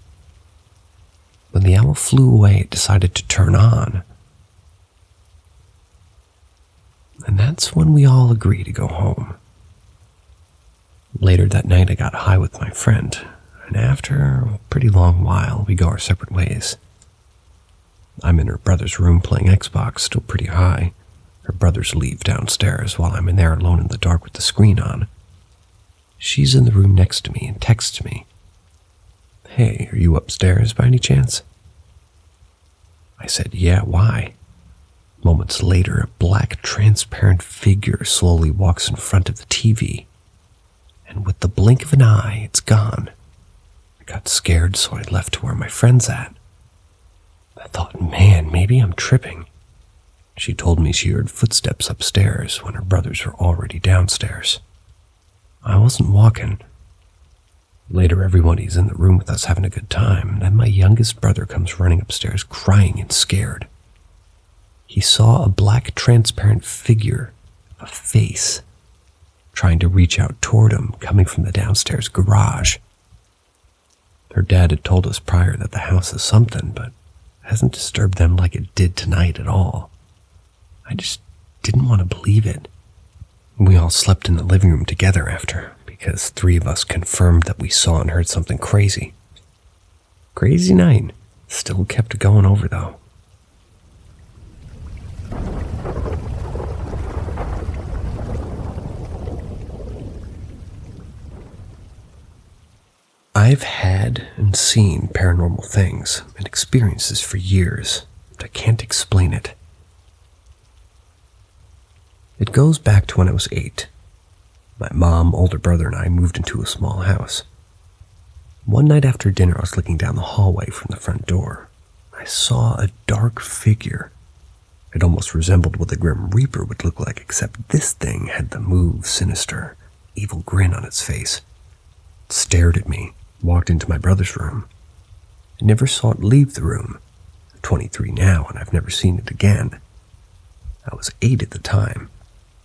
When the owl flew away, it decided to turn on. And that's when we all agreed to go home. Later that night, I got high with my friend, and after a pretty long while, we go our separate ways. I'm in her brother's room playing Xbox, still pretty high. Her brothers leave downstairs while I'm in there alone in the dark with the screen on. She's in the room next to me and texts me, "Hey, are you upstairs by any chance?" I said, "Yeah, why?" Moments later, a black transparent figure slowly walks in front of the TV. And with the blink of an eye, it's gone. I got scared, so I left to where my friend's at. I thought, man, maybe I'm tripping. She told me she heard footsteps upstairs when her brothers were already downstairs. I wasn't walking. Later, everybody's in the room with us having a good time, and then my youngest brother comes running upstairs crying and scared. He saw a black transparent figure, a face, trying to reach out toward him, coming from the downstairs garage. Her dad had told us prior that the house is something, but hasn't disturbed them like it did tonight at all. I just didn't want to believe it. We all slept in the living room together after, because 3 of us confirmed that we saw and heard something crazy. Crazy night. Still kept going over, though. I've had and seen paranormal things and experiences for years, but I can't explain it. It goes back to when I was 8. My mom, older brother, and I moved into a small house. One night after dinner, I was looking down the hallway from the front door. I saw a dark figure. It almost resembled what the Grim Reaper would look like, except this thing had the move, sinister, evil grin on its face. It stared at me, walked into my brother's room. I never saw it leave the room. I'm 23 now, and I've never seen it again. I was 8 at the time.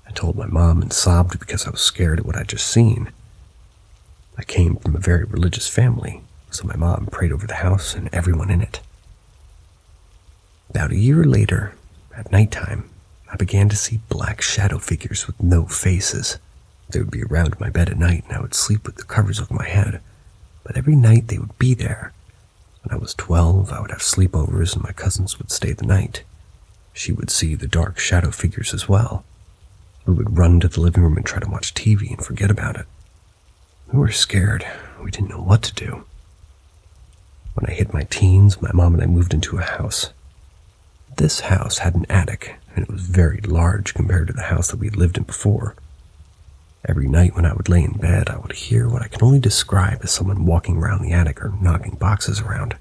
I told my mom and sobbed because I was scared at what I'd just seen. I came from a very religious family, so my mom prayed over the house and everyone in it. About a year later, at nighttime, I began to see black shadow figures with no faces, They would be around my bed at night, and I would sleep with the covers over my head. But every night they would be there. When I was 12, I would have sleepovers, and my cousins would stay the night. She would see the dark shadow figures as well. We would run to the living room and try to watch TV and forget about it. We were scared. We didn't know what to do. When I hit my teens, my mom and I moved into a house. This house had an attic, and it was very large compared to the house that we had lived in before. Every night when I would lay in bed, I would hear what I can only describe as someone walking around the attic or knocking boxes around.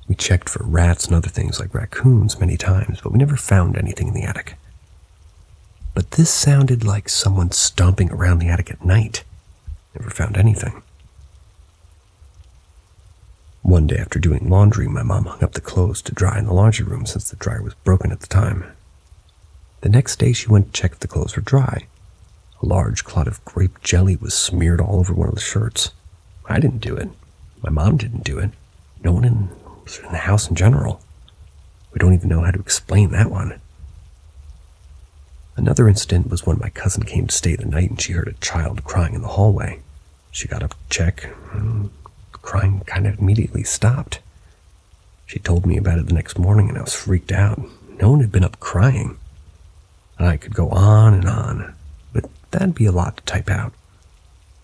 We checked for rats and other things like raccoons many times, but we never found anything in the attic. But this sounded like someone stomping around the attic at night. Never found anything. One day after doing laundry, my mom hung up the clothes to dry in the laundry room since the dryer was broken at the time. The next day she went to check if the clothes were dry. A large clot of grape jelly was smeared all over one of the shirts. I didn't do it. My mom didn't do it. No one in the house in general. We don't even know how to explain that one. Another incident was when my cousin came to stay the night and she heard a child crying in the hallway. She got up to check, and the crying kind of immediately stopped. She told me about it the next morning and I was freaked out. No one had been up crying. I could go on and on, but that'd be a lot to type out.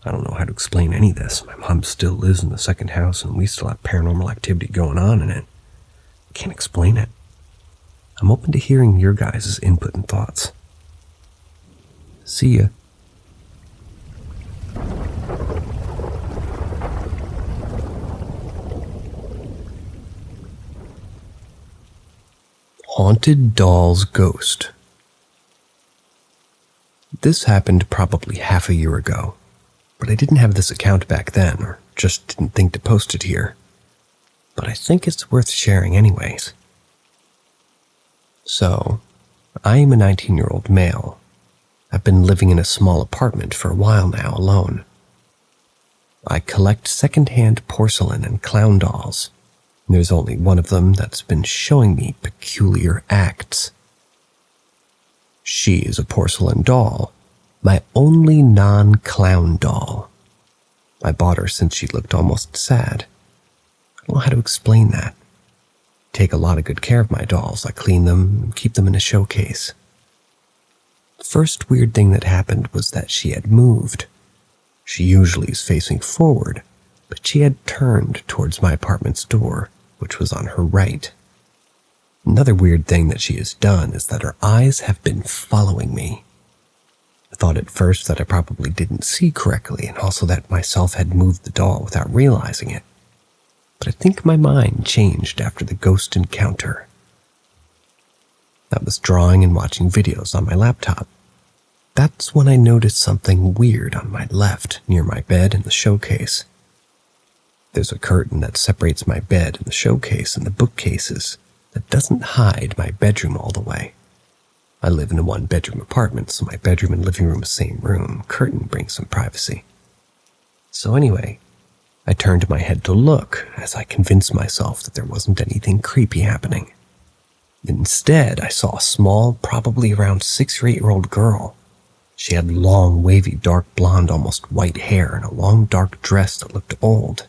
I don't know how to explain any of this. My mom still lives in the second house and we still have paranormal activity going on in it. I can't explain it. I'm open to hearing your guys' input and thoughts. See ya. Haunted Doll's Ghost. This happened probably half a year ago, but I didn't have this account back then, or just didn't think to post it here. But I think it's worth sharing anyways. So, I am a 19-year-old male. I've been living in a small apartment for a while now alone. I collect second-hand porcelain and clown dolls. There's only one of them that's been showing me peculiar acts. She is a porcelain doll, my only non-clown doll. I bought her since she looked almost sad. I don't know how to explain that. I take a lot of good care of my dolls. I clean them and keep them in a showcase. The first weird thing that happened was that she had moved. She usually is facing forward, but she had turned towards my apartment's door, which was on her right. Another weird thing that she has done is that her eyes have been following me. I thought at first that I probably didn't see correctly and also that myself had moved the doll without realizing it. But I think my mind changed after the ghost encounter. I was drawing and watching videos on my laptop. That's when I noticed something weird on my left near my bed in the showcase. There's a curtain that separates my bed and the showcase and the bookcases that doesn't hide my bedroom all the way. I live in a one-bedroom apartment, so my bedroom and living room is the same room. Curtain brings some privacy. So anyway, I turned my head to look as I convinced myself that there wasn't anything creepy happening. Instead, I saw a small, probably around 6 or 8-year-old girl. She had long, wavy, dark blonde, almost white hair and a long, dark dress that looked old.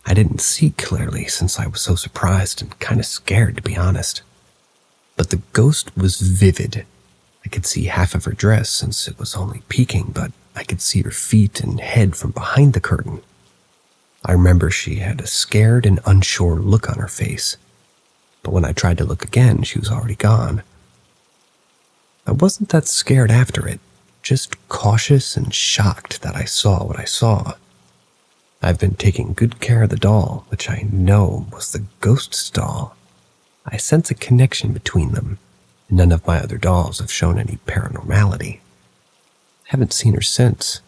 I didn't see clearly since I was so surprised and kind of scared, to be honest. But the ghost was vivid. I could see half of her dress since it was only peeking, but I could see her feet and head from behind the curtain. I remember she had a scared and unsure look on her face, but when I tried to look again, she was already gone. I wasn't that scared after it, just cautious and shocked that I saw what I saw. I've been taking good care of the doll, which I know was the ghost's doll. I sense a connection between them, and none of my other dolls have shown any paranormality. I haven't seen her since.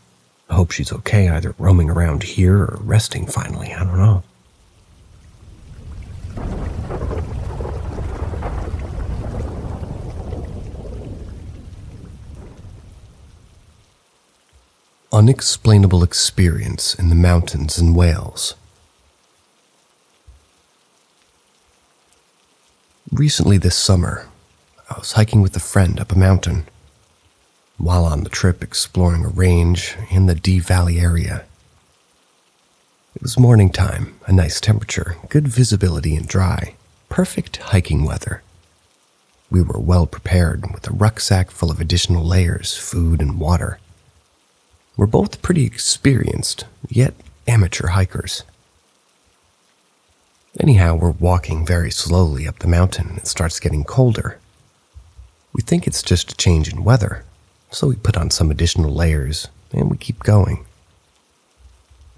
I hope she's okay, either roaming around here or resting finally, I don't know. Unexplainable experience in the mountains in Wales. Recently this summer, I was hiking with a friend up a mountain. while on the trip exploring a range in the Dee Valley area. It was morning time, a nice temperature, good visibility and dry, perfect hiking weather. We were well prepared with a rucksack full of additional layers, food, and water. We're both pretty experienced, yet amateur hikers. Anyhow, we're walking very slowly up the mountain and it starts getting colder. We think it's just a change in weather, so we put on some additional layers and we keep going.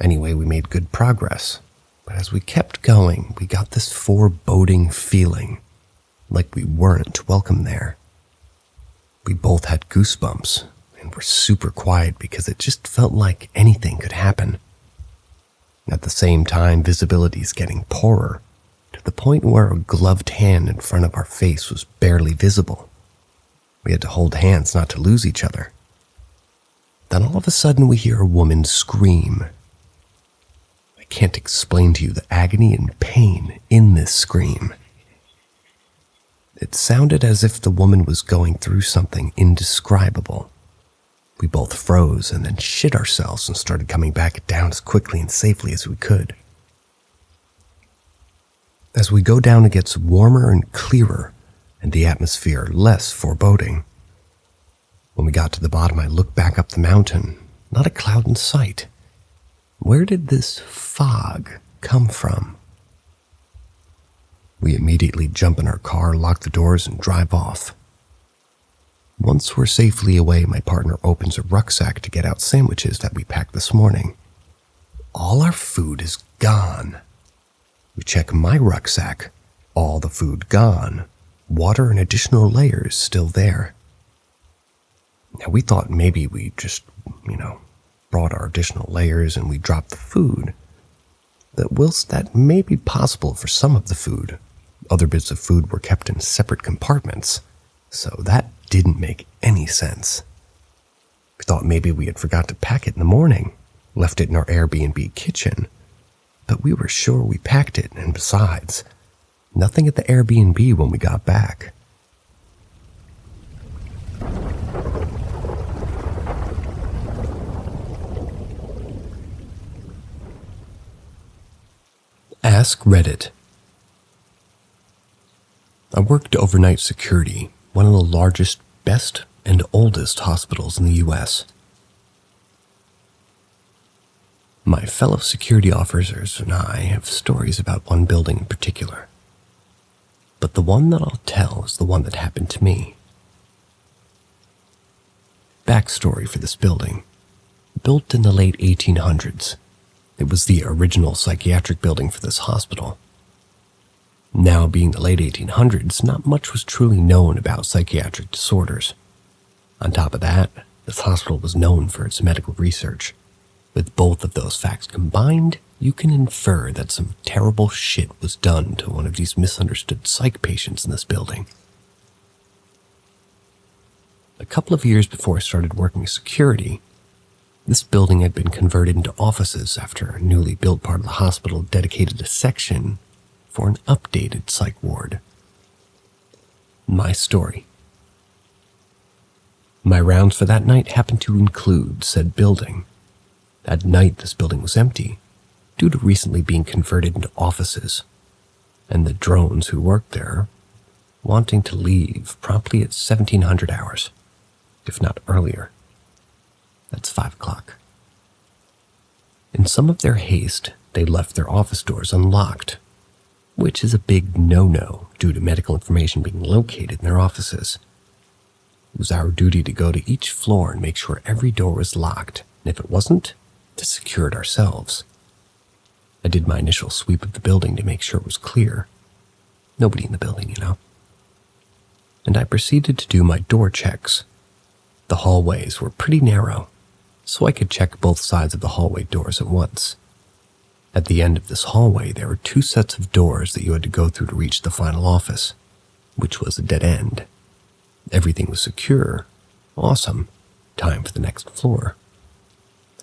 Anyway, we made good progress, but as we kept going, we got this foreboding feeling, like we weren't welcome there. We both had goosebumps and were super quiet because it just felt like anything could happen. At the same time, visibility is getting poorer, to the point where a gloved hand in front of our face was barely visible. We had to hold hands not to lose each other. Then all of a sudden we hear a woman scream. I can't explain to you the agony and pain in this scream. It sounded as if the woman was going through something indescribable. We both froze and then shit ourselves and started coming back down as quickly and safely as we could. As we go down, it gets warmer and clearer, and the atmosphere less foreboding. When we got to the bottom, I looked back up the mountain, not a cloud in sight. Where did this fog come from? We immediately jump in our car, lock the doors, and drive off. Once we're safely away, my partner opens a rucksack to get out sandwiches that we packed this morning. All our food is gone. We check my rucksack. All the food gone. Water and additional layers still there. Now we thought maybe we just, brought our additional layers and we dropped the food. That whilst that may be possible for some of the food, other bits of food were kept in separate compartments, so that didn't make any sense. We thought maybe we had forgot to pack it in the morning, left it in our Airbnb kitchen, but we were sure we packed it, and besides, nothing at the Airbnb when we got back. Ask Reddit. I worked overnight security, one of the largest, best, and oldest hospitals in the U.S. My fellow security officers and I have stories about one building in particular, but the one that I'll tell is the one that happened to me. Backstory for this building. Built in the late 1800s, it was the original psychiatric building for this hospital. Now, being the late 1800s, not much was truly known about psychiatric disorders. On top of that, this hospital was known for its medical research. With both of those facts combined, you can infer that some terrible shit was done to one of these misunderstood psych patients in this building. A couple of years before I started working security, this building had been converted into offices after a newly built part of the hospital dedicated a section for an updated psych ward. My story. My rounds for that night happened to include said building. That night, this building was empty, due to recently being converted into offices, and the drones who worked there wanting to leave promptly at 1700 hours, if not earlier. That's 5 o'clock. In some of their haste, they left their office doors unlocked, which is a big no-no due to medical information being located in their offices. It was our duty to go to each floor and make sure every door was locked, and if it wasn't, to secure it ourselves. I did my initial sweep of the building to make sure it was clear. Nobody in the building, And I proceeded to do my door checks. The hallways were pretty narrow, so I could check both sides of the hallway doors at once. At the end of this hallway, there were 2 sets of doors that you had to go through to reach the final office, which was a dead end. Everything was secure. Awesome. Time for the next floor.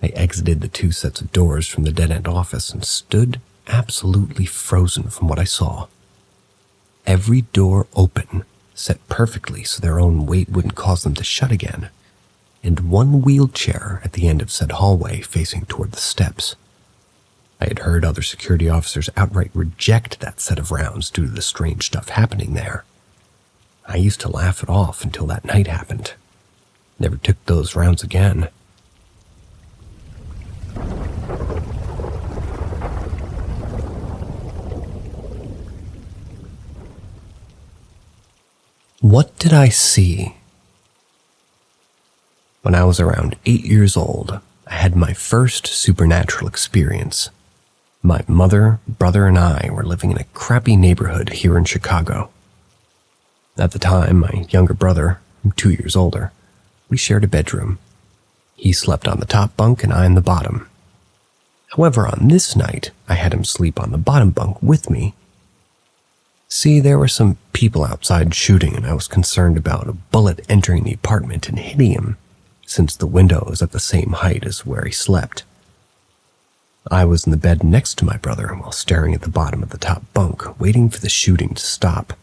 I exited the 2 sets of doors from the dead-end office and stood absolutely frozen from what I saw. Every door open, set perfectly so their own weight wouldn't cause them to shut again. and one wheelchair at the end of said hallway facing toward the steps. I had heard other security officers outright reject that set of rounds due to the strange stuff happening there. I used to laugh it off until that night happened. Never took those rounds again. What did I see? When I was around 8 years old, I had my first supernatural experience. My mother, brother, and I were living in a crappy neighborhood here in Chicago. At the time, my younger brother, 2 years older, we shared a bedroom. He slept on the top bunk and I on the bottom. However, on this night, I had him sleep on the bottom bunk with me. See, there were some people outside shooting, and I was concerned about a bullet entering the apartment and hitting him, since the window was at the same height as where he slept. I was in the bed next to my brother while staring at the bottom of the top bunk, waiting for the shooting to stop.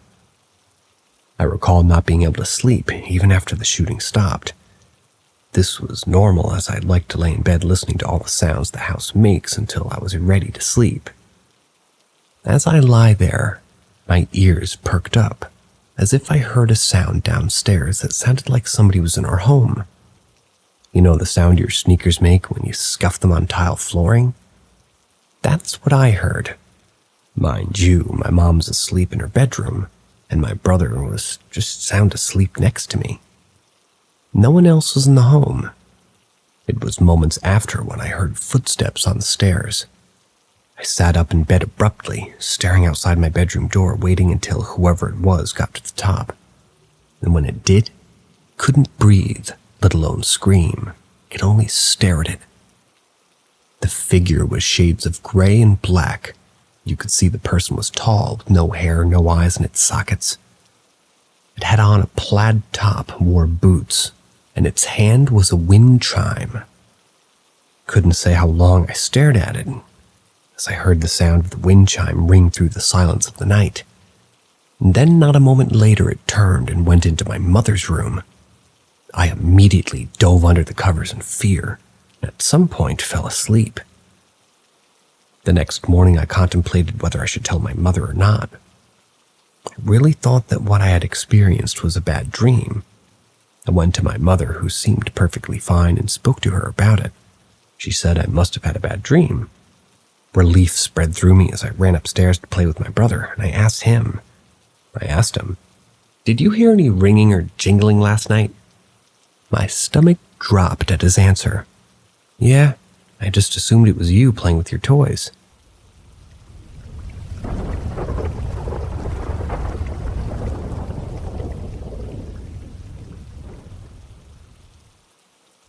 I recall not being able to sleep even after the shooting stopped. This was normal, as I'd like to lay in bed listening to all the sounds the house makes until I was ready to sleep. As I lie there, my ears perked up, as if I heard a sound downstairs that sounded like somebody was in our home. You know the sound your sneakers make when you scuff them on tile flooring? That's what I heard. Mind you, my mom's asleep in her bedroom, and my brother was just sound asleep next to me. No one else was in the home. It was moments after when I heard footsteps on the stairs. I sat up in bed abruptly, staring outside my bedroom door, waiting until whoever it was got to the top. And when it did, couldn't breathe, let alone scream. Could only stare at it. The figure was shades of gray and black. You could see the person was tall, with no hair, no eyes in its sockets. It had on a plaid top, wore boots, and its hand was a wind chime. Couldn't say how long I stared at it, as I heard the sound of the wind chime ring through the silence of the night. And then not a moment later it turned and went into my mother's room. I immediately dove under the covers in fear, and at some point fell asleep. The next morning I contemplated whether I should tell my mother or not. I really thought that what I had experienced was a bad dream. I went to my mother, who seemed perfectly fine, and spoke to her about it. She said I must have had a bad dream. Relief spread through me as I ran upstairs to play with my brother, and I asked him, "Did you hear any ringing or jingling last night?" My stomach dropped at his answer. "Yeah, I just assumed it was you playing with your toys."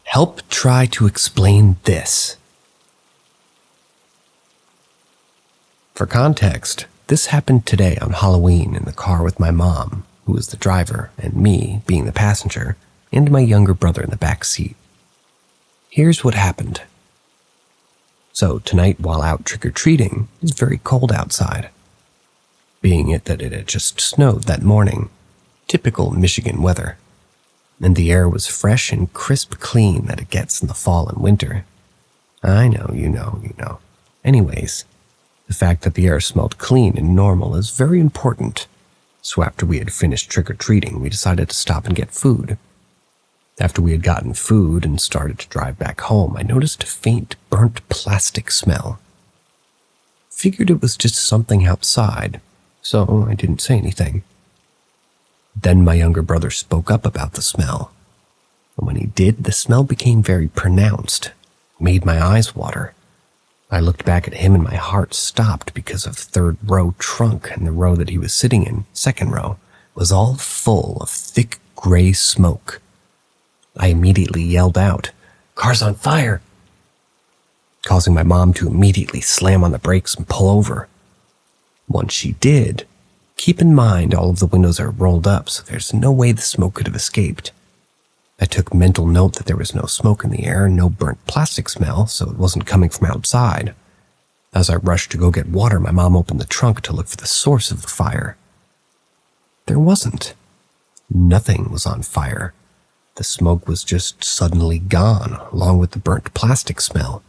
Help try to explain this. For context, this happened today on Halloween in the car with my mom, who was the driver, and me being the passenger, and my younger brother in the back seat. Here's what happened. So tonight, while out trick-or-treating, it was very cold outside. Being it that it had just snowed that morning, typical Michigan weather, and the air was fresh and crisp clean that it gets in the fall and winter. I know, you know. Anyways, the fact that the air smelled clean and normal is very important, so after we had finished trick-or-treating, we decided to stop and get food. After we had gotten food and started to drive back home, I noticed a faint, burnt plastic smell. Figured it was just something outside, so I didn't say anything. Then my younger brother spoke up about the smell, and when he did, the smell became very pronounced, made my eyes water. I looked back at him and my heart stopped because of the third row trunk, and the row that he was sitting in, second row, was all full of thick gray smoke. I immediately yelled out, "Car's on fire!" causing my mom to immediately slam on the brakes and pull over. Once she did, keep in mind all of the windows are rolled up, so there's no way the smoke could have escaped. I took mental note that there was no smoke in the air and no burnt plastic smell, so it wasn't coming from outside. As I rushed to go get water, my mom opened the trunk to look for the source of the fire. There wasn't. Nothing was on fire. The smoke was just suddenly gone, along with the burnt plastic smell.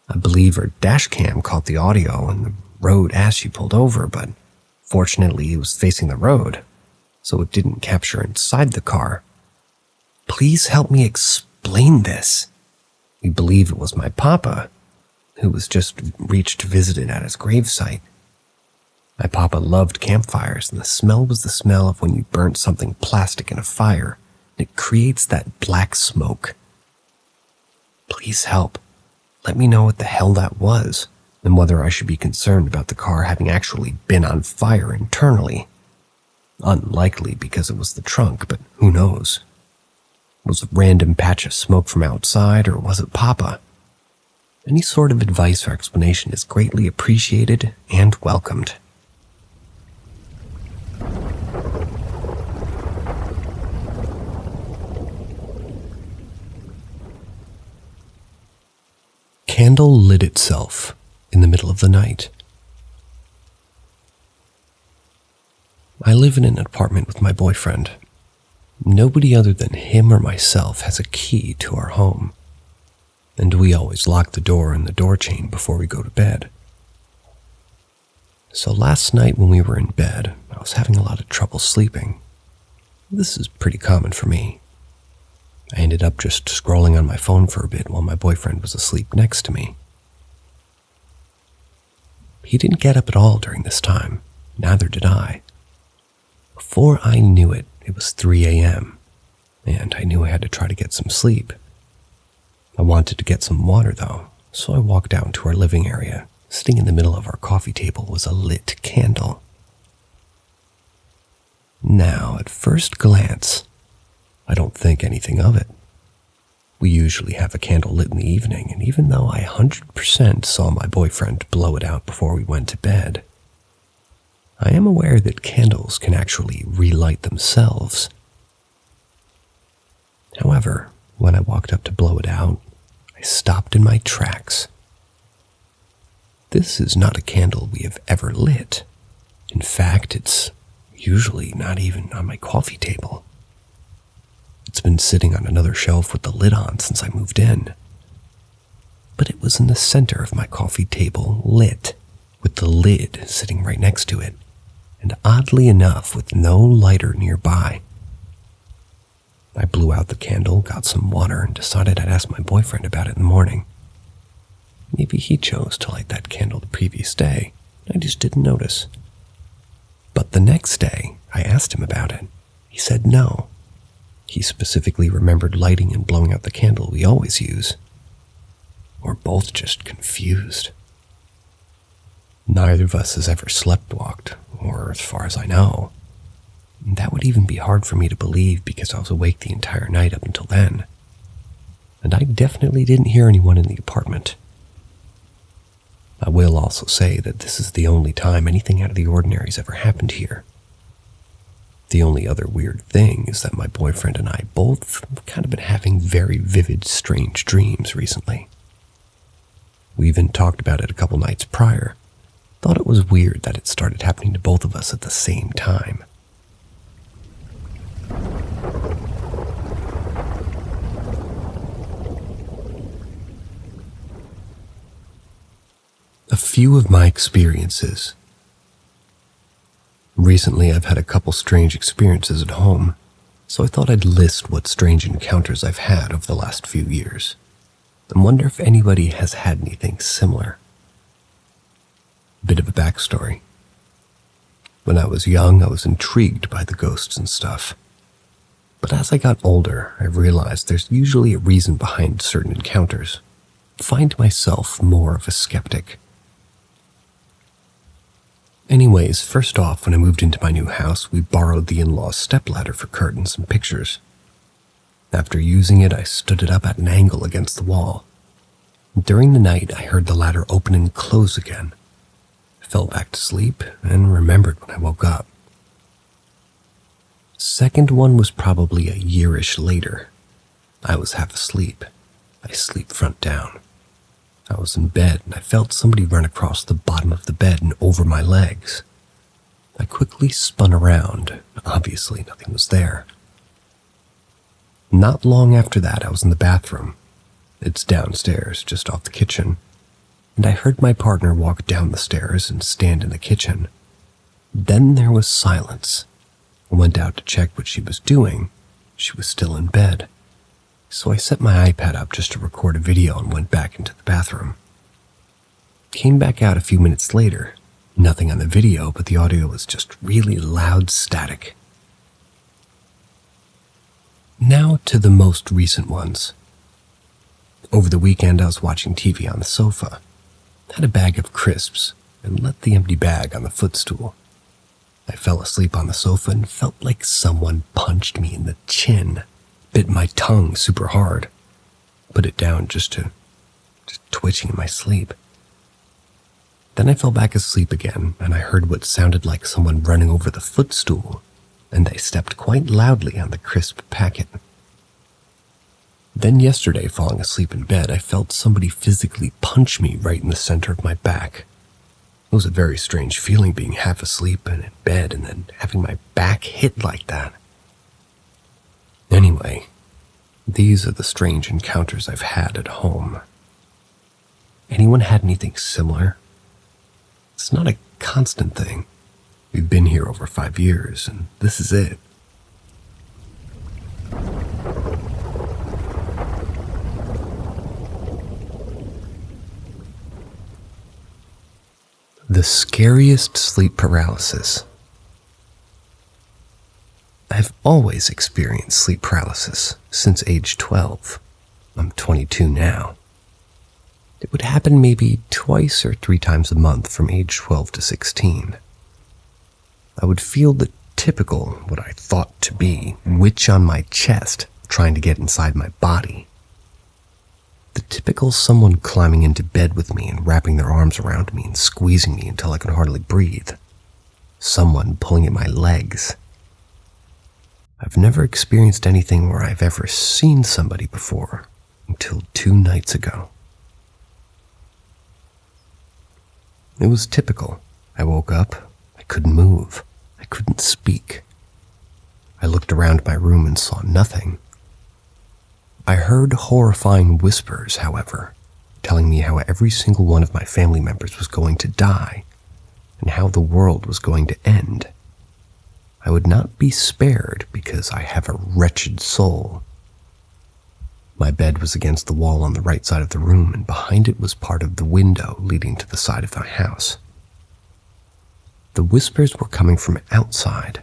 I believe her dash cam caught the audio on the road as she pulled over, but fortunately it was facing the road, so it didn't capture inside the car. Please help me explain this. We believe it was my papa, who was just reached to visit it at his gravesite. My papa loved campfires, and the smell was the smell of when you burnt something plastic in a fire. It creates that black smoke. Please help. Let me know what the hell that was, and whether I should be concerned about the car having actually been on fire internally. Unlikely because it was the trunk, but who knows? Was it a random patch of smoke from outside, or was it Papa? Any sort of advice or explanation is greatly appreciated and welcomed. Candle lit itself in the middle of the night. I live in an apartment with my boyfriend. Nobody other than him or myself has a key to our home, and we always lock the door and the door chain before we go to bed. So last night when we were in bed, I was having a lot of trouble sleeping. This is pretty common for me. I ended up just scrolling on my phone for a bit while my boyfriend was asleep next to me. He didn't get up at all during this time, neither did I. Before I knew it, it was 3 a.m., and I knew I had to try to get some sleep. I wanted to get some water, though, so I walked out to our living area. Sitting in the middle of our coffee table was a lit candle. Now, at first glance, I don't think anything of it. We usually have a candle lit in the evening, and even though I 100% saw my boyfriend blow it out before we went to bed, I am aware that candles can actually relight themselves. However, when I walked up to blow it out, I stopped in my tracks. This is not a candle we have ever lit. In fact, it's usually not even on my coffee table. It's been sitting on another shelf with the lid on since I moved in. But it was in the center of my coffee table, lit, with the lid sitting right next to it, and oddly enough, with no lighter nearby. I blew out the candle, got some water, and decided I'd ask my boyfriend about it in the morning. Maybe he chose to light that candle the previous day. I just didn't notice. But the next day, I asked him about it. He said no. He specifically remembered lighting and blowing out the candle we always use. We're both just confused. Neither of us has ever sleptwalked, or as far as I know. That would even be hard for me to believe because I was awake the entire night up until then. And I definitely didn't hear anyone in the apartment. I will also say that this is the only time anything out of the ordinary has ever happened here. The only other weird thing is that my boyfriend and I both have kind of been having very vivid, strange dreams recently. We even talked about it a couple nights prior. Thought it was weird that it started happening to both of us at the same time. A few of my experiences. Recently, I've had a couple strange experiences at home, so I thought I'd list what strange encounters I've had over the last few years, and wonder if anybody has had anything similar. Bit of a backstory. When I was young, I was intrigued by the ghosts and stuff. But as I got older, I realized there's usually a reason behind certain encounters. I find myself more of a skeptic. Anyways, first off, when I moved into my new house, we borrowed the in-laws' stepladder for curtains and pictures. After using it, I stood it up at an angle against the wall. During the night, I heard the ladder open and close again. I fell back to sleep and remembered when I woke up. Second one was probably a yearish later. I was half asleep. I sleep front down. I was in bed and I felt somebody run across the bottom of the bed and over my legs. I quickly spun around. Obviously, nothing was there. Not long after that, I was in the bathroom. It's downstairs, just off the kitchen, and I heard my partner walk down the stairs and stand in the kitchen. Then there was silence. I went out to check what she was doing. She was still in bed. So I set my iPad up just to record a video and went back into the bathroom. Came back out a few minutes later. Nothing on the video, but the audio was just really loud static. Now to the most recent ones. Over the weekend, I was watching TV on the sofa, had a bag of crisps, and let the empty bag on the footstool. I fell asleep on the sofa and felt like someone punched me in the chin, bit my tongue super hard, put it down just twitching in my sleep. Then I fell back asleep again, and I heard what sounded like someone running over the footstool, and they stepped quite loudly on the crisp packet. Then yesterday, falling asleep in bed, I felt somebody physically punch me right in the center of my back. It was a very strange feeling being half asleep and in bed and then having my back hit like that. Anyway, these are the strange encounters I've had at home. Anyone had anything similar? It's not a constant thing. We've been here over 5 years, and this is it. The scariest sleep paralysis. I've always experienced sleep paralysis since age 12. I'm 22 now. It would happen maybe twice or 3 times a month from age 12 to 16. I would feel the typical, what I thought to be, witch on my chest trying to get inside my body. The typical someone climbing into bed with me and wrapping their arms around me and squeezing me until I could hardly breathe. Someone pulling at my legs. I've never experienced anything where I've ever seen somebody before until 2 nights ago. It was typical. I woke up. I couldn't move. I couldn't speak. I looked around my room and saw nothing. I heard horrifying whispers, however, telling me how every single one of my family members was going to die and how the world was going to end. I would not be spared because I have a wretched soul. My bed was against the wall on the right side of the room, and behind it was part of the window leading to the side of the house. The whispers were coming from outside.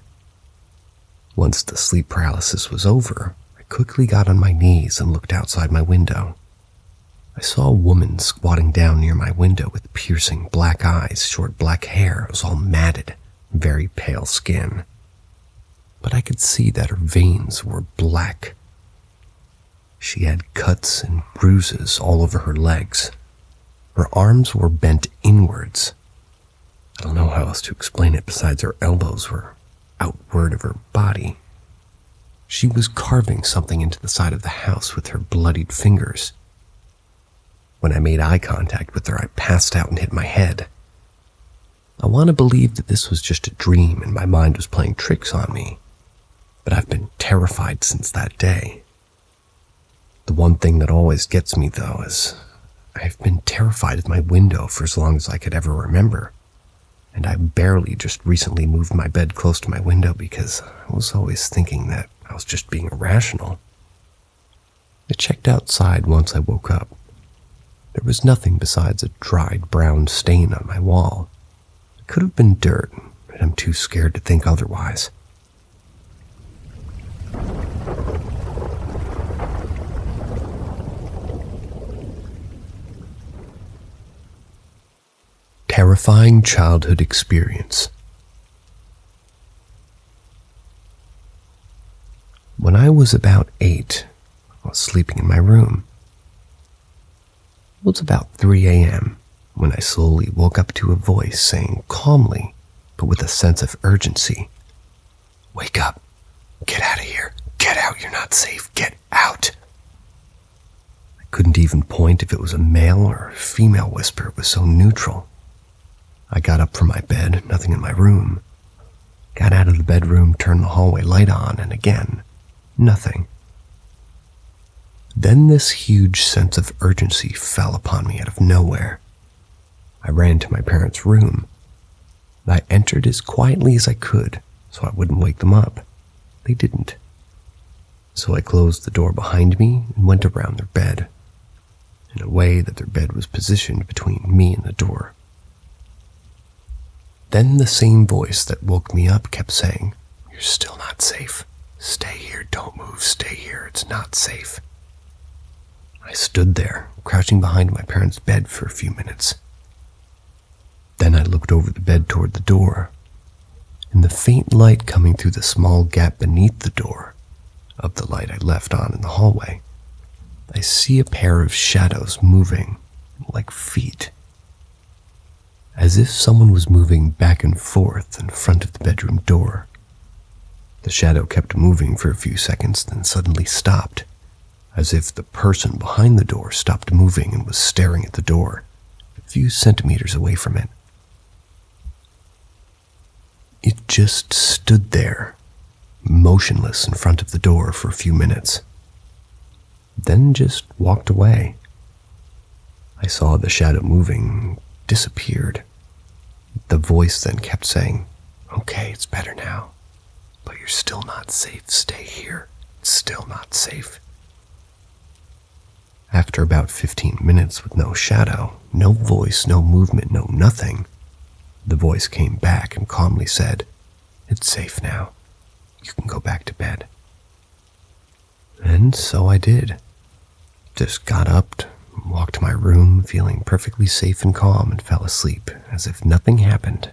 Once the sleep paralysis was over, I quickly got on my knees and looked outside my window. I saw a woman squatting down near my window with piercing black eyes, short black hair. It was all matted, very pale skin. But I could see that her veins were black. She had cuts and bruises all over her legs. Her arms were bent inwards. I don't know how else to explain it besides her elbows were outward of her body. She was carving something into the side of the house with her bloodied fingers. When I made eye contact with her, I passed out and hit my head. I want to believe that this was just a dream and my mind was playing tricks on me, but I've been terrified since that day. The one thing that always gets me, though, is I've been terrified of my window for as long as I could ever remember, and I barely just recently moved my bed close to my window because I was always thinking that I was just being irrational. I checked outside once I woke up. There was nothing besides a dried brown stain on my wall. It could have been dirt, but I'm too scared to think otherwise. Terrifying childhood experience. When I was about 8, I was sleeping in my room. It was about 3 a.m. when I slowly woke up to a voice saying calmly, but with a sense of urgency, "Wake up. Get out of here. Get out. You're not safe. Get out." I couldn't even point if it was a male or a female whisper. It was so neutral. I got up from my bed, nothing in my room. Got out of the bedroom, turned the hallway light on, and again, nothing. Then this huge sense of urgency fell upon me out of nowhere. I ran to my parents' room. I entered as quietly as I could so I wouldn't wake them up. They didn't. So I closed the door behind me and went around their bed, in a way that their bed was positioned between me and the door. Then the same voice that woke me up kept saying, "You're still not safe. Stay here, don't move, stay here, it's not safe." I stood there, crouching behind my parents' bed for a few minutes. Then I looked over the bed toward the door. In the faint light coming through the small gap beneath the door, of the light I left on in the hallway, I see a pair of shadows moving, like feet. As if someone was moving back and forth in front of the bedroom door. The shadow kept moving for a few seconds, then suddenly stopped, as if the person behind the door stopped moving and was staring at the door, a few centimeters away from it. It just stood there, motionless in front of the door for a few minutes, then just walked away. I saw the shadow moving, disappeared. The voice then kept saying, "Okay, it's better now, but you're still not safe. Stay here. It's still not safe." After about 15 minutes with no shadow, no voice, no movement, no nothing, the voice came back and calmly said, "It's safe now. You can go back to bed." And so I did. Just got up, walked to my room, feeling perfectly safe and calm, and fell asleep as if nothing happened.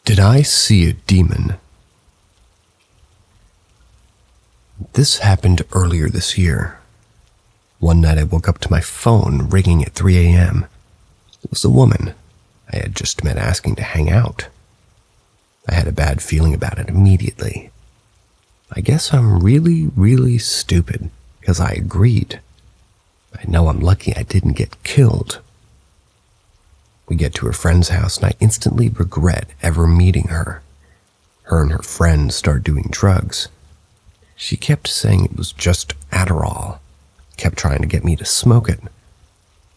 Did I see a demon? This happened earlier this year. One night I woke up to my phone ringing at 3 a.m. It was a woman I had just met asking to hang out. I had a bad feeling about it immediately. I guess I'm really stupid because I agreed. I know I'm lucky I didn't get killed. We get to her friend's house and I instantly regret ever meeting her. Her and her friend start doing drugs. She kept saying it was just Adderall, kept trying to get me to smoke it.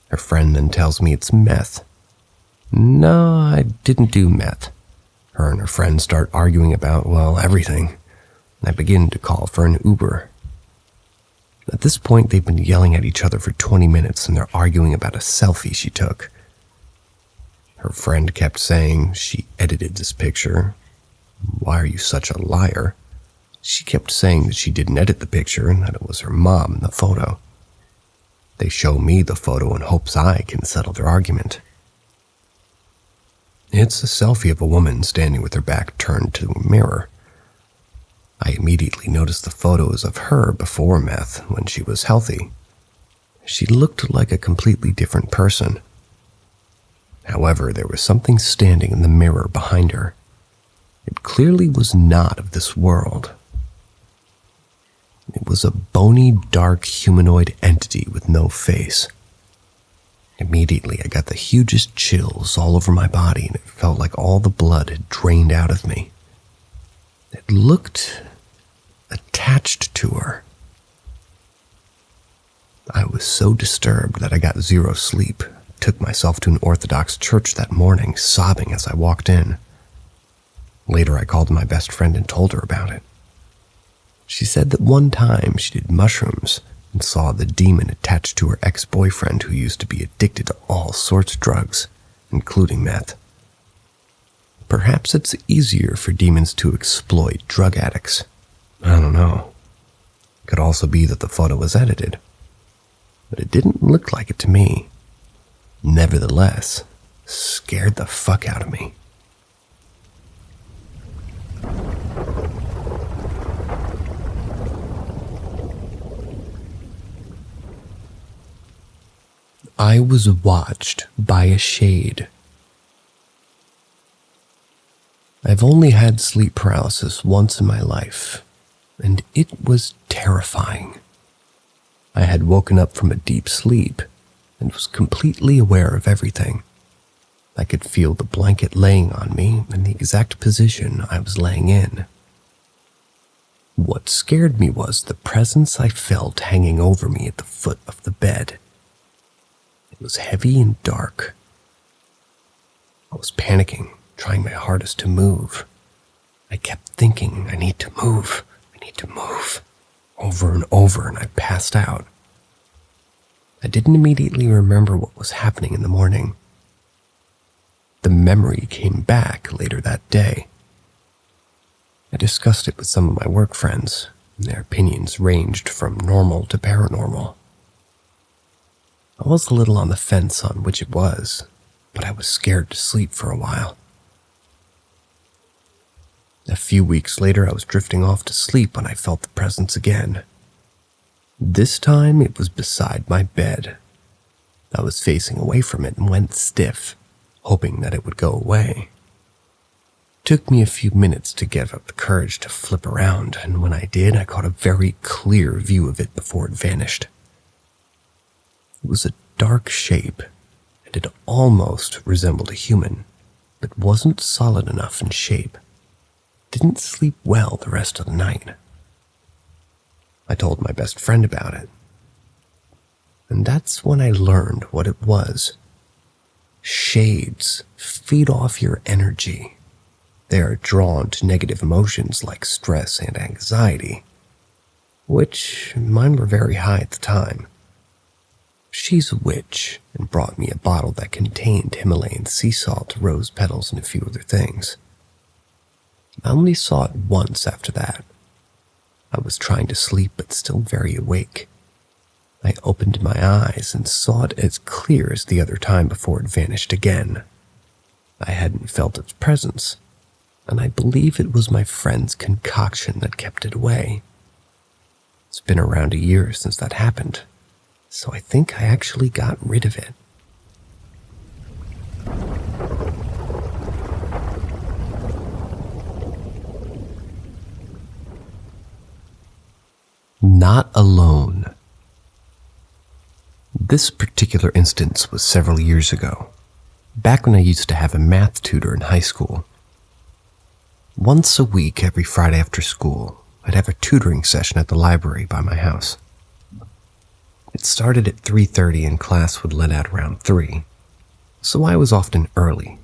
Her friend then tells me it's meth. No, I didn't do meth. Her and her friend start arguing about, well, everything. I begin to call for an Uber. At this point, they've been yelling at each other for 20 minutes and they're arguing about a selfie she took. Her friend kept saying she edited this picture. Why are you such a liar? She kept saying that she didn't edit the picture and that it was her mom in the photo. They show me the photo in hopes I can settle their argument. It's a selfie of a woman standing with her back turned to a mirror. I immediately noticed the photos of her before meth when she was healthy. She looked like a completely different person. However, there was something standing in the mirror behind her. It clearly was not of this world. It was a bony, dark, humanoid entity with no face. Immediately, I got the hugest chills all over my body, and it felt like all the blood had drained out of me. It looked attached to her. I was so disturbed that I got zero sleep. Took myself to an Orthodox church that morning, sobbing as I walked in. Later, I called my best friend and told her about it. She said that one time she did mushrooms and saw the demon attached to her ex-boyfriend who used to be addicted to all sorts of drugs, including meth. Perhaps it's easier for demons to exploit drug addicts. I don't know. Could also be that the photo was edited. But it didn't look like it to me. Nevertheless, scared the fuck out of me. I was watched by a shade. I've only had sleep paralysis once in my life, and it was terrifying. I had woken up from a deep sleep and was completely aware of everything, I could feel the blanket laying on me in the exact position I was laying in. What scared me was the presence I felt hanging over me at the foot of the bed. It was heavy and dark. I was panicking, trying my hardest to move. I kept thinking, I need to move, over and over, and I passed out. I didn't immediately remember what was happening in the morning. The memory came back later that day. I discussed it with some of my work friends, and their opinions ranged from normal to paranormal. I was a little on the fence on which it was, but I was scared to sleep for a while. A few weeks later, I was drifting off to sleep when I felt the presence again. This time, it was beside my bed. I was facing away from it and went stiff, hoping that it would go away. It took me a few minutes to get up the courage to flip around, and when I did, I caught a very clear view of it before it vanished. It was a dark shape, and it almost resembled a human, but wasn't solid enough in shape. Didn't sleep well the rest of the night. I told my best friend about it. And that's when I learned what it was. Shades feed off your energy. They are drawn to negative emotions like stress and anxiety, which mine were very high at the time. She's a witch and brought me a bottle that contained Himalayan sea salt, rose petals, and a few other things. I only saw it once after that. I was trying to sleep but still very awake. I opened my eyes and saw it as clear as the other time before it vanished again. I hadn't felt its presence, and I believe it was my friend's concoction that kept it away. It's been around a year since that happened, so I think I actually got rid of it. Not alone. This particular instance was several years ago, back when I used to have a math tutor in high school. Once a week, every Friday after school, I'd have a tutoring session at the library by my house. It started at 3:30 and class would let out around 3, so I was often early.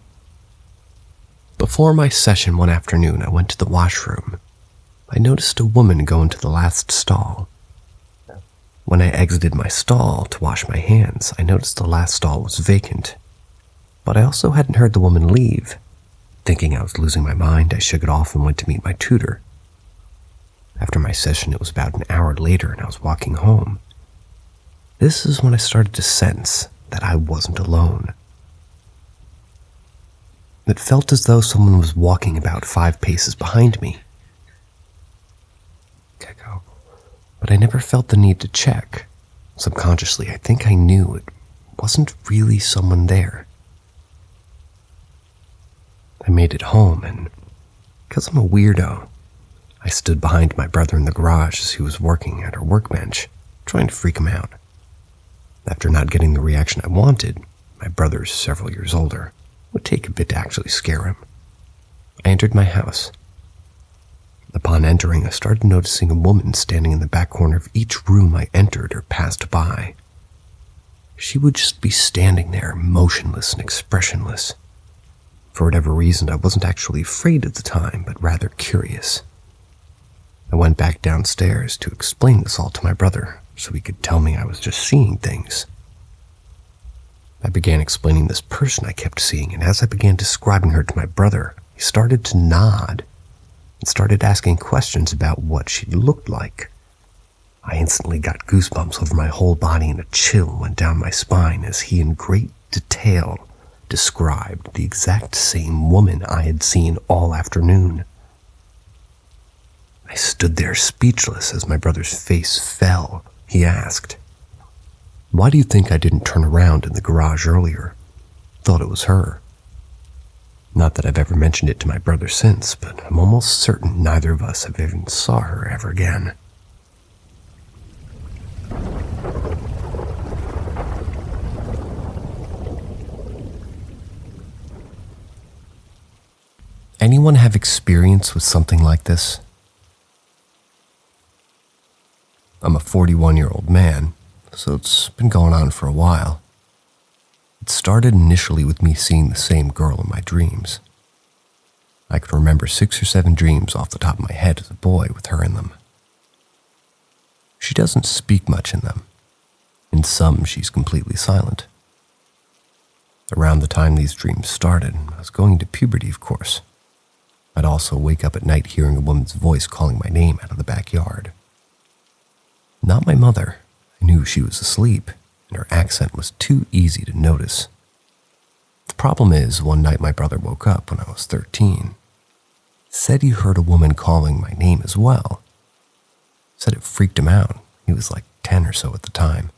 Before my session one afternoon, I went to the washroom. I noticed a woman go into the last stall. When I exited my stall to wash my hands, I noticed the last stall was vacant, but I also hadn't heard the woman leave. Thinking I was losing my mind, I shook it off and went to meet my tutor. After my session, it was about an hour later and I was walking home. This is when I started to sense that I wasn't alone. It felt as though someone was walking about 5 paces behind me. But I never felt the need to check. Subconsciously, I think I knew it wasn't really someone there. I made it home, and because I'm a weirdo, I stood behind my brother in the garage as he was working at our workbench, trying to freak him out. After not getting the reaction I wanted, my brother's several years older, it would take a bit to actually scare him. I entered my house. Upon entering, I started noticing a woman standing in the back corner of each room I entered or passed by. She would just be standing there, motionless and expressionless. For whatever reason, I wasn't actually afraid at the time, but rather curious. I went back downstairs to explain this all to my brother, so he could tell me I was just seeing things. I began explaining this person I kept seeing, and as I began describing her to my brother, he started to nod and started asking questions about what she looked like. I instantly got goosebumps over my whole body and a chill went down my spine as he in great detail described the exact same woman I had seen all afternoon. I stood there speechless as my brother's face fell. He asked, "Why do you think I didn't turn around in the garage earlier? Thought it was her." Not that I've ever mentioned it to my brother since, but I'm almost certain neither of us have even saw her ever again. Anyone have experience with something like this? I'm a 41-year-old man, so it's been going on for a while. It started initially with me seeing the same girl in my dreams. I could remember 6 or 7 dreams off the top of my head as a boy with her in them. She doesn't speak much in them. In some, she's completely silent. Around the time these dreams started, I was going into puberty, of course. I'd also wake up at night hearing a woman's voice calling my name out of the backyard. Not my mother. I knew she was asleep, and her accent was too easy to notice. The problem is, one night my brother woke up when I was 13. Said he heard a woman calling my name as well. Said it freaked him out. He was like 10 or so at the time.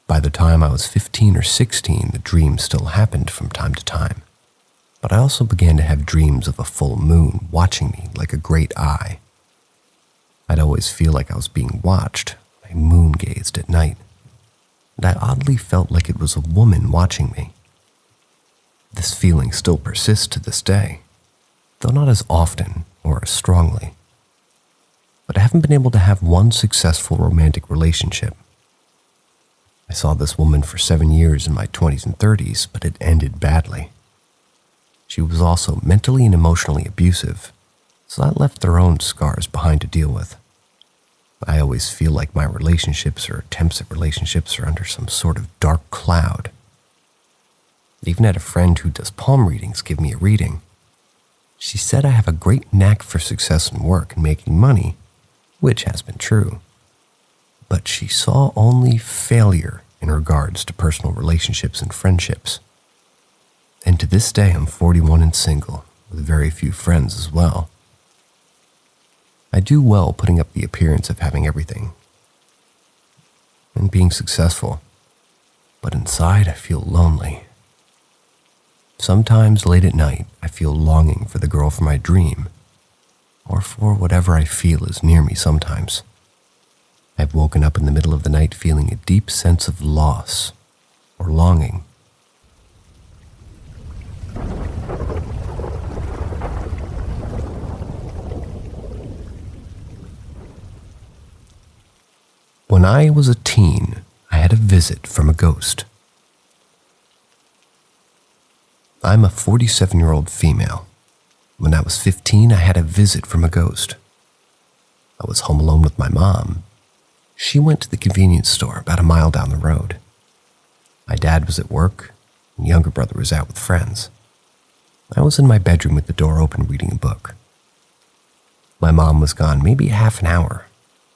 By the time I was 15 or 16, the dream still happened from time to time. But I also began to have dreams of a full moon watching me like a great eye. I'd always feel like I was being watched. I moon-gazed at night. And I oddly felt like it was a woman watching me. This feeling still persists to this day, though not as often or as strongly. But I haven't been able to have one successful romantic relationship. I saw this woman for 7 years in my 20s and 30s, but it ended badly. She was also mentally and emotionally abusive, so that left their own scars behind to deal with. I always feel like my relationships or attempts at relationships are under some sort of dark cloud. I even had a friend who does palm readings give me a reading. She said I have a great knack for success in work and making money, which has been true. But she saw only failure in regards to personal relationships and friendships. And to this day, I'm 41 and single, with very few friends as well. I do well putting up the appearance of having everything and being successful, but inside I feel lonely. Sometimes late at night, I feel longing for the girl from my dream, or for whatever I feel is near me sometimes. I've woken up in the middle of the night feeling a deep sense of loss or longing. When I was a teen, I had a visit from a ghost. I'm a 47-year-old female. When I was 15, I had a visit from a ghost. I was home alone with my mom. She went to the convenience store about a mile down the road. My dad was at work, and younger brother was out with friends. I was in my bedroom with the door open reading a book. My mom was gone maybe half an hour.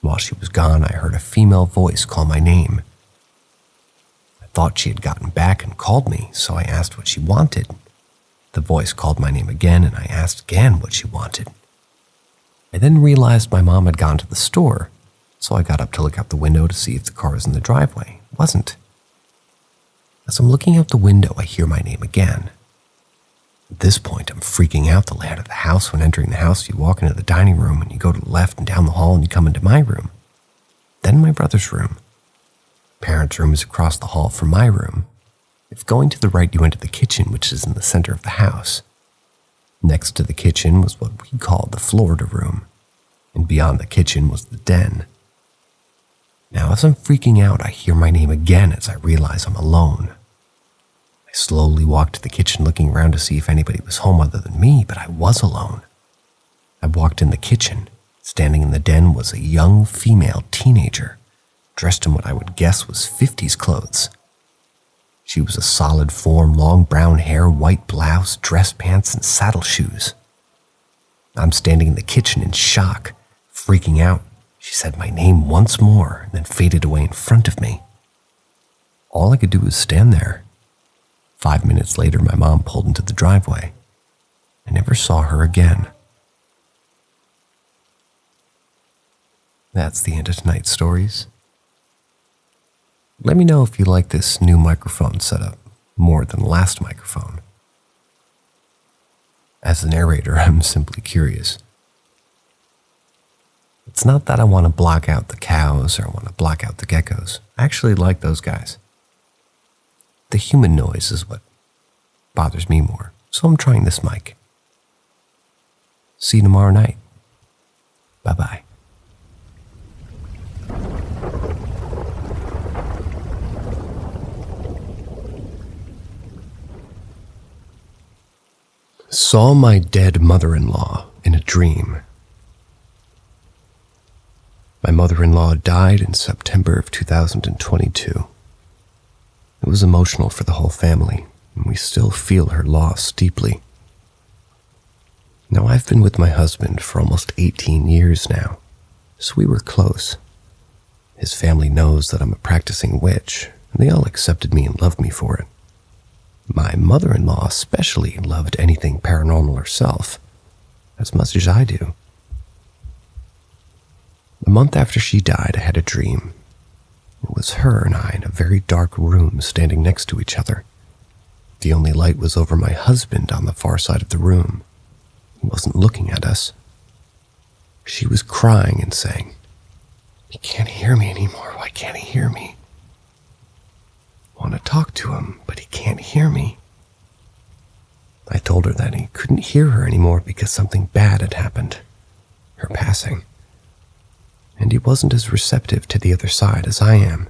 While she was gone, I heard a female voice call my name. I thought she had gotten back and called me, so I asked what she wanted. The voice called my name again, and I asked again what she wanted. I then realized my mom had gone to the store, so I got up to look out the window to see if the car was in the driveway. It wasn't. As I'm looking out the window, I hear my name again. At this point, I'm freaking out the layout of the house. When entering the house, you walk into the dining room and you go to the left and down the hall and you come into my room. Then my brother's room. Parents' room is across the hall from my room. If going to the right, you enter the kitchen, which is in the center of the house. Next to the kitchen was what we called the Florida room, and beyond the kitchen was the den. Now, as I'm freaking out, I hear my name again as I realize I'm alone. I slowly walked to the kitchen looking around to see if anybody was home other than me, but I was alone. I walked in the kitchen. Standing in the den was a young female teenager, dressed in what I would guess was 50s clothes. She was a solid form, long brown hair, white blouse, dress pants, and saddle shoes. I'm standing in the kitchen in shock, freaking out. She said my name once more and then faded away in front of me. All I could do was stand there. 5 minutes later, my mom pulled into the driveway. I never saw her again. That's the end of tonight's stories. Let me know if you like this new microphone setup more than the last microphone. As the narrator, I'm simply curious. It's not that I want to block out the cows or I want to block out the geckos. I actually like those guys. The human noise is what bothers me more. so I'm trying this mic. See you tomorrow night. Bye-bye. Saw my dead mother-in-law in a dream. My mother-in-law died in September of 2022. It was emotional for the whole family, and we still feel her loss deeply. Now, I've been with my husband for almost 18 years now, so we were close. His family knows that I'm a practicing witch, and they all accepted me and loved me for it. My mother-in-law especially loved anything paranormal herself, as much as I do. A month after she died, I had a dream. It was her and I in a very dark room standing next to each other. The only light was over my husband on the far side of the room. He wasn't looking at us. She was crying and saying, "He can't hear me anymore. Why can't he hear me? I want to talk to him, but he can't hear me." I told her that he couldn't hear her anymore because something bad had happened, her passing. And he wasn't as receptive to the other side as I am.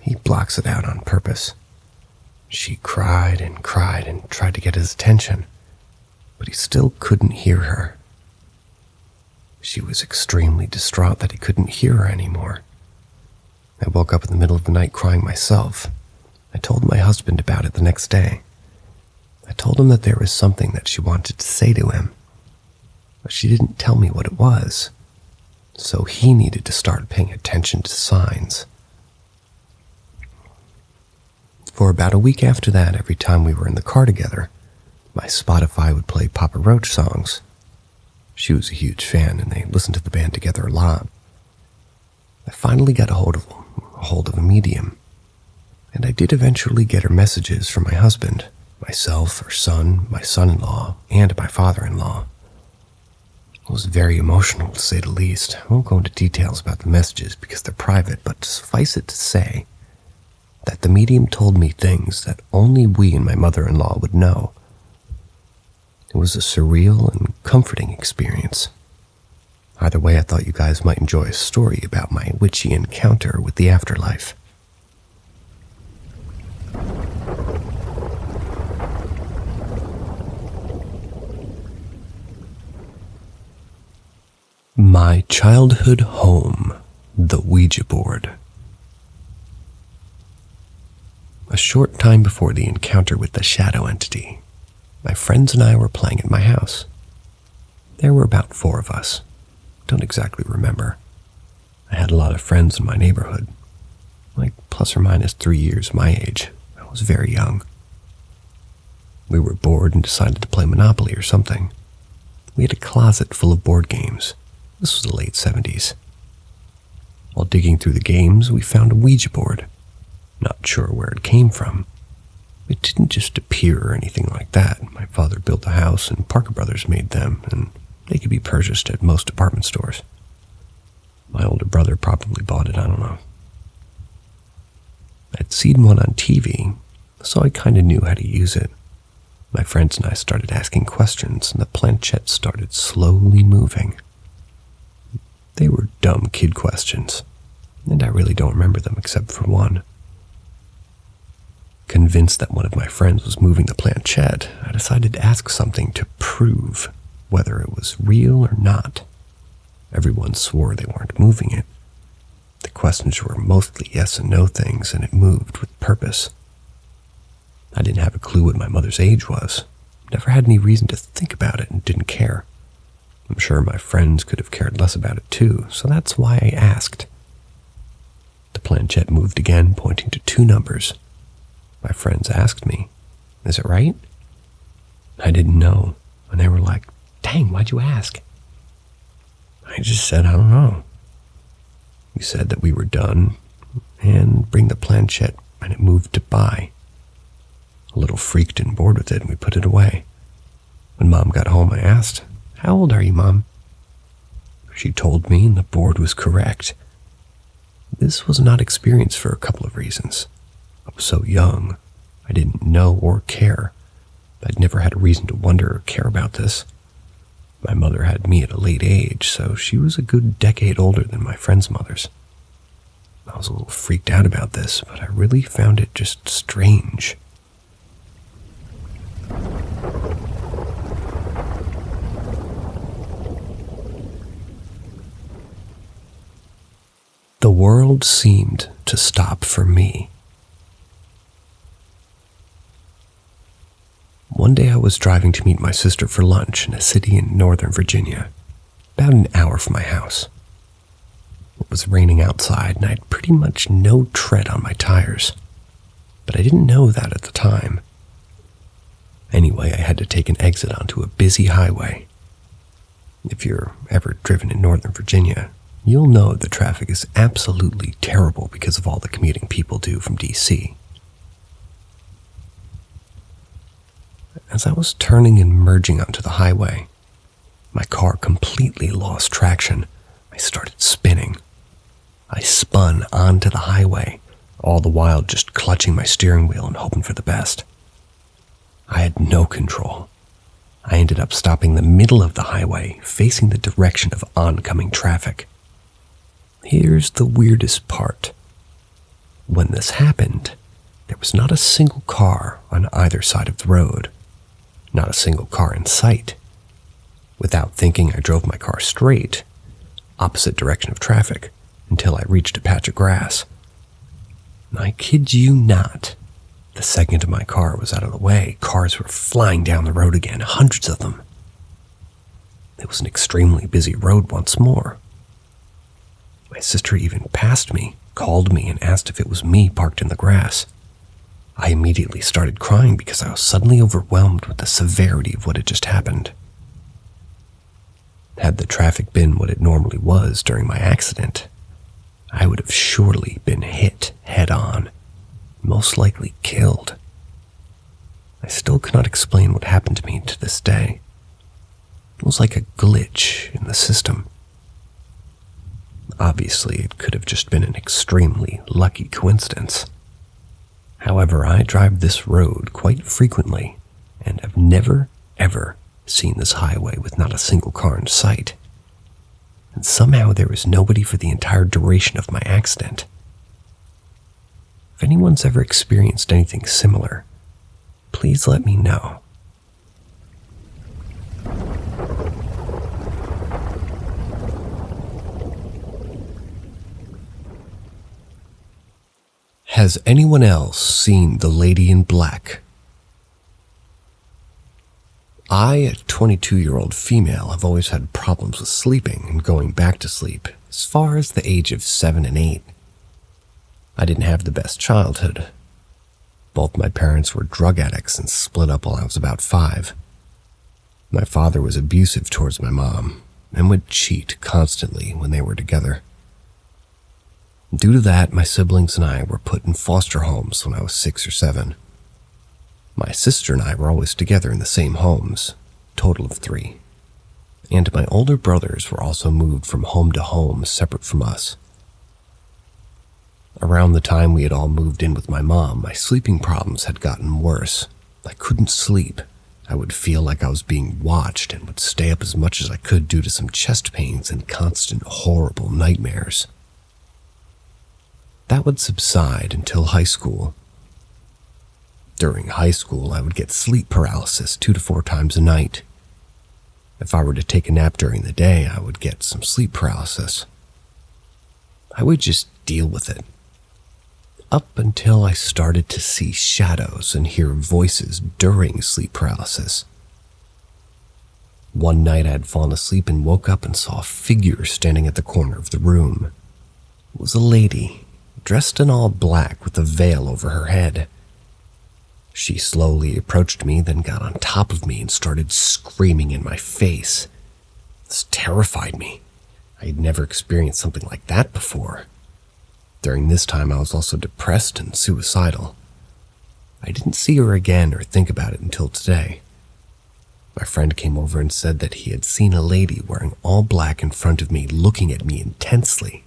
He blocks it out on purpose. She cried and tried to get his attention, but he still couldn't hear her. She was extremely distraught that he couldn't hear her anymore. I woke up in the middle of the night crying myself. I told my husband about it the next day. I told him that there was something that she wanted to say to him, but she didn't tell me what it was, so he needed to start paying attention to signs. For about a week after that, every time we were in the car together, my Spotify would play Papa Roach songs. She was a huge fan, and they listened to the band together a lot. I finally got a hold of a medium, and I did eventually get her messages from my husband, myself, her son, my son-in-law, and my father-in-law. It was very emotional, to say the least. I won't go into details about the messages because they're private, but suffice it to say that the medium told me things that only we and my mother-in-law would know. It was a surreal and comforting experience. Either way, I thought you guys might enjoy a story about my witchy encounter with the afterlife. My childhood home, the Ouija board. A short time before the encounter with the shadow entity, my friends and I were playing at my house. There were about 4 of us. Don't exactly remember. I had a lot of friends in my neighborhood, like plus or minus 3 years my age. I was very young. We were bored and decided to play Monopoly or something. We had a closet full of board games. This was the late 70s. While digging through the games, we found a Ouija board. Not sure where it came from. It didn't just appear or anything like that. My father built the house and Parker Brothers made them, and they could be purchased at most department stores. My older brother probably bought it, I don't know. I'd seen one on TV, so I kind of knew how to use it. My friends and I started asking questions, and the planchette started slowly moving. They were dumb kid questions, and I really don't remember them except for one. Convinced that one of my friends was moving the planchette, I decided to ask something to prove whether it was real or not. Everyone swore they weren't moving it. The questions were mostly yes and no things, and it moved with purpose. I didn't have a clue what my mother's age was. Never had any reason to think about it and didn't care. I'm sure my friends could have cared less about it too, so that's why I asked. The planchette moved again, pointing to 2 numbers. My friends asked me, "Is it right?" I didn't know, and they were like, "Dang, why'd you ask?" I just said, "I don't know." We said that we were done, and bring the planchette, and it moved to buy. A little freaked and bored with it, and we put it away. When Mom got home, I asked, "How old are you, Mom?" She told me, and the board was correct. This was not experienced for a couple of reasons. I was so young, I didn't know or care. I'd never had a reason to wonder or care about this. My mother had me at a late age, so she was a good decade older than my friends' mothers. I was a little freaked out about this, but I really found it just strange. The world seemed to stop for me. One day I was driving to meet my sister for lunch in a city in Northern Virginia, about an hour from my house. It was raining outside and I had pretty much no tread on my tires, but I didn't know that at the time. Anyway, I had to take an exit onto a busy highway. If you're ever driven in Northern Virginia, you'll know the traffic is absolutely terrible because of all the commuting people do from DC. As I was turning and merging onto the highway, my car completely lost traction. I started spinning. I spun onto the highway, all the while just clutching my steering wheel and hoping for the best. I had no control. I ended up stopping in the middle of the highway, facing the direction of oncoming traffic. Here's the weirdest part. When this happened, there was not a single car on either side of the road. Not a single car in sight. Without thinking, I drove my car straight, opposite direction of traffic, until I reached a patch of grass. I kid you not, the second my car was out of the way, cars were flying down the road again, hundreds of them. It was an extremely busy road once more. My sister even passed me, called me, and asked if it was me parked in the grass. I immediately started crying because I was suddenly overwhelmed with the severity of what had just happened. Had the traffic been what it normally was during my accident, I would have surely been hit head-on, most likely killed. I still cannot explain what happened to me to this day. It was like a glitch in the system. Obviously, it could have just been an extremely lucky coincidence. However, I drive this road quite frequently and have never, ever seen this highway with not a single car in sight. And somehow there was nobody for the entire duration of my accident. If anyone's ever experienced anything similar, please let me know. Has anyone else seen The Lady in Black? I, a 22-year-old female, have always had problems with sleeping and going back to sleep as far as the age of 7 and 8. I didn't have the best childhood. Both my parents were drug addicts and split up while I was about 5. My father was abusive towards my mom and would cheat constantly when they were together. Due to that, my siblings and I were put in foster homes when I was 6 or 7. My sister and I were always together in the same homes, total of 3. And my older brothers were also moved from home to home separate from us. Around the time we had all moved in with my mom, my sleeping problems had gotten worse. I couldn't sleep. I would feel like I was being watched and would stay up as much as I could due to some chest pains and constant horrible nightmares. That would subside until high school. During high school, I would get sleep paralysis 2 to 4 times a night. If I were to take a nap during the day, I would get some sleep paralysis. I would just deal with it. Up until I started to see shadows and hear voices during sleep paralysis. One night I had fallen asleep and woke up and saw a figure standing at the corner of the room. It was a lady, dressed in all black with a veil over her head. She slowly approached me, then got on top of me and started screaming in my face. This terrified me. I had never experienced something like that before. During this time, I was also depressed and suicidal. I didn't see her again or think about it until today. My friend came over and said that he had seen a lady wearing all black in front of me, looking at me intensely.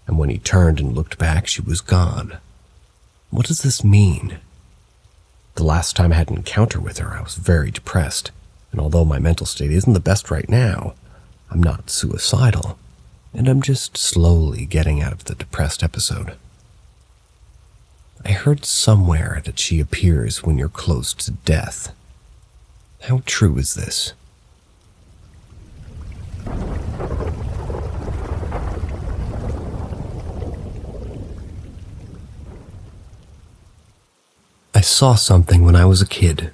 And when he turned and looked back, she was gone. What does this mean? The last time I had an encounter with her, I was very depressed, and although my mental state isn't the best right now, I'm not suicidal, and I'm just slowly getting out of the depressed episode. I heard somewhere that she appears when you're close to death. How true is this? I saw something when I was a kid.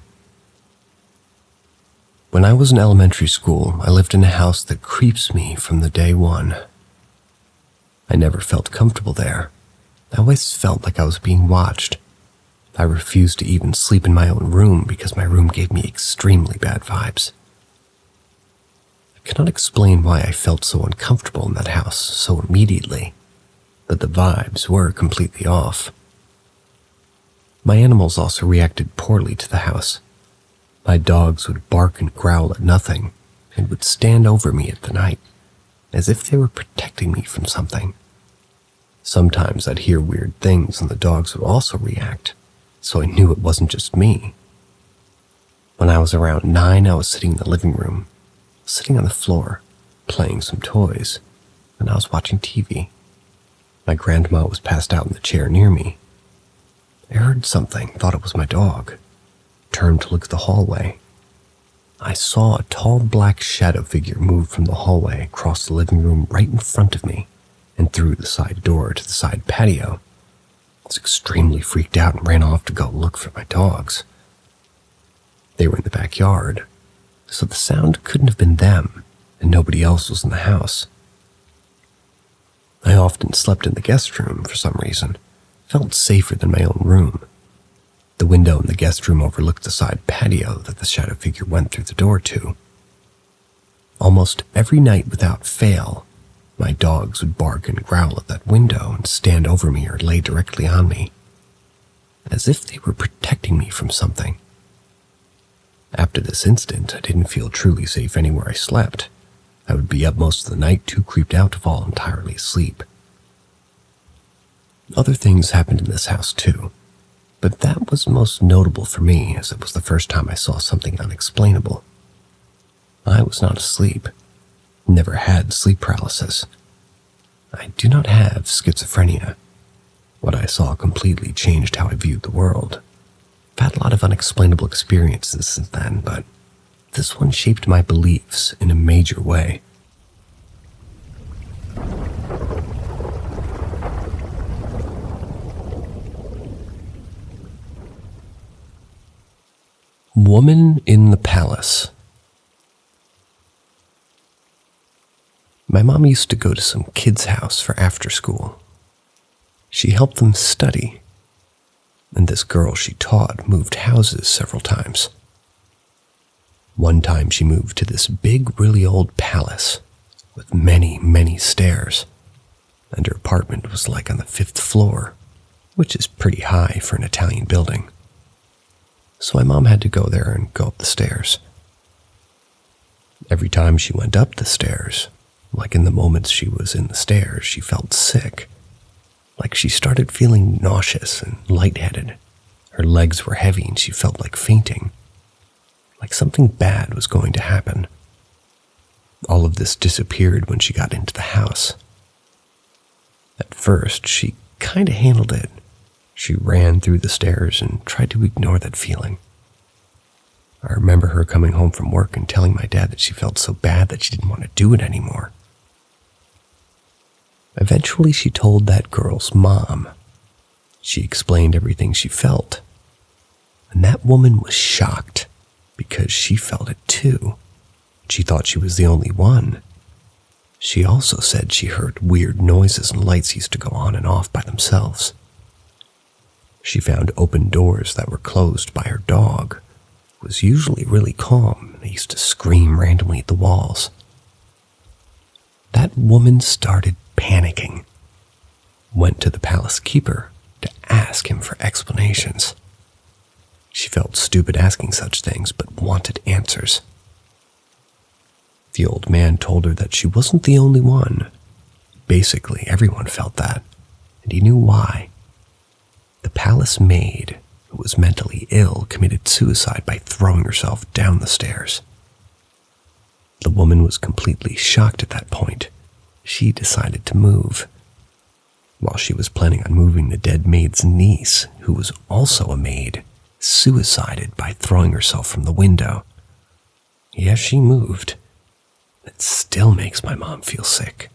When I was in elementary school, I lived in a house that creeps me from the day one. I never felt comfortable there. I always felt like I was being watched. I refused to even sleep in my own room because my room gave me extremely bad vibes. I cannot explain why I felt so uncomfortable in that house so immediately, but the vibes were completely off. My animals also reacted poorly to the house. My dogs would bark and growl at nothing and would stand over me at the night, as if they were protecting me from something. Sometimes I'd hear weird things and the dogs would also react, so I knew it wasn't just me. When I was around 9, I was sitting in the living room, sitting on the floor, playing some toys, and I was watching TV. My grandma was passed out in the chair near me. I heard something, thought it was my dog, turned to look at the hallway. I saw a tall black shadow figure move from the hallway across the living room right in front of me and through the side door to the side patio. I was extremely freaked out and ran off to go look for my dogs. They were in the backyard, so the sound couldn't have been them, and nobody else was in the house. I often slept in the guest room for some reason. Felt safer than my own room. The window in the guest room overlooked the side patio that the shadow figure went through the door to. Almost every night without fail, my dogs would bark and growl at that window and stand over me or lay directly on me, as if they were protecting me from something. After this incident, I didn't feel truly safe anywhere I slept. I would be up most of the night, too creeped out to fall entirely asleep. Other things happened in this house too, but that was most notable for me as it was the first time I saw something unexplainable. I was not asleep. Never had sleep paralysis. I do not have schizophrenia. What I saw completely changed how I viewed the world. I've had a lot of unexplainable experiences since then, but this one shaped my beliefs in a major way. Woman in the Palace. My mom used to go to some kids' house for after school. She helped them study, and this girl she taught moved houses several times. One time she moved to this big, really old palace with many, many stairs, and her apartment was like on the 5th floor, which is pretty high for an Italian building. So my mom had to go there and go up the stairs. Every time she went up the stairs, like in the moments she was in the stairs, she felt sick. Like she started feeling nauseous and lightheaded. Her legs were heavy and she felt like fainting. Like something bad was going to happen. All of this disappeared when she got into the house. At first, she kind of handled it. She ran through the stairs and tried to ignore that feeling. I remember her coming home from work and telling my dad that she felt so bad that she didn't want to do it anymore. Eventually, she told that girl's mom. She explained everything she felt, and that woman was shocked because she felt it too. She thought she was the only one. She also said she heard weird noises and lights used to go on and off by themselves. She found open doors that were closed by her dog, who was usually really calm and used to scream randomly at the walls. That woman started panicking, went to the palace keeper to ask him for explanations. She felt stupid asking such things, but wanted answers. The old man told her that she wasn't the only one. Basically, everyone felt that, and he knew why. The palace maid, who was mentally ill, committed suicide by throwing herself down the stairs. The woman was completely shocked at that point. She decided to move. While she was planning on moving, the dead maid's niece, who was also a maid, suicided by throwing herself from the window. Yes, she moved. It still makes my mom feel sick.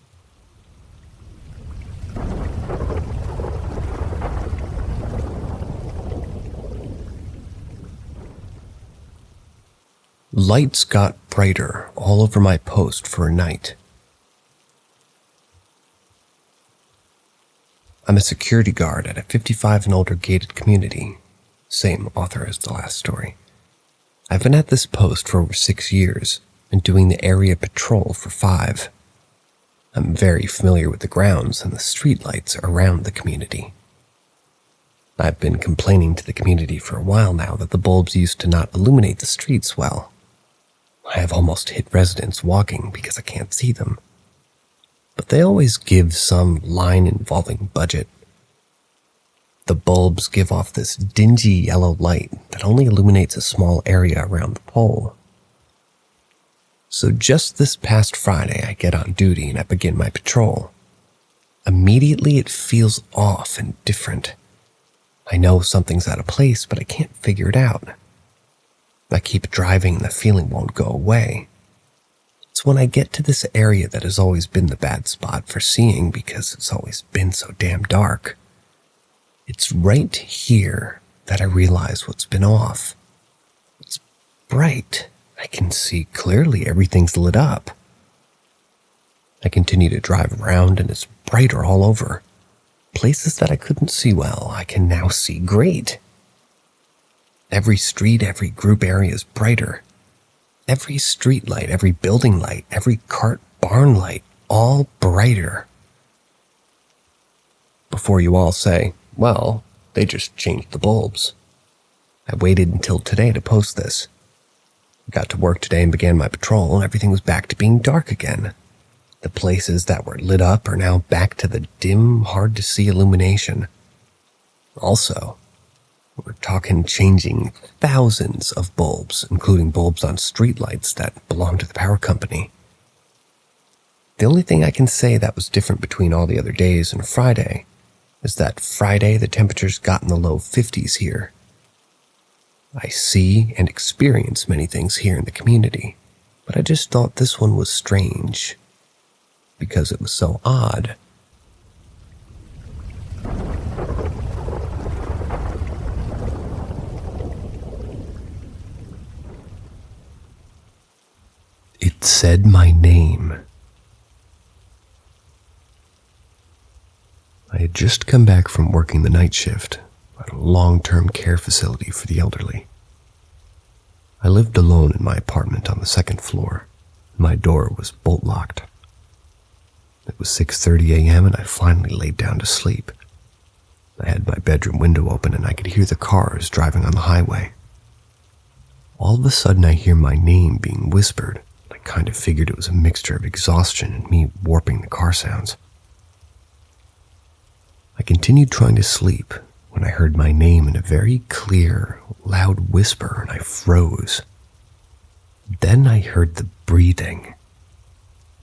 Lights got brighter all over my post for a night. I'm a security guard at a 55 and older gated community. Same author as the last story. I've been at this post for over 6 years and doing the area patrol for 5. I'm very familiar with the grounds and the streetlights around the community. I've been complaining to the community for a while now that the bulbs used to not illuminate the streets well. I have almost hit residents walking because I can't see them. But they always give some line involving budget. The bulbs give off this dingy yellow light that only illuminates a small area around the pole. So just this past Friday, I get on duty and I begin my patrol. Immediately it feels off and different. I know something's out of place, but I can't figure it out. I keep driving and the feeling won't go away. It's when I get to this area that has always been the bad spot for seeing because it's always been so damn dark. It's right here that I realize what's been off. It's bright. I can see clearly everything's lit up. I continue to drive around and it's brighter all over. Places that I couldn't see well, I can now see great. Every street, every group area is brighter. Every street light, every building light, every cart barn light, all brighter. Before you all say, well, they just changed the bulbs. I waited until today to post this. I got to work today and began my patrol, and everything was back to being dark again. The places that were lit up are now back to the dim, hard-to-see illumination. Also, we're talking changing thousands of bulbs, including bulbs on streetlights that belong to the power company. The only thing I can say that was different between all the other days and Friday is that Friday the temperatures got in the low 50s here. I see and experience many things here in the community, but I just thought this one was strange because it was so odd. It said my name. I had just come back from working the night shift at a long-term care facility for the elderly. I lived alone in my apartment on the 2nd floor. My door was bolt-locked. It was 6:30 a.m. and I finally laid down to sleep. I had my bedroom window open and I could hear the cars driving on the highway. All of a sudden I hear my name being whispered. I kind of figured it was a mixture of exhaustion and me warping the car sounds. I continued trying to sleep when I heard my name in a very clear, loud whisper and I froze. Then I heard the breathing.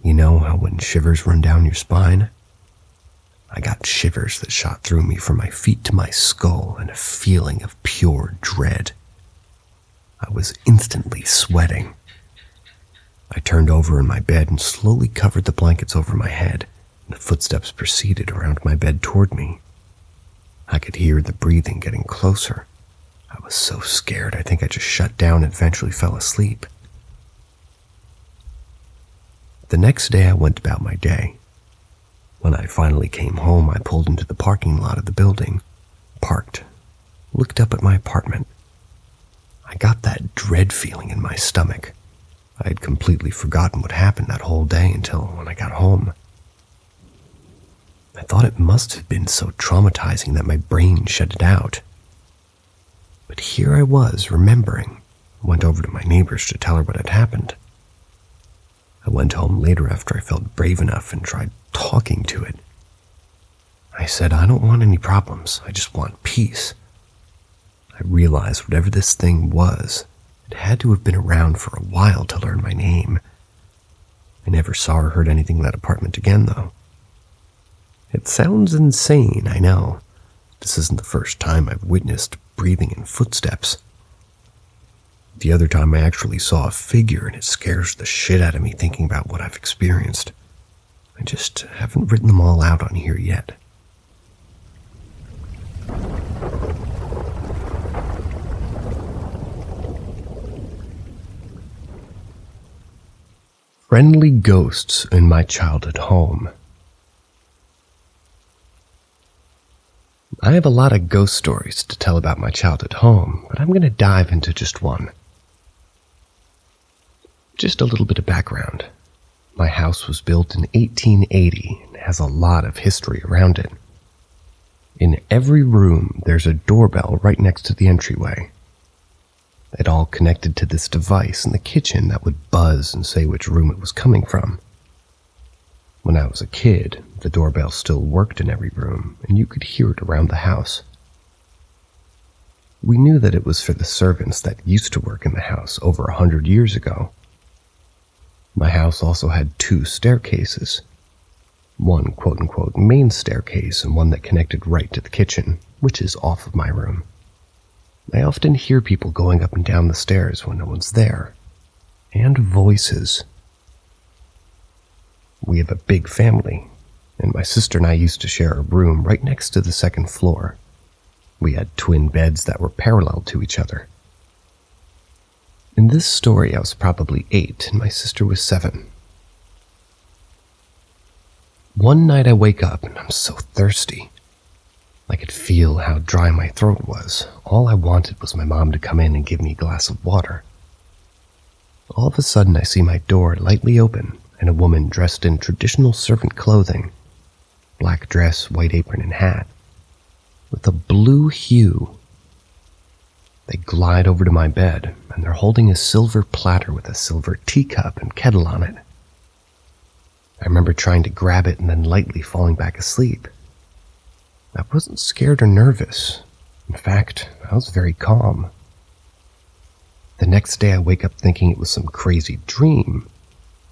You know how when shivers run down your spine? I got shivers that shot through me from my feet to my skull and a feeling of pure dread. I was instantly sweating. I turned over in my bed and slowly covered the blankets over my head, and the footsteps proceeded around my bed toward me. I could hear the breathing getting closer. I was so scared I think I just shut down and eventually fell asleep. The next day I went about my day. When I finally came home, I pulled into the parking lot of the building, parked, looked up at my apartment. I got that dread feeling in my stomach. I had completely forgotten what happened that whole day until when I got home. I thought it must have been so traumatizing that my brain shut it out. But here I was, remembering. I went over to my neighbors to tell her what had happened. I went home later after I felt brave enough and tried talking to it. I said, I don't want any problems. I just want peace. I realized whatever this thing was, it had to have been around for a while to learn my name. I never saw or heard anything in that apartment again, though. It sounds insane, I know. This isn't the first time I've witnessed breathing and footsteps. The other time I actually saw a figure, and it scares the shit out of me thinking about what I've experienced. I just haven't written them all out on here yet. Friendly ghosts in my childhood home. I have a lot of ghost stories to tell about my childhood home, but I'm going to dive into just one. Just a little bit of background. My house was built in 1880 and has a lot of history around it. In every room, there's a doorbell right next to the entryway. It all connected to this device in the kitchen that would buzz and say which room it was coming from. When I was a kid, the doorbell still worked in every room, and you could hear it around the house. We knew that it was for the servants that used to work in the house over 100 years ago. My house also had 2 staircases. One quote-unquote main staircase and one that connected right to the kitchen, which is off of my room. I often hear people going up and down the stairs when no one's there. And voices. We have a big family, and my sister and I used to share a room right next to the second floor. We had twin beds that were parallel to each other. In this story, I was probably 8 and my sister was 7. One night I wake up and I'm so thirsty. I could feel how dry my throat was. All I wanted was my mom to come in and give me a glass of water. All of a sudden I see my door lightly open and a woman dressed in traditional servant clothing, black dress, white apron and hat, with a blue hue. They glide over to my bed and they're holding a silver platter with a silver teacup and kettle on it. I remember trying to grab it and then lightly falling back asleep. I wasn't scared or nervous. In fact, I was very calm. The next day I wake up thinking it was some crazy dream,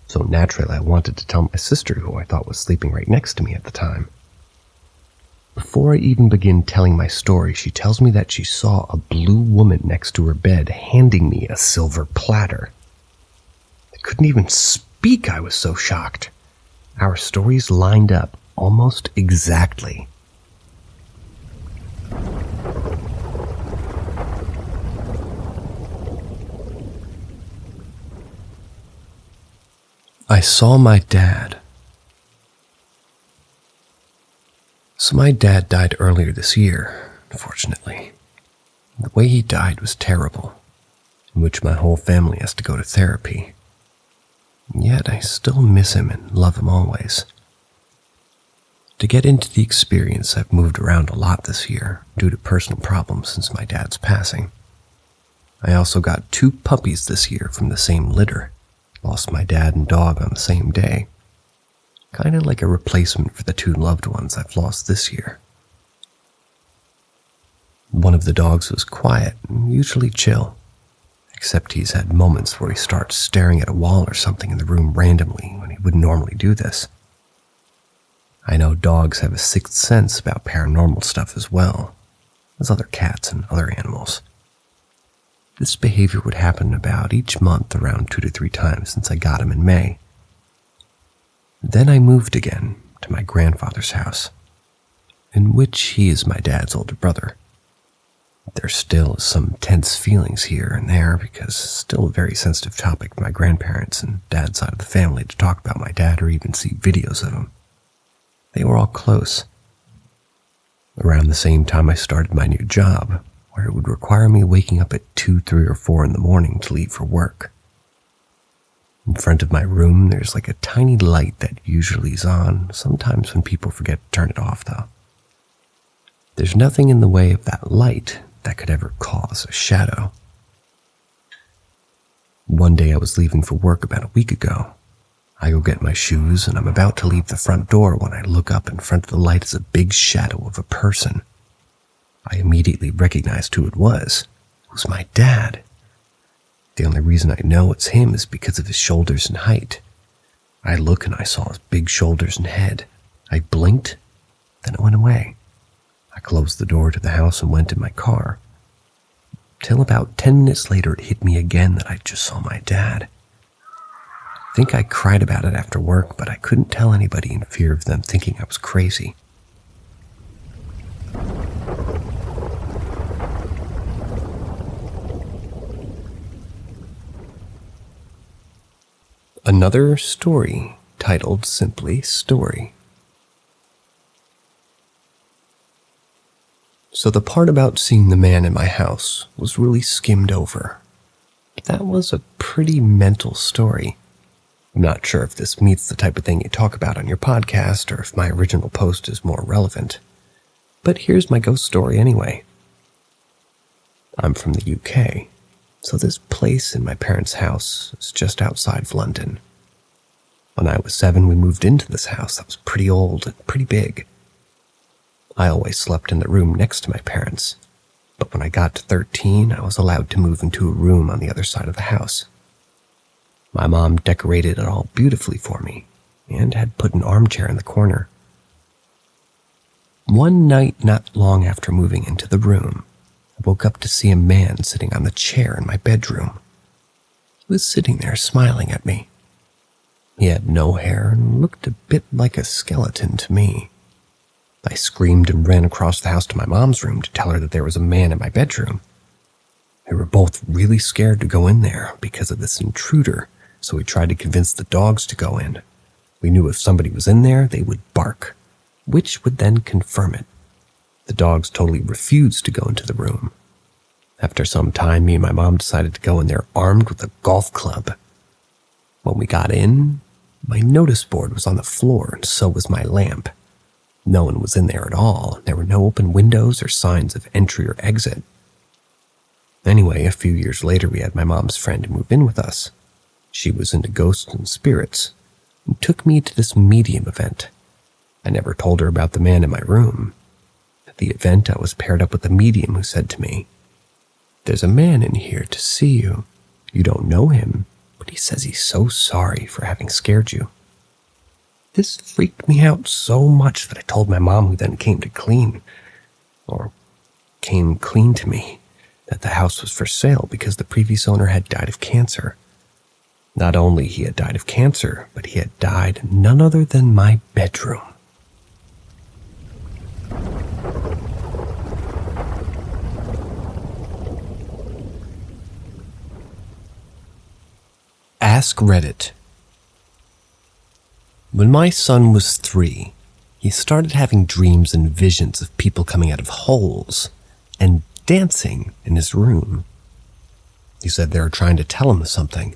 so naturally I wanted to tell my sister, who I thought was sleeping right next to me at the time. Before I even begin telling my story, she tells me that she saw a blue woman next to her bed handing me a silver platter. I couldn't even speak, I was so shocked. Our stories lined up almost exactly. I saw my dad. So my dad died earlier this year, unfortunately. The way he died was terrible, in which my whole family has to go to therapy. And yet I still miss him and love him always. To get into the experience, I've moved around a lot this year due to personal problems since my dad's passing. I also got 2 puppies this year from the same litter. Lost my dad and dog on the same day. Kind of like a replacement for the 2 loved ones I've lost this year. One of the dogs was quiet and usually chill, except he's had moments where he starts staring at a wall or something in the room randomly when he wouldn't normally do this. I know dogs have a 6th sense about paranormal stuff as well as other cats and other animals. This behavior would happen about each month around 2 to 3 times since I got him in May. Then I moved again to my grandfather's house, in which he is my dad's older brother. There still is some tense feelings here and there because it's still a very sensitive topic for my grandparents and dad's side of the family to talk about my dad or even see videos of him. They were all close. Around the same time I started my new job, where it would require me waking up at 2, 3, or 4 in the morning to leave for work. In front of my room, there's like a tiny light that usually is on, sometimes when people forget to turn it off though. There's nothing in the way of that light that could ever cause a shadow. One day I was leaving for work about a week ago. I go get my shoes and I'm about to leave the front door when I look up in front of the light is a big shadow of a person. I immediately recognized who it was. It was my dad. The only reason I know it's him is because of his shoulders and height. I look and I saw his big shoulders and head. I blinked, then it went away. I closed the door to the house and went in my car. Till about 10 minutes later, it hit me again that I just saw my dad. I think I cried about it after work, but I couldn't tell anybody in fear of them thinking I was crazy. Another story titled simply Story. So the part about seeing the man in my house was really skimmed over. That was a pretty mental story. I'm not sure if this meets the type of thing you talk about on your podcast or if my original post is more relevant. But here's my ghost story anyway. I'm from the UK, so this place in my parents' house is just outside of London. When I was 7, we moved into this house that was pretty old and pretty big. I always slept in the room next to my parents, but when I got to 13, I was allowed to move into a room on the other side of the house. My mom decorated it all beautifully for me and had put an armchair in the corner. One night not long after moving into the room, I woke up to see a man sitting on the chair in my bedroom. He was sitting there smiling at me. He had no hair and looked a bit like a skeleton to me. I screamed and ran across the house to my mom's room to tell her that there was a man in my bedroom. We were both really scared to go in there because of this intruder, so we tried to convince the dogs to go in. We knew if somebody was in there, they would bark, which would then confirm it. The dogs totally refused to go into the room. After some time, me and my mom decided to go in there armed with a golf club. When we got in, my notice board was on the floor and so was my lamp. No one was in there at all. There were no open windows or signs of entry or exit. Anyway, a few years later, we had my mom's friend move in with us. She was into ghosts and spirits and took me to this medium event. I never told her about the man in my room. At the event, I was paired up with a medium who said to me, "There's a man in here to see you. You don't know him, but he says he's so sorry for having scared you." This freaked me out so much that I told my mom, who then came clean to me, that the house was for sale because the previous owner had died of cancer. Not only he had died of cancer, but he had died in none other than my bedroom. Ask Reddit. When my son was 3, he started having dreams and visions of people coming out of holes and dancing in his room. He said they were trying to tell him something.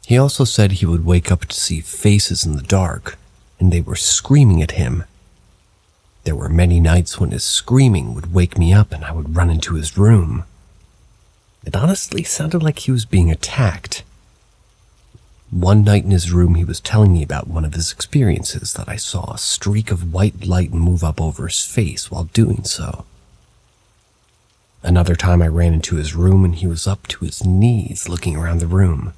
He also said he would wake up to see faces in the dark, and they were screaming at him. There were many nights when his screaming would wake me up and I would run into his room. It honestly sounded like he was being attacked. One night in his room, he was telling me about one of his experiences that I saw a streak of white light move up over his face while doing so. Another time I ran into his room and he was up to his knees looking around the room.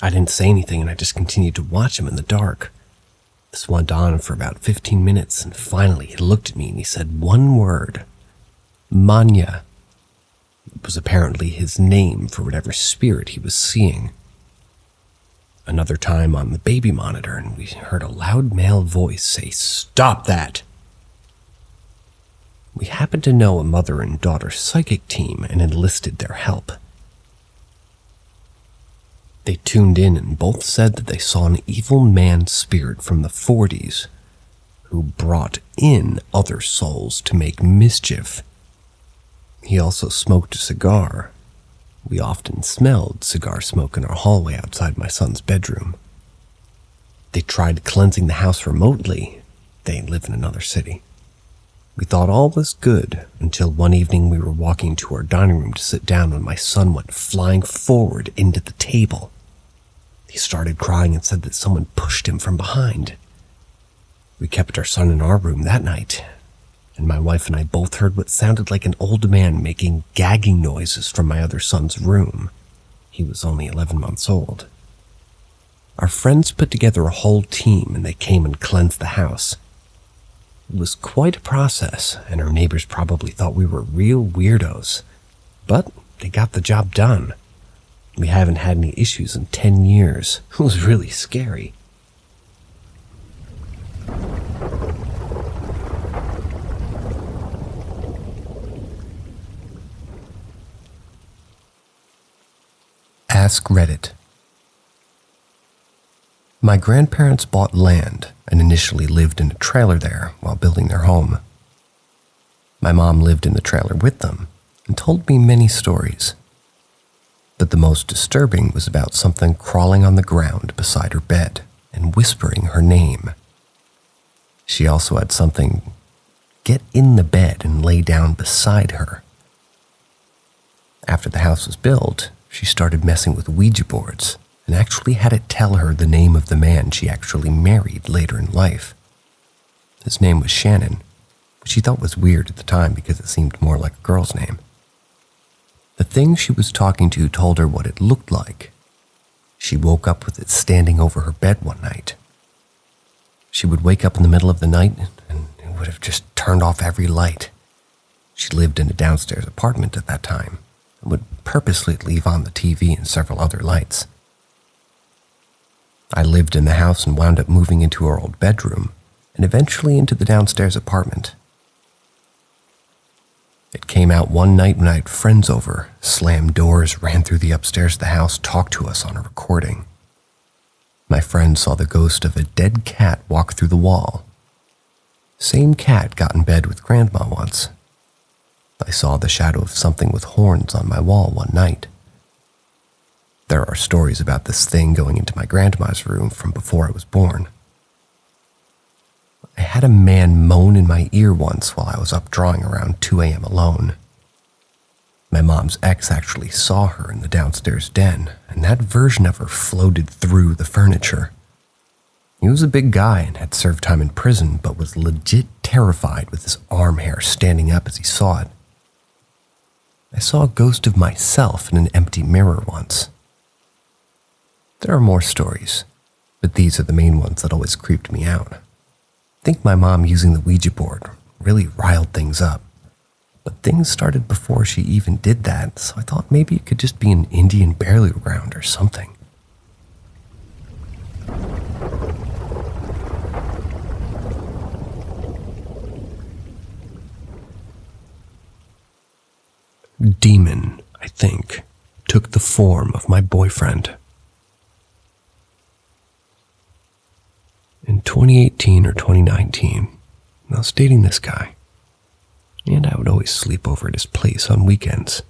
I didn't say anything and I just continued to watch him in the dark. This went on for about 15 minutes and finally he looked at me and he said one word, Manya. It was apparently his name for whatever spirit he was seeing. Another time on the baby monitor and we heard a loud male voice say, "Stop that!" We happened to know a mother and daughter psychic team and enlisted their help. They tuned in and both said that they saw an evil man spirit from the 40s who brought in other souls to make mischief. He also smoked a cigar. We often smelled cigar smoke in our hallway outside my son's bedroom. They tried cleansing the house remotely. They live in another city. We thought all was good until one evening we were walking to our dining room to sit down when my son went flying forward into the table. He started crying and said that someone pushed him from behind. We kept our son in our room that night, and my wife and I both heard what sounded like an old man making gagging noises from my other son's room. He was only 11 months old. Our friends put together a whole team and they came and cleansed the house. It was quite a process, and our neighbors probably thought we were real weirdos. But they got the job done. We haven't had any issues in 10 years. It was really scary. Ask Reddit. My grandparents bought land and initially lived in a trailer there while building their home. My mom lived in the trailer with them and told me many stories. But the most disturbing was about something crawling on the ground beside her bed and whispering her name. She also had something get in the bed and lay down beside her. After the house was built, she started messing with Ouija boards and actually had it tell her the name of the man she actually married later in life. His name was Shannon, which she thought was weird at the time because it seemed more like a girl's name. The thing she was talking to told her what it looked like. She woke up with it standing over her bed one night. She would wake up in the middle of the night and it would have just turned off every light. She lived in a downstairs apartment at that time and would purposely leave on the TV and several other lights. I lived in the house and wound up moving into our old bedroom and eventually into the downstairs apartment. It came out one night when I had friends over, slammed doors, ran through the upstairs of the house, talked to us on a recording. My friend saw the ghost of a dead cat walk through the wall. Same cat got in bed with Grandma once. I saw the shadow of something with horns on my wall one night. There are stories about this thing going into my grandma's room from before I was born. I had a man moan in my ear once while I was up drawing around 2 a.m. alone. My mom's ex actually saw her in the downstairs den, and that version of her floated through the furniture. He was a big guy and had served time in prison, but was legit terrified with his arm hair standing up as he saw it. I saw a ghost of myself in an empty mirror once. There are more stories, but these are the main ones that always creeped me out. I think my mom using the Ouija board really riled things up. But things started before she even did that, so I thought maybe it could just be an Indian burial ground or something. Demon, I think, took the form of my boyfriend. In 2018 or 2019, I was dating this guy, and I would always sleep over at his place on weekends.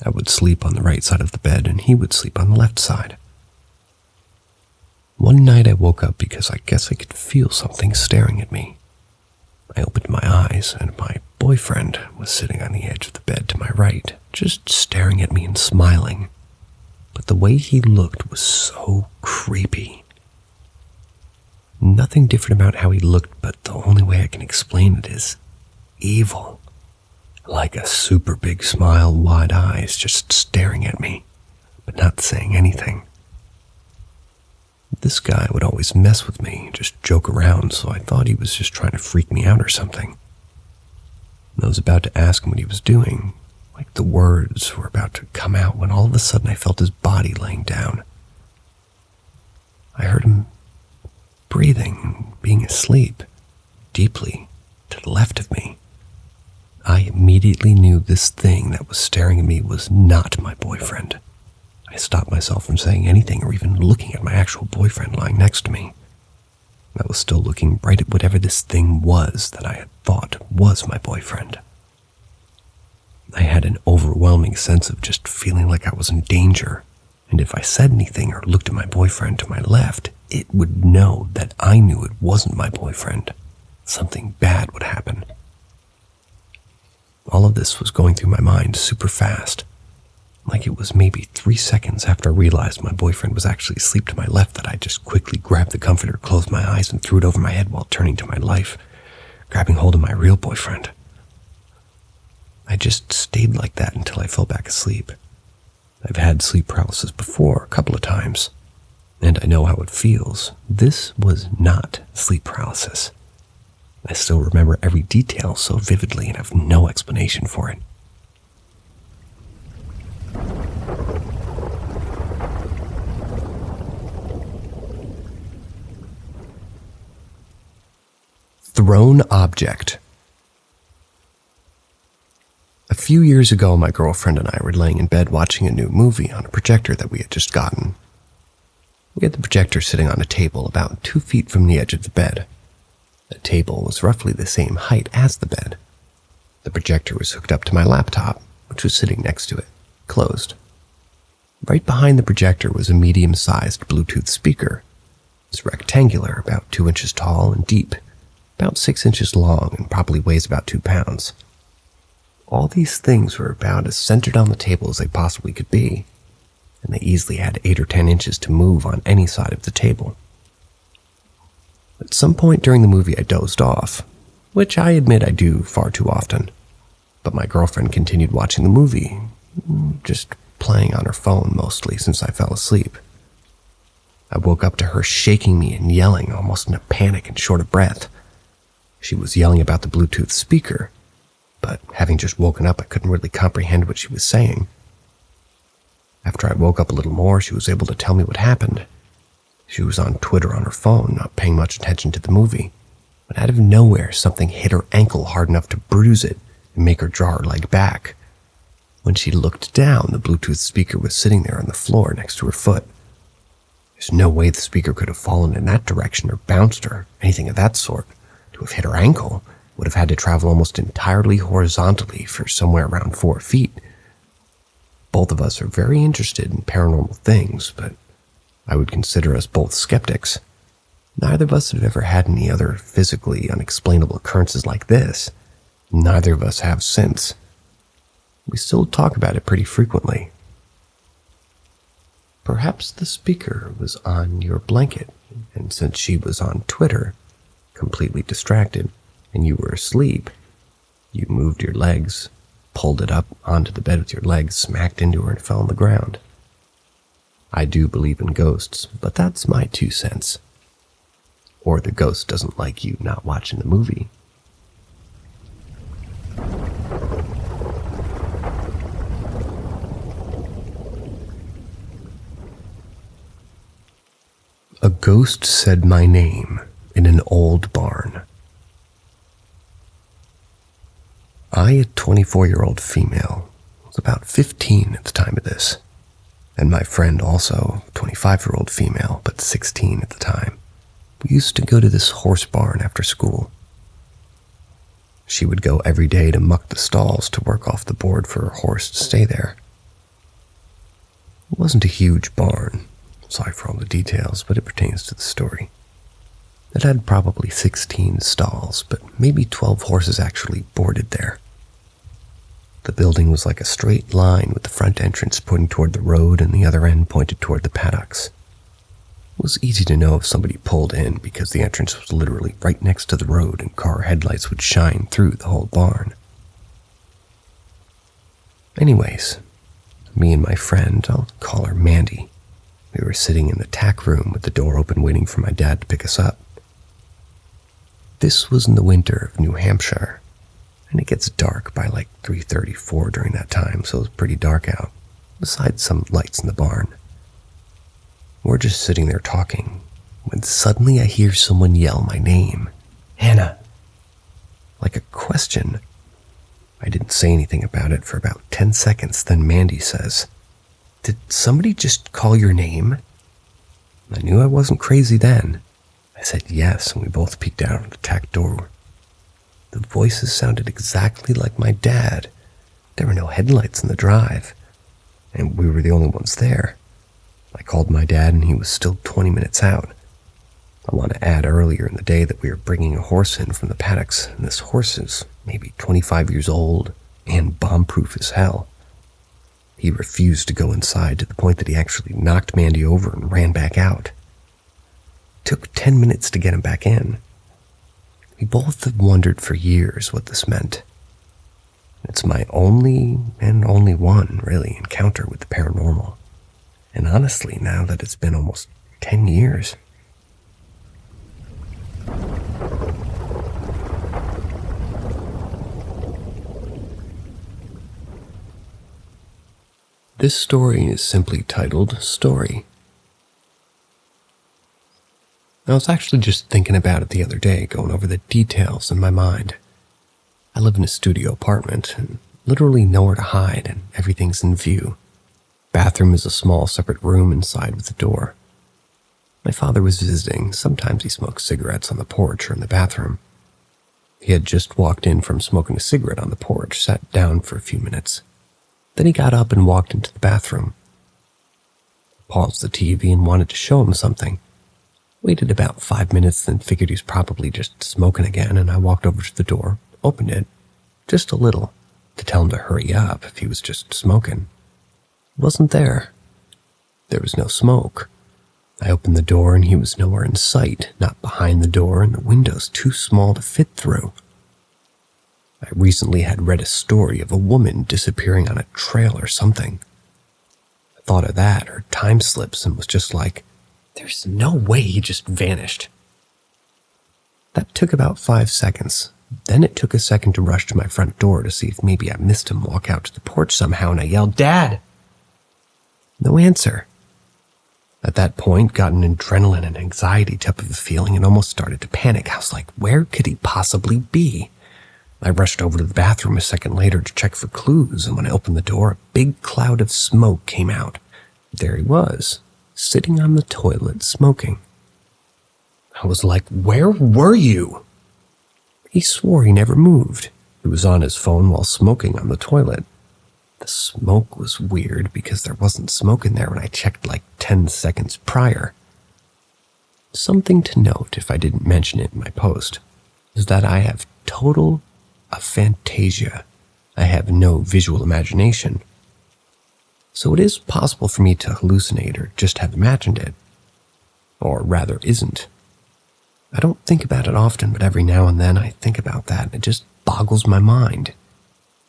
I would sleep on the right side of the bed, and he would sleep on the left side. One night I woke up because I guess I could feel something staring at me. I opened my eyes, and my boyfriend was sitting on the edge of the bed to my right, just staring at me and smiling. But the way he looked was so creepy. Nothing different about how he looked, but the only way I can explain it is evil. Like a super big smile, wide eyes, just staring at me, but not saying anything. This guy would always mess with me, just joke around, so I thought he was just trying to freak me out or something. I was about to ask him what he was doing, like the words were about to come out, when all of a sudden I felt his body laying down. I heard him breathing, being asleep, deeply, to the left of me. I immediately knew this thing that was staring at me was not my boyfriend. I stopped myself from saying anything or even looking at my actual boyfriend lying next to me. I was still looking right at whatever this thing was that I had thought was my boyfriend. I had an overwhelming sense of just feeling like I was in danger, and if I said anything or looked at my boyfriend to my left, it would know that I knew it wasn't my boyfriend. Something bad would happen. All of this was going through my mind super fast. Like it was maybe 3 seconds after I realized my boyfriend was actually asleep to my left that I just quickly grabbed the comforter, closed my eyes, and threw it over my head while turning to my life. grabbing hold of my real boyfriend. I just stayed like that until I fell back asleep. I've had sleep paralysis before a couple of times, and I know how it feels. This was not sleep paralysis. I still remember every detail so vividly and have no explanation for it. Thrown object. A few years ago, my girlfriend and I were laying in bed watching a new movie on a projector that we had just gotten. We had the projector sitting on a table about 2 feet from the edge of the bed. The table was roughly the same height as the bed. The projector was hooked up to my laptop, which was sitting next to it, closed. Right behind the projector was a medium-sized Bluetooth speaker. It's rectangular, about 2 inches tall and deep, about 6 inches long, and probably weighs about 2 pounds. All these things were about as centered on the table as they possibly could be, and they easily had 8 or 10 inches to move on any side of the table. At some point during the movie, I dozed off, which I admit I do far too often, but my girlfriend continued watching the movie, just playing on her phone mostly since I fell asleep. I woke up to her shaking me and yelling, almost in a panic and short of breath. She was yelling about the Bluetooth speaker, but having just woken up, I couldn't really comprehend what she was saying. After I woke up a little more, she was able to tell me what happened. She was on Twitter on her phone, not paying much attention to the movie, but out of nowhere, something hit her ankle hard enough to bruise it and make her draw her leg back. When she looked down, the Bluetooth speaker was sitting there on the floor next to her foot. There's no way the speaker could have fallen in that direction or bounced or anything of that sort. To have hit her ankle, would have had to travel almost entirely horizontally for somewhere around 4 feet. Both of us are very interested in paranormal things, but I would consider us both skeptics. Neither of us have ever had any other physically unexplainable occurrences like this. Neither of us have since. We still talk about it pretty frequently. Perhaps the speaker was on your blanket, and since she was on Twitter, completely distracted, and you were asleep, you moved your legs, pulled it up onto the bed with your legs, smacked into her, and fell on the ground. I do believe in ghosts, but that's my 2 cents. Or the ghost doesn't like you not watching the movie. A ghost said my name in an old barn. I, a 24-year-old female, was about 15 at the time of this, and my friend also, a 25-year-old female, but 16 at the time. We used to go to this horse barn after school. She would go every day to muck the stalls to work off the board for her horse to stay there. It wasn't a huge barn, sorry for all the details, but it pertains to the story. It had probably 16 stalls, but maybe 12 horses actually boarded there. The building was like a straight line with the front entrance pointing toward the road and the other end pointed toward the paddocks. It was easy to know if somebody pulled in because the entrance was literally right next to the road and car headlights would shine through the whole barn. Anyways, me and my friend, I'll call her Mandy, we were sitting in the tack room with the door open waiting for my dad to pick us up. This was in the winter of New Hampshire, and it gets dark by like 3:34 during that time, so it was pretty dark out, besides some lights in the barn. We're just sitting there talking, when suddenly I hear someone yell my name, Hannah, like a question. I didn't say anything about it for about 10 seconds, then Mandy says, "Did somebody just call your name?" I knew I wasn't crazy then. I said yes, and we both peeked out of the tack door. The voices sounded exactly like my dad. There were no headlights in the drive, and we were the only ones there. I called my dad, and he was still 20 minutes out. I want to add earlier in the day that we were bringing a horse in from the paddocks, and this horse is maybe 25 years old and bomb-proof as hell. He refused to go inside to the point that he actually knocked Mandy over and ran back out. It took 10 minutes to get him back in. We both have wondered for years what this meant. It's my only one, really, encounter with the paranormal. And honestly, now that it's been almost 10 years. This story is simply titled Story. I was actually just thinking about it the other day, going over the details in my mind. I live in a studio apartment, and literally nowhere to hide, and everything's in view. Bathroom is a small separate room inside with a door. My father was visiting. Sometimes he smoked cigarettes on the porch or in the bathroom. He had just walked in from smoking a cigarette on the porch, sat down for a few minutes. Then he got up and walked into the bathroom. Paused the TV and wanted to show him something. Waited about 5 minutes, then figured he was probably just smoking again, and I walked over to the door, opened it, just a little, to tell him to hurry up if he was just smoking. He wasn't there. There was no smoke. I opened the door and he was nowhere in sight, not behind the door, and the window's too small to fit through. I recently had read a story of a woman disappearing on a trail or something. I thought of that or time slips and was just like, there's no way he just vanished. That took about 5 seconds. Then it took a second to rush to my front door to see if maybe I missed him walk out to the porch somehow, and I yelled, "Dad!" No answer. At that point, got an adrenaline and anxiety type of a feeling and almost started to panic. I was like, where could he possibly be? I rushed over to the bathroom a second later to check for clues, and when I opened the door, a big cloud of smoke came out. There he was, sitting on the toilet smoking. I was like, where were you? He swore he never moved. He was on his phone while smoking on the toilet. The smoke was weird because there wasn't smoke in there when I checked like 10 seconds prior. Something to note, if I didn't mention it in my post, is that I have total aphantasia. I have no visual imagination. So it is possible for me to hallucinate or just have imagined it. Or rather, isn't. I don't think about it often, but every now and then I think about that and it just boggles my mind.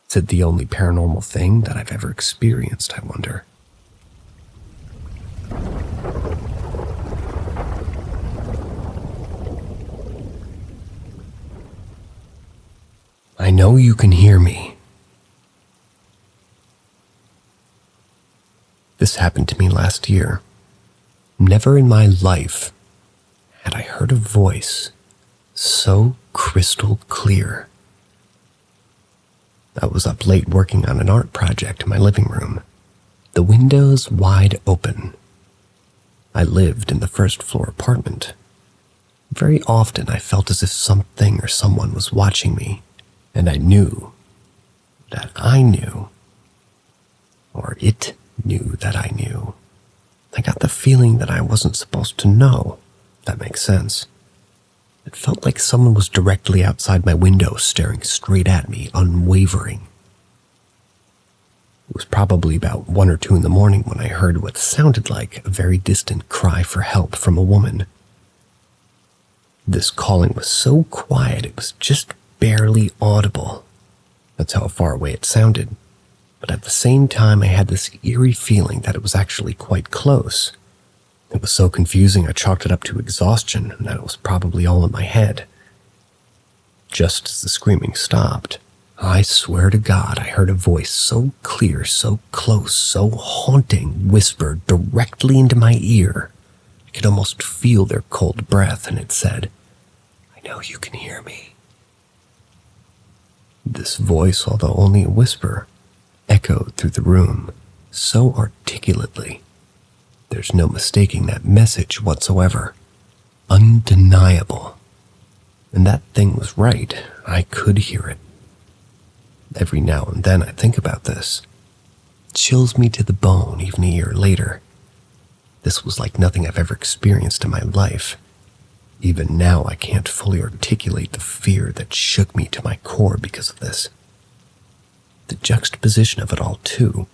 Is it the only paranormal thing that I've ever experienced, I wonder? I know you can hear me. This happened to me last year. Never in my life had I heard a voice so crystal clear. I was up late working on an art project in my living room, the windows wide open. I lived in the first floor apartment. Very often I felt as if something or someone was watching me, and I knew that I knew, or it knew that I knew. I got the feeling that I wasn't supposed to know, if that makes sense. It felt like someone was directly outside my window staring straight at me, unwavering. It was probably about 1 or 2 in the morning when I heard what sounded like a very distant cry for help from a woman. This calling was so quiet it was just barely audible. That's how far away it sounded. But at the same time, I had this eerie feeling that it was actually quite close. It was so confusing I chalked it up to exhaustion and that it was probably all in my head. Just as the screaming stopped, I swear to God I heard a voice so clear, so close, so haunting whisper directly into my ear. I could almost feel their cold breath, and it said, "I know you can hear me." This voice, although only a whisper, echoed through the room so articulately. There's no mistaking that message whatsoever. Undeniable. And that thing was right. I could hear it. Every now and then I think about this. It chills me to the bone even a year later. This was like nothing I've ever experienced in my life. Even now I can't fully articulate the fear that shook me to my core because of this. The juxtaposition of it all too.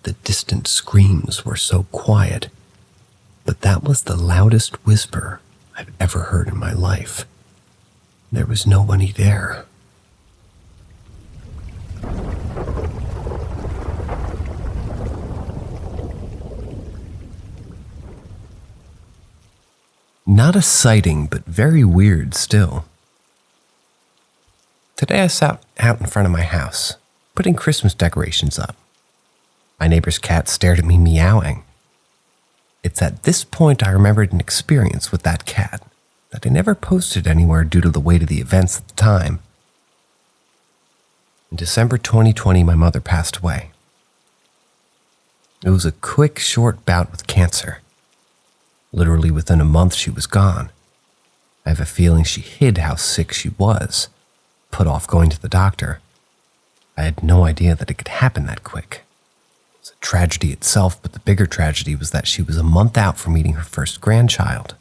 The distant screams were so quiet, but that was the loudest whisper I've ever heard in my life. There was nobody there. Not a sighting, but very weird still. Today I sat out in front of my house, putting Christmas decorations up. My neighbor's cat stared at me meowing. It's at this point I remembered an experience with that cat that I never posted anywhere due to the weight of the events at the time. In December 2020, my mother passed away. It was a quick, short bout with cancer. Literally within a month, she was gone. I have a feeling she hid how sick she was, put off going to the doctor. I had no idea that it could happen that quick. It was a tragedy itself, but the bigger tragedy was that she was a month out from meeting her first grandchild.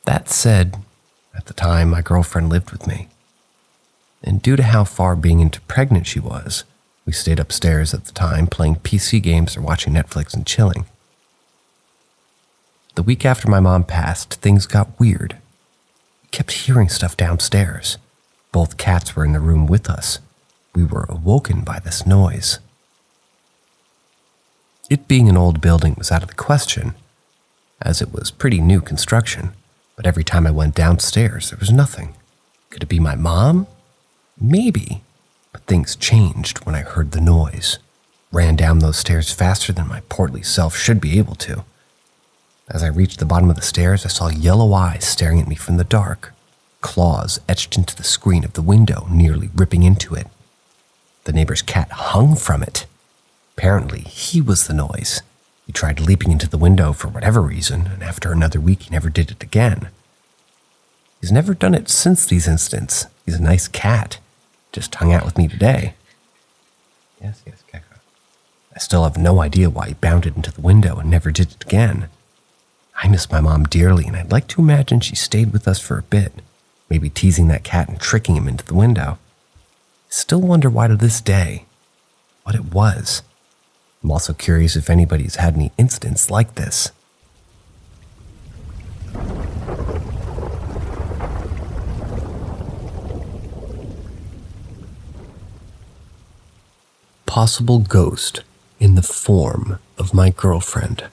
That said, at the time, my girlfriend lived with me. And due to how far being into pregnant she was, we stayed upstairs at the time playing PC games or watching Netflix and chilling. The week after my mom passed, things got weird. We kept hearing stuff downstairs. Both cats were in the room with us. We were awoken by this noise. It being an old building was out of the question, as it was pretty new construction, but every time I went downstairs, there was nothing. Could it be my mom? Maybe, but things changed when I heard the noise. Ran down those stairs faster than my portly self should be able to. As I reached the bottom of the stairs, I saw yellow eyes staring at me from the dark, claws etched into the screen of the window, nearly ripping into it. The neighbor's cat hung from it. Apparently, he was the noise. He tried leaping into the window for whatever reason, and after another week, he never did it again. He's never done it since these incidents. He's a nice cat. Just hung out with me today. Yes, Gecko. I still have no idea why he bounded into the window and never did it again. I miss my mom dearly, and I'd like to imagine she stayed with us for a bit, maybe teasing that cat and tricking him into the window. I still wonder why to this day, what it was. I'm also curious if anybody's had any incidents like this. Possible ghost in the form of my girlfriend.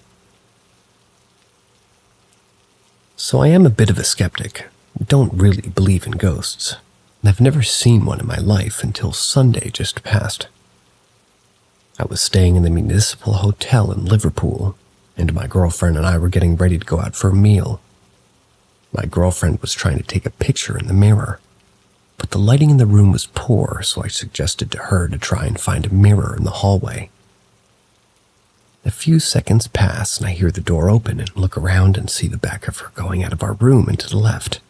So I am a bit of a skeptic. I don't really believe in ghosts, and I've never seen one in my life until Sunday just passed. I was staying in the municipal hotel in Liverpool, and my girlfriend and I were getting ready to go out for a meal. My girlfriend was trying to take a picture in the mirror, but the lighting in the room was poor, so I suggested to her to try and find a mirror in the hallway. A few seconds pass and I hear the door open and look around and see the back of her going out of our room and to the left.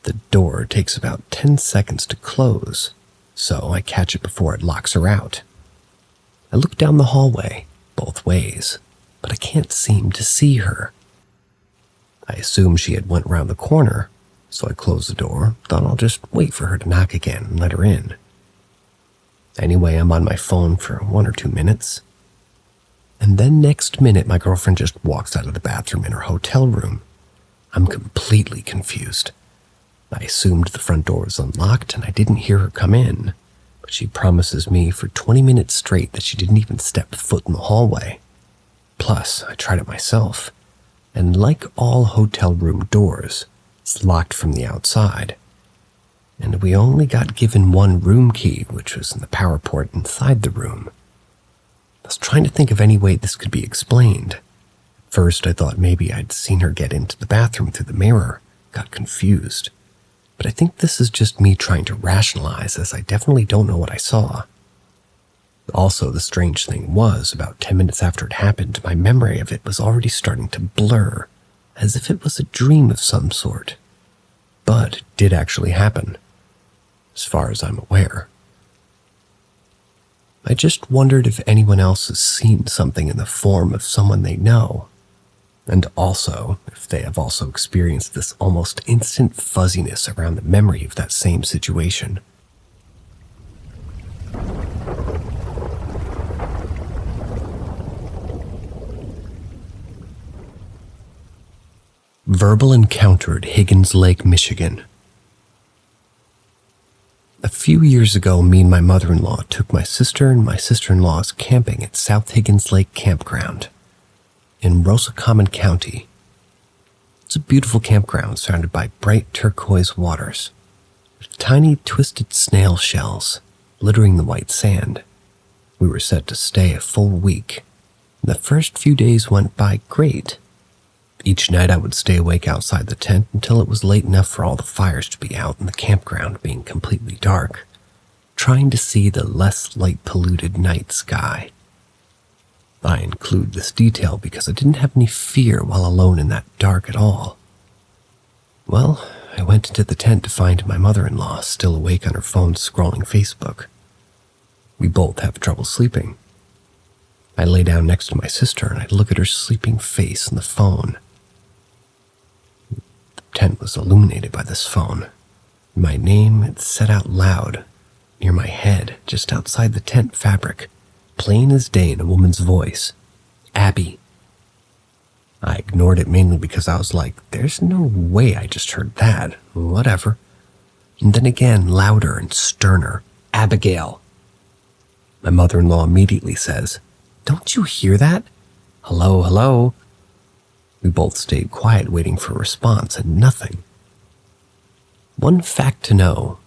The door takes about 10 seconds to close, so I catch it before it locks her out. I look down the hallway, both ways, but I can't seem to see her. I assume she had went around the corner, so I closed the door, thought I'll just wait for her to knock again and let her in. Anyway, I'm on my phone for 1 or 2 minutes. And then next minute, my girlfriend just walks out of the bathroom in her hotel room. I'm completely confused. I assumed the front door was unlocked and I didn't hear her come in, but she promises me for 20 minutes straight that she didn't even step foot in the hallway. Plus, I tried it myself, and like all hotel room doors, it's locked from the outside. And we only got given one room key, which was in the power port inside the room. I was trying to think of any way this could be explained. First, I thought maybe I'd seen her get into the bathroom through the mirror, got confused. But I think this is just me trying to rationalize, as I definitely don't know what I saw. Also, the strange thing was, about 10 minutes after it happened, my memory of it was already starting to blur, as if it was a dream of some sort. But it did actually happen, as far as I'm aware. I just wondered if anyone else has seen something in the form of someone they know, and also if they have also experienced this almost instant fuzziness around the memory of that same situation. Verbal encounter at Higgins Lake, Michigan, A few years ago, me and my mother-in-law took my sister and my sister-in-law's camping at South Higgins Lake Campground in Roscommon County. It's a beautiful campground surrounded by bright turquoise waters, with tiny twisted snail shells littering the white sand. We were set to stay a full week, and the first few days went by great. Each night I would stay awake outside the tent until it was late enough for all the fires to be out and the campground being completely dark, trying to see the less light-polluted night sky. I include this detail because I didn't have any fear while alone in that dark at all. Well, I went into the tent to find my mother-in-law still awake on her phone scrolling Facebook. We both have trouble sleeping. I lay down next to my sister and I'd look at her sleeping face in the phone. The tent was illuminated by this phone. My name had said out loud near my head, just outside the tent fabric, plain as day in a woman's voice. Abby. I ignored it mainly because I was like, there's no way I just heard that. Whatever. And then again, louder and sterner. Abigail. My mother-in-law immediately says, "Don't you hear that? Hello, hello." We both stayed quiet waiting for a response and nothing. One fact to know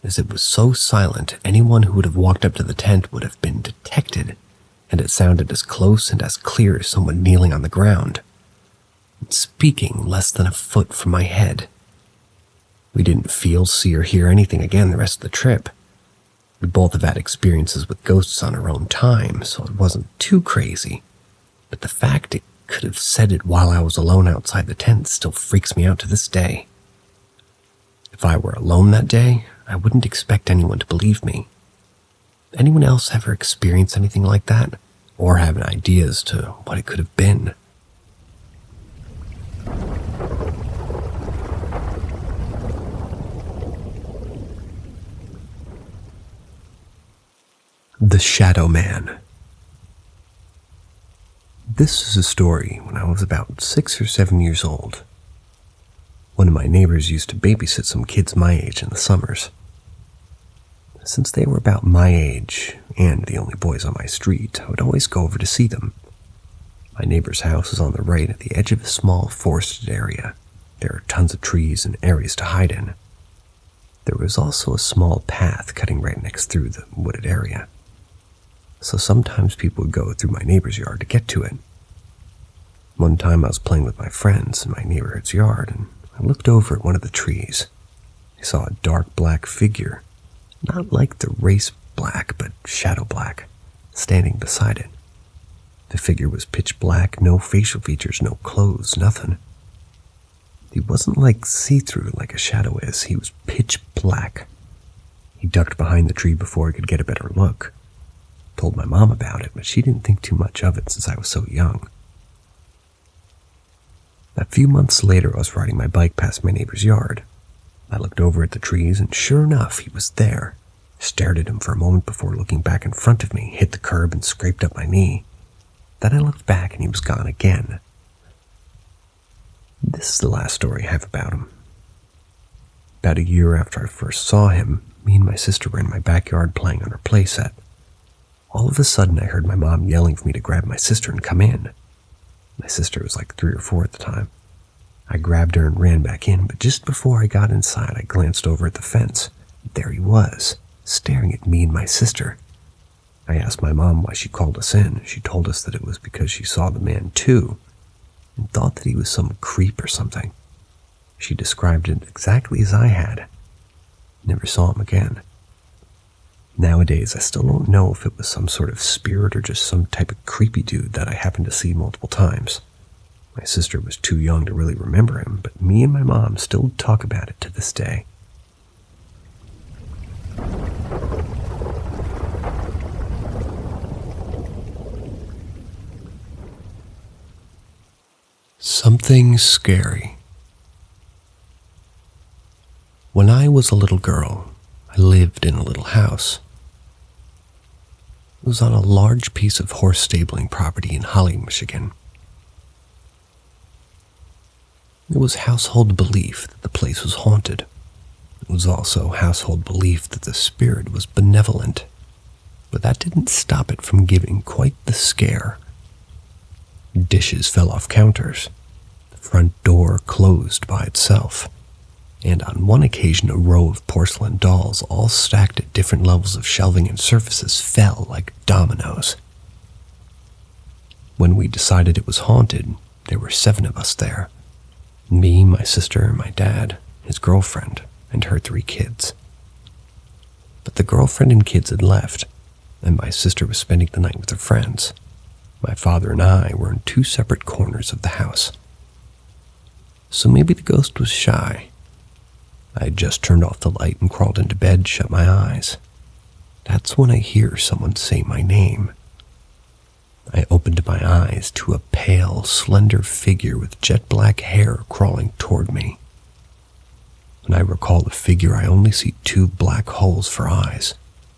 is it was so silent anyone who would have walked up to the tent would have been detected, and it sounded as close and as clear as someone kneeling on the ground, and speaking less than a foot from my head. We didn't feel, see, or hear anything again the rest of the trip. We both have had experiences with ghosts on our own time, so it wasn't too crazy, but the fact it could have said it while I was alone outside the tent still freaks me out to this day. If I were alone that day, I wouldn't expect anyone to believe me. Anyone else ever experience anything like that? Or have an idea as to what it could have been? The Shadow Man. This is a story when I was about 6 or 7 years old. One of my neighbors used to babysit some kids my age in the summers. Since they were about my age, and the only boys on my street, I would always go over to see them. My neighbor's house is on the right at the edge of a small forested area. There are tons of trees and areas to hide in. There was also a small path cutting right next through the wooded area, so sometimes people would go through my neighbor's yard to get to it. One time I was playing with my friends in my neighborhood's yard, and I looked over at one of the trees. I saw a dark black figure, not like the race black, but shadow black, standing beside it. The figure was pitch black, no facial features, no clothes, nothing. He wasn't like see-through like a shadow is. He was pitch black. He ducked behind the tree before I could get a better look. Told my mom about it, but she didn't think too much of it since I was so young. A few months later, I was riding my bike past my neighbor's yard. I looked over at the trees, and sure enough, he was there. Stared at him for a moment before looking back in front of me, hit the curb, and scraped up my knee. Then I looked back, and he was gone again. This is the last story I have about him. About a year after I first saw him, me and my sister were in my backyard playing on her playset. All of a sudden, I heard my mom yelling for me to grab my sister and come in. My sister was like 3 or 4 at the time. I grabbed her and ran back in, but just before I got inside, I glanced over at the fence. There he was, staring at me and my sister. I asked my mom why she called us in. She told us that it was because she saw the man too, and thought that he was some creep or something. She described it exactly as I had. Never saw him again. Nowadays, I still don't know if it was some sort of spirit or just some type of creepy dude that I happened to see multiple times. My sister was too young to really remember him, but me and my mom still talk about it to this day. Something scary. When I was a little girl, I lived in a little house. It was on a large piece of horse stabling property in Holly, Michigan. It was household belief that the place was haunted. It was also household belief that the spirit was benevolent, but that didn't stop it from giving quite the scare. Dishes fell off counters, the front door closed by itself, and on one occasion a row of porcelain dolls all stacked at different levels of shelving and surfaces fell like dominoes. When we decided it was haunted, there were 7 of us there. Me, my sister, my dad, his girlfriend, and her 3 kids. But the girlfriend and kids had left, and my sister was spending the night with her friends. My father and I were in 2 separate corners of the house. So maybe the ghost was shy. I had just turned off the light and crawled into bed, shut my eyes. That's when I hear someone say my name. I opened my eyes to a pale, slender figure with jet black hair crawling toward me. When I recall the figure, I only see 2 black holes for eyes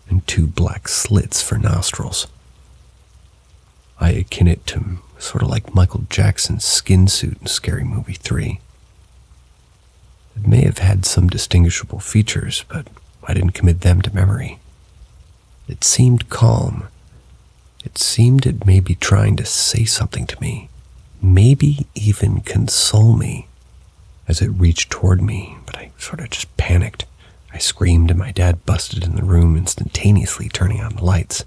and 2 black slits for nostrils. I akin it to sort of like Michael Jackson's skin suit in Scary Movie 3. It may have had some distinguishable features, but I didn't commit them to memory. It seemed calm. It seemed it may be trying to say something to me, maybe even console me. As it reached toward me, but I sort of just panicked. I screamed and my dad busted in the room, instantaneously turning on the lights.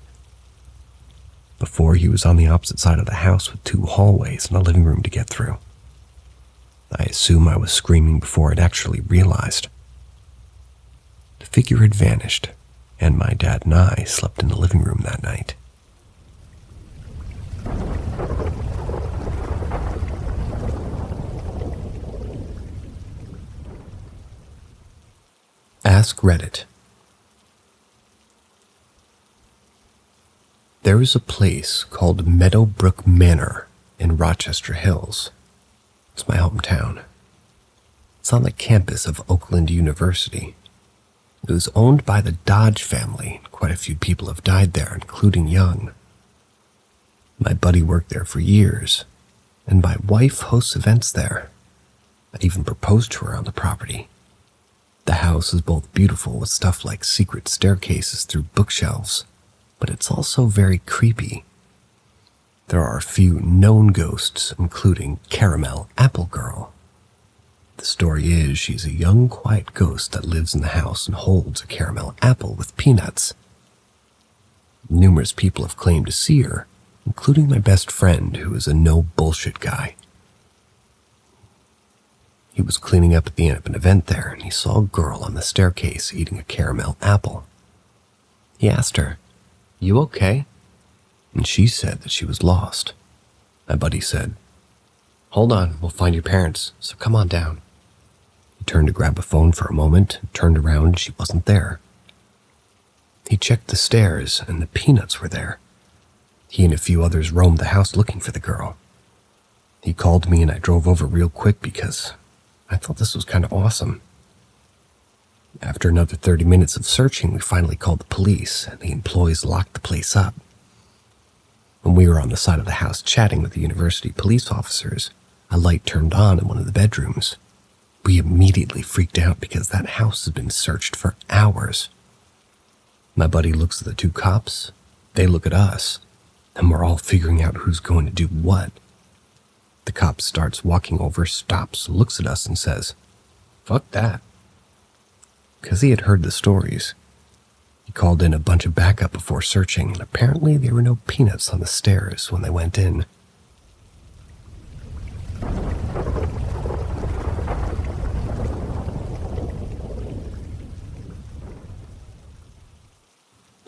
Before, he was on the opposite side of the house with 2 hallways and a living room to get through. I assume I was screaming before I'd actually realized. The figure had vanished, and my dad and I slept in the living room that night. Ask Reddit. There is a place called Meadowbrook Manor in Rochester Hills. It's my hometown. It's on the campus of Oakland University. It was owned by the Dodge family. Quite a few people have died there, including young. My buddy worked there for years, and my wife hosts events there. I even proposed to her on the property. The house is both beautiful with stuff like secret staircases through bookshelves, but it's also very creepy. There are a few known ghosts, including Caramel Apple Girl. The story is she's a young, quiet ghost that lives in the house and holds a caramel apple with peanuts. Numerous people have claimed to see her, including my best friend, who is a no-bullshit guy. He was cleaning up at the end of an event there, and he saw a girl on the staircase eating a caramel apple. He asked her, "You okay?" And she said that she was lost. My buddy said, "Hold on, we'll find your parents, so come on down." He turned to grab a phone for a moment, turned around, and she wasn't there. He checked the stairs, and the peanuts were there. He and a few others roamed the house looking for the girl. He called me, and I drove over real quick because I thought this was kind of awesome. After another 30 minutes of searching, we finally called the police, and the employees locked the place up. When we were on the side of the house chatting with the university police officers, a light turned on in one of the bedrooms. We immediately freaked out because that house has been searched for hours. My buddy looks at the 2 cops, they look at us, and we're all figuring out who's going to do what. The cop starts walking over, stops, looks at us, and says, "Fuck that." Because he had heard the stories. He called in a bunch of backup before searching, and apparently there were no peanuts on the stairs when they went in.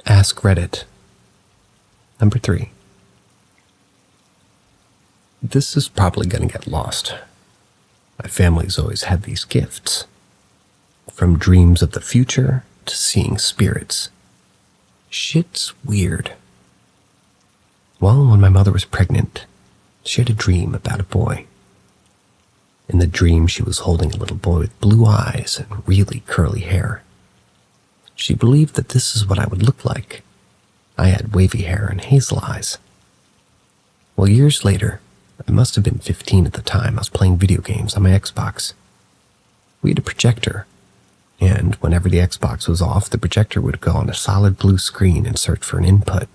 Ask Reddit. Number 3. This is probably going to get lost. My family's always had these gifts. From dreams of the future to seeing spirits. Shit's weird. Well, when my mother was pregnant, she had a dream about a boy. In the dream, she was holding a little boy with blue eyes and really curly hair. She believed that this is what I would look like. I had wavy hair and hazel eyes. Well, years later, I must have been 15 at the time, I was playing video games on my Xbox. We had a projector, and whenever the Xbox was off, the projector would go on a solid blue screen and search for an input.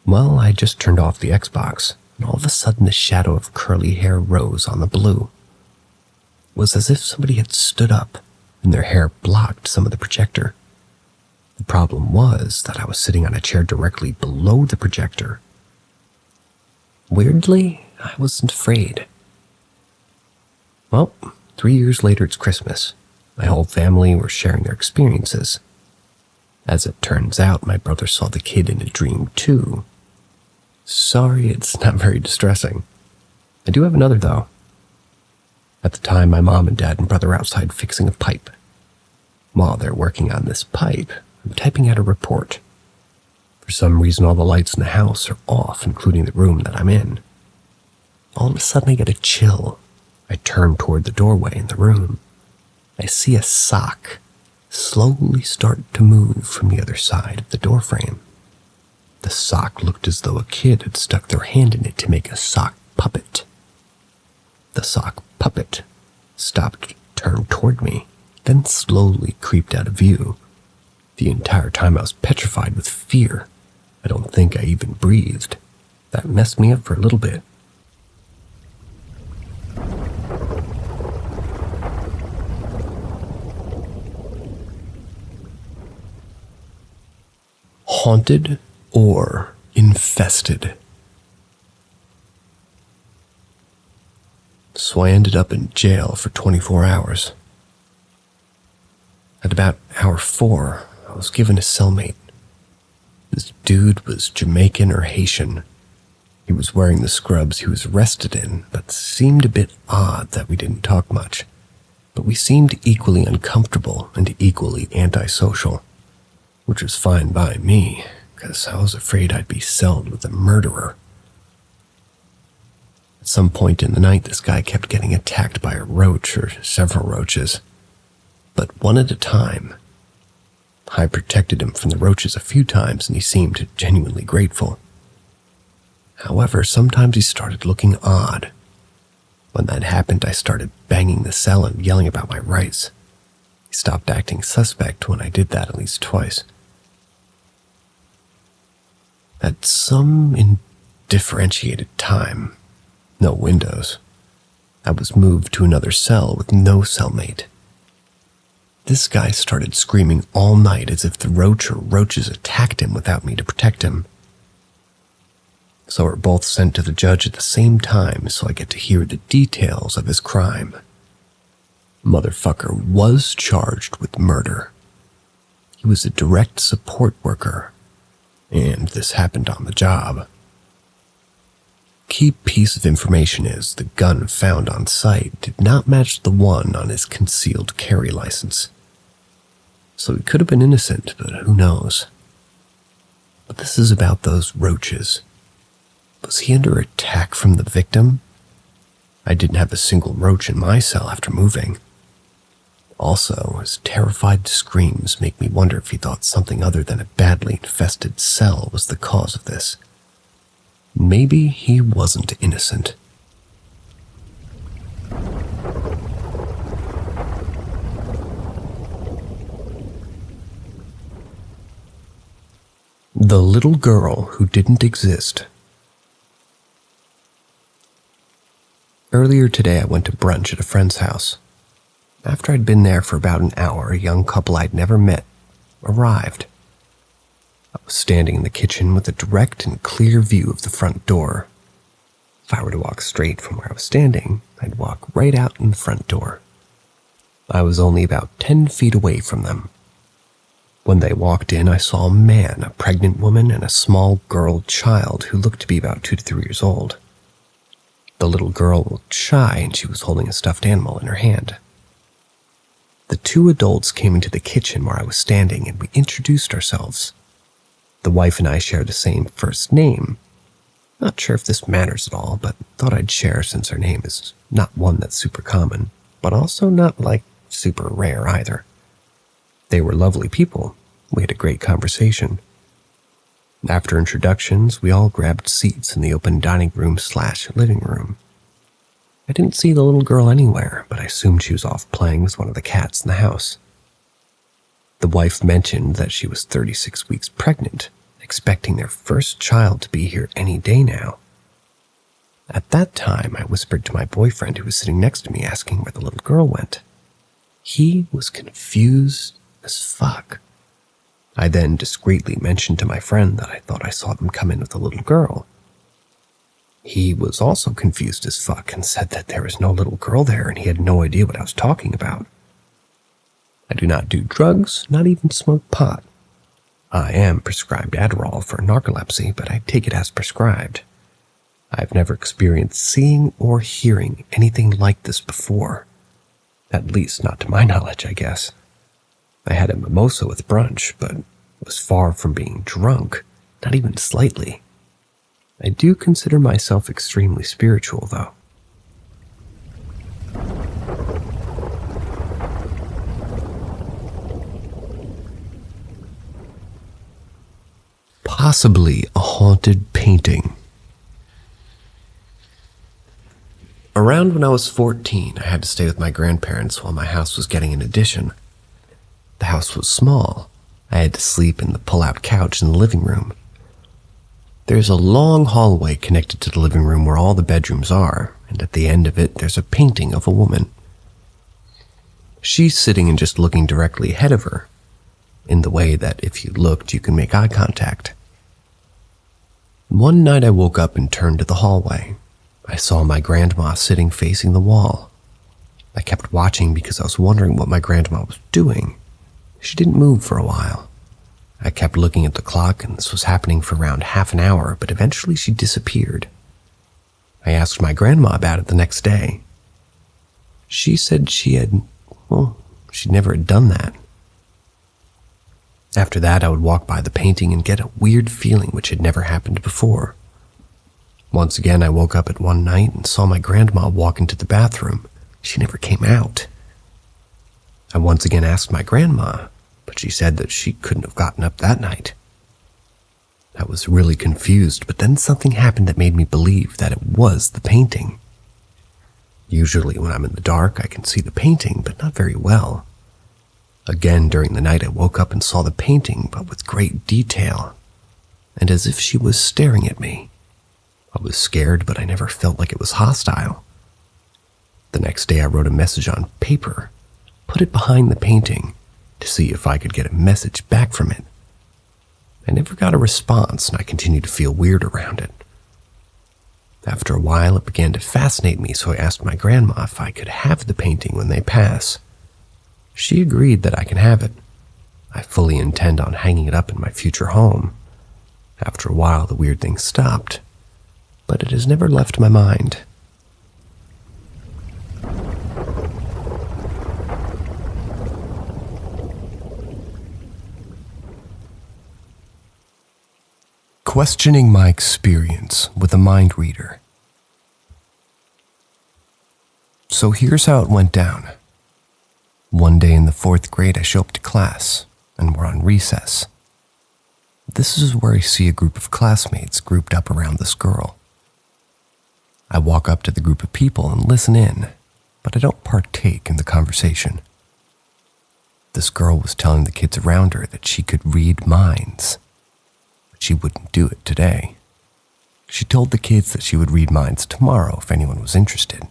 Well, I just turned off the Xbox, and all of a sudden the shadow of curly hair rose on the blue. It was as if somebody had stood up, and their hair blocked some of the projector. The problem was that I was sitting on a chair directly below the projector. Weirdly, I wasn't afraid. Well, 3 years later it's Christmas. My whole family were sharing their experiences. As it turns out, my brother saw the kid in a dream too. Sorry, it's not very distressing. I do have another though. At the time, my mom and dad and brother were outside fixing a pipe. While they're working on this pipe, I'm typing out a report. For some reason, all the lights in the house are off, including the room that I'm in. All of a sudden, I get a chill. I turn toward the doorway in the room. I see a sock slowly start to move from the other side of the doorframe. The sock looked as though a kid had stuck their hand in it to make a sock puppet. The sock puppet stopped, turned toward me, then slowly creeped out of view. The entire time I was petrified with fear. I don't think I even breathed. That messed me up for a little bit. Haunted or infested. So I ended up in jail for 24 hours. At about hour 4, I was given a cellmate. This dude was Jamaican or Haitian. He was wearing the scrubs he was arrested in, but seemed a bit odd that we didn't talk much. But we seemed equally uncomfortable and equally antisocial, which was fine by me, because I was afraid I'd be celled with a murderer. At some point in the night, this guy kept getting attacked by a roach or several roaches, but one at a time. I protected him from the roaches a few times, and he seemed genuinely grateful. However, sometimes he started looking odd. When that happened, I started banging the cell and yelling about my rights. He stopped acting suspect when I did that at least twice. At some indifferentiated time, no windows, I was moved to another cell with no cellmate. This guy started screaming all night as if the roach or roaches attacked him without me to protect him. So we're both sent to the judge at the same time so I get to hear the details of his crime. Motherfucker was charged with murder. He was a direct support worker, and this happened on the job. Key piece of information is the gun found on site did not match the one on his concealed carry license. So he could have been innocent, but who knows? But this is about those roaches. Was he under attack from the victim? I didn't have a single roach in my cell after moving. Also, his terrified screams make me wonder if he thought something other than a badly infested cell was the cause of this. Maybe he wasn't innocent. The little girl who didn't exist. Earlier today, I went to brunch at a friend's house. After I'd been there for about an hour, a young couple I'd never met arrived. I was standing in the kitchen with a direct and clear view of the front door. If I were to walk straight from where I was standing, I'd walk right out in the front door. I was only about 10 feet away from them. When they walked in, I saw a man, a pregnant woman, and a small girl child who looked to be about 2 to 3 years old. The little girl looked shy, and she was holding a stuffed animal in her hand. The 2 adults came into the kitchen where I was standing, and we introduced ourselves. The wife and I share the same first name. Not sure if this matters at all, but thought I'd share since her name is not one that's super common, but also not super rare either. They were lovely people. We had a great conversation. After introductions, we all grabbed seats in the open dining room/living room. I didn't see the little girl anywhere, but I assumed she was off playing with one of the cats in the house. The wife mentioned that she was 36 weeks pregnant, expecting their first child to be here any day now. At that time, I whispered to my boyfriend who was sitting next to me, asking where the little girl went. He was confused as fuck. I then discreetly mentioned to my friend that I thought I saw them come in with a little girl. He was also confused as fuck and said that there was no little girl there and he had no idea what I was talking about. I do not do drugs, not even smoke pot. I am prescribed Adderall for narcolepsy, but I take it as prescribed. I've never experienced seeing or hearing anything like this before. At least not to my knowledge, I guess. I had a mimosa with brunch, but was far from being drunk, not even slightly. I do consider myself extremely spiritual, though. Possibly a haunted painting. Around when I was 14, I had to stay with my grandparents while my house was getting an addition. The house was small. I had to sleep in the pull-out couch in the living room. There's a long hallway connected to the living room where all the bedrooms are, and at the end of it, there's a painting of a woman. She's sitting and just looking directly ahead of her, in the way that if you looked, you can make eye contact. One night I woke up and turned to the hallway. I saw my grandma sitting facing the wall. I kept watching because I was wondering what my grandma was doing. She didn't move for a while. I kept looking at the clock, and this was happening for around half an hour, but eventually she disappeared. I asked my grandma about it the next day. She said she'd never had done that. After that, I would walk by the painting and get a weird feeling which had never happened before. Once again, I woke up at one night and saw my grandma walk into the bathroom. She never came out. I once again asked my grandma, but she said that she couldn't have gotten up that night. I was really confused, but then something happened that made me believe that it was the painting. Usually when I'm in the dark, I can see the painting, but not very well. Again, during the night, I woke up and saw the painting, but with great detail, and as if she was staring at me. I was scared, but I never felt like it was hostile. The next day, I wrote a message on paper, put it behind the painting, to see if I could get a message back from it. I never got a response, and I continued to feel weird around it. After a while, it began to fascinate me, so I asked my grandma if I could have the painting when they pass. She agreed that I can have it. I fully intend on hanging it up in my future home. After a while, the weird thing stopped, but it has never left my mind. Questioning my experience with a mind reader. So here's how it went down. One day in the 4th grade, I show up to class, and we're on recess. This is where I see a group of classmates grouped up around this girl. I walk up to the group of people and listen in, but I don't partake in the conversation. This girl was telling the kids around her that she could read minds. She wouldn't do it today. She told the kids that she would read minds tomorrow if anyone was interested.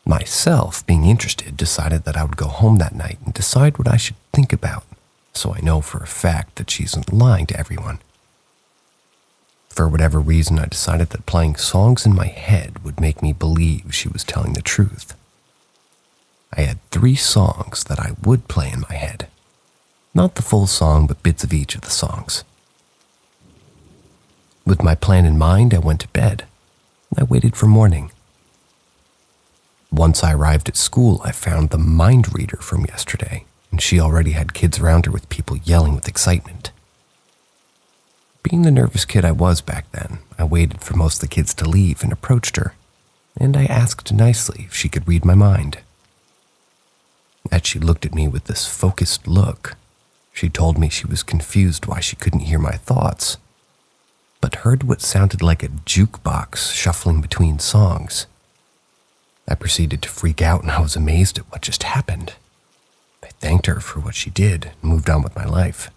Myself, being interested, decided that I would go home that night and decide what I should think about, so I know for a fact that she isn't lying to everyone. For whatever reason, I decided that playing songs in my head would make me believe she was telling the truth. I had 3 songs that I would play in my head. Not the full song, but bits of each of the songs. With my plan in mind, I went to bed. I waited for morning. Once I arrived at school, I found the mind reader from yesterday, and she already had kids around her with people yelling with excitement. Being the nervous kid I was back then, I waited for most of the kids to leave and approached her, and I asked nicely if she could read my mind. As she looked at me with this focused look, she told me she was confused why she couldn't hear my thoughts, but heard what sounded like a jukebox shuffling between songs. I proceeded to freak out, and I was amazed at what just happened. I thanked her for what she did and moved on with my life.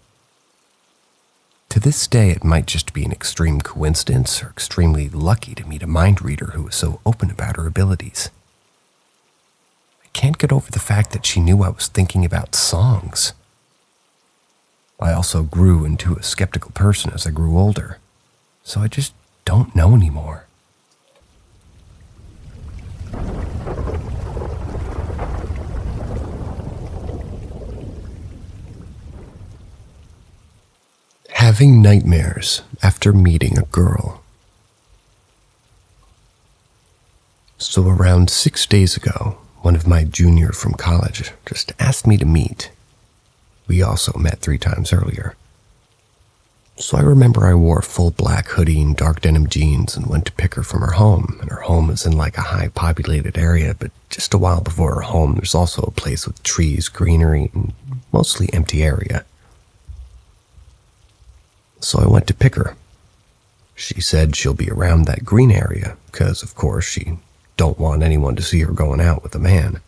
To this day, it might just be an extreme coincidence or extremely lucky to meet a mind reader who was so open about her abilities. I can't get over the fact that she knew I was thinking about songs. I also grew into a skeptical person as I grew older, so I just don't know anymore. Having nightmares after meeting a girl. So around 6 days ago, one of my junior from college just asked me to meet. We also met 3 times earlier. So I remember I wore a full black hoodie and dark denim jeans and went to pick her from her home, and her home is in like a high populated area, but just a while before her home there's also a place with trees, greenery, and mostly empty area. So I went to pick her. She said she'll be around that green area, because of course she don't want anyone to see her going out with a man.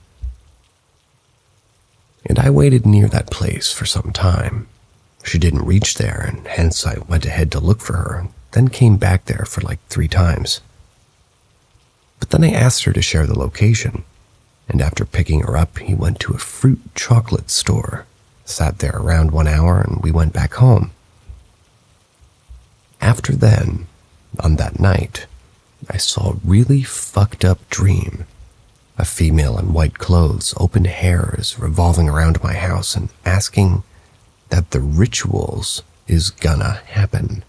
And I waited near that place for some time. She didn't reach there, and hence I went ahead to look for her, then came back there for like 3 times. But then I asked her to share the location, and after picking her up, he went to a fruit chocolate store, sat there around 1 hour, and we went back home. After then, on that night, I saw a really fucked up dream. A female in white clothes, open hair, is revolving around my house and asking that the rituals is gonna happen.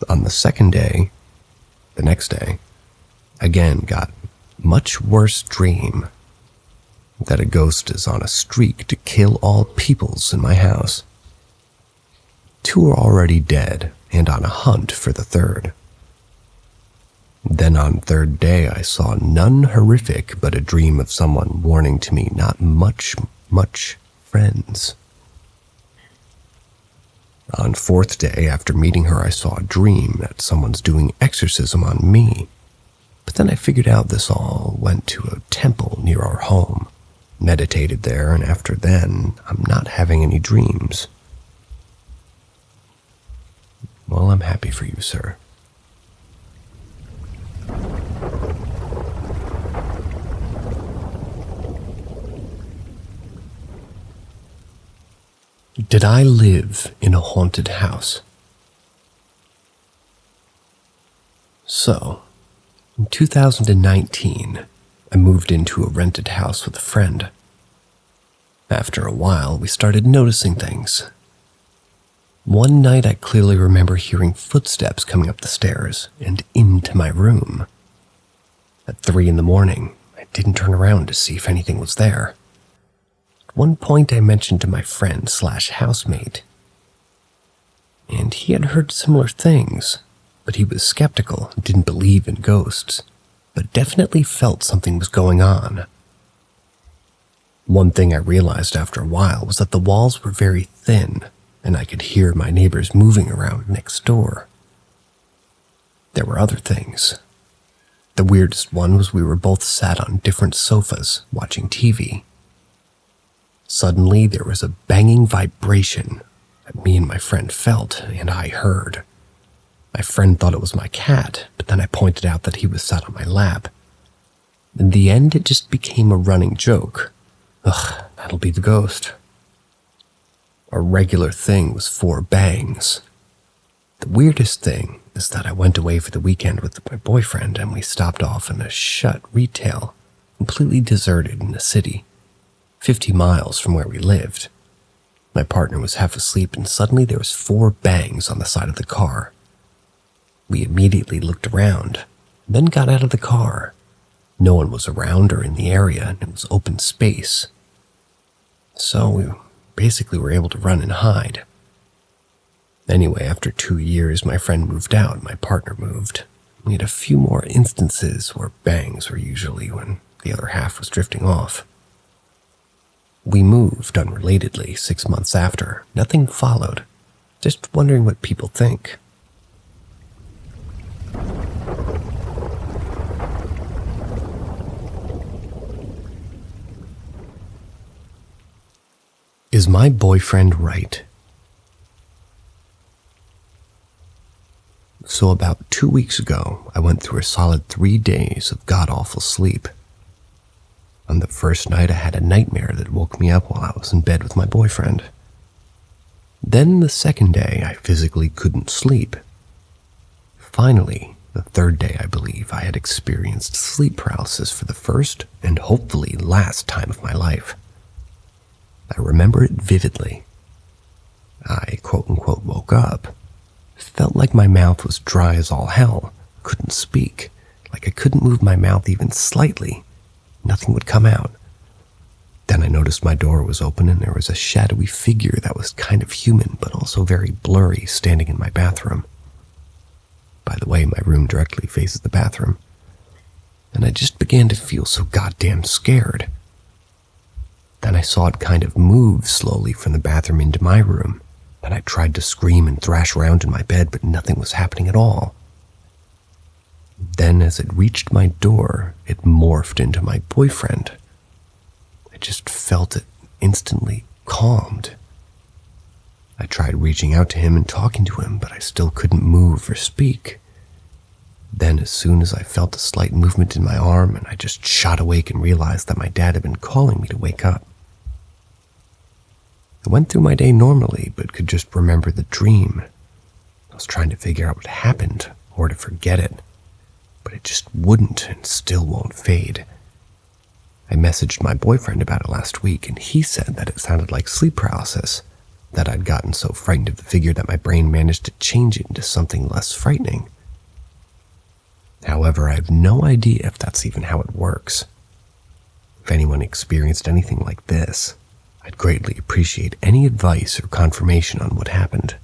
On the second day, the next day, again got much worse dream that a ghost is on a streak to kill all peoples in my house. 2 are already dead and on a hunt for the 3rd. Then on 3rd day, I saw none horrific but a dream of someone warning to me not much friends. On 4th day, after meeting her, I saw a dream that someone's doing exorcism on me. But then I figured out this all went to a temple near our home, meditated there, and after then, I'm not having any dreams. Well, I'm happy for you, sir. Did I live in a haunted house? So, in 2019, I moved into a rented house with a friend. After a while, we started noticing things. One night, I clearly remember hearing footsteps coming up the stairs and into my room. At 3 in the morning, I didn't turn around to see if anything was there. At one point, I mentioned to my friend/housemate, and he had heard similar things, but he was skeptical and didn't believe in ghosts, but definitely felt something was going on. One thing I realized after a while was that the walls were very thin, and I could hear my neighbors moving around next door. There were other things. The weirdest one was we were both sat on different sofas watching TV. Suddenly, there was a banging vibration that me and my friend felt, and I heard. My friend thought it was my cat, but then I pointed out that he was sat on my lap. In the end, it just became a running joke. Ugh, that'll be the ghost. A regular thing was 4 bangs. The weirdest thing is that I went away for the weekend with my boyfriend and we stopped off in a shut retail, completely deserted in the city, 50 miles from where we lived. My partner was half asleep and suddenly there was 4 bangs on the side of the car. We immediately looked around, then got out of the car. No one was around or in the area and it was open space. So we basically were able to run and hide. Anyway, after 2 years, my friend moved out, my partner moved. We had a few more instances where bangs were usually when the other half was drifting off. We moved unrelatedly 6 months after. Nothing followed. Just wondering what people think. Is my boyfriend right? So about 2 weeks ago, I went through a solid 3 days of god-awful sleep. On the first night, I had a nightmare that woke me up while I was in bed with my boyfriend. Then the second day, I physically couldn't sleep. Finally, the third day, I believe, I had experienced sleep paralysis for the first and hopefully last time of my life. I remember it vividly. I quote-unquote woke up. Felt like my mouth was dry as all hell, couldn't speak, like I couldn't move my mouth even slightly. Nothing would come out. Then I noticed my door was open and there was a shadowy figure that was kind of human but also very blurry standing in my bathroom. By the way, my room directly faces the bathroom. And I just began to feel so goddamn scared. Then I saw it kind of move slowly from the bathroom into my room, and I tried to scream and thrash around in my bed, but nothing was happening at all. Then as it reached my door, it morphed into my boyfriend. I just felt it instantly calmed. I tried reaching out to him and talking to him, but I still couldn't move or speak. Then as soon as I felt a slight movement in my arm, and I just shot awake and realized that my dad had been calling me to wake up. I went through my day normally, but could just remember the dream. I was trying to figure out what happened, or to forget it, but it just wouldn't and still won't fade. I messaged my boyfriend about it last week, and he said that it sounded like sleep paralysis, that I'd gotten so frightened of the figure that my brain managed to change it into something less frightening. However, I have no idea if that's even how it works. If anyone experienced anything like this, I'd greatly appreciate any advice or confirmation on what happened.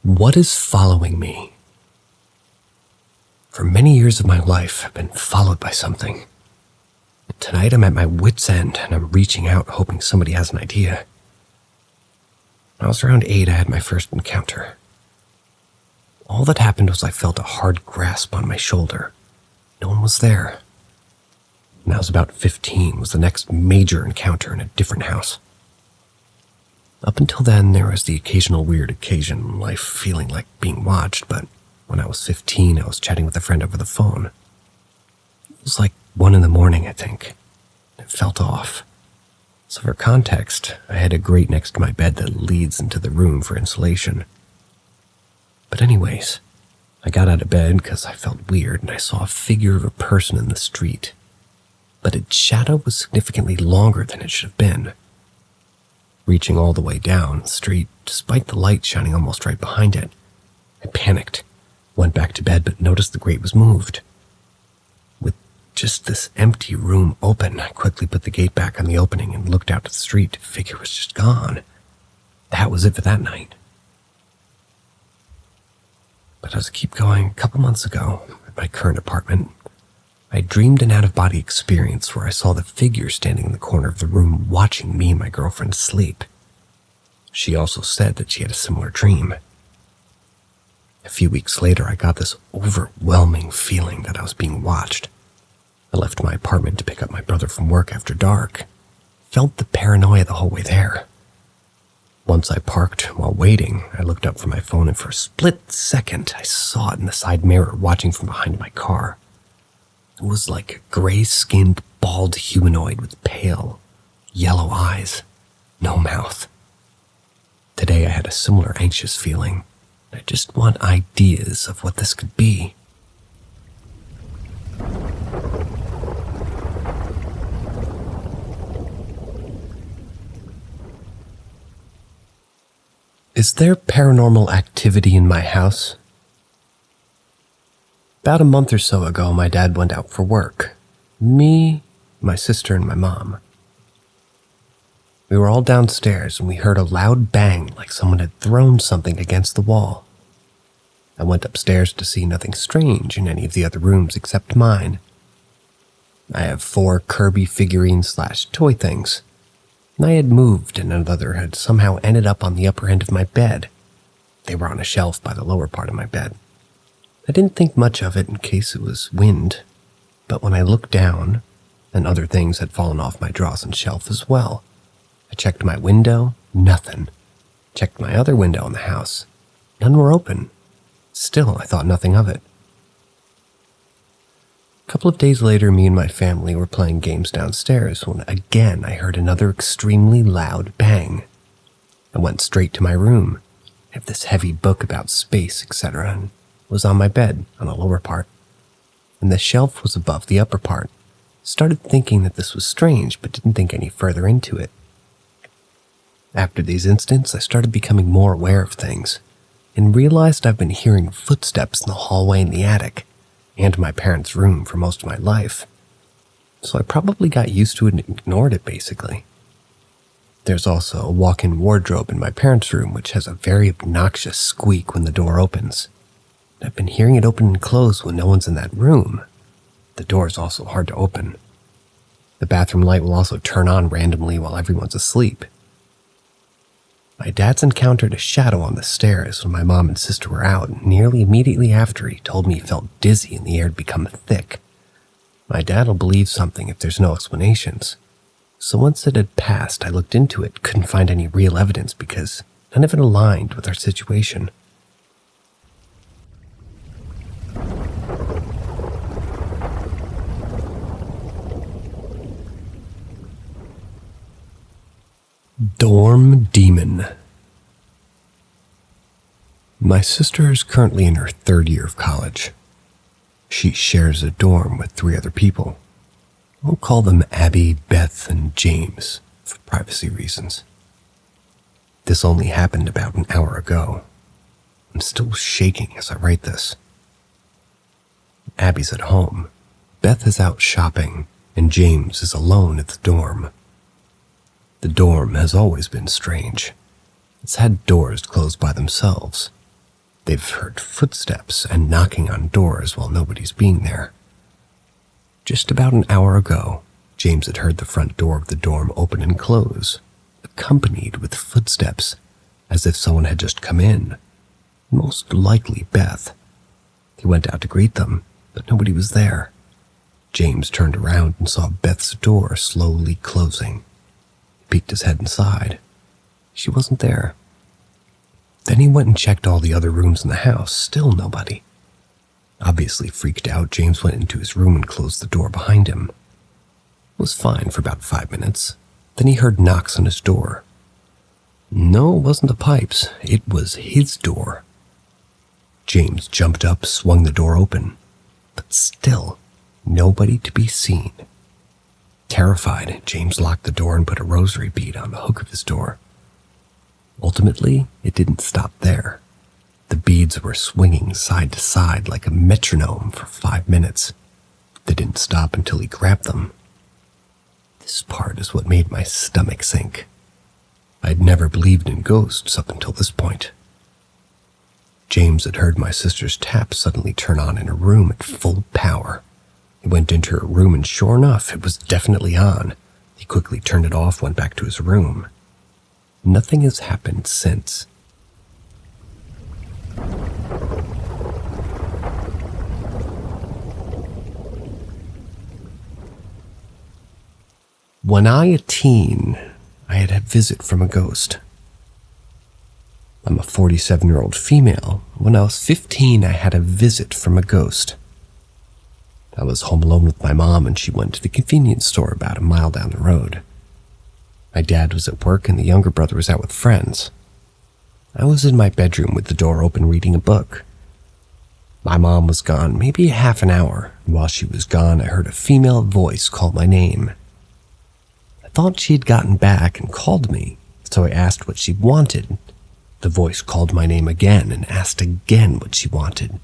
What is following me? For many years of my life, I've been followed by something. Tonight I'm at my wit's end and I'm reaching out hoping somebody has an idea. When I was around 8, I had my first encounter. All that happened was I felt a hard grasp on my shoulder. No one was there. When I was about 15 was the next major encounter in a different house. Up until then, there was the occasional weird occasion in life feeling like being watched, but when I was 15, I was chatting with a friend over the phone. It was like 1 a.m, I think. It felt off. So for context, I had a grate next to my bed that leads into the room for insulation. But anyways, I got out of bed because I felt weird and I saw a figure of a person in the street. But its shadow was significantly longer than it should have been. Reaching all the way down the street, despite the light shining almost right behind it, I panicked, went back to bed but noticed the grate was moved. With just this empty room open, I quickly put the gate back on the opening and looked out to the street. The figure was just gone. That was it for that night. But as I keep going, a couple months ago, at my current apartment, I dreamed an out-of-body experience where I saw the figure standing in the corner of the room watching me and my girlfriend sleep. She also said that she had a similar dream. A few weeks later, I got this overwhelming feeling that I was being watched. I left my apartment to pick up my brother from work after dark. Felt the paranoia the whole way there. Once I parked, while waiting, I looked up from my phone and for a split second, I saw it in the side mirror watching from behind my car. It was like a gray-skinned, bald humanoid with pale, yellow eyes, no mouth. Today I had a similar anxious feeling. I just want ideas of what this could be. Is there paranormal activity in my house? About a month or so ago, my dad went out for work. Me, my sister, and my mom. We were all downstairs and we heard a loud bang like someone had thrown something against the wall. I went upstairs to see nothing strange in any of the other rooms except mine. I have 4 Kirby figurine/toy things. And I had moved and another had somehow ended up on the upper end of my bed. They were on a shelf by the lower part of my bed. I didn't think much of it in case it was wind, but when I looked down, and other things had fallen off my drawers and shelf as well. I checked my window, nothing. Checked my other window in the house. None were open. Still, I thought nothing of it. A couple of days later, me and my family were playing games downstairs when again I heard another extremely loud bang. I went straight to my room. I have this heavy book about space, etc., and was on my bed on the lower part, and the shelf was above the upper part. Started thinking that this was strange, but didn't think any further into it. After these incidents, I started becoming more aware of things, and realized I've been hearing footsteps in the hallway in the attic, and my parents' room for most of my life. So I probably got used to it and ignored it, basically. There's also a walk-in wardrobe in my parents' room, which has a very obnoxious squeak when the door opens. I've been hearing it open and close when no one's in that room. The door is also hard to open. The bathroom light will also turn on randomly while everyone's asleep. My dad's encountered a shadow on the stairs when my mom and sister were out, and nearly immediately after he told me he felt dizzy and the air had become thick. My dad will believe something if there's no explanations. So once it had passed, I looked into it, couldn't find any real evidence because none of it aligned with our situation. Dorm Demon. My sister is currently in her 3rd year of college. She shares a dorm with 3 other people. We'll call them Abby, Beth, and James for privacy reasons. This only happened about an hour ago. I'm still shaking as I write this. Abby's at home, Beth is out shopping, and James is alone at the dorm. The dorm has always been strange. It's had doors closed by themselves. They've heard footsteps and knocking on doors while nobody's being there. Just about an hour ago, James had heard the front door of the dorm open and close, accompanied with footsteps, as if someone had just come in. Most likely Beth. He went out to greet them, but nobody was there. James turned around and saw Beth's door slowly closing. He peeked his head inside. She wasn't there. Then he went and checked all the other rooms in the house, still nobody. Obviously freaked out, James went into his room and closed the door behind him. It was fine for about 5 minutes. Then he heard knocks on his door. No, it wasn't the pipes. It was his door. James jumped up, swung the door open, but still nobody to be seen. Terrified, James locked the door and put a rosary bead on the hook of his door. Ultimately, it didn't stop there. The beads were swinging side to side like a metronome for 5 minutes. They didn't stop until he grabbed them. This part is what made my stomach sink. I'd never believed in ghosts up until this point. James had heard my sister's tap suddenly turn on in her room at full power. He went into her room and sure enough, it was definitely on. He quickly turned it off, went back to his room. Nothing has happened since. When a teen, I had a visit from a ghost. I'm a 47-year-old female. When I was 15, I had a visit from a ghost. I was home alone with my mom and she went to the convenience store about a mile down the road. My dad was at work and the younger brother was out with friends. I was in my bedroom with the door open reading a book. My mom was gone maybe half an hour, and while she was gone, I heard a female voice call my name. I thought she had gotten back and called me, so I asked what she wanted. The voice called my name again and asked again what she wanted.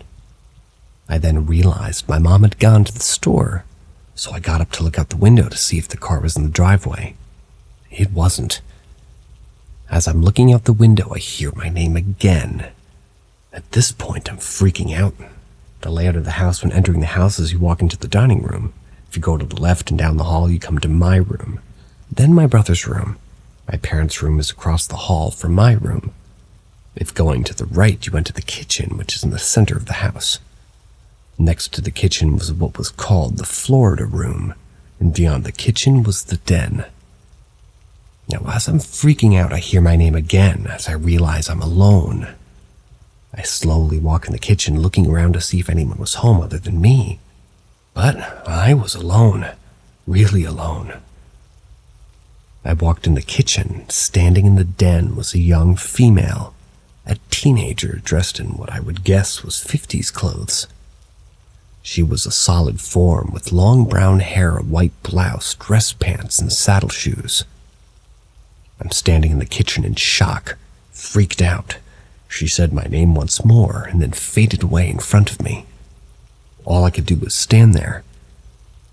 I then realized my mom had gone to the store, so I got up to look out the window to see if the car was in the driveway. It wasn't. As I'm looking out the window, I hear my name again. At this point, I'm freaking out. The layout of the house when entering the house is you walk into the dining room. If you go to the left and down the hall, you come to my room. Then my brother's room. My parents' room is across the hall from my room. If going to the right, you enter the kitchen, which is in the center of the house. Next to the kitchen was what was called the Florida room, and beyond the kitchen was the den. Now, as I'm freaking out, I hear my name again as I realize I'm alone. I slowly walk in the kitchen, looking around to see if anyone was home other than me. But I was alone, really alone. I walked in the kitchen. Standing in the den was a young female, a teenager dressed in what I would guess was 50s clothes. She was a solid form with long brown hair, a white blouse, dress pants, and saddle shoes. I'm standing in the kitchen in shock, freaked out. She said my name once more and then faded away in front of me. All I could do was stand there.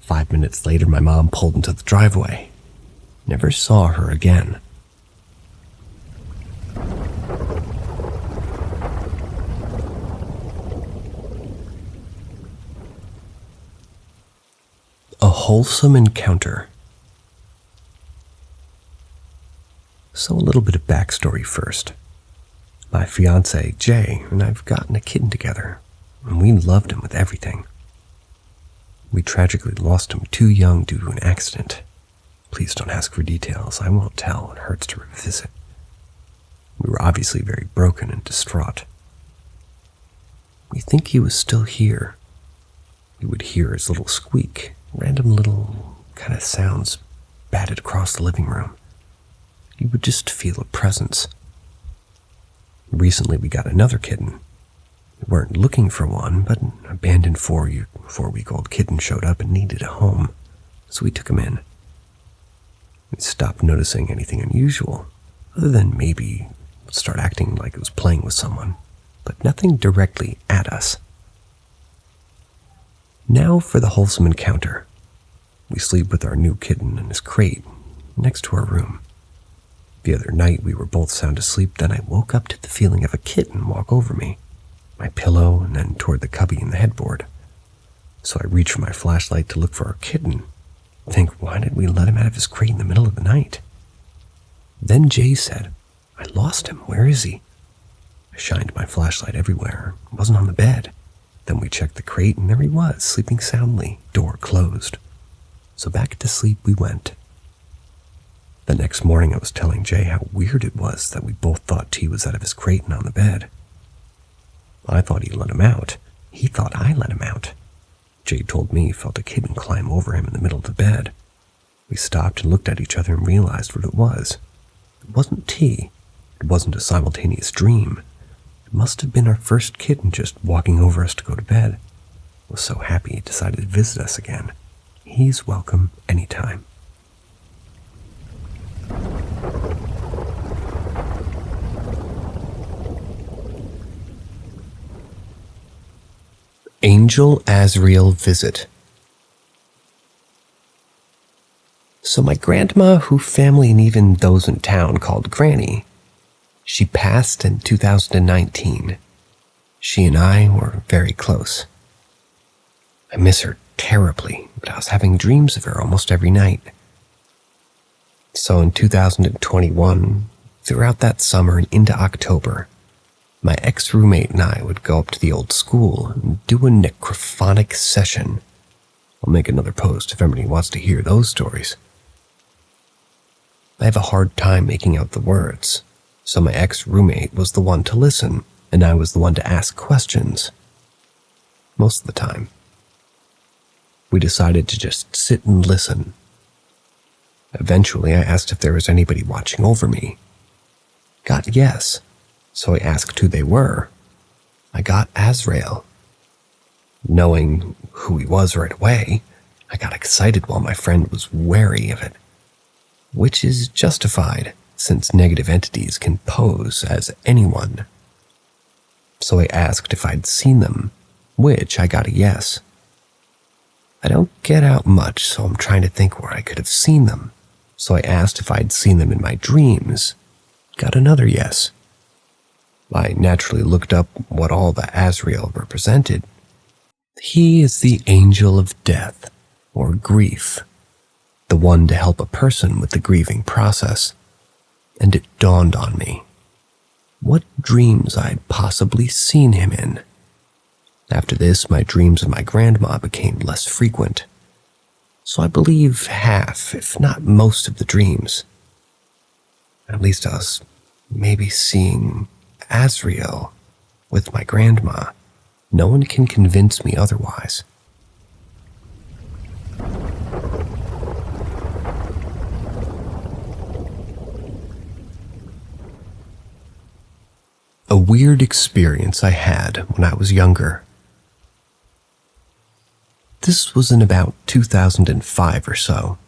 5 minutes later, my mom pulled into the driveway. Never saw her again. A wholesome encounter. So a little bit of backstory first. My fiance, Jay, and I've gotten a kitten together, and we loved him with everything. We tragically lost him too young due to an accident. Please don't ask for details. I won't tell. It hurts to revisit. We were obviously very broken and distraught. We think he was still here. We would hear his little squeak, random little kind of sounds batted across the living room. You would just feel a presence. Recently, we got another kitten. We weren't looking for one, but an abandoned 4-week-old kitten showed up and needed a home, so we took him in. We stopped noticing anything unusual, other than maybe it would start acting like it was playing with someone, but nothing directly at us. Now for the wholesome encounter. We sleep with our new kitten in his crate next to our room. The other night we were both sound asleep, then I woke up to the feeling of a kitten walk over me, my pillow, and then toward the cubby in the headboard. So I reached for my flashlight to look for our kitten. Think, why did we let him out of his crate in the middle of the night? Then Jay said, I lost him. Where is he? I shined my flashlight everywhere. He wasn't on the bed. Then we checked the crate, and there he was, sleeping soundly, door closed. So back to sleep we went. The next morning I was telling Jay how weird it was that we both thought T was out of his crate and on the bed. I thought he let him out. He thought I let him out. Jay told me he felt a kitten climb over him in the middle of the bed. We stopped and looked at each other and realized what it was. It wasn't T. It wasn't a simultaneous dream. It must have been our first kitten just walking over us to go to bed. I was so happy he decided to visit us again. He's welcome anytime. Angel Azrael Visit. So my grandma, who family and even those in town called Granny, she passed in 2019. She and I were very close. I miss her terribly, but I was having dreams of her almost every night. So in 2021, throughout that summer and into October, my ex-roommate and I would go up to the old school and do a necrophonic session. I'll make another post if anybody wants to hear those stories. I have a hard time making out the words, so my ex-roommate was the one to listen, and I was the one to ask questions. Most of the time. We decided to just sit and listen. Eventually, I asked if there was anybody watching over me. Got yes. So I asked who they were. I got Azrael. Knowing who he was right away, I got excited while my friend was wary of it, which is justified since negative entities can pose as anyone. So I asked if I'd seen them, which I got a yes. I don't get out much, so I'm trying to think where I could have seen them. So I asked if I'd seen them in my dreams. Got another yes. I naturally looked up what all the Azrael represented. He is the angel of death, or grief, the one to help a person with the grieving process. And it dawned on me what dreams I'd possibly seen him in. After this, my dreams of my grandma became less frequent. So I believe half, if not most of the dreams. At least I was maybe seeing Azrael with my grandma. No one can convince me otherwise. A weird experience I had when I was younger. This was in about 2005 or so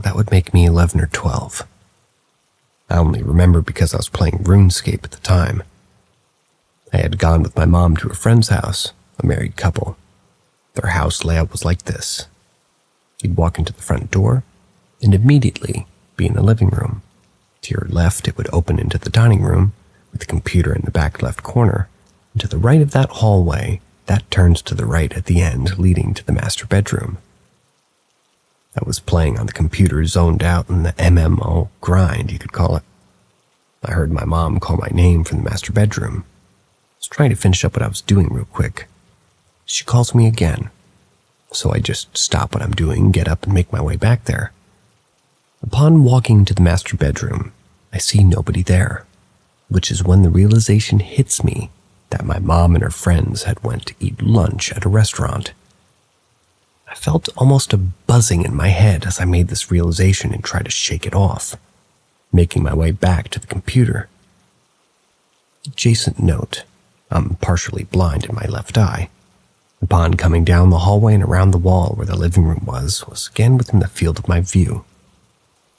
that would make me 11 or 12. I only remember because I was playing RuneScape at the time. I had gone with my mom to a friend's house, a married couple. Their house layout was like this. You'd walk into the front door and immediately be in the living room. To your left, it would open into the dining room with the computer in the back left corner. And to the right of that hallway, that turns to the right at the end, leading to the master bedroom. I was playing on the computer, zoned out in the MMO grind, you could call it. I heard my mom call my name from the master bedroom. I was trying to finish up what I was doing real quick. She calls me again, so I just stop what I'm doing, get up, and make my way back there. Upon walking to the master bedroom, I see nobody there, which is when the realization hits me that my mom and her friends had went to eat lunch at a restaurant. I felt almost a buzzing in my head as I made this realization and tried to shake it off, making my way back to the computer. Adjacent note, I'm partially blind in my left eye. Upon coming down the hallway and around the wall where the living room was again within the field of my view.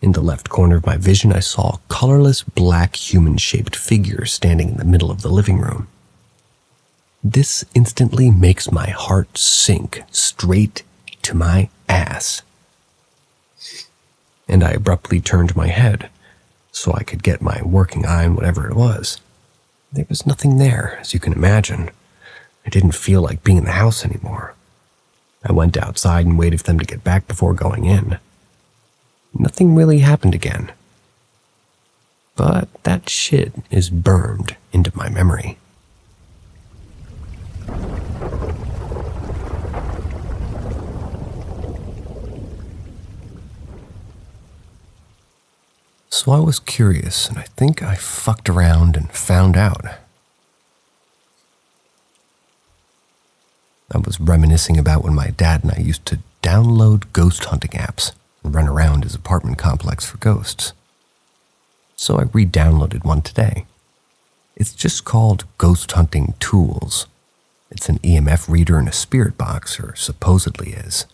In the left corner of my vision, I saw a colorless black human-shaped figure standing in the middle of the living room. This instantly makes my heart sink straight to my ass. And I abruptly turned my head so I could get my working eye on whatever it was. There was nothing there, as you can imagine. I didn't feel like being in the house anymore. I went outside and waited for them to get back before going in. Nothing really happened again. But that shit is burned into my memory. So I was curious, and I think I fucked around and found out. I was reminiscing about when my dad and I used to download ghost hunting apps and run around his apartment complex for ghosts. So I re-downloaded one today. It's just called Ghost Hunting Tools. It's an EMF reader and a spirit box, or supposedly is.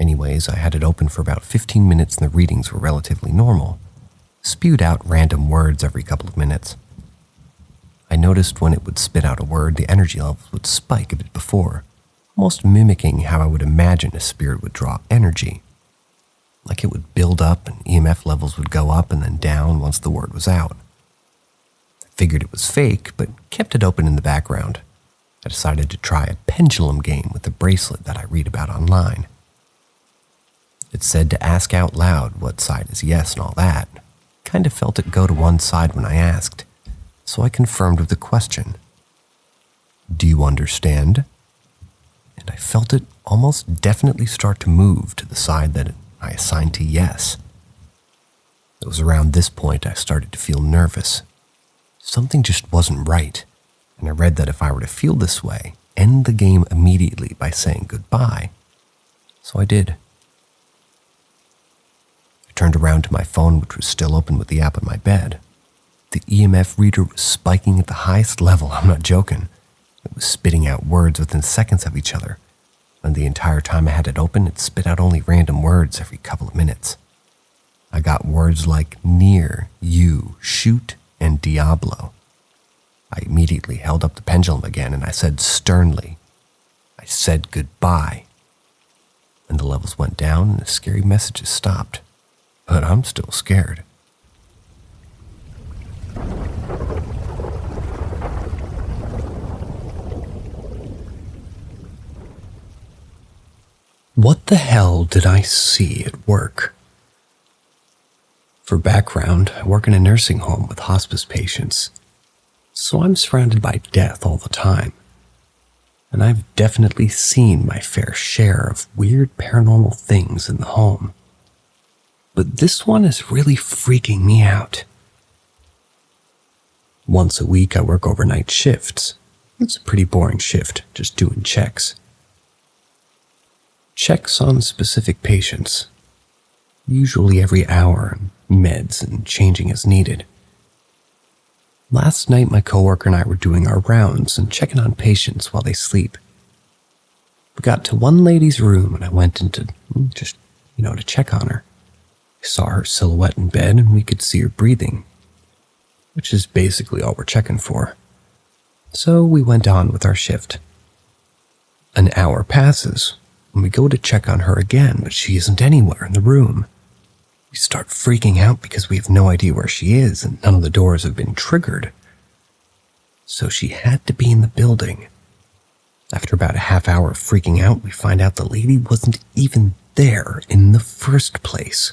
Anyways, I had it open for about 15 minutes and the readings were relatively normal. Spewed out random words every couple of minutes. I noticed when it would spit out a word, the energy levels would spike a bit before, almost mimicking how I would imagine a spirit would draw energy. Like it would build up and EMF levels would go up and then down once the word was out. I figured it was fake, but kept it open in the background. I decided to try a pendulum game with the bracelet that I read about online. It said to ask out loud what side is yes and all that. Kind of felt it go to one side when I asked, so I confirmed with the question. Do you understand? And I felt it almost definitely start to move to the side that I assigned to yes. It was around this point I started to feel nervous. Something just wasn't right, and I read that if I were to feel this way, end the game immediately by saying goodbye. So I did. I turned around to my phone, which was still open with the app on my bed. The EMF reader was spiking at the highest level, I'm not joking. It was spitting out words within seconds of each other. And the entire time I had it open, it spit out only random words every couple of minutes. I got words like near, you, shoot, and Diablo. I immediately held up the pendulum again and I said sternly, I said goodbye. And the levels went down and the scary messages stopped. But I'm still scared. What the hell did I see at work? For background, I work in a nursing home with hospice patients, so I'm surrounded by death all the time. and I've definitely seen my fair share of weird paranormal things in the home. But this one is really freaking me out. Once a week I work overnight shifts. It's a pretty boring shift, just doing checks. Checks on specific patients, usually every hour, meds and changing as needed. Last night my coworker and I were doing our rounds and checking on patients while they sleep. We got to one lady's room and I went into just, to check on her. I saw her silhouette in bed and we could see her breathing, which is basically all we're checking for. So we went on with our shift. An hour passes and we go to check on her again, but she isn't anywhere in the room. We start freaking out because we have no idea where she is and none of the doors have been triggered. So she had to be in the building. After about a half hour of freaking out, we find out the lady wasn't even there in the first place.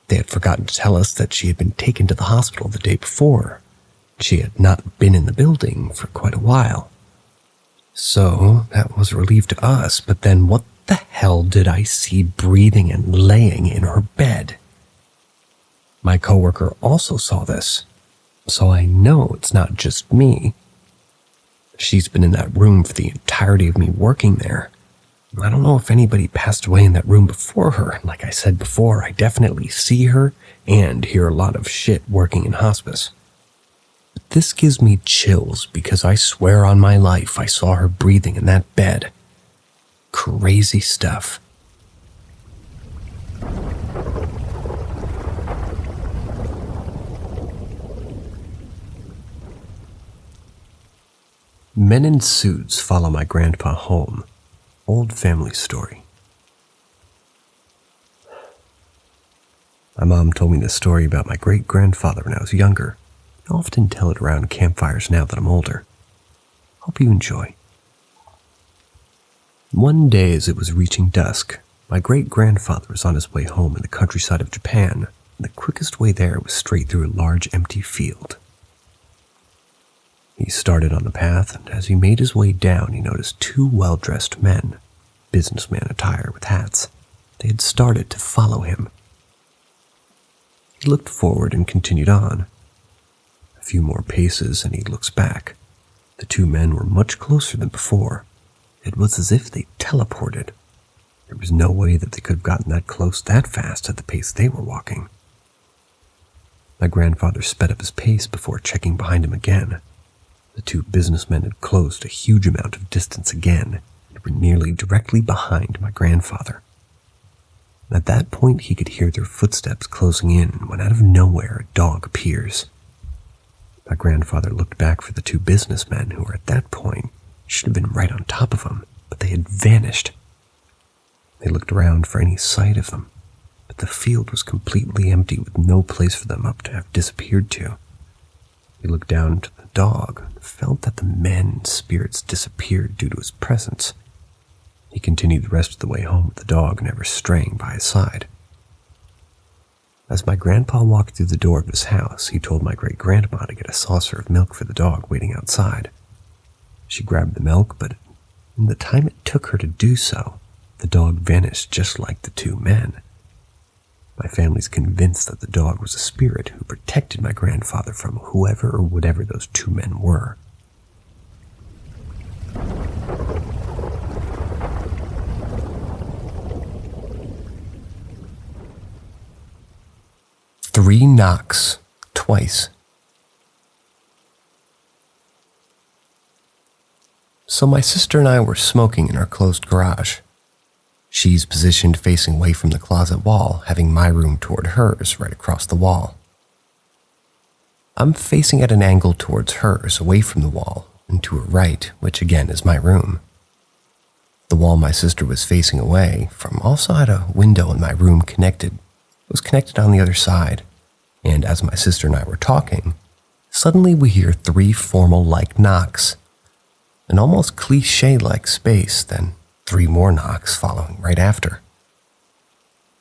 They had forgotten to tell us that she had been taken to the hospital the day before. She had not been in the building for quite a while. So that was a relief to us, but then what the hell did I see breathing and laying in her bed? My coworker also saw this, so I know it's not just me. She's been in that room for the entirety of me working there. I don't know if anybody passed away in that room before her. Like I said before, I definitely see her and hear a lot of shit working in hospice. But this gives me chills because I swear on my life I saw her breathing in that bed. Crazy stuff. Men in suits follow my grandpa home. Old family story. My mom told me this story about my great-grandfather when I was younger. I often tell it around campfires now that I'm older. Hope you enjoy. One day as it was reaching dusk, my great-grandfather was on his way home in the countryside of Japan, and the quickest way there was straight through a large empty field. He started on the path, and as he made his way down, he noticed two well-dressed men, businessman attire with hats. They had started to follow him. He looked forward and continued on. A few more paces, and he looks back. The two men were much closer than before. It was as if they teleported. There was no way that they could have gotten that close that fast at the pace they were walking. My grandfather sped up his pace before checking behind him again. The two businessmen had closed a huge amount of distance again and were nearly directly behind my grandfather. At that point, he could hear their footsteps closing in when out of nowhere a dog appears. My grandfather looked back for the two businessmen who were at that point should have been right on top of him, but they had vanished. They looked around for any sight of them, but the field was completely empty with no place for them up to have disappeared to. He looked down to the dog and felt that the men's spirits disappeared due to his presence. He continued the rest of the way home with the dog never straying by his side. As my grandpa walked through the door of his house, he told my great-grandma to get a saucer of milk for the dog waiting outside. She grabbed the milk, but in the time it took her to do so, the dog vanished just like the two men. My family's convinced that the dog was a spirit who protected my grandfather from whoever or whatever those two men were. Three knocks, twice. So my sister and I were smoking in our closed garage. She's positioned facing away from the closet wall, having my room toward hers right across the wall. I'm facing at an angle towards hers, away from the wall, and to her right, which again is my room. The wall my sister was facing away from also had a window in my room connected. It was connected on the other side, and as my sister and I were talking, suddenly we hear three formal-like knocks, an almost cliché-like space, then three more knocks following right after.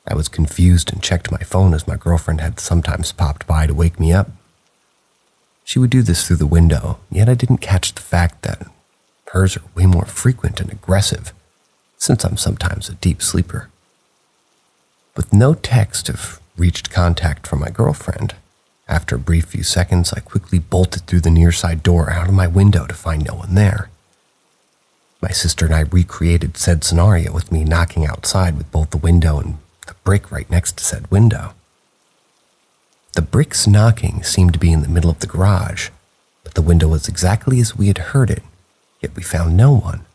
I was confused and checked my phone as my girlfriend had sometimes popped by to wake me up. She would do this through the window, yet I didn't catch the fact that Hers are way more frequent and aggressive, since I'm sometimes a deep sleeper. With no text of reached contact from my girlfriend, after a brief few seconds, I quickly bolted through the near side door out of my window to find no one there. My sister and I recreated said scenario with me knocking outside with both the window and the brick right next to said window. The brick's knocking seemed to be in the middle of the garage, but the window was exactly as we had heard it, yet we found no one.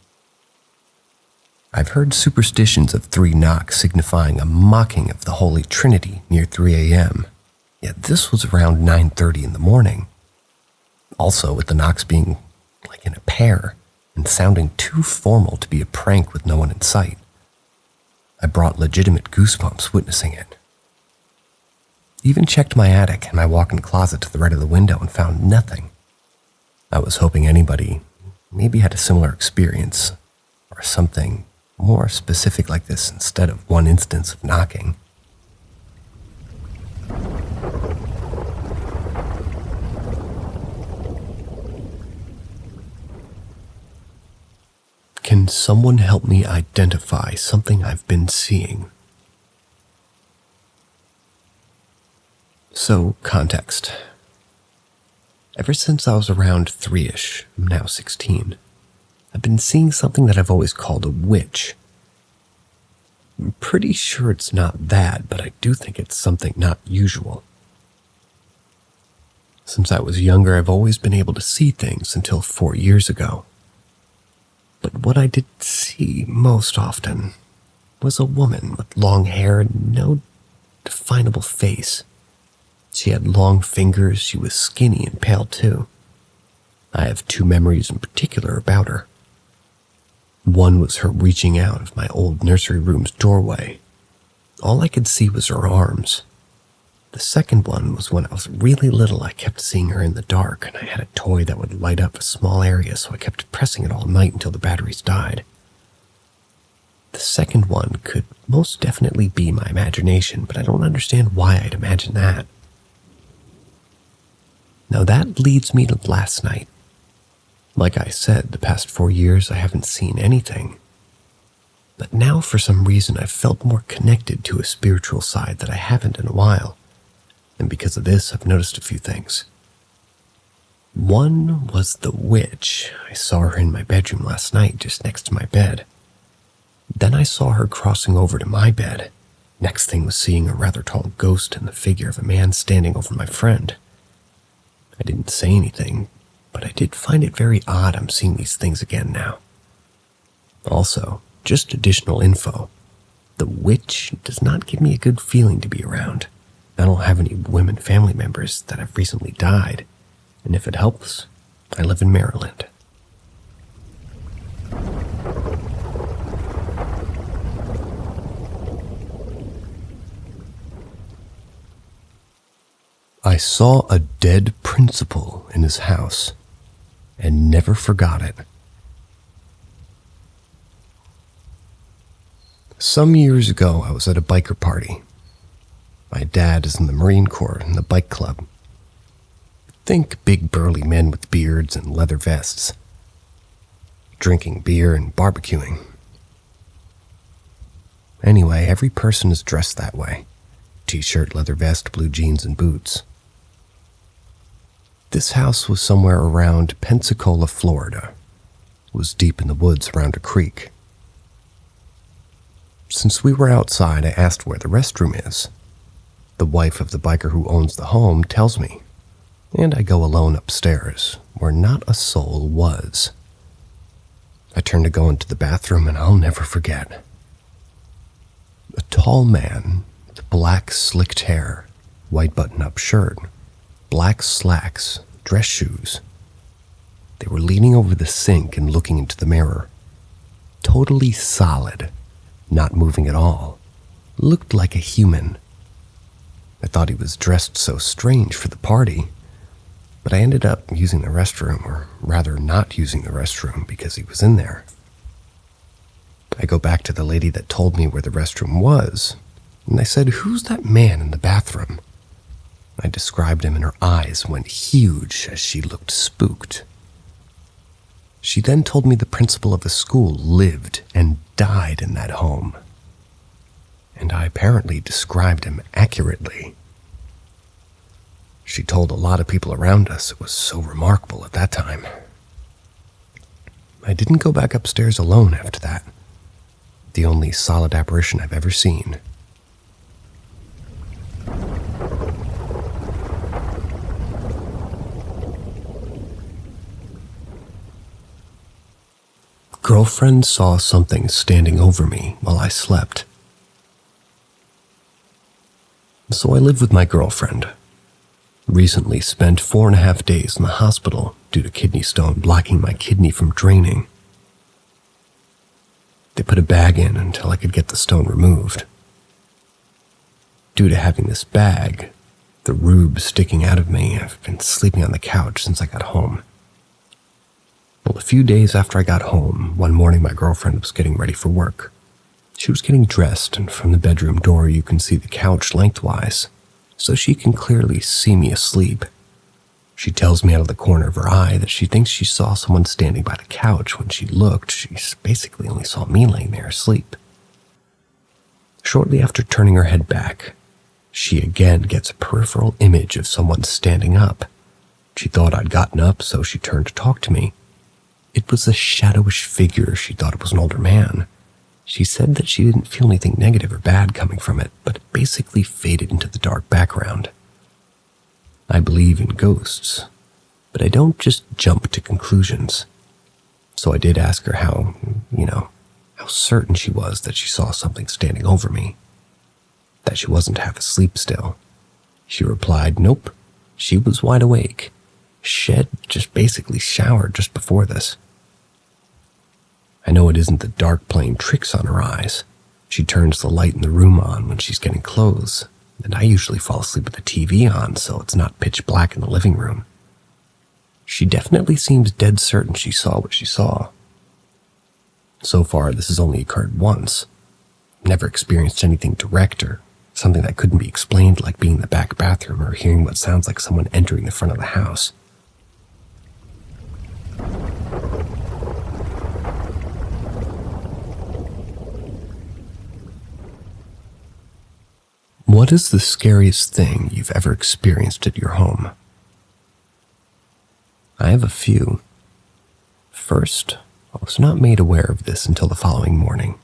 I've heard superstitions of 3 knocks signifying a mocking of the Holy Trinity near 3 a.m., yet this was around 9:30 in the morning. Also, with the knocks being like in a pair and sounding too formal to be a prank with no one in sight. I brought legitimate goosebumps witnessing it. Even checked my attic and my walk-in closet to the right of the window and found nothing. I was hoping anybody maybe had a similar experience or something more specific like this instead of one instance of knocking. Can someone help me identify something I've been seeing? So, context. Ever since I was around 3-ish, I'm now 16, I've been seeing something that I've always called a witch. I'm pretty sure it's not that, but I do think it's something not usual. Since I was younger, I've always been able to see things until 4 years ago. But what I did see most often was a woman with long hair and no definable face. She had long fingers, she was skinny and pale too. I have 2 memories in particular about her. One was her reaching out of my old nursery room's doorway. All I could see was her arms. The second one was when I was really little. I kept seeing her in the dark, and I had a toy that would light up a small area, so I kept pressing it all night until the batteries died. The second one could most definitely be my imagination, but I don't understand why I'd imagine that. Now that leads me to last night. Like I said, the past 4 years I haven't seen anything. But now for some reason I've felt more connected to a spiritual side that I haven't in a while. And because of this, I've noticed a few things. One was the witch. I saw her in my bedroom last night, just next to my bed. Then I saw her crossing over to my bed. Next thing was seeing a rather tall ghost in the figure of a man standing over my friend. I didn't say anything, but I did find it very odd I'm seeing these things again now. Also, just additional info. The witch does not give me a good feeling to be around. I don't have any women family members that have recently died, and if it helps, I live in Maryland. I saw a dead principal in his house and never forgot it. Some years ago, I was at a biker party. My dad is in the Marine Corps in the bike club. Think big burly men with beards and leather vests, drinking beer and barbecuing. Anyway, every person is dressed that way. T-shirt, leather vest, blue jeans, and boots. This house was somewhere around Pensacola, Florida. It was deep in the woods around a creek. Since we were outside, I asked where the restroom is. The wife of the biker who owns the home tells me, and I go alone upstairs, where not a soul was. I turn to go into the bathroom, and I'll never forget. A tall man with black slicked hair, white button-up shirt, black slacks, dress shoes. They were leaning over the sink and looking into the mirror. Totally solid, not moving at all. Looked like a human. I thought he was dressed so strange for the party, but I ended up using the restroom, or rather not using the restroom because he was in there. I go back to the lady that told me where the restroom was, and I said, "Who's that man in the bathroom?" I described him and her eyes went huge as she looked spooked. She then told me the principal of the school lived and died in that home, and I apparently described him accurately. She told a lot of people around us it was so remarkable at that time. I didn't go back upstairs alone after that. The only solid apparition I've ever seen. Girlfriend saw something standing over me while I slept. So I live with my girlfriend. Recently spent 4.5 days in the hospital due to kidney stone blocking my kidney from draining. They put a bag in until I could get the stone removed. Due to having this bag, the rube sticking out of me, I've been sleeping on the couch since I got home. Well, a few days after I got home, one morning my girlfriend was getting ready for work. She was getting dressed, and from the bedroom door you can see the couch lengthwise, so she can clearly see me asleep. She tells me out of the corner of her eye that she thinks she saw someone standing by the couch. When she looked, she basically only saw me laying there asleep. Shortly after turning her head back, she again gets a peripheral image of someone standing up. She thought I'd gotten up, so she turned to talk to me. It was a shadowish figure. She thought it was an older man. She said that she didn't feel anything negative or bad coming from it, but it basically faded into the dark background. I believe in ghosts, but I don't just jump to conclusions. So I did ask her how certain she was that she saw something standing over me, that she wasn't half asleep still. She replied, nope, she was wide awake. She just basically showered just before this. I know it isn't the dark playing tricks on her eyes. She turns the light in the room on when she's getting clothes, and I usually fall asleep with the TV on so it's not pitch black in the living room. She definitely seems dead certain she saw what she saw. So far, this has only occurred once. Never experienced anything direct or something that couldn't be explained, like being in the back bathroom or hearing what sounds like someone entering the front of the house. What is the scariest thing you've ever experienced at your home? I have a few. First, I was not made aware of this until the following morning.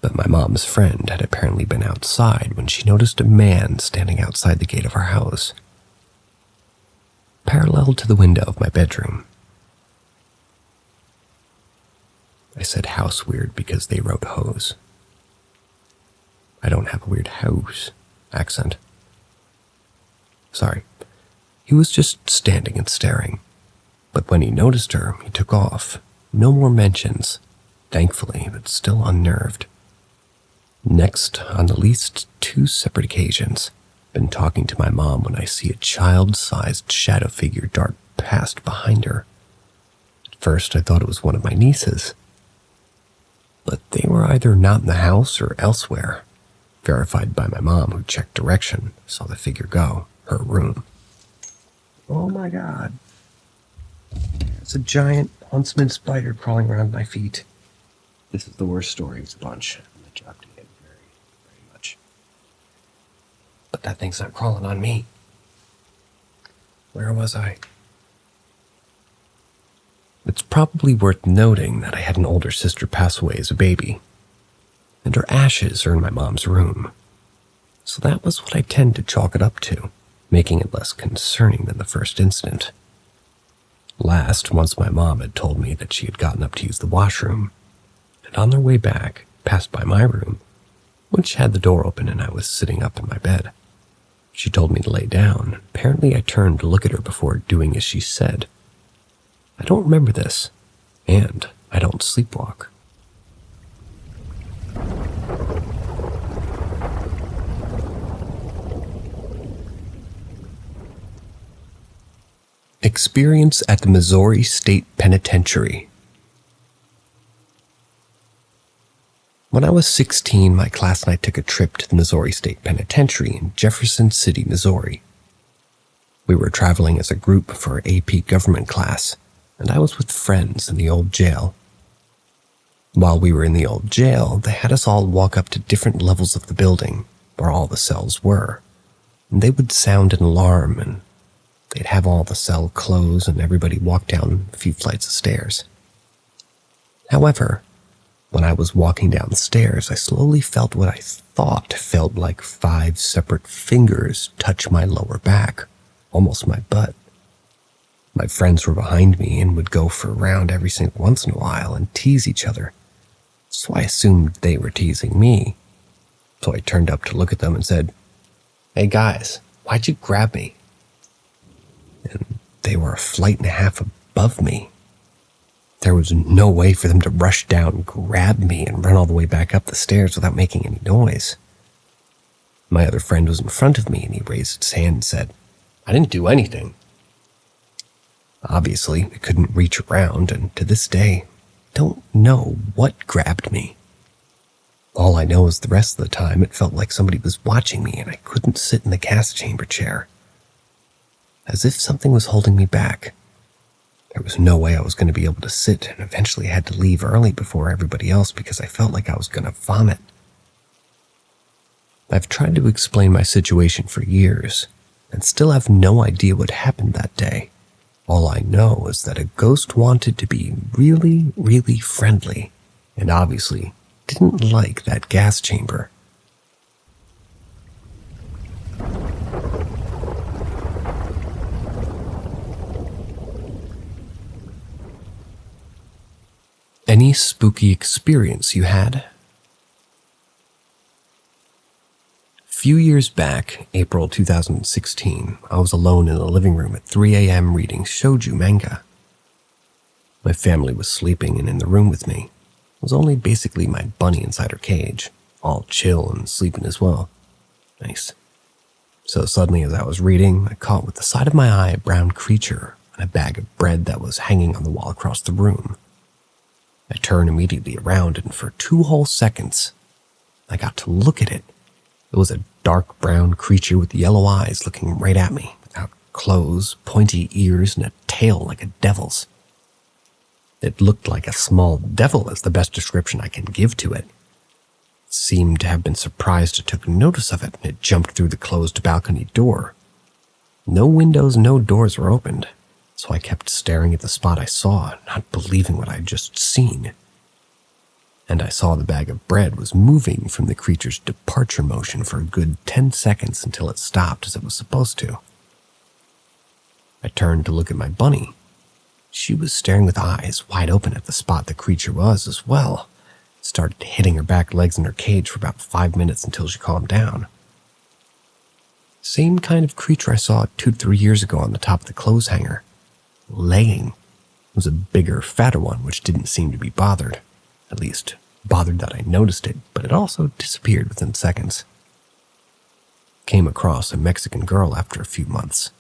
But my mom's friend had apparently been outside when she noticed a man standing outside the gate of our house, parallel to the window of my bedroom. I said house weird because they wrote hose. I don't have a weird house accent. Sorry. He was just standing and staring. But when he noticed her, he took off. No more mentions, thankfully, but still unnerved. Next, on at least 2 separate occasions, been talking to my mom when I see a child-sized shadow figure dart past behind her. At first, I thought it was one of my nieces. But they were either not in the house or elsewhere. Verified by my mom, who checked direction, saw the figure go, her room. Oh my god. It's a giant huntsman spider crawling around my feet. This is the worst story of the bunch. I'm adopting it very, very much. But that thing's not crawling on me. Where was I? It's probably worth noting that I had an older sister pass away as a baby, and her ashes are in my mom's room. So that was what I tend to chalk it up to, making it less concerning than the first incident. Last, once my mom had told me that she had gotten up to use the washroom, and on their way back, passed by my room, which had the door open and I was sitting up in my bed. She told me to lay down. Apparently I turned to look at her before doing as she said. I don't remember this, and I don't sleepwalk. Experience at the Missouri State Penitentiary. When I was 16, my class and I took a trip to the Missouri State Penitentiary in Jefferson City, Missouri. We were traveling as a group for our AP government class, and I was with friends in the old jail. While we were in the old jail, they had us all walk up to different levels of the building where all the cells were, and they would sound an alarm, and they'd have all the cell close and everybody walk down a few flights of stairs. However, when I was walking down the stairs, I slowly felt what I thought felt like 5 separate fingers touch my lower back, almost my butt. My friends were behind me and would go for a round every single once in a while and tease each other, so I assumed they were teasing me. So I turned up to look at them and said, "Hey guys, why'd you grab me?" And they were a flight and a half above me. There was no way for them to rush down, grab me, and run all the way back up the stairs without making any noise. My other friend was in front of me, and he raised his hand and said, "I didn't do anything." Obviously, I couldn't reach around, and to this day, don't know what grabbed me. All I know is the rest of the time it felt like somebody was watching me and I couldn't sit in the gas chamber chair. As if something was holding me back. There was no way I was going to be able to sit, and eventually I had to leave early before everybody else because I felt like I was going to vomit. I've tried to explain my situation for years and still have no idea what happened that day. All I know is that a ghost wanted to be really, really friendly, and obviously didn't like that gas chamber. Any spooky experience you had? A few years back, April 2016, I was alone in the living room at 3 a.m. reading shoujo manga. My family was sleeping, and in the room with me was only basically my bunny inside her cage, all chill and sleeping as well. Nice. So suddenly as I was reading, I caught with the side of my eye a brown creature and a bag of bread that was hanging on the wall across the room. I turned immediately around, and for 2 whole seconds, I got to look at it. It was a dark brown creature with yellow eyes looking right at me, without clothes, pointy ears, and a tail like a devil's. It looked like a small devil is the best description I can give to it. It seemed to have been surprised it took notice of it, and it jumped through the closed balcony door. No windows, no doors were opened, so I kept staring at the spot I saw, not believing what I had just seen. And I saw the bag of bread was moving from the creature's departure motion for a good 10 seconds until it stopped as it was supposed to. I turned to look at my bunny. She was staring with eyes wide open at the spot the creature was as well. It started hitting her back legs in her cage for about 5 minutes until she calmed down. Same kind of creature I saw 2 to 3 years ago on the top of the clothes hanger. Laying. It was a bigger, fatter one which didn't seem to be bothered. At least, bothered that I noticed it, but it also disappeared within seconds. Came across a Mexican girl after a few months.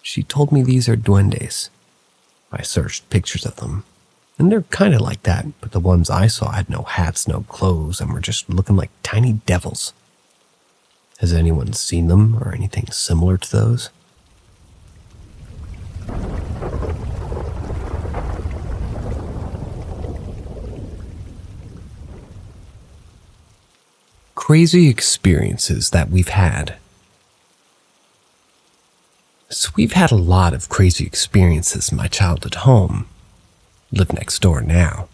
She told me these are duendes. I searched pictures of them, and they're kind of like that, but the ones I saw had no hats, no clothes, and were just looking like tiny devils. Has anyone seen them or anything similar to those? Crazy experiences that we've had. So we've had a lot of crazy experiences in my childhood home. Live next door now.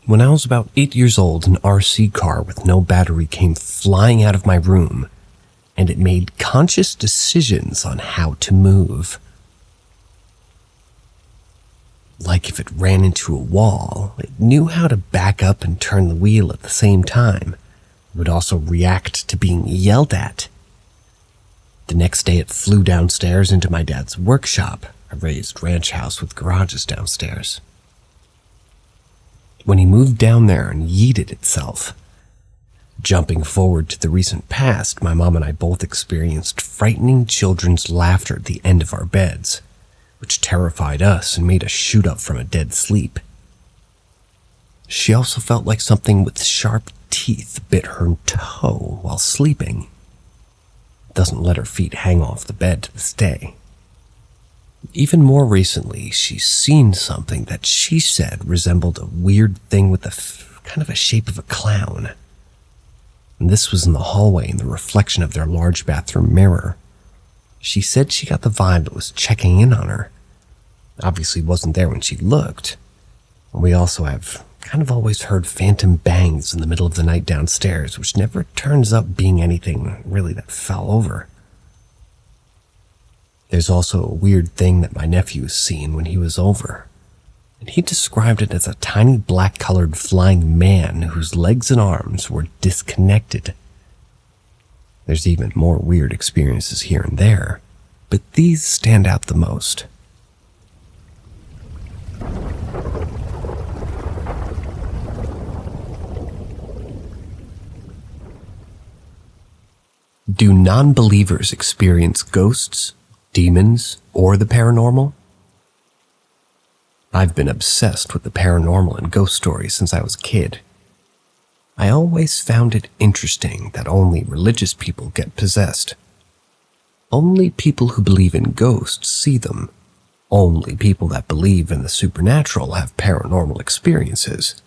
When I was about 8 years old, an RC car with no battery came flying out of my room, and it made conscious decisions on how to move. Like if it ran into a wall, it knew how to back up and turn the wheel at the same time. It would also react to being yelled at. The next day it flew downstairs into my dad's workshop, a raised ranch house with garages downstairs. When he moved down there and yeeted itself, jumping forward to the recent past, my mom and I both experienced frightening children's laughter at the end of our beds, which terrified us and made us shoot up from a dead sleep. She also felt like something with sharp teeth bit her toe while sleeping. Doesn't let her feet hang off the bed to this day. Even more recently, she's seen something that she said resembled a weird thing with kind of a shape of a clown. And this was in the hallway in the reflection of their large bathroom mirror. She said she got the vibe it was checking in on her. Obviously wasn't there when she looked. We also have kind of always heard phantom bangs in the middle of the night downstairs, which never turns up being anything really that fell over. There's also a weird thing that my nephew seen when he was over, and he described it as a tiny black-colored flying man whose legs and arms were disconnected. There's even more weird experiences here and there, but these stand out the most. Do non-believers experience ghosts, demons, or the paranormal? I've been obsessed with the paranormal and ghost stories since I was a kid. I always found it interesting that only religious people get possessed. Only people who believe in ghosts see them. Only people that believe in the supernatural have paranormal experiences.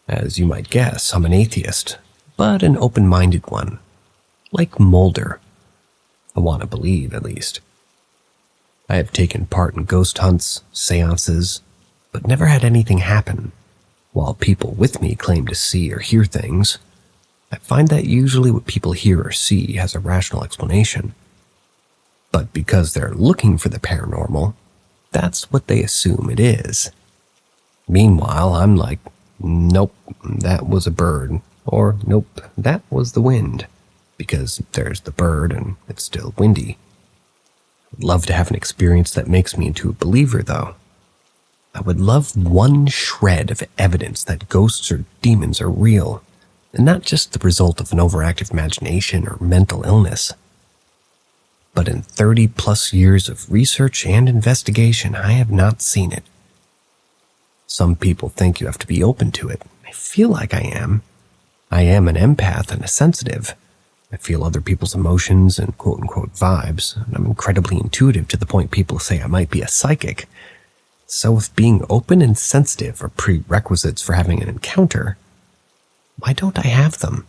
As you might guess, I'm an atheist, but an open-minded one. Like Mulder. I want to believe, at least. I have taken part in ghost hunts, seances, but never had anything happen. While people with me claim to see or hear things, I find that usually what people hear or see has a rational explanation. But because they're looking for the paranormal, that's what they assume it is. Meanwhile, I'm like, nope, that was a bird, or nope, that was the wind. Because there's the bird and it's still windy. I'd love to have an experience that makes me into a believer, though. I would love one shred of evidence that ghosts or demons are real, and not just the result of an overactive imagination or mental illness. But in 30-plus years of research and investigation, I have not seen it. Some people think you have to be open to it. I feel like I am. I am an empath and a sensitive. I feel other people's emotions and quote-unquote vibes, and I'm incredibly intuitive to the point people say I might be a psychic. So if being open and sensitive are prerequisites for having an encounter, why don't I have them?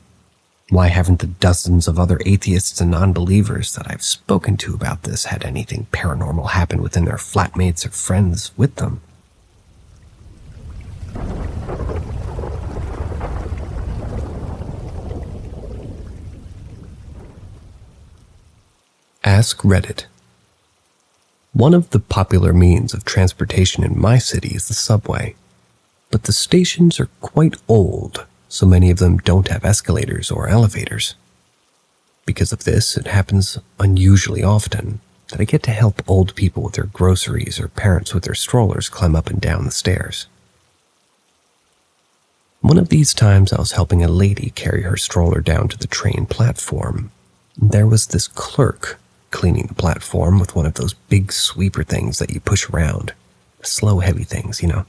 Why haven't the dozens of other atheists and non-believers that I've spoken to about this had anything paranormal happen within their flatmates or friends with them? Ask Reddit. One of the popular means of transportation in my city is the subway, but the stations are quite old, so many of them don't have escalators or elevators. Because of this, it happens unusually often that I get to help old people with their groceries or parents with their strollers climb up and down the stairs. One of these times I was helping a lady carry her stroller down to the train platform. There was this clerk cleaning the platform with one of those big sweeper things that you push around. The slow, heavy things, you know.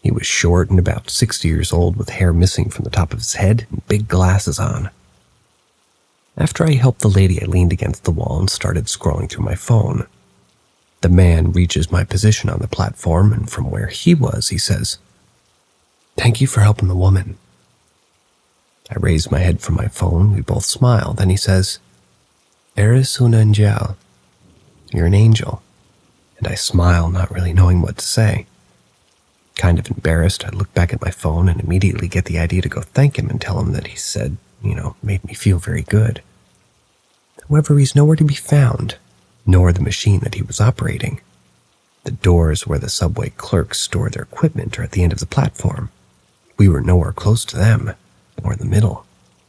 He was short and about 60 years old with hair missing from the top of his head and big glasses on. After I helped the lady, I leaned against the wall and started scrolling through my phone. The man reaches my position on the platform, and from where he was, he says, "Thank you for helping the woman." I raised my head from my phone, we both smile, then he says, "Eres un angel." You're an angel. And I smile, not really knowing what to say. Kind of embarrassed, I look back at my phone and immediately get the idea to go thank him and tell him that he said, made me feel very good. However, he's nowhere to be found, nor the machine that he was operating. The doors where the subway clerks store their equipment are at the end of the platform. We were nowhere close to them, or in the middle,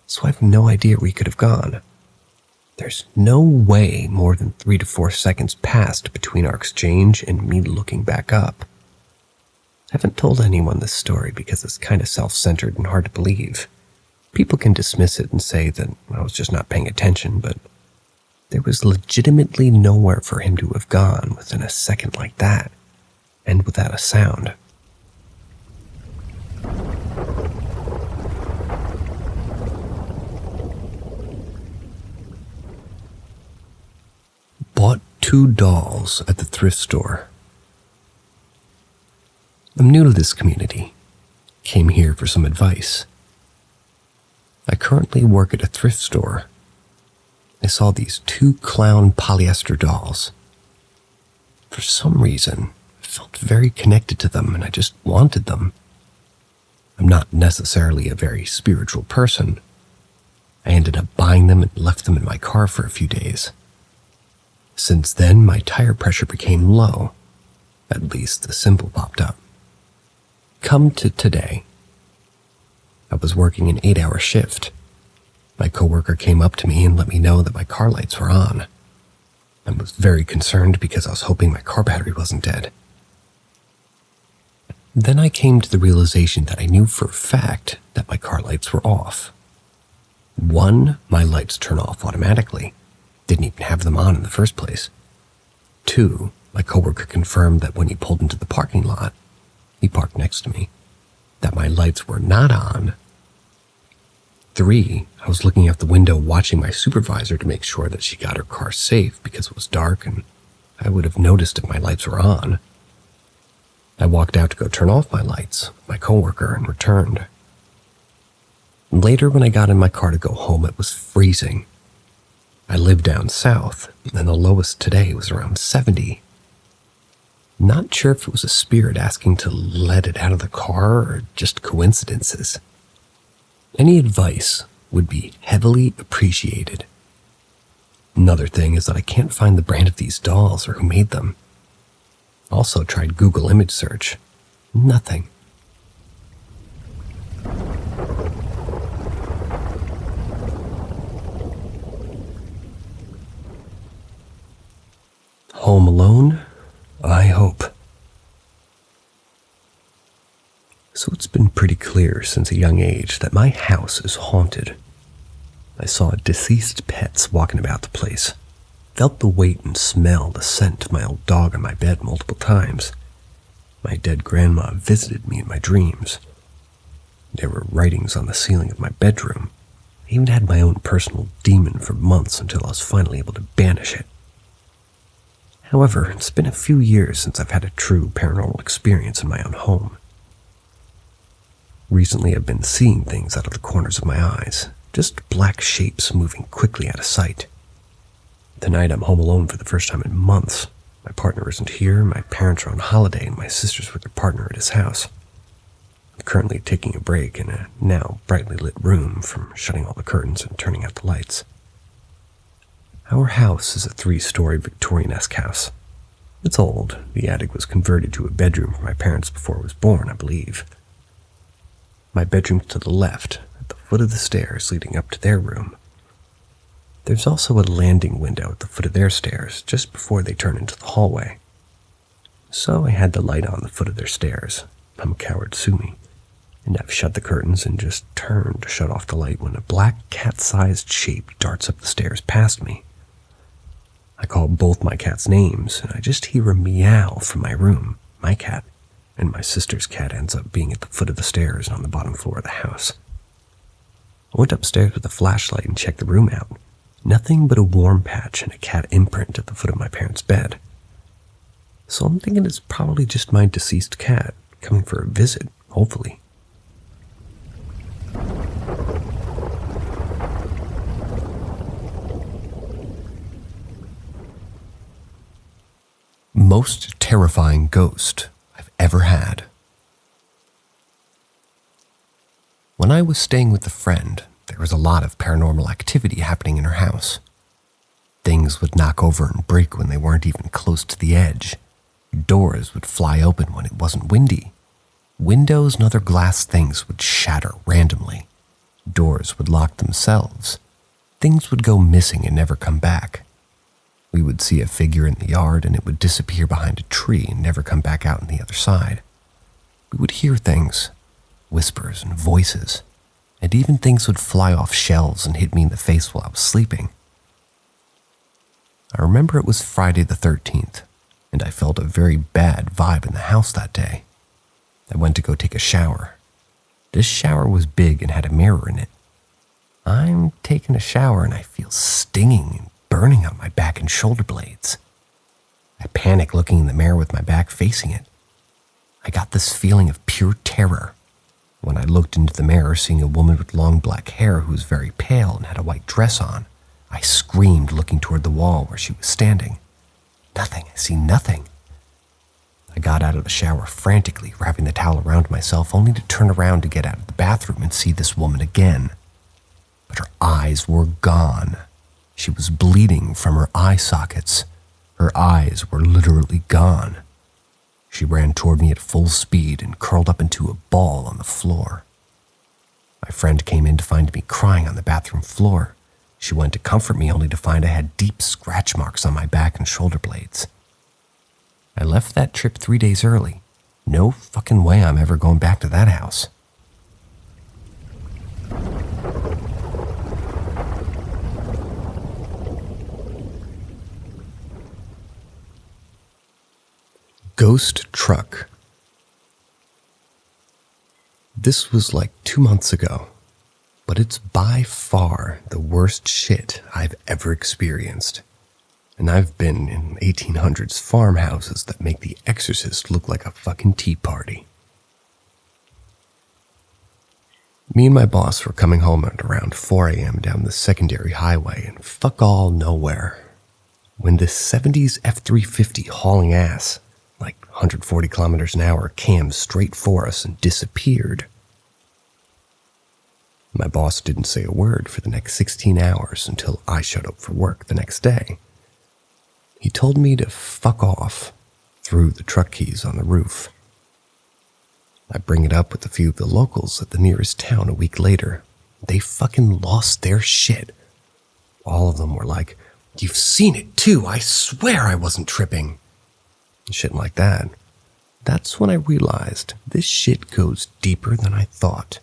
so I have no idea where he could have gone. There's no way more than 3 to 4 seconds passed between our exchange and me looking back up. I haven't told anyone this story because it's kind of self-centered and hard to believe. People can dismiss it and say that I was just not paying attention, but there was legitimately nowhere for him to have gone within a second like that, and without a sound. Bought 2 dolls at the thrift store. I'm new to this community. Came here for some advice. I currently work at a thrift store. I saw these 2 clown polyester dolls. For some reason, I felt very connected to them and I just wanted them. I'm not necessarily a very spiritual person. I ended up buying them and left them in my car for a few days. Since then, my tire pressure became low. At least the symbol popped up. Come to today. I was working an 8-hour shift. My coworker came up to me and let me know that my car lights were on. I was very concerned because I was hoping my car battery wasn't dead. Then I came to the realization that I knew for a fact that my car lights were off. 1, my lights turn off automatically. Didn't even have them on in the first place. 2, my coworker confirmed that when he pulled into the parking lot, he parked next to me, that my lights were not on. 3, I was looking out the window watching my supervisor to make sure that she got her car safe because it was dark and I would have noticed if my lights were on. I walked out to go turn off my lights, my coworker, and returned. Later, when I got in my car to go home, it was freezing. I live down south, and the lowest today was around 70. Not sure if it was a spirit asking to let it out of the car or just coincidences. Any advice would be heavily appreciated. Another thing is that I can't find the brand of these dolls or who made them. Also tried Google image search. Nothing. Home alone? I hope. So it's been pretty clear since a young age that my house is haunted. I saw deceased pets walking about the place. Felt the weight and smell the scent of my old dog on my bed multiple times. My dead grandma visited me in my dreams. There were writings on the ceiling of my bedroom. I even had my own personal demon for months until I was finally able to banish it. However, it's been a few years since I've had a true paranormal experience in my own home. Recently, I've been seeing things out of the corners of my eyes, just black shapes moving quickly out of sight. Tonight, I'm home alone for the first time in months. My partner isn't here, my parents are on holiday, and my sister's with their partner at his house. I'm currently taking a break in a now brightly lit room from shutting all the curtains and turning out the lights. Our house is a 3-story Victorian-esque house. It's old. The attic was converted to a bedroom for my parents before I was born, I believe. My bedroom's to the left, at the foot of the stairs leading up to their room. There's also a landing window at the foot of their stairs, just before they turn into the hallway. So I had the light on the foot of their stairs. I'm a coward, sue me. And I've shut the curtains and just turned to shut off the light when a black cat-sized shape darts up the stairs past me. I call both my cats' names, and I just hear a meow from my room, my cat, and my sister's cat ends up being at the foot of the stairs and on the bottom floor of the house. I went upstairs with a flashlight and checked the room out. Nothing but a warm patch and a cat imprint at the foot of my parents' bed. So I'm thinking it's probably just my deceased cat coming for a visit, hopefully. Most terrifying ghost I've ever had. When I was staying with a friend, there was a lot of paranormal activity happening in her house. Things would knock over and break when they weren't even close to the edge. Doors would fly open when it wasn't windy. Windows and other glass things would shatter randomly. Doors would lock themselves. Things would go missing and never come back. We would see a figure in the yard and it would disappear behind a tree and never come back out on the other side. We would hear things, whispers and voices, and even things would fly off shelves and hit me in the face while I was sleeping. I remember it was Friday the 13th, and I felt a very bad vibe in the house that day. I went to go take a shower. This shower was big and had a mirror in it. I'm taking a shower and I feel stinging and burning on my back and shoulder blades. I panicked looking in the mirror with my back facing it. I got this feeling of pure terror when I looked into the mirror, seeing a woman with long black hair who was very pale and had a white dress on. I screamed, looking toward the wall where she was standing. Nothing. I see nothing. I got out of the shower frantically, wrapping the towel around myself, only to turn around to get out of the bathroom and see this woman again. But her eyes were gone. She was bleeding from her eye sockets. Her eyes were literally gone. She ran toward me at full speed and curled up into a ball on the floor. My friend came in to find me crying on the bathroom floor. She went to comfort me only to find I had deep scratch marks on my back and shoulder blades. I left that trip 3 days early. No fucking way I'm ever going back to that house. Ghost truck. This was like 2 months ago, but it's by far the worst shit I've ever experienced. And I've been in 1800s farmhouses that make The Exorcist look like a fucking tea party. Me and my boss were coming home at around 4 a.m. down the secondary highway in fuck all nowhere, when this 70s F-350 hauling ass, like 140 kilometers an hour, came straight for us and disappeared. My boss didn't say a word for the next 16 hours until I showed up for work the next day. He told me to fuck off, threw the truck keys on the roof. I bring it up with a few of the locals at the nearest town a week later. They fucking lost their shit. All of them were like, "You've seen it too, I swear I wasn't tripping." Shit like that. That's when I realized this shit goes deeper than I thought.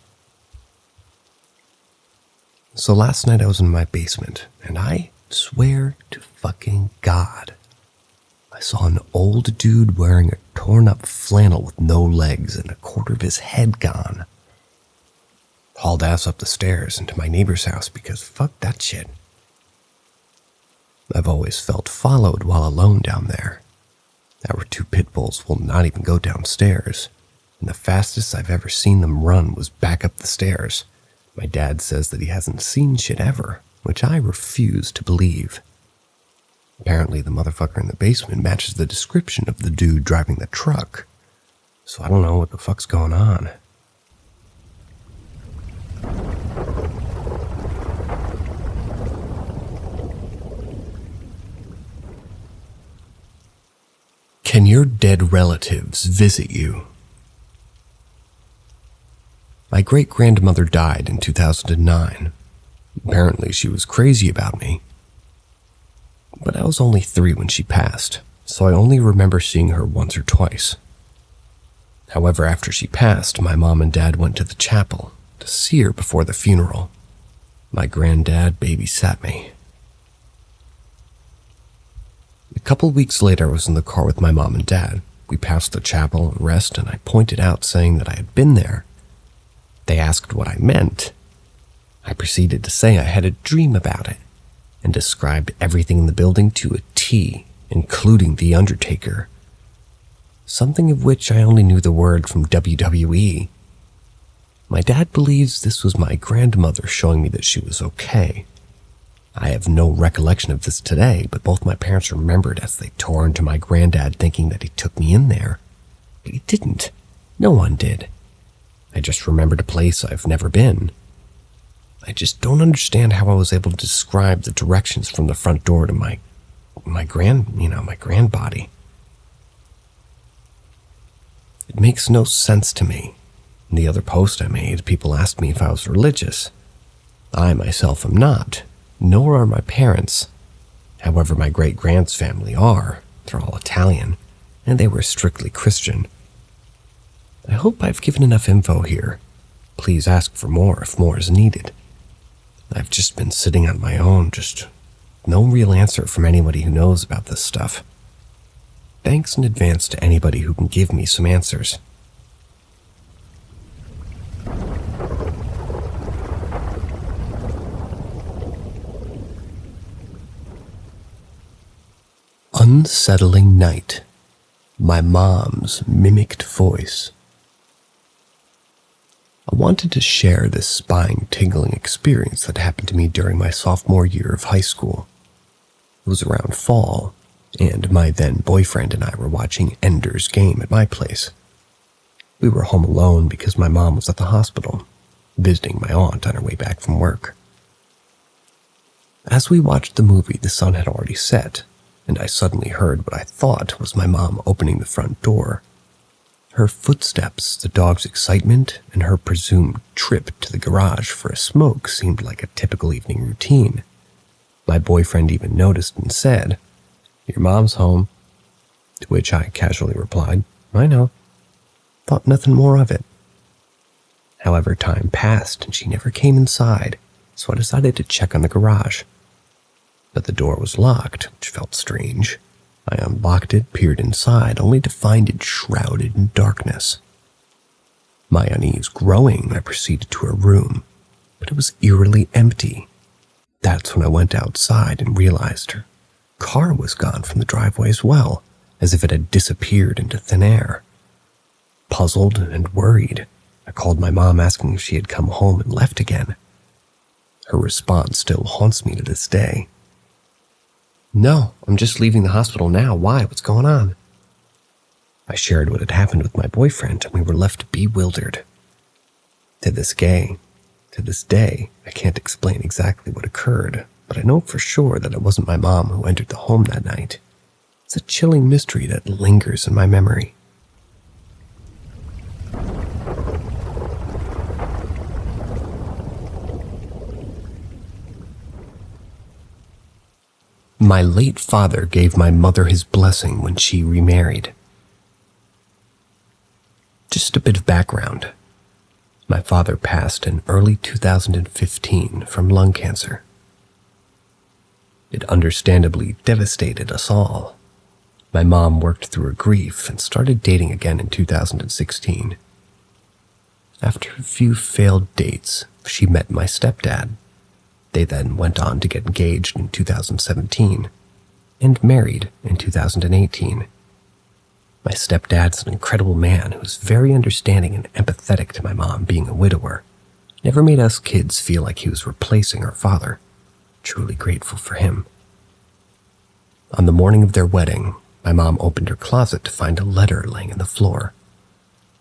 So last night I was in my basement, and I swear to fucking God, I saw an old dude wearing a torn up flannel with no legs and a quarter of his head gone. Hauled ass up the stairs into my neighbor's house because fuck that shit. I've always felt followed while alone down there. Our 2 pit bulls will not even go downstairs, and the fastest I've ever seen them run was back up the stairs. My dad says that he hasn't seen shit ever, which I refuse to believe. Apparently the motherfucker in the basement matches the description of the dude driving the truck, so I don't know what the fuck's going on. Can your dead relatives visit you? My great-grandmother died in 2009. Apparently she was crazy about me. But I was only 3 when she passed, so I only remember seeing her once or twice. However, after she passed, my mom and dad went to the chapel to see her before the funeral. My granddad babysat me. A couple weeks later, I was in the car with my mom and dad. We passed the chapel and rest, and I pointed out saying that I had been there. They asked what I meant. I proceeded to say I had a dream about it and described everything in the building to a T, including the Undertaker. Something of which I only knew the word from WWE. My dad believes this was my grandmother showing me that she was okay. I have no recollection of this today, but both my parents remembered as they tore into my granddad thinking that he took me in there. But he didn't. No one did. I just remembered a place I've never been. I just don't understand how I was able to describe the directions from the front door to my grand body. It makes no sense to me. In the other post I made, people asked me if I was religious. I myself am not, nor are my parents. However, my great-grand's family are. They're all Italian, and they were strictly Christian. I hope I've given enough info here. Please ask for more if more is needed. I've just been sitting on my own, just no real answer from anybody who knows about this stuff. Thanks in advance to anybody who can give me some answers. unsettling night. My mom's mimicked voice. I wanted to share this spine-tingling experience that happened to me during my sophomore year of high school. It was around fall, and my then boyfriend and I were watching Ender's Game at my place. We were home alone because my mom was at the hospital, visiting my aunt on her way back from work. As we watched the movie, the sun had already set, and I suddenly heard what I thought was my mom opening the front door. Her footsteps, the dog's excitement, and her presumed trip to the garage for a smoke seemed like a typical evening routine. My boyfriend even noticed and said, "Your mom's home." To which I casually replied, "I know." Thought nothing more of it. However, time passed and she never came inside, so I decided to check on the garage. But the door was locked, which felt strange. I unlocked it, peered inside, only to find it shrouded in darkness. My unease growing, I proceeded to her room, but it was eerily empty. That's when I went outside and realized her car was gone from the driveway as well, as if it had disappeared into thin air. Puzzled and worried, I called my mom asking if she had come home and left again. Her response still haunts me to this day. "No, I'm just leaving the hospital now. Why? What's going on?" I shared what had happened with my boyfriend, and we were left bewildered. To this day, I can't explain exactly what occurred, but I know for sure that it wasn't my mom who entered the home that night. It's a chilling mystery that lingers in my memory. My late father gave my mother his blessing when she remarried. Just a bit of background. My father passed in early 2015 from lung cancer. It understandably devastated us all. My mom worked through her grief and started dating again in 2016. After a few failed dates, she met my stepdad. They then went on to get engaged in 2017 and married in 2018. My stepdad's an incredible man who was very understanding and empathetic to my mom being a widower. Never made us kids feel like he was replacing our father. Truly grateful for him. On the morning of their wedding, my mom opened her closet to find a letter laying on the floor.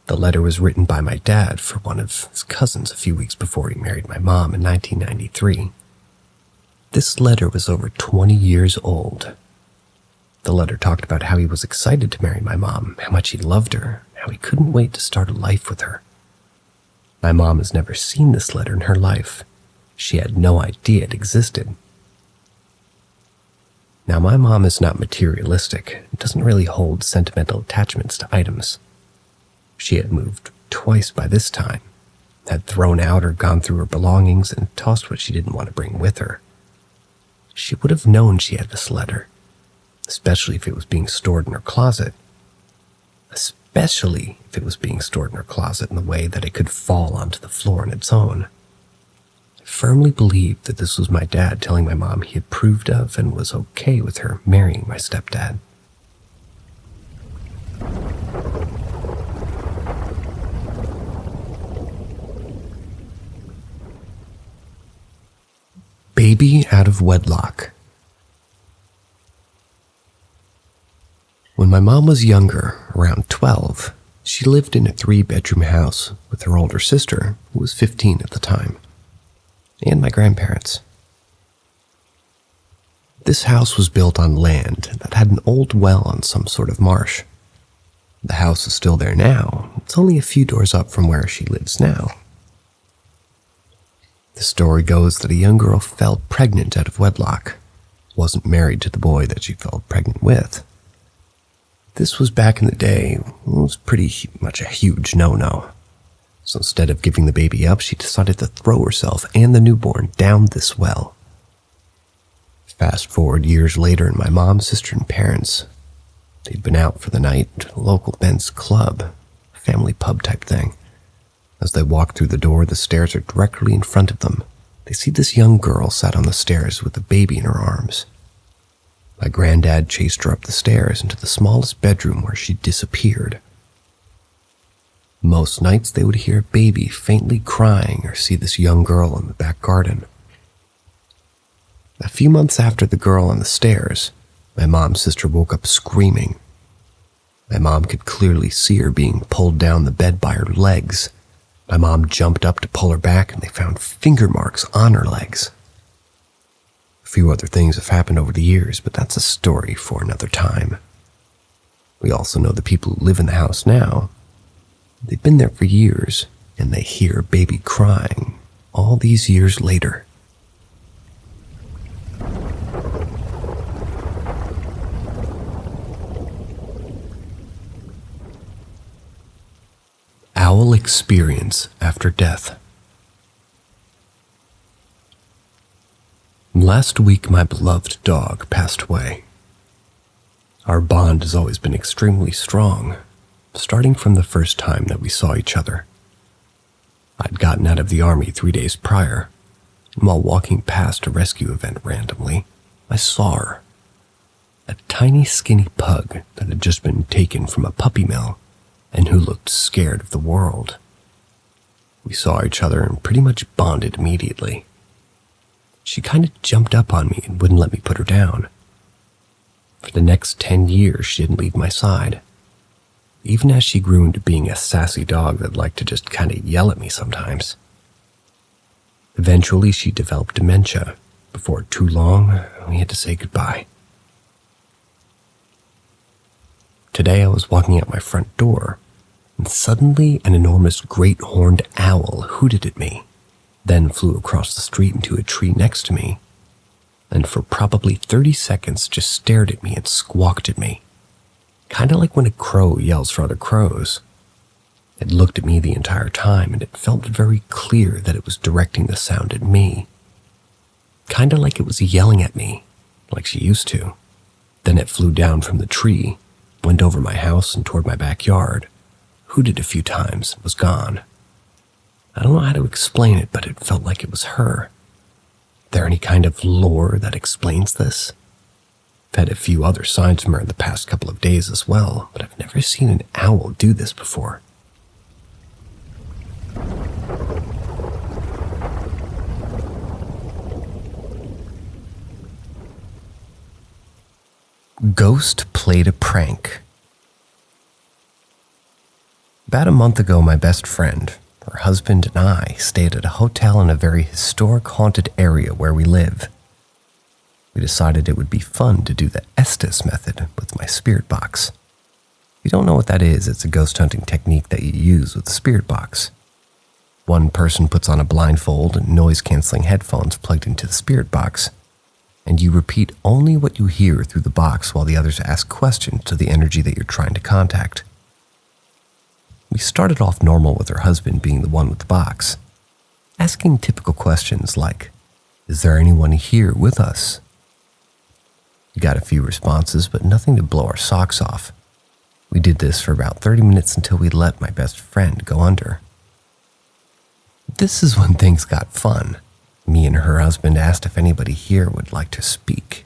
The letter was written by my dad for one of his cousins a few weeks before he married my mom in 1993. This letter was over 20 years old. The letter talked about how he was excited to marry my mom, how much he loved her, how he couldn't wait to start a life with her. My mom has never seen this letter in her life. She had no idea it existed. Now, my mom is not materialistic and doesn't really hold sentimental attachments to items. She had moved twice by this time, had thrown out or gone through her belongings and tossed what she didn't want to bring with her. She would have known she had this letter, especially if it was being stored in her closet. Especially if it was being stored in her closet in the way that it could fall onto the floor on its own. I firmly believed that this was my dad telling my mom he approved of and was okay with her marrying my stepdad. Baby out of wedlock. When my mom was younger, around 12, she lived in a 3-bedroom house with her older sister, who was 15 at the time, and my grandparents. This house was built on land that had an old well on some sort of marsh. The house is still there now. It's only a few doors up from where she lives now. The story goes that a young girl fell pregnant out of wedlock, wasn't married to the boy that she fell pregnant with. This was back in the day. It was pretty much a huge no-no. So instead of giving the baby up, she decided to throw herself and the newborn down this well. Fast forward years later, and my mom, sister, and parents, they'd been out for the night at a local men's club, family pub type thing. As they walk through the door, the stairs are directly in front of them. They see this young girl sat on the stairs with a baby in her arms. My granddad chased her up the stairs into the smallest bedroom where she disappeared. Most nights they would hear a baby faintly crying or see this young girl in the back garden. A few months after the girl on the stairs, my mom's sister woke up screaming. My mom could clearly see her being pulled down the bed by her legs. My mom jumped up to pull her back and they found finger marks on her legs. A few other things have happened over the years, but that's a story for another time. We also know the people who live in the house now. They've been there for years, and they hear a baby crying all these years later. Owl experience after death. Last week, my beloved dog passed away. Our bond has always been extremely strong, starting from the first time that we saw each other. I'd gotten out of the army 3 days prior, and while walking past a rescue event randomly, I saw her. A tiny skinny pug that had just been taken from a puppy mill and who looked scared of the world. We saw each other and pretty much bonded immediately. She kind of jumped up on me and wouldn't let me put her down. For the next 10 years, she didn't leave my side, even as she grew into being a sassy dog that liked to just kind of yell at me sometimes. Eventually, she developed dementia. Before too long, we had to say goodbye. Today, I was walking out my front door, and suddenly an enormous great horned owl hooted at me, then flew across the street into a tree next to me, and for probably 30 seconds just stared at me and squawked at me, kind of like when a crow yells for other crows. It looked at me the entire time, and it felt very clear that it was directing the sound at me, kind of like it was yelling at me, like she used to. Then it flew down from the tree, went over my house and toward my backyard, hooted a few times, and was gone. I don't know how to explain it, but it felt like it was her. Is there any kind of lore that explains this? I've had a few other signs from her in the past couple of days as well, but I've never seen an owl do this before. Ghost played a prank. About a month ago, my best friend, her husband, and I stayed at a hotel in a very historic haunted area where we live. We decided it would be fun to do the Estes method with my spirit box. If you don't know what that is, it's a ghost hunting technique that you use with the spirit box. One person puts on a blindfold and noise-canceling headphones plugged into the spirit box, and you repeat only what you hear through the box while the others ask questions to the energy that you're trying to contact. We started off normal with her husband being the one with the box, asking typical questions like, "Is there anyone here with us?" We got a few responses, but nothing to blow our socks off. We did this for about 30 minutes until we let my best friend go under. This is when things got fun. Me and her husband asked if anybody here would like to speak.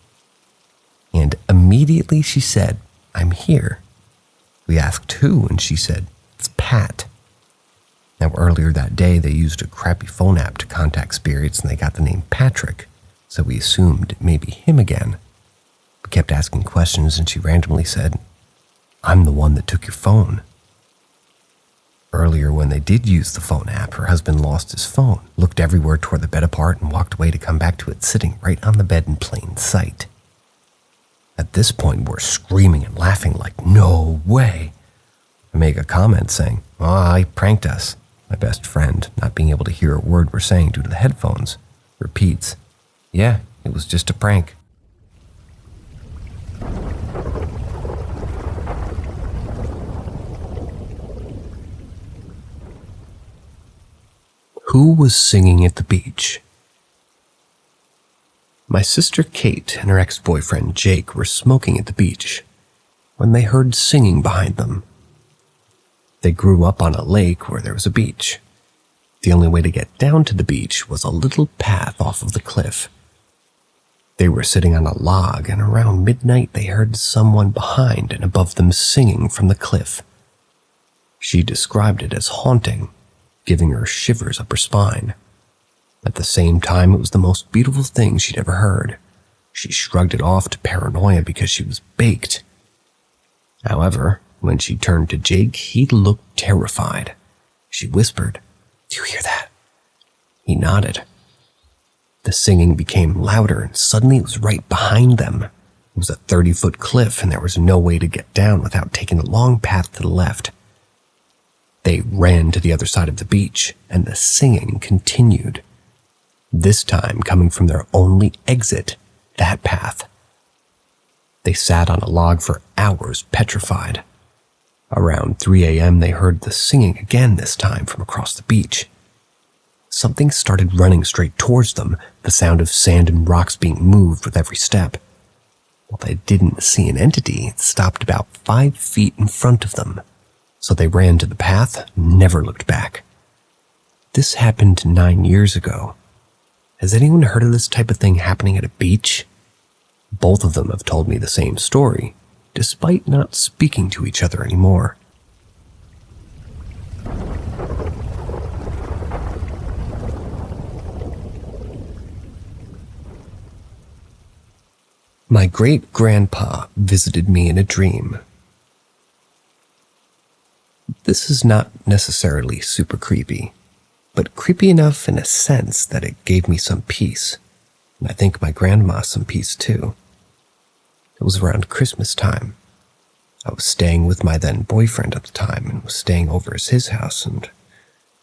And immediately she said, "I'm here." We asked who, and she said, "It's Pat." Now, earlier that day, they used a crappy phone app to contact spirits, and they got the name Patrick, so we assumed it may be him again. We kept asking questions, and she randomly said, "I'm the one that took your phone." Earlier, when they did use the phone app, her husband lost his phone, looked everywhere toward the bed apart, and walked away to come back to it sitting right on the bed in plain sight. At this point, we're screaming and laughing like, "No way!" I make a comment saying, he pranked us." My best friend, not being able to hear a word we're saying due to the headphones, repeats, "Yeah, it was just a prank." Who was singing at the beach? My sister Kate and her ex-boyfriend Jake were smoking at the beach when they heard singing behind them. They grew up on a lake where there was a beach. The only way to get down to the beach was a little path off of the cliff. They were sitting on a log, and around midnight they heard someone behind and above them singing from the cliff. She described it as haunting, giving her shivers up her spine. At the same time, it was the most beautiful thing she'd ever heard. She shrugged it off to paranoia because she was baked. However, when she turned to Jake, he looked terrified. She whispered, "Do you hear that?" He nodded. The singing became louder, and suddenly it was right behind them. It was a 30-foot cliff, and there was no way to get down without taking a long path to the left. They ran to the other side of the beach, and the singing continued, this time coming from their only exit, that path. They sat on a log for hours, petrified. Around 3 a.m., they heard the singing again, this time from across the beach. Something started running straight towards them, the sound of sand and rocks being moved with every step. While they didn't see an entity, it stopped about 5 feet in front of them. So they ran to the path, never looked back. This happened 9 years ago. Has anyone heard of this type of thing happening at a beach? Both of them have told me the same story, despite not speaking to each other anymore. My great-grandpa visited me in a dream. This is not necessarily super creepy, but creepy enough in a sense that it gave me some peace, and I think my grandma some peace too. It was around Christmas time. I was staying with my then boyfriend at the time and was staying over at his house and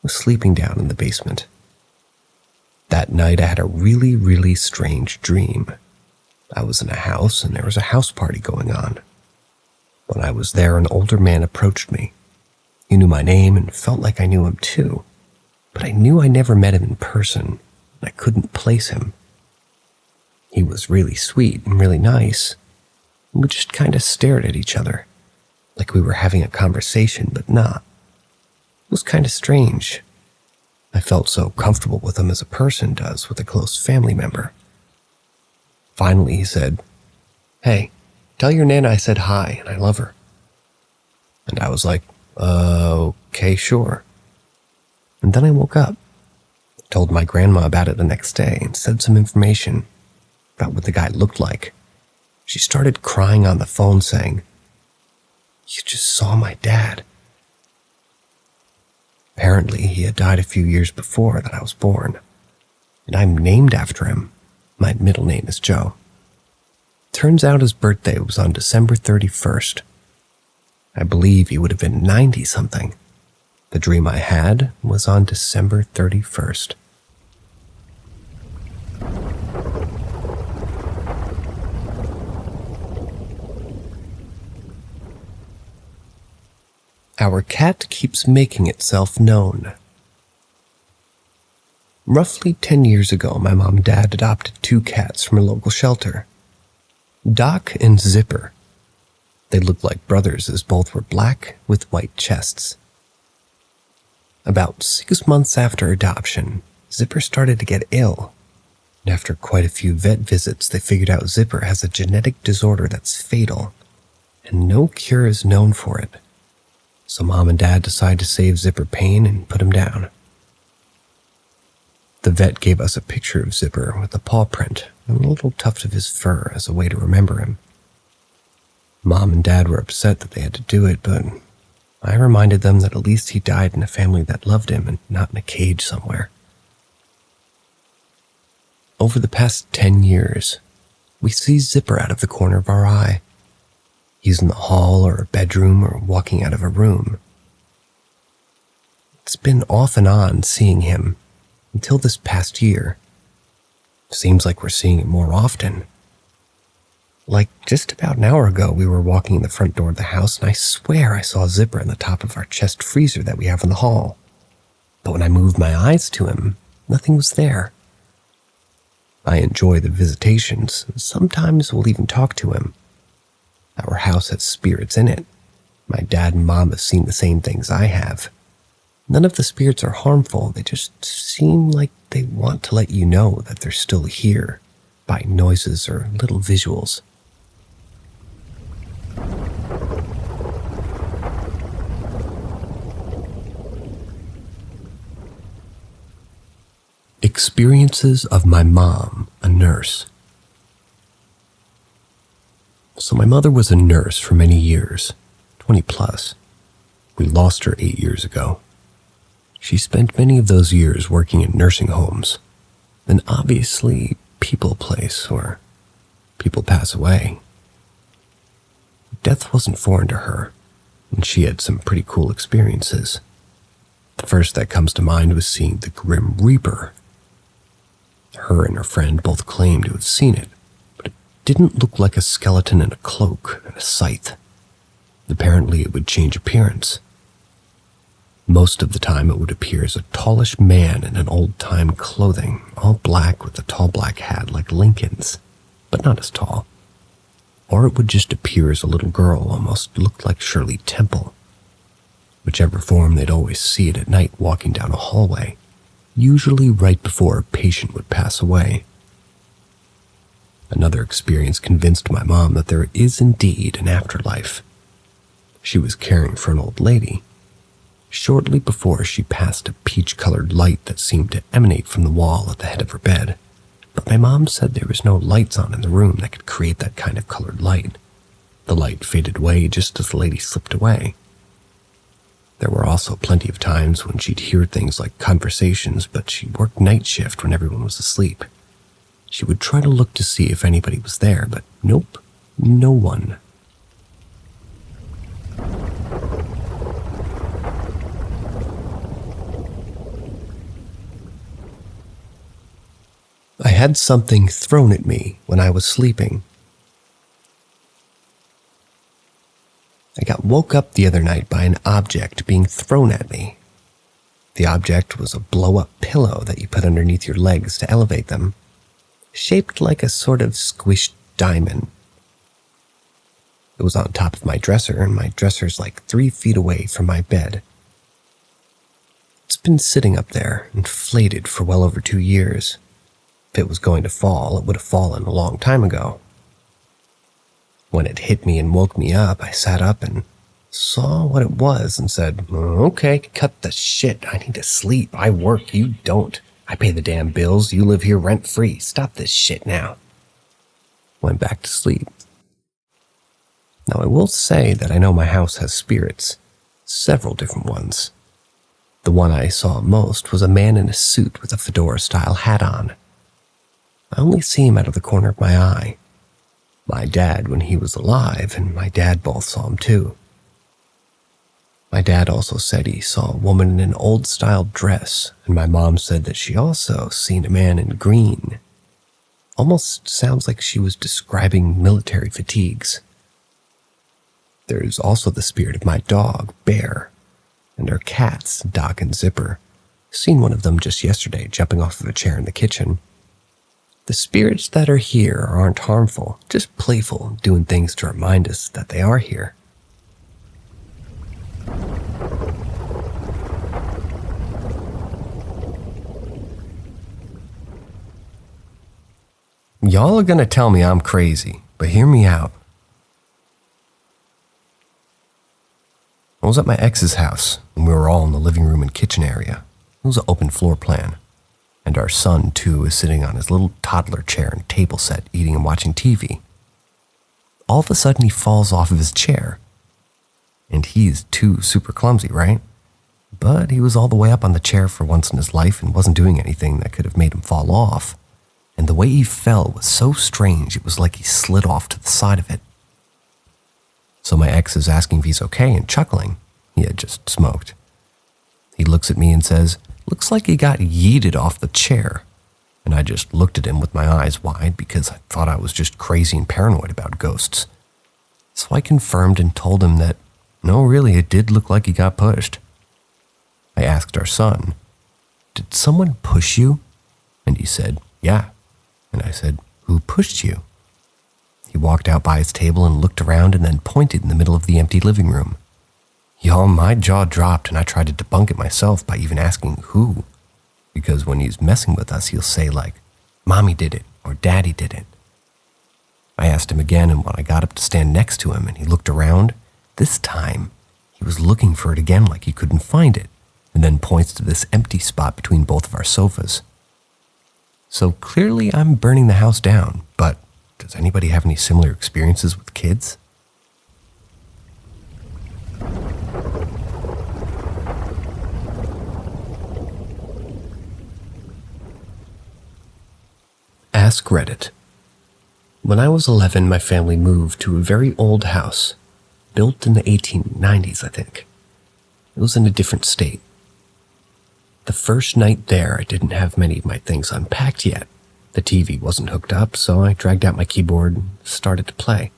was sleeping down in the basement. That night I had a really, really strange dream. I was in a house and there was a house party going on. When I was there, an older man approached me. He knew my name and felt like I knew him too, but I knew I never met him in person and I couldn't place him. He was really sweet and really nice. We just kind of stared at each other, like we were having a conversation, but not. It was kind of strange. I felt so comfortable with him as a person does with a close family member. Finally, he said, "Hey, tell your Nana I said hi and I love her." And I was like, okay, sure. And then I woke up, told my grandma about it the next day, and said some information about what the guy looked like. She started crying on the phone saying, "You just saw my dad." Apparently, he had died a few years before that I was born, and I'm named after him. My middle name is Joe. Turns out his birthday was on December 31st. I believe he would have been 90-something. The dream I had was on December 31st. Our cat keeps making itself known. Roughly 10 years ago, my mom and dad adopted 2 cats from a local shelter. Doc and Zipper. They looked like brothers as both were black with white chests. About 6 months after adoption, Zipper started to get ill. And after quite a few vet visits, they figured out Zipper has a genetic disorder that's fatal, and no cure is known for it. So Mom and Dad decided to save Zipper pain and put him down. The vet gave us a picture of Zipper with a paw print and a little tuft of his fur as a way to remember him. Mom and Dad were upset that they had to do it, but I reminded them that at least he died in a family that loved him and not in a cage somewhere. Over the past 10 years, we see Zipper out of the corner of our eye. He's in the hall or a bedroom or walking out of a room. It's been off and on seeing him until this past year. Seems like we're seeing it more often. Like just about an hour ago, we were walking in the front door of the house and I swear I saw Zipper in the top of our chest freezer that we have in the hall. But when I moved my eyes to him, nothing was there. I enjoy the visitations, and sometimes we'll even talk to him. Our house has spirits in it. My dad and mom have seen the same things I have. None of the spirits are harmful, they just seem like they want to let you know that they're still here. by noises or little visuals. Experiences of my mom, a nurse. So my mother was a nurse for many years, 20 plus. We lost her 8 years ago. She spent many of those years working in nursing homes, an obviously people place where people pass away. Death wasn't foreign to her, and she had some pretty cool experiences. The first that comes to mind was seeing the Grim Reaper. Her and her friend both claimed to have seen it, but it didn't look like a skeleton in a cloak and a scythe. Apparently it would change appearance. Most of the time it would appear as a tallish man in an old-time clothing, all black with a tall black hat like Lincoln's, but not as tall. Or it would just appear as a little girl, almost looked like Shirley Temple. Whichever form, they'd always see it at night walking down a hallway, usually right before a patient would pass away. Another experience convinced my mom that there is indeed an afterlife. She was caring for an old lady. Shortly before, she passed a peach-colored light that seemed to emanate from the wall at the head of her bed, but my mom said there was no lights on in the room that could create that kind of colored light. The light faded away just as the lady slipped away. There were also plenty of times when she'd hear things like conversations, but she worked night shift when everyone was asleep. She would try to look to see if anybody was there, but nope, no one. I had something thrown at me when I was sleeping. I got woke up the other night by an object being thrown at me. The object was a blow-up pillow that you put underneath your legs to elevate them, shaped like a sort of squished diamond. It was on top of my dresser, and my dresser's like 3 feet away from my bed. It's been sitting up there, inflated for well over 2 years. If it was going to fall, it would have fallen a long time ago. When it hit me and woke me up, I sat up and saw what it was and said, "Okay, cut the shit. I need to sleep. I work, you don't. I pay the damn bills. You live here rent-free. Stop this shit now." Went back to sleep. Now, I will say that I know my house has spirits, several different ones. The one I saw most was a man in a suit with a fedora-style hat on. I only see him out of the corner of my eye. My dad when he was alive, and my dad both saw him too. My dad also said he saw a woman in an old-style dress, and my mom said that she also seen a man in green. Almost sounds like she was describing military fatigues. There's also the spirit of my dog, Bear, and our cats, Doc and Zipper. Seen one of them just yesterday jumping off of a chair in the kitchen. The spirits that are here aren't harmful, just playful, doing things to remind us that they are here. Y'all are gonna tell me I'm crazy, but hear me out. I was at my ex's house, and we were all in the living room and kitchen area. It was an open floor plan. And our son, too, is sitting on his little toddler chair and table set, eating and watching TV. All of a sudden, he falls off of his chair. And he's too super clumsy, right? But he was all the way up on the chair for once in his life and wasn't doing anything that could have made him fall off. And the way he fell was so strange, it was like he slid off to the side of it. So my ex is asking if he's okay and chuckling. He had just smoked. He looks at me and says, "Looks like he got yeeted off the chair." And I just looked at him with my eyes wide because I thought I was just crazy and paranoid about ghosts. So I confirmed and told him that, no, really, it did look like he got pushed. I asked our son, "Did someone push you?" And he said, "Yeah." And I said, "Who pushed you?" He walked out by his table and looked around and then pointed in the middle of the empty living room. Y'all, my jaw dropped and I tried to debunk it myself by even asking who. Because when he's messing with us, he'll say like, "Mommy did it," or Daddy did it. I asked him again, and when I got up to stand next to him and he looked around, this time he was looking for it again like he couldn't find it, and then points to this empty spot between both of our sofas. So clearly I'm burning the house down, but does anybody have any similar experiences with kids? Ask Reddit. When I was 11, my family moved to a very old house, built in the 1890s, I think. It was in a different state. The first night there, I didn't have many of my things unpacked yet. The TV wasn't hooked up, so I dragged out my keyboard and started to play.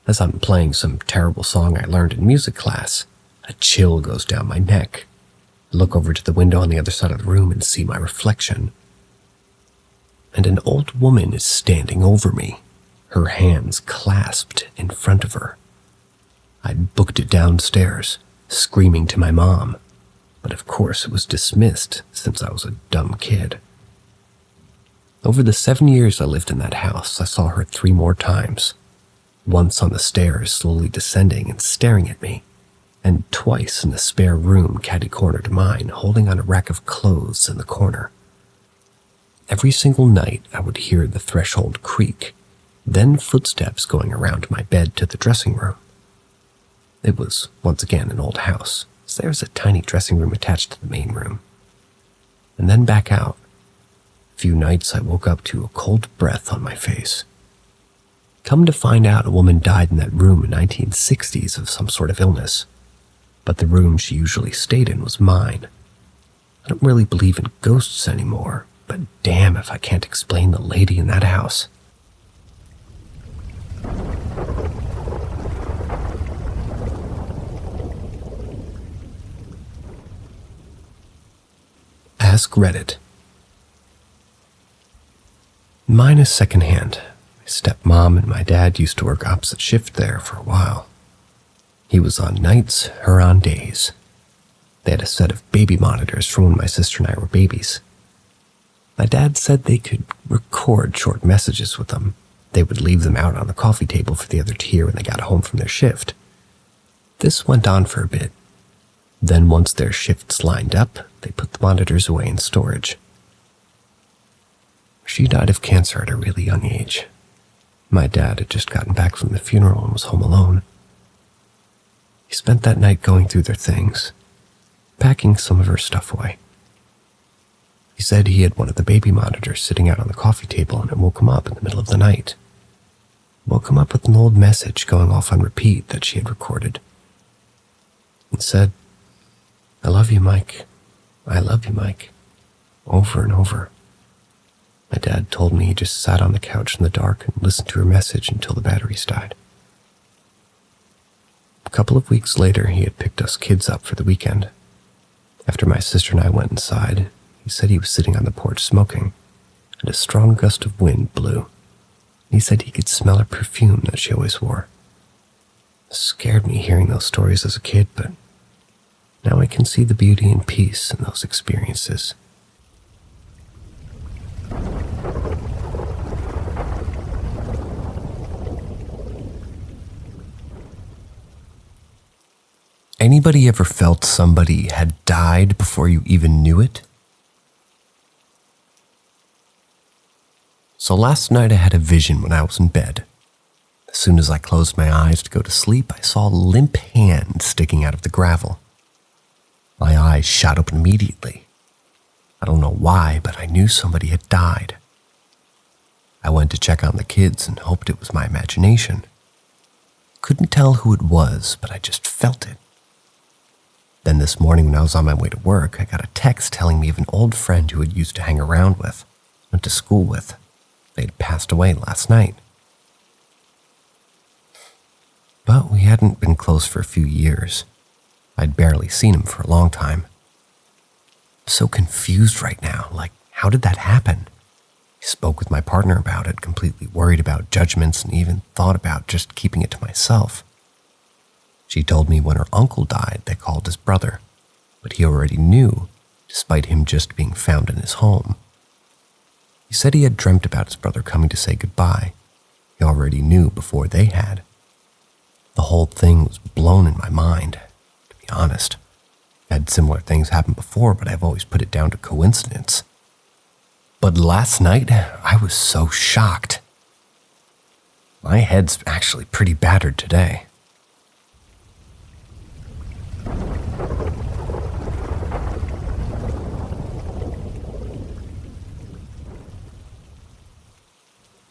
As I'm playing some terrible song I learned in music class, a chill goes down my neck. I look over to the window on the other side of the room and see my reflection. And an old woman is standing over me, her hands clasped in front of her. I'd booked it downstairs, screaming to my mom, but of course it was dismissed since I was a dumb kid. Over the 7 years I lived in that house, I saw her 3 more times. Once on the stairs, slowly descending and staring at me, and twice in the spare room catty-corner to mine, holding on a rack of clothes in the corner. Every single night, I would hear the threshold creak, then footsteps going around my bed to the dressing room. It was, once again, an old house, so there was a tiny dressing room attached to the main room. And then back out. A few nights I woke up to a cold breath on my face. Come to find out, a woman died in that room in the 1960s of some sort of illness, but the room she usually stayed in was mine. I don't really believe in ghosts anymore, but damn if I can't explain the lady in that house. Ask Reddit. Mine is secondhand. My stepmom and my dad used to work opposite shift there for a while. He was on nights, her on days. They had a set of baby monitors from when my sister and I were babies. My dad said they could record short messages with them. They would leave them out on the coffee table for the other to hear when they got home from their shift. This went on for a bit. Then once their shifts lined up, they put the monitors away in storage. She died of cancer at a really young age. My dad had just gotten back from the funeral and was home alone. He spent that night going through their things, packing some of her stuff away. He said he had one of the baby monitors sitting out on the coffee table and it woke him up in the middle of the night. Woke him up with an old message going off on repeat that she had recorded. It said, "I love you, Mike. I love you, Mike." Over and over. My dad told me he just sat on the couch in the dark and listened to her message until the batteries died. A couple of weeks later, he had picked us kids up for the weekend. After my sister and I went inside, he said he was sitting on the porch smoking, and a strong gust of wind blew. He said he could smell her perfume that she always wore. It scared me hearing those stories as a kid, but now I can see the beauty and peace in those experiences. Anybody ever felt somebody had died before you even knew it? So last night I had a vision when I was in bed. As soon as I closed my eyes to go to sleep, I saw a limp hand sticking out of the gravel. My eyes shot open immediately. I don't know why, but I knew somebody had died. I went to check on the kids and hoped it was my imagination. Couldn't tell who it was, but I just felt it. Then this morning when I was on my way to work, I got a text telling me of an old friend who I used to hang around with, went to school with. They had passed away last night. But we hadn't been close for a few years. I'd barely seen him for a long time. I'm so confused right now, like, how did that happen? I spoke with my partner about it, completely worried about judgments and even thought about just keeping it to myself. She told me when her uncle died, they called his brother, but he already knew, despite him just being found in his home. He said he had dreamt about his brother coming to say goodbye. He already knew before they had. The whole thing was blown in my mind, to be honest. I've had similar things happen before, but I've always put it down to coincidence. But last night, I was so shocked. My head's actually pretty battered today.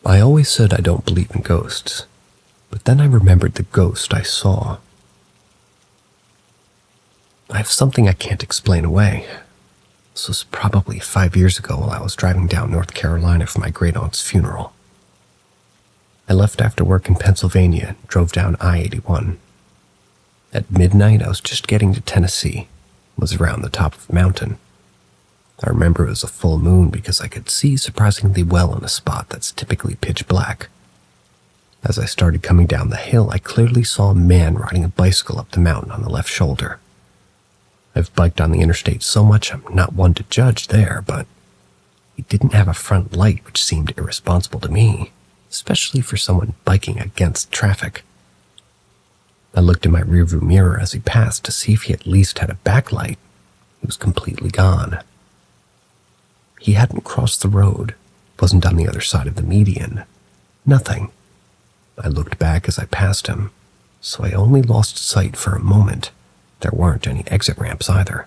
I always said I don't believe in ghosts, but then I remembered the ghost I saw. I have something I can't explain away. This was probably 5 years ago while I was driving down North Carolina for my great-aunt's funeral. I left after work in Pennsylvania and drove down I-81. At midnight, I was just getting to Tennessee. It was around the top of a mountain. I remember it was a full moon because I could see surprisingly well in a spot that's typically pitch black. As I started coming down the hill, I clearly saw a man riding a bicycle up the mountain on the left shoulder. I've biked on the interstate so much I'm not one to judge there, but he didn't have a front light, which seemed irresponsible to me, especially for someone biking against traffic. I looked in my rearview mirror as he passed to see if he at least had a backlight. He was completely gone. He hadn't crossed the road, wasn't on the other side of the median. Nothing. I looked back as I passed him, so I only lost sight for a moment. There weren't any exit ramps either.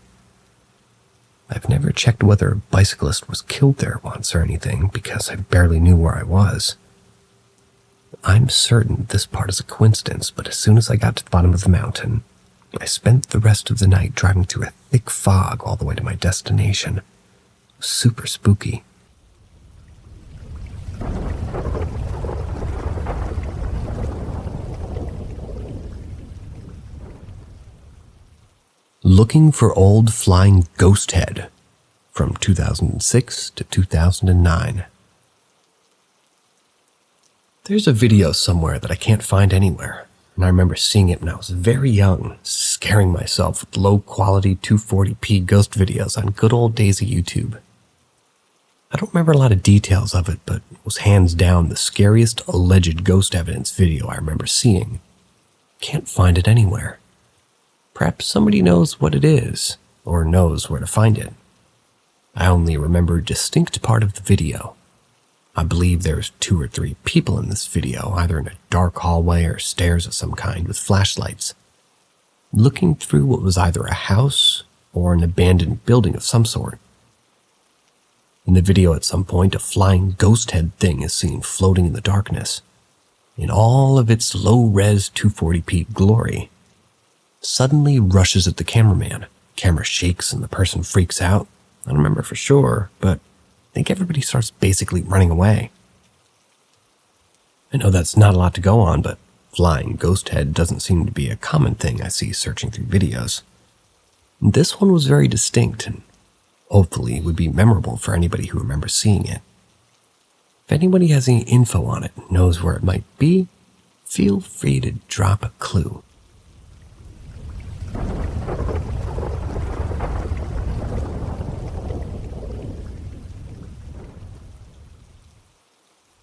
I've never checked whether a bicyclist was killed there once or anything because I barely knew where I was. I'm certain this part is a coincidence, but as soon as I got to the bottom of the mountain, I spent the rest of the night driving through a thick fog all the way to my destination. Super spooky. Looking for Old Flying Ghost Head from 2006 to 2009. There's a video somewhere that I can't find anywhere, and I remember seeing it when I was very young, scaring myself with low-quality 240p ghost videos on good old days of YouTube. I don't remember a lot of details of it, but it was hands down the scariest alleged ghost evidence video I remember seeing. Can't find it anywhere. Perhaps somebody knows what it is, or knows where to find it. I only remember a distinct part of the video. I believe there's 2 or 3 people in this video, either in a dark hallway or stairs of some kind with flashlights, looking through what was either a house or an abandoned building of some sort. In the video at some point, a flying ghost head thing is seen floating in the darkness, in all of its low-res 240p glory. Suddenly rushes at the cameraman. Camera shakes and the person freaks out. I don't remember for sure, but I think everybody starts basically running away. I know that's not a lot to go on, but flying ghost head doesn't seem to be a common thing I see searching through videos. This one was very distinct and hopefully would be memorable for anybody who remembers seeing it. If anybody has any info on it, knows where it might be, feel free to drop a clue.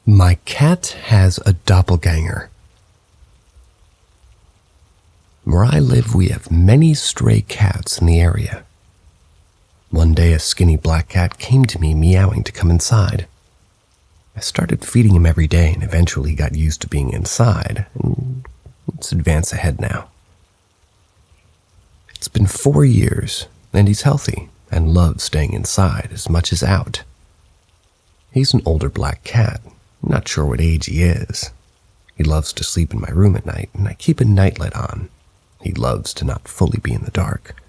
My cat has a doppelganger. Where I live, we have many stray cats in the area. One day, a skinny black cat came to me meowing to come inside. I started feeding him every day and eventually got used to being inside, and let's advance ahead now. It's been 4 years, and he's healthy and loves staying inside as much as out. He's an older black cat, not sure what age he is. He loves to sleep in my room at night, and I keep a nightlight on. He loves to not fully be in the dark.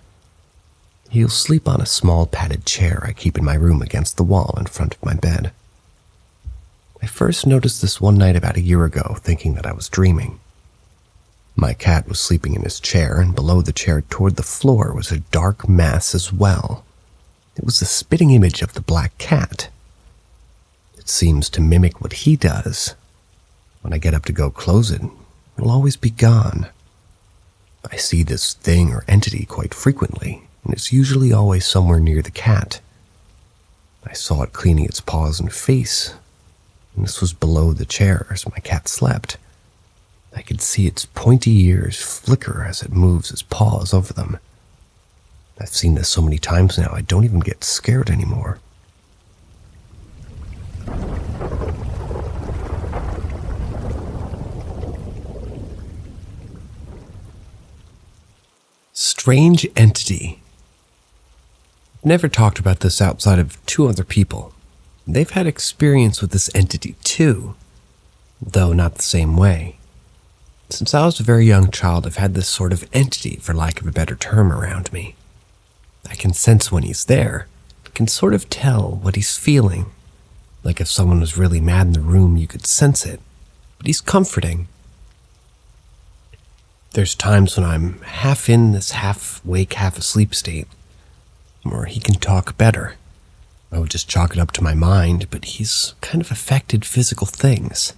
He'll sleep on a small padded chair I keep in my room against the wall in front of my bed. I first noticed this one night about a year ago, thinking that I was dreaming. My cat was sleeping in his chair, and below the chair toward the floor was a dark mass as well. It was the spitting image of the black cat. It seems to mimic what he does. When I get up to go close it, it'll always be gone. I see this thing or entity quite frequently, and it's usually always somewhere near the cat. I saw it cleaning its paws and face, and this was below the chair as my cat slept. I could see its pointy ears flicker as it moves its paws over them. I've seen this so many times now, I don't even get scared anymore. Strange entity. I've never talked about this outside of 2 other people. They've had experience with this entity too, though not the same way. Since I was a very young child, I've had this sort of entity, for lack of a better term, around me. I can sense when he's there. I can sort of tell what he's feeling. Like if someone was really mad in the room, you could sense it. But he's comforting. There's times when I'm half in this half-wake, half-asleep state, where he can talk better. I would just chalk it up to my mind, but he's kind of affected physical things,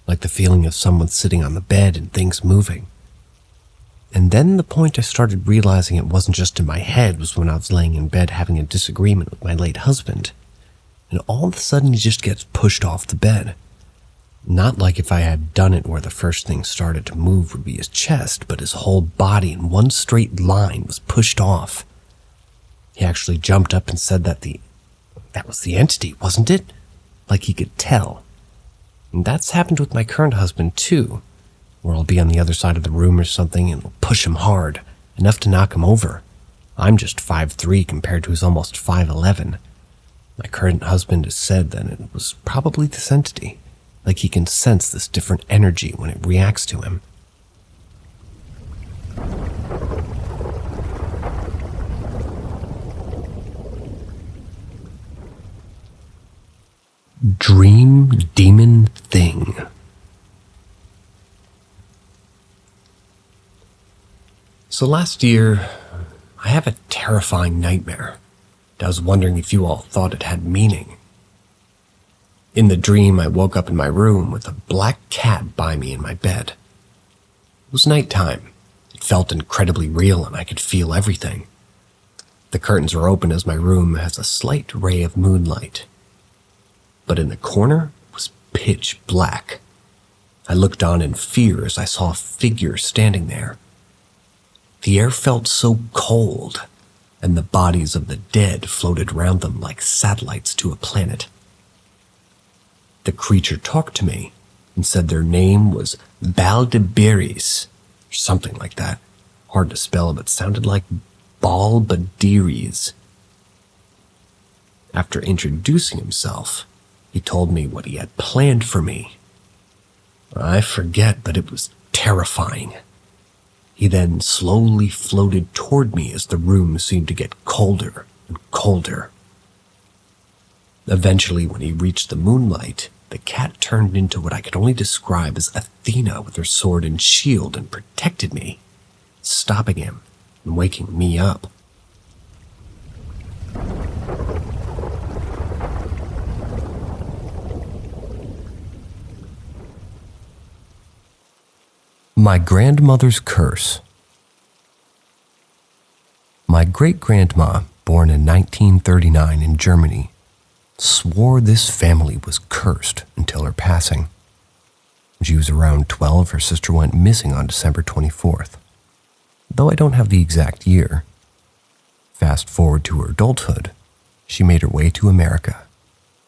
like the feeling of someone sitting on the bed and things moving. And then the point I started realizing it wasn't just in my head was when I was laying in bed having a disagreement with my late husband, and all of a sudden he just gets pushed off the bed. Not like if I had done it where the first thing started to move would be his chest, but his whole body in one straight line was pushed off. He actually jumped up and said that was the entity, wasn't it? Like he could tell. And that's happened with my current husband too, where I'll be on the other side of the room or something and will push him hard, enough to knock him over. I'm just 5'3" compared to his almost 5'11". My current husband has said that it was probably this entity, like he can sense this different energy when it reacts to him. Dream demon thing. So last year, I have a terrifying nightmare. I was wondering if you all thought it had meaning. In the dream, I woke up in my room with a black cat by me in my bed. It was nighttime. It felt incredibly real and I could feel everything. The curtains were open as my room has a slight ray of moonlight. But in the corner was pitch black. I looked on in fear as I saw a figure standing there. The air felt so cold, and the bodies of the dead floated around them like satellites to a planet. The creature talked to me and said their name was Baldebiris, or something like that. Hard to spell, but sounded like Balbadiris. After introducing himself, he told me what he had planned for me. I forget, but it was terrifying. He then slowly floated toward me as the room seemed to get colder and colder. Eventually, when he reached the moonlight, the cat turned into what I could only describe as Athena with her sword and shield and protected me, stopping him and waking me up. My grandmother's curse. My great-grandma, born in 1939 in Germany, swore this family was cursed until her passing. When she was around 12, her sister went missing on December 24th, though I don't have the exact year. Fast forward to her adulthood, she made her way to America,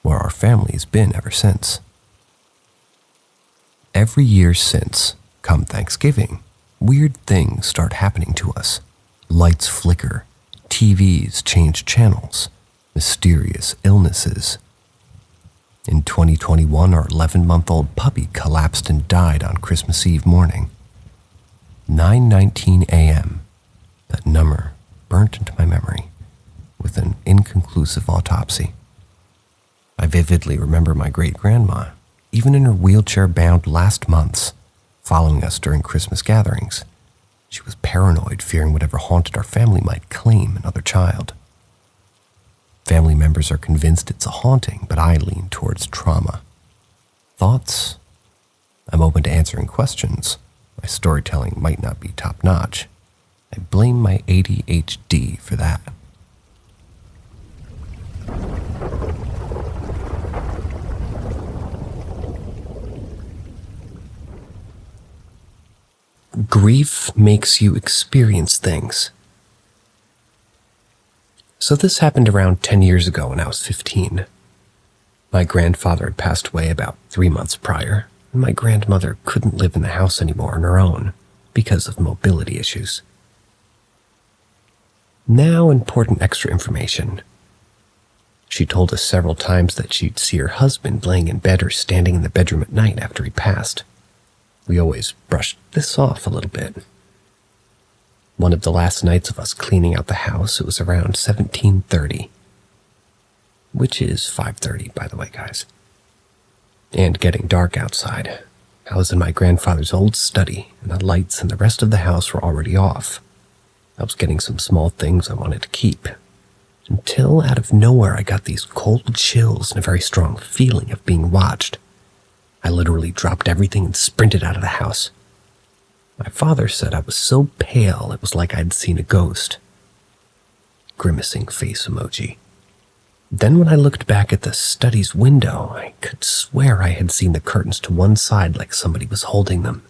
where our family has been ever since. Every year since, come Thanksgiving, weird things start happening to us. Lights flicker, TVs change channels, mysterious illnesses. In 2021, our 11-month-old puppy collapsed and died on Christmas Eve morning. 9:19 a.m. That number burnt into my memory with an inconclusive autopsy. I vividly remember my great-grandma, even in her wheelchair-bound last months, following us during Christmas gatherings. She was paranoid, fearing whatever haunted our family might claim another child. Family members are convinced it's a haunting, but I lean towards trauma. Thoughts? I'm open to answering questions. My storytelling might not be top-notch. I blame my ADHD for that. grief makes you experience things. So this happened around 10 years ago when I was 15. My grandfather had passed away about 3 months prior, and my grandmother couldn't live in the house anymore on her own because of mobility issues. Now, important extra information. She told us several times that she'd see her husband laying in bed or standing in the bedroom at night after he passed. We always brushed this off a little bit. One of the last nights of us cleaning out the house, it was around 17:30, which is 5:30, by the way, guys, and getting dark outside. I was in my grandfather's old study, and the lights in the rest of the house were already off. I was getting some small things I wanted to keep, until out of nowhere I got these cold chills and a very strong feeling of being watched. I literally dropped everything and sprinted out of the house. My father said I was so pale it was like I'd seen a ghost. Grimacing face emoji. Then when I looked back at the study's window, I could swear I had seen the curtains to one side like somebody was holding them.